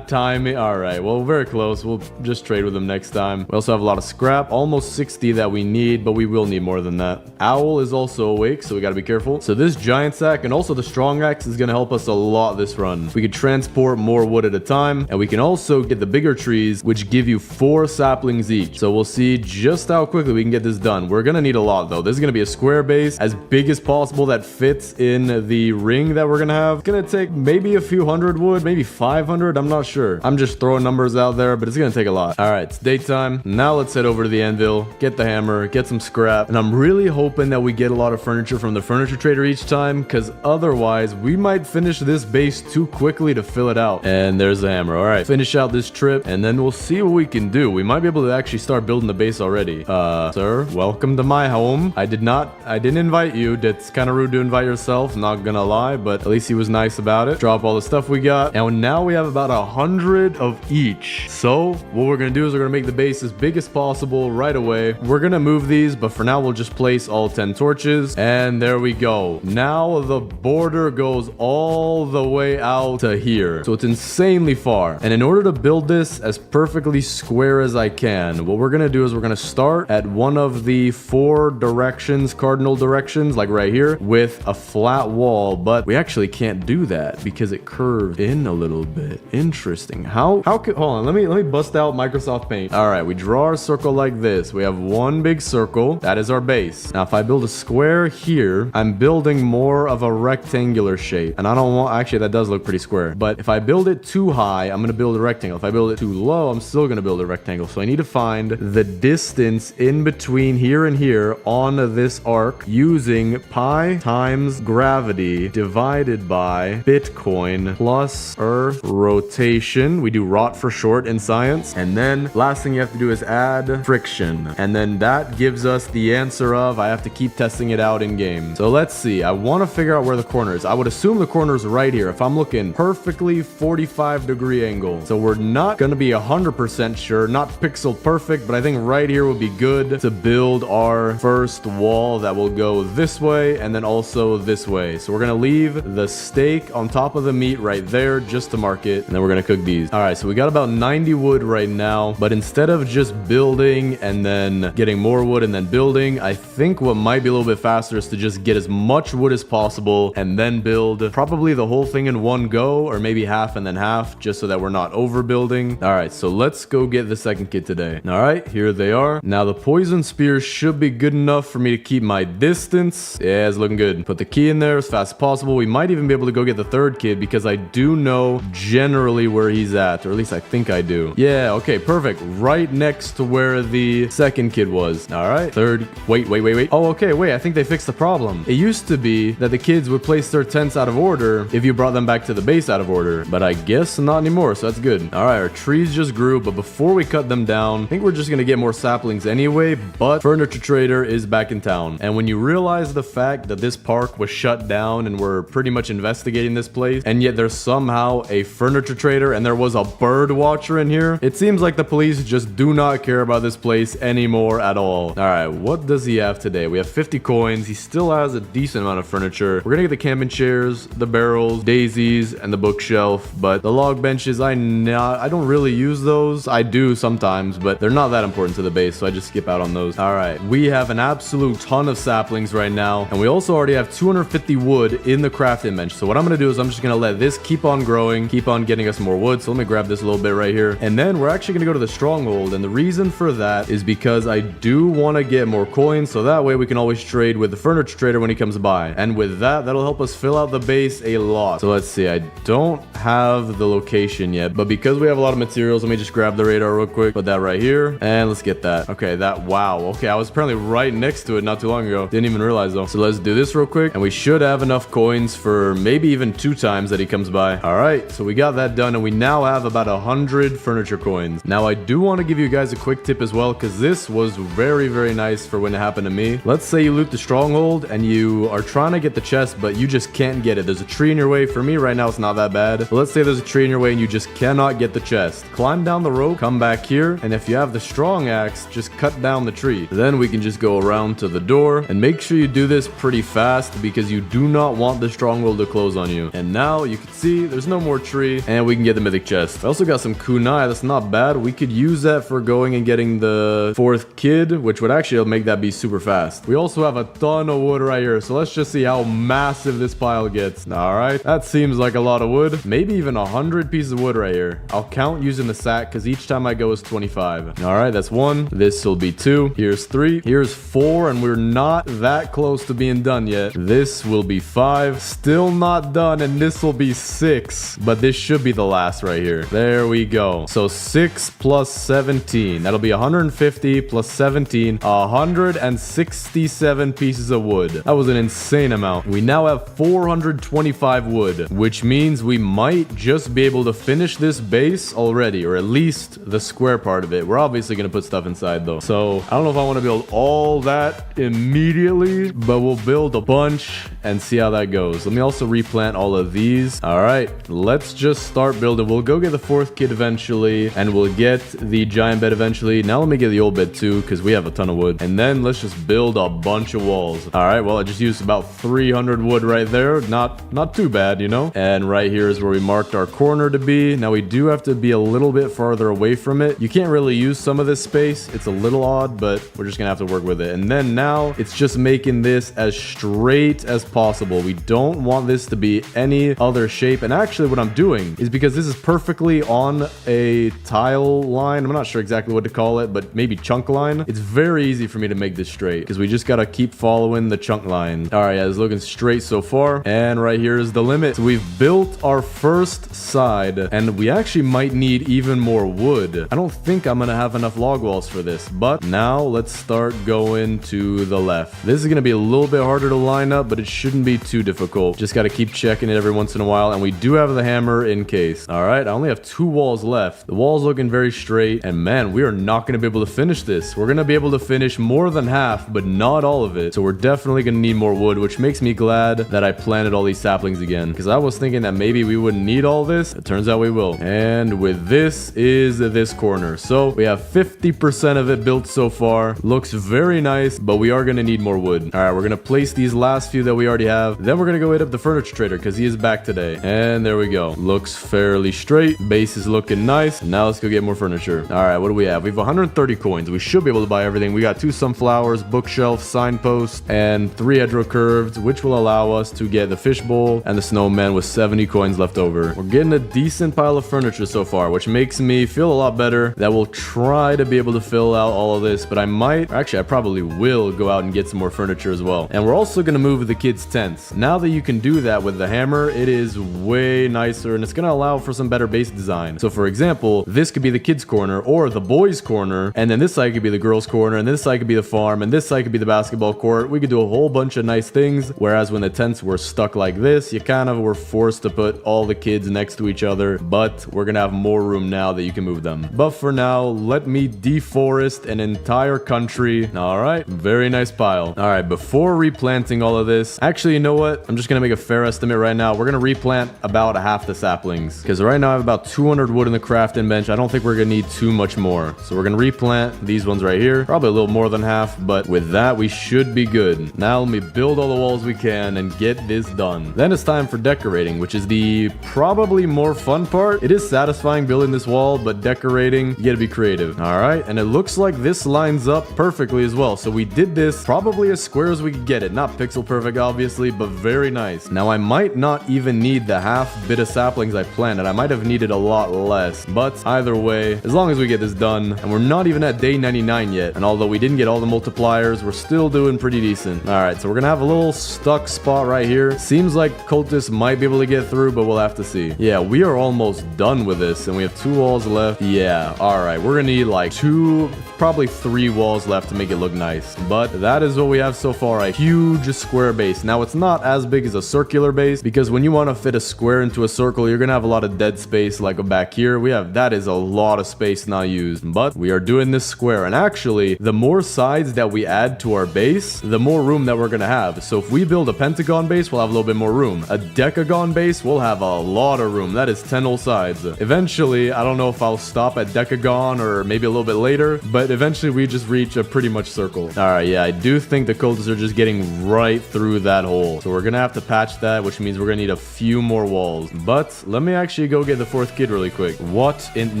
timing. All right. Well, very close. We'll just trade with him next time. We also have a lot of scrap. Almost 60 that we need, but we will need more than that. Owl is also awake, so we gotta be careful. So this giant sack and also the strong axe is gonna help us a lot this run. We can transport more wood at a time, and we can also get the bigger trees, which give you 4 saplings each. So we'll see just how quickly we can get this done. We're gonna need a lot, though. This is gonna be a square base as big as possible that fits in in the ring that we're gonna have. It's gonna take maybe a few hundred wood, maybe 500. I'm not sure. I'm just throwing numbers out there, but it's gonna take a lot. All right, it's daytime. Now let's head over to the anvil, get the hammer, get some scrap. And I'm really hoping that we get a lot of furniture from the furniture trader each time, because otherwise we might finish this base too quickly to fill it out. And there's the hammer. All right, finish out this trip, and then we'll see what we can do. We might be able to actually start building the base already. Sir, welcome to my home. I didn't invite you. That's kind of rude to invite yourself, not gonna lie, but at least he was nice about it. Drop all the stuff we got, and now we have about 100 of each. So what we're gonna do is we're gonna make the base as big as possible right away. We're gonna move these, but for now we'll just place all 10 torches, and there we go. Now the border goes all the way out to here, so it's insanely far. And in order to build this as perfectly square as I can, what we're gonna do is we're gonna start at one of the 4 directions, cardinal directions, like right here, with a flat wall. But we actually can't do that because it curves in a little bit. Interesting. How could, hold on, let me bust out Microsoft Paint. All right, we draw our circle like this. We have one big circle. That is our base. Now if I build a square here, I'm building more of a rectangular shape, and I don't want, actually that does look pretty square, but if I build it too high, I'm gonna build a rectangle. If I build it too low, I'm still gonna build a rectangle. So I need to find the distance in between here and here on this arc using pi times gravity divided by Bitcoin plus Earth rotation. We do rot for short in science. And then last thing you have to do is add friction. And then that gives us the answer of, I have to keep testing it out in game. So let's see. I want to figure out where the corner is. I would assume the corner is right here. If I'm looking perfectly 45-degree angle. So we're not going to be 100% sure. Not pixel perfect, but I think right here would be good to build our first wall that will go this way and then also this way. So we're going to leave the steak on top of the meat right there just to mark it. And then we're going to cook these. All right, so we got about 90 wood right now, but instead of just building and then getting more wood and then building, I think what might be a little bit faster is to just get as much wood as possible and then build probably the whole thing in one go, or maybe half and then half, just so that we're not overbuilding. All right, so let's go get the second kit today. All right, here they are. Now the poison spear should be good enough for me to keep my distance. Yeah, it's looking good. Put the key in there as fast as possible. We might even be able to go get the third kid because I do know generally where he's at, or at least I think I do. Yeah, okay, perfect. Right next to where the second kid was. All right, third. Wait. Oh, okay, wait, I think they fixed the problem. It used to be that the kids would place their tents out of order if you brought them back to the base out of order, but I guess not anymore, so that's good. All right, our trees just grew, but before we cut them down, I think we're just gonna get more saplings anyway, but Furniture Trader is back in town. And when you realize the fact that this park was shut down and we're pretty much investigating this place, and yet there's somehow a Furniture Trader and there was a bird watcher in here, it seems like the police just do not care about this place anymore at all. All right, what does he have today? We have 50 coins. He still has a decent amount of furniture. We're gonna get the camping chairs, the barrels, daisies, and the bookshelf, but the log benches, I don't really use those. I do sometimes, but they're not that important to the base, so I just skip out on those. All right, we have an absolute ton of saplings right now, and we also already have 250 wood in the crafting bench. So what I'm gonna do is I'm just gonna let this keep on growing, keep on getting us more wood. So let me grab this a little bit right here, and then we're actually gonna go to the Stronghold, and the reason for that is because I do want to get more coins, so that way we can always trade with the Furniture Trader when he comes by, and with that, that'll help us fill out the base a lot. So let's see, I don't have the location yet, but because we have a lot of materials, let me just grab the radar real quick, put that right here, and let's get that. Okay, wow, okay, I was apparently right next to it not too long ago. Didn't even realize though. So let's do this real quick, and we should have enough coins for maybe even 2 times that he comes by. All right, so we got that done, and we now have about 100 furniture coins. Now I do want to give you guys a quick tip as well, because this was very, very nice for when it happened to me. Let's say you loot the Stronghold and you are trying to get the chest, but you just can't get it. There's a tree in your way. For me right now, it's not that bad. But let's say there's a tree in your way and you just cannot get the chest. Climb down the rope, come back here, and if you have the strong axe, just cut down the tree. Then we can just go around to the door, and make sure you do this pretty fast because you do not want the Stronghold to close on you. And now you can see there's no more tree, and we can get the mythic chest. I also got some kunai. That's not bad. We could use that for going and getting the 4th kid, which would actually make that be super fast. We also have a ton of wood right here, so let's just see how massive this pile gets. All right, that seems like a lot of wood. Maybe even 100 pieces of wood right here. I'll count using the sack because each time I go is 25. All right, that's 1. This will be 2. Here's 3. Here's 4, and we're not that close to being done yet. This This will be 5. Still not done, and this will be 6. But this should be the last right here. There we go. So 6 plus 17. That'll be 150 plus 17. 167 pieces of wood. That was an insane amount. We now have 425 wood, which means we might just be able to finish this base already, or at least the square part of it. We're obviously going to put stuff inside though. So I don't know if I want to build all that immediately, but we'll build a bunch and see how that goes. Let me also replant all of these. All right, let's just start building. We'll go get the 4th kid eventually, and we'll get the giant bed eventually. Now let me get the old bed too, because we have a ton of wood. And then let's just build a bunch of walls. All right, well, I just used about 300 wood right there. Not too bad, you know? And right here is where we marked our corner to be. Now we do have to be a little bit farther away from it. You can't really use some of this space. It's a little odd, but we're just gonna have to work with it. And then now it's just making this as straight as possible. We don't want this to be any other shape. And actually what I'm doing is, because this is perfectly on a tile line, I'm not sure exactly what to call it, but maybe chunk line. It's very easy for me to make this straight because we just gotta keep following the chunk line. All right, yeah, it's looking straight so far. And right here is the limit. So we've built our first side, and we actually might need even more wood. I don't think I'm gonna have enough log walls for this, but now let's start going to the left. This is gonna be a little bit harder to line up, but it shouldn't be too difficult. Just gotta keep checking it every once in a while, and we do have the hammer in case. All right, I only have 2 walls left. The wall's looking very straight, and man, we are not gonna be able to finish this. We're gonna be able to finish more than half, but not all of it. So we're definitely gonna need more wood, which makes me glad that I planted all these saplings again, because I was thinking that maybe we wouldn't need all this. It turns out we will. And with this is this corner. So we have 50% of it built so far. Looks very nice, but we are gonna need more wood. All right, we're gonna place these last few that we already have. Then we're gonna go hit up the furniture trader because he is back today. And there we go. Looks fairly straight. Base is looking nice. Now let's go get more furniture. All right, what do we have? We have 130 coins. We should be able to buy everything. We got 2 sunflowers, bookshelf, signpost, and 3 hedgerow curved, which will allow us to get the fishbowl and the snowman with 70 coins left over. We're getting a decent pile of furniture so far, which makes me feel a lot better that we'll try to be able to fill out all of this, but I might, actually I probably will go out and get some more furniture as well. And we're also going to move the kids' tents. Now that you can do that with the hammer, it is way nicer, and it's going to allow for some better base design. So for example, this could be the kids' corner or the boys' corner, and then this side could be the girls' corner, and this side could be the farm, and this side could be the basketball court. We could do a whole bunch of nice things, whereas when the tents were stuck like this, you kind of were forced to put all the kids next to each other, but we're gonna have more room now that you can move them. But for now, let me deforest an entire country. All right, very nice pile. All right, before replanting all of this, actually, you know what? I'm just gonna make a fair estimate right now. We're gonna replant about half the saplings, because right now I have about 200 wood in the crafting bench. I don't think we're gonna need too much more. So we're gonna replant these ones right here, probably a little more than half, but with that, we should be good. Now let me build all the walls we can and get this done. Then it's time for decorating, which is the probably more fun part. It is satisfying building this wall, but decorating, you gotta be creative. All right, and it looks like this lines up perfectly as well. So we did this probably as square as we could get it. Not pixel perfect, obviously, but very nice. Now I might not even need the half bit of saplings I planted. I might have needed a lot less, but either way, as long as we get this done, and we're not even at day 99 yet, and although we didn't get all the multipliers, we're still doing pretty decent. All right, so we're gonna have a little stuck spot right here. Seems like cultists might be able to get through, but we'll have to see. Yeah, we are almost done with this, and we have 2 walls left. Yeah, all right, we're gonna need like 2, probably 3 walls left to make it look nice, but that is what we have so far, a huge square base. Now it's not as big as a circular base, because when you want to fit a square into a circle, you're gonna have a lot of dead space. Like back here, that is a lot of space not used, but we are doing this square. And actually, the more sides that we add to our base, the more room that we're gonna have. So if we build a pentagon base, we'll have a little bit more room. A decagon base, we'll have a lot of room. That is 10 whole sides. Eventually, I don't know if I'll stop at decagon or maybe a little bit later, but eventually we just reach a pretty much circle. All right, yeah, I do think the cultists are just getting right through that hole. So we're gonna have to patch that, which means we're gonna need a few more walls. But let me actually go get the 4th kid really quick. What in?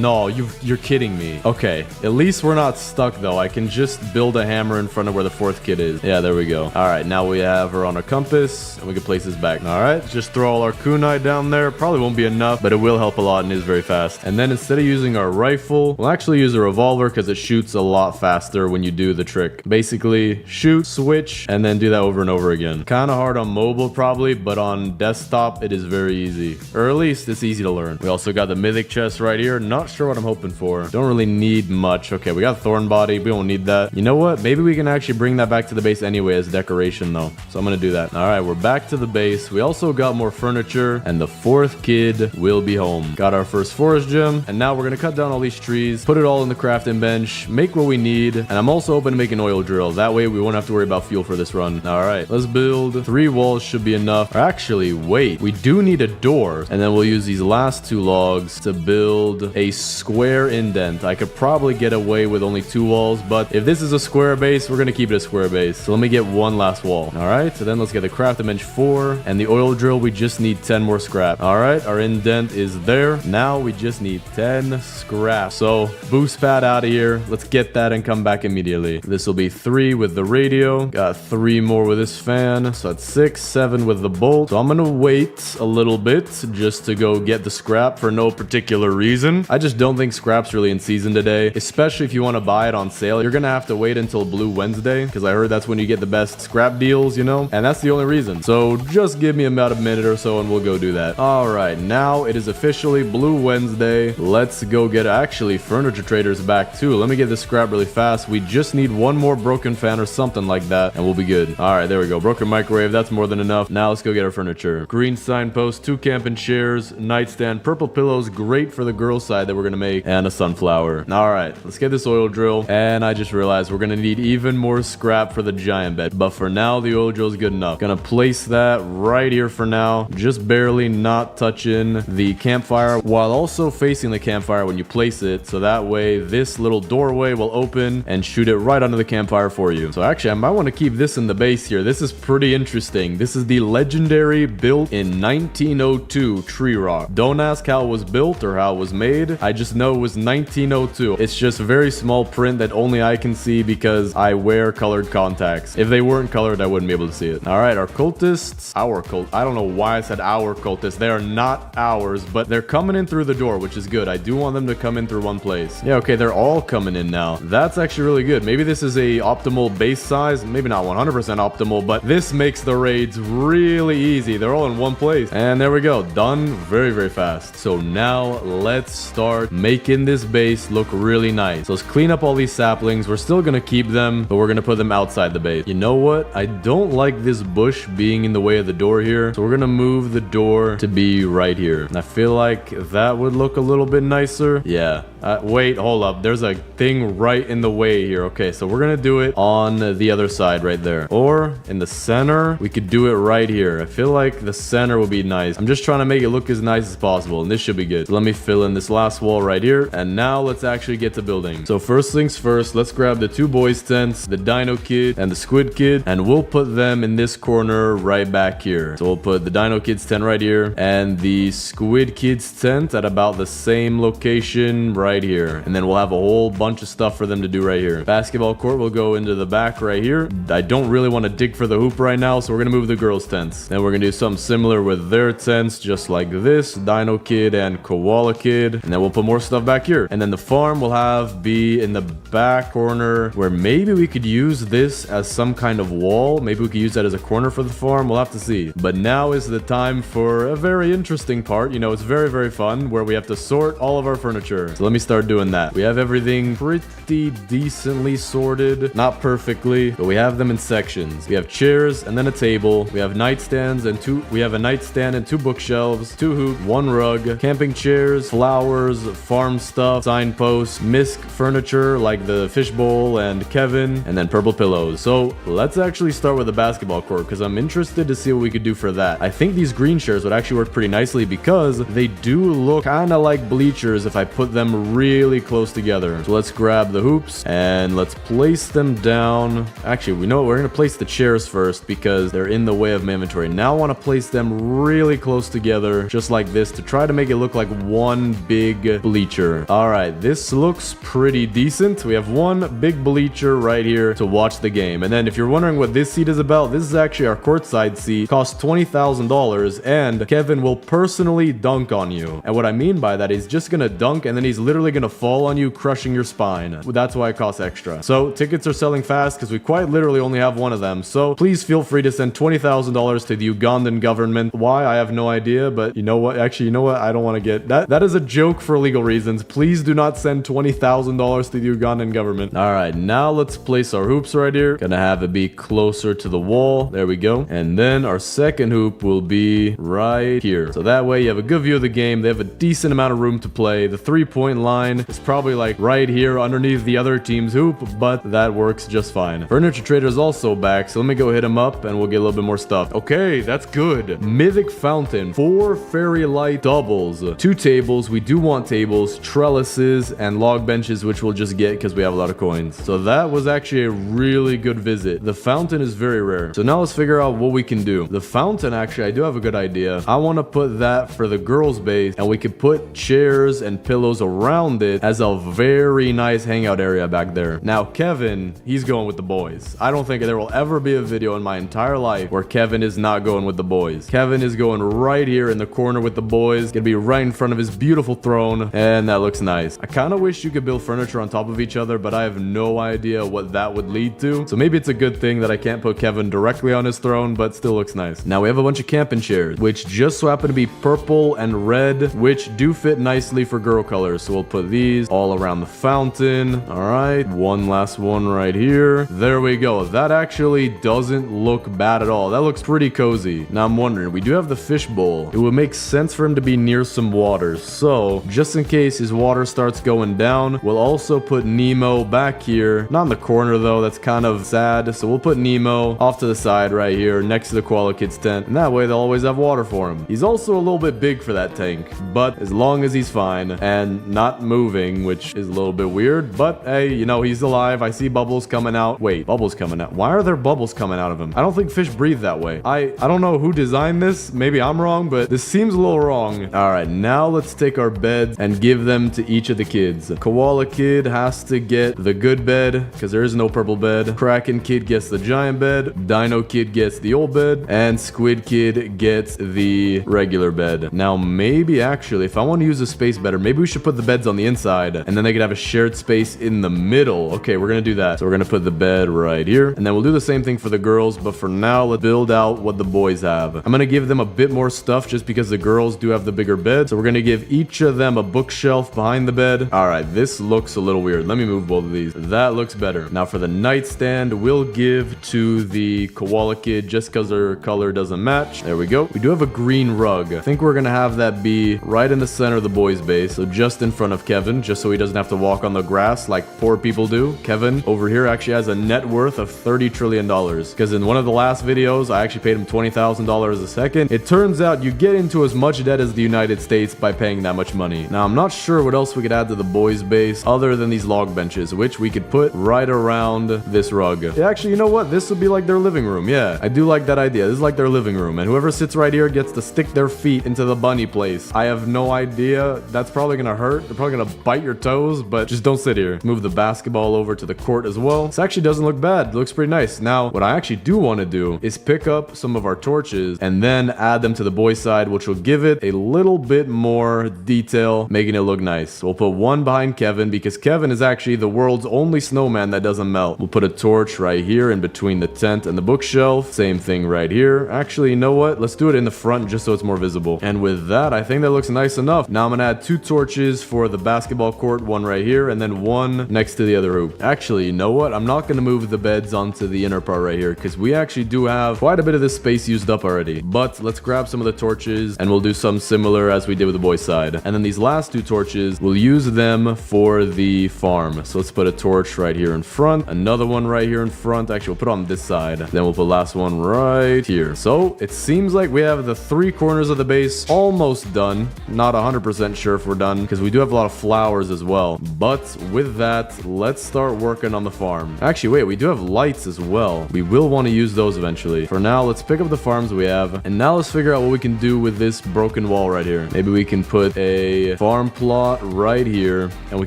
No, you're kidding me. Okay, at least we're not stuck though. I can just build a hammer in front of where the 4th kid is. Yeah, there we go. All right, now we have her on a compass, and we can place this back. All right, just throw all our kunai down there. Probably won't be enough, but it will help a lot and is very fast. And then instead of using our rifle, we'll actually use a revolver because it shoots a lot faster when you do the trick. Basically, shoot, switch, and then do that over and over again. Kind of hard on mobile probably, but on desktop it is very easy. Or at least it's easy to learn. We also got the mythic chest right here. Not sure what I'm hoping for. Don't really need much. Okay, we got thorn body. We don't need that. You know what? Maybe we can actually bring that back to the base anyway as decoration though. So I'm gonna do that. All right, we're back to the base. We also got more furniture and the 4th kid will be home. Got our first forest gem, and now we're gonna cut down all these trees, put it all in the crafting bench, make what we need, and I'm also open to make an oil drill. That way we won't have to worry about fuel for this run. All right, let's build 3 walls should be enough. Or actually, wait, we do need a door, and then we'll use these last 2 logs to build a square indent. I could probably get away with only 2 walls, but if this is a square base, we're gonna keep it a square base. So let me get 1 last wall. All right, so then let's get the crafting bench 4, and the oil drill, we just need 10 more scrap. All right, our indent is there. Now we just need 10 scrap. So boost pad out of here. Let's get that and come back immediately. This will be 3 with the radio. Got 3 more with this fan. So that's 6, 7 with the bolt. So I'm gonna wait a little bit just to go get the scrap for no particular reason. I just don't think scrap's really in season today, especially if you want to buy it on sale. You're gonna have to wait until Blue Wednesday because I heard that's when you get the best scrap deals, you know, and that's the only reason. So just give me about a minute or so and we'll go do that. All right, now it is officially Blue Wednesday. Let's go get actually furniture traders back too. Let me get this scrap really fast. We just need 1 more broken fan or something like that and we'll be good. All right, there we go. Broken microwave, that's more than enough. Now let's go get our furniture. Green signpost, 2 camping chairs, nightstand, purple pillows, great for the girl side that we're gonna make, and a sunflower. All right, let's get this oil drill. And I just realized we're gonna need even more scrap for the giant bed, but for now the oil drill is good enough. Gonna place that right here for now, just barely not touching the campfire while also facing the campfire when you place it, so that way this little doorway will open and shoot it right under the campfire for you. So actually I might want to keep this in the base here. This is pretty interesting. This is the legendary built in 1902 tree rock. Don't ask how it was built or how it was made. I just know it was 1902. It's just very small print that only I can see because I wear colored contacts. If they weren't colored, I wouldn't be able to see it. All right, our cultists, our cult. I don't know why I said our cultists. They are not ours, but they're coming in through the door, which is good. I do want them to come in through one place. Yeah, okay, they're all coming in now. That's actually really good. Maybe this is a optimal base size. Maybe not 100% optimal, but this makes the raids really easy. They're all in one place. And there we go. Done very, very fast. So now let's start making this base look really nice. So let's clean up all these saplings. We're still going to keep them, but we're going to put them outside the base. You know what? I don't like this bush being in the way of the door here. So we're going to move the door to be right here. And I feel like that would look a little bit nicer. Yeah. Wait, hold up. There's a thing right in the way here. Okay, so we're going to do it on the other side right there. Or in the center, we could do it right here. I feel like the center would be nice. I'm just trying to make it look as nice as possible, and this should be good. So let me fill in this last wall right here, and now let's actually get to building. So first things first, let's grab the 2 boys tents, the dino kid and the squid kid, and we'll put them in this corner right back here. So we'll put the dino kid's tent right here and the squid kid's tent at about the same location right here, and then we'll have a whole bunch of stuff for them to do right here. Basketball court will go into the back right here. I don't really want to dig for the hoop right now, so we're gonna move the girls' tents. Then we're gonna do something similar with their tents, just like this, dino kid and koala kid, and then we'll put more stuff back here. And then the farm will have be in the back corner where maybe we could use this as some kind of wall. Maybe we could use that as a corner for the farm. We'll have to see. But now is the time for a very interesting part. You know, it's very, very fun where we have to sort all of our furniture. So let me start doing that. We have everything pretty decently sorted, not perfectly, but we have them in sections. We have chairs and then a table. We have nightstands and we have a nightstand and 2 bookshelves, 2 hoops, 1 rug, camping chairs, flowers, farm stuff, signposts, misc furniture like the fishbowl and Kevin, and then purple pillows. So let's actually start with the basketball court because I'm interested to see what we could do for that. I think these green chairs would actually work pretty nicely because they do look kind of like bleachers if I put them really close together. So let's grab the hoops and let's place them down. Actually, we know we're going to place the chairs first because they're in the way of my inventory. Now I want to place them really close together just like this to try to make it look like one big bleacher. All right, this looks pretty decent. We have 1 big bleacher right here to watch the game. And then if you're wondering what this seat is about, this is actually our courtside seat. Costs $20,000 and Kevin will personally dunk on you. And what I mean by that is just going to dunk and then he's literally going to fall on you, crushing your spine. That's why it costs extra. So tickets are selling fast because we quite literally only have 1 of them. So please feel feel free to send $20,000 to the Ugandan government. Why? I have no idea, but you know what? Actually, you know what? I don't want to get that. That is a joke for legal reasons. Please do not send $20,000 to the Ugandan government. All right, now let's place our hoops right here. Gonna have it be closer to the wall. There we go. And then our second hoop will be right here. So that way you have a good view of the game. They have a decent amount of room to play. The 3-point line is probably like right here underneath the other team's hoop, but that works just fine. Furniture Trader is also back, so let me go hit him up and we'll get a little bit more stuff. Okay, that's good. Mythic Fountain, 4 fairy light doubles, 2 tables. We do want tables, trellises, and log benches, which we'll just get because we have a lot of coins. So that was actually a really good visit. The fountain is very rare. So now let's figure out what we can do. The fountain, actually, I do have a good idea. I want to put that for the girls' base, and we could put chairs and pillows around it as a very nice hangout area back there. Now, Kevin, he's going with the boys. I don't think there will ever be a video in my entire life where Kevin is not going with the boys. Kevin is going right here in the corner with the boys. Gonna be right in front of his beautiful throne, and that looks nice. I kind of wish you could build furniture on top of each other, but I have no idea what that would lead to. So maybe it's a good thing that I can't put Kevin directly on his throne, but still looks nice. Now we have a bunch of camping chairs, which just so happen to be purple and red, which do fit nicely for girl colors. So we'll put these all around the fountain. All right, one last one right here. There we go. That actually doesn't look bad at all. That looks pretty cozy. Now I'm wondering, we do have the fish bowl. It would make sense for him to be near some water. So just in case his water starts going down, we'll also put Nemo back here. Not in the corner though, that's kind of sad. So we'll put Nemo off to the side right here next to the Koala Kid's tent. And that way they'll always have water for him. He's also a little bit big for that tank, but as long as he's fine and not moving, which is a little bit weird, but hey, you know, he's alive. I see bubbles coming out. Wait, bubbles coming out. Why are there bubbles coming out of him? I don't think fish breathe that way. I don't know who designed this. Maybe I'm wrong, but this seems a little wrong. All right, now let's take our beds and give them to each of the kids. Koala Kid has to get the good bed because there is no purple bed. Kraken Kid gets the giant bed. Dino Kid gets the old bed, and Squid Kid gets the regular bed. Now maybe actually, if I want to use the space better, maybe we should put the beds on the inside and then they could have a shared space in the middle. Okay, we're gonna do that. So we're gonna put the bed right here, and then we'll do the same thing for the girls, but for now let's build out what the boys have. I'm gonna give them a bit more stuff just because the girls do have the bigger bed. So we're gonna give each of them a bookshelf behind the bed. All right, this looks a little weird. Let me move both of these. That looks better. Now for the nightstand, we'll give to the Koala Kid just because their color doesn't match. There we go. We do have a green rug. I think we're gonna have that be right in the center of the boys' base, so just in front of Kevin, just so he doesn't have to walk on the grass like poor people do. Kevin over here actually has a net worth of $30 trillion because in one of the last videos I actually paid him $20,000 a second. It turns out you get into as much debt as the United States by paying that much money. Now I'm not sure what else we could add to the boys' base other than these log benches, which we could put right around this rug. Yeah, actually, you know what? This would be like their living room. Yeah, I do like that idea. This is like their living room, and whoever sits right here gets to stick their feet into the bunny place. I have no idea. That's probably gonna hurt. They're probably gonna bite your toes, but just don't sit here. Move the basketball over to the court as well. This actually doesn't look bad. It looks pretty nice. Now, what I actually do want to do is pick up some of our torches and then add them to the boys' side, which will give it a little bit more detail, making it look nice. We'll put one behind Kevin because Kevin is actually the world's only snowman that doesn't melt. We'll put a torch right here in between the tent and the bookshelf. Same thing right here. Actually, you know what? Let's do it in the front just so it's more visible. And with that, I think that looks nice enough. Now I'm gonna add 2 torches for the basketball court, one right here and then one next to the other hoop. Actually, you know what? I'm not gonna move the beds onto the inner part right here because we actually do have quite a bit of this space used up already. But let's grab some of the torches and we'll do something similar as we did with the boys' side. And then these last 2 torches, we'll use them for the farm. So let's put a torch right here in front, another one right here in front. Actually, we'll put it on this side. Then we'll put the last one right here. So it seems like we have the 3 corners of the base almost done. Not 100% sure if we're done because we do have a lot of flowers as well. But with that, let's start working on the farm. Actually, wait, we do have lights as well. We will want to use those eventually. For now, let's pick up the farms we have. And now let's figure out what we can do with this broken wall right here. Maybe we can put a farm plot right here. And we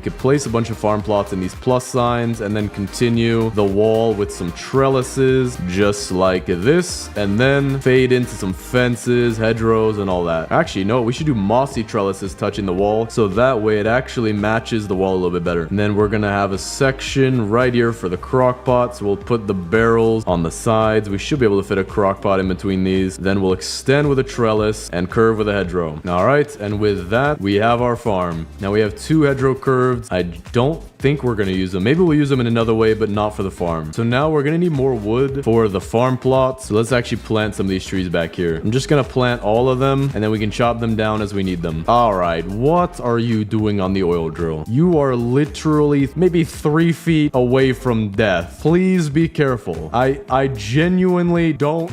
could place a bunch of farm plots in these plus signs and then continue the wall with some trellises just like this. And then fade into some fences, hedgerows, and all that. Actually, no, we should do mossy trellises touching the wall. So that way it actually matches the wall a little bit better. And then we're going to have a section right here for the crock pot. So we'll put the barrels on the side sides. We should be able to fit a crock pot in between these. Then we'll extend with a trellis and curve with a hedgerow. All right, and with that, we have our farm. Now we have 2 hedgerow curves. I don't think we're going to use them. Maybe we'll use them in another way, but not for the farm. So now we're going to need more wood for the farm plot. So let's actually plant some of these trees back here. I'm just going to plant all of them, and then we can chop them down as we need them. All right, what are you doing on the oil drill? You are literally maybe 3 feet away from death. Please be careful. I genuinely don't...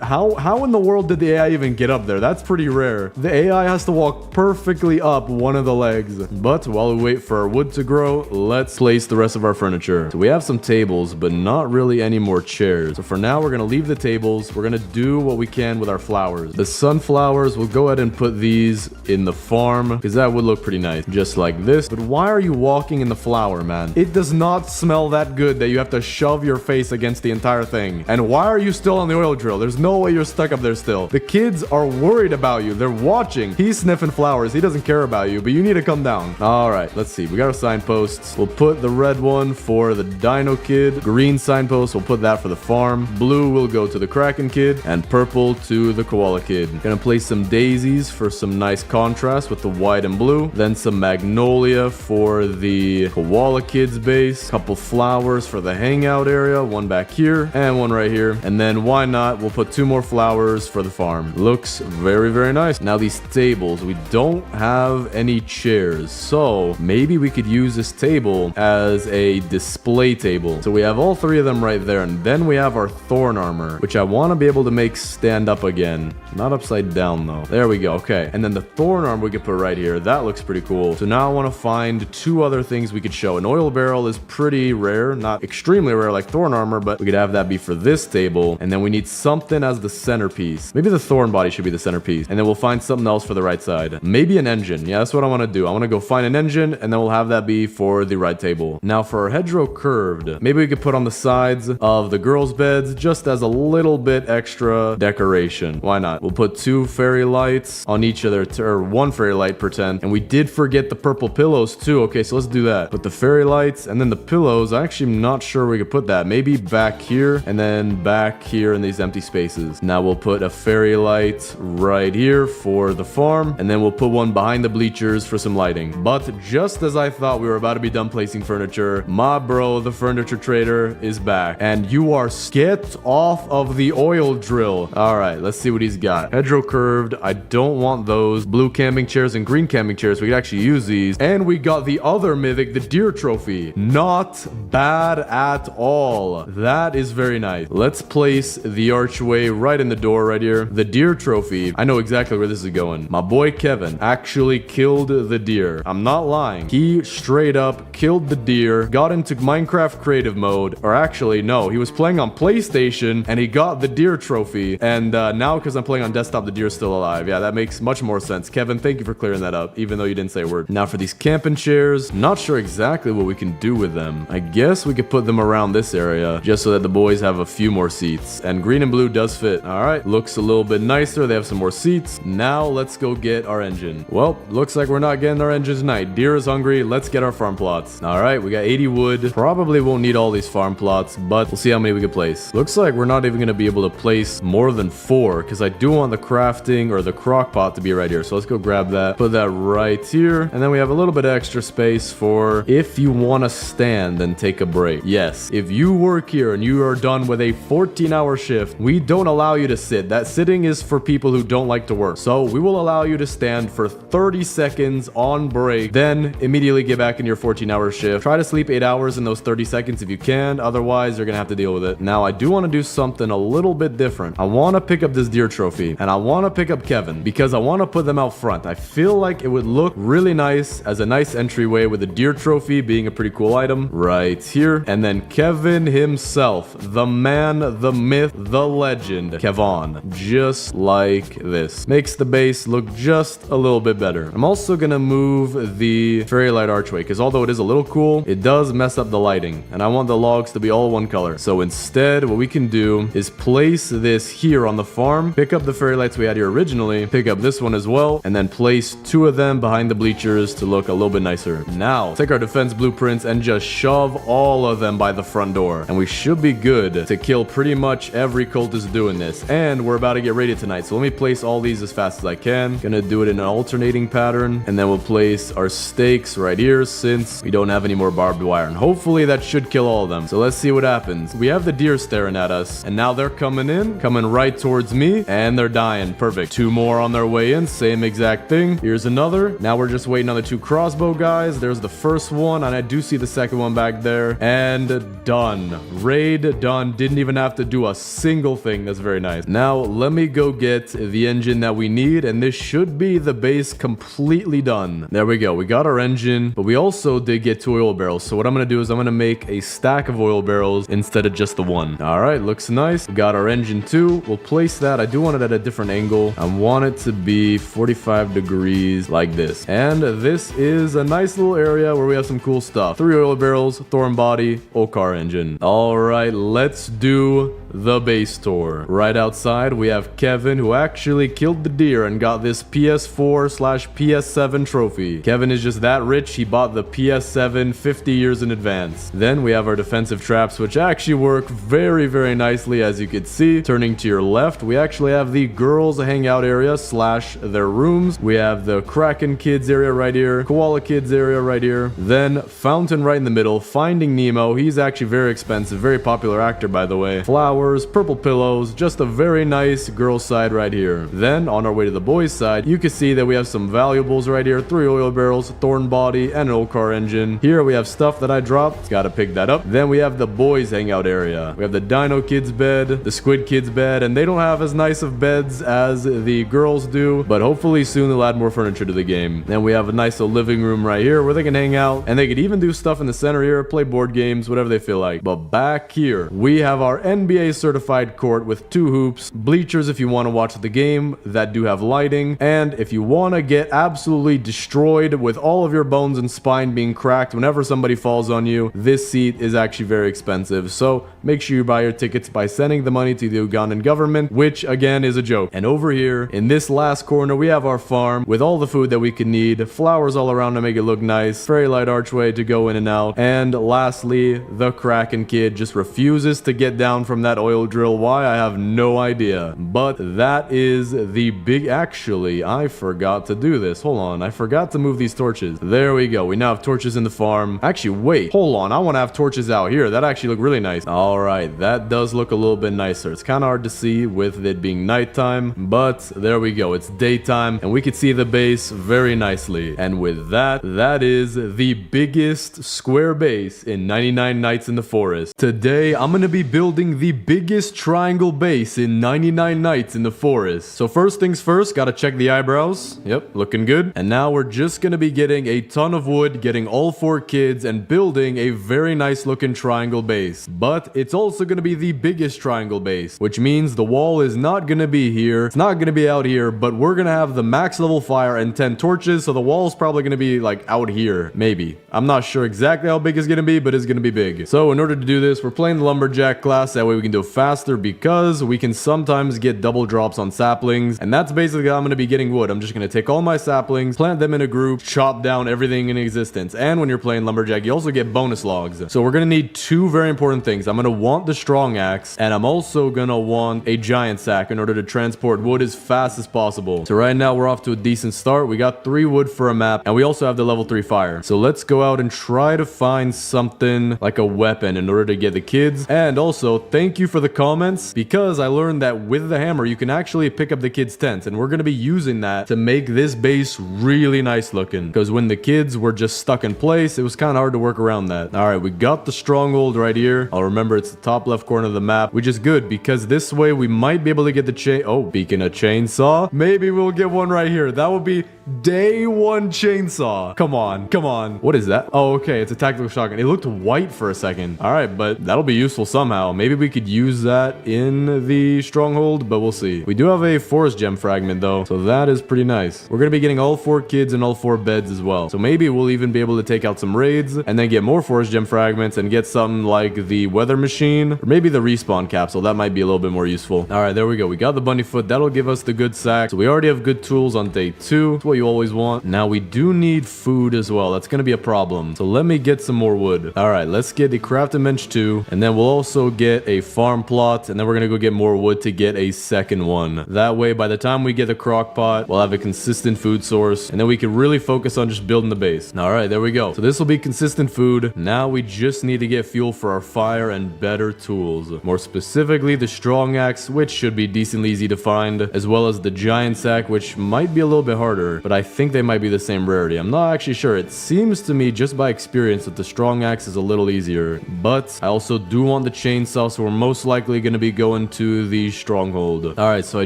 How in the world did the AI even get up there? That's pretty rare. The AI has to walk perfectly up one of the legs. But while we wait for our wood to grow, let's place the rest of our furniture. So we have some tables, but not really any more chairs. So for now, we're going to leave the tables. We're going to do what we can with our flowers. The sunflowers, we'll go ahead and put these in the farm because that would look pretty nice. Just like this. But why are you walking in the flower, man? It does not smell that good that you have to shove your face against the entire thing. And why are you still on the oil drill? There's no way you're stuck up there still. The kids are worried about you. They're watching. He's sniffing flowers. He doesn't care about you, but you need to come down. All right, let's see. We got our signposts. We'll put the red one for the Dino Kid. Green signpost, we'll put that for the farm. Blue will go to the Kraken Kid. And purple to the Koala Kid. Gonna place some daisies for some nice contrast with the white and blue. Then some magnolia for the Koala Kid's base. Couple flowers for the hangout area. One back here and one right here. And then why not? We'll put 2 more flowers for the farm. Looks very, very nice. Now these tables, we don't have any chairs. So maybe we could use this table as a display table. So we have all 3 of them right there. And then we have our thorn armor, which I want to be able to make stand up again. Not upside down though. There we go. Okay. And then the thorn armor we could put right here. That looks pretty cool. So now I want to find 2 other things we could show. An oil barrel is pretty rare. Not extremely rare like thorn armor, but we could have that be for this table. And then we need something as the centerpiece. Maybe the thorn body should be the centerpiece. And then we'll find something else for the right side. Maybe an engine. Yeah, that's what I want to do. I want to go find an engine and then we'll have that be for the right table. Now for our hedgerow curved, maybe we could put on the sides of the girls' beds just as a little bit extra decoration. Why not? We'll put 2 fairy lights on each of their, or 1 fairy light per tent. And we did forget the purple pillows too. Okay, so let's do that. Put the fairy lights and then the pillows. I actually am not sure we could put that. Maybe back here and then back here in these empty spaces. Now we'll put a fairy light right here for the farm. And then we'll put one behind the bleachers for some lighting. But just as I thought we were about to be done placing furniture, my bro, the furniture trader, is back. And you are get off of the oil drill. All right, let's see what he's got. Hedgerow curved. I don't want those. Blue camping chairs and green camping chairs. We could actually use these. And we got the other mythic, the deer trophy. Not bad at all. That is very nice. Let's place the archway right in the door right here. The deer trophy. I know exactly where this is going. My boy Kevin actually killed the deer. I'm not lying. He straight up killed the deer, got into Minecraft creative mode, or actually no, he was playing on PlayStation and he got the deer trophy. And now because I'm playing on desktop, the deer's still alive. Yeah, that makes much more sense. Kevin, thank you for clearing that up, even though you didn't say a word. Now for these camping chairs, not sure exactly what we can do with them. I guess we could put them around this area just so that the boys have a few more seats. And green and blue does fit. All right, looks a little bit nicer. They have some more seats. Now let's go get our engine. Well, looks like we're not getting our engine tonight. Deer is hungry. Let's get our farm plots. All right, we got 80 wood. Probably won't need all these farm plots, but we'll see how many we can place. Looks like we're not even going to be able to place more than 4 because I do want the crafting or the crock pot to be right here. So let's go grab that. Put that right here. And then we have a little bit of extra space for if you want to stand and take a break. Yes, if you work here and you are done with a 14-hour shift, we don't allow you to sit. That sitting is for people who don't like to work. So we will allow you to stand for 30 seconds on break, then immediately get back in your 14-hour shift. Try to sleep 8 hours in those 30 seconds if you can. Otherwise, you're going to have to deal with it. Now, I do want to do something a little bit different. I want to pick up this deer trophy and I want to pick up Kevin because I want to put them out front. I feel like it would look really nice as a nice entryway with the deer trophy being a pretty cool item right here. And then Kevin himself, the man, the myth, the legend, Kevon, just like this. Makes the base look just a little bit better. I'm also going to move the fairy light archway because although it is a little cool, it does mess up the lighting and I want the logs to be all one color. So instead, what we can do is place this here on the farm, pick up the fairy lights we had here originally, pick up this one as well, and then place 2 of them behind the bleachers to look a little bit nicer. Now, take our defense blueprints and just shove all of them by the front door. And we should be good to kill pretty much every cultist doing this. And we're about to get raided tonight, so let me place all these as fast as I can. Gonna do it in an alternating pattern, and then we'll place our stakes right here since we don't have any more barbed wire. And hopefully that should kill all of them. So let's see what happens. We have the deer staring at us, and now they're coming right towards me, and they're dying. Perfect. 2 more on their way in, same exact thing. Here's another. Now we're just waiting on the 2 crossbow guys. There's the first one, and I do see the second one back there. And done. Raid done. Didn't even have to do a single thing. That's very nice. Now let me go get the engine that we need, and this should be the base completely done. There we go. We got our engine, but we also did get 2 oil barrels. So what I'm gonna do is I'm gonna make a stack of oil barrels instead of just the one. All right, looks nice. We got our engine too. We'll place that. I do want it at a different angle. I want it to be 45 degrees like this. And this is a nice little area where we have some cool stuff. 3 oil barrels, thorn body, Okar engine. All right, let's do the base tour. Right outside, we have Kevin, who actually killed the deer and got this PS4/PS7 trophy. Kevin is just that rich, he bought the PS7 50 years in advance. Then we have our defensive traps, which actually work very, very nicely, as you can see. Turning to your left, we actually have the girls' hangout area / their rooms. We have the Kraken kids area right here, Koala kids area right here. Then fountain right in the middle, Finding Nemo. He's actually very expensive, very popular actor, by the way. Flowers, purple pillows, just a very nice girls' side right here. Then on our way to the boys' side, you can see that we have some valuables right here, 3 oil barrels, thorn body, and an Okar engine. Here we have stuff that I dropped, gotta pick that up. Then we have the boys' hangout area. We have the Dino kids bed, the Squid kids bed, and they don't have as nice of beds as the girls do, but hopefully soon they'll add more furniture to the game. Then we have a nice little living room right here where they can hang out, and they could even do stuff in the center here, play board games, whatever they feel like. But back here, we have our NBA certified court with 2 hoops, bleachers if you want to watch the game that do have lighting, and if you want to get absolutely destroyed with all of your bones and spine being cracked whenever somebody falls on you, this seat is actually very expensive. So make sure you buy your tickets by sending the money to the Ugandan government, which again is a joke. And over here in this last corner, we have our farm with all the food that we can need, flowers all around to make it look nice, very light archway to go in and out, and lastly, the Kraken kid just refuses to get down from that oil drill. Why? I have no idea. But that is the big... Actually, I forgot to do this. Hold on. I forgot to move these torches. There we go. We now have torches in the farm. Actually, wait. Hold on. I want to have torches out here. That actually look really nice. All right. That does look a little bit nicer. It's kind of hard to see with it being nighttime, but there we go. It's daytime, and we can see the base very nicely. And with that, that is the biggest square base in 99 Nights in the Forest. Today, I'm going to be building the biggest triangle base in 99 Nights in the Forest. So first things first, gotta check the eyebrows. Yep, looking good. And now we're just gonna be getting a ton of wood, getting all 4 kids, and building a very nice looking triangle base. But it's also gonna be the biggest triangle base, which means the wall is not gonna be here. It's not gonna be out here, but we're gonna have the max level fire and 10 torches, so the wall's probably gonna be like out here, maybe. I'm not sure exactly how big it's gonna be, but it's gonna be big. So in order to do this, we're playing the lumberjack class. That way we can do it faster, because we can sometimes get double drops on saplings, and that's basically how I'm going to be getting wood. I'm just going to take all my saplings, plant them in a group, chop down everything in existence. And when you're playing lumberjack, you also get bonus logs. So we're going to need 2 very important things. I'm going to want the strong axe, and I'm also going to want a giant sack in order to transport wood as fast as possible. So right now we're off to a decent start. We got 3 wood for a map, and we also have the level 3 fire. So let's go out and try to find something like a weapon in order to get the kids. And also, thank you for the comments, because I learned that with the hammer you can actually pick up the kids' tents, and we're going to be using that to make this base really nice looking, because when the kids were just stuck in place, it was kind of hard to work around that. All right, we got the stronghold right here. I'll remember it's the top left corner of the map, which is good because this way we might be able to get the speaking of chainsaw, maybe we'll get one right here. That would be day 1 chainsaw. Come on, come on. What is that? Oh, okay, it's a tactical shotgun. It looked white for a second. All right, but that'll be useful somehow. Maybe we could use that in the stronghold, but we'll see. We do have a forest gem fragment though, so that is pretty nice. We're gonna be getting all 4 kids and all 4 beds as well, so maybe we'll even be able to take out some raids and then get more forest gem fragments and get something like the weather machine, or maybe the respawn capsule. That might be a little bit more useful. All right, there we go. We got the bunny foot. That'll give us the good sack, so we already have good tools on day 2. So what you always want. Now we do need food as well. That's gonna be a problem. So let me get some more wood. All right, let's get the crafting bench 2, and then we'll also get a farm plot, and then we're gonna go get more wood to get a second one. That way, by the time we get the crock pot, we'll have a consistent food source, and then we can really focus on just building the base. All right, there we go. So this will be consistent food. Now we just need to get fuel for our fire and better tools. More specifically, the strong axe, which should be decently easy to find, as well as the giant sack, which might be a little bit harder, but I think they might be the same rarity. I'm not actually sure. It seems to me, just by experience, that the strong axe is a little easier, but I also do want the chainsaw, so we're most likely going to be going to the stronghold. All right, so I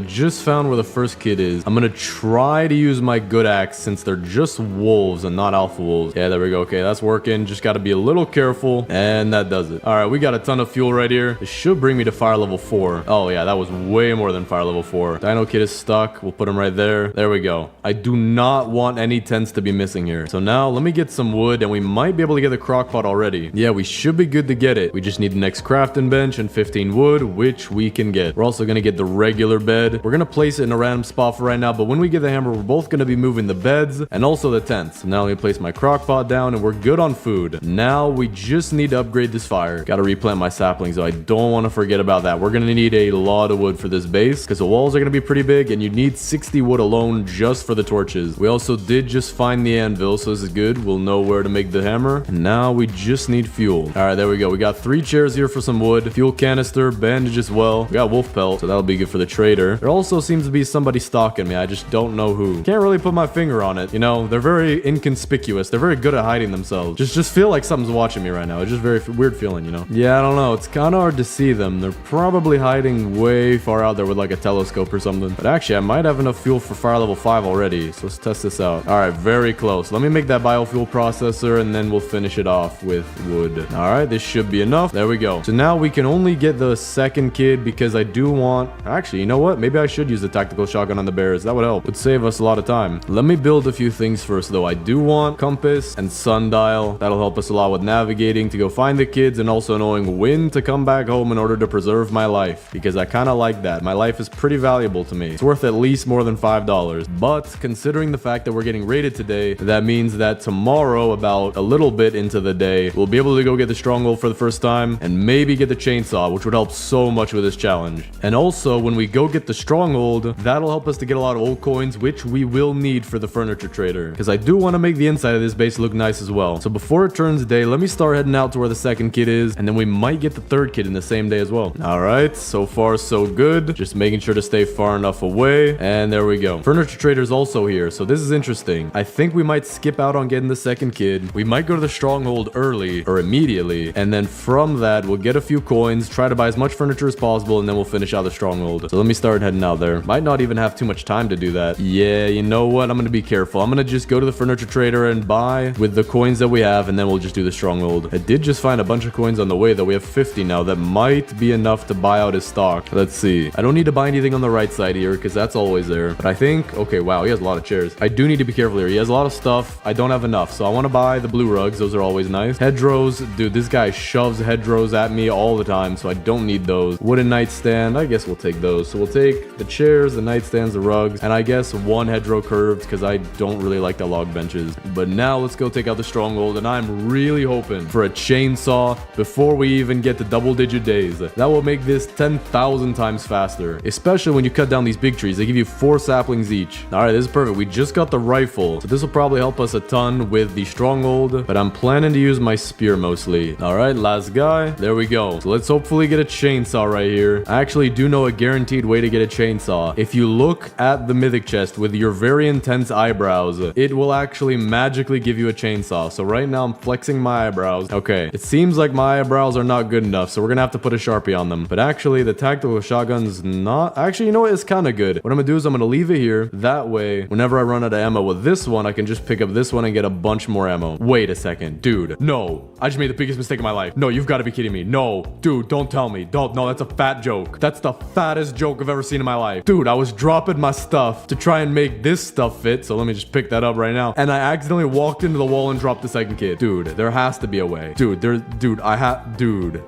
just found where the first kid is. I'm going to try to use my good axe since they're just wolves and not alpha wolves. Yeah, there we go. Okay, that's working. Just got to be a little careful, and that does it. All right, we got a ton of fuel right here. It should bring me to fire level 4. Oh yeah, that was way more than fire level 4. Dino kid is stuck. We'll put him right there. There we go. I do not want any tents to be missing here. So now let me get some wood, and we might be able to get the crock pot already. Yeah, we should be good to get it. We just need the next crafting bench and 15 wood, which we can get. We're also going to get the regular bed. We're going to place it in a random spot for right now, but when we get the hammer, we're both going to be moving the beds and also the tents. So now let me place my crock pot down, and we're good on food. Now we just need to upgrade this fire. Got to replant my saplings, so I don't want to forget about that. We're going to need a lot of wood for this base because the walls are going to be pretty big, and you need 60 wood alone just for the torches. We also did just find the anvil, so this is good. We'll know where to make the hammer. And now we just need fuel. All right, there we go. We got 3 chairs here for some wood, fuel canister, bandage as well. We got wolf pelt, so that'll be good for the trader. There also seems to be somebody stalking me. I just don't know who. Can't really put my finger on it. You know, they're very inconspicuous. They're very good at hiding themselves. Just feel like something's watching me right now. It's just very weird feeling, you know? Yeah, I don't know. It's kind of hard to see them. They're probably hiding way far out there with like a telescope or something. But actually, I might have enough fuel for fire level 5 already. So let's test this out. All right, very close. Let me make that biofuel processor, and then we'll finish it off with wood. All right, this should be enough. There we go. So now we can only get the second kid because I do want... Actually, you know what? Maybe I should use the tactical shotgun on the bears. That would help. Would save us a lot of time. Let me build a few things first, though. I do want compass and sundial. That'll help us a lot with navigating to go find the kids, and also knowing when to come back home in order to preserve my life, because I kind of like that. My life is pretty valuable to me. It's worth at least more than $5. But considering the fact that we're getting raided today, that means that tomorrow, about a little bit into the day, we'll be able to go get the stronghold for the first time and maybe get the chainsaw, which would help so much with this challenge. And also, when we go get the stronghold, that'll help us to get a lot of old coins, which we will need for the furniture trader, because I do want to make the inside of this base look nice as well. So before it turns day, let me start heading out to where the second kid is, and then we might get the third kid in the same day as well. All right, so far so good. Just making sure to stay far enough away, and there we go. Furniture trader's also here, so this is interesting. I think we might skip out on getting the second kid. We might go to the stronghold early or immediately, and then from that we'll get a few coins, try to buy as much furniture as possible, and then we'll finish out the stronghold. So let me start heading out there. Might not even have too much time to do that. Yeah, you know what? I'm gonna be careful. I'm gonna just go to the furniture trader and buy with the coins that we have, and then we'll just do the stronghold. I did just find a bunch of coins on the way, though. We have 50 now. That might be enough to buy out his stock. Let's see. I don't need to buy anything on the right side here because that's always there. But I think, okay, wow, he has a lot of chairs. I do need to be careful here. He has a lot of stuff. I don't have enough, so I want to buy the blue rugs. Those are always nice. Hedgerows, dude, this guy shoves hedgerows at me all the time, so I don't need those. Wooden nightstand, I guess we'll take those. So we'll take the chairs, the nightstands, the rugs, and I guess one hedgerow curved because I don't really like the log benches. But now let's go take out the stronghold, and I'm really hoping for a chainsaw before we even get to double-digit days. That will make this 10,000 times faster, especially when you cut down these big trees. They give you 4 saplings each. All right, this is perfect. We just got the rifle, so this will probably help us a ton with the stronghold, but I'm planning to use my spear mostly. All right, last guy. There we go. So let's hopefully get a chainsaw right here. I actually do know a guaranteed way to get a chainsaw. If you look at the mythic chest with your very intense eyebrows, it will actually magically give you a chainsaw. So right now I'm flexing my eyebrows. Okay, it seems like my eyebrows are not good enough, so we're gonna have to put a Sharpie on them. But actually, the tactical shotgun's not... Actually, you know what? It's kind of good. What I'm gonna do is I'm gonna leave it here. That way, whenever I run out of ammo with this one, I can just pick up this one and get a bunch more ammo. Wait a second. Dude, no. I just made the biggest mistake of my life. No, you've got to be kidding me. No. Dude, don't tell me. Don't. No, that's a fat joke. That's the fattest joke I've ever seen in my life. Dude, I was dropping my stuff to try and make this stuff fit, so let me just pick that up right now. And I accidentally walked into the wall and dropped the second kid. Dude, there has to be a way. Dude,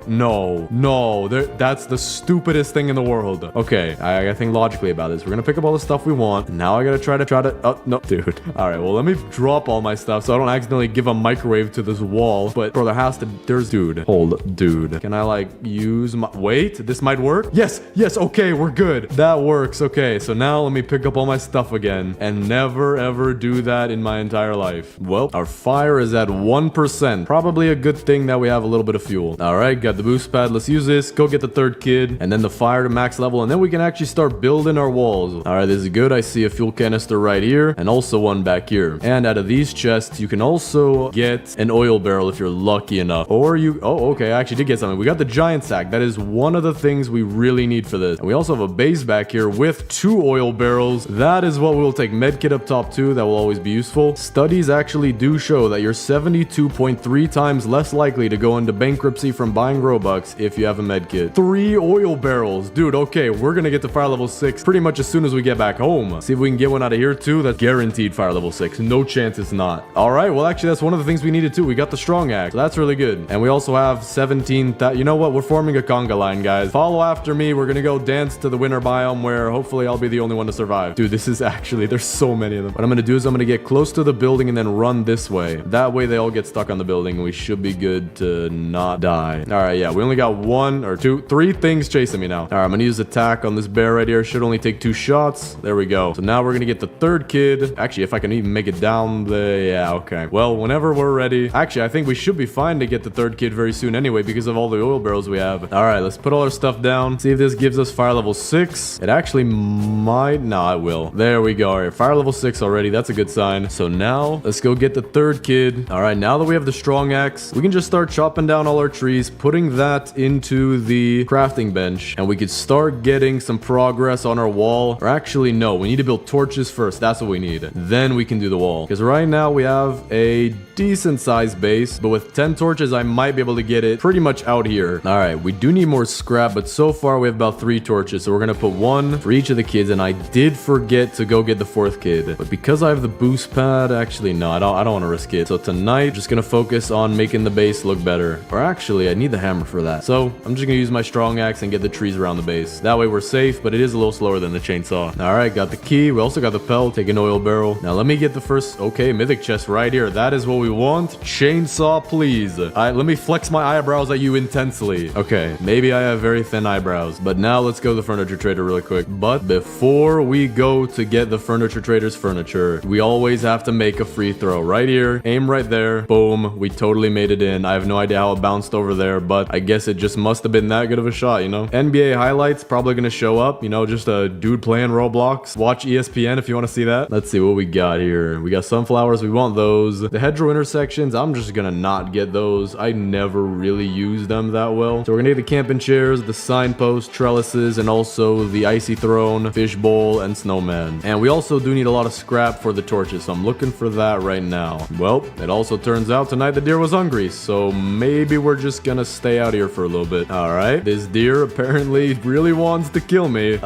no, that's the stupidest thing in the world. Okay, I gotta think logically about this. We're gonna pick up all the stuff we want. Now I gotta try to it. Oh, no, dude. All right, well, let me drop all my stuff so I don't accidentally give a microwave to this wall. But, bro, dude. Hold, dude. Can I, like, use my... Wait, this might work? Yes, okay, we're good. That works, okay. So now let me pick up all my stuff again and never, ever do that in my entire life. Well, our fire is at 1%. Probably a good thing that we have a little bit of fuel. All right, got the boost pad. Let's use this. Go get the third kid and then the fire to max level, and then we can actually start building our walls. All right, this is good. I see a fuel canister right here and also one back here. And out of these chests, you can also get an oil barrel if you're lucky enough. Or you... Oh, okay, I actually did get something. We got the giant sack. That is one of the things we really need for this. And we also have a base back here with 2 oil barrels. That is what we'll take. Medkit up top too. That will always be useful. Studies actually do show that you're 72.3 times less likely to go into bankruptcy from buying Robux if you have a medkit. 3 oil barrels. Dude, okay, we're gonna get to fire level 6 pretty much as soon as we get back home. See if we can get one out of here too. That's guaranteed fire level 6. No chance it's not. All right, well, actually, that's one of the things we needed too. We got the strong axe. So that's really good. And we also have 17,000. You know what? We're forming a conga line, guys. Follow after me. We're gonna go dance to the winter biome where hopefully I'll be the only one to survive. Dude, this is actually, there's so many of them. What I'm gonna do is I'm gonna get close to the building and then run this way. That way they all get stuck on the building and we should be good to not die. All right, yeah, we only got 1 or 2, 3 things chasing me now. All right, I'm gonna use attack on this bear right here. Should only take 2 shots. There we go. So now we're gonna get the third kid. Actually, if I can even make it down the... Yeah, okay. Well, whenever we're ready. Actually, I think we should be fine to get the third kid very soon anyway because of all the oil barrels we have. All right, let's put all our stuff down. See if this gives us fire level 6. It actually might... No, it will. There we go. All right, fire level 6 already. That's a good sign. So now, let's go get the third kid. All right, now that we have the strong axe, we can just start chopping down all our trees, putting that into the crafting bench, and we could start getting some progress on our wall. Or actually, no, we need to build torches first. That's what we need. Then we can do the wall. Because right now we have a decent sized base, but with 10 torches, I might be able to get it pretty much out here. All right, we do need more scrap, but so far we have about 3 torches. So we're going to put 1 for each of the kids. And I did forget to go get the 4th kid, but because I have the boost pad, actually, no, I don't want to risk it. So tonight, just going to focus on making the base look better. Or actually, I need the hammer for that. So I'm just going to use my strong axe and get the trees around the base. That way we're safe, but it is a little slower than the chainsaw. All right, got the key. We also got the pelt. Take an oil barrel. Now let me get the first, okay, mythic chest right here. That is what we want. Chainsaw, please. All right, let me flex my eyebrows at you intensely. Okay, maybe I have very thin eyebrows, but now let's go to the furniture trader really quick. But before we go to get the furniture trader's furniture, we always have to make a free throw right here. Aim right there. Boom. We totally made it in. I have no idea how it bounced over there, but I guess it just must have been that good of a shot, you know? NBA highlights probably gonna show up, you know, just a dude playing Roblox. Watch ESPN if you want to see that. Let's see what we got here. We got sunflowers. We want those. The hedgerow intersections, I'm just gonna not get those. I never really use them that well. So we're gonna get the camping chairs, the signpost, trellises, and also the icy throne, fishbowl, and snowman. And we also do need a lot of scrap for the torches, so I'm looking for that right now. Well, it also turns out tonight the deer was hungry, so maybe we're just gonna stay out here for a little bit. All right, this deer apparently really wants to kill me.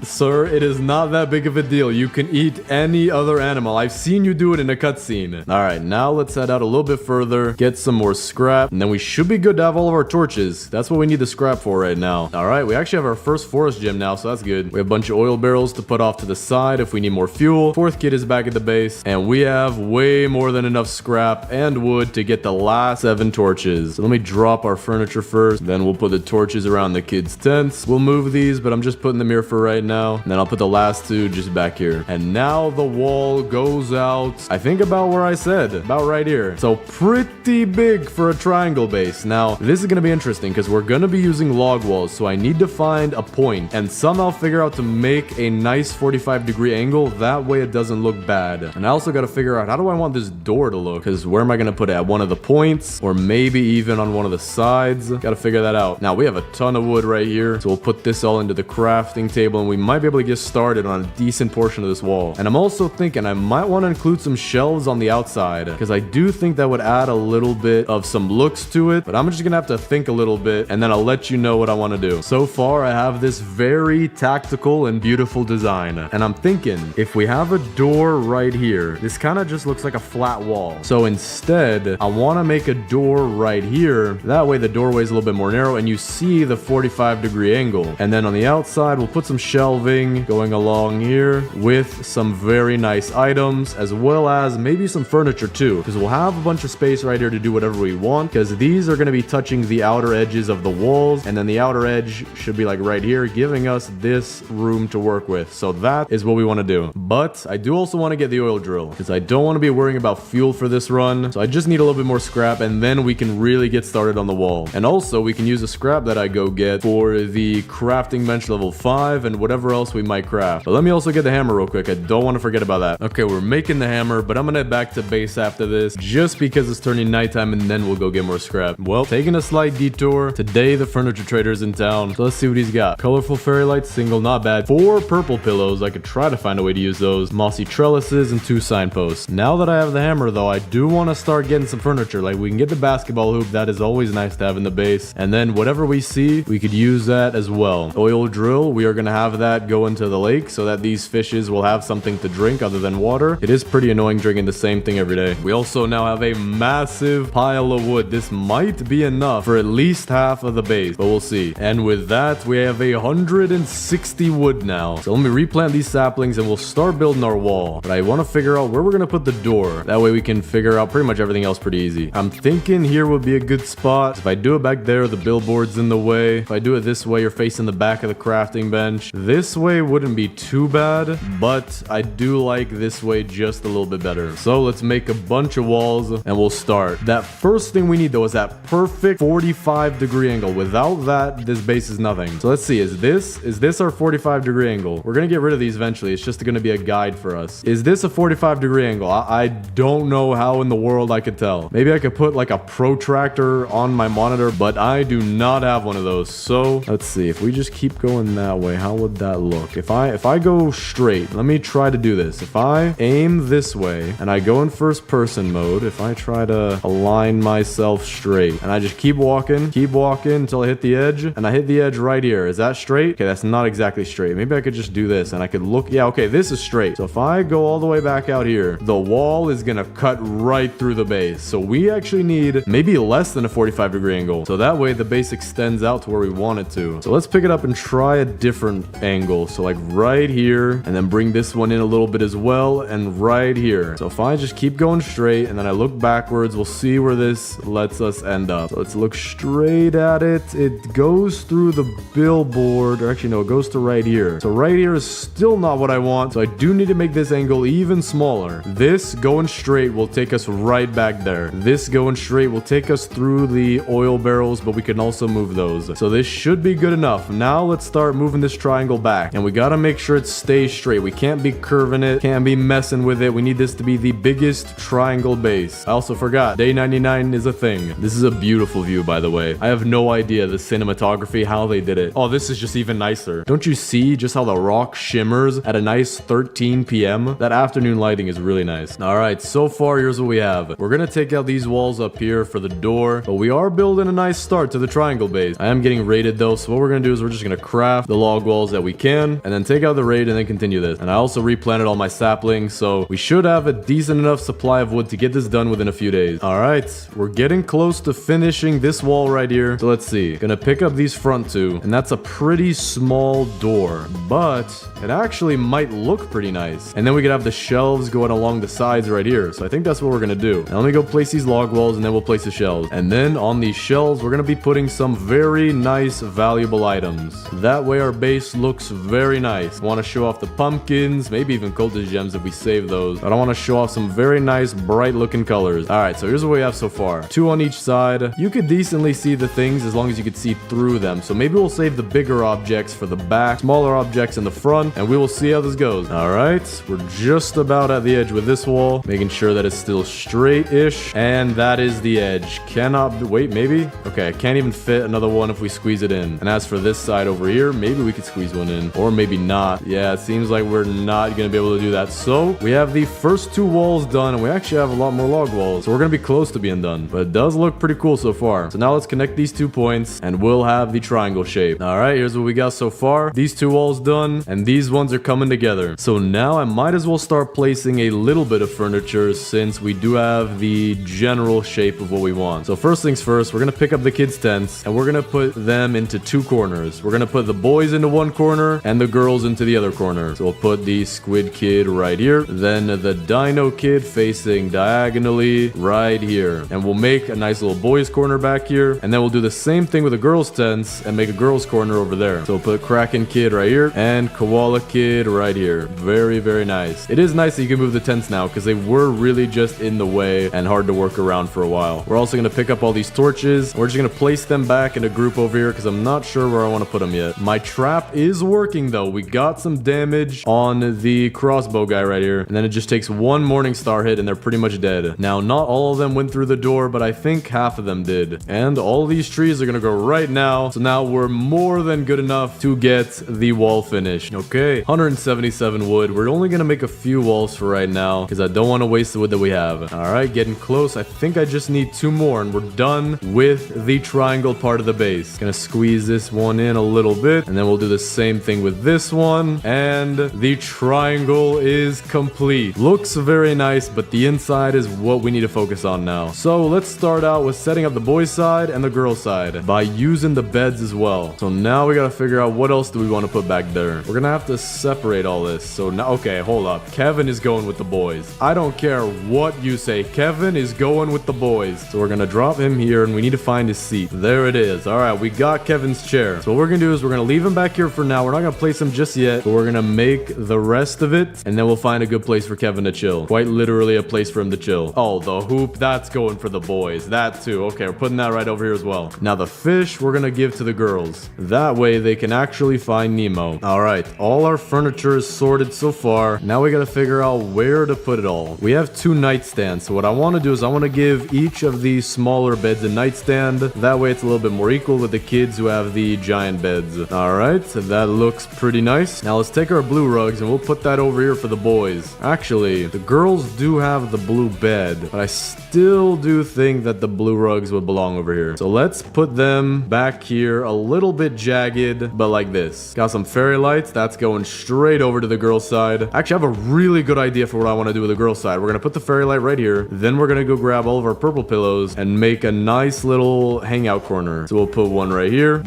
Sir, it is not that big of a deal. You can eat any other animal. I've seen you do it in a cutscene. All right, now let's head out a little bit further, get some more scrap, and then we should be good to have all of our torches. That's what we need the scrap for right now. All right, we actually have our first forest gem now, so that's good. We have a bunch of oil barrels to put off to the side if we need more fuel. 4th kid is back at the base, and we have way more than enough scrap and wood to get the last 7 torches. So let me drop our furniture first, then we'll put the torches around the kids' tents. We'll move these, but I'm just putting them here for right now. And then I'll put the last 2 just back here. And now the wall goes out, I think about where I said, about right here. So pretty big for a triangle base. Now, this is going to be interesting because we're going to be using log walls, so I need to find a point and somehow figure out to make a nice 45-degree angle. That way it doesn't look bad. And I also got to figure out how do I want this door to look, because where am I going to put it? At one of the points or maybe even on one of the sides? Got to figure that out. Now, we have a ton of wood right here, so we'll put this all into the crafting table and we might be able to get started on a decent portion of this wall. And I'm also thinking I might want to include some shelves on the outside because I do think that would add a little bit of some looks to it, but I'm just gonna have to think a little bit and then I'll let you know what I want to do. So far, I have this very tactical and beautiful design, and I'm thinking if we have a door right here, this kind of just looks like a flat wall. So instead, I want to make a door right here. That way the doorway is a little bit more narrow and you see the 45-degree angle. And then on the outside, we'll put some shelving going along here with some very nice items, as well as maybe some furniture too, because we'll have a bunch of space right here to do whatever we want, because these are going to be touching the outer edges of the walls, and then the outer edge should be like right here, giving us this room to work with. So that is what we want to do. But I do also want to get the oil drill, because I don't want to be worrying about fuel for this run. So I just need a little bit more scrap, and then we can really get started on the wall. And also we can use the scrap that I go get for the crafting bench level 5 and whatever else we might craft. But let me also get the hammer real quick. I don't want to forget about that. Okay, we're making the hammer, but I'm gonna head back to base after this just because it's turning nighttime, and then we'll go get more scrap. Well, taking a slight detour. Today the furniture trader's in town, so let's see what he's got. Colorful fairy lights, single, not bad. 4 purple pillows. I could try to find a way to use those. Mossy trellises and 2 signposts. Now that I have the hammer though, I do want to start getting some furniture. Like we can get the basketball hoop. That is always nice to have in the base. And then whatever we see, we could use that as well. Oil drill, we are going to have that go into the lake so that these fishes will have something to drink other than water. It is pretty annoying drinking the same thing every day. We also now have a massive pile of wood. This might be enough for at least half of the base, but we'll see. And with that, we have 160 wood now. So let me replant these saplings and we'll start building our wall. But I want to figure out where we're going to put the door. That way we can figure out pretty much everything else pretty easy. I'm thinking here would be a good spot. If I do it back there, the billboard's in the way. If I do it this way, you're facing the back of the crafting bench. This way wouldn't be too bad, but I do like this way just a little bit better. So let's make a bunch of walls and we'll start. That first thing we need though is that perfect 45-degree angle. Without that, this base is nothing. So let's see, is this our 45-degree angle? We're gonna get rid of these eventually. It's just gonna be a guide for us. Is this a 45-degree angle? I don't know how in the world I could tell. Maybe I could put like a protractor on my monitor, but I do not have one of those. So let's see, if we just keep going that way, how would that look? If I go straight, let me try to do this. If I aim this way and I go in first person mode, if I try to align myself straight and I just keep walking until I hit the edge, and I hit the edge right here. Is that straight? Okay, that's not exactly straight. Maybe I could just do this and I could look. Yeah, okay, this is straight. So if I go all the way back out here, the wall is gonna cut right through the base. So we actually need maybe less than a 45-degree angle. So that way the base extends out to where we want it to. So let's pick it up and try a different angle. So like right here, and then bring this one in a little bit as well, and right here. So if I just keep going straight and then I look backwards, we'll see where this lets us end up. So let's look straight at it. It goes through the billboard, or actually no, it goes to right here. So right here is still not what I want. So I do need to make this angle even smaller. This going straight will take us right back there. This going straight will take us through the oil barrels, but we can also move those. So this should be good enough. Now let's start moving this triangle back, and we got to make sure it stays straight. We can't be curving it, can't be messing with it. We need this to be the biggest triangle base. I also forgot, day 99 is a thing. This is a beautiful view, by the way. I have no idea the cinematography, how they did it. Oh, this is just even nicer. Don't you see just how the rock shimmers at a nice 13 p.m.? That afternoon lighting is really nice. All right, so far, here's what we have. We're gonna take out these walls up here for the door, but we are building a nice start to the triangle base. I am getting raided though, so what we're gonna do is we're just gonna craft the log walls that we can, and then take out the raid and then continue this. And I also replanted all my saplings, so we should have a decent enough supply of wood to get this done within a few days. All right, we're getting close to finishing this wall right here. So let's see. Gonna pick up these front two, and that's a pretty small door, but it actually might look pretty nice. And then we could have the shelves going along the sides right here. So I think that's what we're gonna do. Now let me go place these log walls, and then we'll place the shelves. And then on these shelves, we're gonna be putting some very nice, valuable items. That way our base looks very nice. Want to show off the pumpkins, maybe even cultist gems if we save those. But I want to show off some very nice, bright looking colors. All right, so here's what we have so far. 2 on each side. You could decently see the things as long as you could see through them. So maybe we'll save the bigger objects for the back, smaller objects in the front, and we will see how this goes. All right, we're just about at the edge with this wall, making sure that it's still straight-ish, and that is the edge. Cannot, wait, maybe? Okay, I can't even fit another one if we squeeze it in. And as for this side over here, maybe we could squeeze one in, or maybe not. Yeah, it seems like we're not gonna be able to do that. So we have the first 2 walls done, and we actually have a lot more log walls, so we're gonna be close to being done, but it does look pretty cool so far. So now let's connect these 2 points, and we'll have the triangle shape. All right, here's what we got so far. These 2 walls done, and these ones are coming together. So now I might as well start placing a little bit of furniture, since we do have the general shape of what we want. So first things first, we're gonna pick up the kids' tents, and we're gonna put them into 2 corners. We're gonna put the boys into one corner and the girls into the other corner. So we'll put the squid kid right here. Then the dino kid facing diagonally right here. And we'll make a nice little boys corner back here. And then we'll do the same thing with the girls tents and make a girls corner over there. So we'll put Kraken kid right here and Koala kid right here. Very, very nice. It is nice that you can move the tents now because they were really just in the way and hard to work around for a while. We're also going to pick up all these torches. We're just going to place them back in a group over here because I'm not sure where I want to put them yet. My trap is working though. We got some damage on the crossbow guy right here. And then it just takes one morning star hit and they're pretty much dead. Now, not all of them went through the door, but I think half of them did. And all these trees are going to go right now. So now we're more than good enough to get the wall finished. Okay, 177 wood. We're only going to make a few walls for right now because I don't want to waste the wood that we have. All right, getting close. I think I just need 2 more and we're done with the triangle part of the base. Gonna squeeze this one in a little bit and then we'll do the same thing with this one. And the triangle is complete. Looks very nice, but the inside is what we need to focus on now. So let's start out with setting up the boys side and the girls side by using the beds as well. So now we gotta figure out what else do we want to put back there. We're gonna have to separate all this. So now, okay, hold up. Kevin is going with the boys. I don't care what you say. Kevin is going with the boys. So we're gonna drop him here and we need to find his seat. There it is. All right, we got Kevin's chair. So what we're gonna do is we're gonna leave him back here for now. We're not gonna place him just yet, but we're gonna make the rest of it and then we'll find a good place for Kevin to chill. Quite literally a place for him to chill. Oh, the hoop, that's going for the boys. That too. Okay, we're putting that right over here as well. Now the fish we're gonna give to the girls. That way they can actually find Nemo. All right, all our furniture is sorted so far. Now we gotta figure out where to put it all. We have 2 nightstands. So what I want to do is I want to give each of these smaller beds a nightstand. That way it's a little bit more equal with the kids who have the giant beds. All right, so that looks pretty nice. Now let's take our blue rugs and we'll put that over here for the boys. Actually, the girls do have the blue bed, but I still do think that the blue rugs would belong over here. So let's put them back here a little bit jagged, but like this. Got some fairy lights. That's going straight over to the girls' side. Actually, I have a really good idea for what I want to do with the girls' side. We're going to put the fairy light right here. Then we're going to go grab all of our purple pillows and make a nice little hangout corner. So we'll put one right here,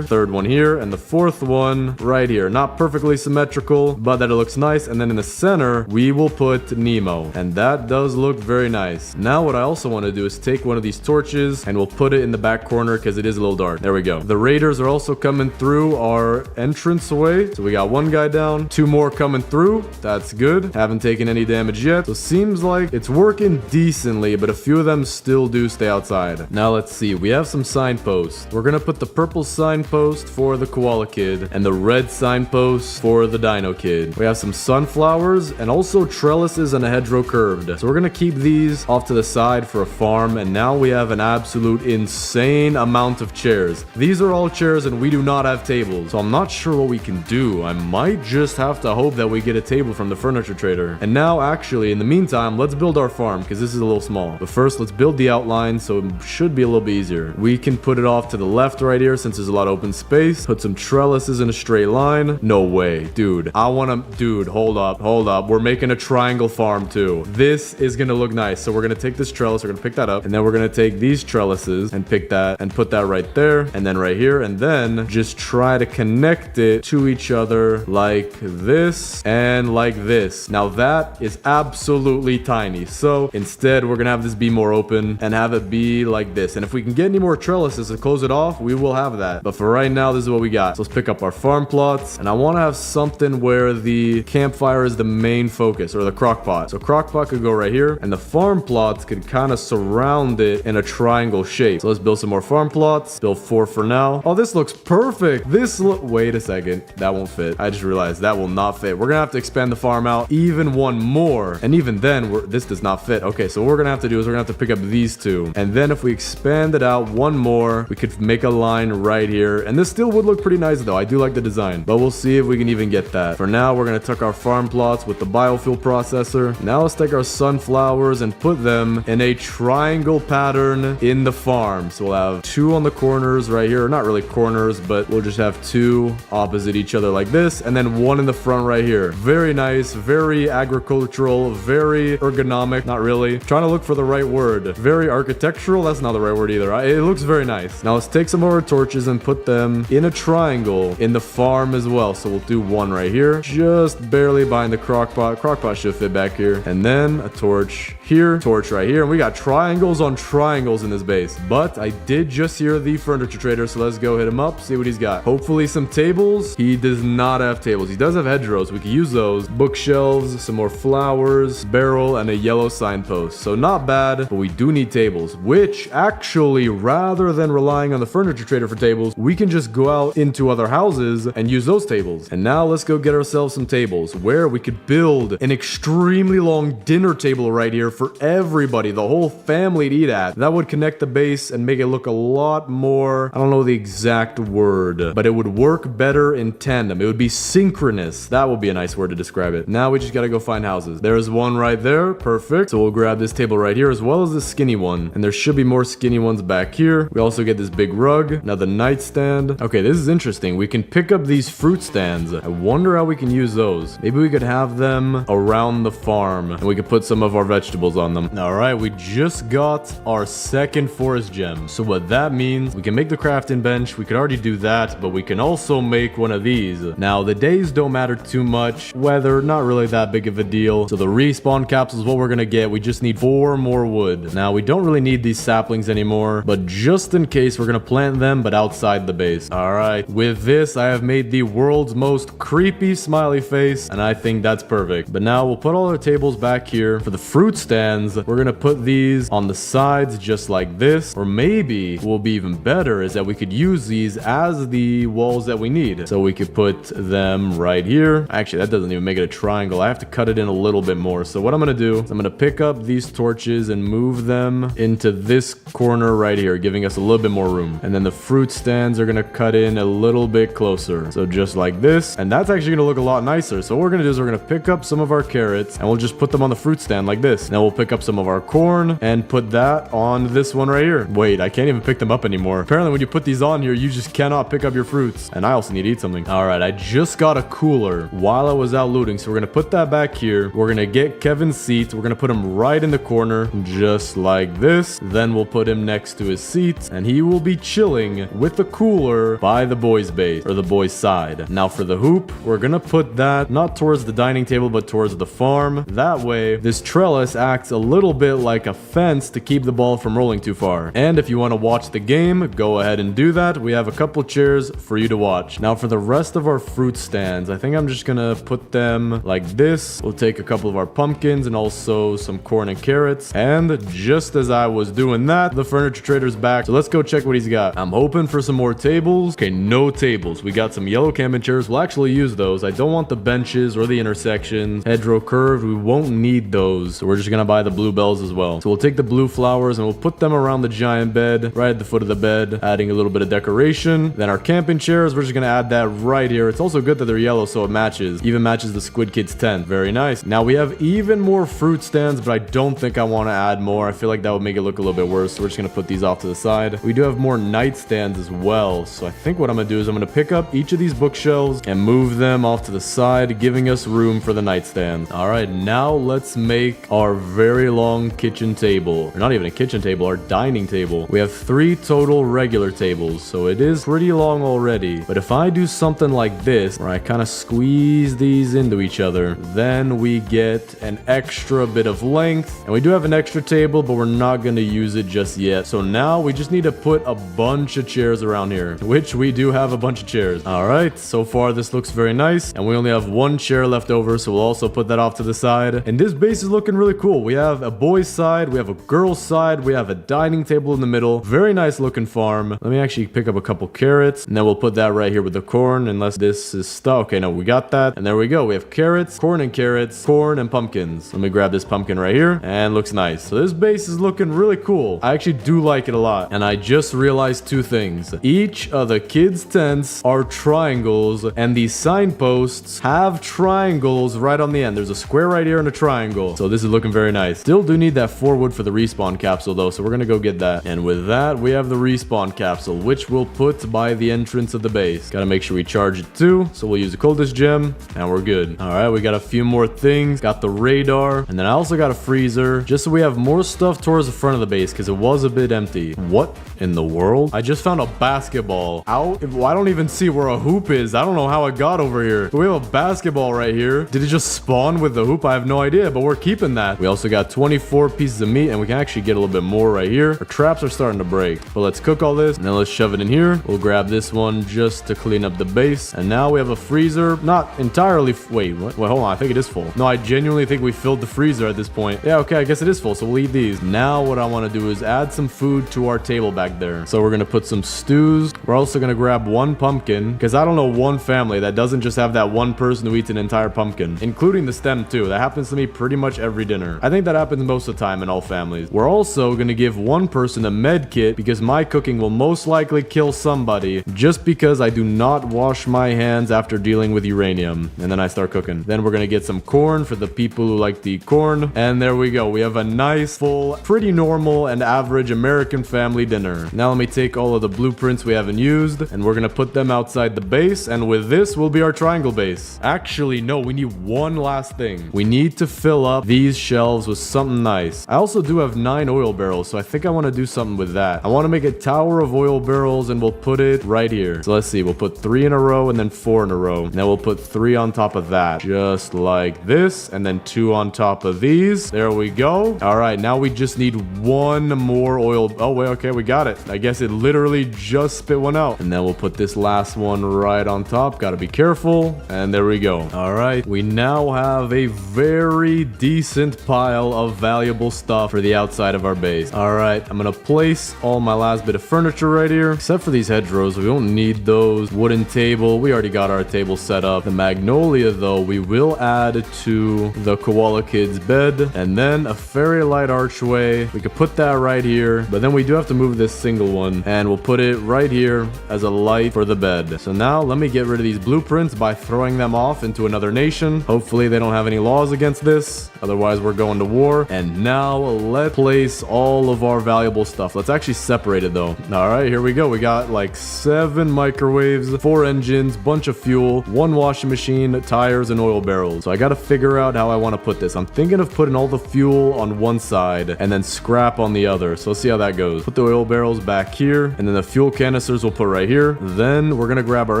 third one here, and the fourth one right here. Not perfectly symmetrical, but that it looks nice. And then in the center, we will put Nemo. And that does look very nice. Now what I also want to do is take one of these torches and we'll put it in the back corner because it is a little dark. There we go. The raiders are also coming through our entranceway. So we got 1 guy down, 2 more coming through. That's good. Haven't taken any damage yet. So seems like it's working decently, but a few of them still do stay outside. Now let's see. We have some signposts. We're gonna put the purple signpost for the koala kid and the red signpost for the dino kid. We have some sunflowers and also trellises and a hedgerow curved. So we're gonna keep these off to the side for a farm. And now we have an absolute insane amount of chairs. These are all chairs and we do not have tables. So I'm not sure what we can do. I might just have to hope that we get a table from the furniture trader. And now actually in the meantime, let's build our farm because this is a little small. But first let's build the outline so it should be a little bit easier. We can put it off to the left right here since there's a lot of open space. Put some trellises in a straight line. No way, dude. Dude, hold up. We're making a triangle farm too. This is gonna look nice. So we're gonna take this trellis, we're gonna pick that up, and then we're gonna take these trellises and pick that and put that right there and then right here, and then just try to connect it to each other like this and like this. Now that is absolutely tiny. So instead we're gonna have this be more open and have it be like this. And if we can get any more trellises to close it off, we will have that. But for right now, this is what we got. So let's pick up our farm plots, and I want to have something where the campfire is the main focus, or the crock pot. So crock pot could go right here, and the farm plots could kind of surround it in a triangle shape. So let's build some more farm plots. Build 4 for now. Oh, this looks perfect. Wait a second. That won't fit. I just realized that will not fit. We're gonna have to expand the farm out even one more, and even then this does not fit. Okay, so what we're gonna have to do is we're gonna have to pick up these 2, and then if we expand it out one more, we could make a line right here, and this still would look pretty nice though. I do like the design, but we'll see if we can even get that. For now, we're gonna tuck our farm plots with the biofuel processor. Now let's take our sunflowers and put them in a triangle pattern in the farm. So we'll have 2 on the corners right here, not really corners, but we'll just have 2 opposite each other like this, and then 1 in the front right here. Very nice, very agricultural, very ergonomic. Not really. Trying to look for the right word. Very architectural. That's not the right word either. It looks very nice. Now let's take some of our torches and put them in a triangle in the farm as well. So we'll do 1 right here, just barely behind the crockpot. Crockpot should fit back here. And then a torch here, torch right here. And we got triangles on triangles in this base. But I did just hear the furniture trader, so let's go hit him up, see what he's got. Hopefully some tables. He does not have tables. He does have hedgerows. We can use those. Bookshelves, some more flowers, barrel, and a yellow signpost. So not bad, but we do need tables, which actually, rather than relying on the furniture trader for tables, we can just go out into other houses and use those tables. And now let's go get ourselves some tables where we could build an extremely long dinner table right here for everybody, the whole family to eat at. That would connect the base and make it look a lot more, I don't know the exact word, but it would work better in tandem. It would be synchronous. That would be a nice word to describe it. Now we just gotta go find houses. There's one right there. Perfect. So we'll grab this table right here as well as the skinny one. And there should be more skinny ones back here. We also get this big rug, another nightstand. Okay, this is interesting. We can pick up these fruit stands. I wonder how we can use those. Maybe we could have them around the farm and we could put some of our vegetables on them. All right, we just got our second forest gem. So what that means, we can make the crafting bench. We could already do that, but we can also make one of these. Now, the days don't matter too much. Weather, not really that big of a deal. So the respawn capsules, what we're gonna get, we just need 4 more wood. Now, we don't really need these saplings anymore, but just in case, we're gonna plant them, but outside the base. All right, with this, I have made the world's most creepy smiley face, and I think that's perfect. But now we'll put all our tables back here. For the fruit stands, we're gonna put these on the sides just like this, or maybe what will be even better is that we could use these as the walls that we need. So we could put them right here. Actually, that doesn't even make it a triangle. I have to cut it in a little bit more. So what I'm gonna do is I'm gonna pick up these torches and move them into this corner right here, giving us a little bit more room. And then the fruit stands are gonna cut in a little bit closer. So just like this. And that's actually gonna look a lot nicer. So what we're gonna do is we're gonna pick up some of our carrots and we'll just put them on the fruit stand like this. Now we'll pick up some of our corn and put that on this one right here. Wait, I can't even pick them up anymore. Apparently when you put these on here, you just cannot pick up your fruits. And I also need to eat something. All right, I just got a cooler while I was out looting. So we're gonna put that back here. We're gonna get Kevin's seat. We're gonna put him right in the corner, just like this. Then we'll put him next to his seat and he will be chilling with the cooler by the boys' base or the boys' side. Now for the hoop, we're gonna put that not towards the dining table, but towards the farm. That way, this trellis acts a little bit like a fence to keep the ball from rolling too far. And if you want to watch the game, go ahead and do that. We have a couple chairs for you to watch. Now for the rest of our fruit stands, I think I'm just gonna put them like this. We'll take a couple of our pumpkins and also some corn and carrots. And just as I was doing that, the furniture trader's back. So let's go check what he's got. I'm hoping for some more tables. Okay, no tables. We got some yellow camping chairs. We'll actually use those. I don't want the benches or the intersections. Hedgerow curved, we won't need those. So we're just gonna buy the bluebells as well. So we'll take the blue flowers and we'll put them around the giant bed, right at the foot of the bed, adding a little bit of decoration. Then our camping chairs, we're just gonna add that right here. It's also good that they're yellow so it matches. Even matches the Squid Kids tent. Very nice. Now we have even more fruit stands, but I don't think I want to add more. I feel like that would make it look a little bit worse. So we're just gonna put these off to the side. We do have more nightstands as well. So I think what I'm gonna do is I'm gonna pick up each of these bookshelves and move them off to the side, giving us room for the nightstand. All right, now let's make our very long kitchen table. Or not even a kitchen table, our dining table. We have 3 total regular tables, so it is pretty long already. But if I do something like this, where I kind of squeeze these into each other, then we get an extra bit of length. And we do have an extra table, but we're not gonna use it just yet. So now we just need to put a bunch of chairs around here, which we do have a bunch of chairs. All right, so far this looks very nice. And we only have 1 chair left over, so we'll also put that off to the side. And this base is looking really cool. We have a boys' side, we have a girls' side, we have a dining table in the middle. Very nice looking farm. Let me actually pick up a couple carrots, and then we'll put that right here with the corn, unless this is stuck. Okay, no, we got that. And there we go. We have carrots, corn and pumpkins. Let me grab this pumpkin right here, and looks nice. So this base is looking really cool. I actually do like it a lot. And I just realized 2 things. Each of the kids' tents are triangles, and these signposts have triangles right on the end. There's a square right here and a triangle. So this is looking very nice. Still do need that 4 wood for the respawn capsule though, so we're gonna go get that. And with that, we have the respawn capsule, which we'll put by the entrance of the base. Gotta make sure we charge it too. So we'll use the coldest gem, and we're good. All right, we got a few more things. Got the radar, and then I also got a freezer, just so we have more stuff towards the front of the base, because it was a bit empty. What in the world? I just found a basketball out. I don't even see where a hoop is. I don't know how it got over here. Do we have a basketball right here. Did it just spawn with the hoop? I have no idea, but we're keeping that. We also got 24 pieces of meat, and we can actually get a little bit more right here. Our traps are starting to break, but let's cook all this, and then let's shove it in here. We'll grab this one just to clean up the base, and now we have a freezer. Not entirely. Wait, what? Wait, hold on. I think it is full. No, I genuinely think we filled the freezer at this point. Yeah, okay, I guess it is full, so we'll eat these. Now what I want to do is add some food to our table back there. So we're going to put some stews. We're also going to grab one pumpkin, because I don't know one family that doesn't just have that one person who eats an entire pumpkin, including the stem too. That happens to me pretty much every dinner. I think that happens most of the time in all families. We're also going to give one person a med kit, because my cooking will most likely kill somebody, just because I do not wash my hands after dealing with uranium. And then I start cooking. Then we're going to get some corn for the people who like to eat corn. And there we go. We have a nice, full, pretty normal and average American family dinner. Now let me take all of the blueprints we haven't used, and we're going to put them outside the base. And with this will be our triangle base. Actually, no, we need one last thing. We need to fill up these shelves with something nice. I also do have 9 oil barrels, so I think I want to do something with that. I want to make a tower of oil barrels, and we'll put it right here. So let's see. We'll put 3 in a row and then 4 in a row. And then we'll put 3 on top of that, just like this, and then 2 on top of these. There we go. All right, now we just need one more oil. Oh, wait, okay, we got it. I guess it literally just spit one out. And then we'll put this last one right on top. Gotta be careful. And there we go. All right, we now have a very decent pile of valuable stuff for the outside of our base. All right, I'm gonna place all my last bit of furniture right here, except for these hedgerows. We don't need those. Wooden table, we already got our table set up. The magnolia, though, we will add to the koala kid's bed, and then a fairy light archway. We could put that right here, but then we do have to move this single one, and we'll put it right here as a light for the bed. So now let me get rid of these blueprints by throwing them off into another nation. Hopefully they don't have any laws against this, otherwise we're going to war. And now let's place all of our valuable stuff. Let's actually separate it though. All right, here we go. We got like 7 microwaves, 4 engines, bunch of fuel, 1 washing machine, tires, and oil barrels. So I gotta figure out how I want to put this. I'm thinking of putting all the fuel on one side and then scrap on the other. So let's see how that goes. Put the oil barrels back here, and then the fuel canisters we'll put right here. Then we're gonna grab our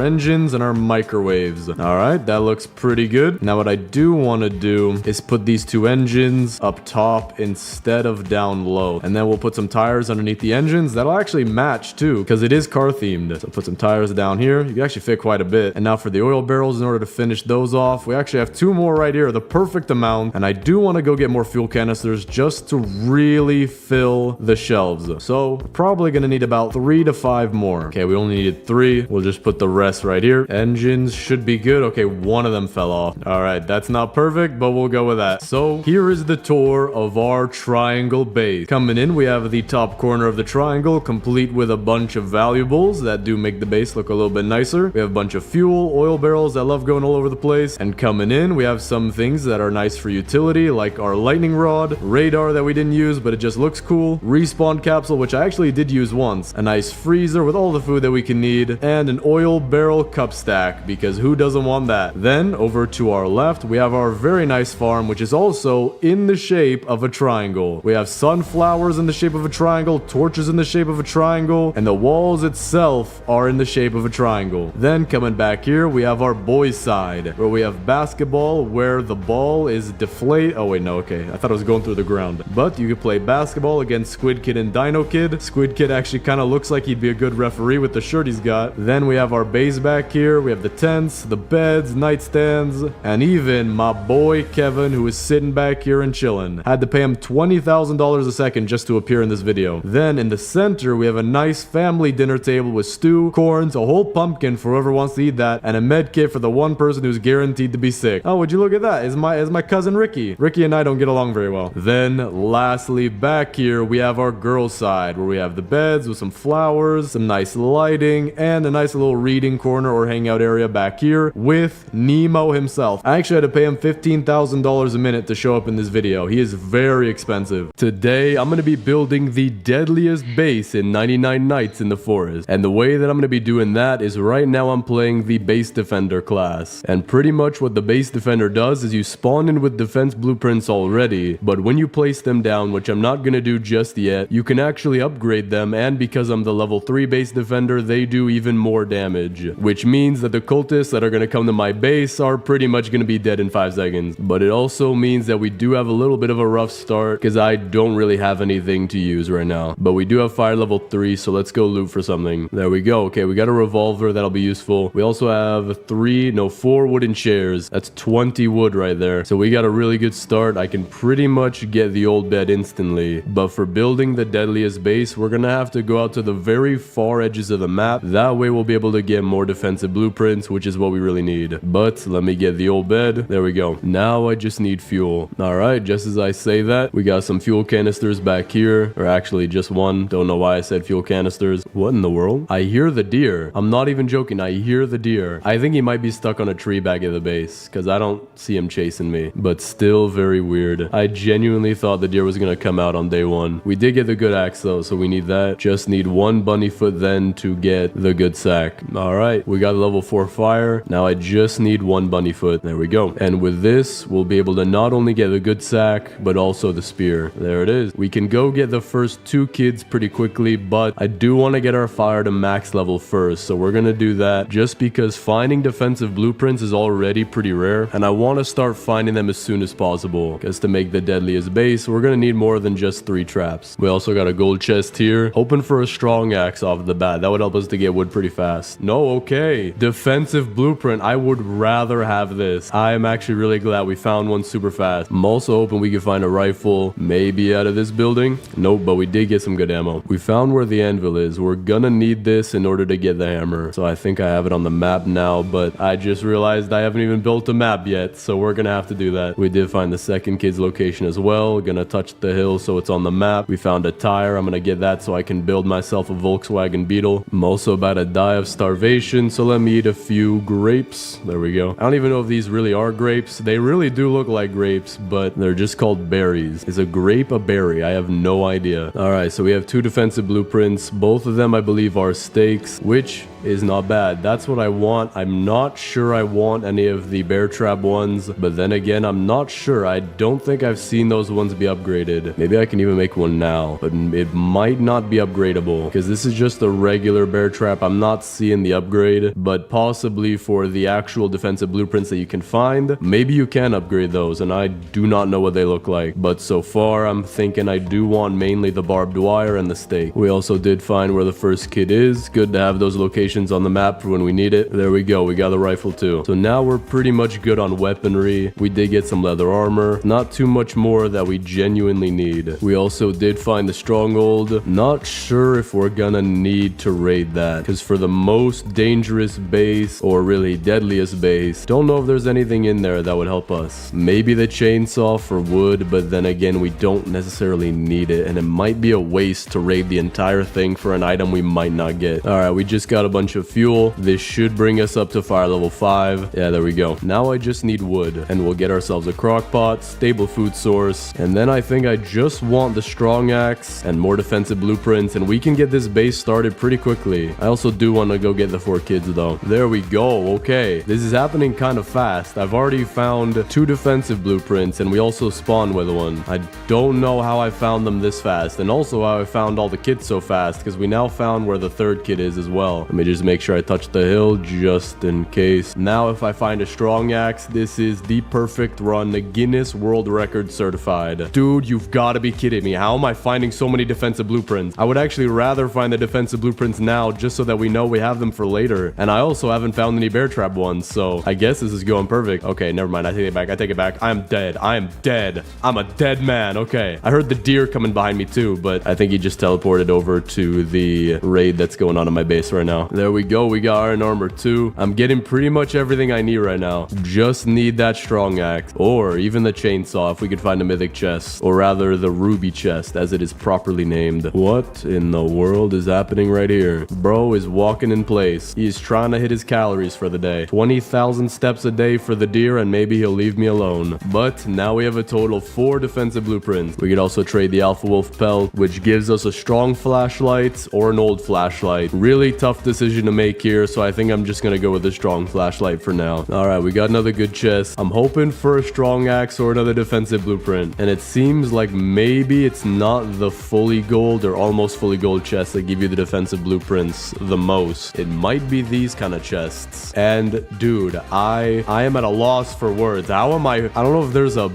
engines and our microwaves. All right, that looks pretty good. Now what I do want to do is put these 2 engines up top instead of down low, and then we'll put some tires underneath the engines. That'll actually match too, because it is car themed. So put some tires down here. You can actually fit quite a bit. And now for the oil barrels, in order to finish those off, we actually have 2 more right here, the perfect amount. And I do want to go get more fuel canisters just to really fill the shelves. So we're probably going to need about 3 to 5 more. Okay, we only needed 3. We'll just put the rest right here. Engines should be good. Okay, one of them fell off. All right, that's not perfect, but we'll go with that. So here is the tour of our triangle base. Coming in, we have the top corner of the triangle, complete with a bunch of valuables that do make the base look a little bit nicer. We have a bunch of fuel, oil barrels that love going all over the place. And coming in, we have some things that are nice for utility, like our lightning rod, radar that we didn't use, but it just looks cool, respawn capsule, which I actually did use once, a nice freezer with all the food that we can need, and an oil barrel cup stack, because who doesn't want that? Then over to our left, we have our very nice farm, which is also in the shape of a triangle. We have sunflowers in the shape of a triangle, torches in the shape of a triangle, and the walls itself are in the shape of a triangle. Then coming back here, we have our boys side, where we have basketball, where the ball is deflate. Oh wait, no, okay, I thought it was going through the ground. But you could play basketball against Squid Kid and Dino Kid. Squid Kid actually kind of looks like he'd be a good referee with the shirt he's got. Then we have our base back here. We have the tents, the beds, nightstands, and even my boy Kevin, who is sitting back here and chilling. I had to pay him $20,000 a second just to appear in this video. Then in the center, we have a nice family dinner table with stew, corns, a whole pumpkin for whoever wants to eat that, and a med kit for the one person who's guaranteed to be sick. Oh, would you look at that? It's my cousin Ricky. Ricky and I don't get along very well. Then lastly, back here, we have our girls side, where we have the beds with some flowers, some nice lighting, and a nice little reading corner or hangout area back here with Nemo himself. I actually had to pay him $15,000 a minute to show up in this video. He is very expensive. Today, I'm going to be building the deadliest base in 99 Nights in the Forest. And the way that I'm going to be doing that is right now I'm playing the base defender class. And pretty much what the base defender does is you spawn in with defense blueprints already, but when you place them down, which I'm not going to do just yet, you can actually upgrade them, and because I'm the level 3 base defender, they do even more damage. Which means that the cultists that are going to come to my base are pretty much going to be dead in 5 seconds. But it also means that we do have a little bit of a rough start because I don't really have anything to use right now. But we do have fire level 3, so let's go loot for something. There we go. Okay, we got a revolver. That'll be useful. We also have 4 wooden chairs. That's 20 wood right there. So we got a really good start. I can pretty much get the old bed instantly. But for building the deadliest base, we're going to have to go out to the very far edges of the map. That way we'll be able to get more defensive blueprints, which is what we really need. But let me get the old bed. There we go. Now I just need fuel. All right, just as I say that, we got some fuel canisters back here, or actually just one. Don't know why I said fuel canisters. What in the world? I hear the deer. I'm not even joking. I hear the deer. I think he might be stuck on a tree back at the base because I don't see him chasing me, but still very weird. I genuinely thought the deer was going to come out on day 1. We did get the good axe though, so we need that. Just need 1 bunny foot then to get the good sack. All right, we got level 4 fire. Now I just need 1 bunny foot. There we go. And with this, we'll be able to not only get the good sack, but also the spear. There it is. We can go get the first 2 kids pretty quickly, but I do want to get our fire to max level first. So we're going to do that just because finding defensive blueprints is already pretty rare. And I want to start finding them as soon as possible because to make the deadliest base, we're going to need more than just 3 traps. We also got a gold chest here. Hoping for a strong axe off the bat. That would help us to get wood pretty fast. No, okay. Defensive blueprint. I would rather have this. I am actually really glad we found one super fast. I'm also hoping we can find a rifle maybe out of this building. Nope, but we did get some good ammo. We found where the anvil is. We're gonna need this in order to get the hammer. So I think I have it on the map now, but I just realized I haven't even built a map yet. So we're gonna have to do that. We did find the second kid's location as well. Gonna touch the hill so it's on the map. We found a tire. I'm gonna get that so I can build myself a Volkswagen Beetle. I'm also about to die of starvation, so let me eat a few grapes. There we go. I don't even know if these really are grapes. They really do look like grapes, but they're just called berries. Is a grape a berry? I have no idea. All right, so we have 2 defensive blueprints. Both of them, I believe, are stakes, which is not bad. That's what I want. I'm not sure I want any of the bear trap ones, but then again, I'm not sure. I don't think I've seen those ones be upgraded. Maybe I can even make one now, but it might not be upgradable because this is just a regular bear trap. I'm not seeing the upgrade, but possibly for the actual defensive blueprints that you can find, maybe you can upgrade those, and I do not know what they look like. But so far, I'm thinking I do want mainly the barbed wire and the stake. We also did find where the first kid is. Good to have those locations on the map for when we need it. There we go. We got the rifle too. So now we're pretty much good on weaponry. We did get some leather armor. Not too much more that we genuinely need. We also did find the Stronghold. Not sure if we're gonna need to raid that because for the most dangerous base or really deadliest base, don't know if there's anything in there that would help us. Maybe the chainsaw for wood, but then again, we don't necessarily need it and it might be a waste to raid the entire thing for an item we might not get. All right, we just got a bunch of fuel. This should bring us up to fire level 5. Yeah, there we go. Now I just need wood and we'll get ourselves a crock pot, stable food source, and then I think I just want the strong axe and more defensive blueprints and we can get this base started pretty quickly. I also do want to go get the 4 kids though. There we go. Okay, this is happening kind of fast. I've already found 2 defensive blueprints and we also spawned with one. I don't know how I found them this fast and also how I found all the kids so fast because we now found where the 3rd kid is as well. Let me just make sure I touch the hill just in case. Now if I find a strong axe, this is the perfect run, the Guinness World Record certified. Dude, you've got to be kidding me. How am I finding so many defensive blueprints? I would actually rather find the defensive blueprints now just so that we know we have them for later. And I also haven't found any bear trap ones, so I guess this is going perfect. Okay, never mind. I take it back. I take it back. I am dead. I am dead. I'm a dead man. Okay. I heard the deer coming behind me too, but I think he just teleported over to the raid that's going on in my base right now. There we go. We got iron armor too. I'm getting pretty much everything I need right now. Just need that strong axe or even the chainsaw if we could find a mythic chest, or rather the ruby chest as it is properly named. What in the world is happening right here? Bro is walking in place. He's trying to hit his calories for the day. 20,000 steps a day for the deer and maybe he'll leave me alone. But now we have a total of 4 defensive blueprints. We could also trade the alpha wolf pelt, which gives us a strong flashlight or an old flashlight. Really tough decision decision to make here, so I think I'm just gonna go with a strong flashlight for now. All right, we got another good chest. I'm hoping for a strong axe or another defensive blueprint, and it seems like maybe it's not the fully gold or almost fully gold chests that give you the defensive blueprints the most. It might be these kind of chests. And dude, I am at a loss for words. How am I don't know if there's a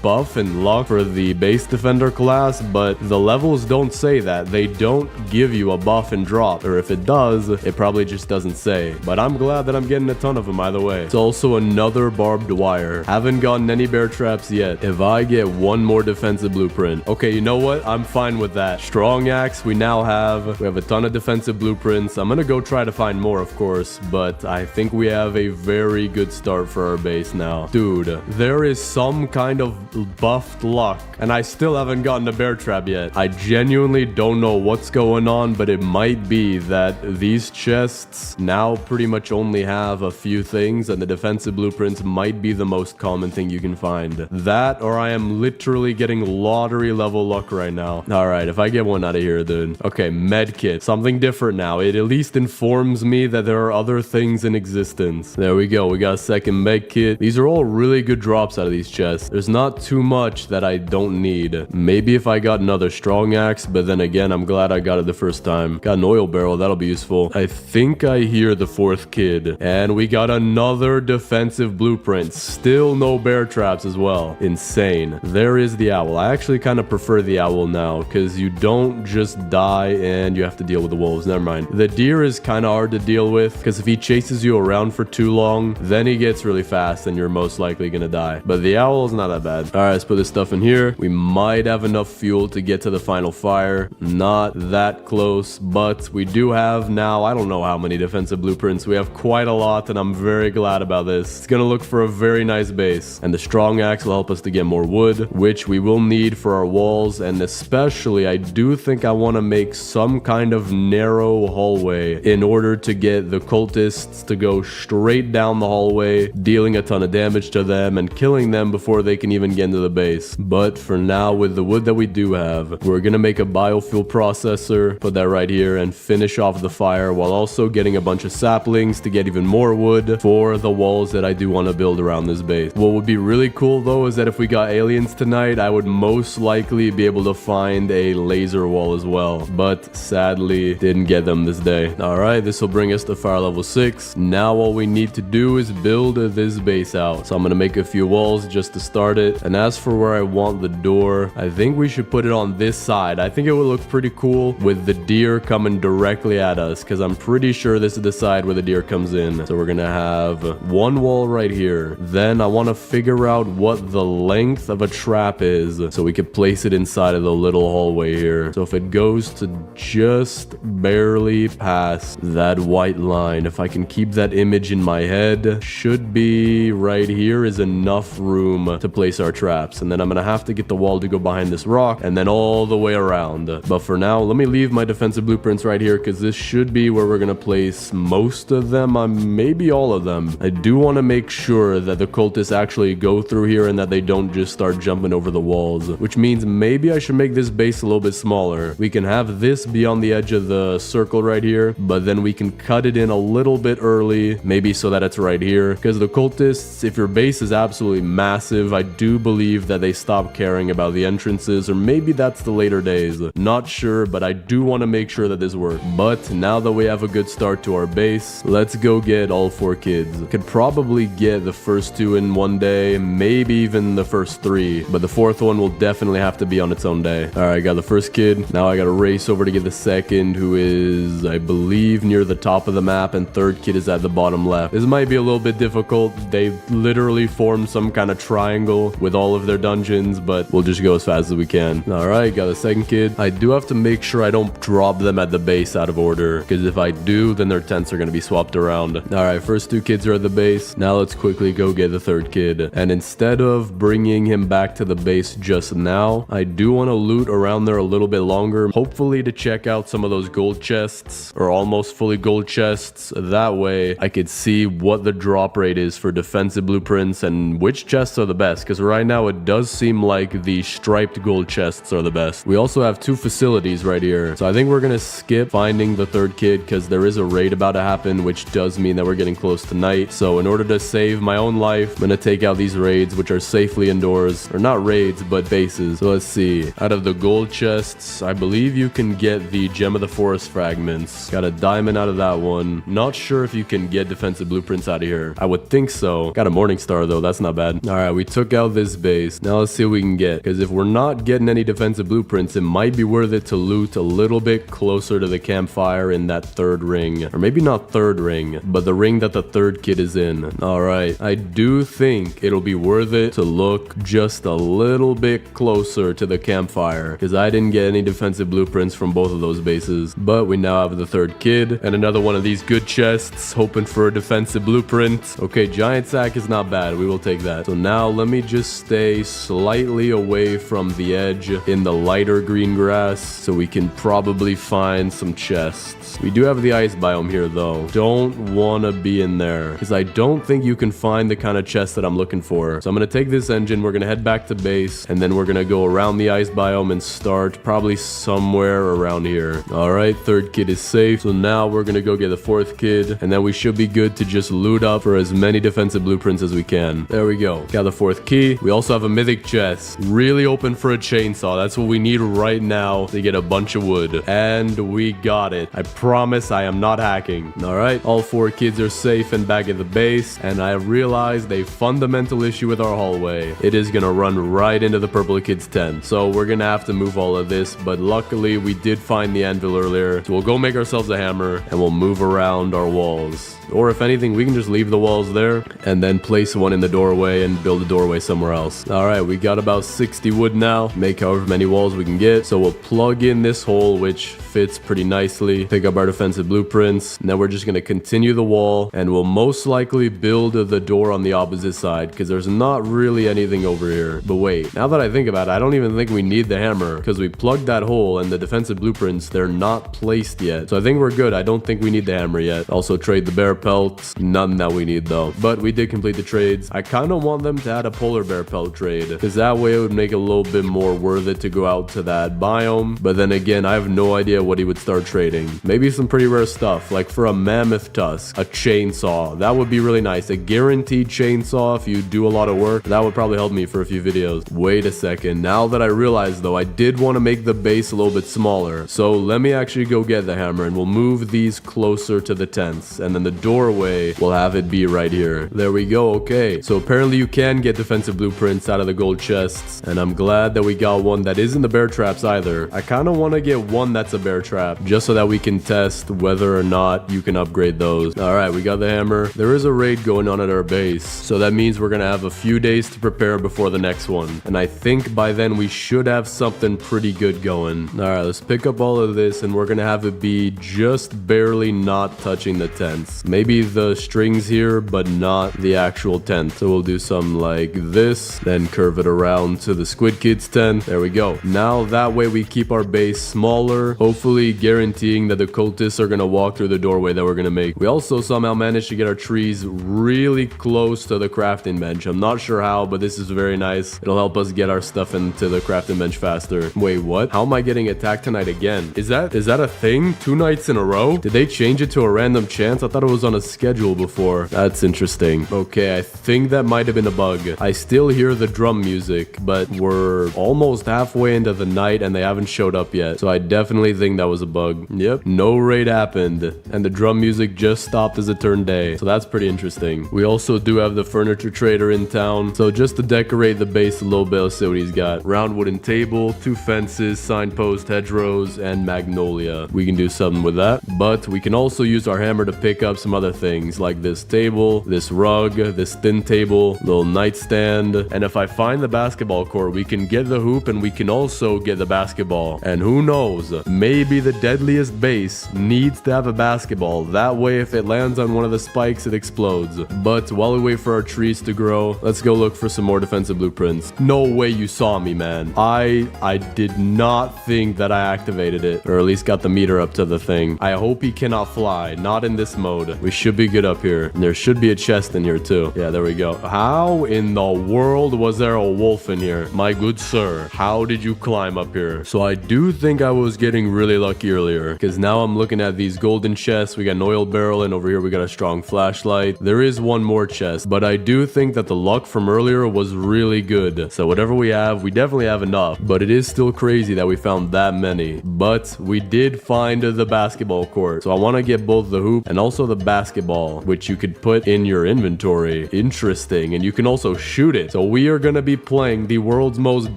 buff in luck for the base defender class, but the levels don't say that. They don't give you a buff and drop, or if it does, it probably just doesn't say. But I'm glad that I'm getting a ton of them either way. It's also another barbed wire. Haven't gotten any bear traps yet. If I get one more defensive blueprint, okay, you know what? I'm fine with that. Strong axe, we have a ton of defensive blueprints. I'm gonna go try to find more, of course, but I think we have a very good start for our base now. Dude, there is some kind of buffed luck, and I still haven't gotten a bear trap yet. I genuinely don't know what's going on, but it might be that these chests now pretty much only have a few things, and the defensive blueprints might be the most common thing you can find. That, or I am literally getting lottery level luck right now. All right, if I get one out of here, dude. Okay, medkit. Something different now. It at least informs me that there are other things in existence. There we go. We got a second medkit. These are all really good drops out of these chests. There's not too much that I don't need. Maybe if I got another strong axe, but then again, I'm glad I got it the first time. Got an oil barrel. That'll be useful. I think I hear the fourth kid. And we got another defensive blueprint. Still no bear traps as well. Insane. There is the owl. I actually kind of prefer the owl now, because you don't just die and you have to deal with the wolves. Never mind. The deer is kind of hard to deal with, because if he chases you around for too long, then he gets really fast and you're most likely gonna die. But the owl is not that bad. All right, let's put this stuff in here. We might have enough fuel to get to the final fire. Not that close, but we do have now, I don't know how many defensive blueprints. We have quite a lot, and I'm very glad about this. It's gonna look for a very nice base, and the strong axe will help us to get more wood, which we will need for our walls. And especially, I do think I want to make some kind of narrow hallway in order to get the cultists to go straight down the hallway, dealing a ton of damage to them and killing them before they can even get into the base. But for now, with the wood that we do have, we're gonna make a biofuel processor, put that right here, and finish off the fire while also getting a bunch of saplings to get even more wood for the walls that I do want to build around this base. What would be really cool though is that if we got aliens tonight, I would most likely be able to find a laser wall as well, but sadly didn't get them this day. All right, this will bring us to fire level 6. Now all we need to do is build this base out. So I'm gonna make a few walls just to start it. And as for where I want the door, I think we should put it on this side. I think it would look pretty cool with the deer coming directly at us, because I'm pretty sure this is the side where the deer comes in. So we're gonna have one wall right here. Then I want to figure out what the length of a trap is so we could place it inside of the little hallway here. So if it goes to just barely past that white line, if I can keep that image in my head, should be right here is enough room to place our traps. And then I'm gonna have to get the wall to go behind this rock and then all the way around. But for now, let me leave my defensive blueprints right here, because this should be where we're gonna place most of them, maybe all of them. I do want to make sure that the cultists actually go through here and that they don't just start jumping over the walls, which means maybe I should make this base a little bit smaller. We can have this be on the edge of the circle right here, but then we can cut it in a little bit early, maybe so that it's right here, because the cultists, if your base is absolutely massive, I do believe that they stop caring about the entrances, or maybe that's the later days. Not sure, but I do want to make sure that this works. But now that we have a good start to our base, let's go get all 4 kids. Could probably get the first 2 in one day, maybe even the first 3, but the 4th one will definitely have to be on its own day. All right, got the first kid. Now I got to race over to get the second, who is, I believe, near the top of the map, and third kid is at the bottom left. This might be a little bit difficult. They literally formed some kind of triangle with all of their dungeons, but we'll just go as fast as we can. All right, got the second kid. I do have to make sure I don't drop them at the base out of order, because if I do, then their tents are going to be swapped around. All right, first 2 kids are at the base. Now let's quickly go get the third kid. And instead of bringing him back to the base just now, I do want to loot around there a little bit longer, hopefully to check out some of those gold chests, or almost fully gold chests. That way I could see what the drop rate is for defensive blueprints and which chests are the best, because right now it does seem like the striped gold chests are the best. We also have 2 facilities right here, so I think we're gonna skip finding the third kid, because there is a raid about to happen, which does mean that we're getting close to night. So in order to save my own life, I'm gonna take out these raids, which are safely indoors, or not raids, but bases. So let's see. Out of the gold chests, I believe you can get the Gem of the Forest fragments. Got a diamond out of that one. Not sure if you can get defensive blueprints out of here. I would think so. Got a morning star though. That's not bad. All right, we took out this base. Now let's see what we can get. Because if we're not getting any defensive blueprints, it might be worth it to loot a little bit closer to the campfire in that third ring. Or maybe not third ring, but the ring that the third kid is in. All right, I do think it'll be worth it to look just a little bit closer to the campfire. Because I didn't get any defensive blueprints from both of those bases. But we now have the third kid and another one of these good chests, hoping for a defensive blueprint. Okay, giant sack is not bad. We will take that. So now let me just stay slightly away from the edge in the lighter green grass so we can probably find some chests. We do have the ice biome here though. Don't want to be in there because I don't think you can find the kind of chest that I'm looking for. So I'm going to take this engine. We're going to head back to base and then we're going to go around the ice biome and start probably somewhere around here. All right, third kid is safe. So now we're going to go get the fourth kid and then we should be good to just loot up for as many defensive blueprints as we can. There we go. Got the fourth key. We also have a mythic chest. Really open for a chainsaw. That's what we need right now to get a bunch of wood. And we got it. I promise I am not hacking. All right, all four kids are safe and back at the base. And I realized a fundamental issue with our hallway. It is going to run right into the purple kid's tent. So we're going to have to move all of this. But luckily we did find the anvil earlier. So we'll go make ourselves a hammer and we'll move around our walls. Or if anything, we can just leave the walls there and then place one in the doorway and build a doorway somewhere else. All right, we got about 60 wood now. Make however many walls we can get. So we'll plug in this hole, which fits pretty nicely. Pick up our defensive blueprints. Now we're just going to continue the wall and we'll most likely build the door on the opposite side because there's not really anything over here. But wait, now that I think about it, I don't even think we need the hammer because we plugged that hole and the defensive blueprints, they're not placed yet. So I think we're good. I don't think we need the hammer yet. Also trade the bear pelts. None that we need though. But we did complete the trades. I kind of want them to add a polar bear pelt trade because that way it would make it a little bit more worth it to go out to that biome. But then again, I have no idea what he would start trading. Maybe some pretty rare stuff like for a mammoth tusk, a chainsaw. That would be really nice. A guaranteed chainsaw if you do a lot of work. That would probably help me for a few videos. Wait a second. Now that I realize though, I did want to make the base a little bit smaller. So let me actually go get the hammer and we'll move these closer to the tents. And then the doorway, we'll have it be right here. There we go. Okay. So apparently you can get defensive blueprints out of the gold chests. And I'm glad that we got one that isn't the bear traps either. I kind of want to get one that's a bear trap just so that we can test whether or not you can upgrade those. All right, we got the hammer. There is a raid going on at our base. So that means we're going to have a few days to prepare before the next one. And I think by then we should have something pretty good going. All right, let's pick up all of this and we're going to have it be just barely not touching the tents. Maybe the strings here, but not the actual tent. So we'll do something like this, then curve it around to the squid kids tent. There we go. Now that way we keep our base smaller, hopefully guaranteeing that the cultists are going to walk through the doorway that we're going to make. We also somehow managed to get our trees really close to the crafting bench. I'm not sure how, but this is very nice. It'll help us get our stuff into the crafting bench faster. Wait, what? How am I getting attacked tonight again? Is that a thing? 2 nights in a row? Did they change it to a random chance? I thought it was on a schedule before. That's interesting. Okay, I think that might have been a bug. I still hear the drum music, but we're almost halfway into the night and they haven't showed up yet. So I definitely think that was a bug. Yep, no raid happened. And the drum music just stopped as it turned day. So that's pretty interesting. We also do have the furniture trader in town. So just to decorate the base a little bit, let's see what he's got. Round wooden table, 2 fences, signpost, hedgerows, and magnolia. We can do something with that. But we can also use our hammer to pick up some other things like this table, this rug, this thin table, little nightstand. And if I find the basketball court, we can get the hoop and we can also get the basketball. And who knows, maybe the deadliest base needs to have a basketball. That way if it lands on one of the spikes, it explodes. But while we wait for our trees to grow, let's go look for some more defensive blueprints. No way you saw me, man. I did not think that I activated it, or at least got the meter up to the thing. I hope he cannot fly, not in this mode. We should be good up here. And there should be a chest in here too. Yeah, there we go. How in the world was there a wolf in here? My good sir, how did you climb up here? So I do think I was getting really lucky earlier, because now I'm looking at these golden chests. We got an oil barrel, and over here we got a strong flashlight. There is one more chest, but I do think that the luck from earlier was really good. So whatever we have, we definitely have enough, but it is still crazy that we found that many. But we did find the basketball court. So I want to get both the hoop and also the basketball, which you could put in your inventory. Interesting. And you can also shoot it. So we are going to be playing the world's most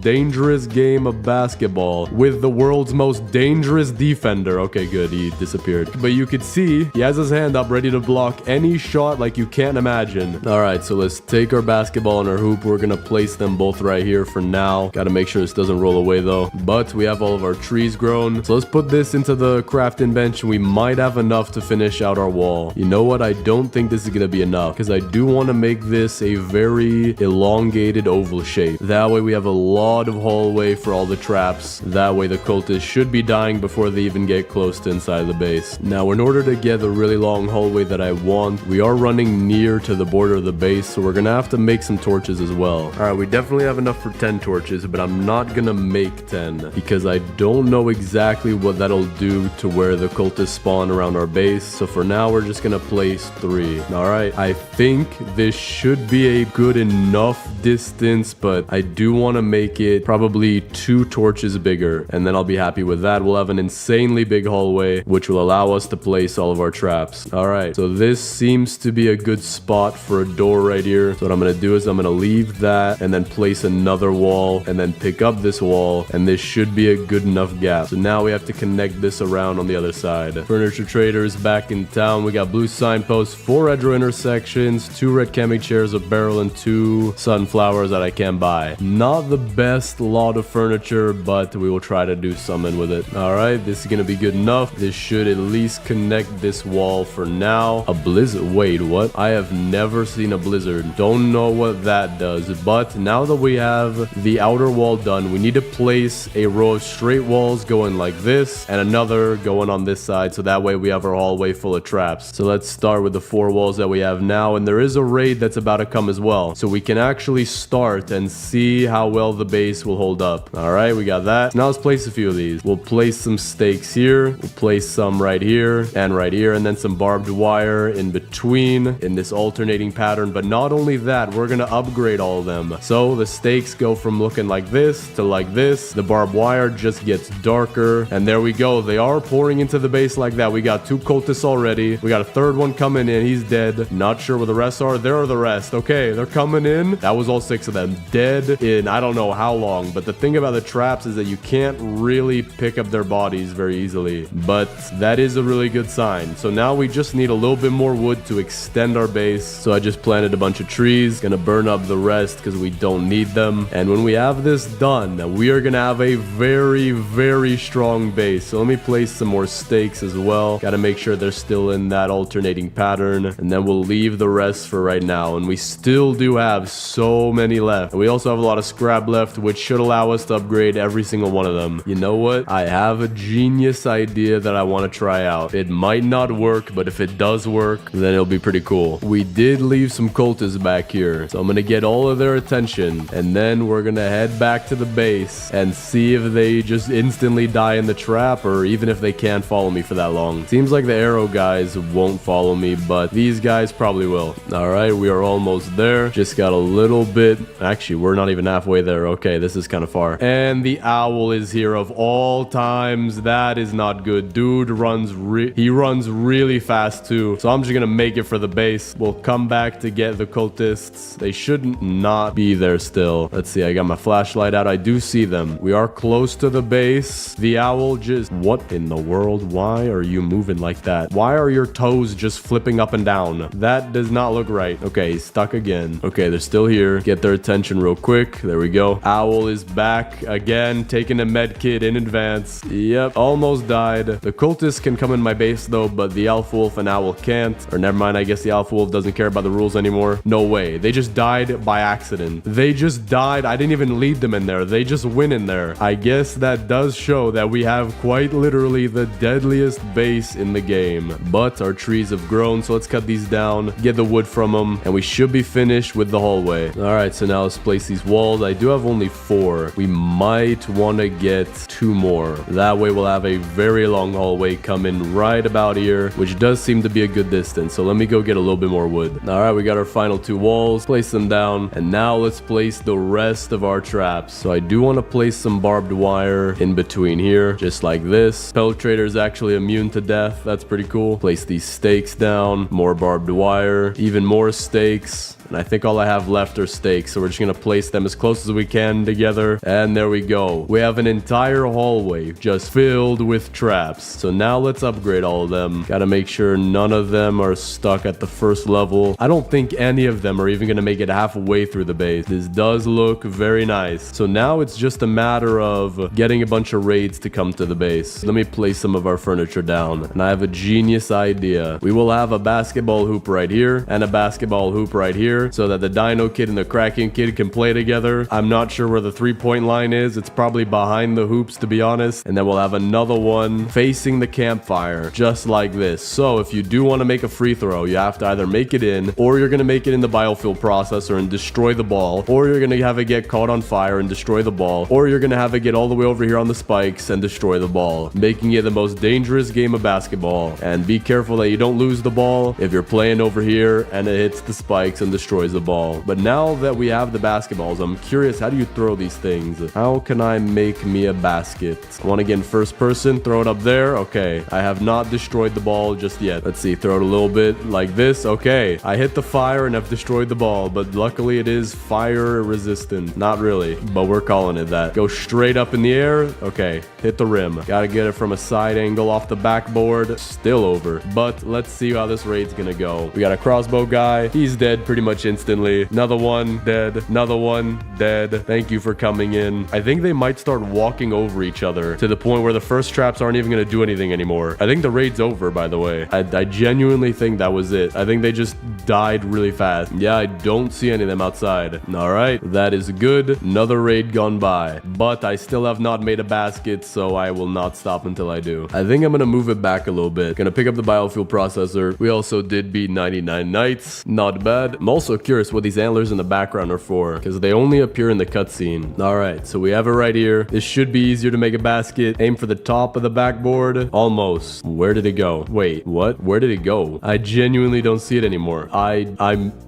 dangerous game of basketball with the world's most dangerous defender. Okay, good. He disappeared. But you could see he has his hand up ready to block any shot like you can't imagine. All right, so let's take our basketball and our hoop. We're going to place them both right here for now. Got to make sure this doesn't roll away though. But we have all of our trees grown. So let's put this into the crafting bench. We might have enough to finish out our wall. You know what? I don't think this is going to be enough because I do want to make this a very elongated oval shape. That way we have a lot of hallway for all the traps. That way the cultists should be dying before they even get close to inside the base. Now, in order to get the really long hallway that I want, we are running near to the border of the base, so we're going to have to make some torches as well. All right, we definitely have enough for 10 torches, but I'm not going to make 10 because I don't know exactly what that'll do to where the cultists spawn around our base. So for now, we're just going to place 3. All right, I think this should be a good enough distance, but I do want to make it probably 2 torches bigger, and then I'll be happy with that. We'll have an insanely big hallway, which will allow us to place all of our traps. All right, so this seems to be a good spot for a door right here. So what I'm going to do is I'm going to leave that and then place another wall and then pick up this wall, and this should be a good enough gap. So now we have to connect this around on the other side. Furniture traders back in town. We got blue signposts, 4 retro intersections, 2 red camping chairs, a barrel, and 2 sunflowers that I can buy. Not the best lot of furniture, but we will try to do something with it. All right, this is going to be good enough. This should at least connect this wall for now. A blizzard. Wait, what? I have never seen a blizzard. Don't know what that does, but now that we have the outer wall done, we need to place a row of straight walls going like this and another going on this side, so that way we have our hallway full of traps. So let's start with the 4 walls that we have now, and there is a raid that's about to come as well, so we can actually start and see how well the base will hold up. All right, we got that. Now let's place a few of these. We'll place some stakes here, we'll place some right here, and then some barbed wire in between in this alternating pattern. But not only that, we're gonna upgrade all of them. So the stakes go from looking like this to like this. The barbed wire just gets darker, and there we go. They are pouring into the base like that. We got 2 cultists already. We got a 3rd one coming in. He's dead. Not sure where the rest are. There are the rest. Okay, they're coming in. That was all 6 of them dead in I don't know how long. But the thing about the traps is that you can't really pick up their bodies very easily, but that is a really good sign. So now we just need a little bit more wood to extend our base. So I just planted a bunch of trees, gonna burn up the rest because we don't need them. And when we have this done, we are gonna have a very strong base. So let me place some more stakes as well. Gotta make sure they're still in that alternating pattern, and then we'll leave the rest for right now. And we still do have so many left. And we also have a lot of scrap left, which should allow us to upgrade every single one of them. You know what? I have a genius idea that I want to try out. It might not work, but if it does work, then it'll be pretty cool. We did leave some cultists back here, so I'm gonna get all of their attention, and then we're gonna head back to the base and see if they just instantly die in the trap, or even if they can't follow me for that long. Seems like the arrow guys won't follow me, but these guys probably will. All right, we are almost there. Just got a little bit. Actually, we're not even halfway there. Okay, this is kind of far. And the owl is here of all times. That is not good. Dude runs really fast too. So I'm just gonna make it for the base. We'll come back to get the cultists. They shouldn't not be there still. Let's see, I got my flashlight out. I do see them. We are close to the base. The owl just... What in the world? Why are you moving like that? Why are your toes just flipping up and down? That does not look right. Okay, he's stuck again. Okay, they're still here. Get their attention real quick. There we go. Owl is back again, taking a med kit in advance. Yep, almost died. The cultists can come in my base though, but the alpha wolf and owl can't. Or never mind, I guess the alpha wolf doesn't care about the rules anymore. No way. They just died by accident. They just died. I didn't even lead them in there. They just went in there. I guess that does show that we have quite literally the deadliest base in the game. But our trees have grown, so let's cut these down, get the wood from them, and we should be finished with the hallway. All right, so now let's place these walls. I do have only 4. We might want to get 2 more. That way we'll have a very long hallway they come in right about here, which does seem to be a good distance. So let me go get a little bit more wood. All right, we got our final 2 walls. Place them down. And now let's place the rest of our traps. So I do want to place some barbed wire in between here, just like this. Penetrator is actually immune to death. That's pretty cool. Place these stakes down. More barbed wire. Even more stakes. And I think all I have left are stakes, so we're just gonna place them as close as we can together. And there we go. We have an entire hallway just filled with traps. So now let's upgrade all of them. Gotta make sure none of them are stuck at the first level. I don't think any of them are even gonna make it halfway through the base. This does look very nice. So now it's just a matter of getting a bunch of raids to come to the base. Let me place some of our furniture down. And I have a genius idea. We will have a basketball hoop right here and a basketball hoop right here, so that the Dino Kid and the Kraken Kid can play together. I'm not sure where the 3-point line is. It's probably behind the hoops, to be honest. And then we'll have another one facing the campfire, just like this. So if you do want to make a free throw, you have to either make it in, or you're going to make it in the biofuel processor and destroy the ball, or you're going to have it get caught on fire and destroy the ball, or you're going to have it get all the way over here on the spikes and destroy the ball, making it the most dangerous game of basketball. And be careful that you don't lose the ball if you're playing over here and it hits the spikes and destroys the ball. But now that we have the basketballs, I'm curious, how do you throw these things? How can I make me a basket? I want to get in first person, throw it up there. Okay, I have not destroyed the ball just yet. Let's see, throw it a little bit like this. Okay, I hit the fire and have destroyed the ball, but luckily it is fire resistant. Not really, but we're calling it that. Go straight up in the air. Okay, hit the rim. Gotta get it from a side angle off the backboard. Still over, but let's see how this raid's gonna go. We got a crossbow guy. He's dead pretty much instantly. Another one dead. Another one dead. Thank you for coming in. I think they might start walking over each other to the point where the first traps aren't even going to do anything anymore. I think the raid's over, by the way. I genuinely think that was it. I think they just died really fast. Yeah, I don't see any of them outside. All right, that is good. Another raid gone by, but I still have not made a basket, so I will not stop until I do. I think I'm going to move it back a little bit. Gonna pick up the biofuel processor. We also did beat 99 nights. Not bad. I'm also curious what these antlers in the background are for, because they only appear in the cutscene. All right, so we have it right here. This should be easier to make a basket. Aim for the top of the backboard. Almost. Where did it go? Wait, what? Where did it go? I genuinely don't see it anymore.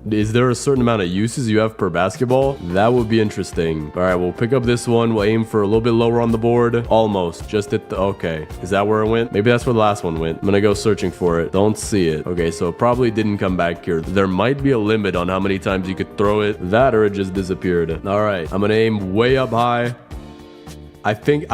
Is there a certain amount of uses you have per basketball? That would be interesting. All right, we'll pick up this one. We'll aim for a little bit lower on the board. Almost. Just at the, okay. Is that where it went? Maybe that's where the last one went. I'm gonna go searching for it. Don't see it. Okay, so it probably didn't come back here. There might be a limit on how many times you could throw it. That or it just disappeared. All right, I'm gonna aim way up high. I think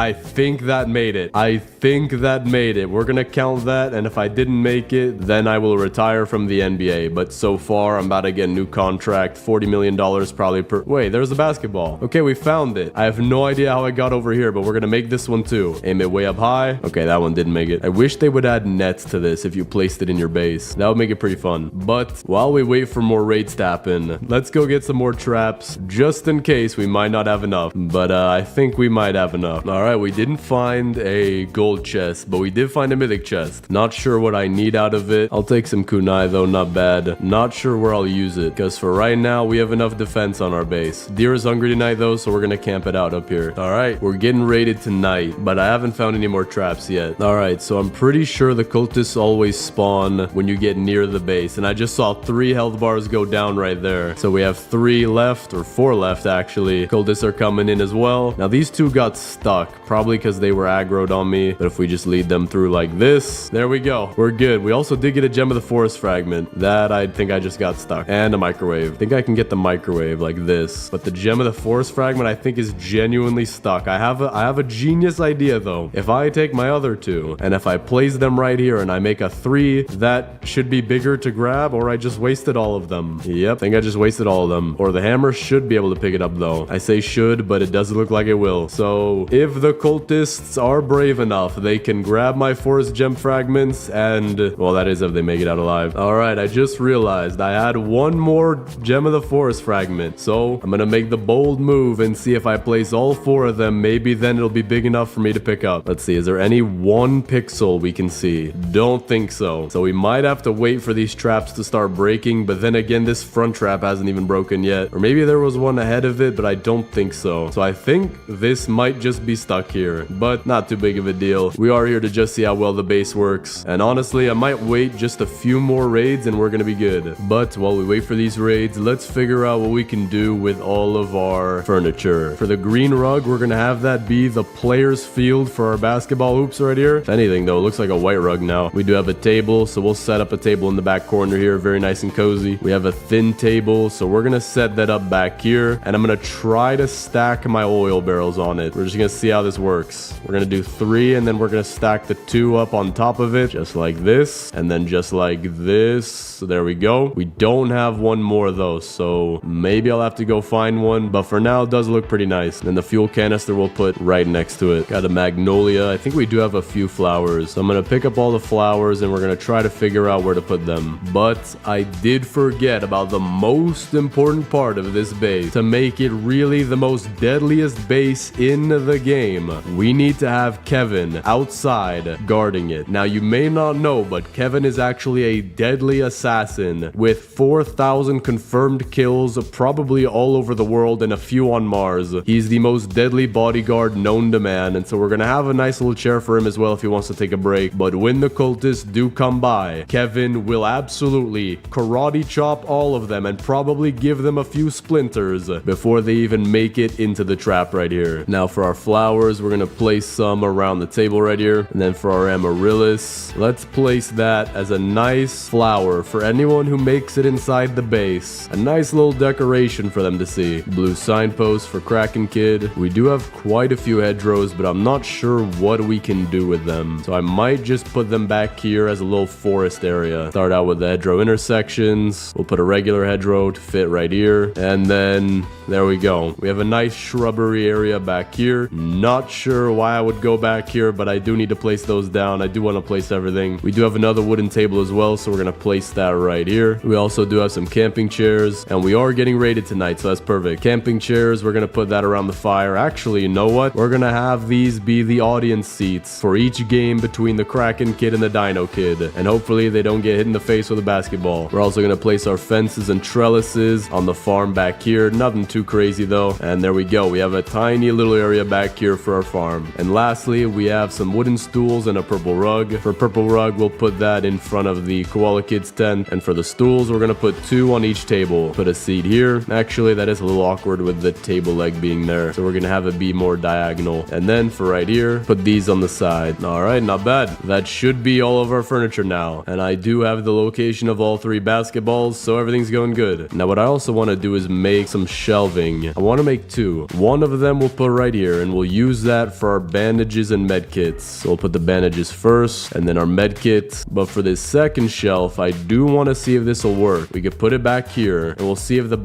that made it. I think that made it. We're gonna count that, and if I didn't make it, then I will retire from the NBA. But so far, I'm about to get a new contract, $40 million probably per... Wait, there's a basketball. Okay, we found it. I have no idea how I got over here, but we're gonna make this one too. Aim it way up high. Okay, that one didn't make it. I wish they would add nets to this if you placed it in your base. That would make it pretty fun. But while we wait for more raids to happen, let's go get some more traps, just in case we might not have enough. But I think we might have enough. All right, we didn't find a gold chest, but we did find a mythic chest. Not sure what I need out of it. I'll take some kunai though, not bad. Not sure where I'll use it, because for right now, we have enough defense on our base. Deer is hungry tonight though, so we're gonna camp it out up here. All right, we're getting raided tonight, but I haven't found any more traps yet. All right, so I'm pretty sure the cultists always spawn when you get near the base, and I just saw 3 health bars go down right there. So we have 3 left, or 4 left actually. Cultists are coming in as well. Now these 2 got stuck, probably because they were aggroed on me, but if we just lead them through like this, there we go, we're good. We also did get a gem of the forest fragment that I think I just got stuck, and a microwave. I think I can get the microwave like this, but the gem of the forest fragment I think is genuinely stuck. I have a genius idea though. If I take my other 2 and if I place them right here and I make a 3, that should be bigger to grab, or I just wasted all of them. Yep, I think I just wasted all of them. Or the hammer should be able to pick it up though. I say should, but it doesn't look like it will. So if the cultists are brave enough, they can grab my forest gem fragments and, well, that is if they make it out alive. All right, I just realized I had 1 more gem of the forest fragment, so I'm gonna make the bold move and see if I place all 4 of them. Maybe then it'll be big enough for me to pick up. Let's see, is there any 1 pixel we can see? Don't think so. So we might have to wait for these traps to start breaking, but then again, this front trap hasn't even broken yet. Or maybe there was one ahead of it, but I don't think so. So I think this might just be stuck here, but not too big of a deal. We are here to just see how well the base works. And honestly, I might wait just a few more raids and we're gonna be good. But while we wait for these raids, let's figure out what we can do with all of our furniture. For the green rug, we're gonna have that be the player's field for our basketball hoops right here. If anything though, it looks like a white rug now. We do have a table, so we'll set up a table in the back corner here, very nice and cozy. We have a thin table, so we're gonna set that up back here, and I'm gonna try to stack my oil barrels on it. We're just gonna see how this works. We're gonna do 3, and then we're gonna stack the 2 up on top of it, just like this, and then just like this. So there we go. We don't have one more though, so maybe I'll have to go find one, but for now it does look pretty nice. And the fuel canister we'll put right next to it. Got a magnolia. I think we do have a few flowers, so I'm gonna pick up all the flowers and we're gonna try to figure out where to put them. But I did forget about the most important part of this base. To make it really the most deadliest base in the game, we need to have Kevin outside guarding it. Now you may not know, but Kevin is actually a deadly assassin with 4,000 confirmed kills, probably all over the world and a few on Mars. He's the most deadly bodyguard known to man, and so we're gonna have a nice little chair for him as well if he wants to take a break. But when the cultists do come by, Kevin will absolutely karate chop all of them and probably give them a few splinters before they even make it into the trap right here. Now for our flowers, we're gonna place some around the table right here, and then for our amaryllis, let's place that as a nice flower for anyone who makes it inside the base. A nice little decoration for them to see. Blue signpost for Kraken Kid. We do have quite a few hedgerows, but I'm not sure what we can do with them, so I might just put them back here as a little forest area. Start out with the hedgerow intersections. We'll put a regular hedgerow to fit right here, and then there we go. We have a nice shrubbery area back here. Not sure why I would go back here, but I do need to place those down. I do want to place everything. We do have another wooden table as well, so we're gonna place that right here. We also do have some camping chairs, and we are getting raided tonight, so that's perfect. Camping chairs, we're gonna put that around the fire. Actually, you know what? We're gonna have these be the audience seats for each game between the Kraken Kid and the Dino Kid, and hopefully they don't get hit in the face with a basketball. We're also gonna place our fences and trellises on the farm back here. Nothing too crazy though. And there we go. We have a tiny little area back here for our farm. And lastly, we have some wooden stools and a purple rug. For purple rug, we'll put that in front of the Koala Kids tent. And for the stools, we're gonna put 2 on each table. Put a seat here. Actually, that is a little awkward with the table leg being there, so we're gonna have it be more diagonal. And then for right here, put these on the side. All right, not bad. That should be all of our furniture now. And I do have the location of all 3 basketballs, so everything's going good. Now what I also want to do is make some shelving. I want to make 2. One of them we'll put right here, and we'll use that for our bandages and med kits. So we'll put the bandages first and then our med kit. But for this second shelf, I do want to see if this will work. We could put it back here and we'll see if the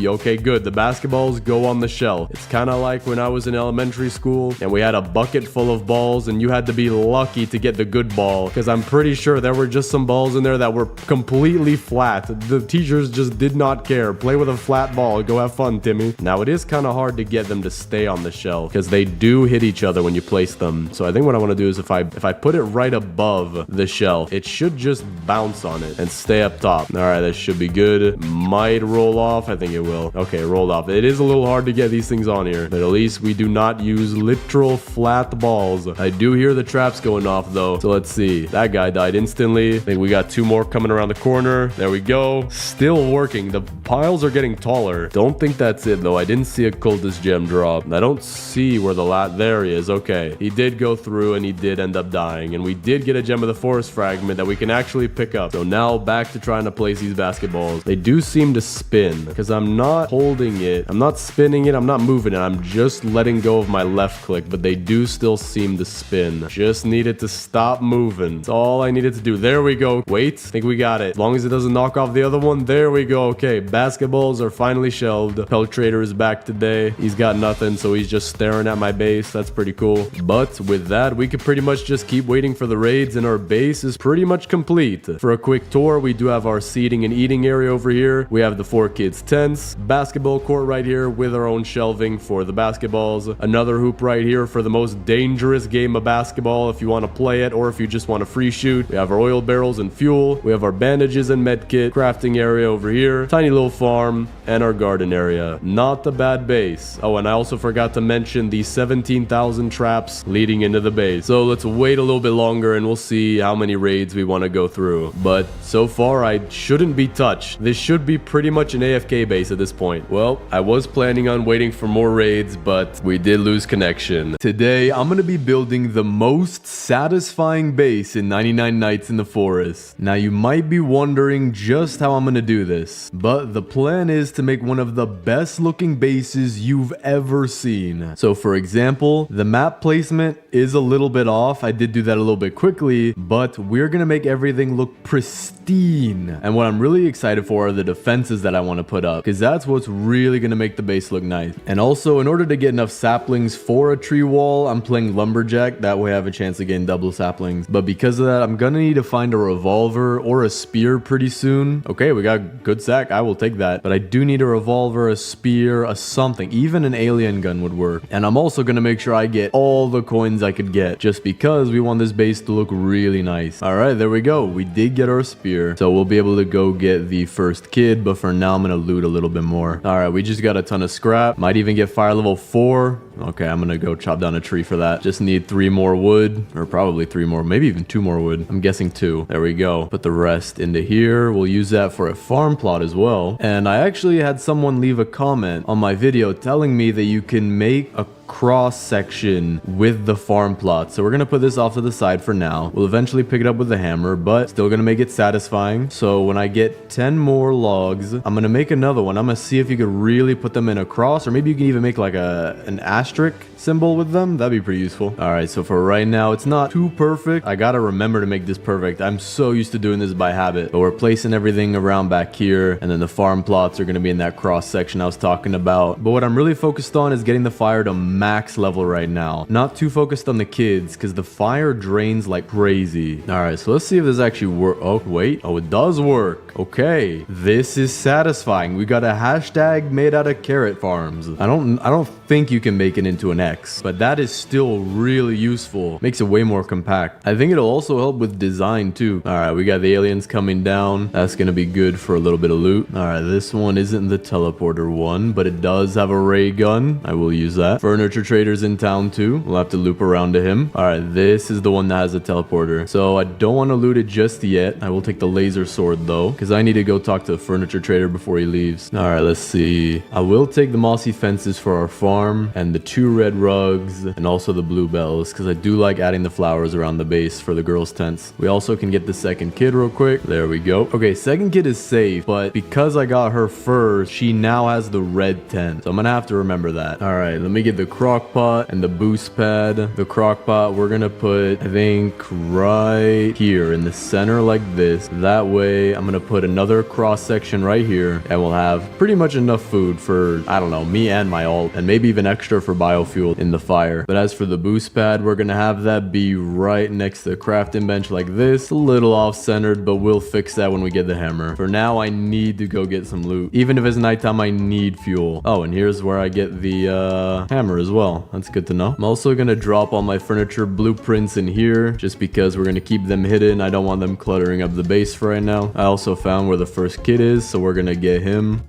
okay, good. The basketballs go on the shelf. It's kind of like when I was in elementary school and we had a bucket full of balls and you had to be lucky to get the good ball, because I'm pretty sure there were just some balls in there that were completely flat. The teachers just did not care. Play with a flat ball. Go have fun, Timmy. Now it is kind of hard to get them to stay on the shelf because they do hit each other when you place them. So I think what I want to do is if I put it right above the shelf, it should just bounce on it and stay up top. All right, that should be good. Might roll off. I think it will. Okay, rolled off. It is a little hard to get these things on here, but at least we do not use literal flat balls. I do hear the traps going off though. So let's see. That guy died instantly. I think we got 2 more coming around the corner. There we go. Still working. The piles are getting taller. Don't think that's it though. I didn't see a cultist gem drop. I don't see where there he is. Okay. He did go through and he did end up dying. And we did get a gem of the forest fragment that we can actually pick up. So now back to trying to place these basketballs. They do seem to spin because I'm not holding it. I'm not spinning it. I'm not moving it. I'm just letting go of my left click, but they do still seem to spin. Just needed to stop moving. That's all I needed to do. There we go. Wait. I think we got it. As long as it doesn't knock off the other one. There we go. Okay. Basketballs are finally shelved. Peltrator is back today. He's got nothing, so he's just staring at my base. That's pretty cool. But with that, we could pretty much just keep waiting for the raids, and our base is pretty much complete. For a quick tour, we do have our seating and eating area over here. We have the 4 kids' tents, basketball court right here with our own shelving for the basketballs, another hoop right here for the most dangerous game of basketball if you want to play it or if you just want to free shoot. We have our oil barrels and fuel. We have our bandages and med kit, crafting area over here, tiny little farm, and our garden area. Not a bad base. Oh, and I also forgot to mention mentioned the 17,000 traps leading into the base. So let's wait a little bit longer and we'll see how many raids we want to go through. But so far, I shouldn't be touched. This should be pretty much an AFK base at this point. Well, I was planning on waiting for more raids, but we did lose connection. Today, I'm going to be building the most satisfying base in 99 Nights in the Forest. Now, you might be wondering just how I'm going to do this, but the plan is to make one of the best looking bases you've ever seen. So for example, the map placement is a little bit off. I did do that a little bit quickly, but we're going to make everything look pristine. And what I'm really excited for are the defenses that I want to put up, because that's what's really going to make the base look nice. And also, in order to get enough saplings for a tree wall, I'm playing lumberjack. That way I have a chance of getting double saplings. But because of that, I'm going to need to find a revolver or a spear pretty soon. Okay, we got good sack. I will take that. But I do need a revolver, a spear, a something. Even an alien gun would work. And I'm also going to make sure I get all the coins I could get, just because we want this base to look really nice. All right, there we go. We did get our spear. So we'll be able to go get the first kid. But for now, I'm going to loot a little bit more. All right, we just got a ton of scrap. Might even get fire level 4. Okay, I'm gonna go chop down a tree for that. Just need 3 more wood, or probably 3 more, maybe even 2 more wood. I'm guessing 2. There we go. Put the rest into here. We'll use that for a farm plot as well. And I actually had someone leave a comment on my video telling me that you can make a cross section with the farm plot. So we're gonna put this off to the side for now. We'll eventually pick it up with the hammer, but still gonna make it satisfying. So when I get 10 more logs, I'm gonna make another one. I'm gonna see if you could really put them in a cross, or maybe you can even make like an asterisk symbol with them. That'd be pretty useful. All right, so for right now, it's not too perfect. I gotta remember to make this perfect. I'm so used to doing this by habit. But we're placing everything around back here, and then the farm plots are gonna be in that cross section I was talking about. But what I'm really focused on is getting the fire to max level right now. Not too focused on the kids, because the fire drains like crazy. All right, so let's see if this actually works. Oh, wait. Oh, it does work. Okay, this is satisfying. We got a hashtag made out of carrot farms. I don't think you can make it into an X, but that is still really useful. Makes it way more compact. I think it'll also help with design too. All right, we got the aliens coming down. That's gonna be good for a little bit of loot. All right, this one isn't the teleporter one, but it does have a ray gun. I will use that. Furniture trader's in town too. We'll have to loop around to him. All right, this is the one that has a teleporter. So I don't want to loot it just yet. I will take the laser sword though, because I need to go talk to the furniture trader before he leaves. All right, let's see. I will take the mossy fences for our farm and the 2 red rugs and also the bluebells, because I do like adding the flowers around the base for the girls' tents. We also can get the second kid real quick. There we go. Okay, second kid is safe, but because I got her first, she now has the red tent. So I'm gonna have to remember that. All right, let me get the crock pot and the boost pad. The crock pot we're gonna put, I think, right here in the center like this. That way I'm gonna put another cross section right here, and we'll have pretty much enough food for, I don't know, me and my ult, and maybe even extra for biofuel in the fire. But as for the boost pad, we're gonna have that be right next to the crafting bench like this. A little off-centered, but we'll fix that when we get the hammer. For now, I need to go get some loot. Even if it's nighttime, I need fuel. Oh, and here's where I get the hammer as well. That's good to know. I'm also gonna drop all my furniture blueprints in here, just because we're gonna keep them hidden. I don't want them cluttering up the base for right now. I also found where the first kid is, so we're gonna get him.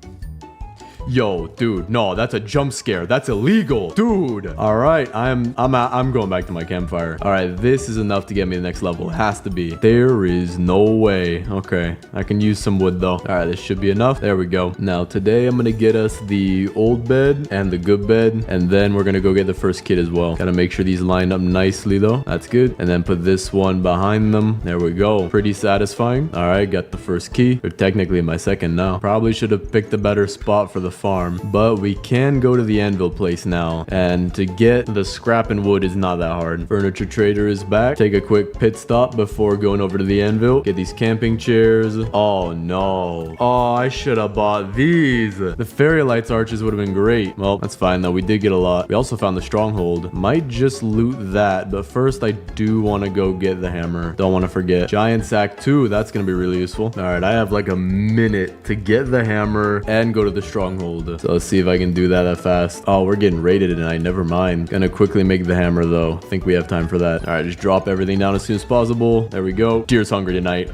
Yo, dude, no, that's a jump scare. That's illegal, dude. All right, I'm going back to my campfire. All right, this is enough to get me to the next level. It has to be. There is no way. Okay, I can use some wood though. All right, this should be enough. There we go. Now today I'm gonna get us the old bed and the good bed, and then we're gonna go get the first kid as well. Gotta make sure these line up nicely though. That's good. And then put this one behind them. There we go. Pretty satisfying. All right, got the first key. They're technically my second now. Probably should have picked a better spot for the farm, but we can go to the anvil place now, and to get the scrap and wood is not that hard. Furniture trader is back. Take a quick pit stop before going over to the anvil. Get these camping chairs. Oh no. Oh, I should have bought these. The fairy lights arches would have been great. Well, that's fine though. We did get a lot. We also found the stronghold. Might just loot that, but first I do want to go get the hammer. Don't want to forget. Giant sack too. That's gonna be really useful. All right, I have like a minute to get the hammer and go to the stronghold. So let's see if I can do that fast. Oh, we're getting raided tonight. Never mind. Gonna quickly make the hammer though. I think we have time for that. All right, just drop everything down as soon as possible. There we go. Deer's hungry tonight.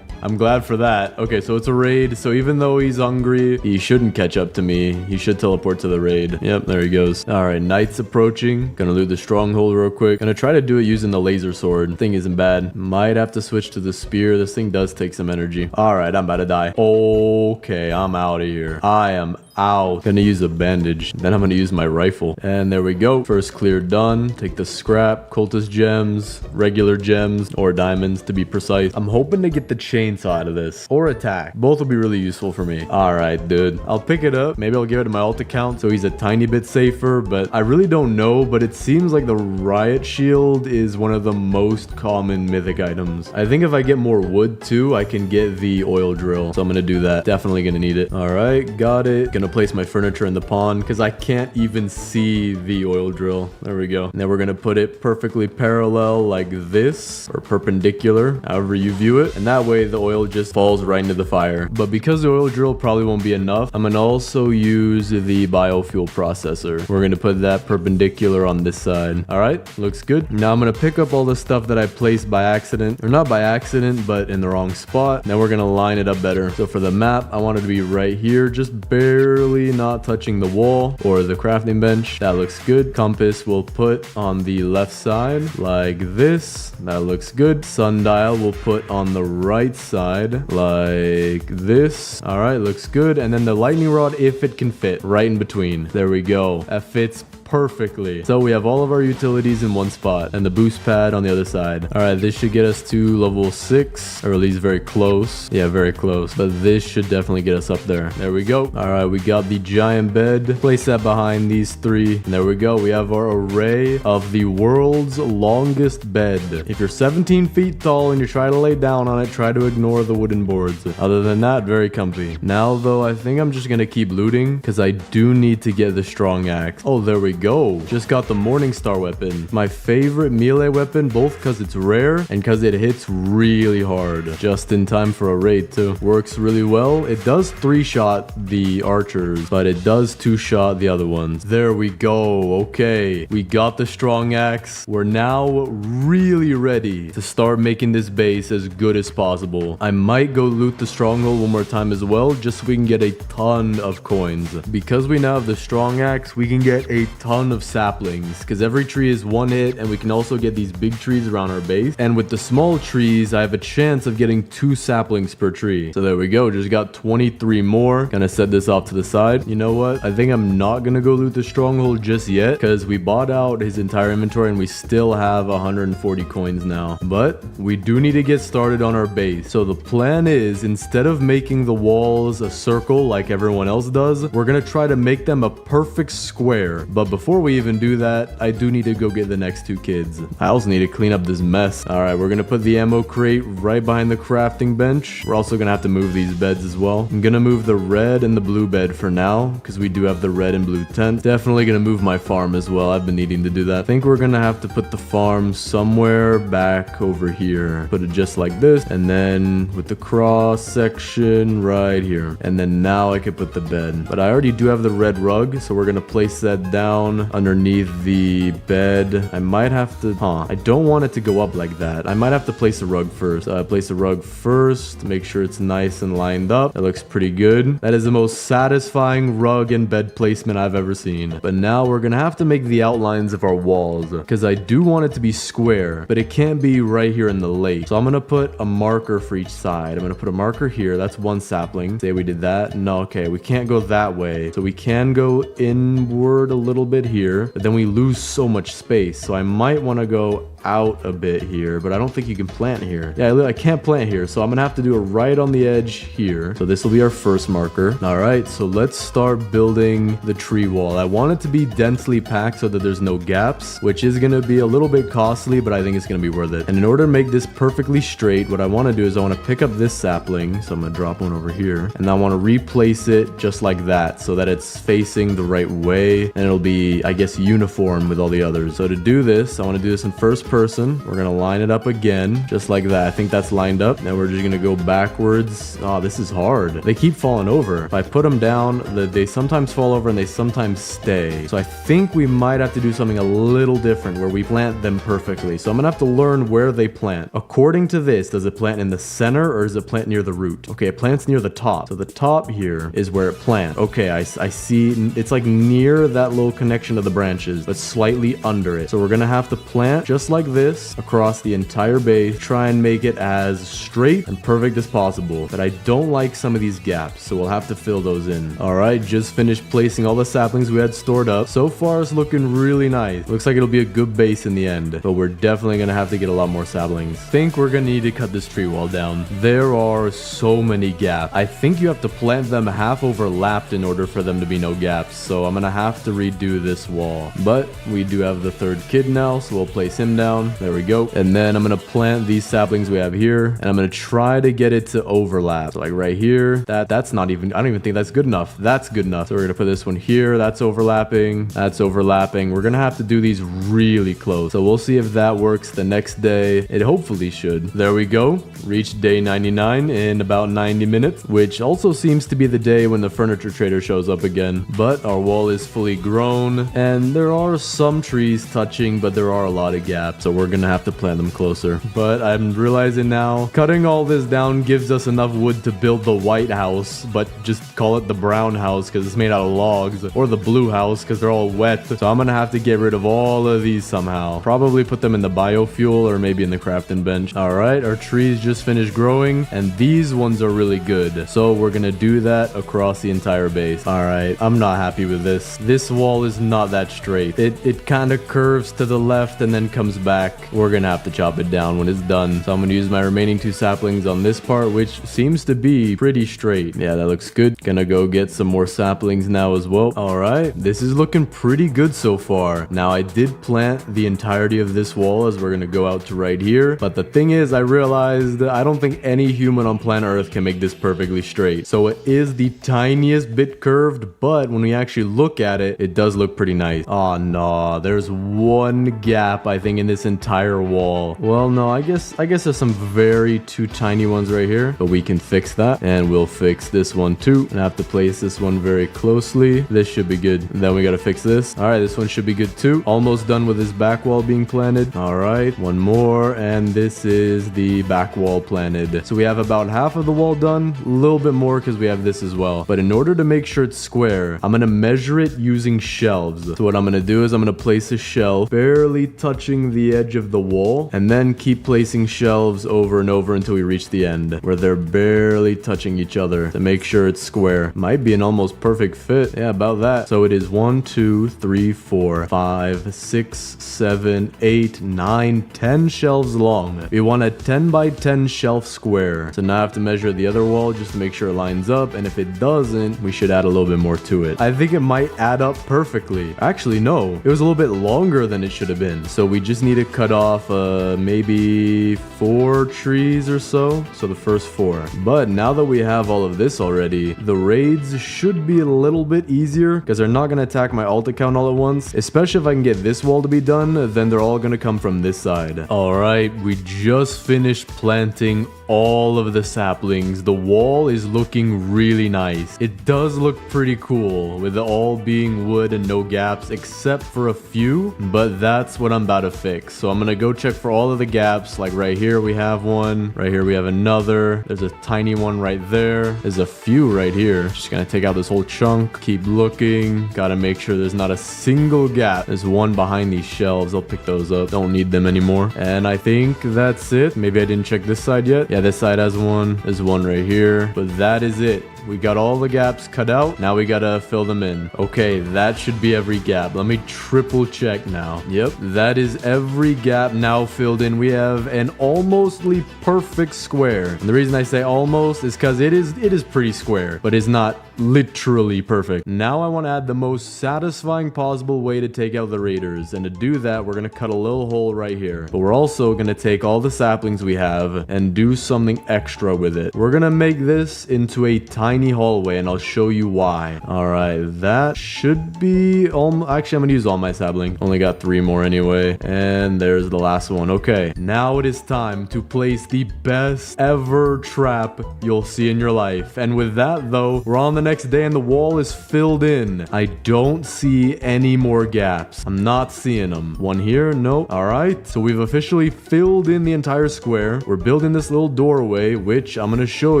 I'm glad for that. Okay, so it's a raid. So even though he's hungry, he shouldn't catch up to me. He should teleport to the raid. Yep, there he goes. All right, night's approaching. Gonna loot the stronghold real quick. Gonna try to do it using the laser sword. Thing isn't bad. Might have to switch to the spear. This thing does take some energy. All right, I'm about to die. Okay, I'm out of here. I am out. Gonna use a bandage. Then I'm gonna use my rifle. And there we go. First clear done. Take the scrap, cultist gems, regular gems, or diamonds to be precise. I'm hoping to get the chainsaw out of this. Or attack. Both will be really useful for me. Alright, dude. I'll pick it up. Maybe I'll give it to my alt account so he's a tiny bit safer. But I really don't know. But it seems like the riot shield is one of the most common mythic items. I think if I get more wood too, I can get the oil drill. So I'm gonna do that. Definitely gonna need it. Alright, got it. Gonna place my furniture in the pond because I can't even see the oil drill. There we go. Now we're gonna put it perfectly parallel like this, or perpendicular, however you view it, and that way the oil just falls right into the fire. But because the oil drill probably won't be enough, I'm gonna also use the biofuel processor. We're gonna put that perpendicular on this side. All right, looks good. Now I'm gonna pick up all the stuff that I placed by accident, or not by accident, but in the wrong spot. Now we're gonna line it up better. So for the map, I want it to be right here, just barely not touching the wall or the crafting bench. That looks good. Compass we'll put on the left side like this. That looks good. Sundial we'll put on the right side like this. All right, looks good. And then the lightning rod, if it can fit, right in between. There we go. That fits perfectly. So we have all of our utilities in one spot and the boost pad on the other side. All right, this should get us to level 6, or at least very close. Yeah, very close. But this should definitely get us up there. There we go. All right, we got the giant bed. Place that behind these 3. And there we go. We have our array of the world's longest bed. If you're 17 feet tall and you try to lay down on it, try to ignore the wooden boards. Other than that, very comfy. Now though, I think I'm just gonna keep looting because I do need to get the strong axe. Oh, there we go. Just got the morning star weapon. My favorite melee weapon, both because it's rare and because it hits really hard. Just in time for a raid too. Works really well. It does 3-shot the archers, but it does 2-shot the other ones. There we go. Okay, we got the strong axe. We're now really ready to start making this base as good as possible. I might go loot the stronghold one more time as well, just so we can get a ton of coins. Because we now have the strong axe, we can get a ton of saplings, because every tree is 1 hit, and we can also get these big trees around our base. And with the small trees, I have a chance of getting 2 saplings per tree. So there we go. Just got 23 more. Gonna set this off to the side. You know what? I think I'm not gonna go loot the stronghold just yet, because we bought out his entire inventory and we still have 140 coins now. But we do need to get started on our base. So the plan is, instead of making the walls a circle like everyone else does, we're gonna try to make them a perfect square. But before we even do that, I do need to go get the next 2 kids. I also need to clean up this mess. All right, we're gonna put the ammo crate right behind the crafting bench. We're also gonna have to move these beds as well. I'm gonna move the red and the blue bed for now, because we do have the red and blue tent. Definitely gonna move my farm as well. I've been needing to do that. I think we're gonna have to put the farm somewhere back over here. Put it just like this, and then with the cross section right here. And then now I can put the bed. But I already do have the red rug, so we're gonna place that down underneath the bed. I might have to, I don't want it to go up like that. I might have to place a rug first. Place a rug first, make sure it's nice and lined up. That looks pretty good. That is the most satisfying rug and bed placement I've ever seen. But now we're gonna have to make the outlines of our walls, because I do want it to be square, but it can't be right here in the lake. So I'm gonna put a marker for each side. I'm gonna put a marker here. That's 1 sapling. Say we did that. No, okay, we can't go that way. So we can go inward a little bit here, but then we lose so much space. So I might want to go out a bit here, but I don't think you can plant here. Yeah, I can't plant here, so I'm gonna have to do it right on the edge here. So this will be our first marker. All right, so let's start building the tree wall. I want it to be densely packed so that there's no gaps, which is gonna be a little bit costly, but I think it's gonna be worth it. And in order to make this perfectly straight, what I want to do is I want to pick up this sapling, so I'm gonna drop one over here, and I want to replace it just like that, so that it's facing the right way, and it'll be, I guess, uniform with all the others. So to do this, I want to do this in first person. We're gonna line it up again, just like that. I think that's lined up. Now we're just gonna go backwards. Oh, this is hard. They keep falling over. If I put them down, they sometimes fall over and they sometimes stay. So I think we might have to do something a little different where we plant them perfectly. So I'm gonna have to learn where they plant. According to this, does it plant in the center or does it plant near the root? Okay, it plants near the top. So the top here is where it plants. Okay, I see. It's like near that little connection to the branches, but slightly under it. So we're gonna have to plant just like this across the entire base. Try and make it as straight and perfect as possible. But I don't like some of these gaps, so we'll have to fill those in. All right, just finished placing all the saplings we had stored up. So far, it's looking really nice. Looks like it'll be a good base in the end, but we're definitely gonna have to get a lot more saplings. Think we're gonna need to cut this tree wall down. There are so many gaps. I think you have to plant them half overlapped in order for them to be no gaps, so I'm gonna have to redo this wall. But we do have the third kid now, so we'll place him down. There we go. And then I'm gonna plant these saplings we have here, and I'm gonna try to get it to overlap. So like right here, that's not even, I don't even think that's good enough. That's good enough. So we're gonna put this one here. That's overlapping. That's overlapping. We're gonna have to do these really close. So we'll see if that works the next day. It hopefully should. There we go. Reached day 99 in about 90 minutes, which also seems to be the day when the furniture trader shows up again. But our wall is fully grown, and there are some trees touching, but there are a lot of gaps, so we're gonna have to plant them closer. But I'm realizing now, cutting all this down gives us enough wood to build the white house, but just call it the brown house because it's made out of logs, or the blue house because they're all wet. So I'm gonna have to get rid of all of these somehow. Probably put them in the biofuel or maybe in the crafting bench. All right, our trees just finished growing, and these ones are really good. So we're gonna do that across the entire base. All right, I'm not happy with this. This wall is not that straight. It kind of curves to the left and then comes back. We're gonna have to chop it down when it's done. So I'm gonna use my remaining 2 saplings on this part, which seems to be pretty straight. Yeah, that looks good. Gonna go get some more saplings now as well. All right, this is looking pretty good so far. Now I did plant the entirety of this wall as we're gonna go out to right here. But the thing is, I realized I don't think any human on planet Earth can make this perfectly straight. So it is the tiniest bit curved, but when we actually look at it, it does look pretty nice. Oh no, there's one gap I think in this entire wall. Well, no, I guess there's some very two tiny ones right here, but we can fix that, and we'll fix this one too. And I have to place this one very closely. This should be good. And then we gotta fix this. All right, this one should be good too. Almost done with this back wall being planted. All right, one more, and this is the back wall planted. So we have about half of the wall done, a little bit more because we have this as well. But in order to make sure it's square, I'm gonna measure it using shelves. So what I'm gonna do is I'm gonna place a shelf barely touching the edge of the wall, and then keep placing shelves over and over until we reach the end where they're barely touching each other to make sure it's square. Might be an almost perfect fit. Yeah, about that. So it is 1, 2, 3, 4, 5, 6, 7, 8, 9, 10 shelves long. We want a 10 by 10 shelf square. So now I have to measure the other wall just to make sure it lines up, and if it doesn't, we should add a little bit more to it. I think it might add up perfectly. Actually, no, it was a little bit longer than it should have been. So we just need to cut off maybe 4 trees or so. So the first 4. But now that we have all of this already, the raids should be a little bit easier because they're not going to attack my alt account all at once. Especially if I can get this wall to be done, then they're all going to come from this side. All right, we just finished planting all of the saplings. The wall is looking really nice. It does look pretty cool with it all being wood and no gaps except for a few, but that's what I'm about to fix. So I'm gonna go check for all of the gaps. Like right here we have one, right here we have another, there's a tiny one right there, there's a few right here. Just gonna take out this whole chunk, keep looking, gotta make sure there's not a single gap. There's one behind these shelves. I'll pick those up, don't need them anymore. And I think that's it. Maybe I didn't check this side yet. Yeah, this side has one. There's one right here, but that is it. We got all the gaps cut out. Now we gotta fill them in. Okay, that should be every gap. Let me triple check now. Yep, that is every gap now filled in. We have an almostly perfect square. And the reason I say almost is because it is pretty square, but it's not literally perfect. Now I want to add the most satisfying possible way to take out the raiders. And to do that, we're going to cut a little hole right here. But we're also going to take all the saplings we have and do something extra with it. We're going to make this into a tiny hallway, and I'll show you why. All right, that should be all. Actually, I'm going to use all my sapling. Only got 3 more anyway. And there's the last one. Okay, now it is time to place the best ever trap you'll see in your life. And with that, though, we're on the next day and the wall is filled in. I don't see any more gaps. I'm not seeing them. One here? Nope. All right, so we've officially filled in the entire square. We're building this little doorway, which I'm going to show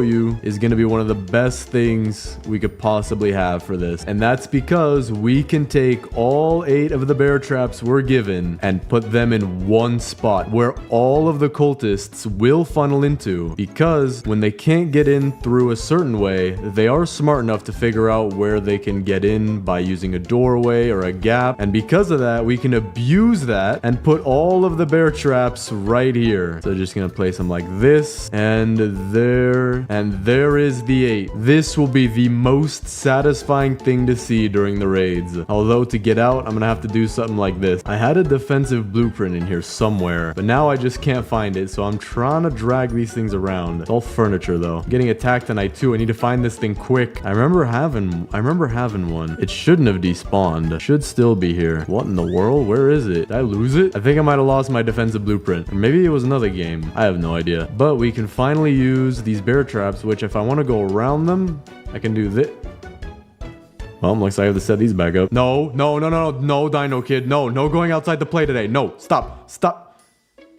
you is going to be one of the best things we could possibly have for this. And that's because we can take all 8 of the bear traps we're given and put them in one spot where all of the cultists will funnel into, because when they can't get in through a certain way, they are smart enough to figure out where they can get in by using a doorway or a gap. And because of that, we can abuse that and put all of the bear traps right here. So just gonna place them like this, and there is the 8. This will be the most satisfying thing to see during the raids. Although to get out, I'm gonna have to do something like this. I had a defensive blueprint in here somewhere, but now I just can't find it, so I'm trying to drag these things around. It's all furniture though. I'm getting attacked tonight too. I need to find this thing quick. I remember having one. It shouldn't have despawned. Should still be here. What in the world? Where is it? Did I lose it? I think I might have lost my defensive blueprint. Or maybe it was another game. I have no idea. But we can finally use these bear traps, which if I want to go around them, I can do this. Well, looks like I have to set these back up. No, Dino Kid. No going outside the play today. No, stop.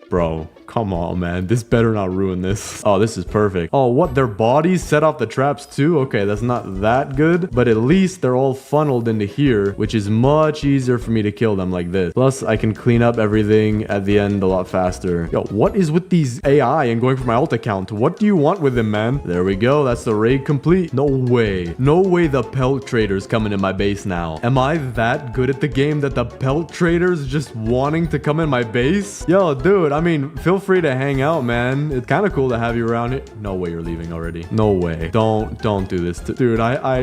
Bro, come on, man. This better not ruin this. Oh, this is perfect. Oh, what? Their bodies set off the traps too? Okay, that's not that good. But at least they're all funneled into here, which is much easier for me to kill them like this. Plus, I can clean up everything at the end a lot faster. Yo, what is with these AI and going for my alt account? What do you want with them, man? There we go. That's the raid complete. No way. No way the pelt trader's coming in my base now. Am I that good at the game that the pelt trader's just wanting to come in my base? Yo, dude, I mean, feel free to hang out, man. It's kind of cool to have you around here. No way you're leaving already. No way. Don't do this. Dude,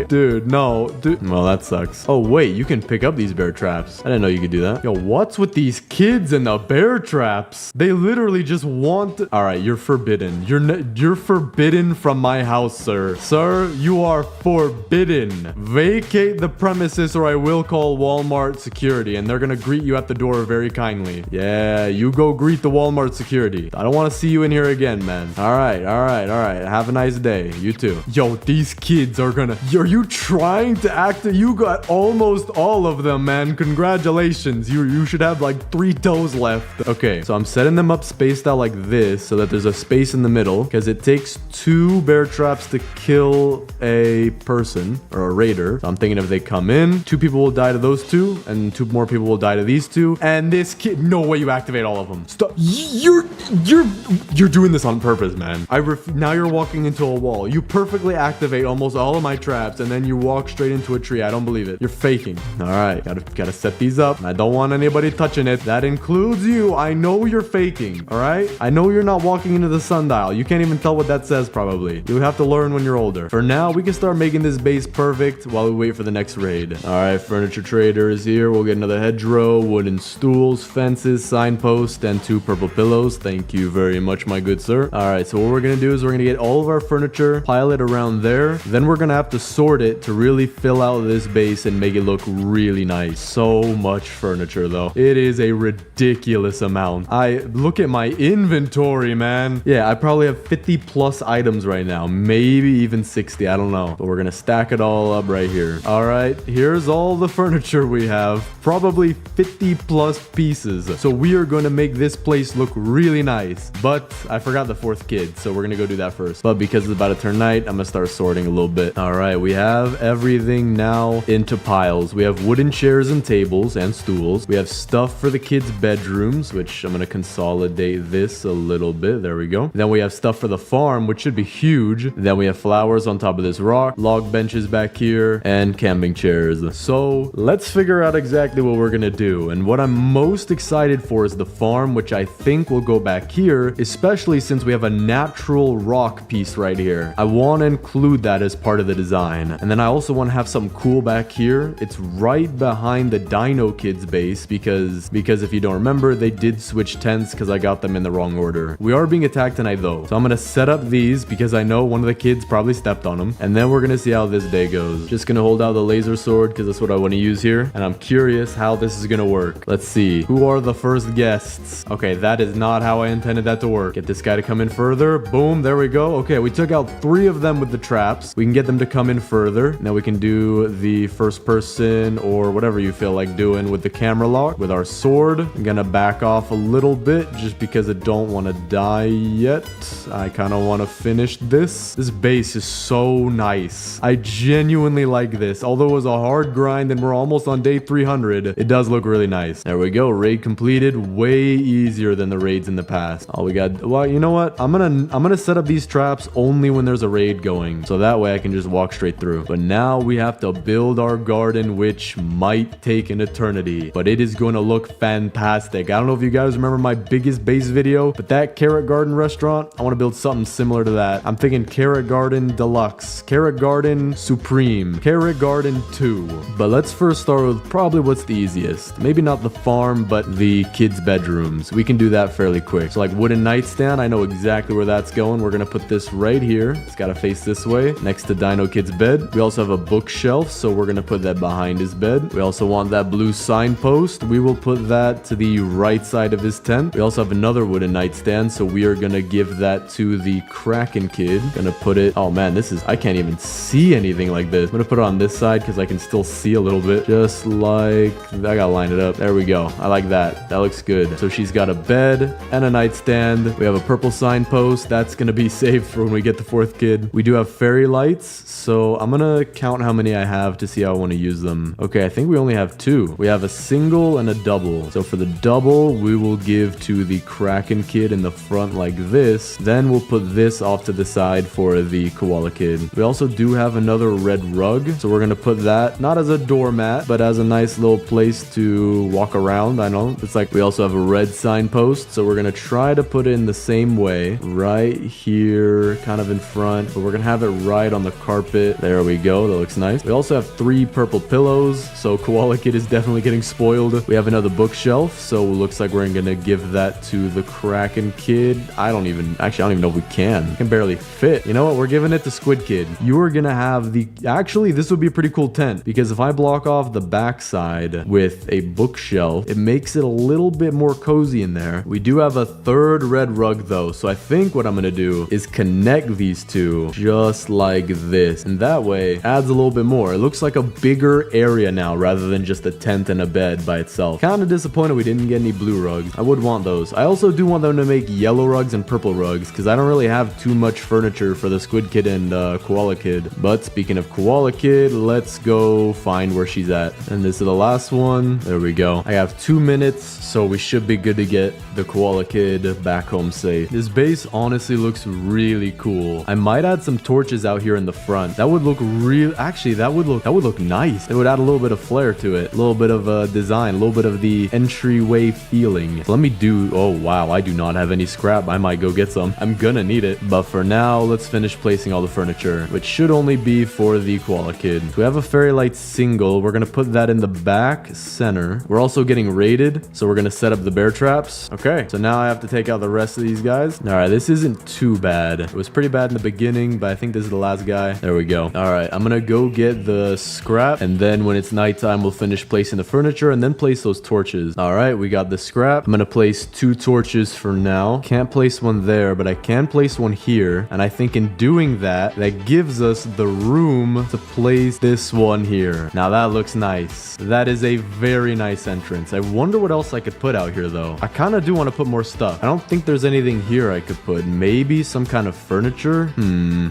dude, no. Dude. Well, that sucks. Oh, wait, you can pick up these bear traps. I didn't know you could do that. Yo, what's with these kids and the bear traps? They literally just want... All right, you're forbidden. You're forbidden from my house, sir. Sir, you are forbidden. Vacate the premises or I will call Walmart security and they're gonna greet you at the door very kindly. Yeah, you go greet the Walmart security. I don't want to see you in here again, man. All right. Have a nice day. You too. Yo, these kids are gonna... Are you trying to act... You got almost all of them, man. Congratulations. You should have like 3 toes left. Okay, so I'm setting them up spaced out like this so that there's a space in the middle because it takes 2 bear traps to kill a person or a raider. So I'm thinking if they come in, 2 people will die to those 2 and 2 more people will die to these 2. And this kid... No way you activate all of them. Stop. You're doing this on purpose, man. Now you're walking into a wall. You perfectly activate almost all of my traps and then you walk straight into a tree. I don't believe it. You're faking. All right, gotta set these up. I don't want anybody touching it. That includes you. I know you're faking. All right. I know you're not walking into the sundial. You can't even tell what that says probably. You'll have to learn when you're older. For now, we can start making this base perfect while we wait for the next raid. All right, furniture trader is here. We'll get another hedgerow, wooden stools, fences, signpost, and 2 purple pillows. Thank you very much, my good sir. All right, so what we're gonna do is we're gonna get all of our furniture, pile it around there. Then we're gonna have to sort it to really fill out this base and make it look really nice. So much furniture though. It is a ridiculous amount. I look at my inventory, man. Yeah, I probably have 50 plus items right now, maybe even 60. I don't know, but we're gonna stack it all up right here. All right, here's all the furniture we have, probably 50 plus pieces. So we are going to make this place look really nice, but I forgot the 4th kid, so we're gonna go do that first. But because it's about to turn night, I'm gonna start sorting a little bit. All right, we have everything now into piles. We have wooden chairs and tables and stools. We have stuff for the kids' bedrooms, which I'm gonna consolidate this a little bit. There we go. Then we have stuff for the farm, which should be huge. Then we have flowers on top of this rock, log benches back here, and camping chairs. So let's figure out exactly what we're gonna do. And what I'm most excited for is the farm, which I think will go go back here, especially since we have a natural rock piece right here. I want to include that as part of the design. And then I also want to have something cool back here. It's right behind the Dino Kids base because if you don't remember, they did switch tents because I got them in the wrong order. We are being attacked tonight though. So I'm going to set up these because I know one of the kids probably stepped on them. And then we're going to see how this day goes. Just going to hold out the laser sword because that's what I want to use here. And I'm curious how this is going to work. Let's see. Who are the first guests? Okay, that is not how I intended that to work. Get this guy to come in further. Boom, there we go. Okay, we took out 3 of them with the traps. We can get them to come in further. Now we can do the first person or whatever you feel like doing with the camera lock with our sword. I'm gonna back off a little bit just because I don't want to die yet. I kind of want to finish this. This base is so nice. I genuinely like this. Although it was a hard grind and we're almost on day 300, it does look really nice. There we go. Raid completed. Way easier than the raids in the past. Oh, we got, well, you know what? I'm gonna set up these traps only when there's a raid going. So that way I can just walk straight through. But now we have to build our garden, which might take an eternity, but it is going to look fantastic. I don't know if you guys remember my biggest base video, but that carrot garden restaurant, I want to build something similar to that. I'm thinking carrot garden deluxe, carrot garden supreme, carrot garden 2. But let's first start with probably what's the easiest. Maybe not the farm, but the kids' bedrooms. We can do that fairly quick. So like wooden nightstand, I know exactly where that's going. We're going to put this right here. It's got to face this way next to Dino Kid's bed. We also have a bookshelf, so we're going to put that behind his bed. We also want that blue signpost. We will put that to the right side of his tent. We also have another wooden nightstand, so we are going to give that to the Kraken Kid. Gonna put it, oh man, this is, I can't even see anything like this. I'm gonna put it on this side because I can still see a little bit. Just like, I gotta line it up. There we go. I like that. That looks good. So she's got a bed and a nightstand. We have a purple signpost. That's gonna be saved for when we get the 4th kid. We do have fairy lights, so I'm gonna count how many I have to see how I want to use them. Okay, I think we only have 2. We have a single and a double. So for the double, we will give to the Kraken Kid in the front like this. Then we'll put this off to the side for the Koala Kid. We also do have another red rug, so we're gonna put that not as a doormat, but as a nice little place to walk around. I know it's like we also have a red signpost, so we're gonna try to put it in the same way right here, kind of in front, but we're gonna have it right on the carpet. There we go. That looks nice. We also have 3 purple pillows, so Koala Kid is definitely getting spoiled. We have another bookshelf, so it looks like we're gonna give that to the Kraken Kid. I don't even know if we can. Can barely fit. You know what? We're giving it to Squid Kid. You are gonna have the, actually this would be a pretty cool tent because if I block off the backside with a bookshelf, it makes it a little bit more cozy in there. We do have a 3rd red rug though, so I think what I'm gonna do is connect these 2 just like this, and that way adds a little bit more. It looks like a bigger area now rather than just a tent and a bed by itself. Kind of disappointed we didn't get any blue rugs. I would want those. I also do want them to make yellow rugs and purple rugs because I don't really have too much furniture for the Squid Kid and Koala Kid. But speaking of Koala Kid, let's go find where she's at. And this is the last one. There we go. I have 2 minutes, so we should be good to get the Koala Kid back home safe. This base honestly looks really cool. I might add some torches out here in the front. That would look real. Actually, that would look nice. It would add a little bit of flair to it, a little bit of a design, a little bit of the entryway feeling. So let me do. Oh wow, I do not have any scrap. I might go get some. I'm gonna need it. But for now, let's finish placing all the furniture, which should only be for the Koala Kid. So we have a fairy light single. We're gonna put that in the back center. We're also getting raided, so we're gonna set up the bear traps. Okay, so now I have to take out the rest of these guys. All right, this isn't too bad. It was pretty bad in the beginning, but I think this is the last guy. There we go. All right, I'm gonna go get the scrap, and then when it's nighttime, we'll finish placing the furniture and then place those torches. All right, we got the scrap. I'm gonna place 2 torches for now. Can't place one there, but I can place one here, and I think in doing that, that gives us the room to place this one here. Now that looks nice. That is a very nice entrance. I wonder what else I could put out here though. I kind of do want to put more stuff. I don't think there's anything here I could put. Maybe some kind of furniture.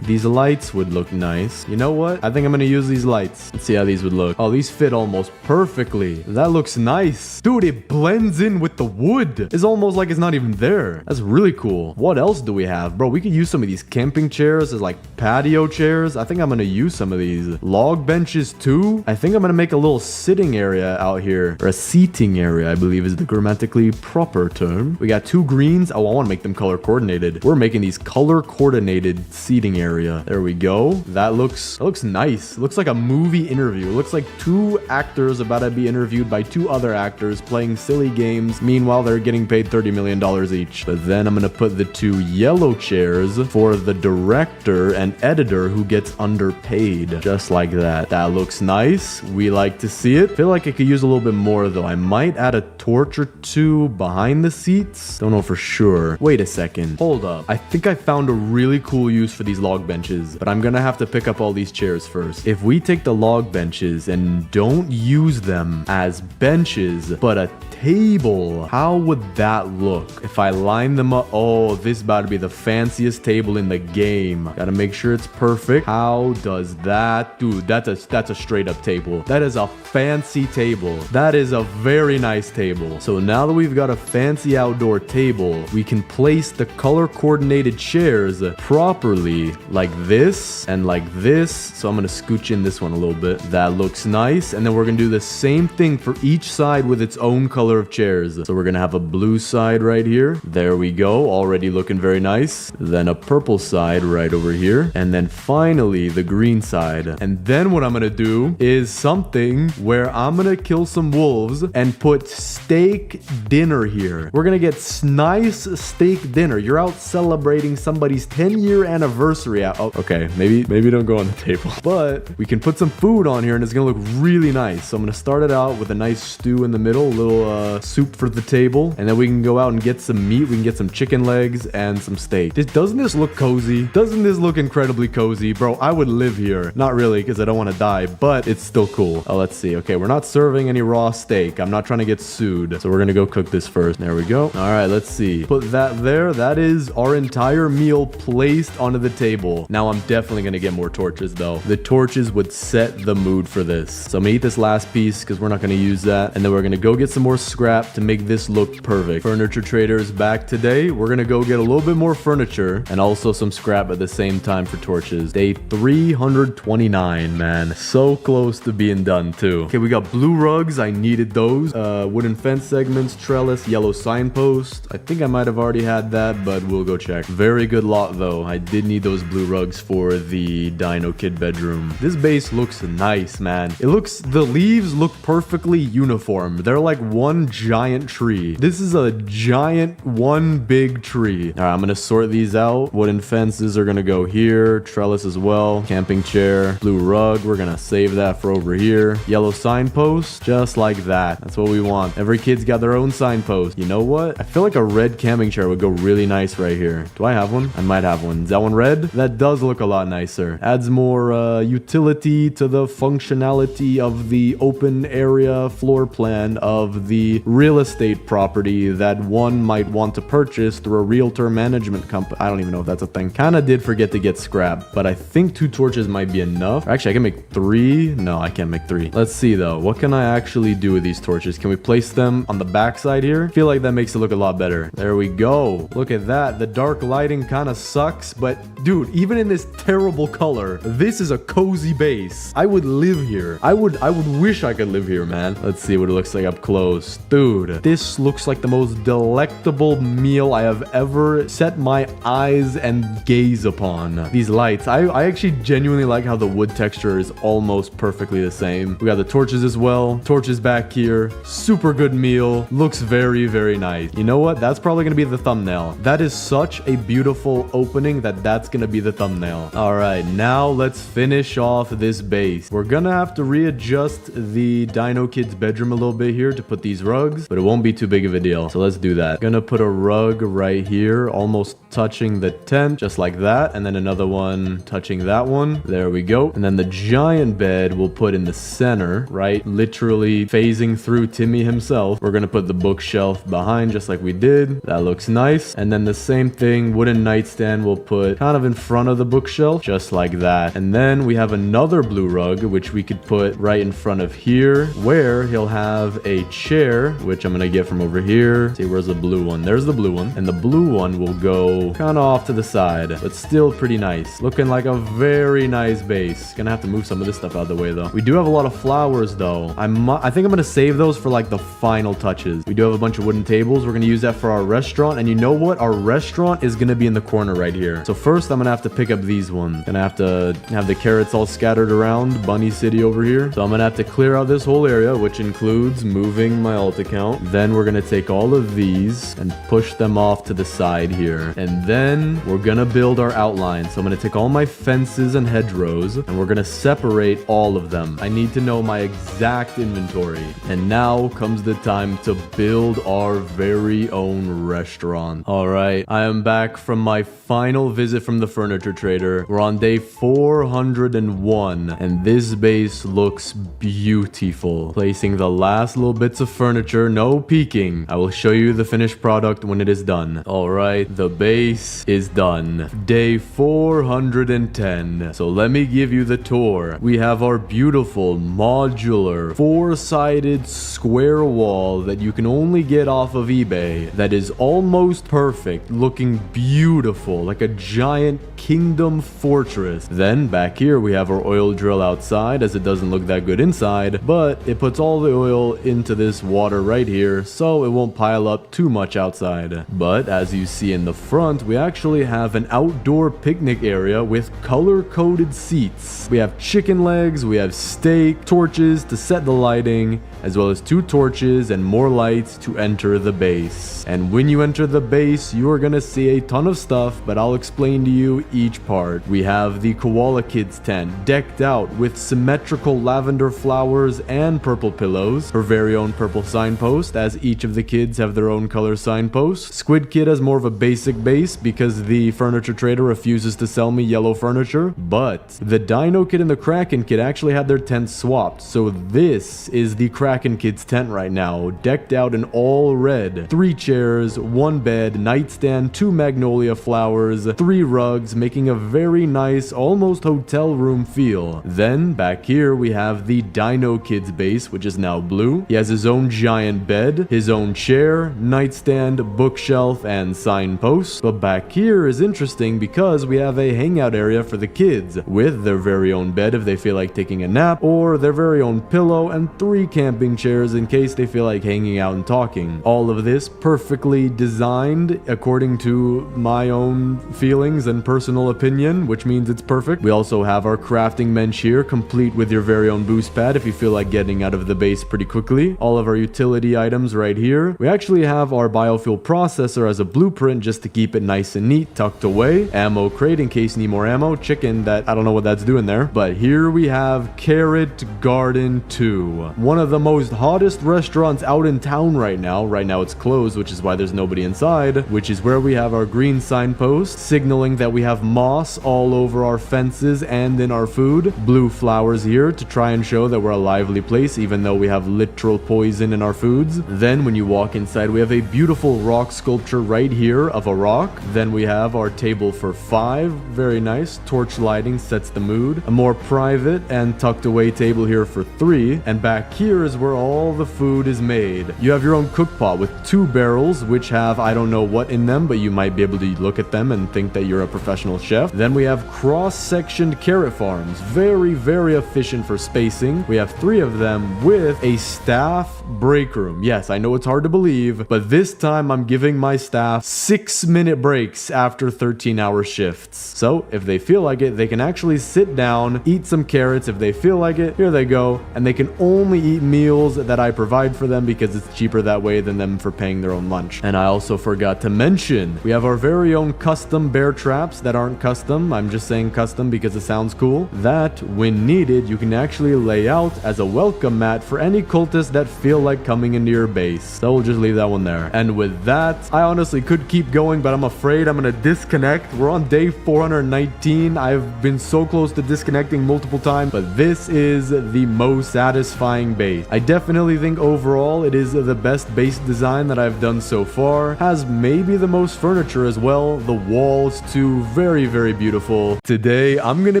These lights would look nice. You know what? I think I'm gonna use these lights. Let's see how these would look. Oh, these fit almost perfectly. That looks nice. Dude, it blends in with the wood. It's almost like it's not even there. That's really cool. What else do we have? Bro, we could use some of these camping chairs as like patio chairs. I think I'm gonna use some of these. Log benches too. I think I'm gonna make a little sitting area out here. Or a seating area, I believe is the grammatically proper term. We got got 2 greens. Oh, I want to make them color coordinated. We're making these color coordinated seating area. There we go. That looks nice. It looks like a movie interview. It looks like 2 actors about to be interviewed by 2 other actors playing silly games. Meanwhile, they're getting paid $30 million each. But then I'm going to put the 2 yellow chairs for the director and editor who gets underpaid. Just like that. That looks nice. We like to see it. Feel like I could use a little bit more though. I might add a torch or 2 behind the seats. Don't know for sure. Wait a second. Hold up. I think I found a really cool use for these log benches, but I'm gonna have to pick up all these chairs first. If we take the log benches and don't use them as benches, but a table, how would that look if I line them up? Oh, this is about to be the fanciest table in the game. Gotta make sure it's perfect. How does that? Dude, that's a straight up table. That is a fancy table. That is a very nice table. So now that we've got a fancy outdoor table, we can place the color coordinated chairs properly like this and like this. So I'm gonna scooch in this one a little bit. That looks nice. And then we're gonna do the same thing for each side with its own color of chairs. So we're gonna have a blue side right here. There we go. Already looking very nice. Then a purple side right over here. And then finally the green side. And then what I'm gonna do is something where I'm gonna kill some wolves and put steak dinner here. We're gonna get nice steak dinner. You're out celebrating somebody's 10-year anniversary. Oh, okay, maybe don't go on the table. But we can put some food on here and it's gonna look really nice. So I'm gonna start it out with a nice stew in the middle, a little soup for the table, and then we can go out and get some meat. We can get some chicken legs and some steak. Doesn't this look cozy? Doesn't this look incredibly cozy? Bro, I would live here. Not really, because I don't want to die, but it's still cool. Oh, let's see. Okay, we're not serving any raw steak. I'm not trying to get sued, so we're gonna go cook this first. There we go. All right, let's see. Put that there. That is our entire meal placed onto the table. Now I'm definitely gonna get more torches though. The torches would set the mood for this. So I'm gonna eat this last piece because we're not gonna use that, and then we're gonna go get some more scrap to make this look perfect. Furniture trader is back today. We're gonna go get a little bit more furniture and also some scrap at the same time for torches. Day 329, man. So close to being done too. Okay, we got blue rugs. I needed those. Wooden fence segments, trellis, yellow signpost. I think I might have already had that, but we'll go check. Very good lot though. I did need those blue rugs for the Dino Kid bedroom. This base looks nice, man. The leaves look perfectly uniform. They're like one giant tree. This is a giant one big tree. All right, I'm gonna sort these out. Wooden fences are gonna go here. Trellis as well. Camping chair. Blue rug. We're gonna save that for over here. Yellow signpost. Just like that. That's what we want. Every kid's got their own signpost. You know what? I feel like a red camping chair would go really nice right here. Do I have one? I might have one. Is that one red? That does look a lot nicer. Adds more utility to the functionality of the open area floor plan of the real estate property that one might want to purchase through a realtor management company. I don't even know if that's a thing. Kind of did forget to get scrap, but I think 2 torches might be enough. Actually, I can make 3. No, I can't make 3. Let's see though. What can I actually do with these torches? Can we place them on the back side here? I feel like that makes it look a lot better. There we go. Look at that. The dark lighting kind of sucks, but dude, even in this terrible color, this is a cozy base. I would live here. I would wish I could live here, man. Let's see what it looks like up close. Dude, this looks like the most delectable meal I have ever set my eyes and gaze upon. These lights, I actually genuinely like how the wood texture is almost perfectly the same. We got the torches as well. Torches back here. Super good meal. Looks very, very nice. You know what? That's probably gonna be the thumbnail. That is such a beautiful opening that's gonna be the thumbnail. All right, now let's finish off this base. We're gonna have to readjust the Dino Kid's bedroom a little bit here to put these rugs, but it won't be too big of a deal. So let's do that. Gonna put a rug right here, almost touching the tent, just like that. And then another one touching that one. There we go. And then the giant bed we'll put in the center, right? Literally phasing through Timmy himself. We're gonna put the bookshelf behind just like we did. That looks nice. And then the same thing, wooden nightstand we'll put kind of in front of the bookshelf, just like that. And then we have another blue rug, which we could put right in front of here, where he'll have a chair, which I'm gonna get from over here. See, where's the blue one? There's the blue one. And the blue one will go kind of off to the side, but still pretty nice. Looking like a very nice base. Gonna have to move some of this stuff out of the way though. We do have a lot of flowers though. I think I'm gonna save those for like the final touches. We do have a bunch of wooden tables. We're gonna gonna use that for our restaurant. And you know what? Our restaurant is gonna be in the corner right here. So first, I'm gonna have to pick up these ones. Gonna have to have the carrots all scattered around Bunny City over here. So I'm gonna have to clear out this whole area, which includes moving my alt account. Then we're gonna take all of these and push them off to the side here. And then we're gonna build our outline. So I'm gonna take all my fences and hedgerows and we're gonna separate all of them. I need to know my exact inventory. And now comes the time to build our very own restaurant. All right, I am back from my final visit from the furniture trader. We're on day 401 and this base looks beautiful. Placing the last little bits of furniture, no peeking. I will show you the finished product when it is done. All right, the base is done. Day 410. So let me give you the tour. We have our beautiful modular four-sided square wall that you can only get off of eBay that is almost perfect, looking beautiful, like a giant kingdom fortress. Then back here we have our oil drill outside, as it doesn't look that good inside, but it puts all the oil into this water right here so it won't pile up too much outside. But as you see in the front, we actually have an outdoor picnic area with color-coded seats. We have chicken legs, we have steak, torches to set the lighting, as well as 2 torches and more lights to enter the base. And when you enter the base, you are gonna see a ton of stuff, but I'll explain to you each part. We have the Koala Kids tent decked out with symmetrical lavender flowers and purple pillows. Her very own purple signpost, as each of the kids have their own color signpost. Squid Kid has more of a basic base because the furniture trader refuses to sell me yellow furniture. But the Dino Kid and the Kraken Kid actually had their tents swapped. So this is the Kraken Kid's tent right now, decked out in all red. 3 chairs, 1 bed, nightstand, 2 magnolia flowers, 3 rugs, making a very nice, almost hotel room feel. Then back here we have the Dino Kid's base, which is now blue. He has his own giant bed, his own chair, nightstand, bookshelf, and signpost. But back here is interesting because we have a hangout area for the kids with their very own bed if they feel like taking a nap, or their very own pillow and 3 camping chairs in case they feel like hanging out and talking. All of this perfectly designed according to my own feelings and personal opinion, which means it's perfect. We also have our crafting bench here, complete with your very own boost pad if you feel like getting out of the base pretty quickly. All of our utility items right here. We actually have our biofuel processor as a blueprint just to keep it nice and neat, tucked away. Ammo crate in case you need more ammo. Chicken that I don't know what that's doing there. But here we have Carrot Garden 2. One of the most hottest restaurants out in town right now. Right now it's closed, which is why there's nobody inside, which is where we have our green signpost signaling that we have moss all over our fences and in our food. Blue flowers here to try and show that we're a lively place even though we have literal poison in our foods. Then when you walk inside, we have a beautiful rock sculpture right here of a rock. Then we have our table for 5. Very nice. Torch lighting sets the mood. A more private and tucked away table here for 3. And back here is where all the food is made. You have your own cook pot with 2 barrels, which have I don't know what in them, but you might be able to look at them and think that you're a professional chef. Then we have cross-sectioned carrot farms. Very, very efficient for spacing. We have 3 of them with a staff break room. Yes, I know it's hard to believe, but this time I'm giving my staff 6-minute breaks after 13-hour shifts. So if they feel like it, they can actually sit down, eat some carrots if they feel like it. Here they go. And they can only eat meals that I provide for them because it's cheaper that way than them for paying their own lunch. And I also forgot to mention, we have our very own custom bear traps that aren't custom. I'm just saying custom because it sounds cool. That, when needed, you can actually lay out as a welcome mat for any cultists that feel like coming into your base. So we'll just leave that one there. And with that, I honestly could keep going, but I'm afraid I'm gonna disconnect. We're on day 419. I've been so close to disconnecting multiple times, but this is the most satisfying base. I definitely think overall it is the best base design that I've done so far. Has maybe the most furniture as well. The walls too, very, very beautiful. Today, I'm gonna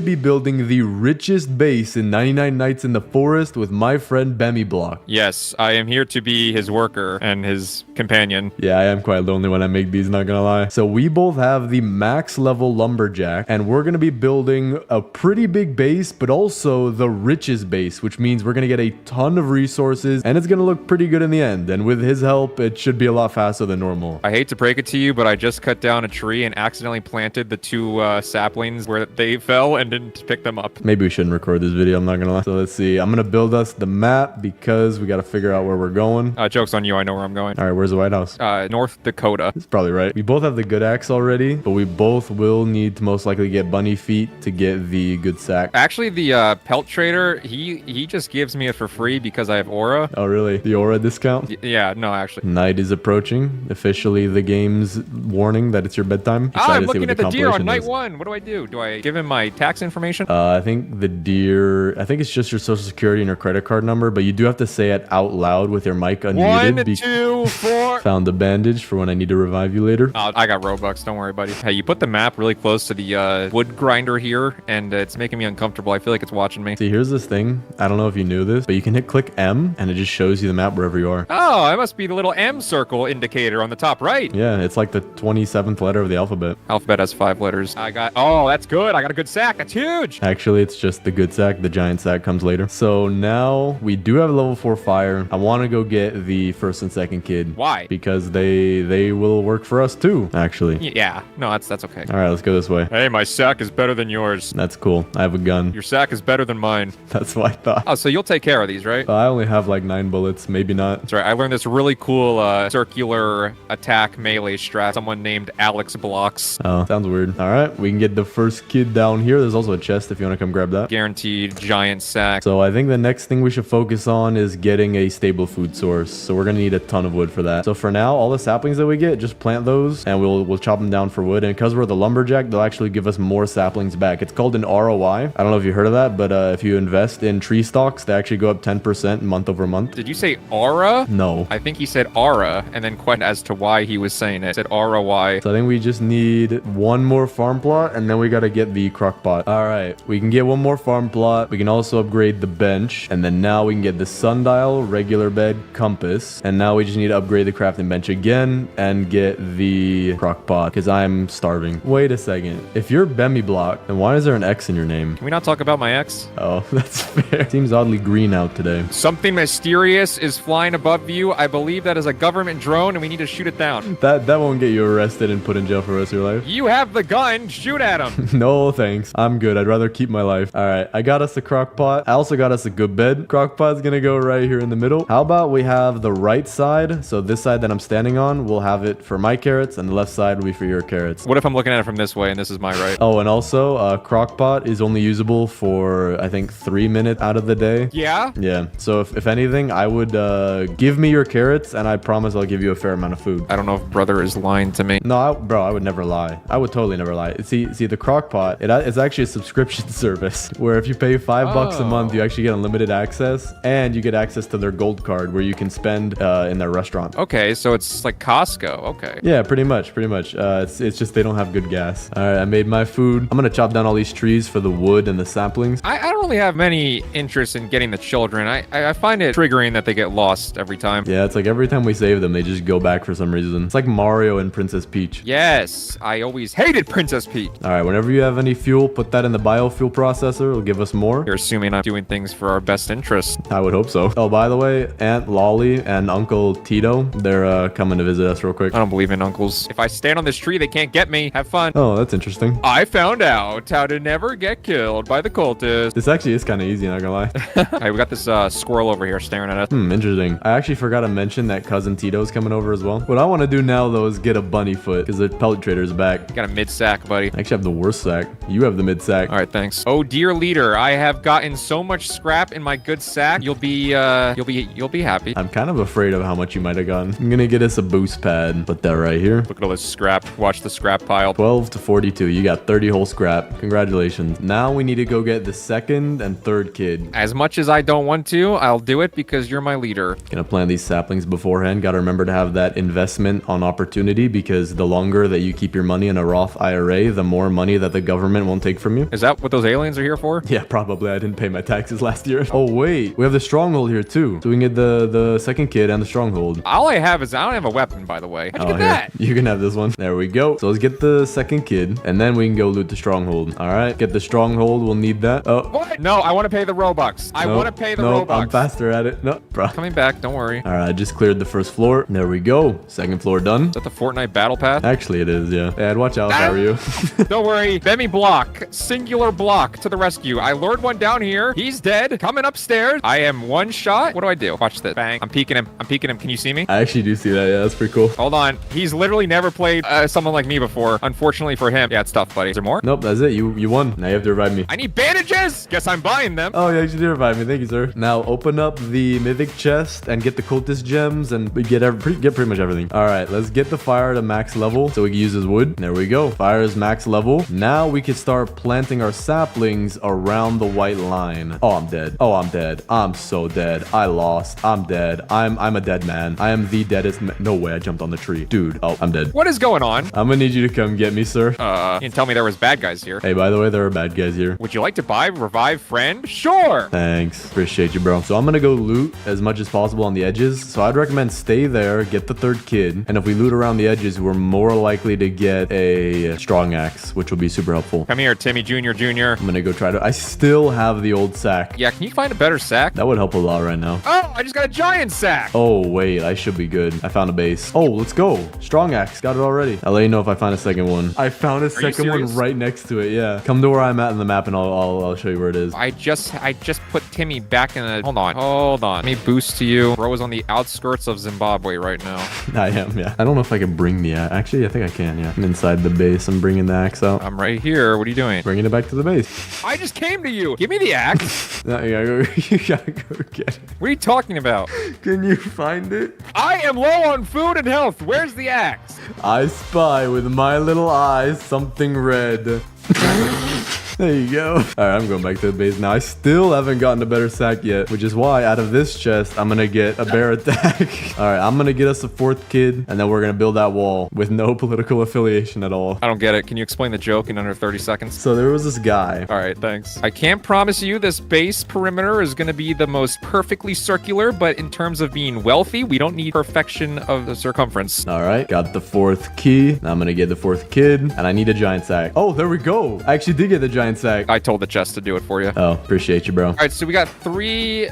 be building the richest base in 99 Nights in the Forest with my friend Bemmy Block. Yes, I am here to be his worker and his companion. Yeah, I am quite lonely when I make these, not gonna lie. So we both have the max level lumberjack, and we're gonna be building a pretty big base, but also the richest base, which means we're gonna get a ton of resources, and it's gonna look pretty good in the end. And with his help, it should should be a lot faster than normal. I hate to break it to you, but I just cut down a tree and accidentally planted the 2 saplings where they fell and didn't pick them up. Maybe we shouldn't record this video, I'm not gonna lie. So let's see. I'm gonna build us the map because we gotta figure out where we're going. Joke's on you, I know where I'm going. All right, where's the White House? North Dakota. That's probably right. We both have the good axe already, but we both will need to most likely get bunny feet to get the good sack. Actually, the pelt trader, he just gives me it for free because I have aura. Oh, really? The aura discount? Yeah, no, actually. Night is approaching. Officially, the game's warning that it's your bedtime. I'm looking at the deer on night 1. What do I do? Do I give him my tax information? I think the deer, I think it's just your social security and your credit card number, but you do have to say it out loud with your mic unmuted. 1, 2, 4. Found a bandage for when I need to revive you later. Oh, I got Robux. Don't worry, buddy. Hey, you put the map really close to the wood grinder here, and it's making me uncomfortable. I feel like it's watching me. See, here's this thing. I don't know if you knew this, but you can hit click M, and it just shows you the map wherever you are. Oh, that must be the little M circle indicator on the top right. Yeah, it's like the 27th letter of the alphabet. Alphabet has 5 letters. Oh, that's good. I got a good sack. That's huge. Actually, it's just the good sack. The giant sack comes later. So now we do have level 4 fire. I want to go get the first and second kid. Why? Because they will work for us too, actually. Yeah. No, that's okay. All right, let's go this way. Hey, my sack is better than yours. That's cool. I have a gun. Your sack is better than mine. That's what I thought. Oh, so you'll take care of these, right? I only have like 9 bullets, maybe not. That's right. I learned this really cool circular attack melee strat. Someone named Alex Blocks. Oh, sounds weird. All right, we can get the first kid down here. There's also a chest if you want to come grab that. Guaranteed giant sack. So I think the next thing we should focus on is getting a stable food source. So we're gonna need a ton of wood for that. So for now, all the saplings that we get, just plant those, and we'll chop them down for wood. And because we're the lumberjack, they'll actually give us more saplings back. It's called an ROI. I don't know if you heard of that, but if you invest in tree stalks, they actually go up 10% month over month. Did you say aura? No. I think he said aura, and then questioned as to why he was saying it. He said ROI. So I think we just need one more farm plot, and then we gotta get the crock pot. All right, we can get one more farm plot. We can also upgrade the bench, and then now we can get the sundial, regular bed, compass, and now we just need to upgrade the crafting bench again and get the crock pot because I'm starving. Wait a second. If you're Bemi Block, then why is there an X in your name? Can we not talk about my ex? Oh, that's fair. Seems oddly green out today. Something mysterious is flying above you. I believe that is a government drone, and we need to shoot it down. That won't get you arrested and put in jail for the rest of your life. You have the gun. Shoot at him. No, thanks. I'm good. I'd rather keep my life. All right, I got us a crock pot. I also got us a good bed. Crock pot's gonna go right here in the middle. How about we have the right side? So this side that I'm standing on, we'll have it for my carrots, and the left side will be for your carrots. What if I'm looking at it from this way and this is my right? Oh, and also, crock pot is only usable for, I think, 3 minutes out of the day. Yeah? Yeah. So if anything, I would give me your carrots, and I promise I'll give you a fair amount of food. I don't know if brother is lying to me. No, bro, I would never lie. I would totally never lie. See, the crock pot, it's actually a subscription service where if you pay $5 a month, you actually get unlimited access, and you get access to their gold card where you can spend in their restaurant. Okay, so it's like Costco. Okay. Yeah, pretty much. It's just they don't have good gas. All right, I made my food. I'm gonna chop down all these trees for the wood and the saplings. I don't really have many interest in getting the children. I find it triggering that they get lost every time. Yeah, it's like every time we save them, they just go back for some reason. It's like Mario and Princess Peach. Yes, I always hated Princess Peach. All right, whenever you have any fuel, put that in the biofuel processor. It'll give us more. You're assuming I'm doing things for our best interest. I would hope so. Oh, by the way, Aunt Lolly and Uncle Tito, they're coming to visit us real quick. I don't believe in uncles. If I stand on this tree, they can't get me. Have fun. Oh, that's interesting. I found out how to never get killed by the cultists. This actually is kind of easy, not gonna lie. Hey, we got this squirrel over here staring at us. Interesting. I actually forgot to mention that cousin Tito's coming over as well. What I want to do now, though, is get a bunny foot because the pellet trader's back. You got a mid-sack, buddy. I actually have the worst sack. You have the mid sack. All right, thanks. Oh, dear leader, I have gotten so much scrap in my good sack. You'll be happy. I'm kind of afraid of how much you might have gotten. I'm gonna get us a boost pad. Put that right here. Look at all this scrap. Watch the scrap pile. 12 to 42. You got 30 whole scrap. Congratulations. Now we need to go get the second and third kid. As much as I don't want to, I'll do it because you're my leader. Gonna plant these saplings beforehand. Gotta remember to have that investment on opportunity because the longer that you keep your money in a Roth IRA, the more money that the government won't take from you. Is that what those aliens are here for? Yeah, probably. I didn't pay my taxes last year. Oh, wait. We have the Stronghold here, too. So we can get the second kid and the Stronghold. All I have is, I don't have a weapon, by the way. How'd you get that? You can have this one. There we go. So let's get the second kid, and then we can go loot the Stronghold. All right, get the Stronghold. We'll need that. Oh. What? No, I want to pay the Robux. I want to pay the Robux. I'm faster at it. No, bro. Coming back, don't worry. All right, I just cleared the first floor. floor. There we go. Second floor done. Is that the Fortnite battle pass? Actually, it is, yeah. I'd watch out if I were you. Don't worry. Bemi block. Singular block to the rescue. I lured one down here. He's dead. Coming upstairs. I am one shot. What do I do? Watch this. Bang. I'm peeking him. I'm peeking him. Can you see me? I actually do see that. Yeah, that's pretty cool. Hold on. He's literally never played someone like me before. Unfortunately for him. Yeah, it's tough, buddy. Is there more? Nope, that's it. You won. Now you have to revive me. I need bandages. Guess I'm buying them. Oh, yeah, you did revive me. Thank you, sir. Now open up the mythic chest and get the cultist gems and get pretty much everything. All right, let's get the fire to max level so we can use his wood. There we go. Fire is max level. Now we can start planting our saplings around the white line. Oh, I'm dead. Oh, I'm dead. I'm so dead. I lost. I'm dead. I'm a dead man. I am the deadest man. No way, I jumped on the tree. Dude, oh, I'm dead. What is going on? I'm gonna need you to come get me, sir. You didn't tell me there was bad guys here. Hey, by the way, there are bad guys here. Would you like to buy revive friend? Sure. Thanks. Appreciate you, bro. So I'm gonna go loot as much as possible on the edges. So I'd recommend stay there, get the third kid, and if we loot around the edges, we're more likely to get a strong axe, which will be super helpful. Come here, Timmy Jr. Jr. I'm gonna go try to... I still have the old sack. Yeah, can you find a better sack? That would help a lot right now. Oh, I just got a giant sack. Oh, wait. I should be good. I found a base. Oh, let's go. Strong axe. Got it already. I'll let you know if I find a second one. I found a second one right next to it. Yeah. Come to where I'm at in the map and I'll show you where it is. I just put Timmy back in a... Hold on. Let me boost to you. Bro is on the outskirts of Zimbabwe right now. I am, yeah. I don't know if I can bring the axe. Actually, I think I can, yeah. I'm inside the base. I'm bringing the axe out. I'm right here. What are you doing? Bringing it back to the base. I just came to you. Give me the axe. No, you gotta go get it. What are you talking about? Can you find it? I am low on food and health. Where's the axe? I spy with my little eyes something red. There you go. All right, I'm going back to the base now. I still haven't gotten a better sack yet, which is why out of this chest, I'm going to get a bear attack. All right, I'm going to get us a fourth kid, and then we're going to build that wall with no political affiliation at all. I don't get it. Can you explain the joke in under 30 seconds? So there was this guy. All right, thanks. I can't promise you this base perimeter is going to be the most perfectly circular, but in terms of being wealthy, we don't need perfection of the circumference. All right, got the fourth key. Now I'm going to get the fourth kid, and I need a giant sack. Oh, there we go. I actually did get the giant sack. I told the chest to do it for you. Oh, appreciate you, bro. All right, so we got 3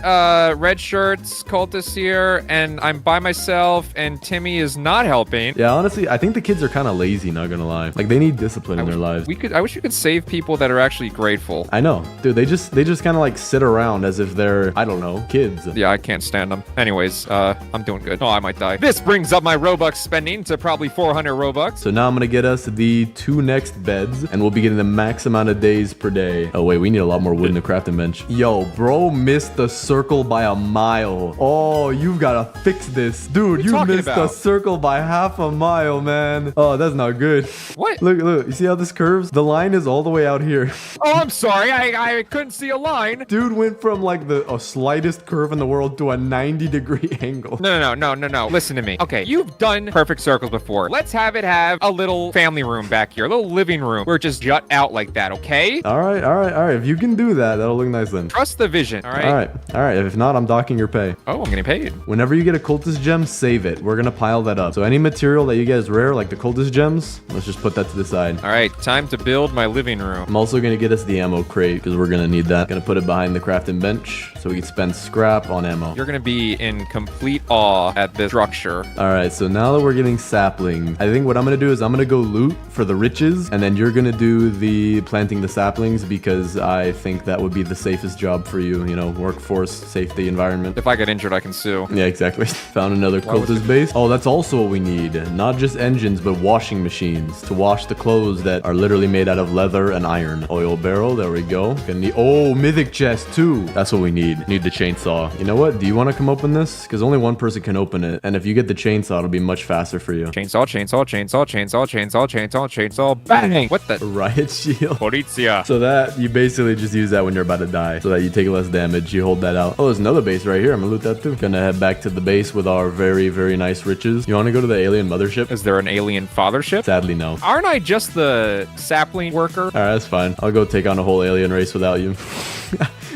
red shirts, cultists here, and I'm by myself, and Timmy is not helping. Yeah, honestly, I think the kids are kind of lazy, not gonna lie. Like, they need discipline in their lives. I wish we could save people that are actually grateful. I know. Dude, they just kind of like sit around as if they're, I don't know, kids. Yeah, I can't stand them. Anyways, I'm doing good. Oh, I might die. This brings up my Robux spending to probably 400 Robux. So now I'm gonna get us the 2 next beds, and we'll be getting the max amount of days per day. Oh, wait, we need a lot more wood in the crafting bench. Yo, bro missed the circle by a mile. Oh, you gotta fix this. Dude, you missed the circle by half a mile, man. Oh, that's not good. What? Look, you see how this curves? The line is all the way out here. Oh, I'm sorry. I couldn't see a line. Dude went from like the slightest curve in the world to a 90-degree angle. No. Listen to me. Okay, you've done perfect circles before. Let's have it have a little family room back here, a little living room where it just jut out like that, okay? All right. If you can do that, that'll look nice then. Trust the vision, all right? All right. If not, I'm docking your pay. Oh, I'm getting paid. Whenever you get a cultist gem, save it. We're gonna pile that up. So any material that you get is rare, like the cultist gems, let's just put that to the side. All right, time to build my living room. I'm also gonna get us the ammo crate because we're gonna need that. Gonna put it behind the crafting bench so we can spend scrap on ammo. You're gonna be in complete awe at this structure. All right, so now that we're getting sapling, I think what I'm gonna do is I'm gonna go loot for the riches, and then you're gonna do the planting the saplings because I think that would be the safest job for you, you know, workforce, safety, environment. If I get injured, I can sue. Yeah, exactly. Found another cultist base. Oh, that's also what we need. Not just engines, but washing machines to wash the clothes that are literally made out of leather and iron. Oil barrel, there we go. Gonna need, oh, mythic chest too. That's what we need. Need the chainsaw. You know what? Do you want to come open this? Because only one person can open it. And if you get the chainsaw, it'll be much faster for you. Chainsaw. Bang! What the? Riot shield. Polizia. So that, you basically just use that when you're about to die so that you take less damage. You hold that out. Oh, there's another base right here. I'm gonna loot that too. Gonna head back to the base with our very, very nice riches. You want to go to the alien mothership? Is there an alien fathership? Sadly, no. Aren't I just the sapling worker? All right, that's fine. I'll go take on a whole alien race without you.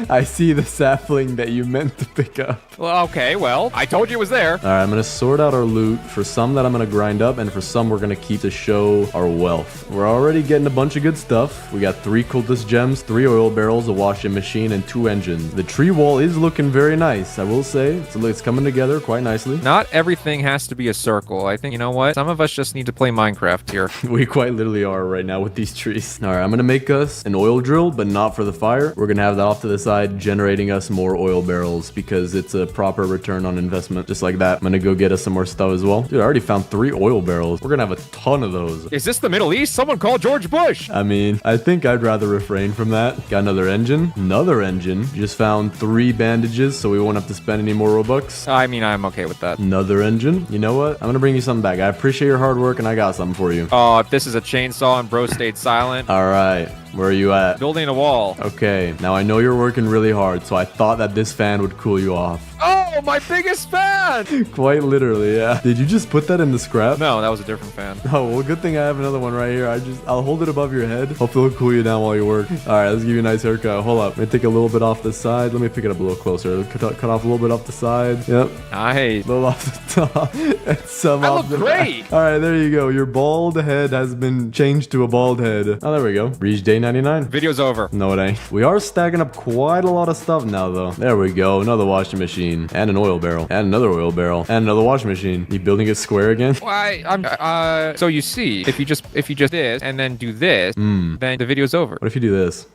I see the sapling that you meant to pick up. Well, okay, well, I told you it was there. All right, I'm going to sort out our loot for some that I'm going to grind up, and for some we're going to keep to show our wealth. We're already getting a bunch of good stuff. We got 3 cultist gems, 3 oil barrels, a washing machine, and 2 engines. The tree wall is looking very nice, I will say. It's coming together quite nicely. Not everything has to be a circle. I think, you know what? Some of us just need to play Minecraft here. We quite literally are right now with these trees. All right, I'm going to make us an oil drill, but not for the fire. We're going to have that off to the side, generating us more oil barrels because it's a proper return on investment. Just like that. I'm going to go get us some more stuff as well. Dude, I already found 3 oil barrels. We're going to have a ton of those. Is this the Middle East? Someone call George Bush. I mean, I think I'd rather refrain from that. Got another engine. Another engine. Just found 3 bandages, so we won't have to spend any more Robux. I mean, I'm okay with that. Another engine. You know what? I'm going to bring you something back. I appreciate your hard work, and I got something for you. Oh, if this is a chainsaw and bro stayed silent. All right. Where are you at? Building a wall. Okay. Now, I know you're working really hard, so I thought that this fan would cool you off. Oh, my biggest fan! Quite literally, yeah. Did you just put that in the scrap? No, that was a different fan. Oh, well, good thing I have another one right here. I'll hold it above your head. Hopefully it'll cool you down while you work. All right, let's give you a nice haircut. Hold up. Let me take a little bit off the side. Let me pick it up a little closer. Cut off a little bit off the side. Yep. Nice. A little off the top. And some I off look the great. back. All right, there you go. Your bald head has been changed to a bald head. Oh, there we go. Reach day 99. Video's over. No, it ain't. We are stacking up quite a lot of stuff now, though. There we go. Another washing machine. And an oil barrel. And another oil barrel. And another washing machine. You building it square again? Why? So you see, if you just this and then do this, then the video's over. What if you do this?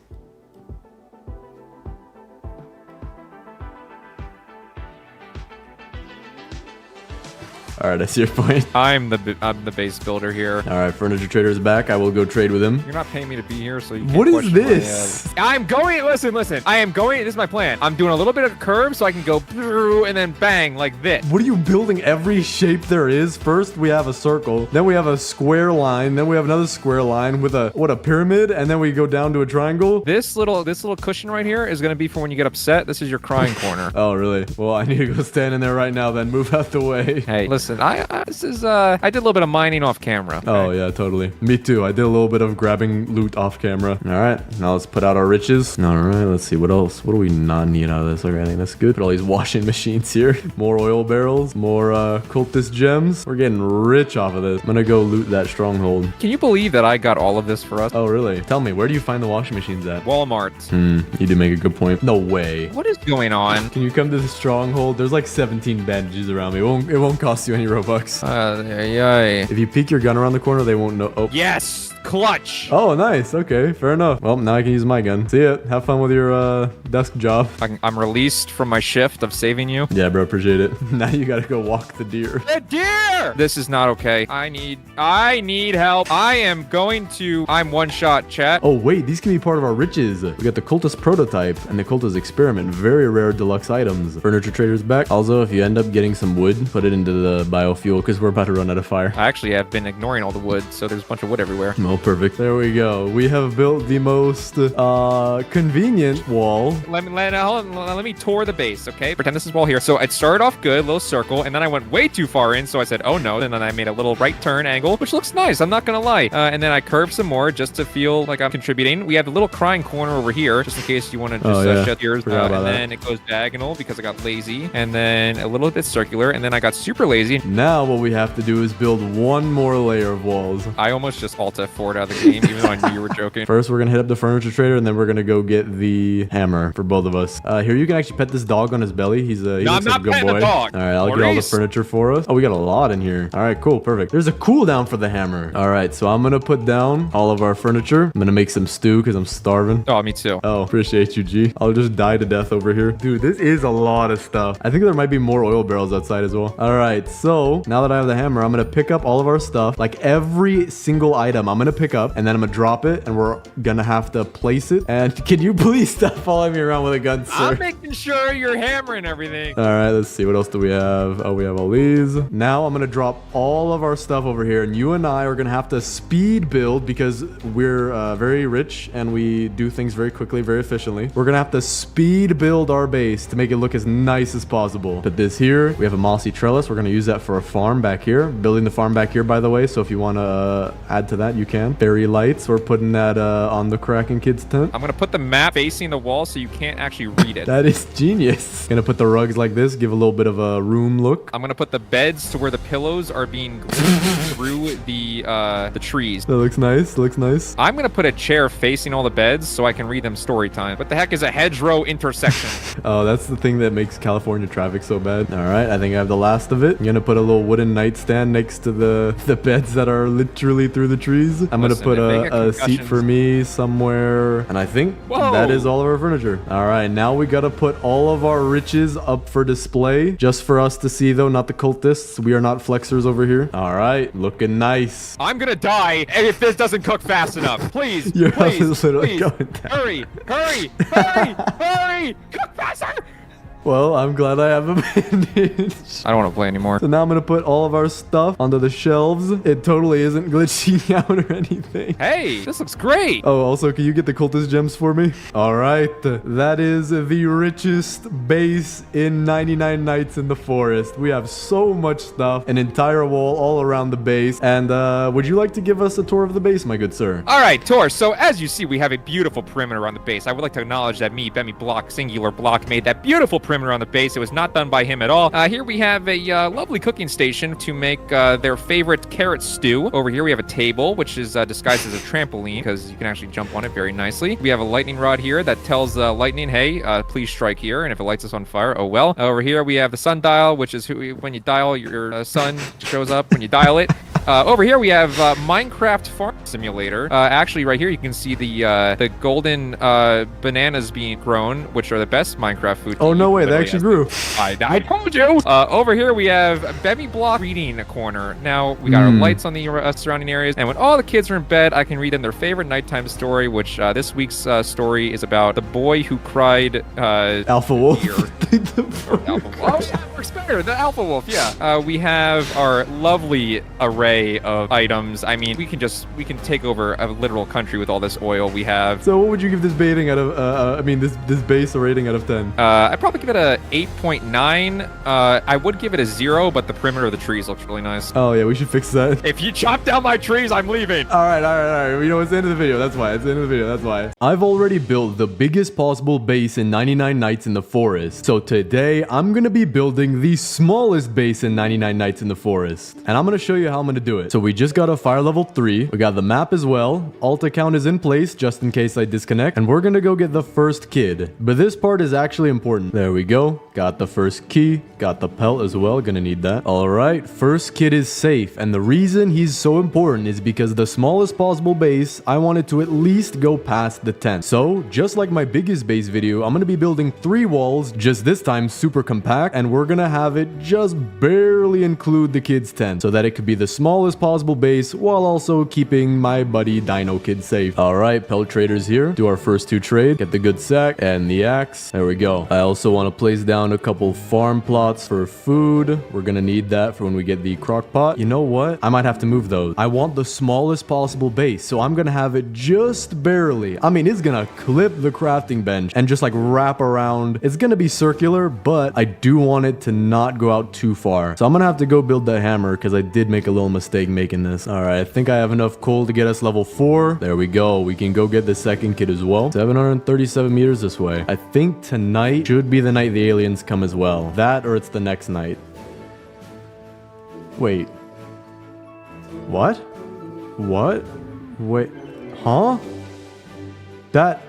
All right, I see your point. I'm the base builder here. All right, furniture trader is back. I will go trade with him. You're not paying me to be here, so you can't What is question this? I'm going. Listen. I am going. This is my plan. I'm doing a little bit of curve so I can go through and then bang like this. What are you building? Every shape there is. First, we have a circle. Then we have a square line. Then we have another square line with a pyramid. And then we go down to a triangle. This little cushion right here is gonna be for when you get upset. This is your crying corner. Oh, really? Well, I need to go stand in there right now. Then move out the way. Hey, listen. I did a little bit of mining off camera. Oh, yeah, totally. Me too. I did a little bit of grabbing loot off camera. All right, now let's put out our riches. All right, let's see. What else? What do we not need out of this? Okay, I think that's good. Put all these washing machines here. More oil barrels. More cultist gems. We're getting rich off of this. I'm gonna go loot that stronghold. Can you believe that I got all of this for us? Oh, really? Tell me, where do you find the washing machines at? Walmart. You do make a good point. No way. What is going on? Can you come to the stronghold? There's like 17 bandages around me. It won't cost you any Robux. Yay. If you peek your gun around the corner, they won't know. Oh. Yes! Clutch! Oh, nice. Okay, fair enough. Well, now I can use my gun. See ya. Have fun with your desk job. I'm released from my shift of saving you. Yeah, bro, appreciate it. Now you gotta go walk the deer. The deer! This is not okay. I need help. I'm one shot, chat. Oh, wait, these can be part of our riches. We got the cultist prototype and the cultist experiment. Very rare deluxe items. Furniture trader's back. Also, if you end up getting some wood, put it into the biofuel because we're about to run out of fire. I actually have been ignoring all the wood, so there's a bunch of wood everywhere. Oh, perfect. There we go. We have built the most convenient wall. Let me tour the base, okay? Pretend this is wall here. So it started off good, little circle, and then I went way too far in, so I said, oh no, and then I made a little right turn angle, which looks nice, I'm not gonna lie. And then I curved some more just to feel like I'm contributing. We have the little crying corner over here, just in case you want to just shut yours. And then it goes diagonal because I got lazy, and then a little bit circular, and then I got super lazy. Now what we have to do is build one more layer of walls. I almost just Alt F4'd out of the game, even though I knew you were joking. First, we're gonna hit up the furniture trader, and then we're gonna go get the hammer for both of us. Here, you can actually pet this dog on his belly. He looks like a good boy. All right, I'll get all the furniture for us. Oh, we got a lot in here. All right, cool, perfect. There's a cooldown for the hammer. All right, so I'm gonna put down all of our furniture. I'm gonna make some stew because I'm starving. Oh, me too. Oh, appreciate you, G. I'll just die to death over here. Dude, this is a lot of stuff. I think there might be more oil barrels outside as well. All right, so now that I have the hammer, I'm gonna pick up all of our stuff. Like every single item I'm gonna pick up, and then I'm gonna drop it, and we're gonna have to place it. And can you please stop following me around with a gun, sir? I'm making sure you're hammering everything. All right, let's see. What else do we have? Oh, we have all these. Now I'm gonna drop all of our stuff over here, and you and I are gonna have to speed build because we're very rich and we do things very quickly, very efficiently. We're gonna have to speed build our base to make it look as nice as possible. Put this here. We have a mossy trellis. We're gonna use that for a farm back here. Building the farm back here, by the way, so if you want to add to that, you can. can. Fairy lights. We're putting that on the Kraken Kids tent. I'm gonna put the map facing the wall so you can't actually read it. That is genius. Gonna put the rugs like this, give a little bit of a room look. I'm gonna put the beds to where the pillows are being glued through the trees. That looks nice. Looks nice. I'm gonna put a chair facing all the beds so I can read them story time. What the heck is a hedgerow intersection? Oh, that's the thing that makes California traffic so bad. All right, I think I have the last of it. I'm gonna put a little wooden nightstand next to the beds that are literally through the trees. I'm gonna put a seat for me somewhere, and I think that is all of our furniture. All right, now we gotta put all of our riches up for display, just for us to see though, not the cultists. We are not flexers over here. All right, looking nice. I'm gonna die if this doesn't cook fast enough. Please, Your house please, is literally please. going down. Hurry, hurry, hurry, hurry! Cook faster! Well, I'm glad I have a bandage. I don't want to play anymore. So now I'm gonna put all of our stuff onto the shelves. It totally isn't glitching out or anything. Hey, this looks great. Oh, also, can you get the cultist gems for me? All right, that is the richest base in 99 Nights in the Forest. We have so much stuff, an entire wall all around the base. And would you like to give us a tour of the base, my good sir? All right, tour. So as you see, we have a beautiful perimeter around the base. I would like to acknowledge that Bemi Block, singular Block, made that beautiful perimeter on the base. It was not done by him at all. Here we have a lovely cooking station to make their favorite carrot stew. Over here we have a table, which is disguised as a trampoline because you can actually jump on it very nicely. We have a lightning rod here that tells lightning, hey, please strike here. And if it lights us on fire, oh well. Over here we have the sundial, which is when you dial, your sun shows up when you dial it. Over here we have Minecraft Farm Simulator. Actually, right here you can see the golden bananas being grown, which are the best Minecraft food. Oh, no way. They actually grew. I told you. Over here we have Bemi Block reading corner. Now we got our lights on the surrounding areas, and when all the kids are in bed, I can read them their favorite nighttime story, which this week's story is about the boy who cried. Alpha Wolf. Alpha Wolf. Oh yeah, works better. The Alpha Wolf. Yeah. We have our lovely array of items. I mean, we can take over a literal country with all this oil we have. So what would you give this baiting out of? This base a rating out of 10? I'd probably give it a 8.9. I would give it a 0, but the perimeter of the trees looks really nice. Oh yeah, we should fix that. If you chop down my trees, I'm leaving. All right. You know, it's the end of the video. That's why. It's the end of the video. That's why. I've already built the biggest possible base in 99 Nights in the Forest. So today, I'm going to be building the smallest base in 99 Nights in the Forest. And I'm going to show you how I'm going to do it. So we just got a fire level 3. We got the map as well. Alt account is in place just in case I disconnect. And we're going to go get the first kid. But this part is actually important. There we go. Got the first key. Got the pelt as well. Gonna need that. All right. First kid is safe. And the reason he's so important is because the smallest possible base, I wanted to at least go past the tent. So just like my biggest base video, I'm gonna be building 3 walls, just this time super compact. And we're gonna have it just barely include the kid's tent so that it could be the smallest possible base while also keeping my buddy Dino Kid safe. All right. Pelt traders here. Do our first 2 trade. Get the good sack and the axe. There we go. I also want to place down a couple farm plots for food. We're gonna need that for when we get the crock pot. You know what? I might have to move those. I want the smallest possible base, so I'm gonna have it just barely. I mean, it's gonna clip the crafting bench and just like wrap around. It's gonna be circular, but I do want it to not go out too far. So I'm gonna have to go build that hammer because I did make a little mistake making this. All right, I think I have enough coal to get us level 4. There we go. We can go get the second kid as well. 737 meters this way. I think tonight should be the night the aliens come as well. That or it's the next night. Wait. What? What? Wait. Huh? That...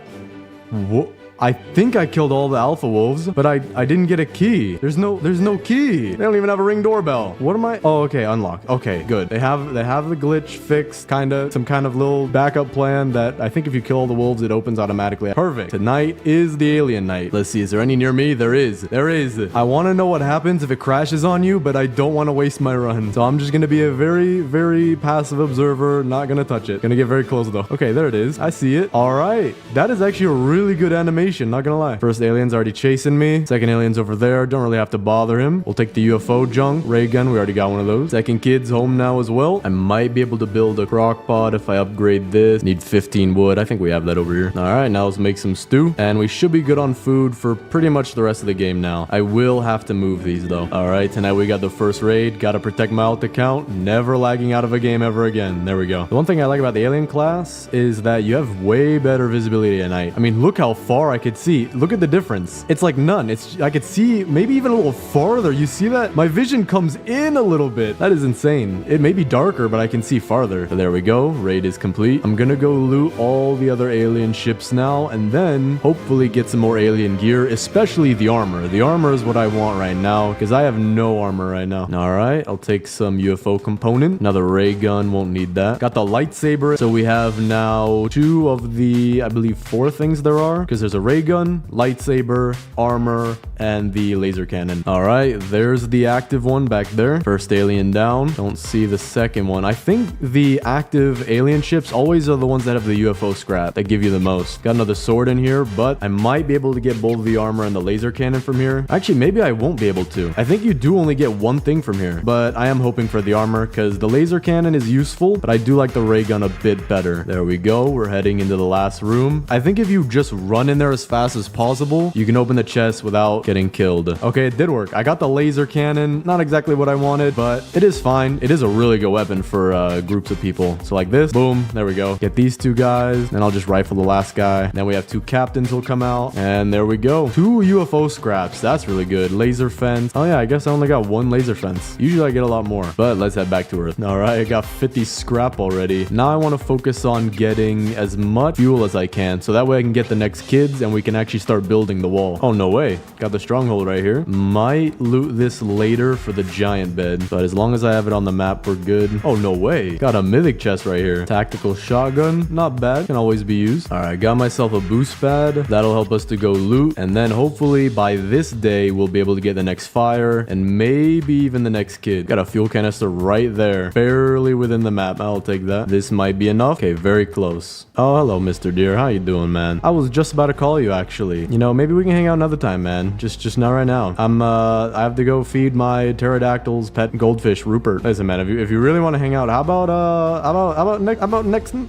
What? I think I killed all the alpha wolves, but I didn't get a key. There's no key. They don't even have a ring doorbell. What am I? Oh, okay, unlocked. Okay, good. They have the glitch fixed, some kind of little backup plan that I think if you kill all the wolves, it opens automatically. Perfect. Tonight is the alien night. Let's see, is there any near me? There is. There is. I want to know what happens if it crashes on you, but I don't want to waste my run. So I'm just gonna be a very, very passive observer, not gonna touch it. Gonna get very close though. Okay, there it is. I see it. All right. That is actually a really good animation location, not gonna lie. First alien's already chasing me. Second alien's over there. Don't really have to bother him. We'll take the UFO junk. Ray gun, we already got one of those. Second kid's home now as well. I might be able to build a crock pot if I upgrade this. Need 15 wood. I think we have that over here. All right, now let's make some stew. And we should be good on food for pretty much the rest of the game now. I will have to move these though. All right, tonight we got the first raid. Gotta protect my alt account. Never lagging out of a game ever again. There we go. The one thing I like about the alien class is that you have way better visibility at night. I mean, look how far I could see. Look at the difference. It's like none. I could see maybe even a little farther. You see that? My vision comes in a little bit. That is insane. It may be darker, but I can see farther. So there we go. Raid is complete. I'm gonna go loot all the other alien ships now, and then hopefully get some more alien gear, especially the armor. The armor is what I want right now, because I have no armor right now. All right, I'll take some UFO component. Another ray gun, won't need that. Got the lightsaber. So we have now 2 of the, I believe 4 things there are, because there's a ray gun, lightsaber, armor, and the laser cannon. All right, there's the active one back there. First alien down. Don't see the second one. I think the active alien ships always are the ones that have the UFO scrap that give you the most. Got another sword in here, but I might be able to get both the armor and the laser cannon from here. Actually, maybe I won't be able to. I think you do only get one thing from here, but I am hoping for the armor because the laser cannon is useful, but I do like the ray gun a bit better. There we go. We're heading into the last room. I think if you just run in there as fast as possible, you can open the chest without getting killed. Okay, it did work. I got the laser cannon. Not exactly what I wanted, but it is fine. It is a really good weapon for groups of people. So like this, boom, there we go. Get these 2 guys, then I'll just rifle the last guy. Then we have 2 captains who'll come out, and there we go. 2 UFO scraps. That's really good. Laser fence. Oh yeah, I guess I only got 1 laser fence. Usually I get a lot more, but let's head back to Earth. All right, I got 50 scrap already. Now I want to focus on getting as much fuel as I can, so that way I can get the next kids and we can actually start building the wall. Oh, no way. Got the stronghold right here. Might loot this later for the giant bed, but as long as I have it on the map, we're good. Oh, no way. Got a mythic chest right here. Tactical shotgun. Not bad. Can always be used. All right, got myself a boost pad. That'll help us to go loot, and then hopefully by this day, we'll be able to get the next fire and maybe even the next kid. Got a fuel canister right there. Barely within the map. I'll take that. This might be enough. Okay, very close. Oh, hello, Mr. Deer. How you doing, man? I was just about to call you, actually. You know, maybe we can hang out another time, man. Just not right now. I have to go feed my pterodactyl's pet goldfish, Rupert. Listen, man, if you really want to hang out, how about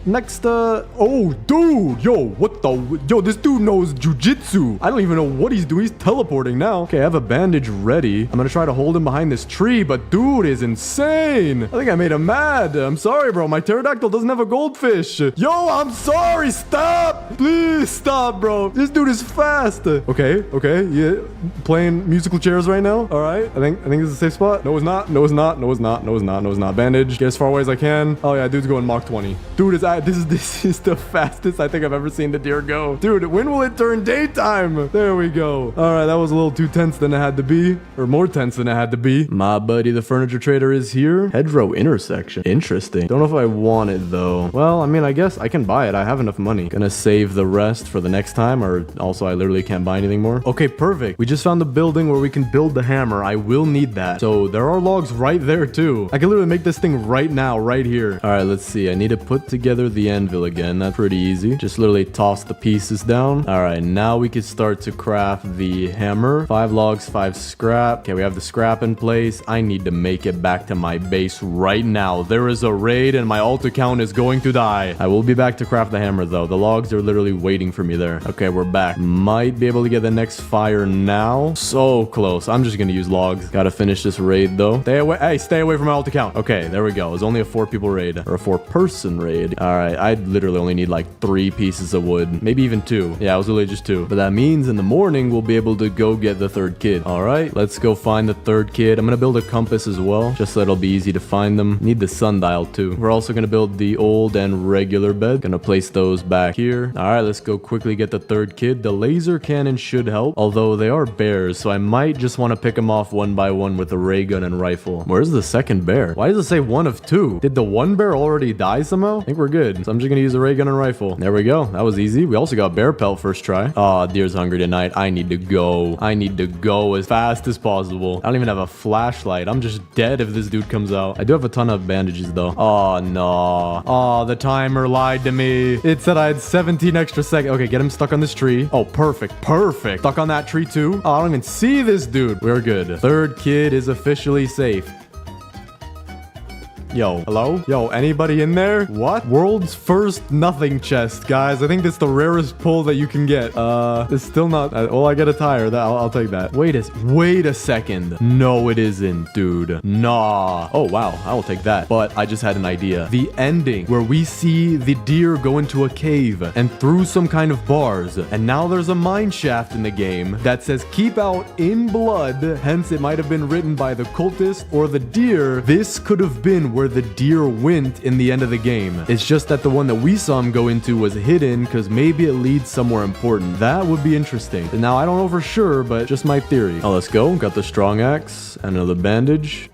next, oh, dude, yo, this dude knows jujitsu. I don't even know what he's doing. He's teleporting now. Okay, I have a bandage ready. I'm gonna try to hold him behind this tree, but dude is insane. I think I made him mad. I'm sorry, bro. My pterodactyl doesn't have a goldfish. Yo, I'm sorry. Stop. Please stop, bro. This dude is fast. Okay, yeah. Playing musical chairs right now. All right. I think this is a safe spot. No, it's not. No, it's not. No, it's not. No, it's not. No, it's not. Bandage. Get as far away as I can. Oh yeah, dude's going Mach 20. Dude, this is the fastest I think I've ever seen the deer go. Dude, when will it turn daytime? There we go. All right, that was a little too tense than it had to be, or more tense than it had to be. My buddy, the furniture trader, is here. Hedgerow intersection. Interesting. Don't know if I want it though. Well, I mean, I guess I can buy it. I have enough money. Gonna save the rest for the next time, or also I literally can't buy anything more. Okay, perfect. We just found the building where we can build the hammer. I will need that. So there are logs right there too. I can literally make this thing right now, right here. All right, let's see. I need to put together the anvil again. That's pretty easy. Just literally toss the pieces down. All right, now we can start to craft the hammer. 5 logs, 5 scrap. Okay, we have the scrap in place. I need to make it back to my base right now. There is a raid and my alt account is going to die. I will be back to craft the hammer though. The logs are literally waiting for me there. Okay, we're back. Might be able to get the next fire now. So close. I'm just gonna use logs. Gotta finish this raid though. Stay away. Hey, stay away from my alt account. Okay, there we go. It was only a 4-people raid, or a 4-person raid. All right, I literally only need like 3 pieces of wood, maybe even 2. Yeah, it was literally just 2. But that means in the morning we'll be able to go get the 3rd kid. All right, let's go find the 3rd kid. I'm gonna build a compass as well, just so it'll be easy to find them. Need the sundial too. We're also gonna build the old and regular bed. Gonna place those back here. All right, let's go quickly get the 3rd kid. The laser cannon should help, although they are bears, so I might just want to pick them off one by one with a ray gun and rifle. Where's the 2nd bear? Why does it say 1 of 2? Did the 1 bear already die somehow? I think we're good. So I'm just gonna use a ray gun and rifle. There we go. That was easy. We also got bear pelt first try. Oh, deer's hungry tonight. I need to go. I need to go as fast as possible. I don't even have a flashlight. I'm just dead if this dude comes out. I do have a ton of bandages though. Oh no. Oh, the timer lied to me. It said I had 17 extra seconds. Okay, get him stuck on this this tree. Oh, perfect. Perfect. Stuck on that tree too. Oh, I don't even see this dude. We're good. Third kid is officially safe. Yo, hello? Yo, anybody in there? What? World's first nothing chest, guys. I think that's the rarest pull that you can get. It's still not... oh, I get a tire. I'll take that. Wait a second. No, it isn't, dude. Nah. Oh, wow. I will take that. But I just had an idea. The ending where we see the deer go into a cave and through some kind of bars. And now there's a mine shaft in the game that says keep out in blood. Hence, it might have been written by the cultist or the deer. This could have been where the deer went in the end of the game. It's just that the one that we saw him go into was hidden because maybe it leads somewhere important. That would be interesting. And now I don't know for sure, but just my theory. Oh, let's go. Got the strong axe and another bandage.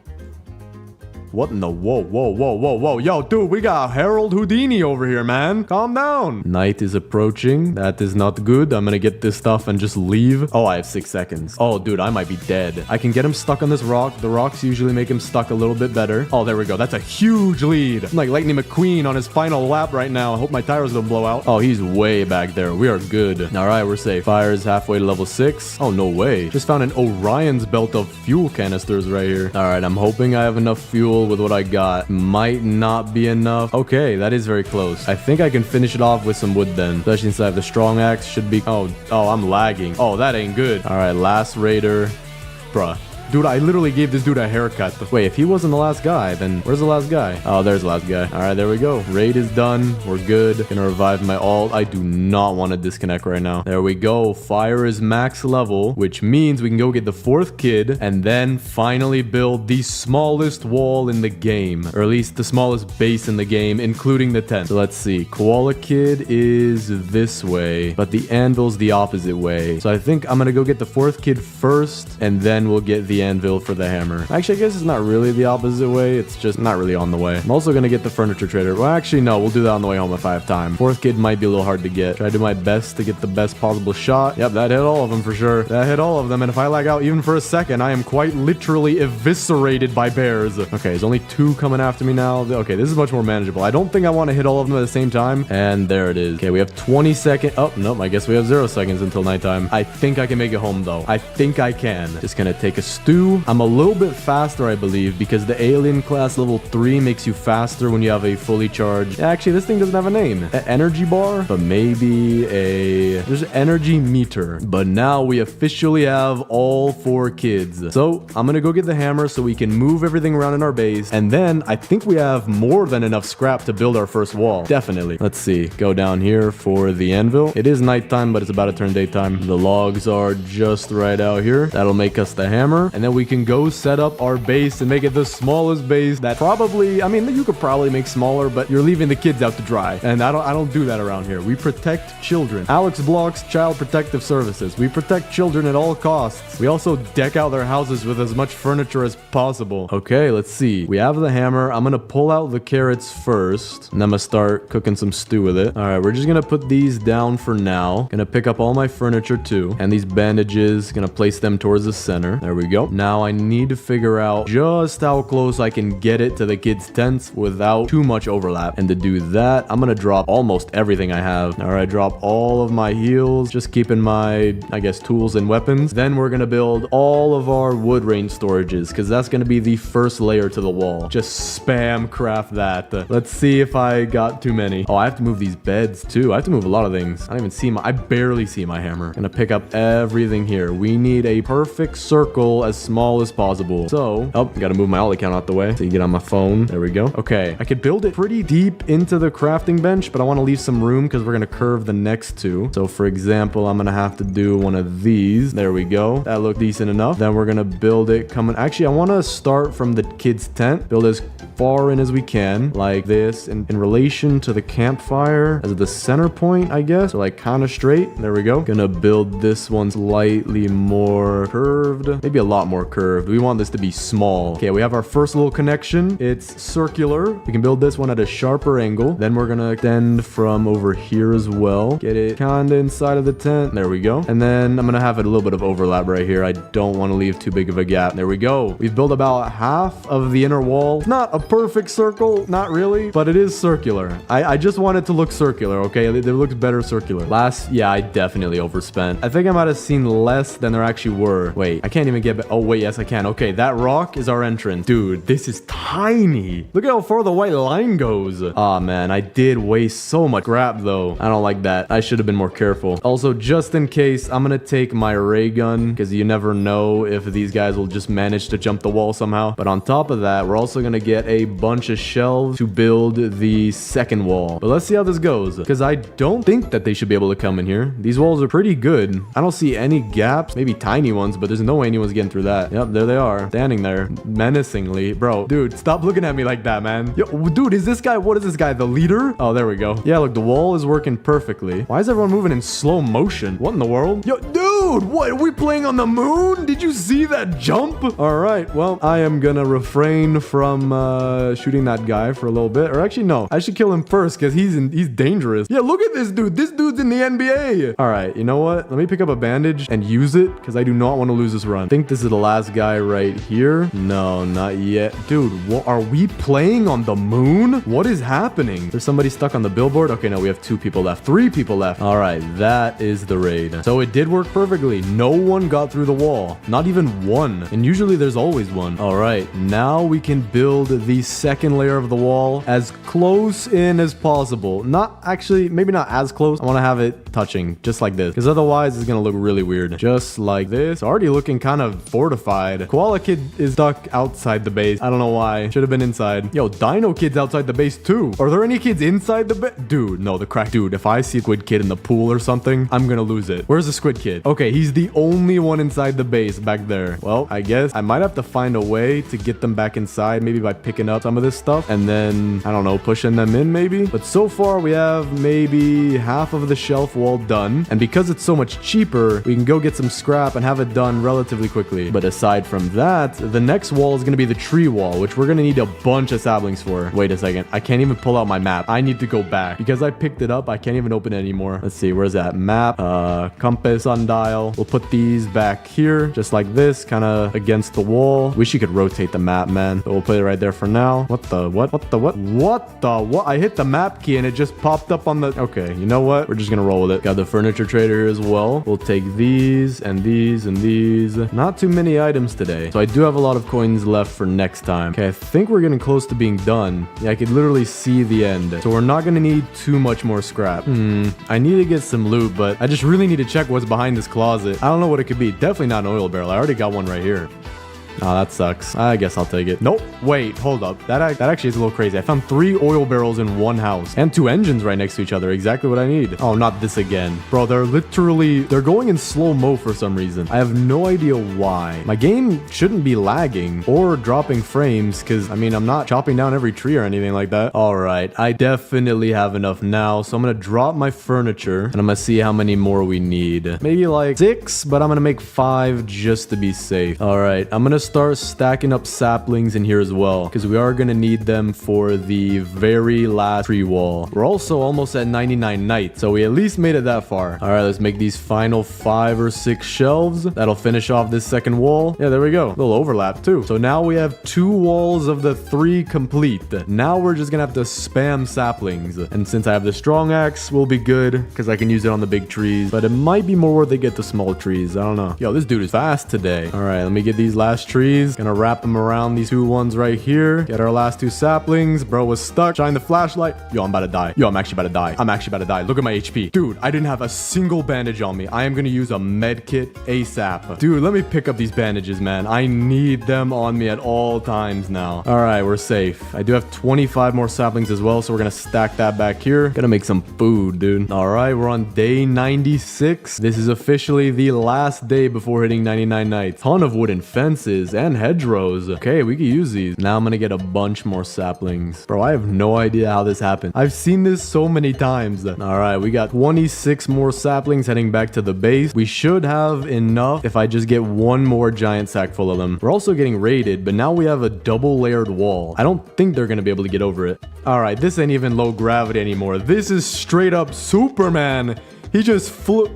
What in the... Whoa. Yo, dude, we got Harold Houdini over here, man. Calm down. Night is approaching. That is not good. I'm gonna get this stuff and just leave. Oh, I have 6 seconds. Oh, dude, I might be dead. I can get him stuck on this rock. The rocks usually make him stuck a little bit better. Oh, there we go. That's a huge lead. I'm like Lightning McQueen on his final lap right now. I hope my tires don't blow out. Oh, he's way back there. We are good. All right, we're safe. Fire is halfway to level 6. Oh, no way. Just found an Orion's belt of fuel canisters right here. All right, I'm hoping I have enough fuel with what I got. Might not be enough. Okay, that is very close. I think I can finish it off with some wood then. Especially since I have the strong axe. Should be... Oh, I'm lagging. Oh, that ain't good. All right, last raider. Bruh. Dude, I literally gave this dude a haircut. Wait, if he wasn't the last guy, then where's the last guy? Oh, there's the last guy. All right, there we go. Raid is done. We're good. Gonna revive my ult. I do not want to disconnect right now. There we go. Fire is max level, which means we can go get the 4th kid and then finally build the smallest wall in the game, or at least the smallest base in the game, including the tent. So let's see. Koala kid is this way, but the anvil's the opposite way. So I think I'm gonna go get the 4th kid first, and then we'll get the anvil for the hammer. Actually, I guess it's not really the opposite way. It's just not really on the way. I'm also gonna get the furniture trader. Well, actually, no. We'll do that on the way home if I have time. 4th kid might be a little hard to get. Try to do my best to get the best possible shot. Yep, that hit all of them for sure. That hit all of them. And if I lag out even for a second, I am quite literally eviscerated by bears. Okay, there's only 2 coming after me now. Okay, this is much more manageable. I don't think I want to hit all of them at the same time. And there it is. Okay, we have 20 seconds. Oh, nope. I guess we have 0 seconds until nighttime. I think I can make it home, though. I think I can. Just gonna take a stew. I'm a little bit faster, I believe, because the alien class level 3 makes you faster when you have a fully charged... Actually, this thing doesn't have a name. An energy bar? But maybe a... There's an energy meter. But now we officially have all 4 kids. So I'm gonna go get the hammer so we can move everything around in our base. And then I think we have more than enough scrap to build our first wall. Definitely. Let's see. Go down here for the anvil. It is nighttime, but it's about to turn daytime. The logs are just right out here. That'll make us the hammer. And then we can go set up our base and make it the smallest base that probably, I mean, you could probably make smaller, but you're leaving the kids out to dry. And I don't do that around here. We protect children. Alex Blocks Child Protective Services. We protect children at all costs. We also deck out their houses with as much furniture as possible. Okay, let's see. We have the hammer. I'm gonna pull out the carrots first, and I'm gonna start cooking some stew with it. All right, we're just gonna put these down for now. Gonna pick up all my furniture too, and these bandages. Gonna place them towards the center. There we go. Now I need to figure out just how close I can get it to the kids' tents without too much overlap. And to do that, I'm gonna drop almost everything I have. All right, drop all of my heals, just keeping my, I guess, tools and weapons. Then we're gonna build all of our wood range storages, because that's gonna be the first layer to the wall. Just spam craft that. Let's see if I got too many. Oh, I have to move these beds too. I have to move a lot of things. I don't even see I barely see my hammer. Gonna pick up everything here. We need a perfect circle as small as possible. So, gotta move my alt account out the way so you get on my phone. There we go. Okay, I could build it pretty deep into the crafting bench, but I want to leave some room because we're gonna curve the next 2. So, for example, I'm gonna have to do one of these. There we go. That looked decent enough. Then we're gonna build it coming. Actually, I want to start from the kids' tent. Build as far in as we can, like this, in relation to the campfire as the center point, I guess. So, like, kind of straight. There we go. Gonna build this one slightly more curved. Maybe a lot lot more curved. We want this to be small. Okay, we have our first little connection. It's circular. We can build this one at a sharper angle. Then we're gonna extend from over here as well. Get it kinda inside of the tent. There we go. And then I'm gonna have a little bit of overlap right here. I don't want to leave too big of a gap. There we go. We've built about half of the inner wall. It's not a perfect circle, not really, but it is circular. I just want it to look circular, okay? It looks better circular. Yeah, I definitely overspent. I think I might have seen less than there actually were. Wait, I can't even get back. Oh, wait, yes, I can. Okay, that rock is our entrance. Dude, this is tiny. Look at how far the white line goes. Ah, man, I did waste so much scrap, though. I don't like that. I should have been more careful. Also, just in case, I'm gonna take my ray gun, because you never know if these guys will just manage to jump the wall somehow. But on top of that, we're also gonna get a bunch of shelves to build the second wall. But let's see how this goes, because I don't think that they should be able to come in here. These walls are pretty good. I don't see any gaps, maybe tiny ones, but there's no way anyone's getting through that. Yep, there they are, standing there menacingly. Bro, dude, stop looking at me like that, man. Yo, dude, is this guy, what is this guy, the leader? Oh, there we go. Yeah, look, the wall is working perfectly. Why is everyone moving in slow motion? What in the world? Yo, dude, what, are we playing on the moon? Did you see that jump? All right, well, I am gonna refrain from shooting that guy for a little bit. Or actually, no, I should kill him first because he's dangerous. Yeah, look at this dude. This dude's in the NBA. All right, you know what? Let me pick up a bandage and use it because I do not want to lose this run. I think this is the last guy right here. No, not yet. Dude, what, are we playing on the moon? What is happening? There's somebody stuck on the billboard. Okay, no, we have 2 people left. 3 people left. All right, that is the raid. So it did work perfectly. No one got through the wall. Not even one. And usually there's always one. All right, now we can build the second layer of the wall as close in as possible. Not actually, maybe not as close. I want to have it touching just like this because otherwise it's gonna look really weird. Just like this. Already looking kind of fortified. Koala Kid is stuck outside the base. I don't know why. Should have been inside. Yo, Dino Kid's outside the base too. Are there any kids inside the base? Dude, no, the crack. Dude, if I see a Squid Kid in the pool or something, I'm gonna lose it. Where's the Squid Kid? Okay, he's the only one inside the base back there. Well, I guess I might have to find a way to get them back inside, maybe by picking up some of this stuff and then, I don't know, pushing them in maybe. But so far we have maybe half of the shelf wall done. And because it's so much cheaper, we can go get some scrap and have it done relatively quickly. But aside from that, the next wall is going to be the tree wall, which we're going to need a bunch of saplings for. Wait a second. I can't even pull out my map. I need to go back because I picked it up. I can't even open it anymore. Let's see. Where's that map? Compass, sundial. We'll put these back here, just like this, kind of against the wall. Wish you could rotate the map, man. But we'll put it right there for now. What the what? What the what? What the what? I hit the map key and it just popped up on the... Okay, you know what? We're just gonna roll with it. Got the furniture trader here as well. We'll take these and these and these. Not too many items today. So I do have a lot of coins left for next time. Okay, I think we're getting close to being done. Yeah, I could literally see the end. So we're not gonna need too much more scrap. I need to get some loot, but I just really need to check what's behind this closet. I don't know what it could be. Definitely not an oil barrel. I already got one right here. Oh, that sucks. I guess I'll take it. Nope. Wait, hold up. That actually is a little crazy. I found 3 oil barrels in one house and 2 engines right next to each other. Exactly what I need. Oh, not this again. Bro, they're going in slow-mo for some reason. I have no idea why. My game shouldn't be lagging or dropping frames because, I mean, I'm not chopping down every tree or anything like that. All right. I definitely have enough now. So I'm going to drop my furniture and I'm going to see how many more we need. Maybe like 6, but I'm going to make 5 just to be safe. All right. I'm going to start stacking up saplings in here as well because we are going to need them for the very last tree wall. We're also almost at 99 nights, so we at least made it that far. All right, let's make these final 5 or 6 shelves. That'll finish off this second wall. Yeah, there we go. A little overlap too. So now we have 2 walls of the 3 complete. Now we're just gonna have to spam saplings, and since I have the strong axe, we'll be good because I can use it on the big trees, but it might be more worth it to get the small trees. I don't know. Yo, this dude is fast today. All right, let me get these last trees. Gonna wrap them around these 2 ones right here. Get our last 2 saplings. Bro was stuck. Shine the flashlight. Yo, I'm about to die. Yo, I'm actually about to die. I'm actually about to die. Look at my HP. Dude, I didn't have a single bandage on me. I am gonna use a med kit ASAP. Dude, let me pick up these bandages, man. I need them on me at all times now. All right, we're safe. I do have 25 more saplings as well, so we're gonna stack that back here. Gotta make some food, dude. All right, we're on day 96. This is officially the last day before hitting 99 nights. Ton of wooden fences. bushes and hedgerows. Okay, we could use these. Now I'm gonna get a bunch more saplings. Bro, I have no idea how this happened. I've seen this so many times. All right, we got 26 more saplings heading back to the base. We should have enough if I just get one more giant sack full of them. We're also getting raided, but now we have a double layered wall. I don't think they're gonna be able to get over it. All right, this ain't even low gravity anymore. This is straight up Superman. He just flew.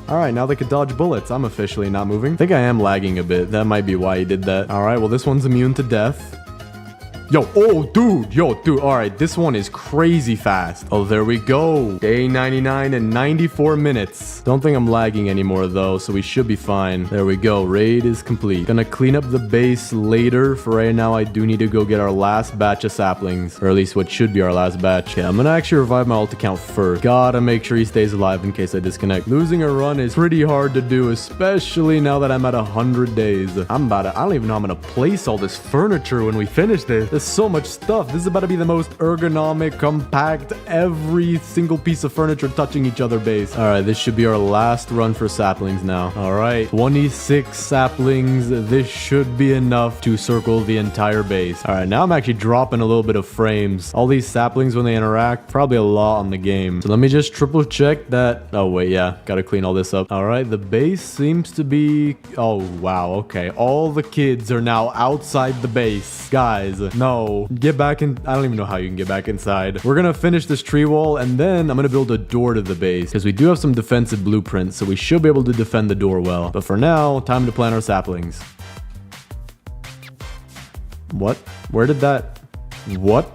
All right, now they could dodge bullets. I'm officially not moving. I think I am lagging a bit. That might be why he did that. All right, well, this one's immune to death. Yo, oh, dude, all right, this one is crazy fast. Oh, there we go. Day 99 and 94 minutes. Don't think I'm lagging anymore, though, so we should be fine. There we go. Raid is complete. Gonna clean up the base later. For right now, I do need to go get our last batch of saplings, or at least what should be our last batch. Okay, I'm gonna actually revive my ult account first. Gotta make sure he stays alive in case I disconnect. Losing a run is pretty hard to do, especially now that I'm at 100 days. I don't even know how I'm gonna place all this furniture when we finish this. There's so much stuff. This is about to be the most ergonomic, compact, every single piece of furniture touching each other base. All right, this should be our last run for saplings now. All right, 26 saplings. This should be enough to circle the entire base. All right, now I'm actually dropping a little bit of frames. All these saplings, when they interact, probably a lot on the game. So let me just triple check that. Oh, wait, yeah. Gotta clean all this up. All right, the base seems to be... Oh, wow, okay. All the kids are now outside the base. Guys, no. Get back in. I don't even know how you can get back inside. We're gonna finish this tree wall, and then I'm gonna build a door to the base because we do have some defensive blueprints, so we should be able to defend the door well. But for now, time to plant our saplings. What? Where did that... What?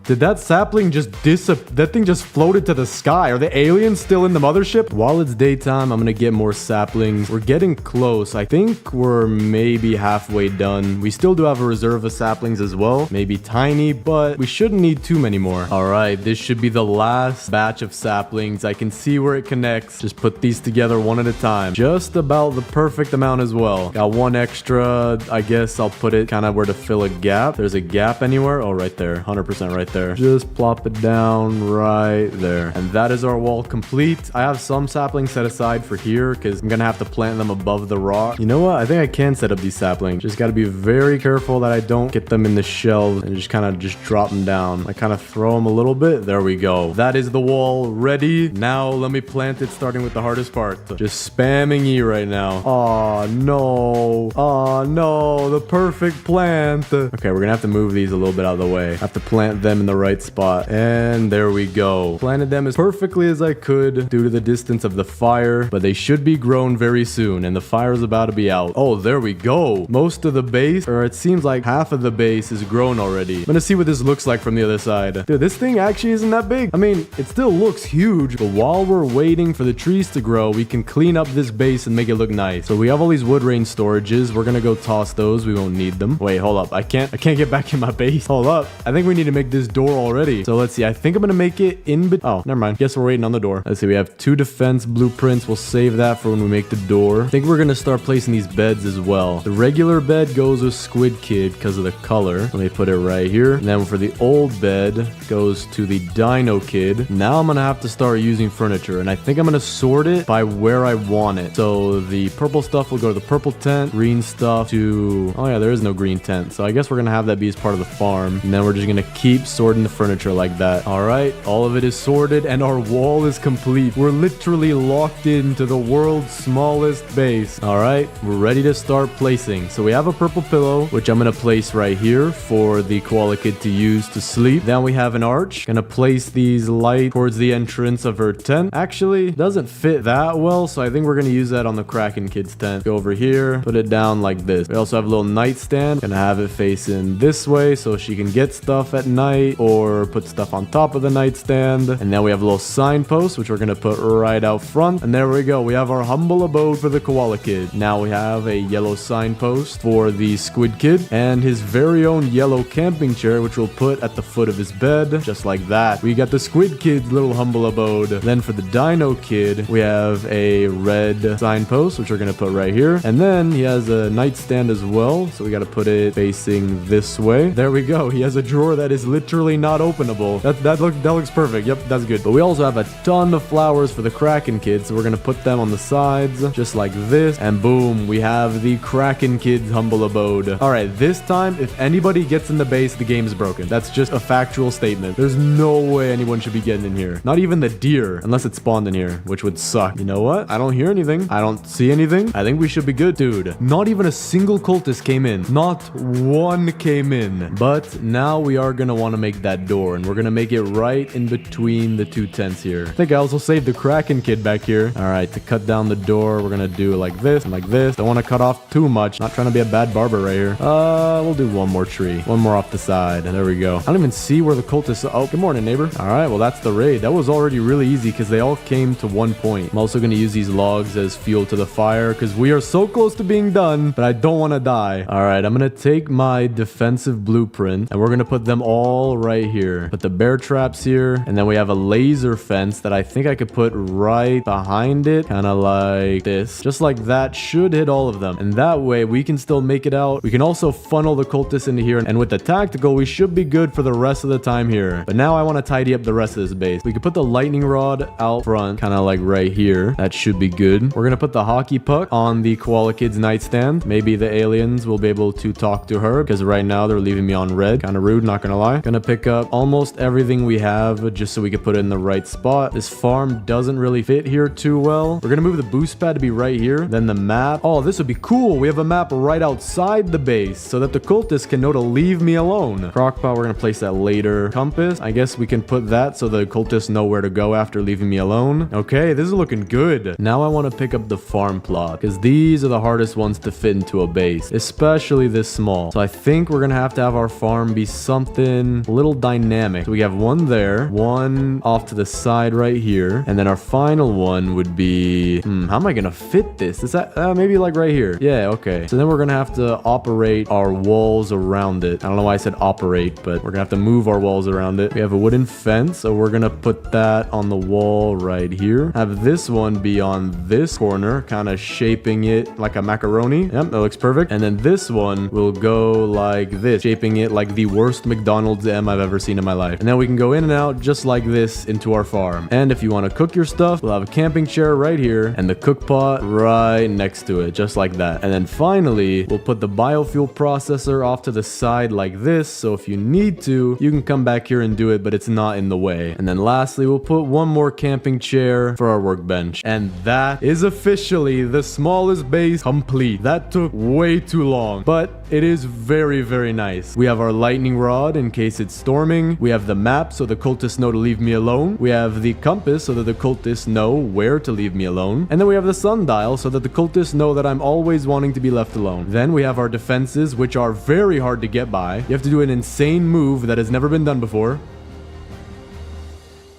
Did that sapling just that thing just floated to the sky? Are the aliens still in the mothership? While it's daytime, I'm gonna get more saplings. We're getting close. I think we're maybe halfway done. We still do have a reserve of saplings as well. Maybe tiny, but we shouldn't need too many more. All right, this should be the last batch of saplings. I can see where it connects. Just put these together one at a time. Just about the perfect amount as well. Got one extra. I guess I'll put it kind of where to fill a gap. There's a gap anywhere? Oh, right there. 100% right there. Just plop it down right there. And that is our wall complete. I have some saplings set aside for here because I'm gonna have to plant them above the rock. You know what? I think I can set up these saplings. Just gotta be very careful that I don't get them in the shelves and just kind of just drop them down. I kind of throw them a little bit. There we go. That is the wall ready. Now let me plant it, starting with the hardest part. Just spamming E right now. Oh no. Oh no. The perfect plant. Okay, we're gonna have to move these a little bit out of the way. I have to plant them in the right spot. And there we go. Planted them as perfectly as I could due to the distance of the fire, but they should be grown very soon, and the fire is about to be out. Oh, there we go. Most of the base, or it seems like half of the base is grown already. I'm gonna see what this looks like from the other side. Dude, this thing actually isn't that big. I mean, it still looks huge, but while we're waiting for the trees to grow, we can clean up this base and make it look nice. So we have all these wood rain storages. We're gonna go toss those. We won't need them. Wait, hold up. I can't get back in my base. Hold up. I think we need to make this door already. So let's see. I think I'm gonna make it in oh, never mind. Guess we're waiting on the door. Let's see. We have 2 defense blueprints. We'll save that for when we make the door. I think we're gonna start placing these beds as well. The regular bed goes with Squid Kid because of the color. Let me put it right here. And then for the old bed goes to the Dino Kid. Now I'm gonna have to start using furniture, and I think I'm gonna sort it by where I want it. So the purple stuff will go to the purple tent, green stuff to... Oh yeah, there is no green tent. So I guess we're gonna have that be as part of the farm. And then we're just gonna keep sorting the furniture like that. All right, all of it is sorted and our wall is complete. We're literally locked into the world's smallest base. All right, we're ready to start placing. So we have a purple pillow, which I'm gonna place right here for the koala kid to use to sleep. Then we have an arch. Gonna place these light towards the entrance of her tent. Actually, doesn't fit that well, so I think we're gonna use that on the Kraken kid's tent. Go over here, put it down like this. We also have a little nightstand. Gonna have it facing this way so she can get stuff at night or put stuff on top of the nightstand. And then we have a little signpost, which we're gonna put right out front. And there we go. We have our humble abode for the koala kid. Now we have a yellow signpost for the squid kid and his very own yellow camping chair, which we'll put at the foot of his bed, just like that. We got the squid kid's little humble abode. Then for the dino kid, we have a red signpost, which we're gonna put right here. And then he has a nightstand as well, so we gotta put it facing this way. There we go. He has a drawer that is literally literally not openable. That looks perfect. Yep, that's good. But we also have a ton of flowers for the Kraken kids, so we're gonna put them on the sides just like this, and boom, we have the Kraken kids humble abode. All right, this time if anybody gets in the base, the game's broken. That's just a factual statement. There's no way anyone should be getting in here. Not even the deer, unless it spawned in here, which would suck. You know what? I don't hear anything. I don't see anything. I think we should be good. Dude, not even a single cultist came in. Not one came in. But now we are gonna want to make that door, and we're gonna make it right in between the two tents here. I think I also saved the Kraken kid back here. All right, to cut down the door, we're gonna do like this and like this. Don't want to cut off too much. Not trying to be a bad barber right here. We'll do one more tree. One more off the side. There we go. I don't even see where the cultists are. Oh, good morning, neighbor. All right, well, that's the raid. That was already really easy because they all came to one point. I'm also gonna use these logs as fuel to the fire because we are so close to being done, but I don't want to die. All right, I'm gonna take my defensive blueprint and we're gonna put them all right here. Put the bear traps here, and then we have a laser fence that I think I could put right behind it, kind of like this. Just like that should hit all of them, and that way we can still make it out. We can also funnel the cultists into here, and with the tactical we should be good for the rest of the time here. But now I want to tidy up the rest of this base. We could put the lightning rod out front, kind of like right here. That should be good. We're gonna put the hockey puck on the koala kid's nightstand. Maybe the aliens will be able to talk to her, because right now they're leaving me on red. Kind of rude, not gonna lie. Gonna pick up almost everything we have just so we can put it in the right spot. This farm doesn't really fit here too well. We're gonna move the boost pad to be right here. Then the map. Oh, this would be cool. We have a map right outside the base so that the cultists can know to leave me alone. Crockpot, we're gonna place that later. Compass, I guess we can put that so the cultists know where to go after leaving me alone. Okay, this is looking good. Now I want to pick up the farm plot because these are the hardest ones to fit into a base, especially this small. So I think we're gonna have to have our farm be something a little dynamic. So we have one there, one off to the side right here, and then our final one would be how am I gonna fit this? Is that maybe like right here? Yeah, okay. So then we're gonna have to operate our walls around it. I don't know why I said operate, but we're gonna have to move our walls around it. We have a wooden fence, so we're gonna put that on the wall right here. Have this one be on this corner, kind of shaping it like a macaroni. Yep, that looks perfect. And then this one will go like this, shaping it like the worst McDonald's M I've ever seen in my life. And then we can go in and out just like this into our farm. And if you want to cook your stuff, we'll have a camping chair right here and the cook pot right next to it, just like that. And then finally, we'll put the biofuel processor off to the side like this, so if you need to, you can come back here and do it, but it's not in the way. And then lastly, we'll put one more camping chair for our workbench. And that is officially the smallest base complete. That took way too long, but it is very, very nice. We have our lightning rod in case it's storming. We have the map so the cultists know to leave me alone. We have the compass so that the cultists know where to leave me alone. And then we have the sundial so that the cultists know that I'm always wanting to be left alone. Then we have our defenses, which are very hard to get by. You have to do an insane move that has never been done before.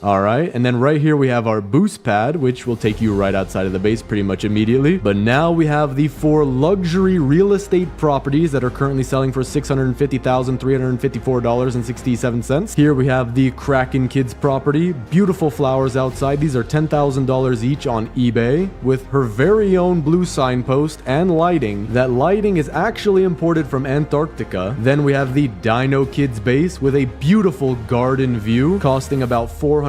All right, and then right here we have our boost pad, which will take you right outside of the base pretty much immediately. But now we have the 4 luxury real estate properties that are currently selling for $650,354.67. Here we have the Kraken Kids property. Beautiful flowers outside. These are $10,000 each on eBay with her very own blue signpost and lighting. That lighting is actually imported from Antarctica. Then we have the Dino Kids base with a beautiful garden view costing about $400,000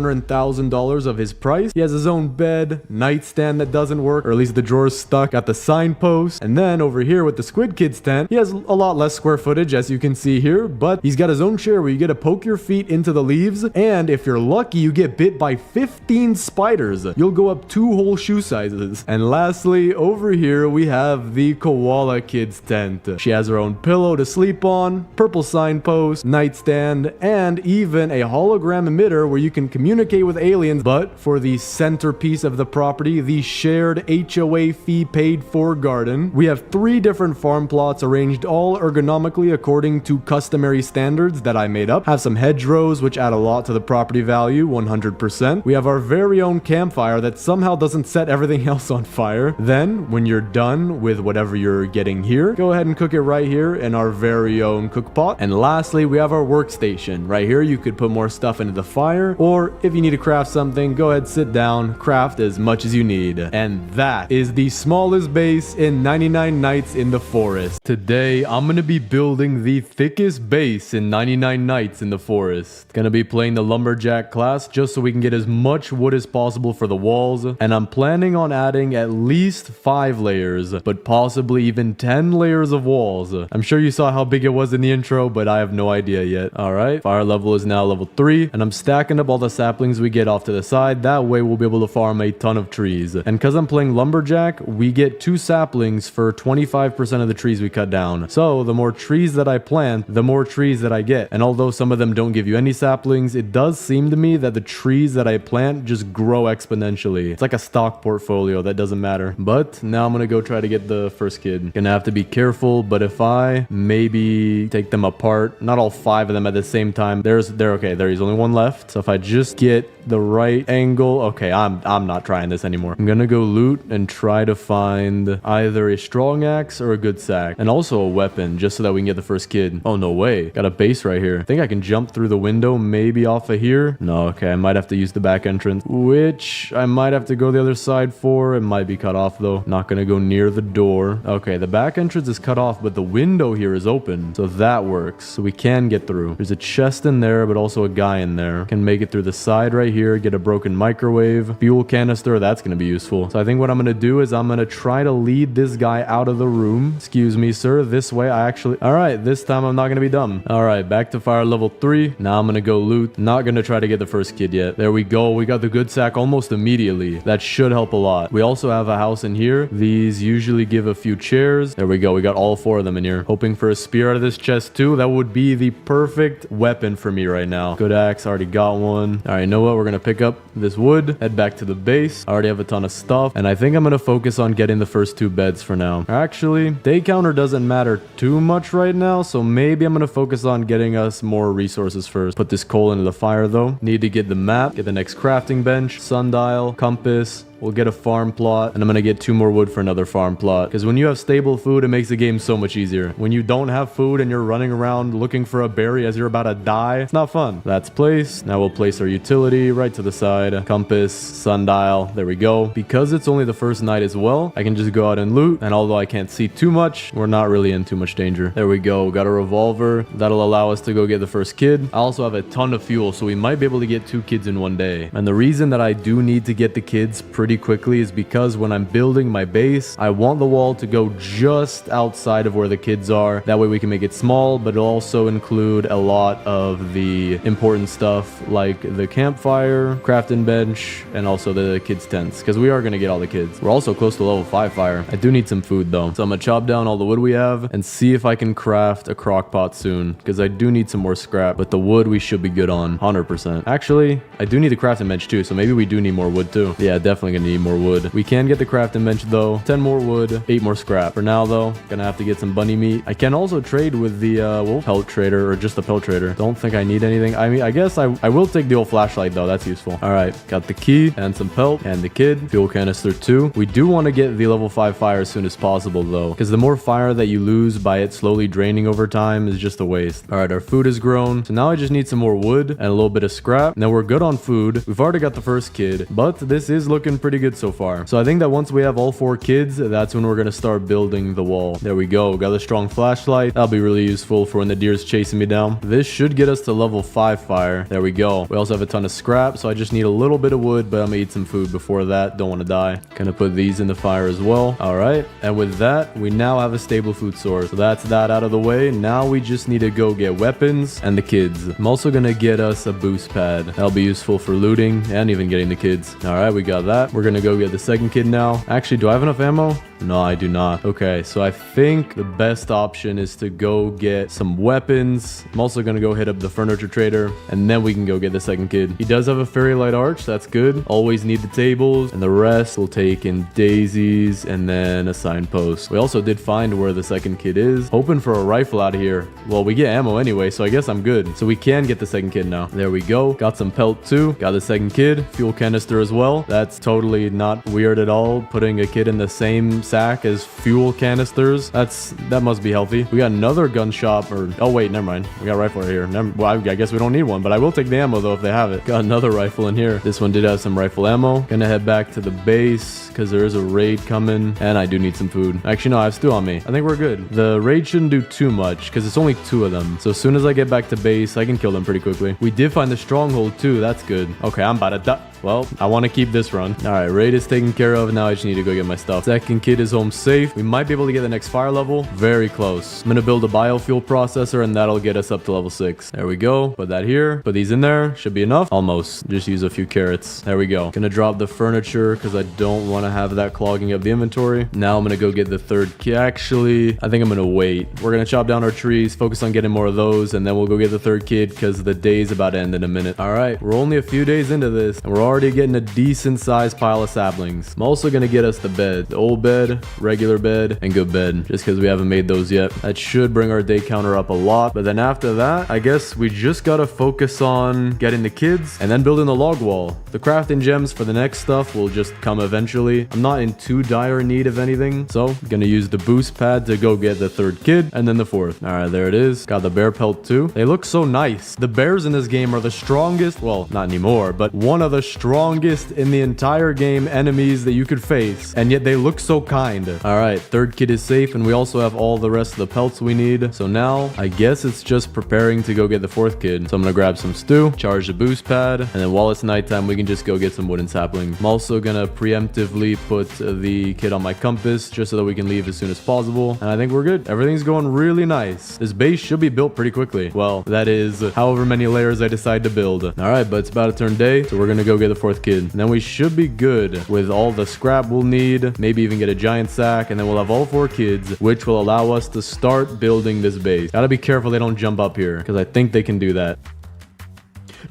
of his price. He has his own bed, nightstand that doesn't work, or at least the drawer's stuck at the signpost. And then over here with the Squid Kids tent, he has a lot less square footage as you can see here, but he's got his own chair where you get to poke your feet into the leaves, and if you're lucky, you get bit by 15 spiders. You'll go up 2 whole shoe sizes. And lastly, over here we have the Koala Kids tent. She has her own pillow to sleep on, purple signpost, nightstand, and even a hologram emitter where you can communicate with aliens. But for the centerpiece of the property, the shared HOA fee paid for garden, we have 3 different farm plots arranged all ergonomically according to customary standards that I made up. Have some hedgerows which add a lot to the property value, 100%. We have our very own campfire that somehow doesn't set everything else on fire. Then when you're done with whatever you're getting here, go ahead and cook it right here in our very own cook pot. And lastly, we have our workstation. Right here you could put more stuff into the fire, or if you need to craft something, go ahead, sit down, craft as much as you need. And that is the smallest base in 99 Nights in the Forest. Today, I'm gonna be building the thickest base in 99 Nights in the Forest. Gonna be playing the lumberjack class just so we can get as much wood as possible for the walls. And I'm planning on adding at least 5 layers, but possibly even 10 layers of walls. I'm sure you saw how big it was in the intro, but I have no idea yet. Alright, fire level is now level 3, and I'm stacking up all the saplings we get off to the side. That way we'll be able to farm a ton of trees. And because I'm playing lumberjack, we get 2 saplings for 25% of the trees we cut down. So the more trees that I plant, the more trees that I get. And although some of them don't give you any saplings, it does seem to me that the trees that I plant just grow exponentially. It's like a stock portfolio that doesn't matter. But now I'm gonna go try to get the first kid. Gonna have to be careful, but if I maybe take them apart, not all 5 of them at the same time, there's only one left. So if I just get the right angle, okay, I'm not trying this anymore. I'm gonna go loot and try to find either a strong axe or a good sack, and also a weapon, just so that we can get the first kid. Oh, no way. Got a base right here. I think I can jump through the window, maybe off of here. No, okay, I might have to use the back entrance, which I might have to go the other side for. It might be cut off though. Not gonna go near the door. Okay, the back entrance is cut off, but the window here is open, so that works. So we can get through. There's a chest in there, but also a guy in there. Can make it through the side right here, get a broken microwave, fuel canister, that's gonna be useful. So I think what I'm gonna do is I'm gonna try to lead this guy out of the room. Excuse me, sir, this way. All right, this time I'm not gonna be dumb. All right, back to fire level 3. Now I'm gonna go loot. Not gonna try to get the first kid yet. There we go. We got the good sack almost immediately. That should help a lot. We also have a house in here. These usually give a few chairs. There we go. We got all 4 of them in here. Hoping for a spear out of this chest too. That would be the perfect weapon for me right now. Good axe, already got one. All right, you know what? We're gonna pick up this wood, head back to the base. I already have a ton of stuff, and I think I'm gonna focus on getting the first 2 beds for now. Actually, day counter doesn't matter too much right now, so maybe I'm gonna focus on getting us more resources first. Put this coal into the fire though. Need to get the map, get the next crafting bench, sundial, compass. We'll get a farm plot, and I'm gonna get 2 more wood for another farm plot. Because when you have stable food, it makes the game so much easier. When you don't have food and you're running around looking for a berry as you're about to die, it's not fun. That's placed. Now we'll place our utility right to the side. Compass, sundial, there we go. Because it's only the first night as well, I can just go out and loot. And although I can't see too much, we're not really in too much danger. There we go. Got a revolver. That'll allow us to go get the first kid. I also have a ton of fuel, so we might be able to get 2 kids in one day. And the reason that I do need to get the kids pretty quickly is because when I'm building my base, I want the wall to go just outside of where the kids are. That way we can make it small, but it'll also include a lot of the important stuff like the campfire, crafting bench, and also the kids' tents, because we are going to get all the kids. We're also close to level 5 fire. I do need some food though, so I'm going to chop down all the wood we have and see if I can craft a crock pot soon, because I do need some more scrap, but the wood we should be good on 100%. Actually, I do need the crafting bench too, so maybe we do need more wood too. Yeah, definitely gonna need more wood. We can get the crafting bench though. 10 more wood, 8 more scrap. For now though, gonna have to get some bunny meat. I can also trade with the pelt trader, or just the pelt trader. Don't think I need anything. I mean, I guess I will take the old flashlight though. That's useful. All right, got the key and some pelt and the kid. Fuel canister too. We do want to get the level 5 fire as soon as possible though, because the more fire that you lose by it slowly draining over time is just a waste. All right, our food is grown. So now I just need some more wood and a little bit of scrap. Now we're good on food. We've already got the first kid, but this is looking pretty good so far. So I think that once we have all 4 kids, that's when we're going to start building the wall. There we go. Got a strong flashlight. That'll be really useful for when the deer's chasing me down. This should get us to level 5 fire. There we go. We also have a ton of scrap, so I just need a little bit of wood, but I'm going to eat some food before that. Don't want to die. Gonna put these in the fire as well. All right. And with that, we now have a stable food source. So that's that out of the way. Now we just need to go get weapons and the kids. I'm also going to get us a boost pad. That'll be useful for looting and even getting the kids. All right, we got that. We're going to go get the second kid now. Actually, do I have enough ammo? No, I do not. Okay, so I think the best option is to go get some weapons. I'm also going to go hit up the furniture trader, and then we can go get the second kid. He does have a fairy light arch. That's good. Always need the tables, and the rest we'll take in daisies and then a signpost. We also did find where the second kid is. Hoping for a rifle out of here. Well, we get ammo anyway, so I guess I'm good. So we can get the second kid now. There we go. Got some pelt too. Got the second kid. Fuel canister as well. That's totally totally not weird at all. Putting a kid in the same sack as fuel canisters. That must be healthy. We got another gun shop, or oh wait, never mind. We got a rifle right here. Well, I guess we don't need one, but I will take the ammo though if they have it. Got another rifle in here. This one did have some rifle ammo. Gonna head back to the base because there is a raid coming, and I do need some food. Actually, no, I have stew on me. I think we're good. The raid shouldn't do too much because it's only 2 of them. So as soon as I get back to base, I can kill them pretty quickly. We did find the stronghold too. That's good. Okay, I'm about to die. Well, I want to keep this run. All right, raid is taken care of. Now I just need to go get my stuff. Second kid is home safe. We might be able to get the next fire level. Very close. I'm going to build a biofuel processor, and that'll get us up to level 6. There we go. Put that here. Put these in there. Should be enough. Almost. Just use a few carrots. There we go. Gonna drop the furniture because I don't want to have that clogging up the inventory. Now I'm going to go get the third kid. Actually, I think I'm going to wait. We're going to chop down our trees, focus on getting more of those, and then we'll go get the third kid because the day's about to end in a minute. All right, we're only a few days into this, and we're already getting a decent sized pile of saplings. I'm also gonna get us the bed, the old bed, regular bed, and good bed, just because we haven't made those yet. That should bring our day counter up a lot. But then after that, I guess we just gotta focus on getting the kids and then building the log wall. The crafting gems for the next stuff will just come eventually. I'm not in too dire need of anything, so I'm gonna use the boost pad to go get the third kid and then the fourth. All right, there it is. Got the bear pelt too. They look so nice. The bears in this game are the strongest, well, not anymore, but one of the strongest in the entire game enemies that you could face, and yet they look so kind. All right, third kid is safe, and we also have all the rest of the pelts we need. So now I guess it's just preparing to go get the fourth kid. So I'm gonna grab some stew, charge the boost pad, and then while it's nighttime we can just go get some wooden sapling. I'm also gonna preemptively put the kid on my compass just so that we can leave as soon as possible, and I think we're good. Everything's going really nice. This base should be built pretty quickly. Well, that is however many layers I decide to build. All right, but it's about to turn day, so we're gonna go get the fourth kid. And then we should be good with all the scrap we'll need, maybe even get a giant sack, and then we'll have all 4 kids, which will allow us to start building this base. Gotta be careful they don't jump up here, because I think they can do that.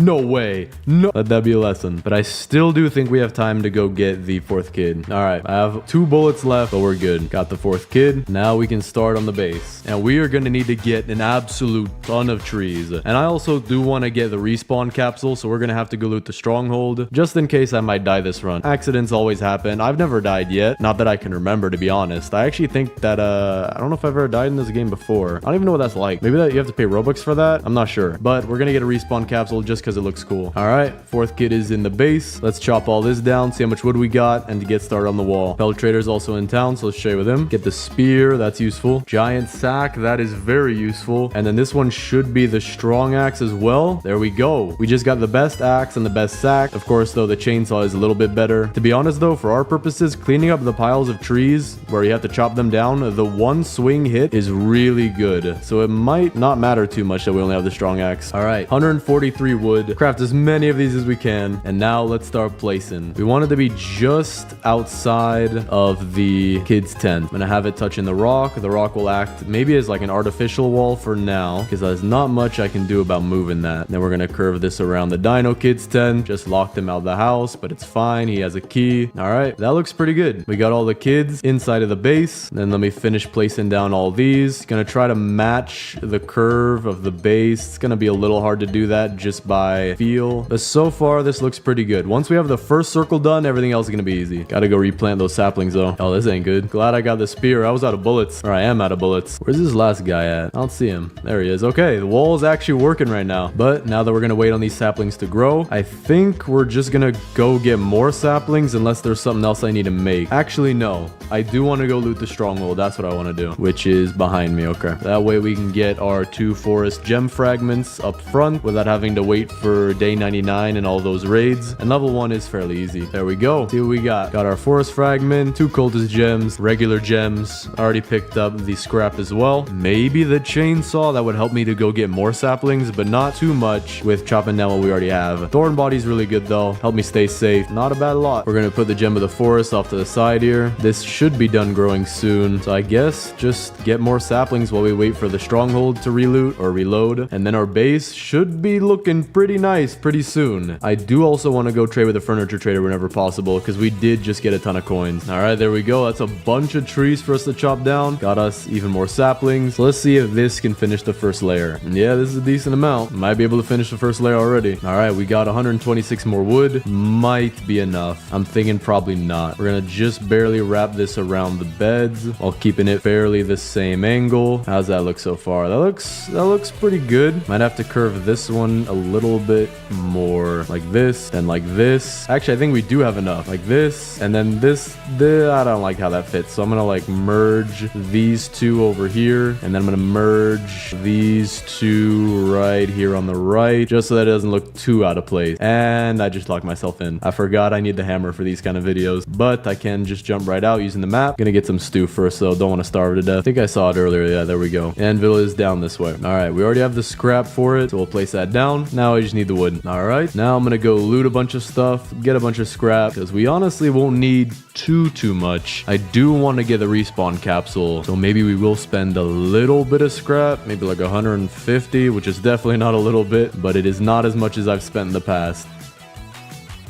No way. No. Let that be a lesson. But I still do think we have time to go get the fourth kid. All right. I have 2 bullets left, but we're good. Got the fourth kid. Now we can start on the base. And we are going to need to get an absolute ton of trees. And I also do want to get the respawn capsule, so we're going to have to go loot the stronghold, just in case I might die this run. Accidents always happen. I've never died yet. Not that I can remember, to be honest. I actually think that, I don't know if I've ever died in this game before. I don't even know what that's like. Maybe that you have to pay Robux for that? I'm not sure. But we're going to get a respawn capsule just because it looks cool. All right, fourth kid is in the base. Let's chop all this down, see how much wood we got, and to get started on the wall. Peltrader's also in town, so let's trade with him. Get the spear, that's useful. Giant sack, that is very useful. And then this one should be the strong axe as well. There we go. We just got the best axe and the best sack. Of course, though, the chainsaw is a little bit better. To be honest, though, for our purposes, cleaning up the piles of trees where you have to chop them down, the one swing hit is really good. So it might not matter too much that we only have the strong axe. All right, 143 wood. Craft as many of these as we can. And now let's start placing. We want it to be just outside of the kid's tent. I'm gonna have it touching the rock. The rock will act maybe as like an artificial wall for now, because there's not much I can do about moving that. Then we're gonna curve this around the dino kid's tent. Just locked him out of the house, but it's fine. He has a key. All right, that looks pretty good. We got all the kids inside of the base. Then let me finish placing down all these. Gonna try to match the curve of the base. It's gonna be a little hard to do that just by feel, but so far this looks pretty good. Once we have the first circle done, everything else is gonna be easy. Gotta go replant those saplings though. Oh, this ain't good. Glad I got the spear. I was out of bullets, or I am out of bullets. Where's this last guy at? I don't see him. There he is. Okay, the wall is actually working right now. But now that we're gonna wait on these saplings to grow, I think we're just gonna go get more saplings unless there's something else I need to make. Actually, no. I do want to go loot the stronghold. That's what I want to do, which is behind me. Okay, that way we can get our 2 forest gem fragments up front without having to wait for day 99 and all those raids. And level 1 is fairly easy. There we go. See what we got. Got our forest fragment, 2 cultist gems, regular gems. Already picked up the scrap as well. Maybe the chainsaw, that would help me to go get more saplings, but not too much with chopping down what we already have. Thorn body's really good though. Help me stay safe. Not a bad lot. We're gonna put the gem of the forest off to the side here. This should be done growing soon. So I guess just get more saplings while we wait for the stronghold to reloot or reload. And then our base should be looking pretty nice pretty soon. I do also want to go trade with a furniture trader whenever possible because we did just get a ton of coins. All right, there we go. That's a bunch of trees for us to chop down. Got us even more saplings. So let's see if this can finish the first layer. And yeah, this is a decent amount. Might be able to finish the first layer already. All right, we got 126 more wood. Might be enough. I'm thinking probably not. We're gonna just barely wrap this around the beds while keeping it fairly the same angle. How's that look so far? That looks pretty good. Might have to curve this one a little bit more like this, then like this. Actually, I think we do have enough. Like this, and then this. I don't like how that fits, so I'm gonna like merge these two over here, and then I'm gonna merge these two right here on the right, just so that it doesn't look too out of place. And I just locked myself in. I forgot I need the hammer for these kind of videos, but I can just jump right out using the map. Gonna get some stew first, though. Don't want to starve to death. I think I saw it earlier. Yeah, there we go. Anvil is down this way. All right, we already have the scrap for it, so we'll place that down. Now I just need the wood. All right, now I'm gonna go loot a bunch of stuff, get a bunch of scrap, because we honestly won't need too much. I do want to get the respawn capsule, so maybe we will spend a little bit of scrap, maybe like 150, which is definitely not a little bit, but it is not as much as I've spent in the past.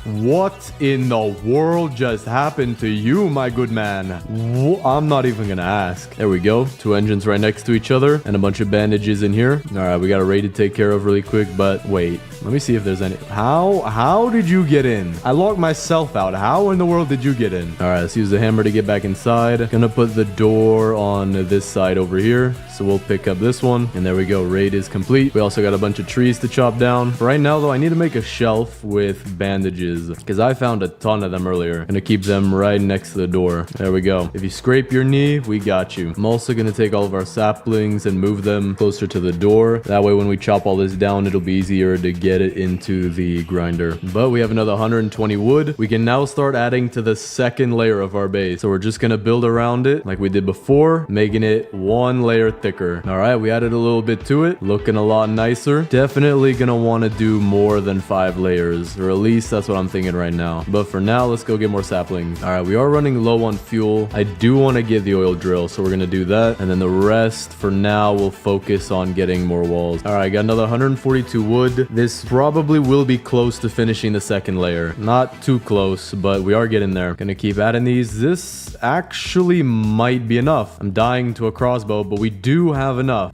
What in the world just happened to you, my good man? I'm not even gonna ask. There we go. Two engines right next to each other and a bunch of bandages in here. All right, we got a raid to take care of really quick, but wait. Let me see if there's any. How did you get in? I locked myself out. How in the world did you get in? All right, let's use the hammer to get back inside. Gonna put the door on this side over here. So we'll pick up this one. And there we go. Raid is complete. We also got a bunch of trees to chop down. For right now, though, I need to make a shelf with bandages because I found a ton of them earlier. Gonna keep them right next to the door. There we go. If you scrape your knee, we got you. I'm also gonna take all of our saplings and move them closer to the door. That way, when we chop all this down, it'll be easier to get it into the grinder. But we have another 120 wood. We can now start adding to the second layer of our base. So we're just gonna build around it like we did before, making it one layer thicker. All right, we added a little bit to it, looking a lot nicer. Definitely gonna want to do more than 5 layers, or at least that's what I'm thinking right now. But for now, let's go get more saplings. All right, we are running low on fuel. I do want to get the oil drill, so we're gonna do that, and then the rest for now we'll focus on getting more walls. All right, got another 142 wood. This probably will be close to finishing the second layer. Not too close, but we are getting there. Gonna keep adding these. This actually might be enough. I'm dying to a crossbow, but we do have enough.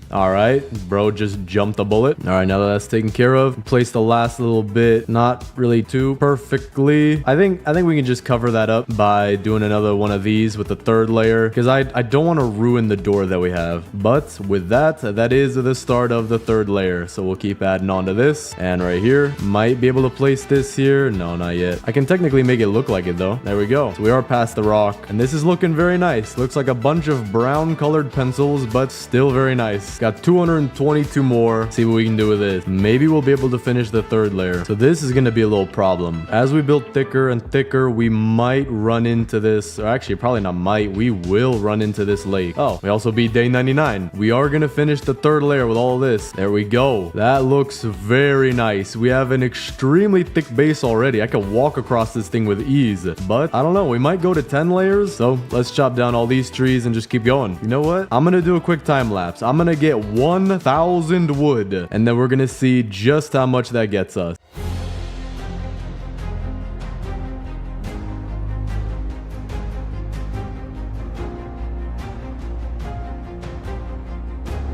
All right, bro just jumped a bullet. All right, now that that's taken care of, place the last little bit, not really too perfectly. I think we can just cover that up by doing another one of these with the third layer, because I don't want to ruin the door that we have. But with that, that is the start of the third layer. So we'll keep adding on to this, and right here, might be able to place this here. No, not yet. I can technically make it look like it though. There we go. So we are past the rock, and this is looking very nice. Looks like a bunch of brown colored pencils, but still very nice. Got 222 more. See what we can do with this. Maybe we'll be able to finish the third layer. So this is going to be a little problem. As we build thicker and thicker, we might run into this, or actually probably not might, we will run into this lake. Oh, we also beat day 99. We are going to finish the third layer with all of this. There we go. That looks very nice. We have an extremely thick base already. I could walk across this thing with ease, but I don't know. We might go to 10 layers. So let's chop down all these trees and just keep going. You know what? I'm going to do a quick time lapse. I'm going to get 1,000 wood, and then we're gonna see just how much that gets us.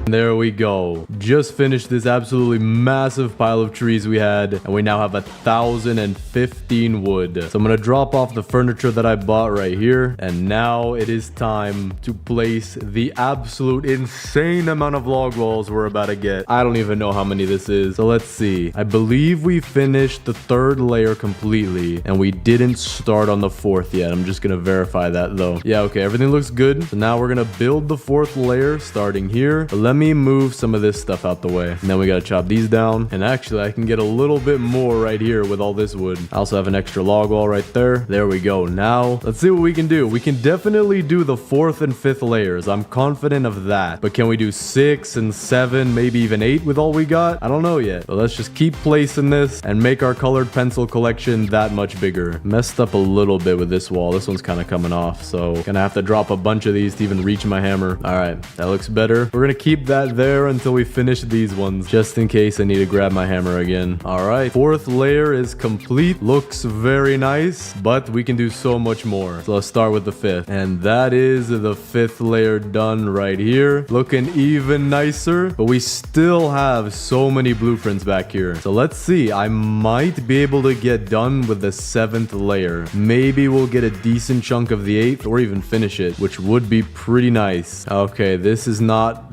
There we go. Just finished this absolutely massive pile of trees we had, and we now have 1,015 wood. So I'm gonna drop off the furniture that I bought right here, and now it is time to place the absolute insane amount of log walls we're about to get. I don't even know how many this is, so let's see. I believe we finished the third layer completely, and we didn't start on the fourth yet. I'm just gonna verify that though. Yeah, okay, everything looks good. So now we're gonna build the fourth layer starting here. But let me move some of this stuff out the way, and then we gotta chop these down. And actually I can get a little bit more right here with all this wood. I also have an extra log wall right there. There we go. Now let's see what we can do. We can definitely do the fourth and fifth layers. I'm confident of that, but can we do 6 and 7, maybe even 8 with all we got? I don't know yet, but let's just keep placing this and make our colored pencil collection that much bigger. Messed up a little bit with this wall. This one's kind of coming off, so gonna have to drop a bunch of these to even reach my hammer. All right, that looks better. We're gonna keep keep that there until we finish these ones, just in case I need to grab my hammer again. All right, 4th layer is complete. Looks very nice, but we can do so much more. So let's start with the 5th. And that is the 5th layer done right here. Looking even nicer, but we still have so many blueprints back here. So let's see. I might be able to get done with the 7th layer. Maybe we'll get a decent chunk of the 8th or even finish it, which would be pretty nice. Okay, this is not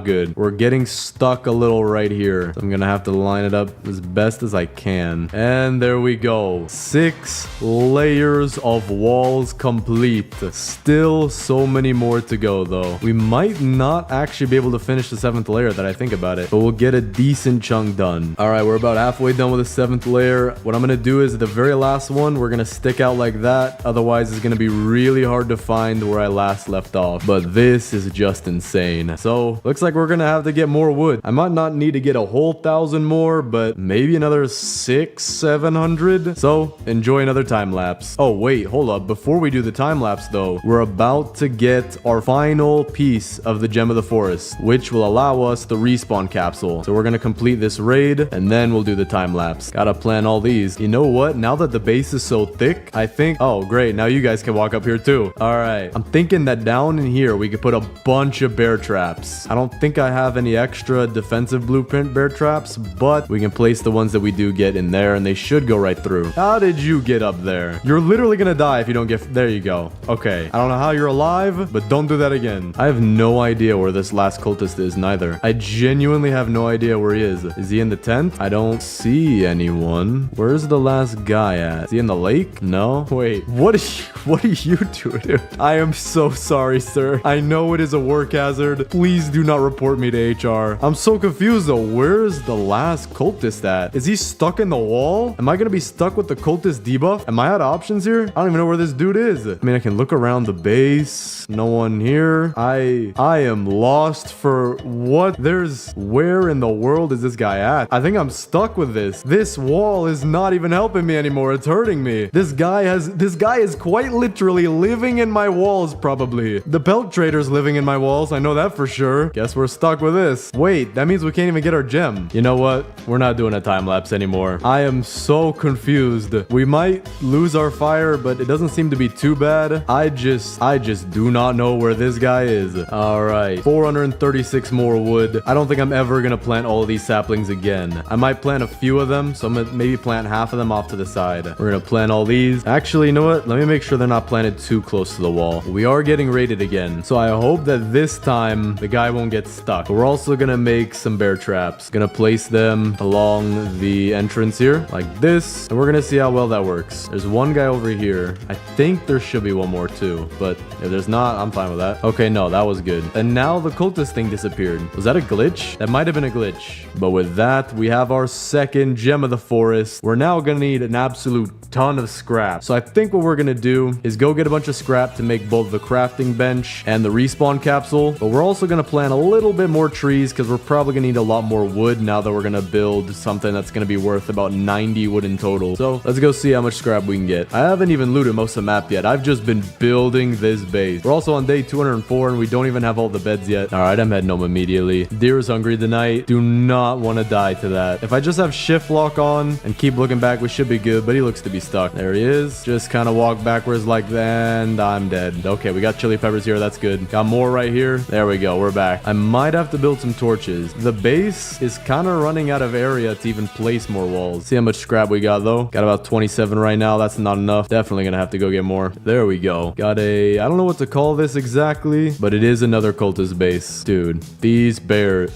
good. We're getting stuck a little right here. So I'm gonna have to line it up as best as I can. And there we go. 6 layers of walls complete. Still so many more to go though. We might not actually be able to finish the 7th layer that I think about it, but we'll get a decent chunk done. All right, we're about halfway done with the 7th layer. What I'm gonna do is the very last one, we're gonna stick out like that. Otherwise, it's gonna be really hard to find where I last left off. But this is just insane. So looks like we're gonna have to get more wood. I might not need to get a whole 1,000 more, but maybe another 600-700. So enjoy another time lapse. Oh wait, hold up. Before we do the time lapse though, we're about to get our final piece of the Gem of the Forest, which will allow us the respawn capsule. So we're gonna complete this raid and then we'll do the time lapse. Gotta plan all these. You know what? Now that the base is so thick, I think, oh great, now you guys can walk up here too. All right, I'm thinking that down in here we could put a bunch of bear traps. I don't think I have any extra defensive blueprint bear traps, but we can place the ones that we do get in there and they should go right through. How did you get up there? You're literally gonna die if you don't get, there you go. Okay, I don't know how you're alive, but don't do that again. I have no idea where this last cultist is neither. I genuinely have no idea where he is. Is he in the tent? I don't see anyone. Where's the last guy at? Is he in the lake? No? Wait, what are you doing, dude? I am so sorry, sir. I know it is a work hazard. Please do not report me to HR. I'm so confused though. Where's the last cultist at? Is he stuck in the wall? Am I gonna be stuck with the cultist debuff? Am I out of options here? I don't even know where this dude is. I mean, I can look around the base. No one here. I am lost for what? Where in the world is this guy at? I think I'm stuck with this. This wall is not even helping me anymore. It's hurting me. This guy is quite literally living in my walls, probably. The pelt trader's living in my walls. I know that for sure. Guess we're stuck with this. Wait, that means we can't even get our gem. You know what? We're not doing a time lapse anymore. I am so confused. We might lose our fire, but it doesn't seem to be too bad. I just do not know where this guy is. All right, 436 more wood. I don't think I'm ever gonna plant all of these saplings again. I might plant a few of them, so I'm gonna maybe plant half of them off to the side. We're gonna plant all these. Actually, you know what? Let me make sure they're not planted too close to the wall. We are getting raided again, so I hope that this time the guy won't get stuck. But we're also gonna make some bear traps. Gonna place them along the entrance here, like this, and we're gonna see how well that works. There's one guy over here. I think there should be one more too, but if there's not, I'm fine with that. Okay, no, that was good. And now the cultist thing disappeared. Was that a glitch? That might have been a glitch. But with that, we have our second Gem of the Forest. We're now gonna need an absolute ton of scrap. So I think what we're gonna do is go get a bunch of scrap to make both the crafting bench and the respawn capsule. But we're also gonna plant a little bit more trees because we're probably gonna need a lot more wood now that we're gonna build something that's gonna be worth about 90 wood in total. So let's go see how much scrap we can get. I haven't even looted most of the map yet. I've just been building this base. We're also on day 204 and we don't even have all the beds yet. All right, I'm heading home immediately. Deer is hungry tonight. Do not want to die to that. If I just have shift lock on and keep looking back, we should be good, but he looks to be stuck. There he is. Just kind of walk backwards like that and I'm dead. Okay, we got chili peppers here. That's good. Got more right here. There we go. We're back. I might have to build some torches. The base is kind of running out of area to even place more walls. See how much scrap we got though. Got about 27 right now. That's not enough. Definitely gonna have to go get more. There we go. Got a, I don't know what to call this exactly, but it is another cultist base. Dude, these bears.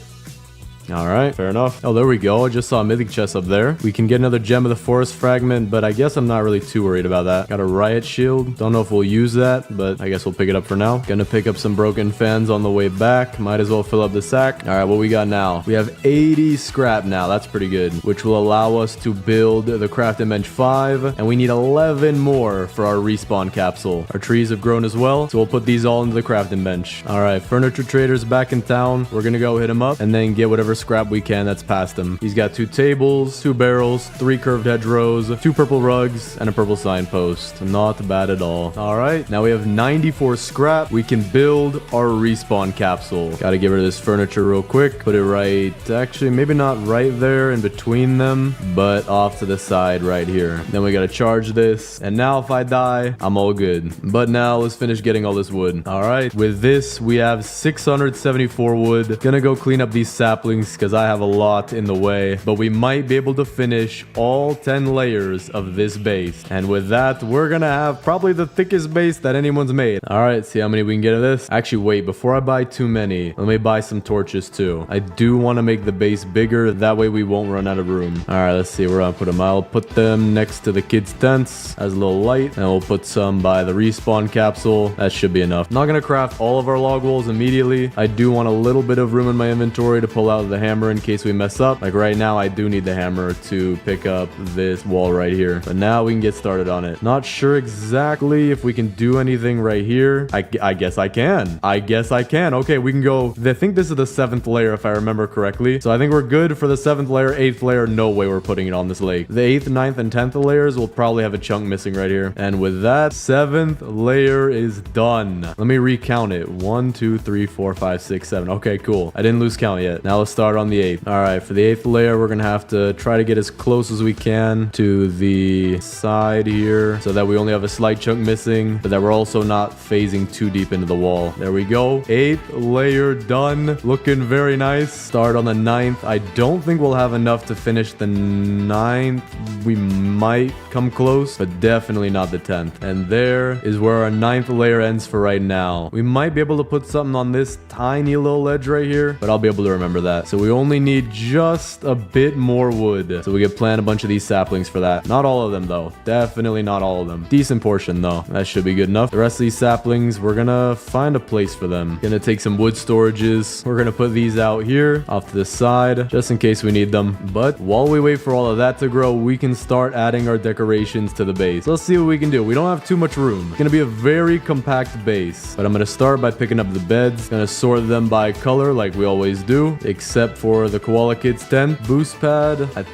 All right, fair enough. Oh, there we go. I just saw a mythic chest up there. We can get another Gem of the Forest fragment, but I guess I'm not really too worried about that. Got a riot shield. Don't know if we'll use that, but I guess we'll pick it up for now. Gonna pick up some broken fans on the way back. Might as well fill up the sack. All right, what we got now? We have 80 scrap now. That's pretty good, which will allow us to build the crafting bench 5, and we need 11 more for our respawn capsule. Our trees have grown as well, so we'll put these all into the crafting bench. All right, furniture trader's back in town. We're gonna go hit him up and then get whatever scrap we can that's past him. He's got 2 tables, 2 barrels, 3 curved hedgerows, 2 purple rugs, and a purple signpost. Not bad at all. All right, now we have 94 scrap. We can build our respawn capsule. Gotta get rid of this furniture real quick. Put it right, actually, maybe not right there in between them, but off to the side right here. Then we gotta charge this. And now if I die, I'm all good. But now let's finish getting all this wood. All right, with this, we have 674 wood. Gonna go clean up these saplings because I have a lot in the way, but we might be able to finish all 10 layers of this base. And with that, we're gonna have probably the thickest base that anyone's made. All right, see how many we can get of this. Actually, wait, before I buy too many, let me buy some torches too. I do want to make the base bigger. That way we won't run out of room. All right, let's see where I'll put them. I'll put them next to the kids' tents as a little light, and we'll put some by the respawn capsule. That should be enough. Not gonna craft all of our log walls immediately. I do want a little bit of room in my inventory to pull out the hammer in case we mess up. Like right now, I do need the hammer to pick up this wall right here. But now we can get started on it. Not sure exactly if we can do anything right here. I guess I can. I guess I can. Okay, we can go. I think this is the 7th layer if I remember correctly. So I think we're good for the 7th layer. 8th layer, no way we're putting it on this lake. The 8th, 9th, and 10th layers will probably have a chunk missing right here. And with that, 7th layer is done. Let me recount it. 1, 2, 3, 4, 5, 6, 7. Okay, cool. I didn't lose count yet. Now let's start on the 8th. All right, for the 8th layer, we're gonna have to try to get as close as we can to the side here so that we only have a slight chunk missing, but that we're also not phasing too deep into the wall. There we go. 8th layer done. Looking very nice. Start on the 9th. I don't think we'll have enough to finish the 9th. We might come close, but definitely not the 10th. And there is where our 9th layer ends for right now. We might be able to put something on this tiny little ledge right here, but I'll be able to remember that. So we only need just a bit more wood. So we can plant a bunch of these saplings for that. Not all of them though. Definitely not all of them. Decent portion though. That should be good enough. The rest of these saplings, we're gonna find a place for them. Gonna take some wood storages. We're gonna put these out here off to the side just in case we need them. But while we wait for all of that to grow, we can start adding our decorations to the base. Let's see what we can do. We don't have too much room. It's gonna be a very compact base, but I'm gonna start by picking up the beds. Gonna sort them by color like we always do, except for the koala kids tent. Boost pad, I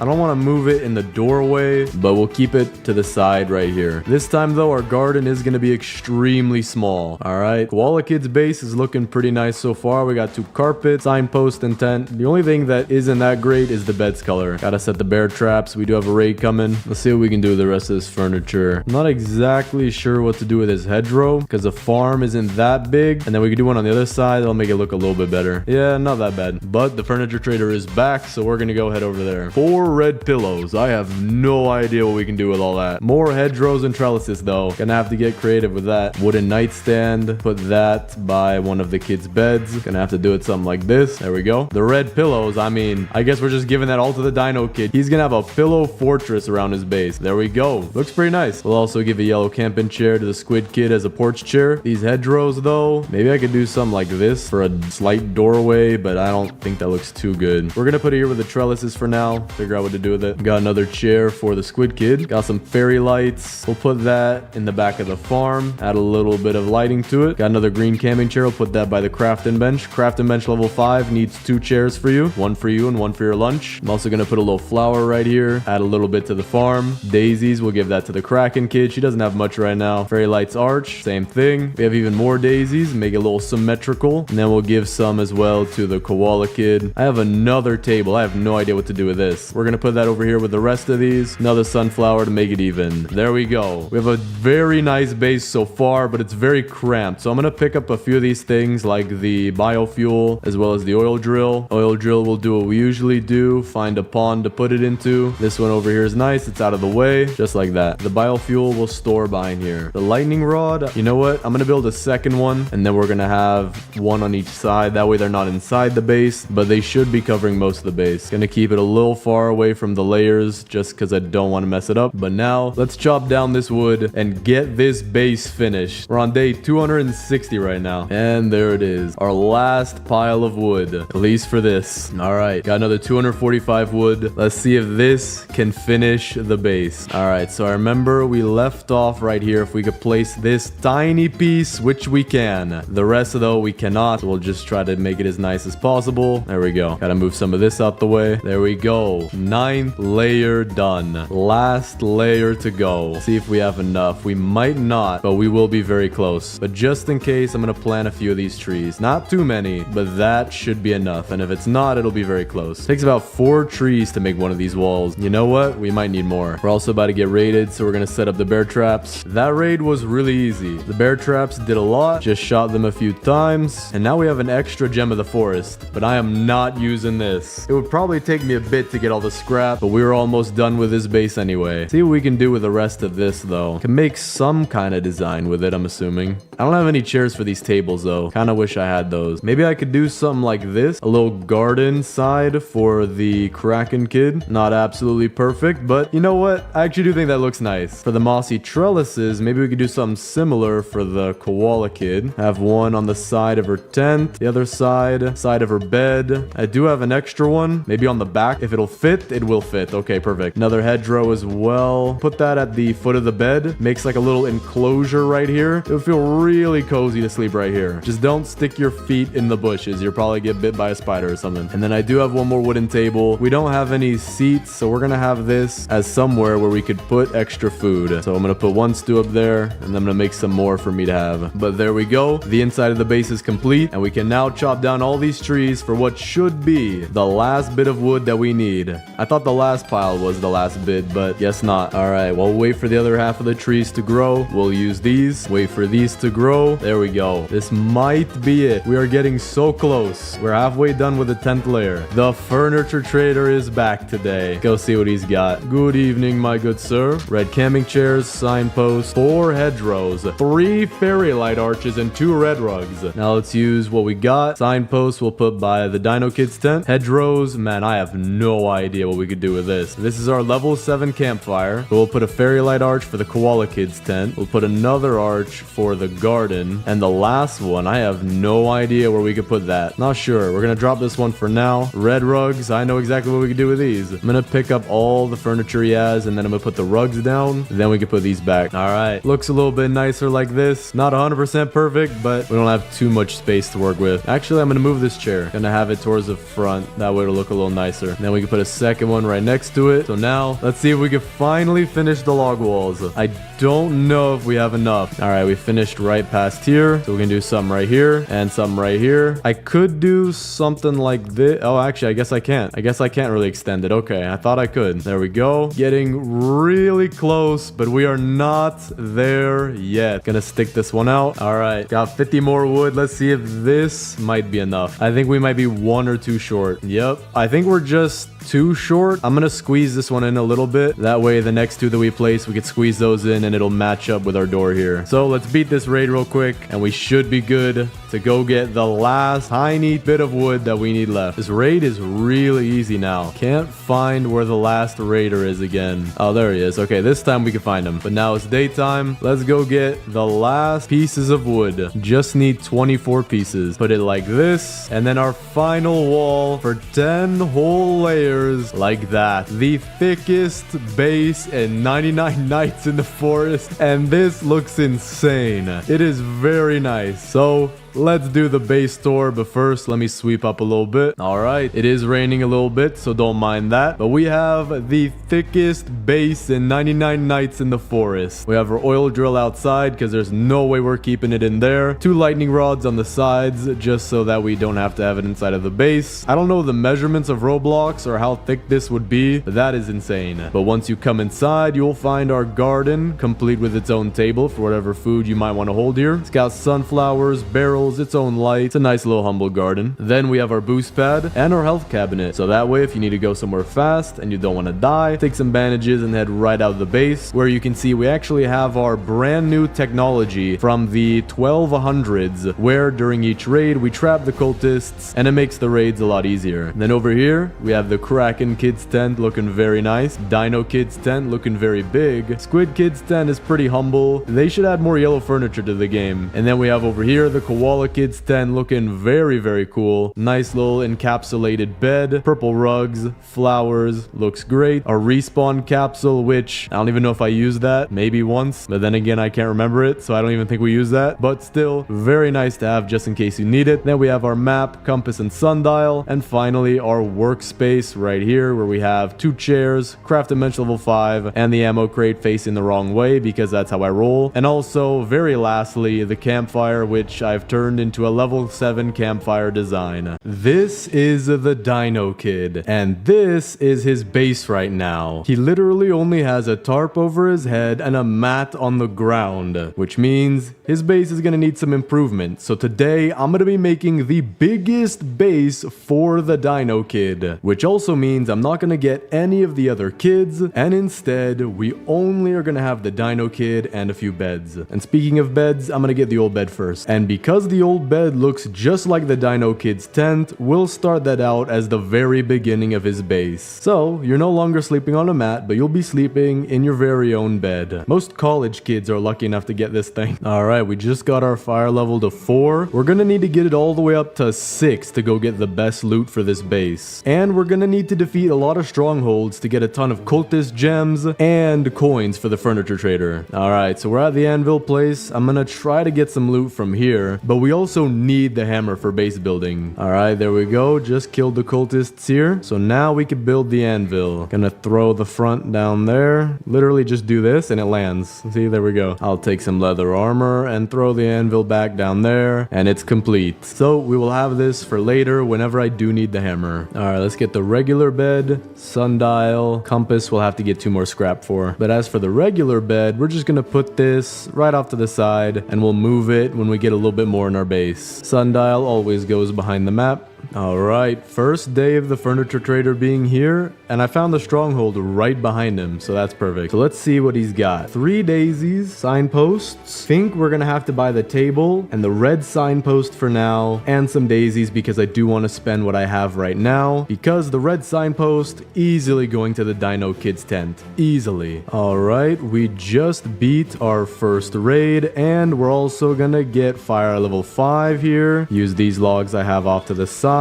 don't want to move it in the doorway, but we'll keep it to the side right here. This time though, our garden is gonna be extremely small. All right, koala kids base is looking pretty nice so far. We got 2 carpets, signpost, and tent. The only thing that isn't that great is the bed's color. Gotta set the bear traps. We do have a raid coming. Let's see what we can do with the rest of this furniture. I'm not exactly sure what to do with this hedgerow because the farm isn't that big, and then we can do one on the other side. That'll make it look a little bit better. Yeah, not that bad. But the furniture trader is back, so we're gonna go head over there. 4 red pillows. I have no idea what we can do with all that. More hedgerows and trellises though. Gonna have to get creative with that. Wooden nightstand. Put that by one of the kids' beds. Gonna have to do it something like this. There we go. The red pillows, I mean, I guess we're just giving that all to the dino kid. He's gonna have a pillow fortress around his base. There we go. Looks pretty nice. We'll also give a yellow camping chair to the squid kid as a porch chair. These hedgerows though, maybe I could do something like this for a slight doorway, but I don't think that looks too good. We're gonna put it here with the trellises for now. Figure out what to do with it. Got another chair for the squid kid. Got some fairy lights. We'll put that in the back of the farm. Add a little bit of lighting to it. Got another green camping chair. We'll put that by the crafting bench. Crafting bench level 5 needs 2 chairs for you. 1 for you and 1 for your lunch. I'm also gonna put a little flower right here. Add a little bit to the farm. Daisies, we'll give that to the Kraken kid. She doesn't have much right now. Fairy lights arch, same thing. We have even more daisies. Make it a little symmetrical. And then we'll give some as well to the koala kid. I have another table. I have no idea what to do with this. We're gonna put that over here with the rest of these. Another sunflower to make it even. There we go. We have a very nice base so far, but it's very cramped. So I'm gonna pick up a few of these things like the biofuel as well as the oil drill. Oil drill will do what we usually do. Find a pond to put it into. This one over here is nice. It's out of the way. Just like that. The biofuel will store behind here. The lightning rod, you know what? I'm gonna build a second one and then we're gonna have one on each side. That way they're not inside the base, but they should be covering most of the base. Gonna keep it a little far away from the layers just because I don't want to mess it up. But now let's chop down this wood and get this base finished. We're on day 260 right now. And there it is. Our last pile of wood, at least for this. All right, got another 245 wood. Let's see if this can finish the base. All right, so I remember we left off right here. If we could place this tiny piece, which we can. The rest though we cannot. So we'll just try to make it as nice as possible. possible. There we go. Gotta move some of this out the way. There we go. 9th layer done. Last layer to go. See if we have enough. We might not, but we will be very close. But just in case, I'm gonna plant a few of these trees. Not too many, but that should be enough. And if it's not, it'll be very close. Takes about 4 trees to make one of these walls. You know what? We might need more. We're also about to get raided, so we're gonna set up the bear traps. That raid was really easy. The bear traps did a lot. Just shot them a few times. And now we have an extra gem of the forest. But I am not using this. It would probably take me a bit to get all the scrap, but we were almost done with this base anyway. See what we can do with the rest of this, though. Can make some kind of design with it, I'm assuming. I don't have any chairs for these tables, though. Kind of wish I had those. Maybe I could do something like this. A little garden side for the Kraken kid. Not absolutely perfect, but you know what? I actually do think that looks nice. For the mossy trellises, maybe we could do something similar for the koala kid. Have one on the side of her tent, the other side of her bed. I do have an extra one, maybe on the back. If it'll fit, it will fit. Okay, perfect. Another hedgerow as well. Put that at the foot of the bed. Makes like a little enclosure right here. It would feel really cozy to sleep right here. Just don't stick your feet in the bushes. You'll probably get bit by a spider or something. And then I do have one more wooden table. We don't have any seats, so we're gonna have this as somewhere where we could put extra food. So I'm gonna put one stew up there, and then I'm gonna make some more for me to have. But there we go. The inside of the base is complete, and we can now chop down all these trees for what should be the last bit of wood that we need. I thought the last pile was the last bit, but guess not. All right, well, we'll wait for the other half of the trees to grow. We'll use these. Wait for these to grow. There we go. This might be it. We are getting so close. We're halfway done with the 10th layer. The furniture trader is back today. Go see what he's got. Good evening, my good sir. Red camping chairs, signposts, 4 hedgerows, 3 fairy light arches, and 2 red rugs. Now let's use what we got. Signposts we'll put by the Dino Kids tent. Hedgerows, man, I have no idea what we could do with this. This is our level 7 campfire. So we'll put a fairy light arch for the Koala Kids tent. We'll put another arch for the garden. And the last one, I have no idea where we could put that. Not sure. We're gonna drop this one for now. Red rugs, I know exactly what we could do with these. I'm gonna pick up all the furniture he has, and then I'm gonna put the rugs down. Then we can put these back. All right. Looks a little bit nicer like this. Not 100% perfect, but we don't have too much space to work with. Actually, I'm gonna move this chair. Gonna have it towards the front. That way it'll look a little nicer. And then we can put a second one right next to it. So now, let's see if we can finally finish the log walls. I don't know if we have enough. All right, we finished right past here. So we can do something right here and something right here. I could do something like this. Oh, actually, I guess I can't. I guess I can't really extend it. Okay, I thought I could. There we go. Getting really close, but we are not there yet. Gonna stick this one out. All right, got 50 more wood. Let's see if this might be enough. I think we might be 1 or 2 short. Yep, I think we're just too short. I'm gonna squeeze this one in a little bit. That way the next 2 that we place, we could squeeze those in and it'll match up with our door here. So let's beat this raid real quick and we should be good to go get the last tiny bit of wood that we need left. This raid is really easy now. Can't find where the last raider is again. Oh, there he is. Okay, this time we can find him. But now it's daytime. Let's go get the last pieces of wood. Just need 24 pieces. Put it like this. And then our final wall for 10 whole layers like that. The thickest base in 99 Nights in the Forest. And this looks insane. It is very nice. So let's do the base tour, but first let me sweep up a little bit. All right, it is raining a little bit, so don't mind that. But we have the thickest base in 99 Nights in the Forest. We have our oil drill outside because there's no way we're keeping it in there. 2 lightning rods on the sides just so that we don't have to have it inside of the base. I don't know the measurements of Roblox or how thick this would be, but that is insane. But once you come inside, you'll find our garden complete with its own table for whatever food you might want to hold here. It's got sunflowers, barrels, its own light. It's a nice little humble garden. Then we have our boost pad and our health cabinet. So that way, if you need to go somewhere fast and you don't want to die, take some bandages and head right out of the base, where you can see we actually have our brand new technology from the 1200s, where during each raid, we trap the cultists and it makes the raids a lot easier. And then over here, we have the Kraken Kids tent looking very nice. Dino Kids tent looking very big. Squid Kids tent is pretty humble. They should add more yellow furniture to the game. And then we have over here the Koala Koala Kids 10 looking very, very cool. Nice little encapsulated bed, purple rugs, flowers, looks great. A respawn capsule, which I don't even know if I used that, maybe once, but then again, I can't remember it, so I don't even think we use that, but still very nice to have just in case you need it. Then we have our map, compass, and sundial, and finally our workspace right here where we have 2 chairs, craft dimension level 5, and the ammo crate facing the wrong way because that's how I roll. And also, very lastly, the campfire, which I've turned into a level 7 campfire design. This is the Dino Kid, and this is his base right now. He literally only has a tarp over his head and a mat on the ground, which means his base is going to need some improvement. So today, I'm going to be making the biggest base for the Dino Kid, which also means I'm not going to get any of the other kids, and instead, we only are going to have the Dino Kid and a few beds. And speaking of beds, I'm going to get the old bed first. And because the old bed looks just like the Dino Kid's tent, we'll start that out as the very beginning of his base. So, you're no longer sleeping on a mat, but you'll be sleeping in your very own bed. Most college kids are lucky enough to get this thing. Alright, we just got our fire level to 4. We're gonna need to get it all the way up to 6 to go get the best loot for this base. And we're gonna need to defeat a lot of strongholds to get a ton of cultist gems and coins for the furniture trader. Alright, so we're at the anvil place. I'm gonna try to get some loot from here, but we also need the hammer for base building. Alright, there we go. Just killed the cultists here. So now we can build the anvil. Gonna throw the front down there. Literally just do this and it lands. See, there we go. I'll take some leather armor and throw the anvil back down there, and it's complete. So we will have this for later whenever I do need the hammer. Alright, let's get the regular bed, sundial, compass we'll have to get 2 more scrap for. But as for the regular bed, we're just gonna put this right off to the side and we'll move it when we get a little bit more in our base. Sundial always goes behind the map. Alright, first day of the furniture trader being here, and I found the stronghold right behind him, so that's perfect. So let's see what he's got. 3 daisies, signposts. Think we're gonna have to buy the table and the red signpost for now, and some daisies because I do want to spend what I have right now, because the red signpost, easily going to the Dino Kid's tent. Easily. Alright, we just beat our first raid, and we're also gonna get fire level 5 here. Use these logs I have off to the side,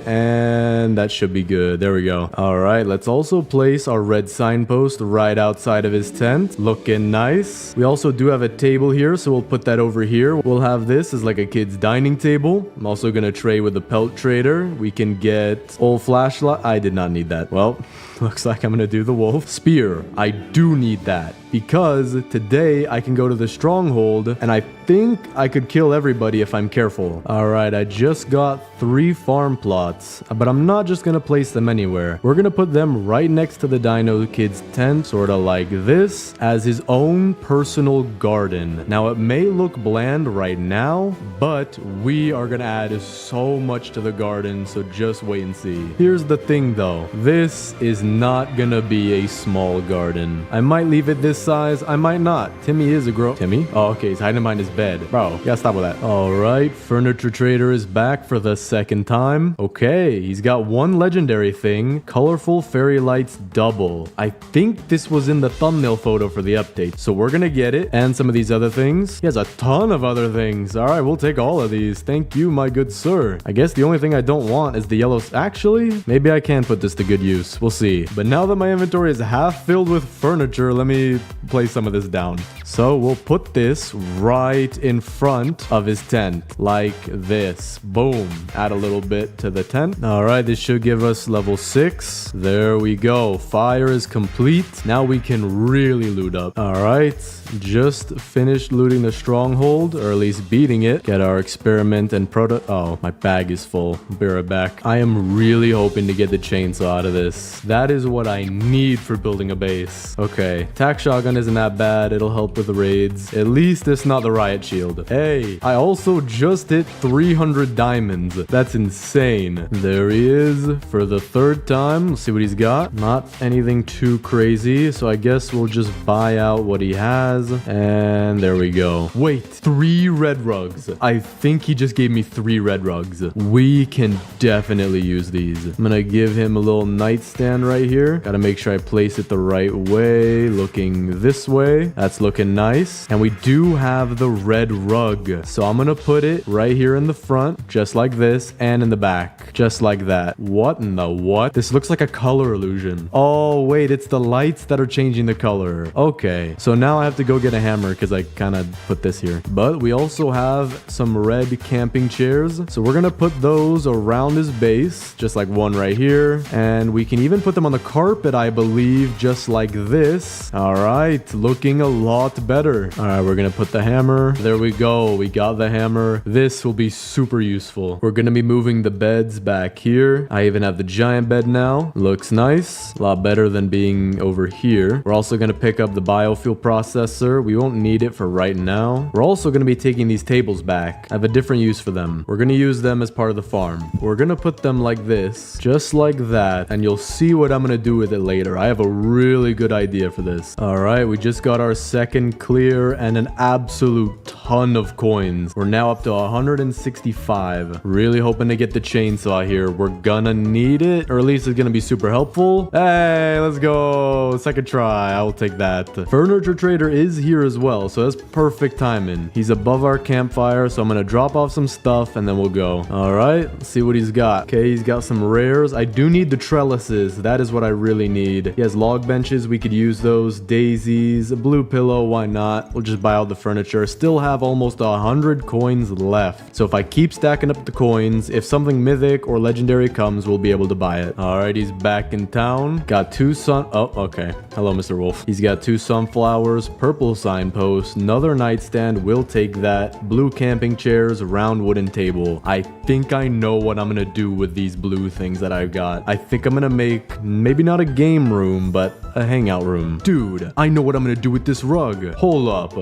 and that should be good. There we go. Alright, let's also place our red signpost right outside of his tent. Looking nice. We also do have a table here, so we'll put that over here. We'll have this as like a kid's dining table. I'm also gonna trade with the pelt trader. We can get old flashlight. I did not need that. Well, looks like I'm gonna do the wolf. Spear. I do need that, because today I can go to the stronghold and I think I could kill everybody if I'm careful. Alright, I just got 3 farm plots, but I'm not just gonna place them anywhere. We're gonna put them right next to the Dino Kid's tent, sorta like this, as his own personal garden. Now it may look bland right now, but we are gonna add so much to the garden, so just wait and see. Here's the thing though, this is not gonna be a small garden. I might leave it this size, I might not. Timmy is a grow. Timmy? Oh, okay, he's hiding behind his bed. Bro, you gotta stop with that. Alright, furniture trader is back for the second time. Okay, he's got 1 legendary thing, colorful fairy lights double. I think this was in the thumbnail photo for the update, so we're gonna get it, and some of these other things. He has a ton of other things. Alright, we'll take all of these. Thank you, my good sir. I guess the only thing I don't want is the yellow. Actually, maybe I can put this to good use. We'll see. But now that my inventory is half filled with furniture, let me place some of this down. So we'll put this right in front of his tent, like this. Boom. Add a little bit to the tent. Alright, this should give us level 6. There we go. Fire is complete. Now we can really loot up. Alright, just finished looting the stronghold, or at least beating it. Get our experiment and oh, my bag is full. Be right back. I am really hoping to get the chainsaw out of this. That is what I need for building a base. Okay, tac shotgun isn't that bad. It'll help with the raids. At least it's not the riot shield. Hey, I also just hit 300 diamonds. That's insane. There he is for the 3rd time. Let's see what he's got. Not anything too crazy, so I guess we'll just buy out what he has. And there we go. Wait, 3 red rugs. I think he just gave me 3 red rugs. We can definitely use these. I'm gonna give him a little nightstand right here. Gotta make sure I place it the right way. Looking going this way. That's looking nice. And we do have the red rug. So I'm gonna put it right here in the front, just like this, and in the back, just like that. What in the what? This looks like a color illusion. Oh, wait, it's the lights that are changing the color. Okay, so now I have to go get a hammer because I kind of put this here. But we also have some red camping chairs. So we're gonna put those around his base, just like one right here. And we can even put them on the carpet, I believe, just like this. All right, looking a lot better. All right, we're gonna put the hammer. There we go. We got the hammer. This will be super useful. We're gonna be moving the beds back here. I even have the giant bed now. Looks nice. A lot better than being over here. We're also gonna pick up the biofuel processor. We won't need it for right now. We're also gonna be taking these tables back. I have a different use for them. We're gonna use them as part of the farm. We're gonna put them like this, just like that, and you'll see what I'm gonna do with it later. I have a really good idea for this. All right, we just got our second clear and an absolute ton of coins. We're now up to 165. Really hoping to get the chainsaw here. We're gonna need it, or at least it's gonna be super helpful. Hey, let's go. Second try. I will take that. Furniture trader is here as well, so that's perfect timing. He's above our campfire, so I'm gonna drop off some stuff and then we'll go. All right, let's see what he's got. Okay, he's got some rares. I do need the trellises. That is what I really need. He has log benches. We could use those. Daisies, a blue pillow. Why not? We'll just buy all the furniture. Still have almost 100 coins left. So if I keep stacking up the coins, if something mythic or legendary comes, we'll be able to buy it. All right, he's back in town. Got two oh, okay. Hello, Mr. Wolf. He's got two sunflowers, purple signpost, another nightstand. We'll take that. Blue camping chairs, round wooden table. I think I know what I'm gonna do with these blue things that I've got. I think I'm gonna make maybe not a game room, but a hangout room. Dude, I know what I'm gonna do with this rug. Hold up.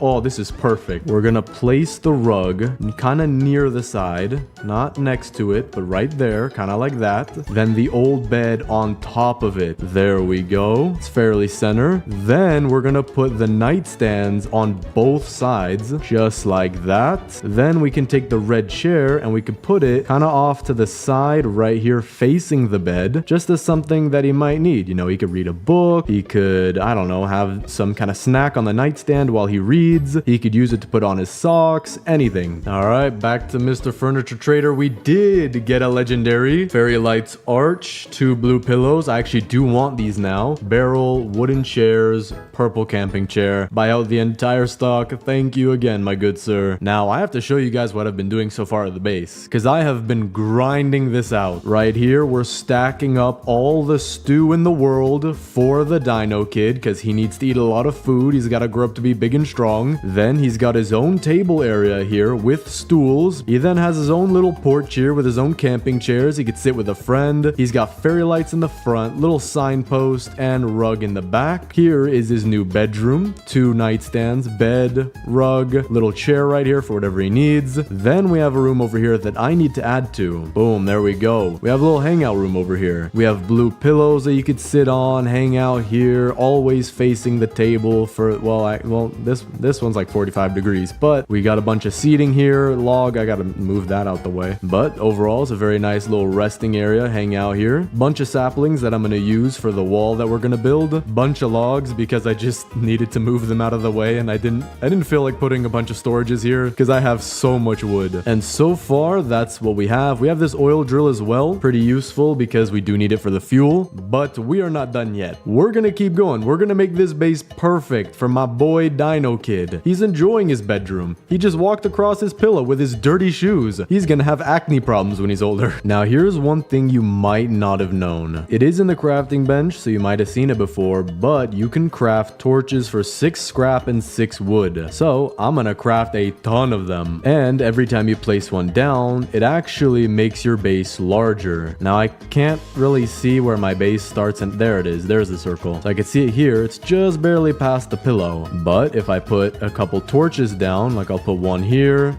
Oh, this is perfect. We're gonna place the rug kind of near the side, not next to it, but right there, kind of like that. Then the old bed on top of it. There we go. It's fairly center. Then we're gonna put the nightstands on both sides, just like that. Then we can take the red chair and we could put it kind of off to the side right here facing the bed, just as something that he might need. You know, he could read a book. He could, I don't know, have some kind of snack on the nightstand while he reads. He could use it to put on his socks, anything. All right, back to Mr. Furniture Trader. We did get a legendary Fairy Lights Arch, 2 blue pillows. I actually do want these now. Barrel, wooden chairs, purple camping chair. Buy out the entire stock. Thank you again, my good sir. Now, I have to show you guys what I've been doing so far at the base, because I have been grinding this out. Right here, we're stacking up all the stew in the world for the Dino Kid, because he needs to eat a lot of food. He's got to grow up to be big and strong. Then he's got his own table area here with stools. He then has his own little porch here with his own camping chairs. He could sit with a friend. He's got fairy lights in the front, little signpost, and rug in the back. Here is his new bedroom. 2 nightstands, bed, rug, little chair right here for whatever he needs. Then we have a room over here that I need to add to. Boom, there we go. We have a little hangout room over here. We have blue pillows that you could sit on, hang out here, always facing the table for, this one's like 45 degrees, but we got a bunch of seating here. Log, I gotta move that out the way. But overall, it's a very nice little resting area, hang out here. Bunch of saplings that I'm gonna use for the wall that we're gonna build. Bunch of logs because I just needed to move them out of the way, and I didn't feel like putting a bunch of storages here because I have so much wood. And so far, that's what we have. We have this oil drill as well. Pretty useful because we do need it for the fuel, but we are not done yet. We're gonna keep going. We're gonna make this base perfect for my boy Dino Kid. He's enjoying his bedroom. He just walked across his pillow with his dirty shoes. He's gonna have acne problems when he's older. Now, here's one thing you might not have known. It is in the crafting bench, so you might have seen it before, but you can craft torches for 6 scrap and 6 wood. So I'm gonna craft a ton of them. And every time you place one down, it actually makes your base larger. Now, I can't really see where my base starts, and there it is. There's the circle. So I can see it here. It's just barely past the pillow. But if I put a couple torches down, like I'll put one here,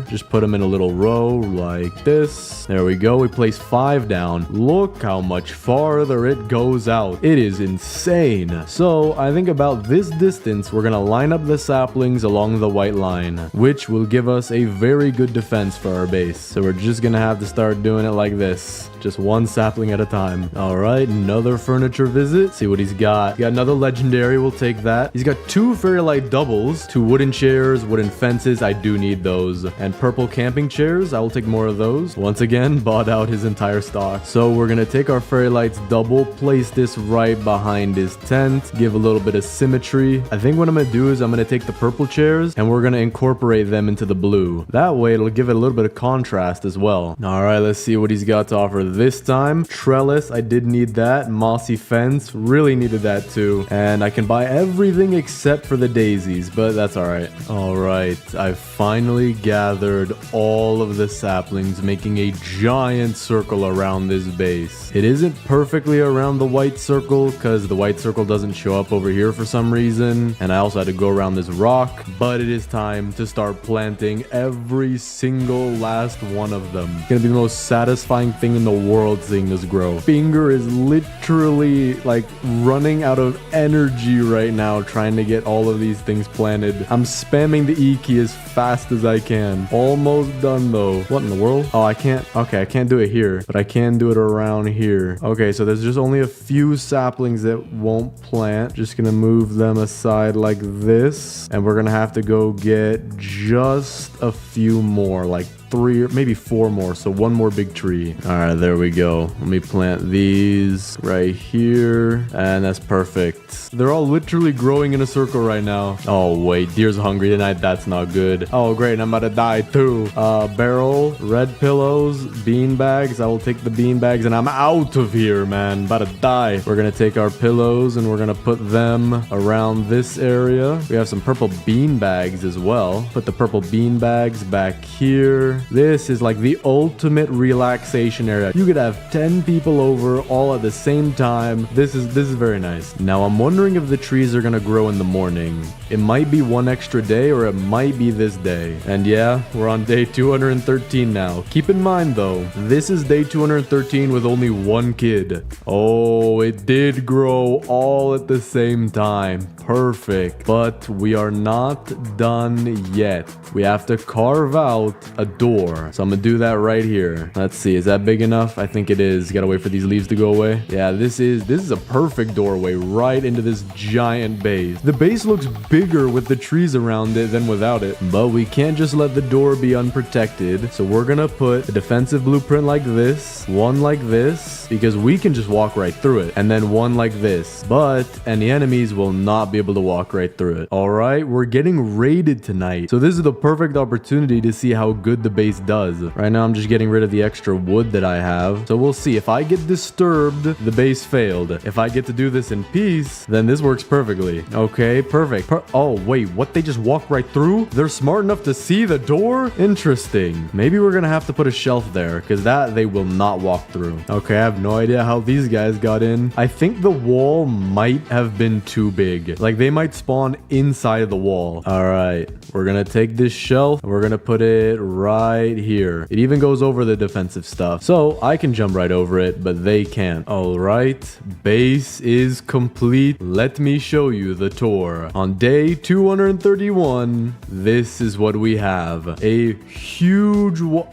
just put them in a little row like this. There we go. We place 5 down. Look how much farther it goes out. It is insane. So I think about this distance, we're gonna line up the saplings along the white line, which will give us a very good defense for our base. So we're just gonna have to start doing it like this. Just one sapling at a time. All right, another furniture visit. See what he's got. that. Got another legendary. We'll take that. He's got 2 fairy light doubles, 2 wooden chairs, wooden fences. I do need those. And purple camping chairs. I will take more of those. Once again, bought out his entire stock. So we're going to take our fairy lights double, place this right behind his tent, give a little bit of symmetry. I think what I'm going to do is I'm going to take the purple chairs and we're going to incorporate them into the blue. That way it'll give it a little bit of contrast as well. All right, let's see what he's got to offer this time. Trellis, I did need that. Mossy fence, really needed that too. And I can buy everything except for the daisies, but that's all right. All right, I've finally gathered all of the saplings, making a giant circle around this base. It isn't perfectly around the white circle because the white circle doesn't show up over here for some reason. And I also had to go around this rock, but it is time to start planting every single last one of them. It's gonna be the most satisfying thing in the world seeing this grow. Finger is literally like running out of energy right now trying to get all of these things planted. I'm spamming the E key as fast as I can. Almost done though. What in the world? Oh, I can't. Okay, I can't do it here, but I can do it around here. Okay, so there's just only a few saplings that won't plant. Just gonna move them aside like this, and we're gonna have to go get just a few more, like 3 or maybe 4 more, so 1 more big tree. All right, there we go. Let me plant these right here, and that's perfect. They're all literally growing in a circle right now. Oh wait, deer's hungry tonight. That's not good. Oh great, I'm about to die too. Barrel, red pillows, bean bags. I will take the bean bags, and I'm out of here, man. About to die. We're gonna take our pillows and we're gonna put them around this area. We have some purple bean bags as well. Put the purple bean bags back here. This is like the ultimate relaxation area. You could have 10 people over all at the same time. This is very nice. Now I'm wondering if the trees are gonna grow in the morning. It might be 1 extra day or it might be this day. And yeah, we're on day 213 now. Keep in mind though, this is day 213 with only 1 kid. Oh, it did grow all at the same time. Perfect. But we are not done yet. We have to carve out a door. So I'm gonna do that right here. Let's see, is that big enough? I think it is. Gotta wait for these leaves to go away. Yeah, this is a perfect doorway right into this giant base. The base looks bigger with the trees around it than without it, but we can't just let the door be unprotected. So we're gonna put a defensive blueprint like this, 1 like this, because we can just walk right through it, and then 1 like this, but the enemies will not be able to walk right through it. All right, we're getting raided tonight, so this is the perfect opportunity to see how good the base does. Right now I'm just getting rid of the extra wood that I have, so we'll see. If I get disturbed, the base failed. If I get to do this in peace, then this works perfectly. Okay, perfect. Oh wait, what? They just walked right through? They're smart enough to see the door? Interesting. Maybe we're gonna have to put a shelf there, because that they will not walk through. Okay, I have no idea how these guys got in. I think the wall might have been too big. Like they might spawn inside of the wall. All right, we're gonna take this shelf and we're gonna put it right here. It even goes over the defensive stuff, so I can jump right over it, but they can't. All right, base is complete. Let me show you the tour. On day 231, this is what we have. A huge wall.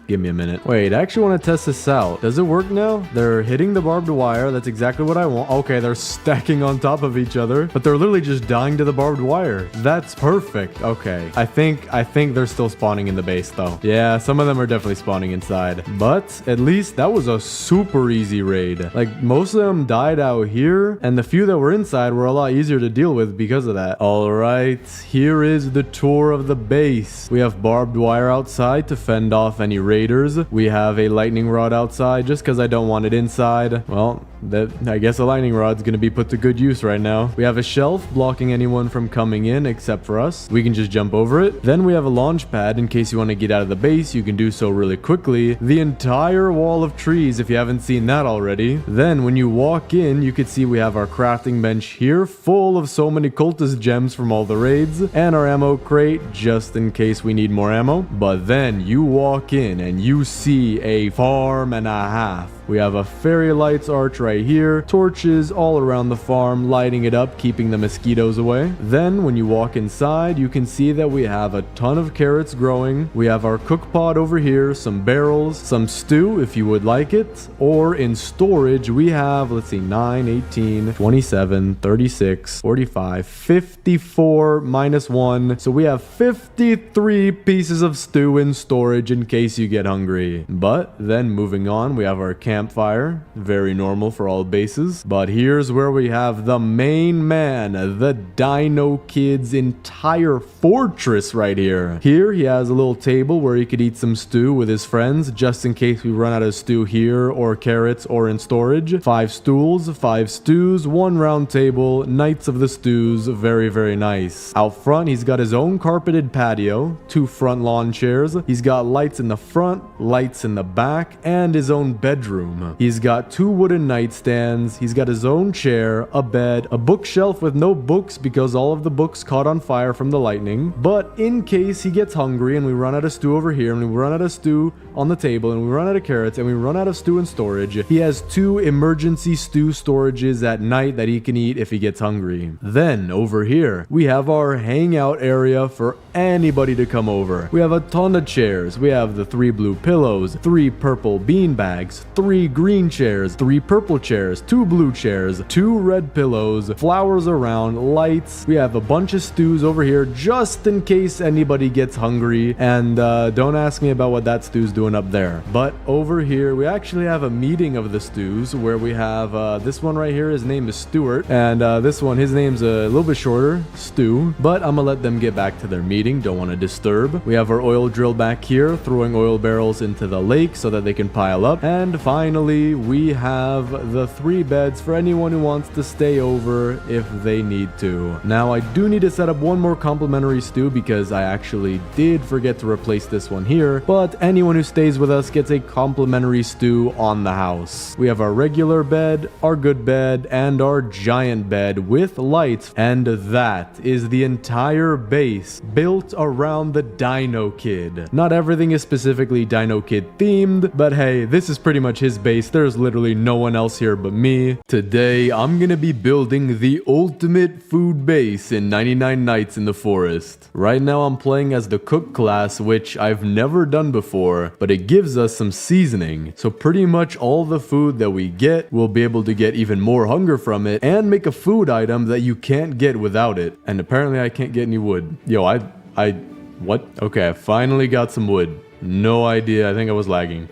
Give me a minute. Wait, I actually want to test this out. Does it work now? They're hitting the barbed wire. That's exactly what I want. Okay, they're stacking on top of each other, but they're literally just dying to the barbed wire. That's perfect. Okay. I think they're still spawning in the base though. Yeah, some of them are definitely spawning inside, but at least that was a super easy raid. Like most of them died out here, and the few that were inside were a lot easier to deal with because of that. All right, here is the tour of the base. We have barbed wire outside to fend off any raiders. We have a lightning rod outside just because I don't want it inside. Well, I guess a lightning rod's going to be put to good use right now. We have a shelf blocking anyone from coming in except for us. We can just jump over it. Then we have a launch pad in case you want to get out of the base. You can do so really quickly. The entire wall of trees, if you haven't seen that already. Then when you walk in, you can see we have our crafting bench here full of so many cultist gems from all the raids, and our ammo crate just in case we need more ammo. But then you walk in and you see a farm and a half. We have a fairy lights arch right here, torches all around the farm, lighting it up, keeping the mosquitoes away. Then when you walk inside, you can see that we have a ton of carrots growing. We have our cook pot over here, some barrels, some stew if you would like it, or in storage we have, let's see, 9, 18, 27, 36, 45, 54 minus 1. So we have 53 pieces of stew in storage in case you get hungry. But then moving on, we have our campfire, very normal for all bases. But here's where we have the main man, the Dino Kid's entire fortress right here. Here he has a little table where he could eat some stew with his friends just in case we run out of stew here or carrots or in storage. 5 stools, 5 stews, 1 round table, Knights of the Stews, very, very nice. Out front, he's got his own carpeted patio, 2 front lawn chairs. He's got lights in the front, lights in the back, and his own bedroom. He's got 2 wooden nightstands. He's got his own chair, a bed, a bookshelf with no books because all of the books caught on fire from the lightning. But in case he gets hungry and we run out of stew over here, and we run out of stew on the table, and we run out of carrots, and we run out of stew in storage, he has 2 emergency stew storages at night that he can eat if he gets hungry. Then over here, we have our hangout area for anybody to come over. We have a ton of chairs. We have the 3 blue pillows, 3 purple bean bags, 3 green chairs, 3 purple chairs, 2 blue chairs, 2 red pillows, flowers around, lights. We have a bunch of stews over here just in case anybody gets hungry. And don't ask me about what that stew's doing up there. But over here, we actually have a meeting of the stews where we have this one right here. His name is Stuart. And this one, his name's a little bit shorter, Stu. But I'm gonna let them get back to their meeting. Don't want to disturb. We have our oil drill back here, throwing oil barrels into the lake so that they can pile up. And finally, we have the 3 beds for anyone who wants to stay over if they need to. Now, I do need to set up one more complimentary stew because I actually did forget to replace this one here. But anyone who stays with us gets a complimentary stew on the house. We have our regular bed, our good bed, and our giant bed with lights. And that is the entire base built around the Dino Kid. Not everything is specifically Dino Kid themed, but hey, this is pretty much his base. There's literally no one else here but me. Today, I'm gonna be building the ultimate food base in 99 Nights in the Forest. Right now, I'm playing as the cook class, which I've never done before, but it gives us some seasoning. So pretty much all the food that we get, we'll be able to get even more hunger from it and make a food item that you can't get without it. And apparently I can't get any wood. Yo, what? Okay, I finally got some wood. No idea. I think I was lagging.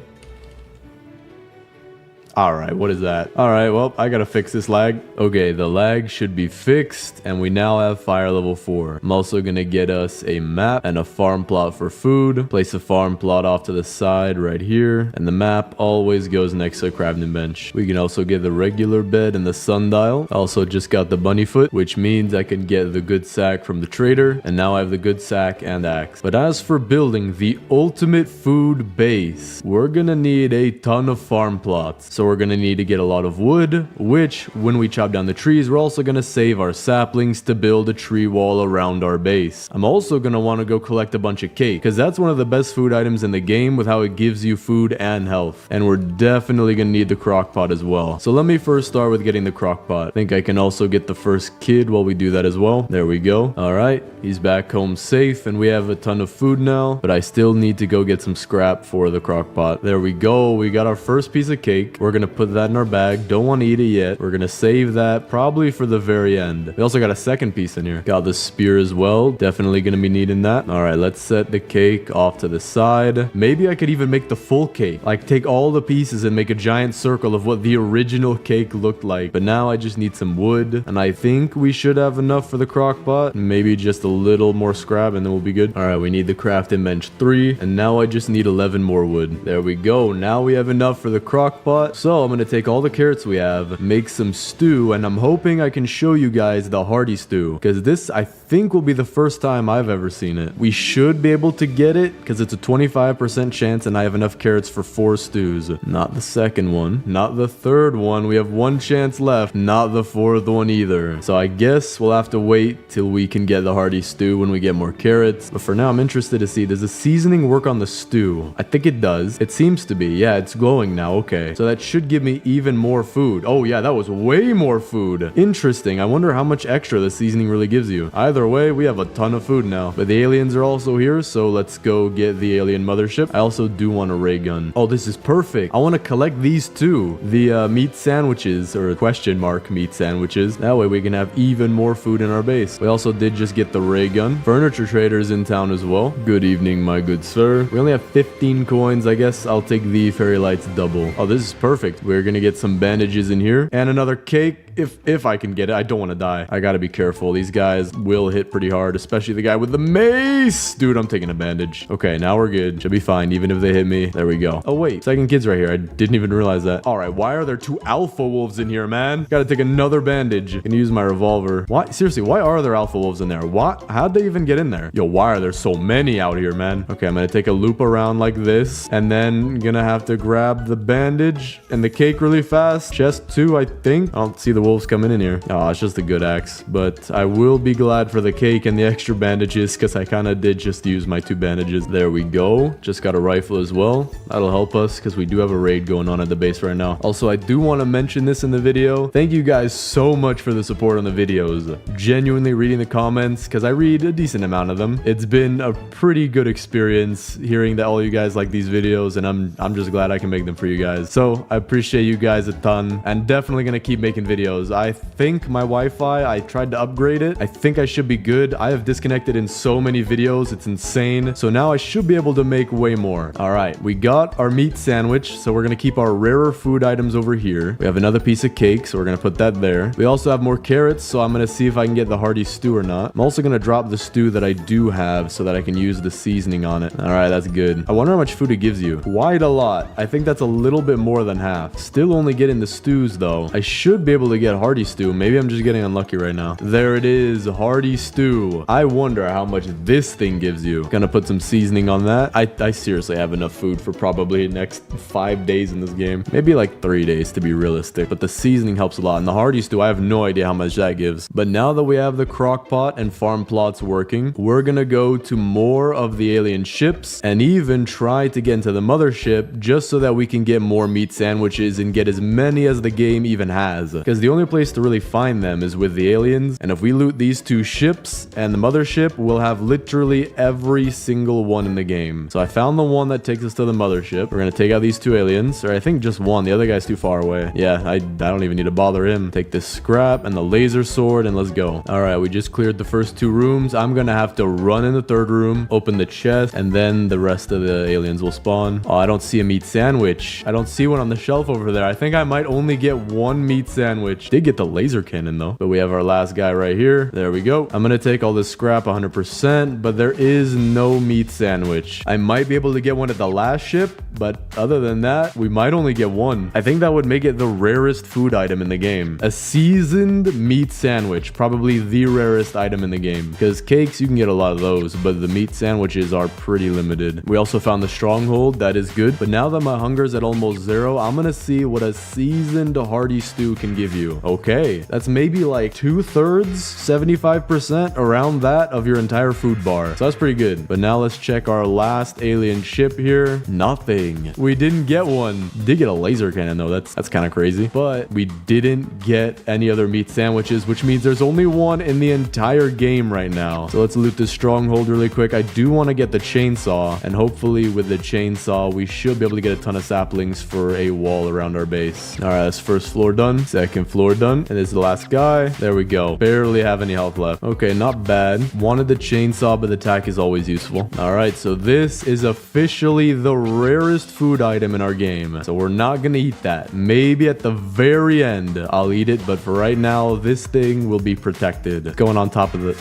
Alright, what is that? Alright, well, I gotta fix this lag. Okay, the lag should be fixed, and we now have fire level 4. I'm also gonna get us a map and a farm plot for food. Place a farm plot off to the side right here, and the map always goes next to a crafting bench. We can also get the regular bed and the sundial. I also just got the bunny foot, which means I can get the good sack from the trader, and now I have the good sack and axe. But as for building the ultimate food base, we're gonna need a ton of farm plots. So we're going to need to get a lot of wood, which when we chop down the trees, we're also going to save our saplings to build a tree wall around our base. I'm also going to want to go collect a bunch of cake because that's one of the best food items in the game with how it gives you food and health. And we're definitely going to need the crock pot as well. So let me first start with getting the crock pot. I think I can also get the first kid while we do that as well. There we go. All right. He's back home safe and we have a ton of food now, but I still need to go get some scrap for the crock pot. There we go. We got our first piece of cake. We're going to put that in our bag. Don't want to eat it yet. We're going to save that probably for the very end. We also got a second piece in here. Got the spear as well. Definitely going to be needing that. All right, let's set the cake off to the side. Maybe I could even make the full cake. Like take all the pieces and make a giant circle of what the original cake looked like. But now I just need some wood. And I think we should have enough for the crock pot. Maybe just a little more scrap and then we'll be good. All right, we need the crafting bench 3. And now I just need 11 more wood. There we go. Now we have enough for the crock pot. So I'm going to take all the carrots we have, make some stew, and I'm hoping I can show you guys the hearty stew because this I think will be the first time I've ever seen it. We should be able to get it because it's a 25% chance and I have enough carrots for 4 stews. Not the second one, not the third one. We have 1 chance left, not the 4th one either. So I guess we'll have to wait till we can get the hearty stew when we get more carrots. But for now, I'm interested to see, does the seasoning work on the stew? I think it does. It seems to be. Yeah, it's glowing now. Okay. So that should give me even more food. Oh yeah, that was way more food. Interesting. I wonder how much extra the seasoning really gives you. Either way, we have a ton of food now. But the aliens are also here, so let's go get the alien mothership. I also do want a ray gun. Oh, this is perfect. I want to collect these two. The meat sandwiches, or question mark meat sandwiches. That way we can have even more food in our base. We also did just get the ray gun. Furniture trader's in town as well. Good evening, my good sir. We only have 15 coins. I guess I'll take the fairy lights double. Oh, this is perfect. We're gonna get some bandages in here and another cake. If I can get it. I don't want to die. I gotta be careful. These guys will hit pretty hard, especially the guy with the mace. Dude, I'm taking a bandage. Okay, now we're good. Should be fine, even if they hit me. There we go. Oh, wait. Second kid's right here. I didn't even realize that. All right, why are there 2 alpha wolves in here, man? Gotta take another bandage. Can use my revolver. Why? Seriously, why are there alpha wolves in there? What? How'd they even get in there? Yo, why are there so many out here, man? Okay, I'm gonna take a loop around like this, and then gonna have to grab the bandage and the cake really fast. Chest 2, I think. I don't see the wolves coming in here. Oh, it's just a good axe. But I will be glad for the cake and the extra bandages, because I kind of did just use my 2 bandages. There we go. Just got a rifle as well. That'll help us, because we do have a raid going on at the base right now. Also, I do want to mention this in the video. Thank you guys so much for the support on the videos. Genuinely reading the comments, because I read a decent amount of them. It's been a pretty good experience hearing that all you guys like these videos, and I'm just glad I can make them for you guys. So I appreciate you guys a ton, and definitely gonna keep making videos. I think my Wi-Fi, I tried to upgrade it. I think I should be good. I have disconnected in so many videos. It's insane. So now I should be able to make way more. All right, we got our meat sandwich. So we're going to keep our rarer food items over here. We have another piece of cake, so we're going to put that there. We also have more carrots, so I'm going to see if I can get the hearty stew or not. I'm also going to drop the stew that I do have so that I can use the seasoning on it. All right, that's good. I wonder how much food it gives you. Quite a lot. I think that's a little bit more than half. Still only getting the stews though. I should be able to get hearty stew. Maybe I'm just getting unlucky right now. There it is, hearty stew. I wonder how much this thing gives you. Gonna put some seasoning on that. I seriously have enough food for probably the next 5 days in this game. Maybe like 3 days to be realistic. But the seasoning helps a lot. And the hearty stew, I have no idea how much that gives. But now that we have the crock pot and farm plots working, we're gonna go to more of the alien ships and even try to get into the mothership just so that we can get more meat sandwiches and get as many as the game even has. Because the only place to really find them is with the aliens, and if we loot these 2 ships and the mothership, we'll have literally every single one in the game. So I found the one that takes us to the mothership. We're gonna take out these 2 aliens, or I think just one. The other guy's too far away. Yeah, I don't even need to bother him. Take this scrap and the laser sword and let's go. All right, we just cleared the first 2 rooms. I'm gonna have to run in the 3rd room, open the chest, and then the rest of the aliens will spawn. Oh, I don't see a meat sandwich. I don't see one on the shelf over there. I think I might only get 1 meat sandwich. Did get the laser cannon though. But we have our last guy right here. There we go. I'm gonna take all this scrap 100%, but there is no meat sandwich. I might be able to get one at the last ship, but other than that, we might only get 1. I think that would make it the rarest food item in the game. A seasoned meat sandwich, probably the rarest item in the game. Because cakes, you can get a lot of those, but the meat sandwiches are pretty limited. We also found the Stronghold. That is good. But now that my hunger's at almost 0, I'm gonna see what a seasoned hearty stew can give you. Okay, that's maybe like 2/3, 75% around that of your entire food bar. So that's pretty good. But now let's check our last alien ship here. Nothing. We didn't get one. Did get a laser cannon though. That's kind of crazy. But we didn't get any other meat sandwiches, which means there's only 1 in the entire game right now. So let's loot this Stronghold really quick. I do want to get the chainsaw, and hopefully with the chainsaw we should be able to get a ton of saplings for a wall around our base. All right, that's first floor done, second floor done, and this is the last guy. There we go. Barely have any health left. Okay, not bad. Wanted the chainsaw, but the attack is always useful. All right, so this is officially the rarest food item in our game. So we're not gonna eat that. Maybe at the very end I'll eat it, but for right now this thing will be protected. Going on top of the...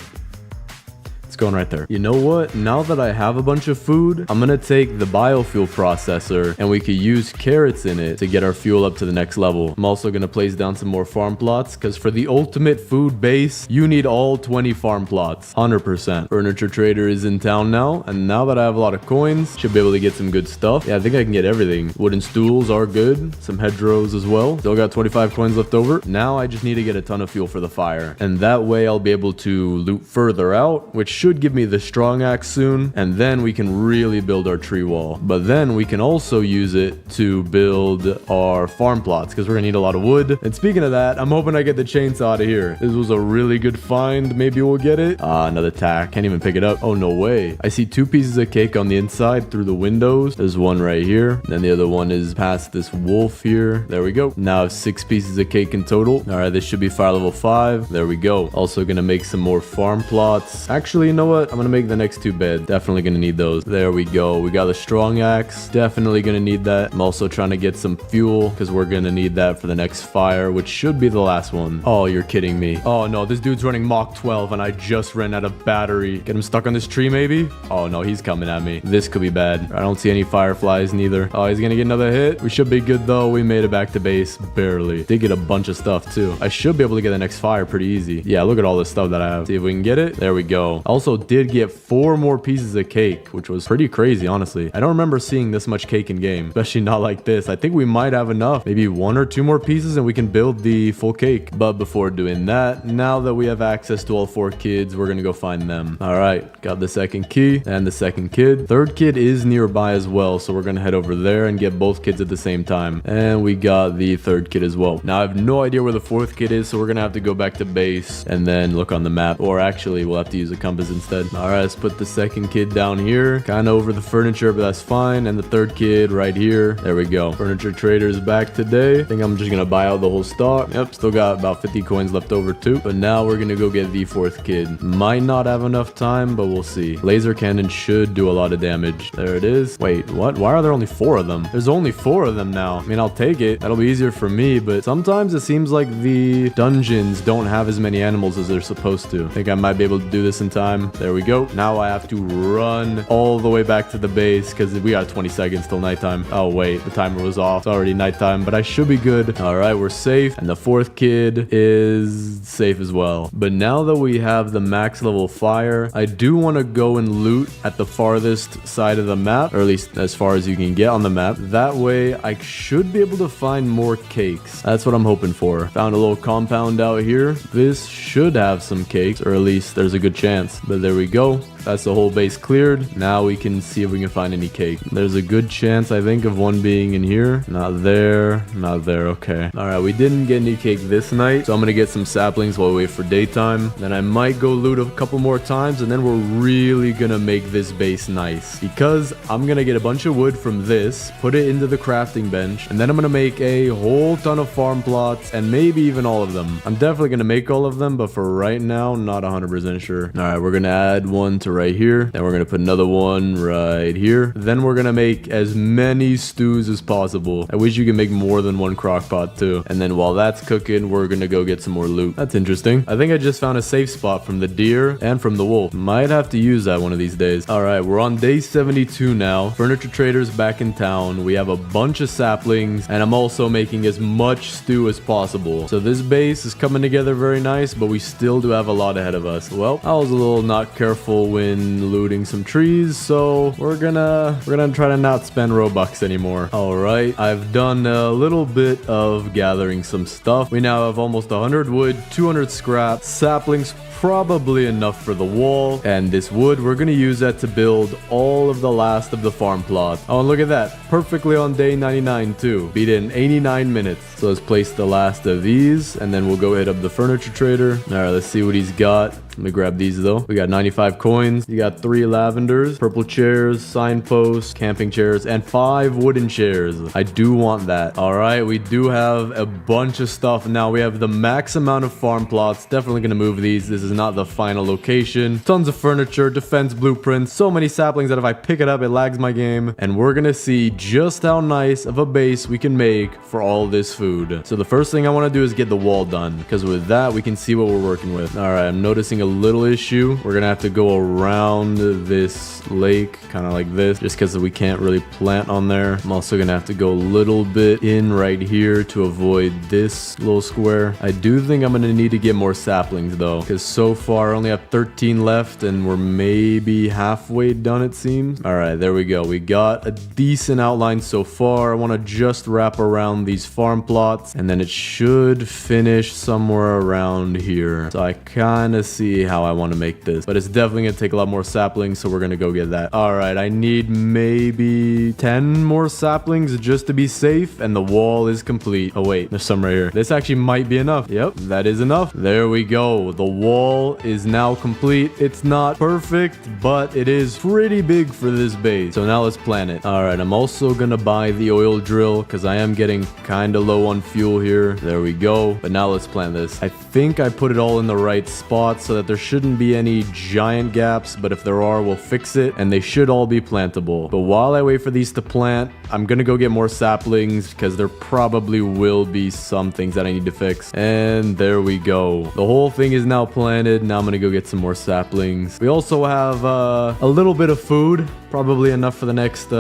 going right there. You know what? Now that I have a bunch of food, I'm gonna take the biofuel processor and we could use carrots in it to get our fuel up to the next level. I'm also gonna place down some more farm plots because for the ultimate food base, you need all 20 farm plots. 100%. Furniture trader is in town now, and now that I have a lot of coins, should be able to get some good stuff. Yeah, I think I can get everything. Wooden stools are good. Some hedgerows as well. Still got 25 coins left over. Now I just need to get a ton of fuel for the fire, and that way I'll be able to loot further out, which should should give me the strong axe soon, and then we can really build our tree wall. But then we can also use it to build our farm plots, because we're gonna need a lot of wood. And speaking of that, I'm hoping I get the chainsaw out of here. This was a really good find. Maybe we'll get it. Another tack. Can't even pick it up. Oh, no way. I see 2 pieces of cake on the inside through the windows. There's one right here. And the other one is past this wolf here. There we go. Now I have 6 pieces of cake in total. All right, this should be fire level 5. There we go. Also gonna make some more farm plots. Actually, you know what? I'm gonna make the next 2 beds. Definitely gonna need those. There we go. We got the strong axe. Definitely gonna need that. I'm also trying to get some fuel because we're gonna need that for the next fire, which should be the last one. Oh, you're kidding me. Oh no, this dude's running Mach 12 and I just ran out of battery. Get him stuck on this tree maybe? Oh no, he's coming at me. This could be bad. I don't see any fireflies neither. Oh, he's gonna get another hit. We should be good though. We made it back to base. Barely. Did get a bunch of stuff too. I should be able to get the next fire pretty easy. Yeah, look at all this stuff that I have. See if we can get it. There we go. Also did get 4 more pieces of cake, which was pretty crazy, honestly. I don't remember seeing this much cake in game, especially not like this. I think we might have enough. Maybe 1 or 2 more pieces and we can build the full cake. But before doing that, now that we have access to all 4 kids, we're gonna go find them. All right, got the second key and the second kid. Third kid is nearby as well, so we're gonna head over there and get both kids at the same time. And we got the third kid as well. Now I have no idea where the 4th kid is, so we're gonna have to go back to base and then look on the map. Or actually, we'll have to use a compass instead. All right, let's put the second kid down here, kind of over the furniture, but that's fine. And the third kid right here. There we go. Furniture trader's back today. I think I'm just gonna buy out the whole stock. Yep, still got about 50 coins left over too. But now we're gonna go get the 4th kid. Might not have enough time, but we'll see. Laser cannon should do a lot of damage. There it is. Wait, what? Why are there only 4 of them? There's only 4 of them now. I mean, I'll take it. That'll be easier for me, but sometimes it seems like the dungeons don't have as many animals as they're supposed to. I think I might be able to do this in time. There we go. Now I have to run all the way back to the base because we got 20 seconds till nighttime. Oh, wait, the timer was off. It's already nighttime, but I should be good. All right, we're safe. And the 4th kid is safe as well. But now that we have the max level fire, I do want to go and loot at the farthest side of the map, or at least as far as you can get on the map. That way I should be able to find more cakes. That's what I'm hoping for. Found a little compound out here. This should have some cakes, or at least there's a good chance. But there we go. That's the whole base cleared. Now we can see if we can find any cake. There's a good chance, I think, of one being in here. Not there. Not there. Okay. All right. We didn't get any cake this night, so I'm going to get some saplings while we wait for daytime. Then I might go loot a couple more times, and then we're really going to make this base nice. Because I'm going to get a bunch of wood from this, put it into the crafting bench, and then I'm going to make a whole ton of farm plots, and maybe even all of them. I'm definitely going to make all of them, but for right now, not 100% sure. All right. We're going to add one to right here. Then we're going to put another one right here. Then we're going to make as many stews as possible. I wish you could make more than one crock pot too. And then while that's cooking, we're going to go get some more loot. That's interesting. I think I just found a safe spot from the deer and from the wolf. Might have to use that one of these days. All right, we're on day 72 now. Furniture trader's back in town. We have a bunch of saplings, and I'm also making as much stew as possible. So this base is coming together very nice, but we still do have a lot ahead of us. Well, I was a little not careful when looting some trees, so we're gonna try to not spend Robux anymore. All right, I've done a little bit of gathering some stuff. We now have almost 100 wood, 200 scrap, saplings, probably enough for the wall, and this wood, we're gonna use that to build all of the last of the farm plot. Oh, and look at that, perfectly on day 99 too. Beat it in 89 minutes. So let's place the last of these, and then we'll go hit up the furniture trader. All right, let's see what he's got. Let me grab these though. We got 95 coins. You got 3 lavenders, purple chairs, signposts, camping chairs, and 5 wooden chairs. I do want that. All right, we do have a bunch of stuff. Now we have the max amount of farm plots. Definitely gonna move these. This is not the final location. Tons of furniture, defense blueprints, so many saplings that if I pick it up, it lags my game. And we're gonna see just how nice of a base we can make for all this food. So the first thing I want to do is get the wall done, because with that we can see what we're working with. All right, I'm noticing a little issue. We're gonna have to go around this lake, kind of like this, just because we can't really plant on there. I'm also gonna have to go a little bit in right here to avoid this little square. I do think I'm gonna need to get more saplings though, because so far. I only have 13 left, and we're maybe halfway done, it seems. All right, there we go. We got a decent outline so far. I want to just wrap around these farm plots, and then it should finish somewhere around here. So I kind of see how I want to make this, but it's definitely going to take a lot more saplings, so we're going to go get that. All right, I need maybe 10 more saplings just to be safe, and the wall is complete. Oh, wait, there's some right here. This actually might be enough. Yep, that is enough. There we go. The wall is now complete. It's not perfect, but it is pretty big for this base. So now let's plan it. All right, I'm also gonna buy the oil drill because I am getting kind of low on fuel here. There we go. But now let's plan this. I think I put it all in the right spot so that there shouldn't be any giant gaps, but if there are, we'll fix it, and they should all be plantable. But while I wait for these to plant, I'm gonna go get more saplings because there probably will be some things that I need to fix. And there we go. The whole thing is now planted. Now I'm gonna go get some more saplings. We also have a little bit of food. Probably enough for the next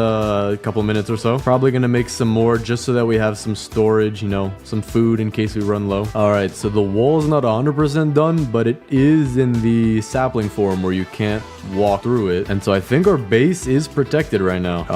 couple minutes or so. Probably gonna make some more just so that we have some storage, you know, some food in case we run low. All right, so the wall is not 100% done, but it is in the sapling form where you can't walk through it. And so I think our base is protected right now.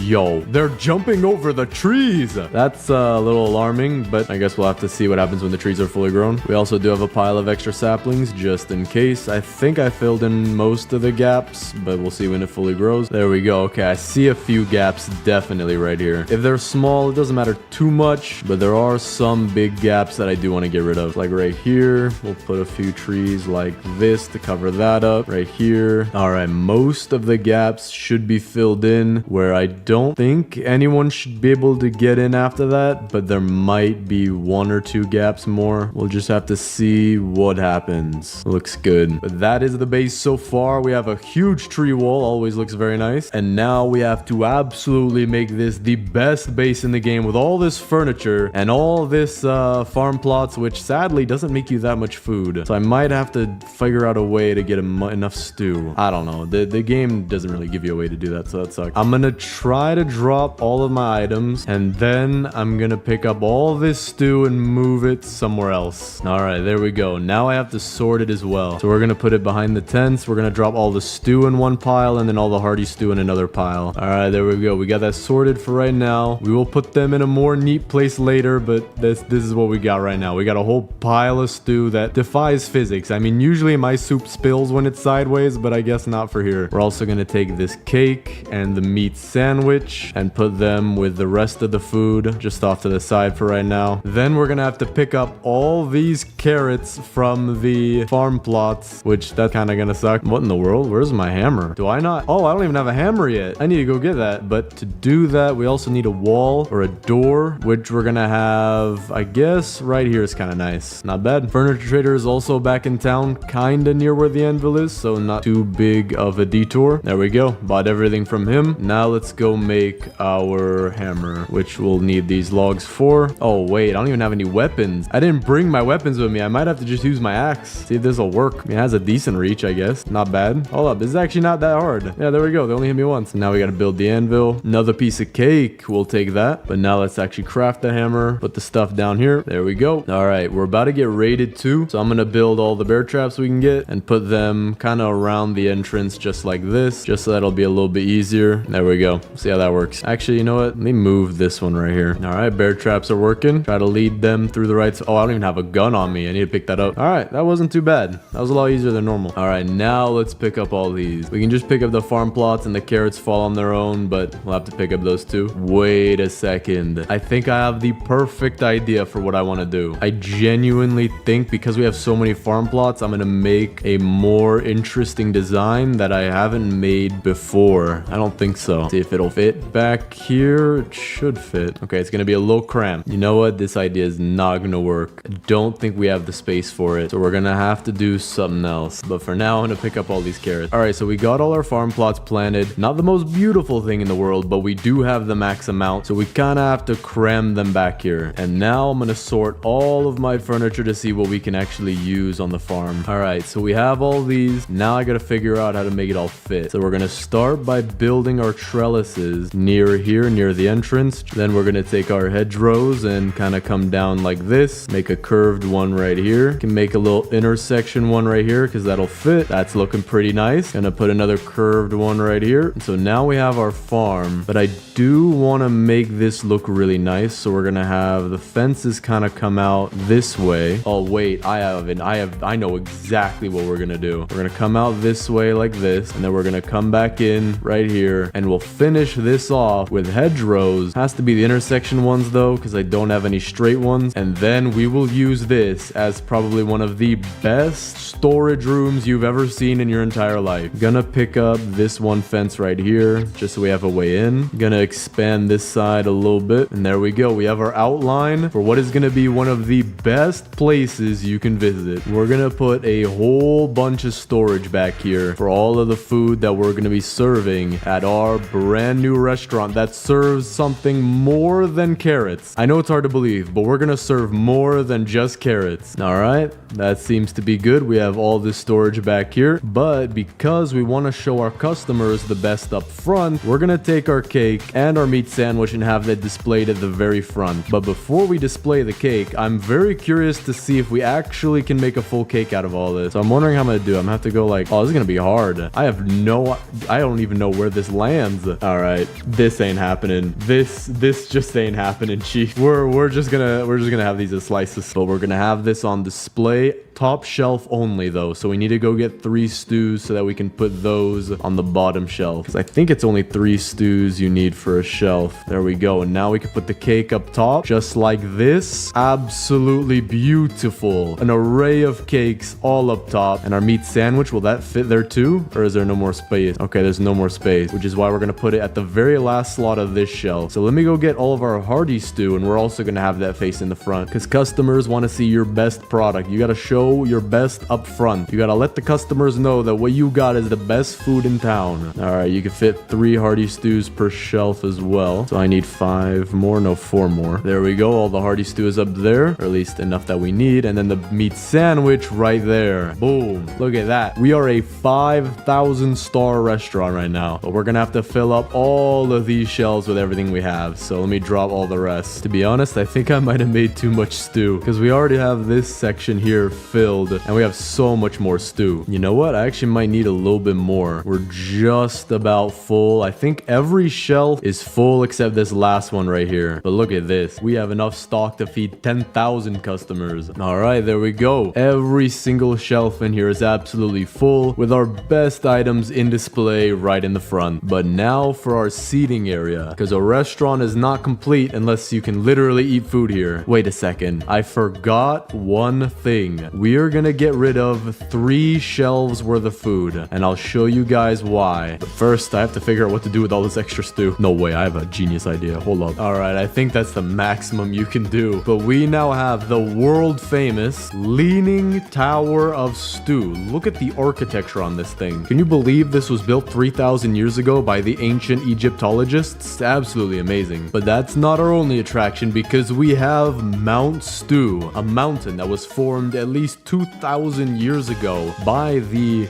Yo, they're jumping over the trees. That's a little alarming, but I guess we'll have to see what happens when the trees are fully grown. We also do have a pile of extra saplings just in case. I think I filled in most of the gaps, but we'll see when it fully grows. There we go. Okay, I see a few gaps definitely right here. If they're small, it doesn't matter too much, but there are some big gaps that I do want to get rid of. Like right here, we'll put a few trees like this to cover that up. Right here. All right, most of the gaps should be filled in where I don't think anyone should be able to get in after that, but there might be one or two gaps more. We'll just have to see what happens. Looks good. But that is the base so far. We have a huge tree wall. Always looks very nice. And now we have to absolutely make this the best base in the game with all this furniture and all this farm plots, which sadly doesn't make you that much food. So I might have to figure out a way to get enough stew. I don't know. The game doesn't really give you a way to do that, so that sucks. I'm gonna try to drop all of my items, and then I'm gonna pick up all this stew and move it somewhere else. All right, there we go. Now I have to sort it as well. So we're gonna put it behind the tents. We're gonna drop all the stew in one pile and then all the hearty stew in another pile. All right, there we go. We got that sorted for right now. We will put them in a more neat place later, but this is what we got right now. We got a whole pile of stew that defies physics. I mean, usually my soup spills when it's sideways, but I guess not for here. We're also gonna take this cake and the meat sandwich and put them with the rest of the food just off to the side for right now. Then we're gonna have to pick up all these carrots from the farm plots, which that's kind of gonna suck. What in the world? Where's my hammer? Do I not? Oh, I don't even have a hammer yet. I need to go get that. But to do that, we also need a wall or a door, which we're gonna have, I guess, right here is kind of nice. Not bad. Furniture Trader is also back in town, kind of near where the anvil is, so not too big of a detour. There we go. Bought everything from him. Now let's go make our hammer, which we'll need these logs for. Oh, wait, I don't even have any weapons. I didn't bring my weapons with me. I might have to just use my axe. See if this will work. I mean, it has a decent reach, I guess. Not bad. Hold up. This is actually not that hard. Yeah, there we go. They only hit me once. Now we got to build the anvil. Another piece of cake. We'll take that. But now let's actually craft the hammer. Put the stuff down here. There we go. All right. We're about to get raided too. So I'm going to build all the bear traps we can get and put them kind of around the entrance just like this, just so that'll be a little bit easier. There we go. See how that works. Actually, you know what? Let me move this one right here. All right. Bear traps are working. Try to lead them through the right. Oh, I don't even have a gun on me. I need to pick that up. All right. That wasn't too bad. That was a lot easier than normal. All right. Now let's pick up all these. We can just pick up the farm plots and the carrots fall on their own, but we'll have to pick up those too. Wait a second. I think I have the perfect idea for what I want to do. I genuinely think because we have so many farm plots, I'm going to make a more interesting design that I haven't made before. I don't think so. See if it'll fit back here. It should fit. Okay, it's going to be a little cramped. You know what? This idea is not going to work. I don't think we have the space for it. So we're going to have to do something else. But for now, I'm going to pick up all these carrots. All right, so we got all our farm plots planted. Granted, not the most beautiful thing in the world, but we do have the max amount, so we kind of have to cram them back here. And now I'm going to sort all of my furniture to see what we can actually use on the farm. All right, so we have all these. Now I got to figure out how to make it all fit. So we're going to start by building our trellises near here, near the entrance. Then we're going to take our hedgerows and kind of come down like this. Make a curved one right here. Can make a little intersection one right here because that'll fit. That's looking pretty nice. Gonna put another curved one right here. So now we have our farm, but I do want to make this look really nice. So we're gonna have the fences kind of come out this way. Oh wait, I know exactly what we're gonna do. We're gonna come out this way like this, and then we're gonna come back in right here, and we'll finish this off with hedgerows. Has to be the intersection ones though, because I don't have any straight ones. And then we will use this as probably one of the best storage rooms you've ever seen in your entire life. Gonna pick up this one fence right here, just so we have a way in. Gonna expand this side a little bit, and there we go. We have our outline for what is gonna be one of the best places you can visit. We're gonna put a whole bunch of storage back here for all of the food that we're gonna be serving at our brand new restaurant that serves something more than carrots. I know it's hard to believe, but we're gonna serve more than just carrots. All right, that seems to be good. We have all this storage back here, but because we want to show our customers the best up front, we're gonna take our cake and our meat sandwich and have that displayed at the very front. But before we display the cake, I'm very curious to see if we actually can make a full cake out of all this. So I'm wondering how I'm gonna do. I'm gonna have to go like, oh, this is gonna be hard. I don't even know where this lands. All right, this ain't happening. This just ain't happening, chief. We're just gonna have these as slices, but we're gonna have this on display. Top shelf only though, so we need to go get 3 stews so that we can put those on the bottom shelf, because I think it's only 3 stews you need for a shelf. There we go. And now we can put the cake up top just like this. Absolutely beautiful. An array of cakes all up top. And our meat sandwich, will that fit there too, or is there no more space? Okay, there's no more space, which is why we're gonna put it at the very last slot of this shelf. So let me go get all of our hearty stew, and we're also gonna have that face in the front, because customers want to see your best product. You gotta show your best up front. You gotta let the customers know that what you got is the best food in town. All right, you can fit 3 hearty stews per shelf as well. So I need 5 more, no, 4 more. There we go. All the hearty stew is up there, or at least enough that we need. And then the meat sandwich right there. Boom. Look at that. We are a 5,000 star restaurant right now, but we're gonna have to fill up all of these shelves with everything we have. So let me drop all the rest. To be honest, I think I might have made too much stew, because we already have this section here filled, and we have so much more stew. You know what? I actually might need a little bit more. We're just about full. I think every shelf is full except this last one right here. But look at this. We have enough stock to feed 10,000 customers. All right, there we go. Every single shelf in here is absolutely full with our best items in display right in the front. But now for our seating area, because a restaurant is not complete unless you can literally eat food here. Wait a second. I forgot one thing. We're gonna get rid of 3 shelves worth of food, and I'll show you guys why. But first, I have to figure out what to do with all this extra stew. No way, I have a genius idea. Hold up. All right, I think that's the maximum you can do. But we now have the world famous Leaning Tower of Stew. Look at the architecture on this thing. Can you believe this was built 3,000 years ago by the ancient Egyptologists? Absolutely amazing. But that's not our only attraction, because we have Mount Stew, a mountain that was formed at least 2,000 years ago by the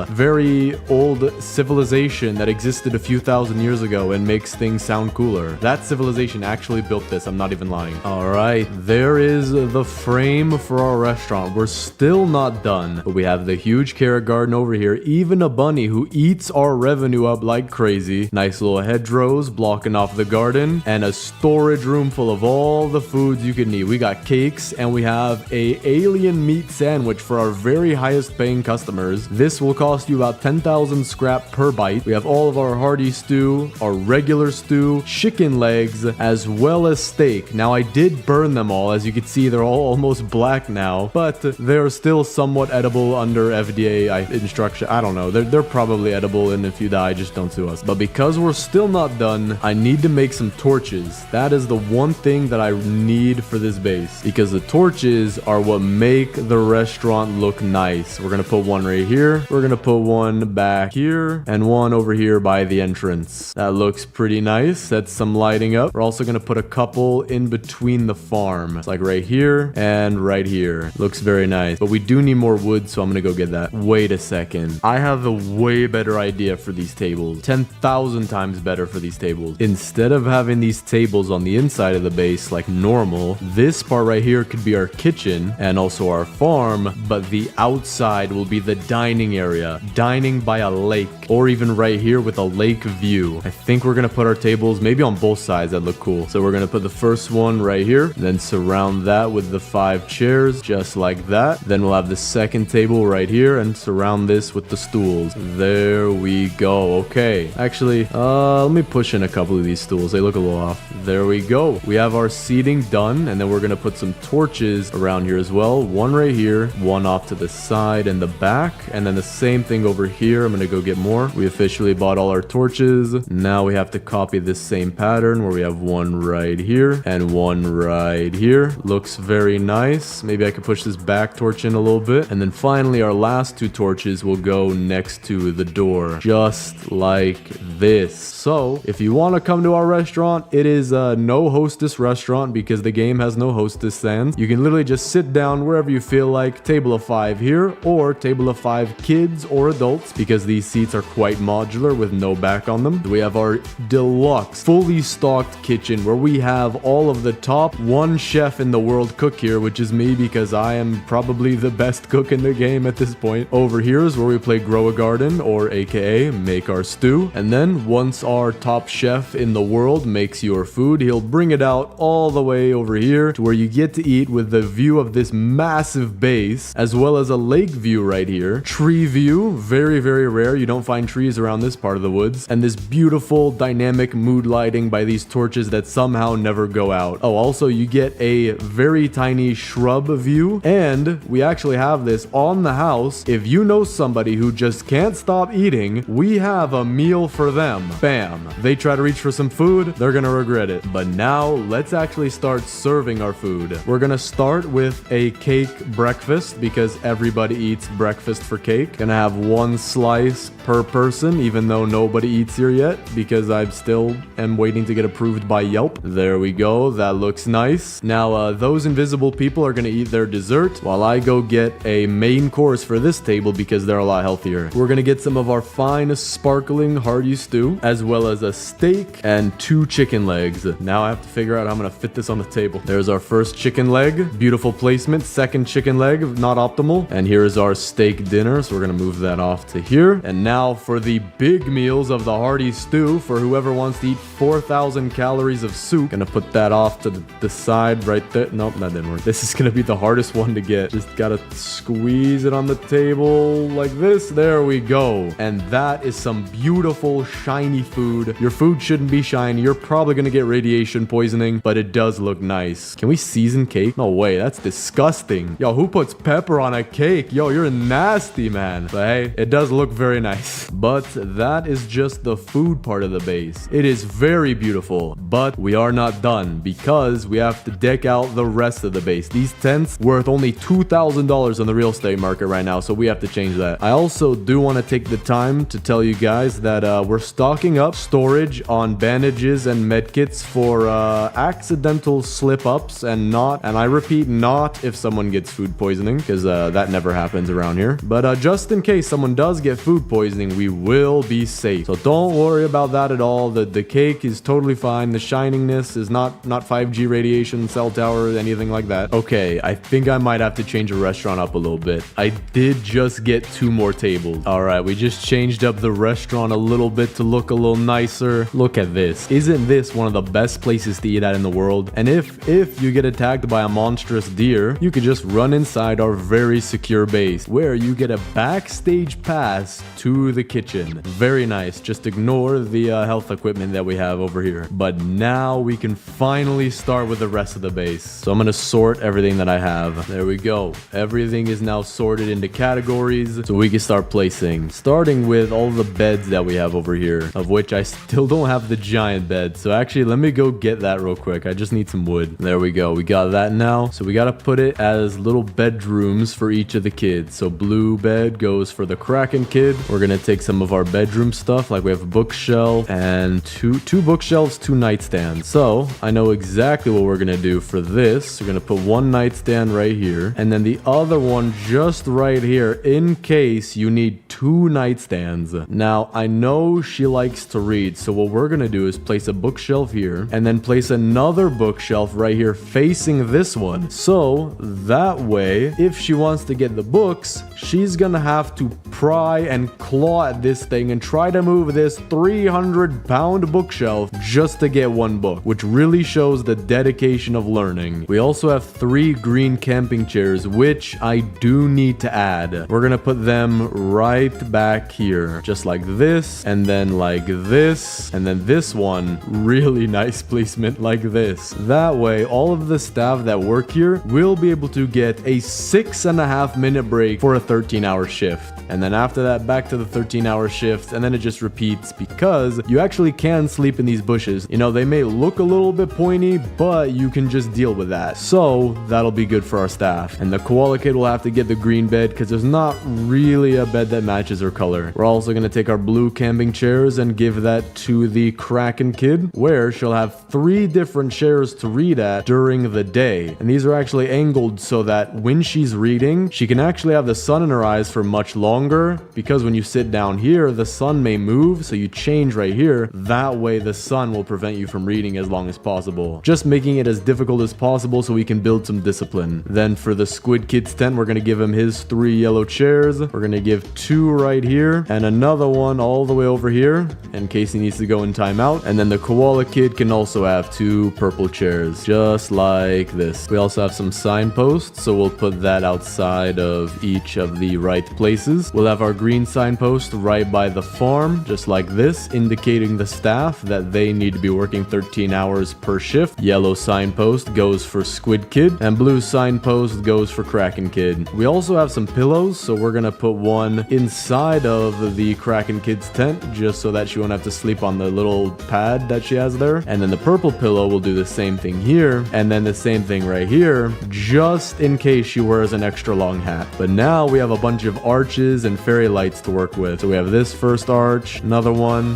very old civilization that existed a few thousand years ago and makes things sound cooler. That civilization actually built this. I'm not even lying. All right, there is the frame for our restaurant. We're still not done, but we have the huge carrot garden over here. Even a bunny who eats our revenue up like crazy. Nice little hedgerows blocking off the garden, and a storage room full of all the foods you can eat. We got cakes, and we have a alien meat sandwich for our very highest paying customers. This will cost you about 10,000 scrap per bite. We have all of our hearty stew, our regular stew, chicken legs, as well as steak. Now I did burn them all. As you can see, they're all almost black now, but they're still somewhat edible under FDA instruction. I don't know. They're probably edible, and if you die, just don't sue us. But because we're still not done, I need to make some torches. That is the one thing that I need for this base, because the torches are what make the restaurant look nice. We're gonna put one right here. We're gonna put one back here and one over here by the entrance. That looks pretty nice. That's some lighting up. We're also gonna put a couple in between the farm. It's like right here and right here. Looks very nice. But we do need more wood, so I'm gonna go get that. Wait a second. I have a way better idea for these tables. 10,000 times better for these tables. Instead of having these tables on the inside of the base like normal, this part right here could be our kitchen and also our farm, but the outside will be the dining area. Dining by a lake, or even right here with a lake view. I think we're gonna put our tables maybe on both sides. That look cool. So we're gonna put the first one right here, then surround that with the 5 chairs, just like that. Then we'll have the second table right here and surround this with the stools. There we go. Okay. Actually, let me push in a couple of these stools. They look a little off. There we go. We have our seating done, and then we're gonna put some torches around here as well. One right here, one off to the side and the back, and then the same thing over here. I'm gonna go get more. We officially bought all our torches. Now we have to copy this same pattern where we have one right here and one right here. Looks very nice. Maybe I could push this back torch in a little bit. And then finally, our last 2 torches will go next to the door, just like this. So if you want to come to our restaurant, it is a no hostess restaurant because the game has no hostess stands. You can literally just sit down wherever you feel like. Table of 5 here, or table of 5 kids or adults, because these seats are quite modular with no back on them. We have our deluxe, fully stocked kitchen where we have all of the top 1 chef in the world cook here, which is me because I am probably the best cook in the game at this point. Over here is where we play grow a garden, or aka make our stew. And then once our top chef in the world makes your food, he'll bring it out all the way over here to where you get to eat with the view of this massive base, as well as a lake view right here. Tree view, very, very rare. You don't find trees around this part of the woods. And this beautiful dynamic mood lighting by these torches that somehow never go out. Oh, also you get a very tiny shrub view, and we actually have this on the house. If you know somebody who just can't stop eating, we have a meal for them. Bam. They try to reach for some food, they're gonna regret it. But now let's actually start serving our food. We're gonna start with a cake breakfast because everybody eats breakfast for cake. Gonna have 1 slice per person, even though nobody eats here yet because I still am waiting to get approved by Yelp. There we go. That looks nice. Now, those invisible people are gonna eat their dessert while I go get a main course for this table because they're a lot healthier. We're gonna get some of our fine sparkling hearty stew, as well as a steak and 2 chicken legs. Now I have to figure out how I'm gonna fit this on the table. There's our first chicken leg. Beautiful placement. Second chicken leg, not optimal. And here is our steak dinner. So we're gonna move that off to here. And now for the big meals of the hearty stew for whoever wants to eat 4,000 calories of soup. Gonna put that off to the side right there. Nope, that didn't work. This is gonna be the hardest one to get. Just gotta squeeze it on the table like this. There we go. And that is some beautiful shiny food. Your food shouldn't be shiny. You're probably gonna get radiation poisoning, but it does look nice. Can we season cake? No way, that's disgusting. Yo, who puts pepper on a cake? Yo, you're nasty, man. But hey, it does look very nice. But that is just the food part of the base. It is very beautiful, but we are not done because we have to deck out the rest of the base. These tents worth only $2,000 on the real estate market right now, so we have to change that. I also do want to take the time to tell you guys that we're stocking up storage on bandages and medkits for accidental slip-ups, and I repeat, not if someone gets food poisoning, because that never happens around here. But just in case someone does get food poisoning, we will be safe. So don't worry about that at all. The cake is totally fine. The shiningness is not 5G radiation, cell tower, anything like that. Okay, I think I might have to change the restaurant up a little bit. I did just get 2 more tables. All right, we just changed up the restaurant a little bit to look a little nicer. Look at this. Isn't this one of the best places to eat at in the world? And if you get attacked by a monstrous deer, you could just run inside our very secure base where you get a backstage pass to the kitchen. Very nice. Just ignore the health equipment that we have over here. But now we can finally start with the rest of the base. So I'm gonna sort everything that I have. There we go. Everything is now sorted into categories so we can start placing. Starting with all the beds that we have over here, of which I still don't have the giant bed. So actually, let me go get that real quick. I just need some wood. There we go. We got that now. So we gotta put it as little little bedrooms for each of the kids. So blue bed goes for the Kraken kid. We're gonna take some of our bedroom stuff, like we have a bookshelf and two bookshelves, 2 nightstands. So I know exactly what we're gonna do for this. We're gonna put 1 nightstand right here, and then the other one just right here in case you need 2 nightstands. Now I know she likes to read, so what we're gonna do is place a bookshelf here and then place another bookshelf right here facing this one. So that way, if she wants to get the books, she's gonna have to pry and claw at this thing and try to move this 300-pound bookshelf just to get 1 book, which really shows the dedication of learning. We also have 3 green camping chairs, which I do need to add. We're gonna put them right back here, just like this, and then like this, and then this one, really nice placement like this. That way, all of the staff that work here will be able to get a 6.5-minute break for a 13-hour shift. And then after that, back to the 13-hour shift, and then it just repeats because you actually can sleep in these bushes. You know, they may look a little bit pointy, but you can just deal with that. So that'll be good for our staff. And the koala kid will have to get the green bed because there's not really a bed that matches her color. We're also going to take our blue camping chairs and give that to the Kraken kid, where she'll have 3 different chairs to read at during the day. And these are actually angled so that when she's reading, she can actually have the sun in her eyes for much longer, because when you sit down here, the sun may move, so you change right here. That way the sun will prevent you from reading as long as possible. Just making it as difficult as possible so we can build some discipline. Then for the Squid Kid's tent, we're going to give him his 3 yellow chairs. We're going to give 2 right here and another one all the way over here in case he needs to go in timeout. And then the koala kid can also have 2 purple chairs, just like this. We also have some signposts, so we'll put that outside of each of the right places. We'll have our green signpost right by the farm, just like this, indicating the staff that they need to be working 13 hours per shift. Yellow signpost goes for Squid Kid, and blue signpost goes for Kraken Kid. We also have some pillows, so we're gonna put one inside of the Kraken Kid's tent, just so that she won't have to sleep on the little pad that she has there. And then the purple pillow will do the same thing here, and then the same thing right here, just in case she wears an extra long hat. But now we have a bunch of arches and fairy lights to work with. So we have this first arch, another one.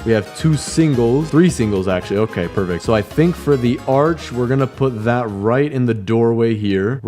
We have 2 singles, 3 singles actually. Okay, perfect. So I think for the arch, we're gonna put that right in the doorway here.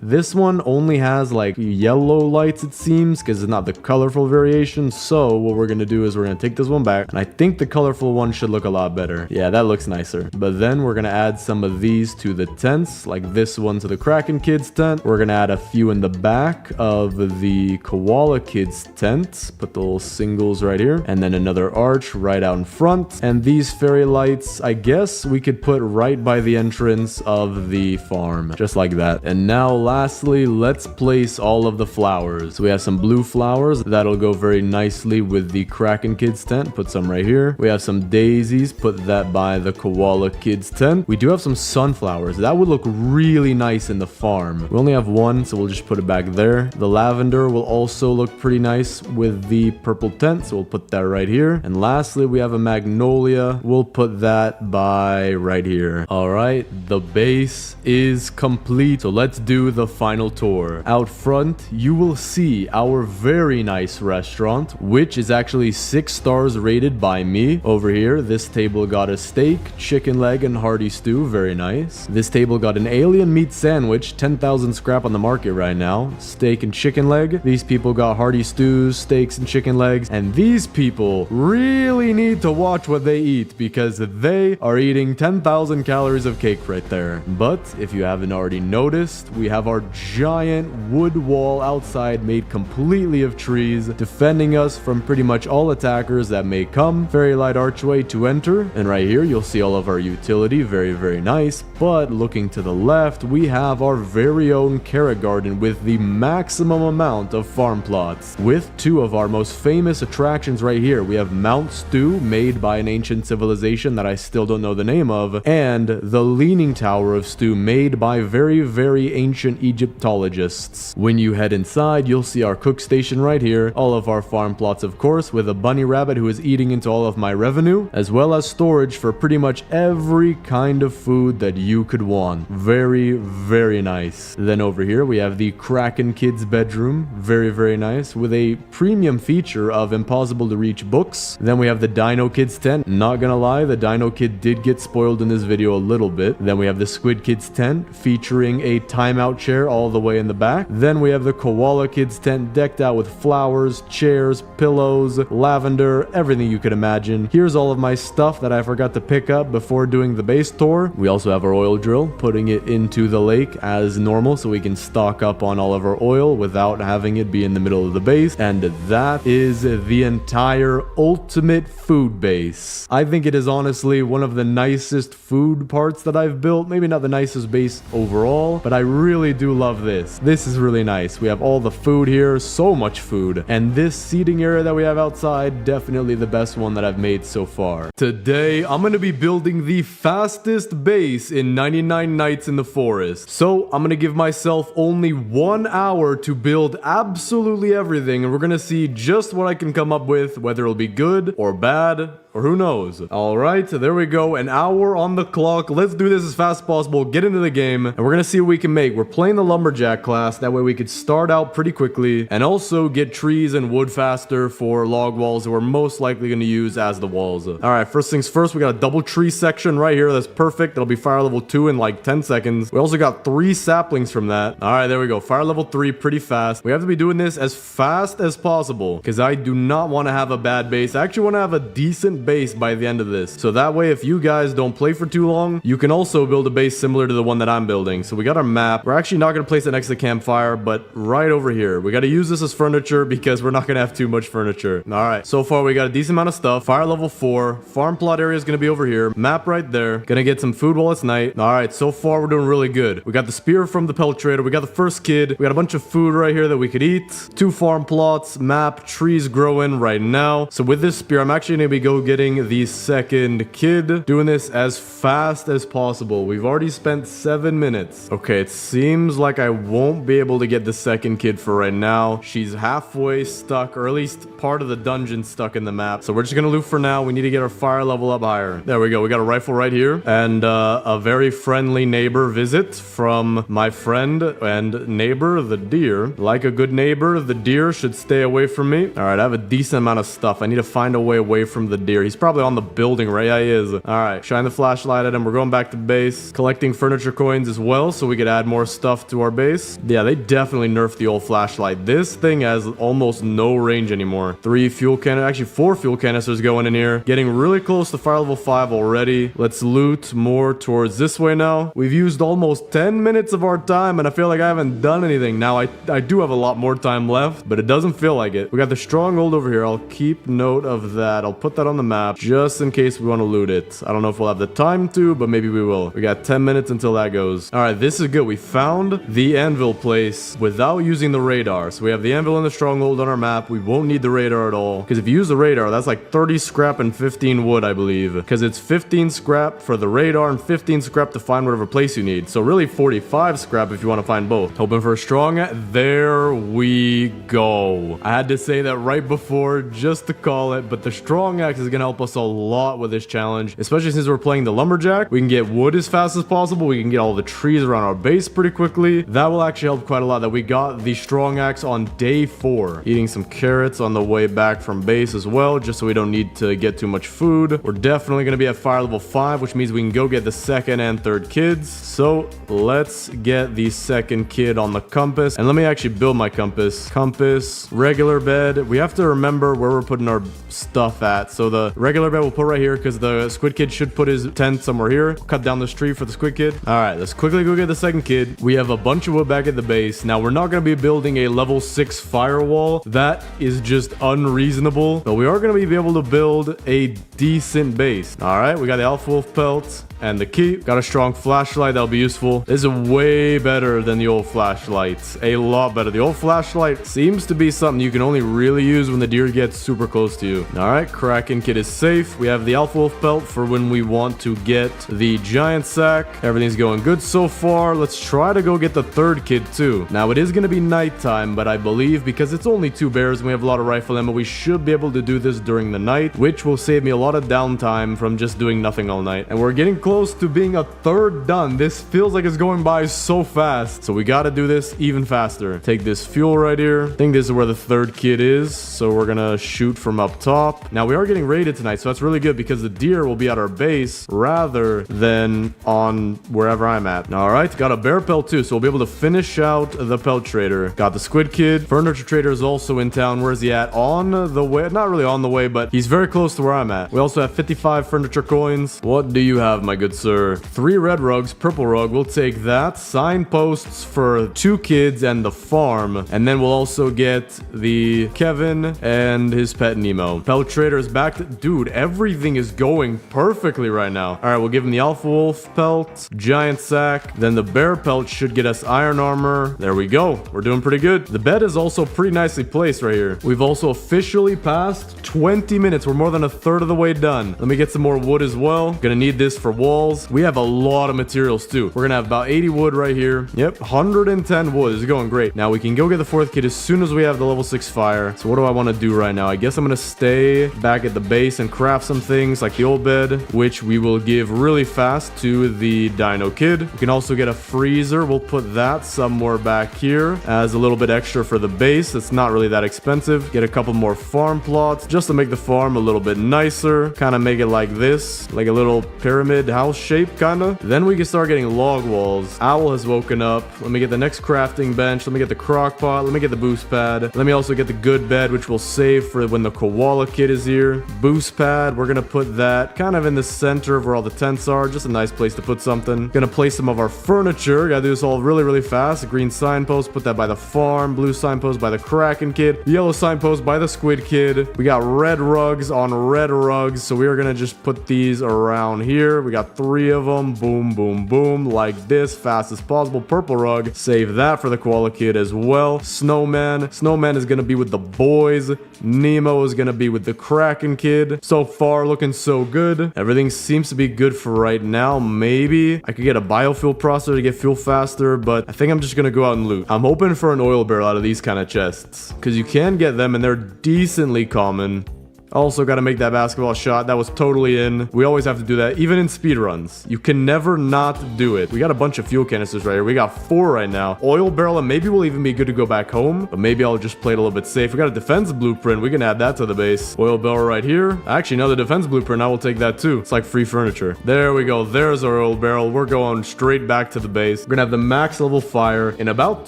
This one only has like yellow lights, it seems, because it's not the colorful variation. So what we're gonna do is we're gonna take this one back, and I think the colorful one should look a lot better. Yeah, that looks nicer. But then we're gonna add some of these to the tents, like this one to the Kraken Kid's tent. We're gonna add a few in the back of the koala kid's tent. Put the little singles right here, and then another arch right out in front. And these fairy lights, I guess we could put right by the entrance of the farm, just like that. And now lastly, let's place all of the flowers. So we have some blue flowers that'll go very nicely with the Kraken Kid's tent. Put some right here. We have some daisies, put that by the koala kid's tent. We do have some sunflowers that would look really nice in the farm. We only have 1, so we'll just put it back there. The lavender will also look pretty nice with the purple tent, so we'll put that right here. And lastly, we have a magnolia. We'll put that by right here. All right, the base is complete, so let's do the final tour. Out front, you will see our very nice restaurant, which is actually 6 stars rated by me. Over here, this table got a steak, chicken leg, and hearty stew. Very nice. This table got an alien meat sandwich, 10,000 scrap on the market right now. Steak and chicken leg. These people got hearty stews, steaks, and chicken legs. And these people really need to watch what they eat, because they are eating 10,000 calories of cake right there. But if you haven't already noticed, we have our giant wood wall outside made completely of trees, defending us from pretty much all attackers that may come. Very light archway to enter. And right here, you'll see all of our utility. Very, very nice. But looking to the left, we have our very own carrot garden with the maximum amount of farm plots with 2 of our most famous attractions right here. We have Mount Stew, made by an ancient civilization that I still don't know the name of, and the Leaning Tower of Stew, made by very, very ancient Egyptologists. When you head inside, you'll see our cook station right here, all of our farm plots, of course, with a bunny rabbit who is eating into all of my revenue, as well as storage for pretty much every kind of food that you could want. Very, very nice. Then over here, we have the Kraken Kids bedroom. Very, very nice, with a premium feature of impossible to reach books. Then we have the Dino Kids tent. Not gonna lie, the Dino Kid did get spoiled in this video a little bit. Then we have the Squid Kids tent, featuring a timeout chair all the way in the back. Then we have the Koala Kids tent, decked out with flowers, chairs, pillows, lavender, everything you could imagine. Here's all of my stuff that I forgot to pick up before doing the base tour. We also have our oil drill, putting it into the lake as normal so we can stock up on all of our oil without having it be in the middle of the base. And that is the entire ultimate food base. I think it is honestly one of the nicest food parts that I've built. Maybe not the nicest base overall, but I really do love this. This is really nice. We have all the food here, so much food. And this seating area that we have outside, definitely the best one that I've made so far. Today, I'm gonna be building the fastest base in 99 Nights in the Forest. So I'm gonna give myself only 1 hour to build absolutely everything, and we're gonna see just what I can come up with, whether it'll be good or bad, or who knows. All right, so there we go. An hour on the clock. Let's do this as fast as possible, get into the game, and we're gonna see what we can make. We're playing the lumberjack class. That way we could start out pretty quickly and also get trees and wood faster for log walls that we're most likely gonna use as the walls. All right, first things first, we got a double tree section right here. That's perfect. That'll be fire level 2 in like 10 seconds. We also got 3 saplings from that. All right, there we go. Fire level 3 pretty fast. We have to be doing this as fast as possible because I do not want to have a bad base. I actually want to have a decent base by the end of this. So that way, if you guys don't play for too long, you can also build a base similar to the one that I'm building. So we got our map. We're actually not going to place it next to the campfire, but right over here. We got to use this as furniture because we're not going to have too much furniture. All right, so far we got a decent amount of stuff. Fire level 4. Farm plot area is going to be over here. Map right there. Gonna get some food while it's night. All right, so far we're doing really good. We got the spear from the pelt trader. We got the first kid. We got a bunch of food right here that we could eat. 2 farm plots, map, trees growing right now. So with this spear, I'm actually gonna be getting the second kid. Doing this as fast as possible. We've already spent 7 minutes. Okay, it seems like I won't be able to get the second kid for right now. She's halfway stuck, or at least part of the dungeon stuck in the map. So we're just gonna loot for now. We need to get our fire level up higher. There we go. We got a rifle right here. And a very friendly neighbor visit from my friend and neighbor, the deer. Like a good neighbor, the deer should stay away from me. All right, I have a decent amount of stuff. I need to find a way away from the deer. He's probably on the building, right? Yeah, he is. All right, shine the flashlight at him. We're going back to base, collecting furniture coins as well so we could add more stuff to our base. Yeah, they definitely nerfed the old flashlight. This thing has almost no range anymore. 3 fuel canisters, actually 4 fuel canisters going in here. Getting really close to fire level 5 already. Let's loot more towards this way now. We've used almost 10 minutes of our time and I feel like I haven't done anything. Now I do have a lot more time left, but it doesn't feel like it. We got the stronghold over here. I'll keep note of that. I'll put that on the map just in case we want to loot it. I don't know if we'll have the time to, but maybe we will. We got 10 minutes until that goes. All right, this is good. We found the anvil place without using the radar. So we have the anvil and the stronghold on our map. We won't need the radar at all because if you use the radar, that's like 30 scrap and 15 wood, I believe, because it's 15 scrap for the radar and 15 scrap to find whatever place you need. So really 45 scrap if you want to find both. Hoping for a strong. There we go. I had to say that right before just to call it, but the strong axe is going to help us a lot with this challenge, especially since we're playing the lumberjack. We can get wood as fast as possible. We can get all the trees around our base pretty quickly. That will actually help quite a lot that we got the strong axe on day 4. Eating some carrots on the way back from base as well, just so we don't need to get too much food. We're definitely going to be at fire level 5, which means we can go get the second and third kids. So let's get the second kid on the compass, and let me actually build my compass. Compass, regular bed. We have to remember where we're putting our stuff at. So the regular bed we'll put right here because the squid kid should put his tent somewhere here. Cut down this tree for the squid kid. All right, let's quickly go get the second kid. We have a bunch of wood back at the base. Now, we're not going to be building a level 6 firewall. That is just unreasonable. But we are going to be able to build a decent base. All right, we got the alpha wolf pelt and the key. Got a strong flashlight. That'll be useful. This is way better than the old flashlights. A lot better. The old flashlight seems to be something you can only really use when the deer gets super close to you. All right, Kraken kit is safe. We have the alpha wolf pelt for when we want to get the giant sack. Everything's going good so far. Let's try to go get the third kid too. Now, it is going to be nighttime, but I believe because it's only 2 bears and we have a lot of rifle ammo, we should be able to do this during the night, which will save me a lot of downtime from just doing nothing all night. And we're getting close to being a third done. This feels like it's going by so fast. So we got to do this even faster. Take this fuel right here. I think this is where the third kid is. So we're going to shoot from up top. Now, we are getting raided tonight, so that's really good because the deer will be at our base rather than on wherever I'm at. All right, got a bear pelt too, so we'll be able to finish out the pelt trader. Got the squid kid. Furniture trader is also in town. Where's he at? On the way. Not really on the way, but he's very close to where I'm at. We also have 55 furniture coins. What do you have, my good sir? 3 red rugs, purple rug. We'll take that. Signposts for 2 kids and the farm. And then we'll also get the Kevin and his pet Nemo. Pelt trader is back to... Dude, everything is going perfectly right now. All right, we'll give him the alpha wolf pelt, giant sack. Then the bear pelt should get us iron armor. There we go. We're doing pretty good. The bed is also pretty nicely placed right here. We've also officially passed 20 minutes. We're more than a third of the way done. Let me get some more wood as well. Gonna need this for walls. We have a lot of materials too. We're gonna have about 80 wood right here. Yep, 110 wood. This is going great. Now we can go get the fourth kid as soon as we have the level 6 fire. So what do I want to do right now? I guess I'm gonna stay back at the base and craft some things like the old bed, which we will give really fast to the dino kid. We can also get a freezer. We'll put that somewhere back here as a little bit extra for the base. It's not really that expensive. Get a couple more farm plots just to make the farm a little bit nicer. Kind of make it like this, like a little pyramid house shape kind of. Then we can start getting log walls. Owl has woken up. Let me get the next crafting bench. Let me get the crock pot. Let me get the boost pad. Let me also get the good bed, which we'll save for when the koala kid is here. Boost pad, we're gonna put that kind of in the center of where all the tents are. Just a nice place to put something. Gonna place some of our furniture. Gotta do this all really, really fast. A green signpost, put that by the farm. Blue signpost by the Kraken kid. Yellow signpost by the squid kid. We got red rugs on red rugs, so we are gonna just put these around here. We got 3 of them. Boom, boom, boom, like this, fast as possible. Purple rug, save that for the koala kid as well. Snowman is gonna be with the boys. Nemo is gonna be with the Kraken kid. So far, looking so good. Everything seems to be good for right now. Maybe I could get a biofuel processor to get fuel faster, but I think I'm just gonna go out and loot. I'm hoping for an oil barrel out of these kind of chests, because you can get them and they're decently common. Also got to make that basketball shot. That was totally in. We always have to do that, even in speedruns. You can never not do it. We got a bunch of fuel canisters right here. We got 4 right now. Oil barrel, and maybe we'll even be good to go back home. But maybe I'll just play it a little bit safe. We got a defense blueprint. We can add that to the base. Oil barrel right here. Actually, another defense blueprint. I will take that too. It's like free furniture. There we go. There's our oil barrel. We're going straight back to the base. We're gonna have the max level fire in about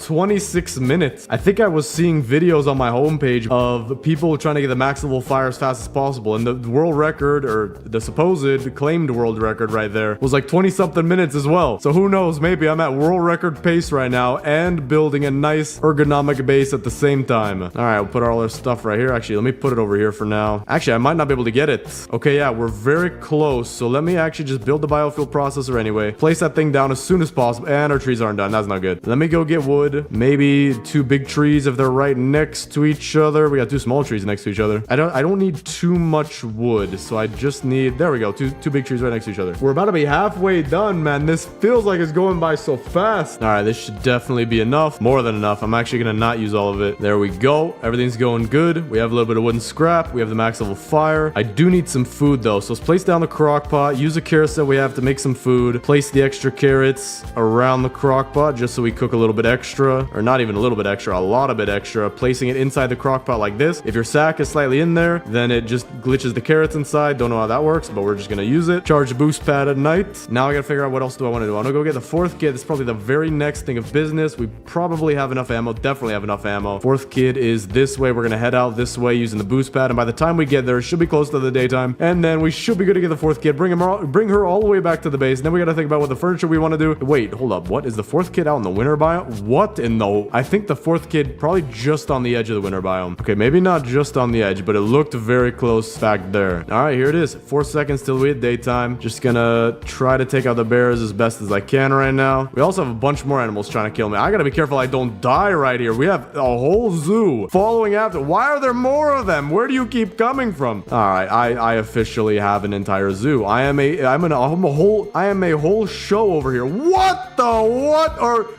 26 minutes. I think I was seeing videos on my homepage of people trying to get the max level fire as fast as possible, and the world record, or the supposed claimed world record right there, was like 20 something minutes as well. So who knows, maybe I'm at world record pace right now and building a nice ergonomic base at the same time. All right, we'll put all our stuff right here. Actually, let me put it over here for now. Actually, I might not be able to get it. Okay, yeah, we're very close, so let me actually just build the biofuel processor anyway. Place that thing down as soon as possible, and our trees aren't done. That's not good. Let me go get wood. Maybe 2 big trees if they're right next to each other. We got 2 small trees next to each other. I don't need too much wood, so I just need, there we go, two big trees right next to each other. We're about to be halfway done, man. This feels like it's going by so fast. All right, this should definitely be enough, more than enough. I'm actually gonna not use all of it. There we go. Everything's going good. We have a little bit of wooden scrap. We have the max level fire. I do need some food though, so let's place down the crock pot. Use a carrot set we have to make some food. Place the extra carrots around the crock pot just so we cook a little bit extra, or not even a little bit extra, a lot of bit extra. Placing it inside the crock pot like this. If your sack is slightly in there, then then it just glitches the carrots inside. Don't know how that works, but we're just gonna use it. Charge boost pad at night. Now I gotta figure out what else do I want to do. I'm gonna go get the 4th kid. This is probably the very next thing of business. We probably have enough ammo. Definitely have enough ammo. 4th kid is this way. We're gonna head out this way using the boost pad, and by the time we get there, it should be close to the daytime, and then we should be good to get the 4th kid. Bring her all the way back to the base. And then we gotta think about what the furniture we want to do. Wait, hold up. What is the 4th kid out in the winter biome? What in the? I think the 4th kid probably just on the edge of the winter biome. Okay, maybe not just on the edge, but it looked very close back there. All right, here it is. 4 seconds till we hit daytime. Just gonna try to take out the bears as best as I can right now. We also have a bunch more animals trying to kill me. I gotta be careful I don't die right here. We have a whole zoo following after. Why are there more of them? Where do you keep coming from? All right, I officially have an entire zoo. I am a whole show over here. What the? What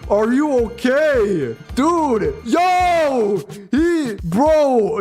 are you okay? Dude, yo!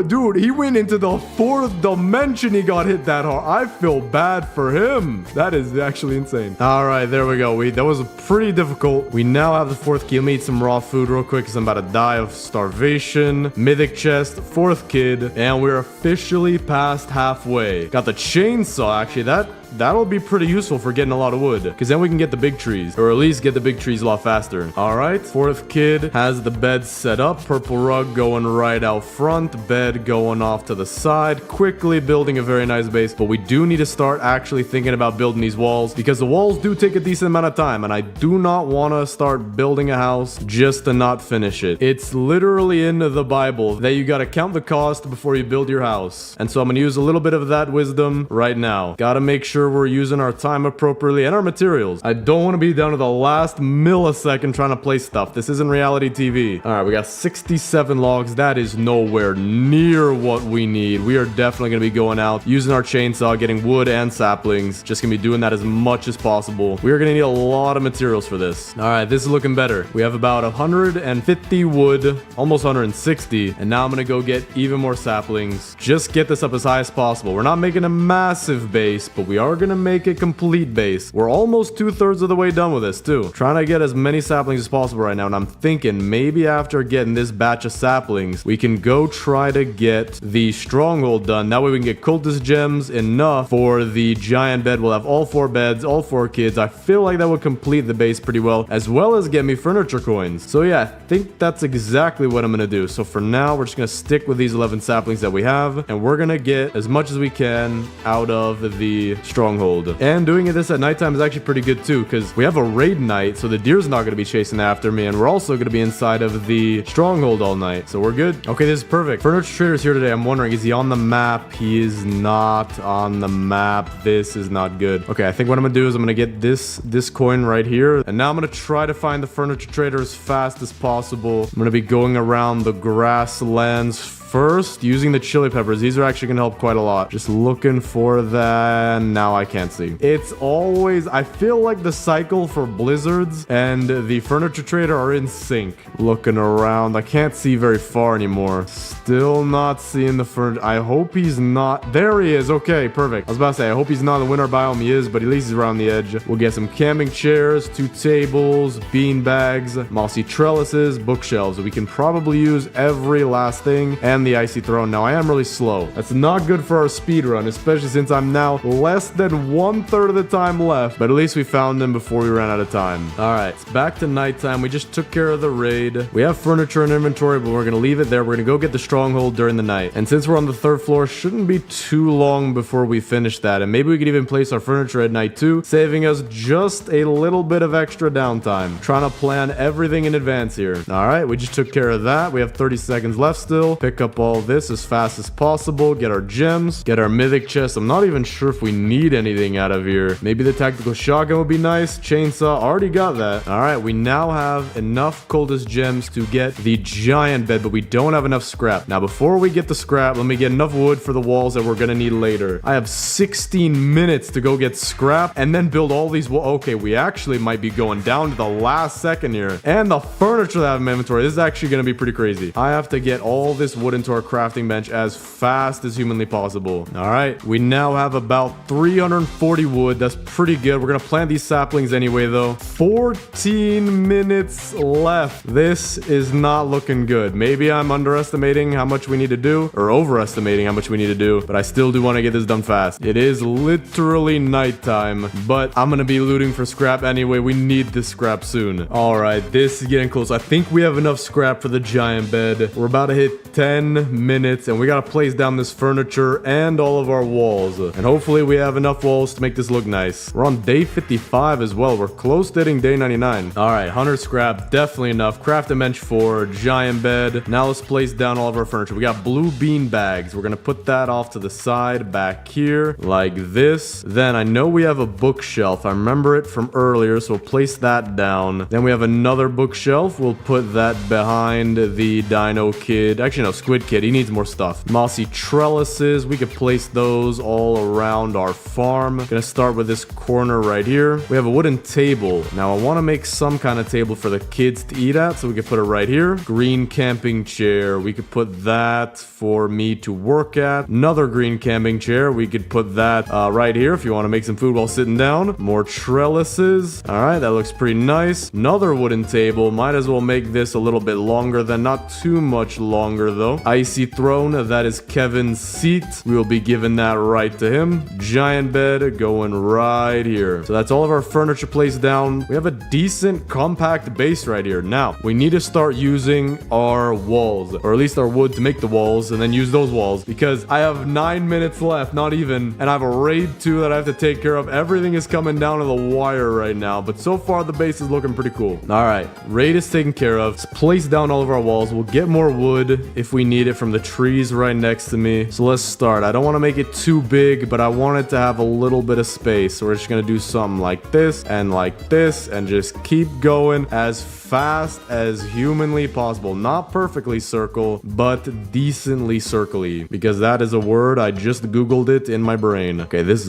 Dude, he went into the 4th dimension. He got hit that hard. I feel bad for him. That is actually insane. All right, there we go. That was pretty difficult. We now have the 4th kid. Let me eat some raw food real quick because I'm about to die of starvation. Mythic chest, 4th kid, and we're officially past halfway. Got the chainsaw, actually. That'll be pretty useful for getting a lot of wood, because then we can get the big trees, or at least get the big trees a lot faster. All right, 4th kid has the bed set up. Purple rug going right out front, bed going off to the side, quickly building a very nice base. But we do need to start actually thinking about building these walls, because the walls do take a decent amount of time, and I do not want to start building a house just to not finish it. It's literally in the Bible that you got to count the cost before you build your house, and so I'm gonna use a little bit of that wisdom right now. Gotta make sure we're using our time appropriately and our materials. I don't want to be down to the last millisecond trying to place stuff. This isn't reality TV. All right, we got 67 logs. That is nowhere near what we need. We are definitely going to be going out, using our chainsaw, getting wood and saplings. Just going to be doing that as much as possible. We are going to need a lot of materials for this. All right, this is looking better. We have about 150 wood, almost 160. And now I'm going to go get even more saplings. Just get this up as high as possible. We're not making a massive base, but we are going to make a complete base. We're almost 2/3 of the way done with this too. Trying to get as many saplings as possible right now, and I'm thinking maybe after getting this batch of saplings, we can go try to get the stronghold done. That way we can get cultist gems enough for the giant bed. We'll have all 4 beds, all 4 kids. I feel like that would complete the base pretty well, as well as get me furniture coins. So yeah, I think that's exactly what I'm gonna do. So for now, we're just gonna stick with these 11 saplings that we have, and we're gonna get as much as we can out of the stronghold. And doing this at nighttime is actually pretty good too, because we have a raid night, so the deer's not going to be chasing after me, and we're also going to be inside of the stronghold all night, so we're good. Okay, this is perfect. Furniture trader's here today. I'm wondering, is he on the map? He is not on the map. This is not good. Okay, I think what I'm gonna do is I'm gonna get this coin right here, and now I'm gonna try to find the furniture trader as fast as possible. I'm gonna be going around the grasslands first, using the chili peppers. These are actually gonna help quite a lot. Just looking for that. Now I can't see. It's always, I feel like the cycle for blizzards and the furniture trader are in sync. Looking around, I can't see very far anymore. Still not seeing the furniture. I hope he's not. There he is. Okay, perfect. I was about to say, I hope he's not in the winter biome. He is, but at least he's around the edge. We'll get some camping chairs, 2 tables, bean bags, mossy trellises, bookshelves. We can probably use every last thing, and the icy throne. Now I am really slow. That's not good for our speed run, especially since I'm now less than 1/3 of the time left, but at least we found them before we ran out of time. All right, it's back to nighttime. We just took care of the raid. We have furniture in inventory, but we're gonna leave it there. We're gonna go get the stronghold during the night, and since we're on the 3rd floor, shouldn't be too long before we finish that, and maybe we could even place our furniture at night too, saving us just a little bit of extra downtime. Trying to plan everything in advance here. All right, we just took care of that. We have 30 seconds left still. Pick up all this as fast as possible, get our gems, get our mythic chest. I'm not even sure if we need anything out of here. Maybe the tactical shotgun would be nice. Chainsaw, already got that. All right, we now have enough cultist gems to get the giant bed, but we don't have enough scrap. Now, before we get the scrap, let me get enough wood for the walls that we're gonna need later. I have 16 minutes to go get scrap and then build all these walls. Okay, we actually might be going down to the last second here. And the furniture that I have in my inventory, this is actually gonna be pretty crazy. I have to get all this wood into our crafting bench as fast as humanly possible. All right, we now have about 340 wood. That's pretty good. We're gonna plant these saplings anyway, though. 14 minutes left. This is not looking good. Maybe I'm underestimating how much we need to do, or overestimating how much we need to do, but I still do want to get this done fast. It is literally nighttime, but I'm gonna be looting for scrap anyway. We need this scrap soon. All right, this is getting close. I think we have enough scrap for the giant bed. We're about to hit 10 minutes, and we gotta place down this furniture and all of our walls, and hopefully we have enough walls to make this look nice. We're on day 55 as well. We're close to hitting day 99. All right, 100 scrap, definitely enough. Craft a bench 4, giant bed. Now let's place down all of our furniture. We got blue bean bags. We're gonna put that off to the side back here like this. Then I know we have a bookshelf. I remember it from earlier, so we'll place that down. Then we have another bookshelf. We'll put that behind the dino kid. Actually, no, squid kid. He needs more stuff. Mossy trellises. We could place those all around our farm. Gonna start with this corner right here. We have a wooden table. Now I want to make some kind of table for the kids to eat at, so we could put it right here. Green camping chair. We could put that for me to work at. Another green camping chair. We could put that right here if you want to make some food while sitting down. More trellises. All right, that looks pretty nice. Another wooden table. Might as well make this a little bit longer than, not too much longer though. Icy throne. That is Kevin's seat. We will be giving that right to him. Giant bed going right here. So that's all of our furniture placed down. We have a decent compact base right here. Now we need to start using our walls, or at least our wood to make the walls, and then use those walls, because I have 9 minutes left, not even, and I have a raid 2 that I have to take care of. Everything is coming down to the wire right now, but so far the base is looking pretty cool. All right, raid is taken care of. Let's place down all of our walls. We'll get more wood if we need it from the trees right next to me. So let's start. I don't want to make it too big, but I want it to have a little bit of space. So we're just gonna do something like this and just keep going as fast as humanly possible. Not perfectly circle, but decently circly, because that is a word. I just googled it in my brain. Okay, this is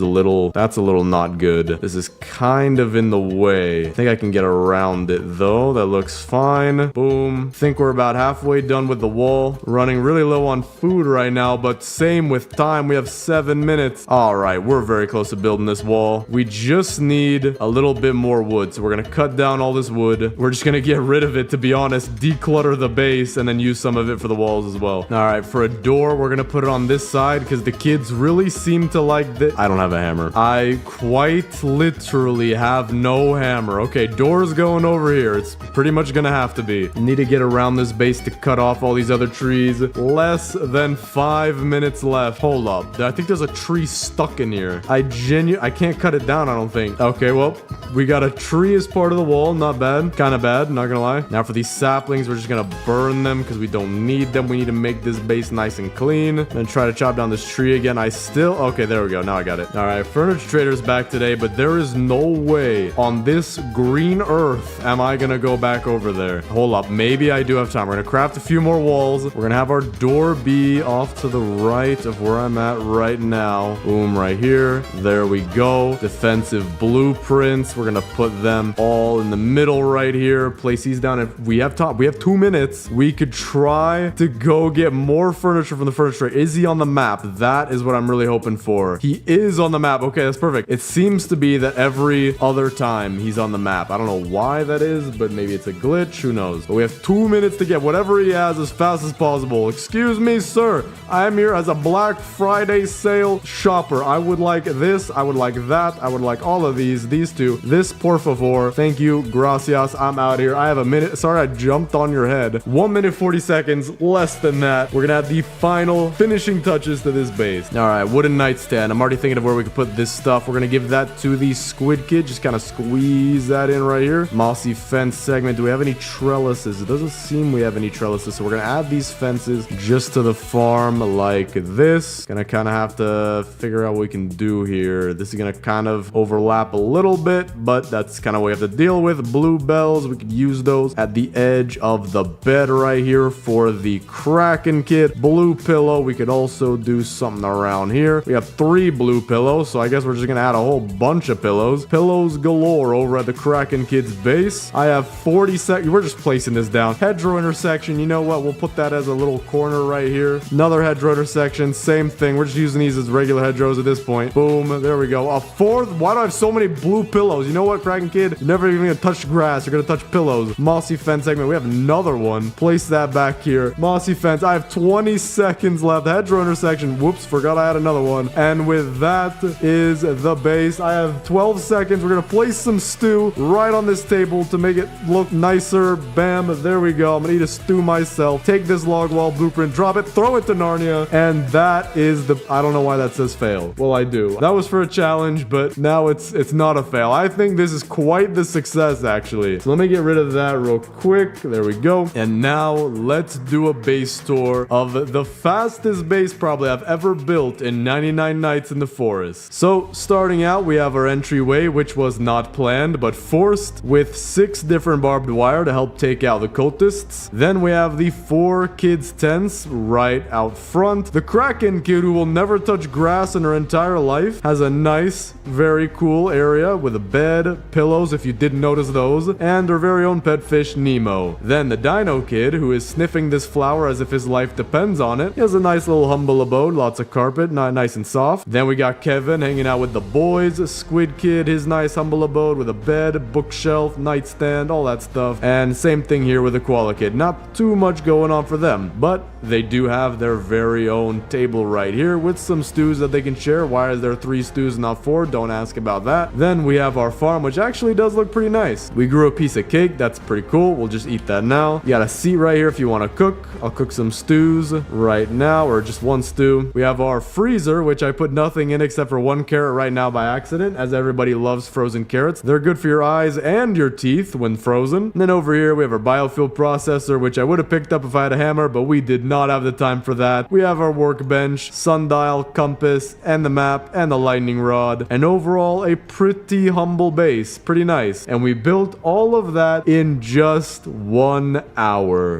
that's a little not good. This is kind of in the way. I think I can get around it though. That looks fine. Boom. Think we're about halfway done with the wall. Running really low on food right now, but same with time. We have 7 minutes. All right, we're very close to building this wall. We just need a little bit more wood, so we're gonna cut down all this wood. We're just gonna get rid of it, to be honest. Declutter the base and then use some of it for the walls as well. All right, for a door, we're gonna put it on this side because the kids really seem to like this. I don't have a hammer. I quite literally have no hammer. Okay, door's going over here. It's pretty much gonna have to be. Need to get around this base to cut off all these other trees. Less than 5 minutes left. Hold up. I think there's a tree stuck in here. I can't cut it down, I don't think. Okay, well, we got a tree as part of the wall. Not bad. Kind of bad, not gonna lie. Now for these saplings, we're just gonna burn them because we don't need them. We need to make this base nice and clean. And try to chop down this tree again. Okay, there we go. Now I got it. All right, furniture trader's back today, but there is no way on this green earth am I gonna go back over there. Hold up, maybe I do have time. We're gonna craft a few more walls. We're gonna have our door be off to the right of where I'm at right now. Boom, right here. There we go. Defensive blueprints. We're gonna put them all in the middle right here. Place these down. If we have 2 minutes, we could try to go get more furniture from the furniture. Is he on the map? That is what I'm really hoping for. He is on the map. Okay, that's perfect. It seems to be that every other time he's on the map. I don't know why that is, but maybe it's a glitch. Who knows? But we have 2 minutes to get whatever he has as fast as possible. Excuse me, sir. I am here as a Black Friday sale shopper. I would like this. I would like that. I would like all of these two. This, por favor. Thank you. Gracias. I'm out here. I have a minute. Sorry, I jumped on your head. 1 minute, 40 seconds. Less than that. We're gonna have the final finishing touches to this base. All right, wooden nightstand. I'm already thinking of where we could put this stuff. We're gonna give that to the squid kid. Just kind of squeeze that in right here. Mossy fence segment. Do we have any trellises? It doesn't seem we have any trellises, so we're gonna add these fences just to the farm like this. Gonna kind of have to figure out what we can do here. This is gonna kind of overlap a little bit, but that's kind of what we have to deal with. Bluebells. We could use use those at the edge of the bed right here for the Kraken kit. Blue pillow. We could also do something around here. We have 3 blue pillows, so I guess we're just gonna add a whole bunch of pillows. Pillows galore over at the Kraken kid's base. I have 40 seconds. We're just placing this down. Hedgerow intersection. You know what? We'll put that as a little corner right here. Another hedgerow intersection. Same thing. We're just using these as regular hedgerows at this point. Boom. There we go. A 4th. Why do I have so many blue pillows? You know what, Kraken kid? You're never even gonna touch grass. You're gonna touch pillows. Mossy fence segment. We have another one. Place that back here. Mossy fence. I have 20 seconds left. Hedgerow intersection. Whoops. Forgot I had another one. And with that is the base. I have 12 seconds. We're gonna place some stew right on this table to make it look nicer. Bam. There we go. I'm gonna eat a stew myself. Take this log wall blueprint, drop it, throw it to Narnia, and that is the... I don't know why that says fail. Well, I do. That was for a challenge, but now it's not a fail. I think this is quite the success, actually. So let me get rid of that real quick. There we go. And now let's do a base tour of the fastest base probably I've ever built in 99 Nights in the Forest. So starting out, we have our entryway, which was not planned, but forced, with 6 different barbed wire to help take out the cultists. Then we have the 4 kids' tents right out front. The Kraken kid, who will never touch grass in her entire life, has a nice, very cool area with a bed, pillows, if you didn't notice those, and her very own pet fish, Nemo. Then the Dino kid, who is sniffing this flower as if his life depends on it. He has a nice little humble abode, lots of carpet, not nice and soft. Then we got Kevin hanging out with the boys. Squid kid, his nice humble abode with a bed, bookshelf, nightstand, all that stuff. And same thing here with the Koala kid. Not too much going on for them, but they do have their very own table right here with some stews that they can share. Why is there 3 stews and not 4? Don't ask about that. Then we have our farm, which actually does look pretty nice. We grew a piece of cake. That's pretty cool. We'll just eat that now. You got a seat right here if you want to cook. I'll cook some stews right now, or just 1 stew. We have our freezer, which I put nothing in except for 1 carrot right now by accident, as everybody loves frozen carrots. They're good for your eyes and your teeth when frozen. And then over here, we have our biofuel processor, which I would have picked up if I had a hammer, but we did not have the time for that. We have our workbench, sundial, compass, and the map, and the lightning rod. And overall, a pretty humble base. Pretty nice. And we built all of that in just 1 hour.